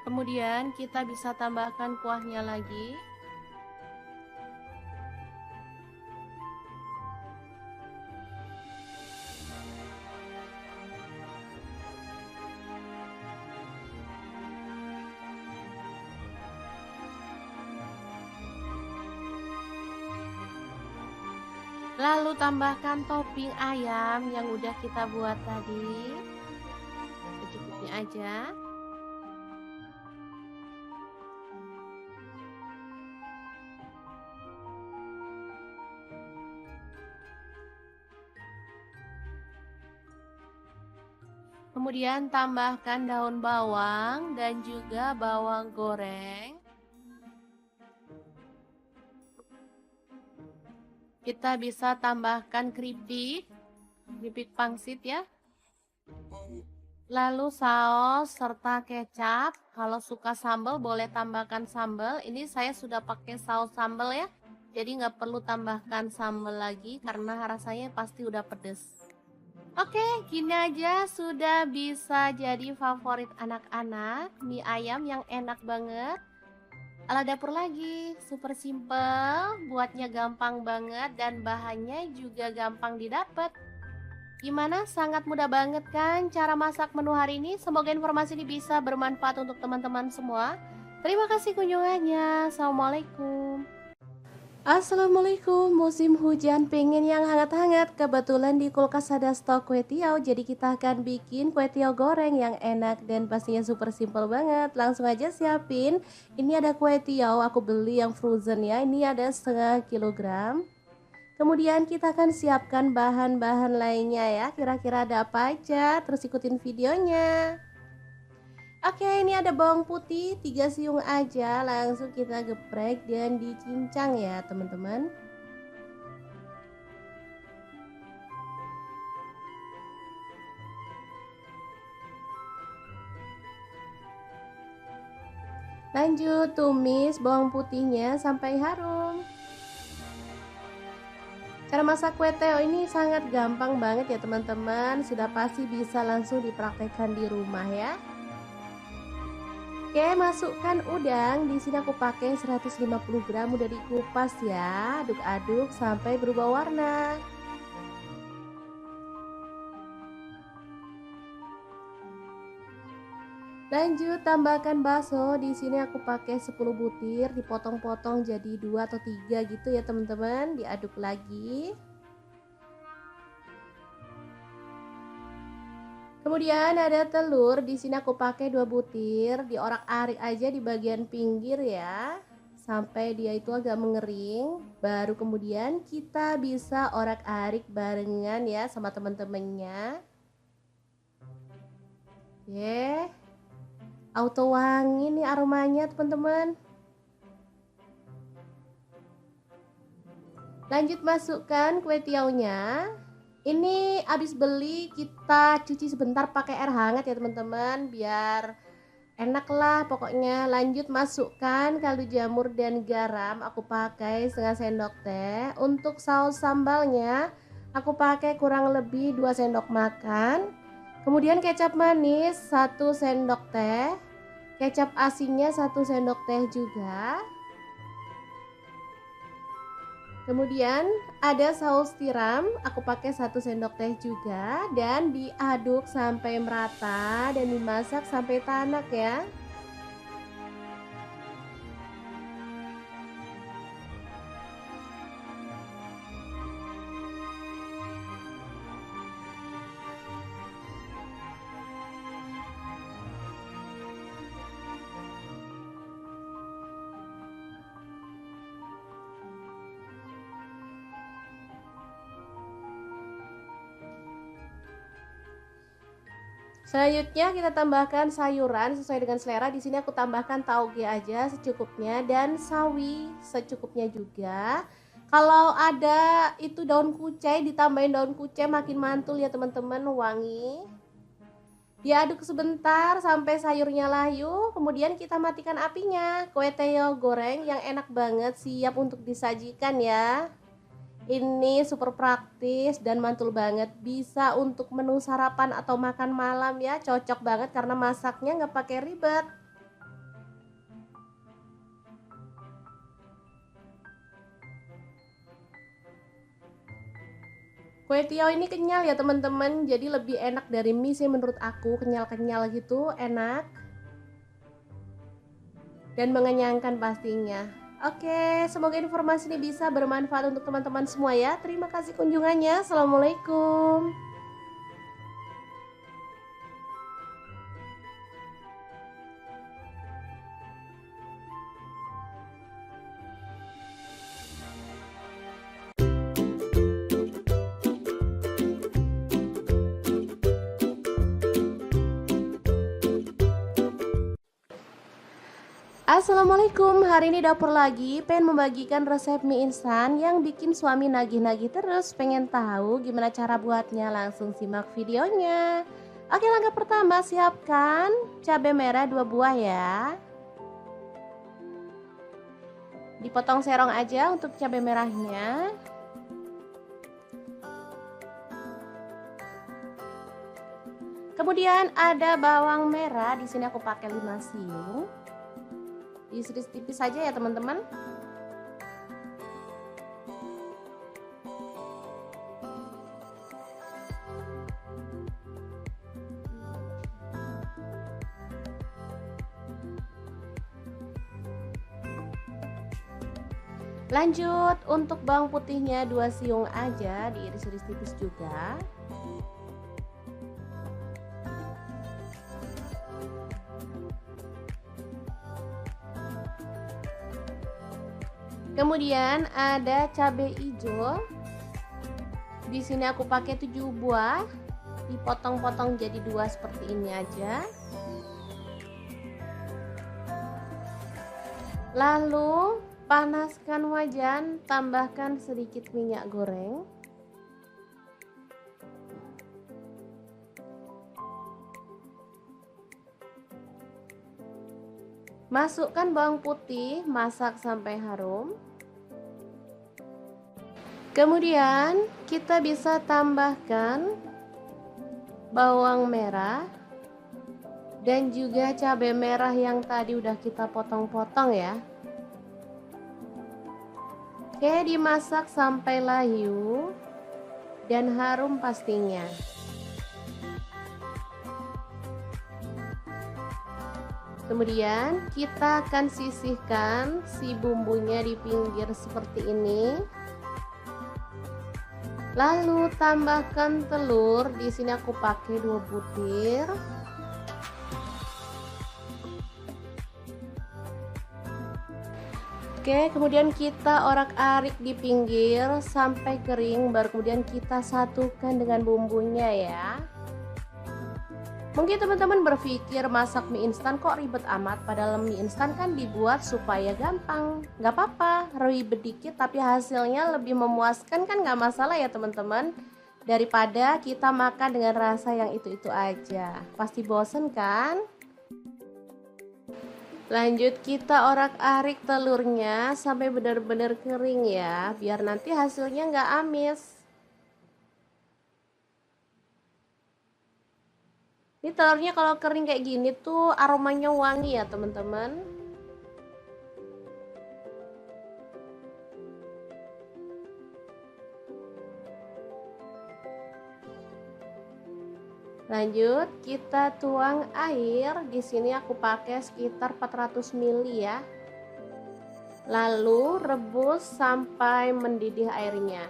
Kemudian kita bisa tambahkan kuahnya lagi. Lalu tambahkan topping ayam yang udah kita buat tadi. Secukupnya aja. Kemudian tambahkan daun bawang dan juga bawang goreng. Kita bisa tambahkan keripik pangsit ya. Lalu saus serta kecap. Kalau suka sambal boleh tambahkan sambal. Ini saya sudah pakai saus sambal ya. Jadi nggak perlu tambahkan sambal lagi karena rasanya pasti udah pedes. Oke, gini aja sudah bisa jadi favorit anak-anak. Mie ayam yang enak banget. Ala dapur lagi, super simple, buatnya gampang banget dan bahannya juga gampang didapat. Gimana? Sangat mudah banget kan cara masak menu hari ini? Semoga informasi ini bisa bermanfaat untuk teman-teman semua. Terima kasih kunjungannya. Assalamualaikum. Assalamualaikum, musim hujan pengen yang hangat-hangat. Kebetulan di kulkas ada stok kue tiaw, jadi kita akan bikin kue tiaw goreng yang enak dan pastinya super simple banget. Langsung aja siapin. Ini ada kue tiaw, aku beli yang frozen ya. Ini ada setengah kilogram. Kemudian kita akan siapkan bahan-bahan lainnya ya. Kira-kira ada apa aja? Terus ikutin videonya. Oke, ini ada bawang putih 3 siung aja, langsung kita geprek dan dicincang ya teman-teman. Lanjut tumis bawang putihnya sampai harum. Cara masak kue tiaw ini sangat gampang banget ya teman-teman, sudah pasti bisa langsung dipraktekkan di rumah ya. Oke, masukkan udang. Di sini aku pakai 150 gram, udah dikupas ya. Aduk-aduk sampai berubah warna. Lanjut tambahkan bakso. Di sini aku pakai 10 butir, dipotong-potong jadi 2 atau 3 gitu ya teman-teman. Diaduk lagi. Kemudian ada telur, di sini aku pakai 2 butir, diorak-arik aja di bagian pinggir ya. sampai dia itu agak mengering. Baru kemudian kita bisa orak-arik barengan ya sama teman-temannya. Oke, auto wangi nih aromanya teman-teman. Lanjut masukkan kue tiaunya. Ini habis beli kita cuci sebentar pakai air hangat ya teman-teman, biar enak lah pokoknya. Lanjut masukkan kaldu jamur dan garam, aku pakai setengah sendok teh. Untuk saus sambalnya aku pakai kurang lebih 2 sendok makan. Kemudian kecap manis 1 sendok teh, kecap asinnya 1 sendok teh juga. Kemudian ada saus tiram, aku pakai 1 sendok teh juga, dan diaduk sampai merata dan dimasak sampai tanak ya. Selanjutnya kita tambahkan sayuran sesuai dengan selera. Di sini aku tambahkan tauge aja secukupnya dan sawi secukupnya juga. Kalau ada itu daun kucai, ditambahin daun kucai makin mantul ya teman-teman, wangi. Diaduk sebentar sampai sayurnya layu, kemudian kita matikan apinya. Kue teo goreng yang enak banget siap untuk disajikan ya. Ini super praktis dan mantul banget, bisa untuk menu sarapan atau makan malam ya, cocok banget karena masaknya nggak pakai ribet. Kue tiaw ini kenyal ya teman-teman, jadi lebih enak dari mie sih menurut aku, kenyal-kenyal gitu, enak dan mengenyangkan pastinya. Oke, semoga informasi ini bisa bermanfaat untuk teman-teman semua ya. Terima kasih kunjungannya. Assalamualaikum. Assalamualaikum, hari ini dapur lagi pengen membagikan resep mie instan yang bikin suami nagih-nagih terus. Pengen tahu gimana cara buatnya? Langsung simak videonya. Oke, langkah pertama siapkan cabai merah 2 buah ya. Dipotong serong aja untuk cabai merahnya. Kemudian ada bawang merah, di sini aku pakai 5 siung. Diiris tipis saja ya teman-teman. Lanjut untuk bawang putihnya 2 siung aja, diiris-iris tipis juga. Kemudian ada cabai hijau. Di sini aku pakai 7 buah, dipotong-potong jadi 2 seperti ini aja. Lalu panaskan wajan, tambahkan sedikit minyak goreng. Masukkan bawang putih, masak sampai harum. Kemudian kita bisa tambahkan bawang merah dan juga cabai merah yang tadi udah kita potong-potong ya. Oke, dimasak sampai layu dan harum pastinya. Kemudian kita akan sisihkan si bumbunya di pinggir seperti ini. Lalu tambahkan telur, di sini aku pakai 2 butir. Oke, kemudian kita orak-arik di pinggir sampai kering, baru kemudian kita satukan dengan bumbunya ya. Mungkin teman-teman berpikir masak mie instan kok ribet amat, padahal mie instan kan dibuat supaya gampang. Gak apa-apa, ribet dikit tapi hasilnya lebih memuaskan kan, gak masalah ya teman-teman. Daripada kita makan dengan rasa yang itu-itu aja, pasti bosen kan? Lanjut kita orak-arik telurnya sampai benar-benar kering ya, biar nanti hasilnya nggak amis. Ini telurnya kalau kering kayak gini tuh aromanya wangi ya teman-teman. Lanjut kita tuang air. Di sini aku pakai sekitar 400 ml ya. Lalu rebus sampai mendidih airnya.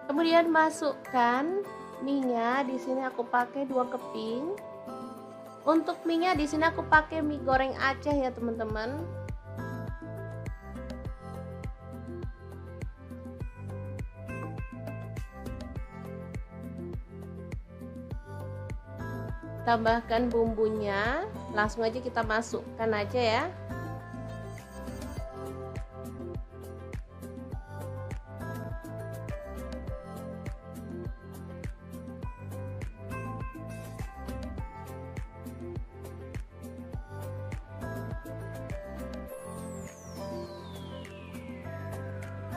Kemudian masukkan mie-nya. Di sini aku pakai 2 keping. Untuk mie-nya di sini aku pakai mie goreng Aceh ya teman-teman. Tambahkan bumbunya, langsung aja kita masukkan aja ya.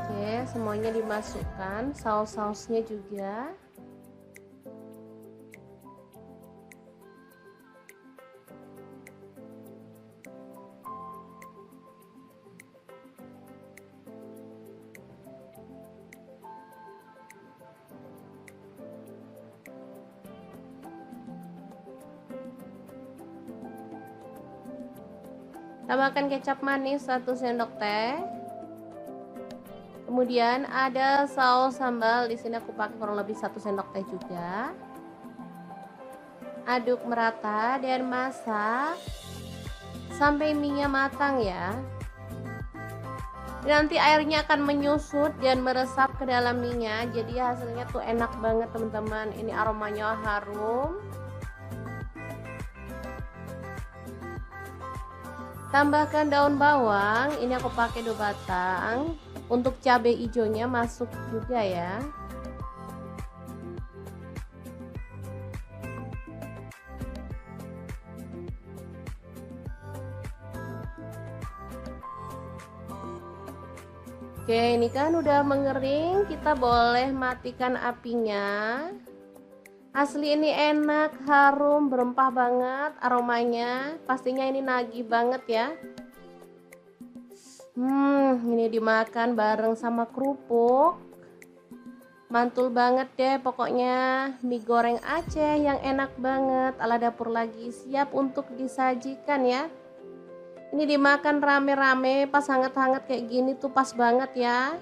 Oke, semuanya dimasukkan, saus-sausnya juga. Tambahkan kecap manis 1 sendok teh. Kemudian ada saus sambal, di sini aku pakai kurang lebih 1 sendok teh juga. Aduk merata dan masak sampai mie-nya matang ya. Nanti airnya akan menyusut dan meresap ke dalam mie-nya, jadi hasilnya tuh enak banget teman-teman. Ini aromanya harum. Tambahkan daun bawang, ini aku pakai 2 batang. Untuk cabai hijaunya masuk juga ya. Oke, ini kan udah mengering, kita boleh matikan apinya. Asli ini enak, harum, berempah banget aromanya. Pastinya ini nagih banget ya. Ini dimakan bareng sama kerupuk. Mantul banget deh pokoknya. Mie goreng Aceh yang enak banget. Ala dapur lagi siap untuk disajikan ya. Ini dimakan rame-rame pas hangat-hangat kayak gini tuh pas banget ya.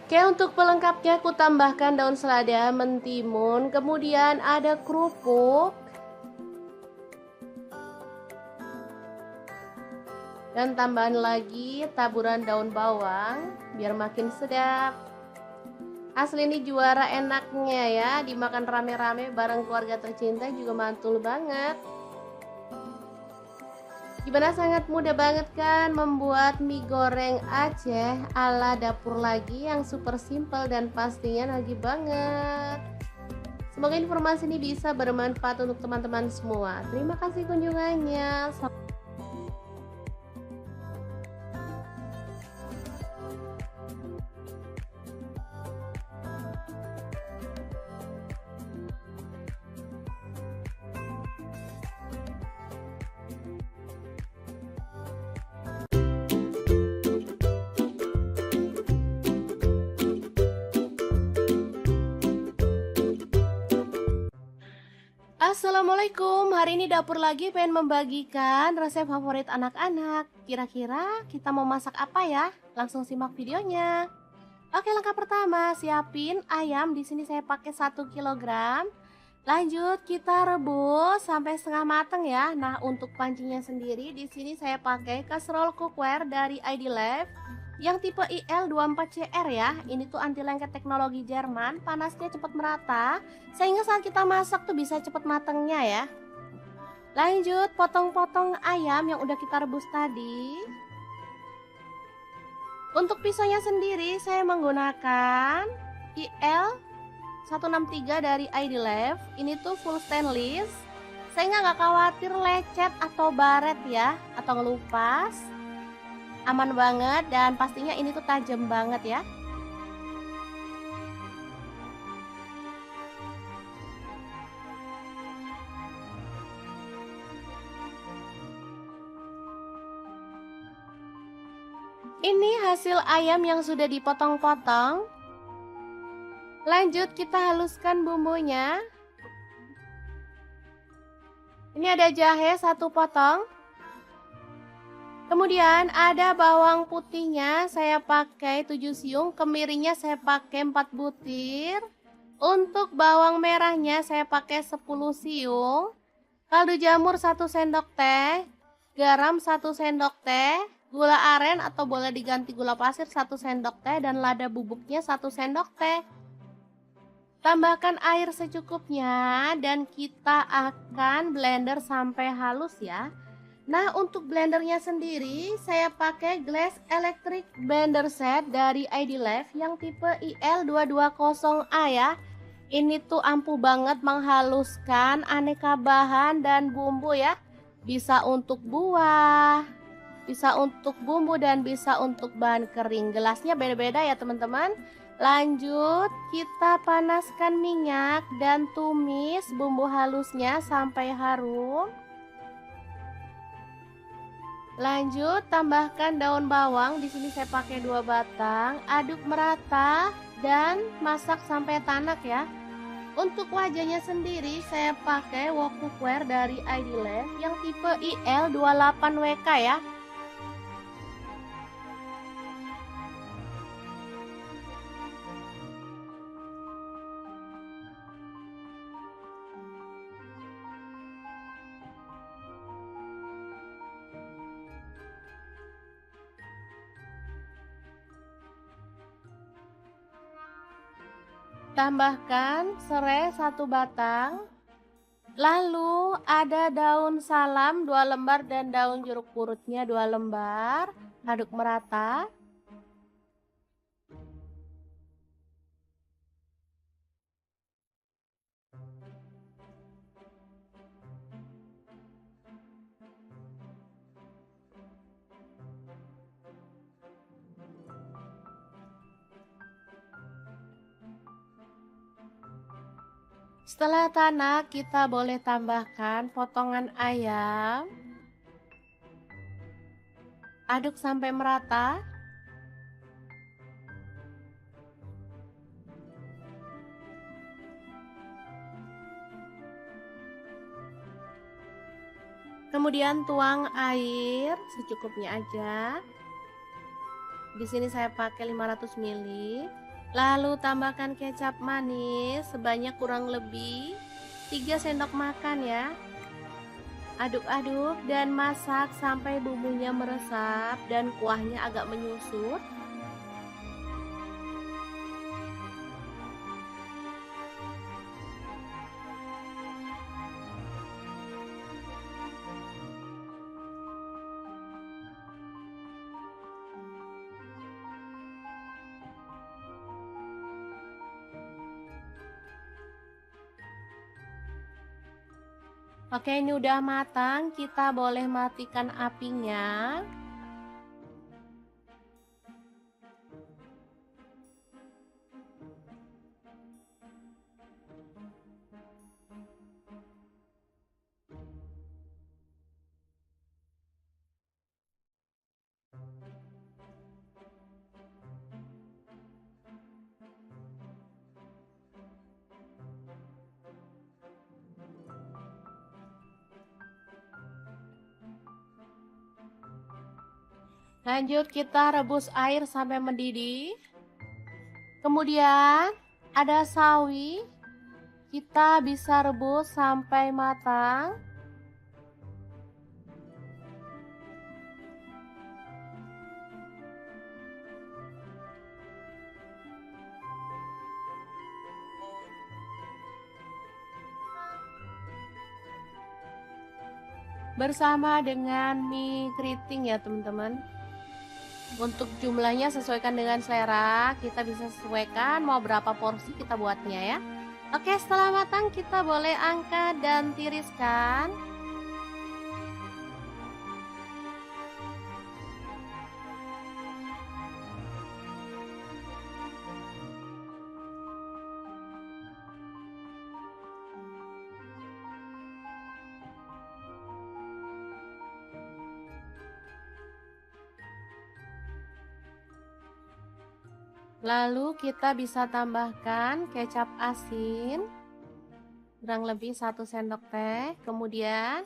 Oke, untuk pelengkapnya aku tambahkan daun selada, mentimun, kemudian ada kerupuk. Dan tambahan lagi taburan daun bawang biar makin sedap. Asli ini juara enaknya ya, dimakan rame-rame bareng keluarga tercinta juga mantul banget. Gimana, sangat mudah banget kan membuat mie goreng Aceh ala dapur lagi yang super simple dan pastinya nagih banget. Semoga informasi ini bisa bermanfaat untuk teman-teman semua. Terima kasih kunjungannya. Assalamualaikum, hari ini dapur lagi pengen membagikan resep favorit anak-anak. Kira-kira kita mau masak apa ya? Langsung simak videonya. Oke, langkah pertama, siapin ayam. Di sini saya pakai 1 kilogram. Lanjut kita rebus sampai setengah matang ya. Nah, untuk pancinya sendiri di sini saya pakai kaserol cookware dari ID Life yang tipe IL24CR ya. Ini tuh anti lengket teknologi Jerman, panasnya cepat merata sehingga saat kita masak tuh bisa cepat matangnya ya. Lanjut potong-potong ayam yang udah kita rebus tadi. Untuk pisaunya sendiri saya menggunakan IL 163 dari ID Life. Ini tuh full stainless sehingga nggak khawatir lecet atau baret ya, atau ngelupas. Aman banget dan pastinya ini tuh tajam banget ya. Ini hasil ayam yang sudah dipotong-potong. Lanjut kita haluskan bumbunya. Ini ada jahe 1 potong. Kemudian ada bawang putihnya saya pakai 7 siung, kemirinya saya pakai 4 butir. Untuk bawang merahnya saya pakai 10 siung. Kaldu jamur 1 sendok teh, garam 1 sendok teh, gula aren atau boleh diganti gula pasir 1 sendok teh, dan lada bubuknya 1 sendok teh. Tambahkan air secukupnya dan kita akan blender sampai halus ya. Nah, untuk blendernya sendiri saya pakai Glass Electric Blender Set dari ID Life yang tipe IL220A ya. Ini tuh ampuh banget menghaluskan aneka bahan dan bumbu ya. Bisa untuk buah, bisa untuk bumbu, dan bisa untuk bahan kering. Gelasnya beda-beda ya teman-teman. Lanjut kita panaskan minyak dan tumis bumbu halusnya sampai harum. Lanjut tambahkan daun bawang, di sini saya pakai 2 batang. Aduk merata dan masak sampai tanak ya. Untuk wajahnya sendiri saya pakai wok cookware dari ID Life yang tipe IL28WK ya. Tambahkan serai 1 batang. Lalu ada daun salam 2 lembar dan daun jeruk purutnya 2 lembar. Aduk merata. Setelah tanak, kita boleh tambahkan potongan ayam. Aduk sampai merata. Kemudian tuang air secukupnya aja. Di sini saya pakai 500 ml. Lalu tambahkan kecap manis sebanyak kurang lebih 3 sendok makan ya. Aduk-aduk dan masak sampai bumbunya meresap dan kuahnya agak menyusut. Oke, ini udah matang, kita boleh matikan apinya. Lanjut kita rebus air sampai mendidih. Kemudian ada sawi, kita bisa rebus sampai matang. Bersama dengan mie keriting ya teman-teman. Untuk jumlahnya sesuaikan dengan selera, kita bisa sesuaikan mau berapa porsi kita buatnya ya. Oke, setelah matang kita boleh angkat dan tiriskan. Lalu kita bisa tambahkan kecap asin kurang lebih 1 sendok teh. Kemudian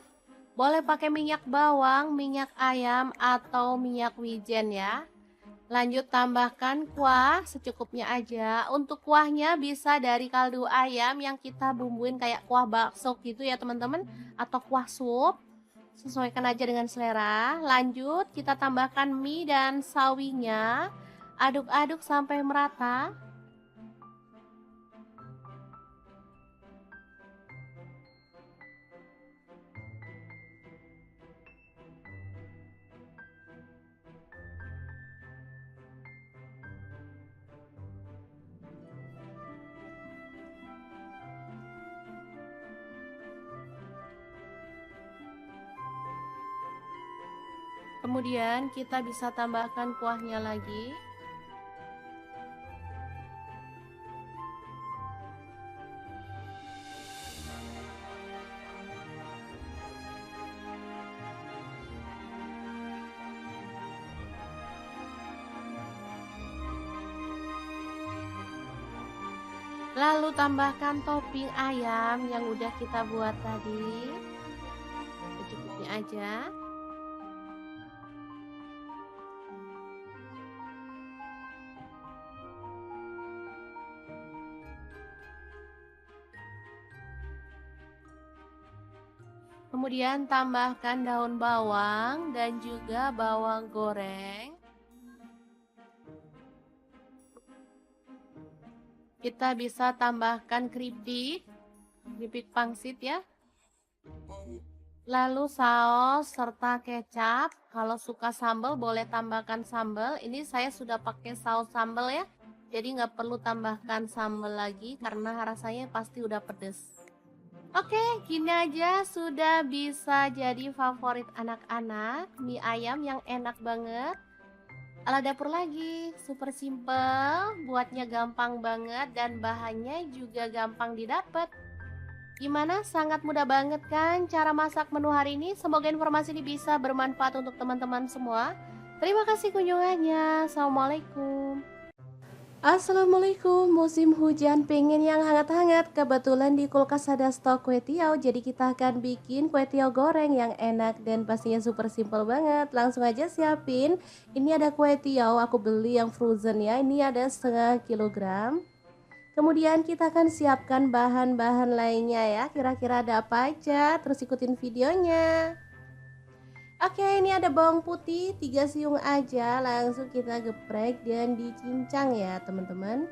boleh pakai minyak bawang, minyak ayam atau minyak wijen ya. Lanjut tambahkan kuah secukupnya aja. Untuk kuahnya bisa dari kaldu ayam yang kita bumbuin kayak kuah bakso gitu ya teman-teman, atau kuah sup. Sesuaikan aja dengan selera. Lanjut kita tambahkan mie dan sawinya. Aduk-aduk sampai merata. Kemudian kita bisa tambahkan kuahnya lagi. Lalu tambahkan topping ayam yang udah kita buat tadi. Secukupnya aja. Kemudian tambahkan daun bawang dan juga bawang goreng. Kita bisa tambahkan keripik pangsit ya. Lalu saus serta kecap. Kalau suka sambal boleh tambahkan sambal. Ini saya sudah pakai saus sambal ya. Jadi nggak perlu tambahkan sambal lagi karena rasanya pasti udah pedes. Oke, gini aja sudah bisa jadi favorit anak-anak. Mie ayam yang enak banget. Ala dapur lagi, super simple, buatnya gampang banget dan bahannya juga gampang didapat. Gimana? Sangat mudah banget kan cara masak menu hari ini? Semoga informasi ini bisa bermanfaat untuk teman-teman semua. Terima kasih kunjungannya. Assalamualaikum. Assalamualaikum, musim hujan pengen yang hangat-hangat. Kebetulan di kulkas ada stok kue tiaw, jadi kita akan bikin kue tiaw goreng yang enak dan pastinya super simple banget. Langsung aja siapin. Ini ada kue tiaw, aku beli yang frozen ya. Ini ada setengah kilogram. Kemudian kita akan siapkan bahan-bahan lainnya ya. Kira-kira ada apa aja? Terus ikutin videonya. Oke, ini ada bawang putih 3 siung aja, langsung kita geprek dan dicincang ya teman-teman.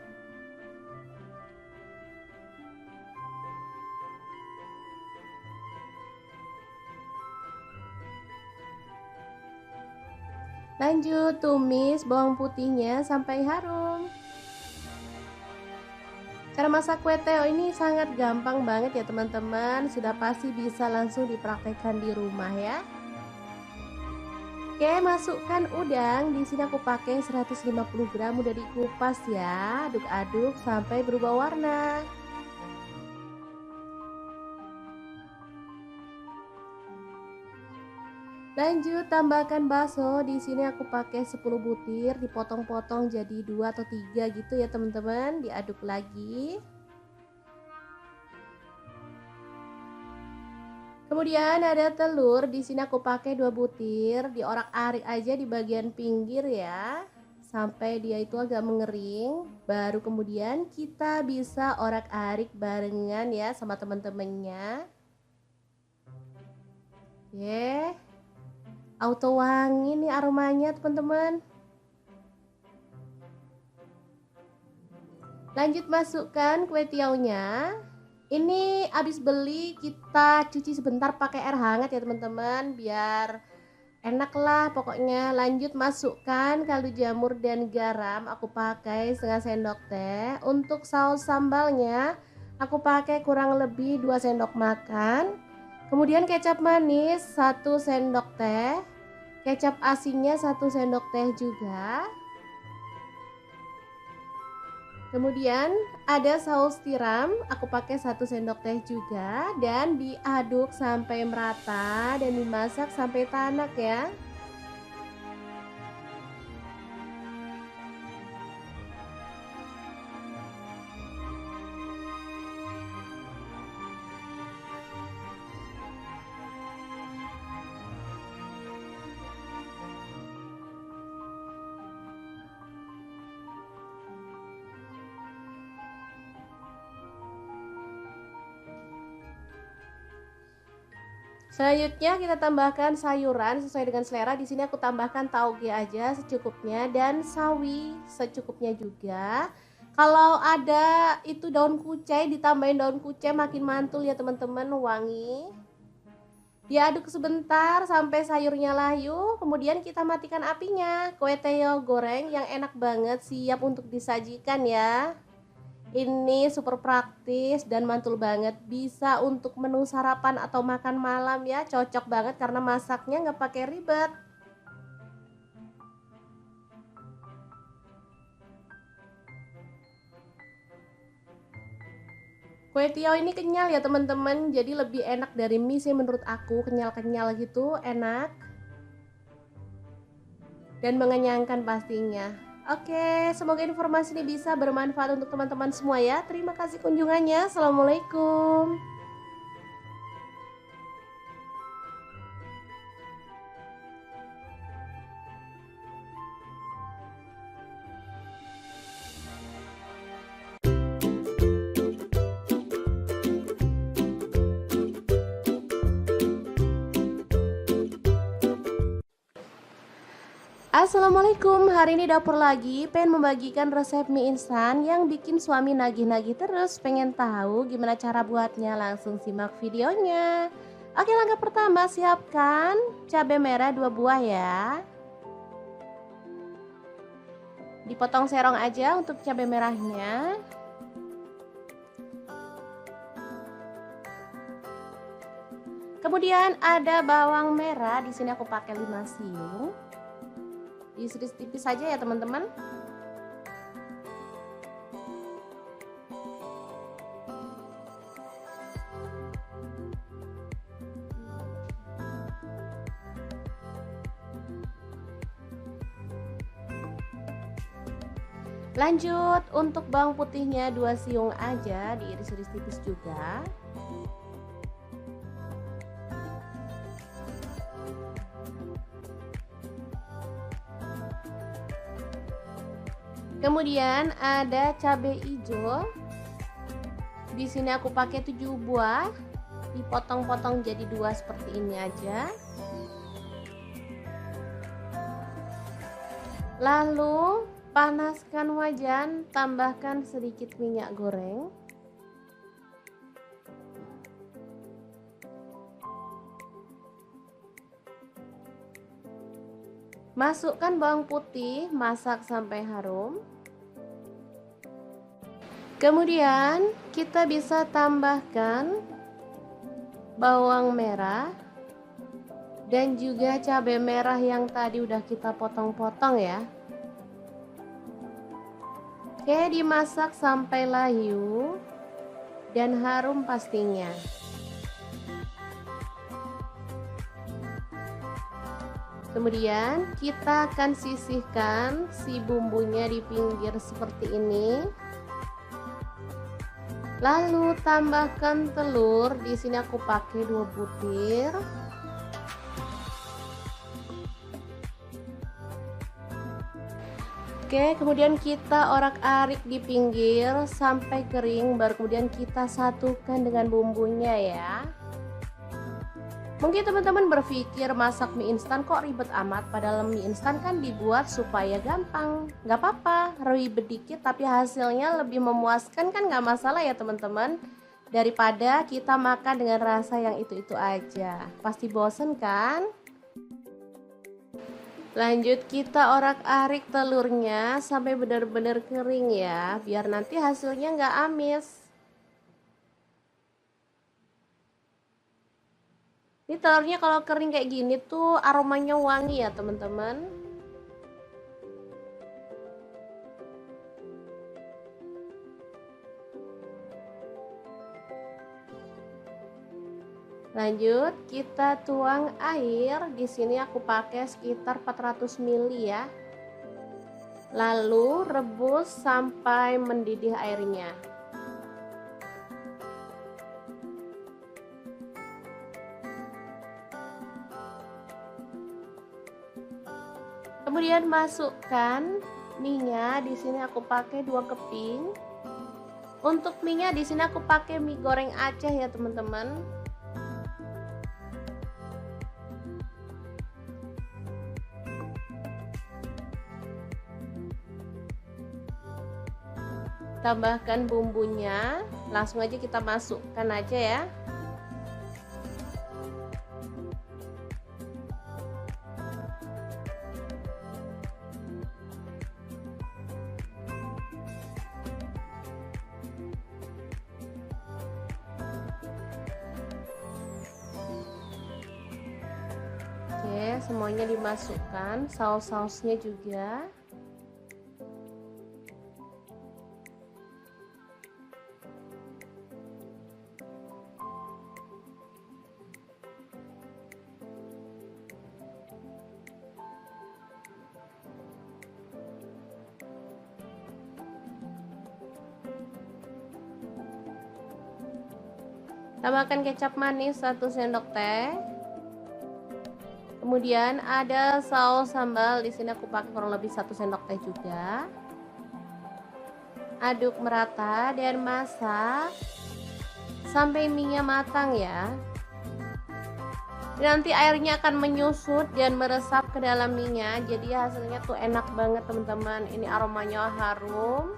Lanjut tumis bawang putihnya sampai harum. Cara masak kue teo ini sangat gampang banget ya teman-teman, sudah pasti bisa langsung dipraktekkan di rumah ya. Oke, masukkan udang. Di sini aku pakai 150 gram udah dikupas ya. Aduk-aduk sampai berubah warna. Lanjut tambahkan bakso. Di sini aku pakai 10 butir, dipotong-potong jadi 2 atau 3 gitu ya teman-teman. Diaduk lagi. Kemudian ada telur, di sini aku pakai 2 butir, diorak-arik aja di bagian pinggir ya. sampai dia itu agak mengering. Baru kemudian kita bisa orak-arik barengan ya sama teman-temannya. Oke, auto wangi nih aromanya teman-teman. Lanjut masukkan kue tiaunya. Ini habis beli kita cuci sebentar pakai air hangat ya teman-teman, biar enak lah pokoknya. Lanjut masukkan kaldu jamur dan garam, aku pakai setengah sendok teh. Untuk saus sambalnya aku pakai kurang lebih 2 sendok makan. Kemudian kecap manis 1 sendok teh, kecap asinnya 1 sendok teh juga. Kemudian ada saus tiram, aku pakai 1 sendok teh juga, dan diaduk sampai merata dan dimasak sampai tanak ya. Selanjutnya kita tambahkan sayuran sesuai dengan selera. Di sini aku tambahkan tauge aja secukupnya dan sawi secukupnya juga. Kalau ada itu daun kucai, ditambahin daun kucai makin mantul ya teman-teman, wangi. Diaduk sebentar sampai sayurnya layu, kemudian kita matikan apinya. Kue teo goreng yang enak banget siap untuk disajikan ya. Ini super praktis dan mantul banget, bisa untuk menu sarapan atau makan malam ya, cocok banget karena masaknya nggak pakai ribet. Kue tiaw ini kenyal ya teman-teman, jadi lebih enak dari mie sih menurut aku, kenyal-kenyal gitu, enak dan mengenyangkan pastinya. Oke, semoga informasi ini bisa bermanfaat untuk teman-teman semua ya. Terima kasih kunjungannya. Assalamualaikum. Assalamualaikum, hari ini dapur lagi pengen membagikan resep mie instan yang bikin suami nagih-nagih terus. Pengen tahu gimana cara buatnya? Langsung simak videonya. Oke, langkah pertama siapkan cabai merah 2 buah ya. Dipotong serong aja untuk cabai merahnya. Kemudian ada bawang merah, di sini aku pakai 5 siung. Diiris tipis saja ya teman-teman. Lanjut untuk bawang putihnya 2 siung aja, diiris-iris tipis juga. Kemudian ada cabai hijau. Di sini aku pakai 7 buah, dipotong-potong jadi 2 seperti ini aja. Lalu panaskan wajan, tambahkan sedikit minyak goreng. Masukkan bawang putih, masak sampai harum. Kemudian kita bisa tambahkan bawang merah dan juga cabai merah yang tadi udah kita potong-potong ya. Oke, dimasak sampai layu dan harum pastinya. Kemudian kita akan sisihkan si bumbunya di pinggir seperti ini. Lalu tambahkan telur, di sini aku pakai 2 butir. Oke, kemudian kita orak-arik di pinggir sampai kering, baru kemudian kita satukan dengan bumbunya ya. Mungkin teman-teman berpikir masak mie instan kok ribet amat, padahal mie instan kan dibuat supaya gampang. Gak apa-apa, ribet dikit tapi hasilnya lebih memuaskan kan, gak masalah ya teman-teman. Daripada kita makan dengan rasa yang itu-itu aja, pasti bosen kan? Lanjut kita orak-arik telurnya sampai benar-benar kering ya, biar nanti hasilnya nggak amis. Ini telurnya kalau kering kayak gini tuh aromanya wangi ya teman-teman. Lanjut kita tuang air. Di sini aku pakai sekitar 400 ml ya. Lalu rebus sampai mendidih airnya. Kemudian masukkan mie-nya. Di sini aku pakai 2 keping. Untuk mie-nya di sini aku pakai mie goreng Aceh ya teman-teman. Tambahkan bumbunya, langsung aja kita masukkan aja ya. Oke, semuanya dimasukkan, saus-sausnya juga. Tambahkan kecap manis 1 sendok teh. Kemudian ada saus sambal, di sini aku pakai kurang lebih 1 sendok teh juga. Aduk merata dan masak sampai mie-nya matang ya. Nanti airnya akan menyusut dan meresap ke dalam mie-nya, jadi hasilnya tuh enak banget teman-teman. Ini aromanya harum.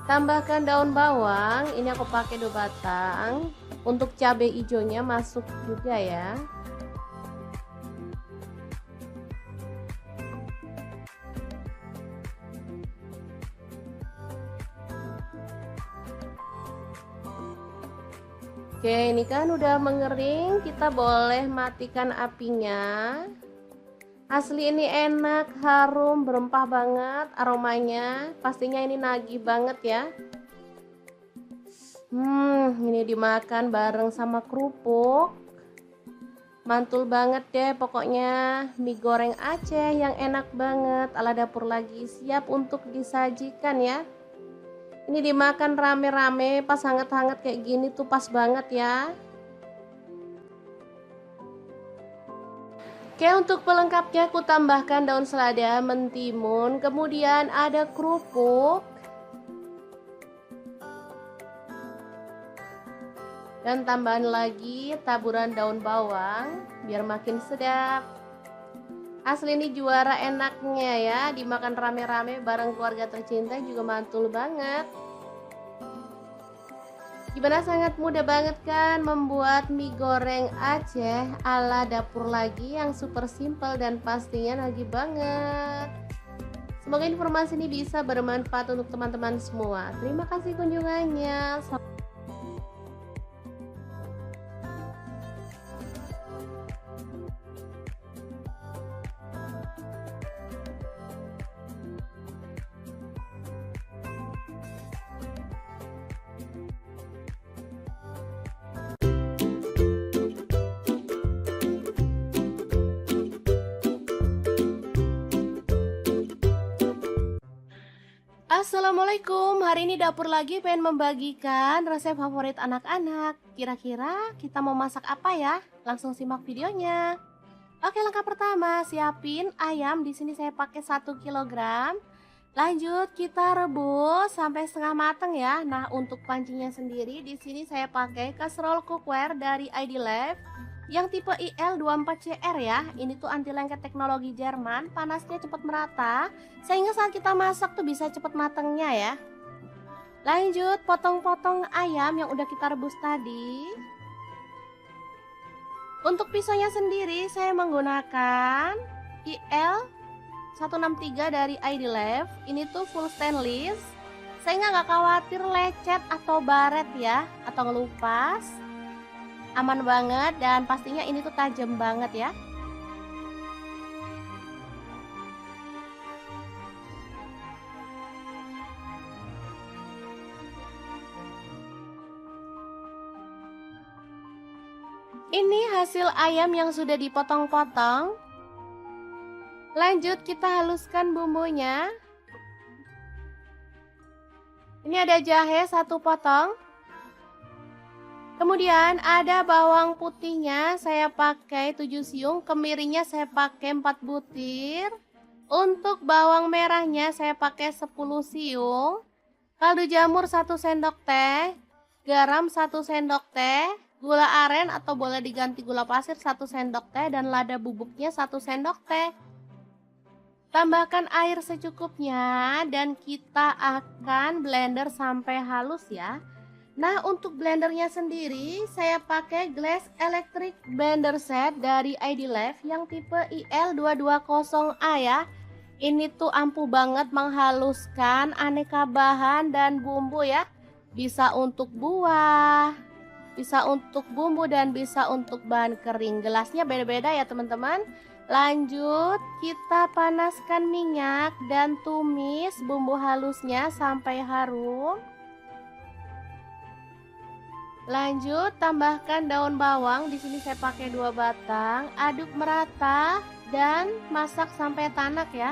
Tambahkan daun bawang, ini aku pakai 2 batang. Untuk cabai hijaunya masuk juga ya. Oke, ini kan udah mengering, kita boleh matikan apinya. Asli ini enak, harum, berempah banget aromanya. Pastinya ini nagih banget ya. Ini dimakan bareng sama kerupuk. Mantul banget deh pokoknya. Mie goreng Aceh yang enak banget. Ala Dapur Lagi siap untuk disajikan ya. Ini dimakan rame-rame pas hangat-hangat kayak gini tuh pas banget ya. Oke, untuk pelengkapnya aku tambahkan daun selada, mentimun, kemudian ada kerupuk, dan tambahan lagi taburan daun bawang biar makin sedap. Asli ini juara enaknya ya, dimakan rame-rame bareng keluarga tercinta juga mantul banget. Gimana, sangat mudah banget kan membuat mie goreng Aceh ala Dapur Lagi yang super simple dan pastinya nagih banget. Semoga informasi ini bisa bermanfaat untuk teman-teman semua. Terima kasih kunjungannya. Assalamualaikum, hari ini Dapur Lagi pengen membagikan resep favorit anak-anak. Kira-kira kita mau masak apa ya? Langsung simak videonya. Oke, langkah pertama, siapin ayam. Di sini saya pakai 1 kilogram. Lanjut kita rebus sampai setengah matang ya. Nah, untuk pancinya sendiri di sini saya pakai kaserol cookware dari ID Life yang tipe IL24CR ya. Ini tuh anti lengket teknologi Jerman, panasnya cepat merata sehingga saat kita masak tuh bisa cepat matangnya ya. Lanjut potong-potong ayam yang udah kita rebus tadi. Untuk pisaunya sendiri saya menggunakan IL 163 dari ID Life. Ini tuh full stainless sehingga nggak khawatir lecet atau baret ya, atau ngelupas. Aman banget dan pastinya ini tuh tajam banget ya. Ini hasil ayam yang sudah dipotong-potong. Lanjut kita haluskan bumbunya. Ini ada jahe 1 potong. Kemudian ada bawang putihnya saya pakai 7 siung, kemirinya saya pakai 4 butir. Untuk bawang merahnya saya pakai 10 siung. Kaldu jamur 1 sendok teh, garam 1 sendok teh, gula aren atau boleh diganti gula pasir 1 sendok teh dan lada bubuknya 1 sendok teh. Tambahkan air secukupnya dan kita akan blender sampai halus ya. Nah, untuk blendernya sendiri saya pakai Glass Electric Blender Set dari ID Life yang tipe IL220A ya. Ini tuh ampuh banget menghaluskan aneka bahan dan bumbu ya. Bisa untuk buah, bisa untuk bumbu dan bisa untuk bahan kering. Gelasnya beda-beda ya teman-teman. Lanjut kita panaskan minyak dan tumis bumbu halusnya sampai harum. Lanjut tambahkan daun bawang, di sini saya pakai 2 batang. Aduk merata dan masak sampai tanak ya.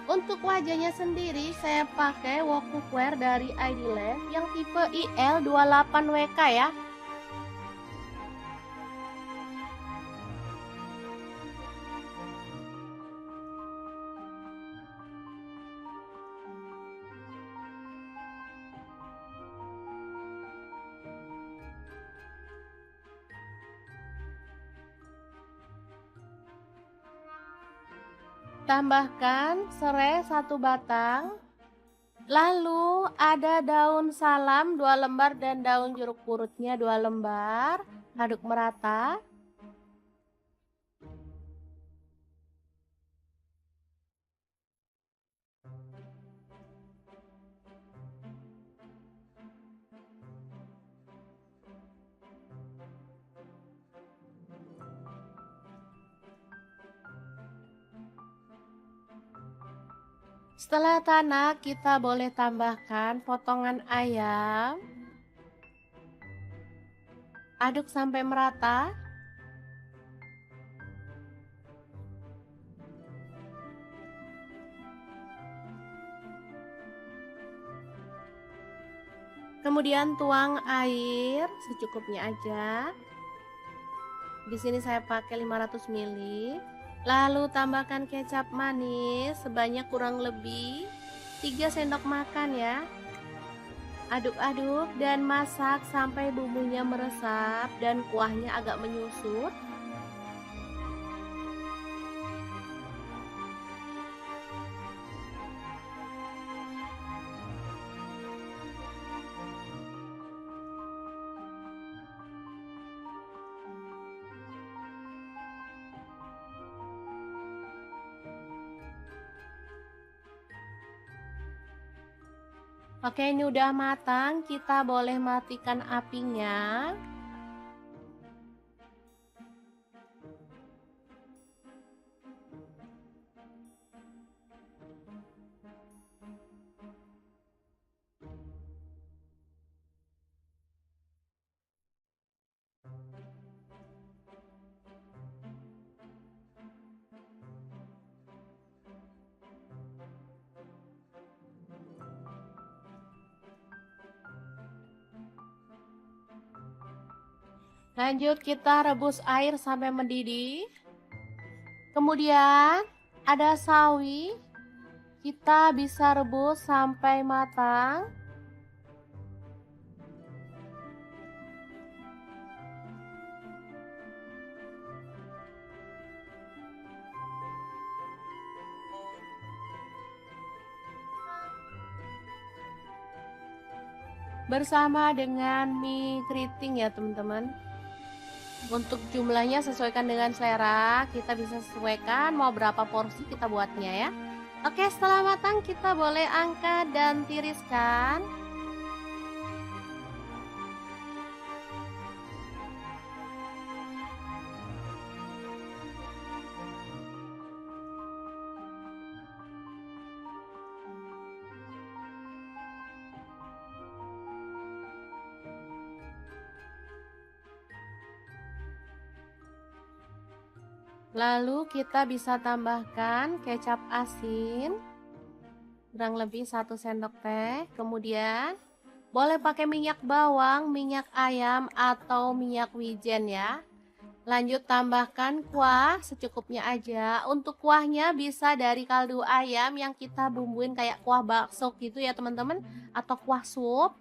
Untuk wajahnya sendiri saya pakai wok cookware dari ID Life yang tipe IL28WK ya. Tambahkan serai 1 batang. Lalu ada daun salam 2 lembar dan daun jeruk purutnya 2 lembar. Aduk merata. Setelah tanak, kita boleh tambahkan potongan ayam. Aduk sampai merata. Kemudian tuang air secukupnya aja. Di sini saya pakai 500 ml. Lalu tambahkan kecap manis sebanyak kurang lebih 3 sendok makan ya. Aduk-aduk dan masak sampai bumbunya meresap dan kuahnya agak menyusut. Oke, ini udah matang, kita boleh matikan apinya. Lanjut kita rebus air sampai mendidih. Kemudian ada sawi, kita bisa rebus sampai matang. Bersama dengan mie keriting ya teman-teman. Untuk jumlahnya sesuaikan dengan selera, kita bisa sesuaikan mau berapa porsi kita buatnya ya. Oke, setelah matang kita boleh angkat dan tiriskan. Lalu kita bisa tambahkan kecap asin kurang lebih 1 sendok teh. Kemudian boleh pakai minyak bawang, minyak ayam atau minyak wijen ya. Lanjut tambahkan kuah secukupnya aja. Untuk kuahnya bisa dari kaldu ayam yang kita bumbuin kayak kuah bakso gitu ya teman-teman, atau kuah sup.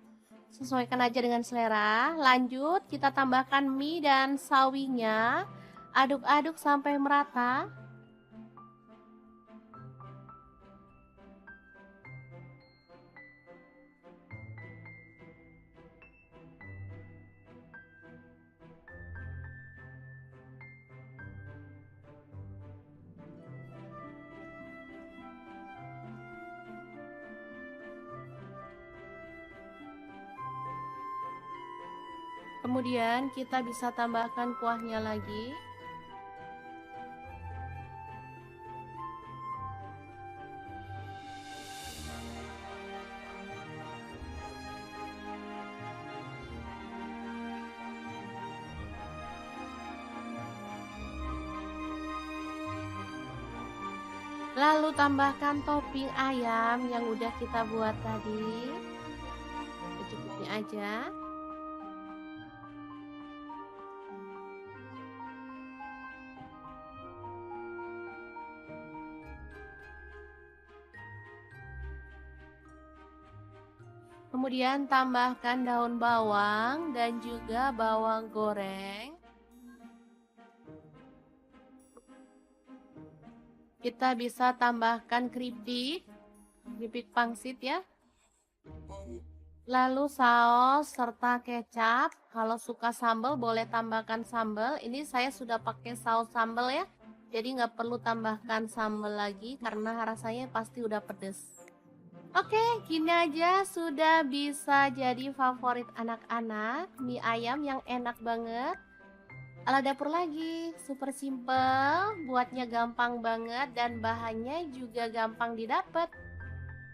Sesuaikan aja dengan selera. Lanjut kita tambahkan mie dan sawinya. Aduk-aduk sampai merata. Kemudian kita bisa tambahkan kuahnya lagi. Lalu tambahkan topping ayam yang udah kita buat tadi. Secukupnya aja. Kemudian tambahkan daun bawang dan juga bawang goreng. Kita bisa tambahkan keripik pangsit ya. Lalu saus serta kecap. Kalau suka sambal boleh tambahkan sambal. Ini saya sudah pakai saus sambal ya. Jadi nggak perlu tambahkan sambal lagi karena rasanya pasti udah pedes. Oke, gini aja sudah bisa jadi favorit anak-anak. Mie ayam yang enak banget. Ala dapur lagi, super simple, buatnya gampang banget dan bahannya juga gampang didapat.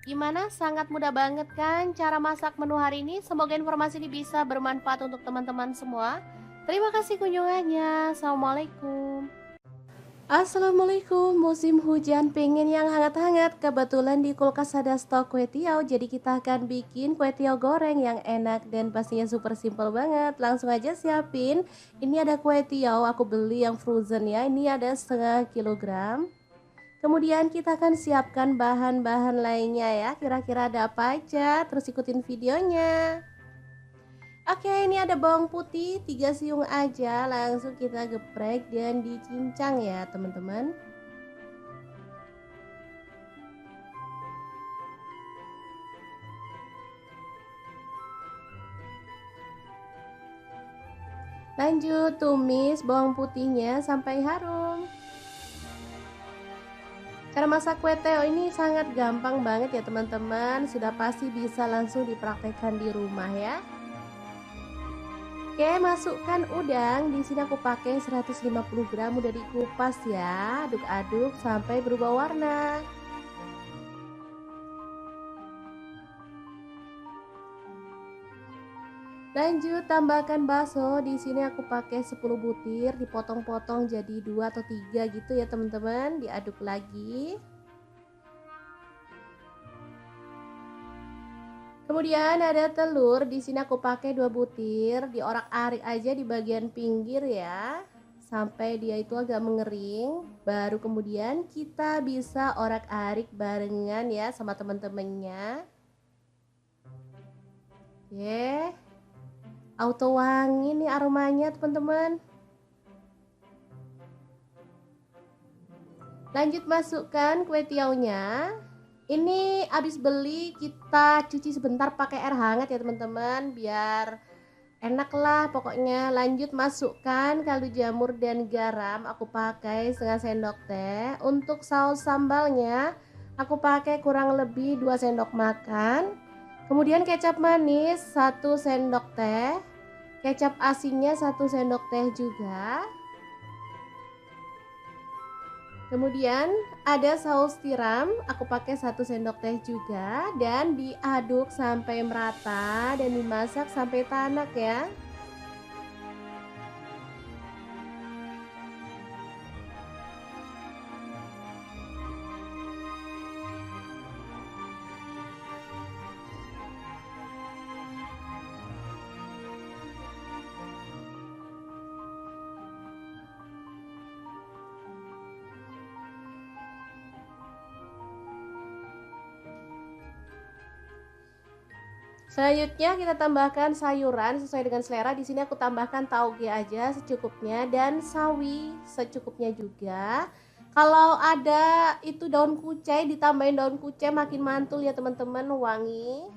Gimana? Sangat mudah banget kan cara masak menu hari ini? Semoga informasi ini bisa bermanfaat untuk teman-teman semua. Terima kasih kunjungannya. Assalamualaikum. Assalamualaikum, musim hujan pengen yang hangat-hangat. Kebetulan di kulkas ada stok kue tiaw, jadi kita akan bikin kue tiaw goreng yang enak dan pastinya super simple banget. Langsung aja siapin. Ini ada kue tiaw, aku beli yang frozen ya. Ini ada setengah kilogram. Kemudian kita akan siapkan bahan-bahan lainnya ya. Kira-kira ada apa aja? Terus ikutin videonya. Oke, ini ada bawang putih 3 siung aja, langsung kita geprek dan dicincang ya teman-teman. Lanjut tumis bawang putihnya sampai harum. Cara masak kue tiaw ini sangat gampang banget ya teman-teman, sudah pasti bisa langsung dipraktekkan di rumah ya. Oke, masukkan udang. Di sini aku pakai 150 gram udah dikupas ya. Aduk-aduk sampai berubah warna. Lanjut tambahkan bakso. Di sini aku pakai 10 butir, dipotong-potong jadi 2 atau 3 gitu ya teman-teman. Diaduk lagi. Kemudian ada telur, di sini aku pakai 2 butir, diorak-arik aja di bagian pinggir ya. sampai dia itu agak mengering. Baru kemudian kita bisa orak-arik barengan ya sama teman-temannya. Oke, auto wangi nih aromanya teman-teman. Lanjut masukkan kue tiaunya. Ini habis beli kita cuci sebentar pakai air hangat ya teman-teman, biar enak lah pokoknya. Lanjut masukkan kaldu jamur dan garam, aku pakai setengah sendok teh. Untuk saus sambalnya aku pakai kurang lebih 2 sendok makan. Kemudian kecap manis 1 sendok teh, kecap asinnya 1 sendok teh juga. Kemudian ada saus tiram, aku pakai 1 sendok teh juga, dan diaduk sampai merata dan dimasak sampai tanak ya. Selanjutnya kita tambahkan sayuran sesuai dengan selera. Di sini aku tambahkan tauge aja secukupnya dan sawi secukupnya juga. Kalau ada itu daun kucai, ditambahin daun kucai makin mantul ya teman-teman, wangi.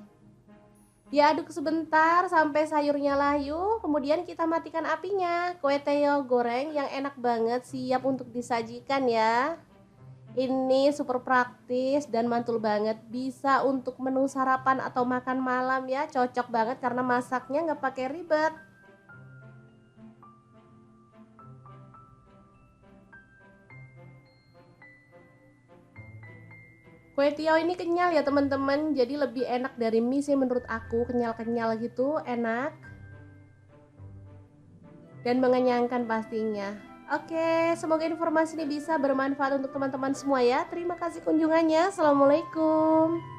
Diaduk sebentar sampai sayurnya layu, kemudian kita matikan apinya. Kue teo goreng yang enak banget siap untuk disajikan ya. Ini super praktis dan mantul banget, bisa untuk menu sarapan atau makan malam ya, cocok banget karena masaknya nggak pakai ribet. Kue tiaw ini kenyal ya teman-teman, jadi lebih enak dari mie sih menurut aku, kenyal-kenyal gitu, enak dan mengenyangkan pastinya. Oke, semoga informasi ini bisa bermanfaat untuk teman-teman semua ya. Terima kasih kunjungannya. Assalamualaikum.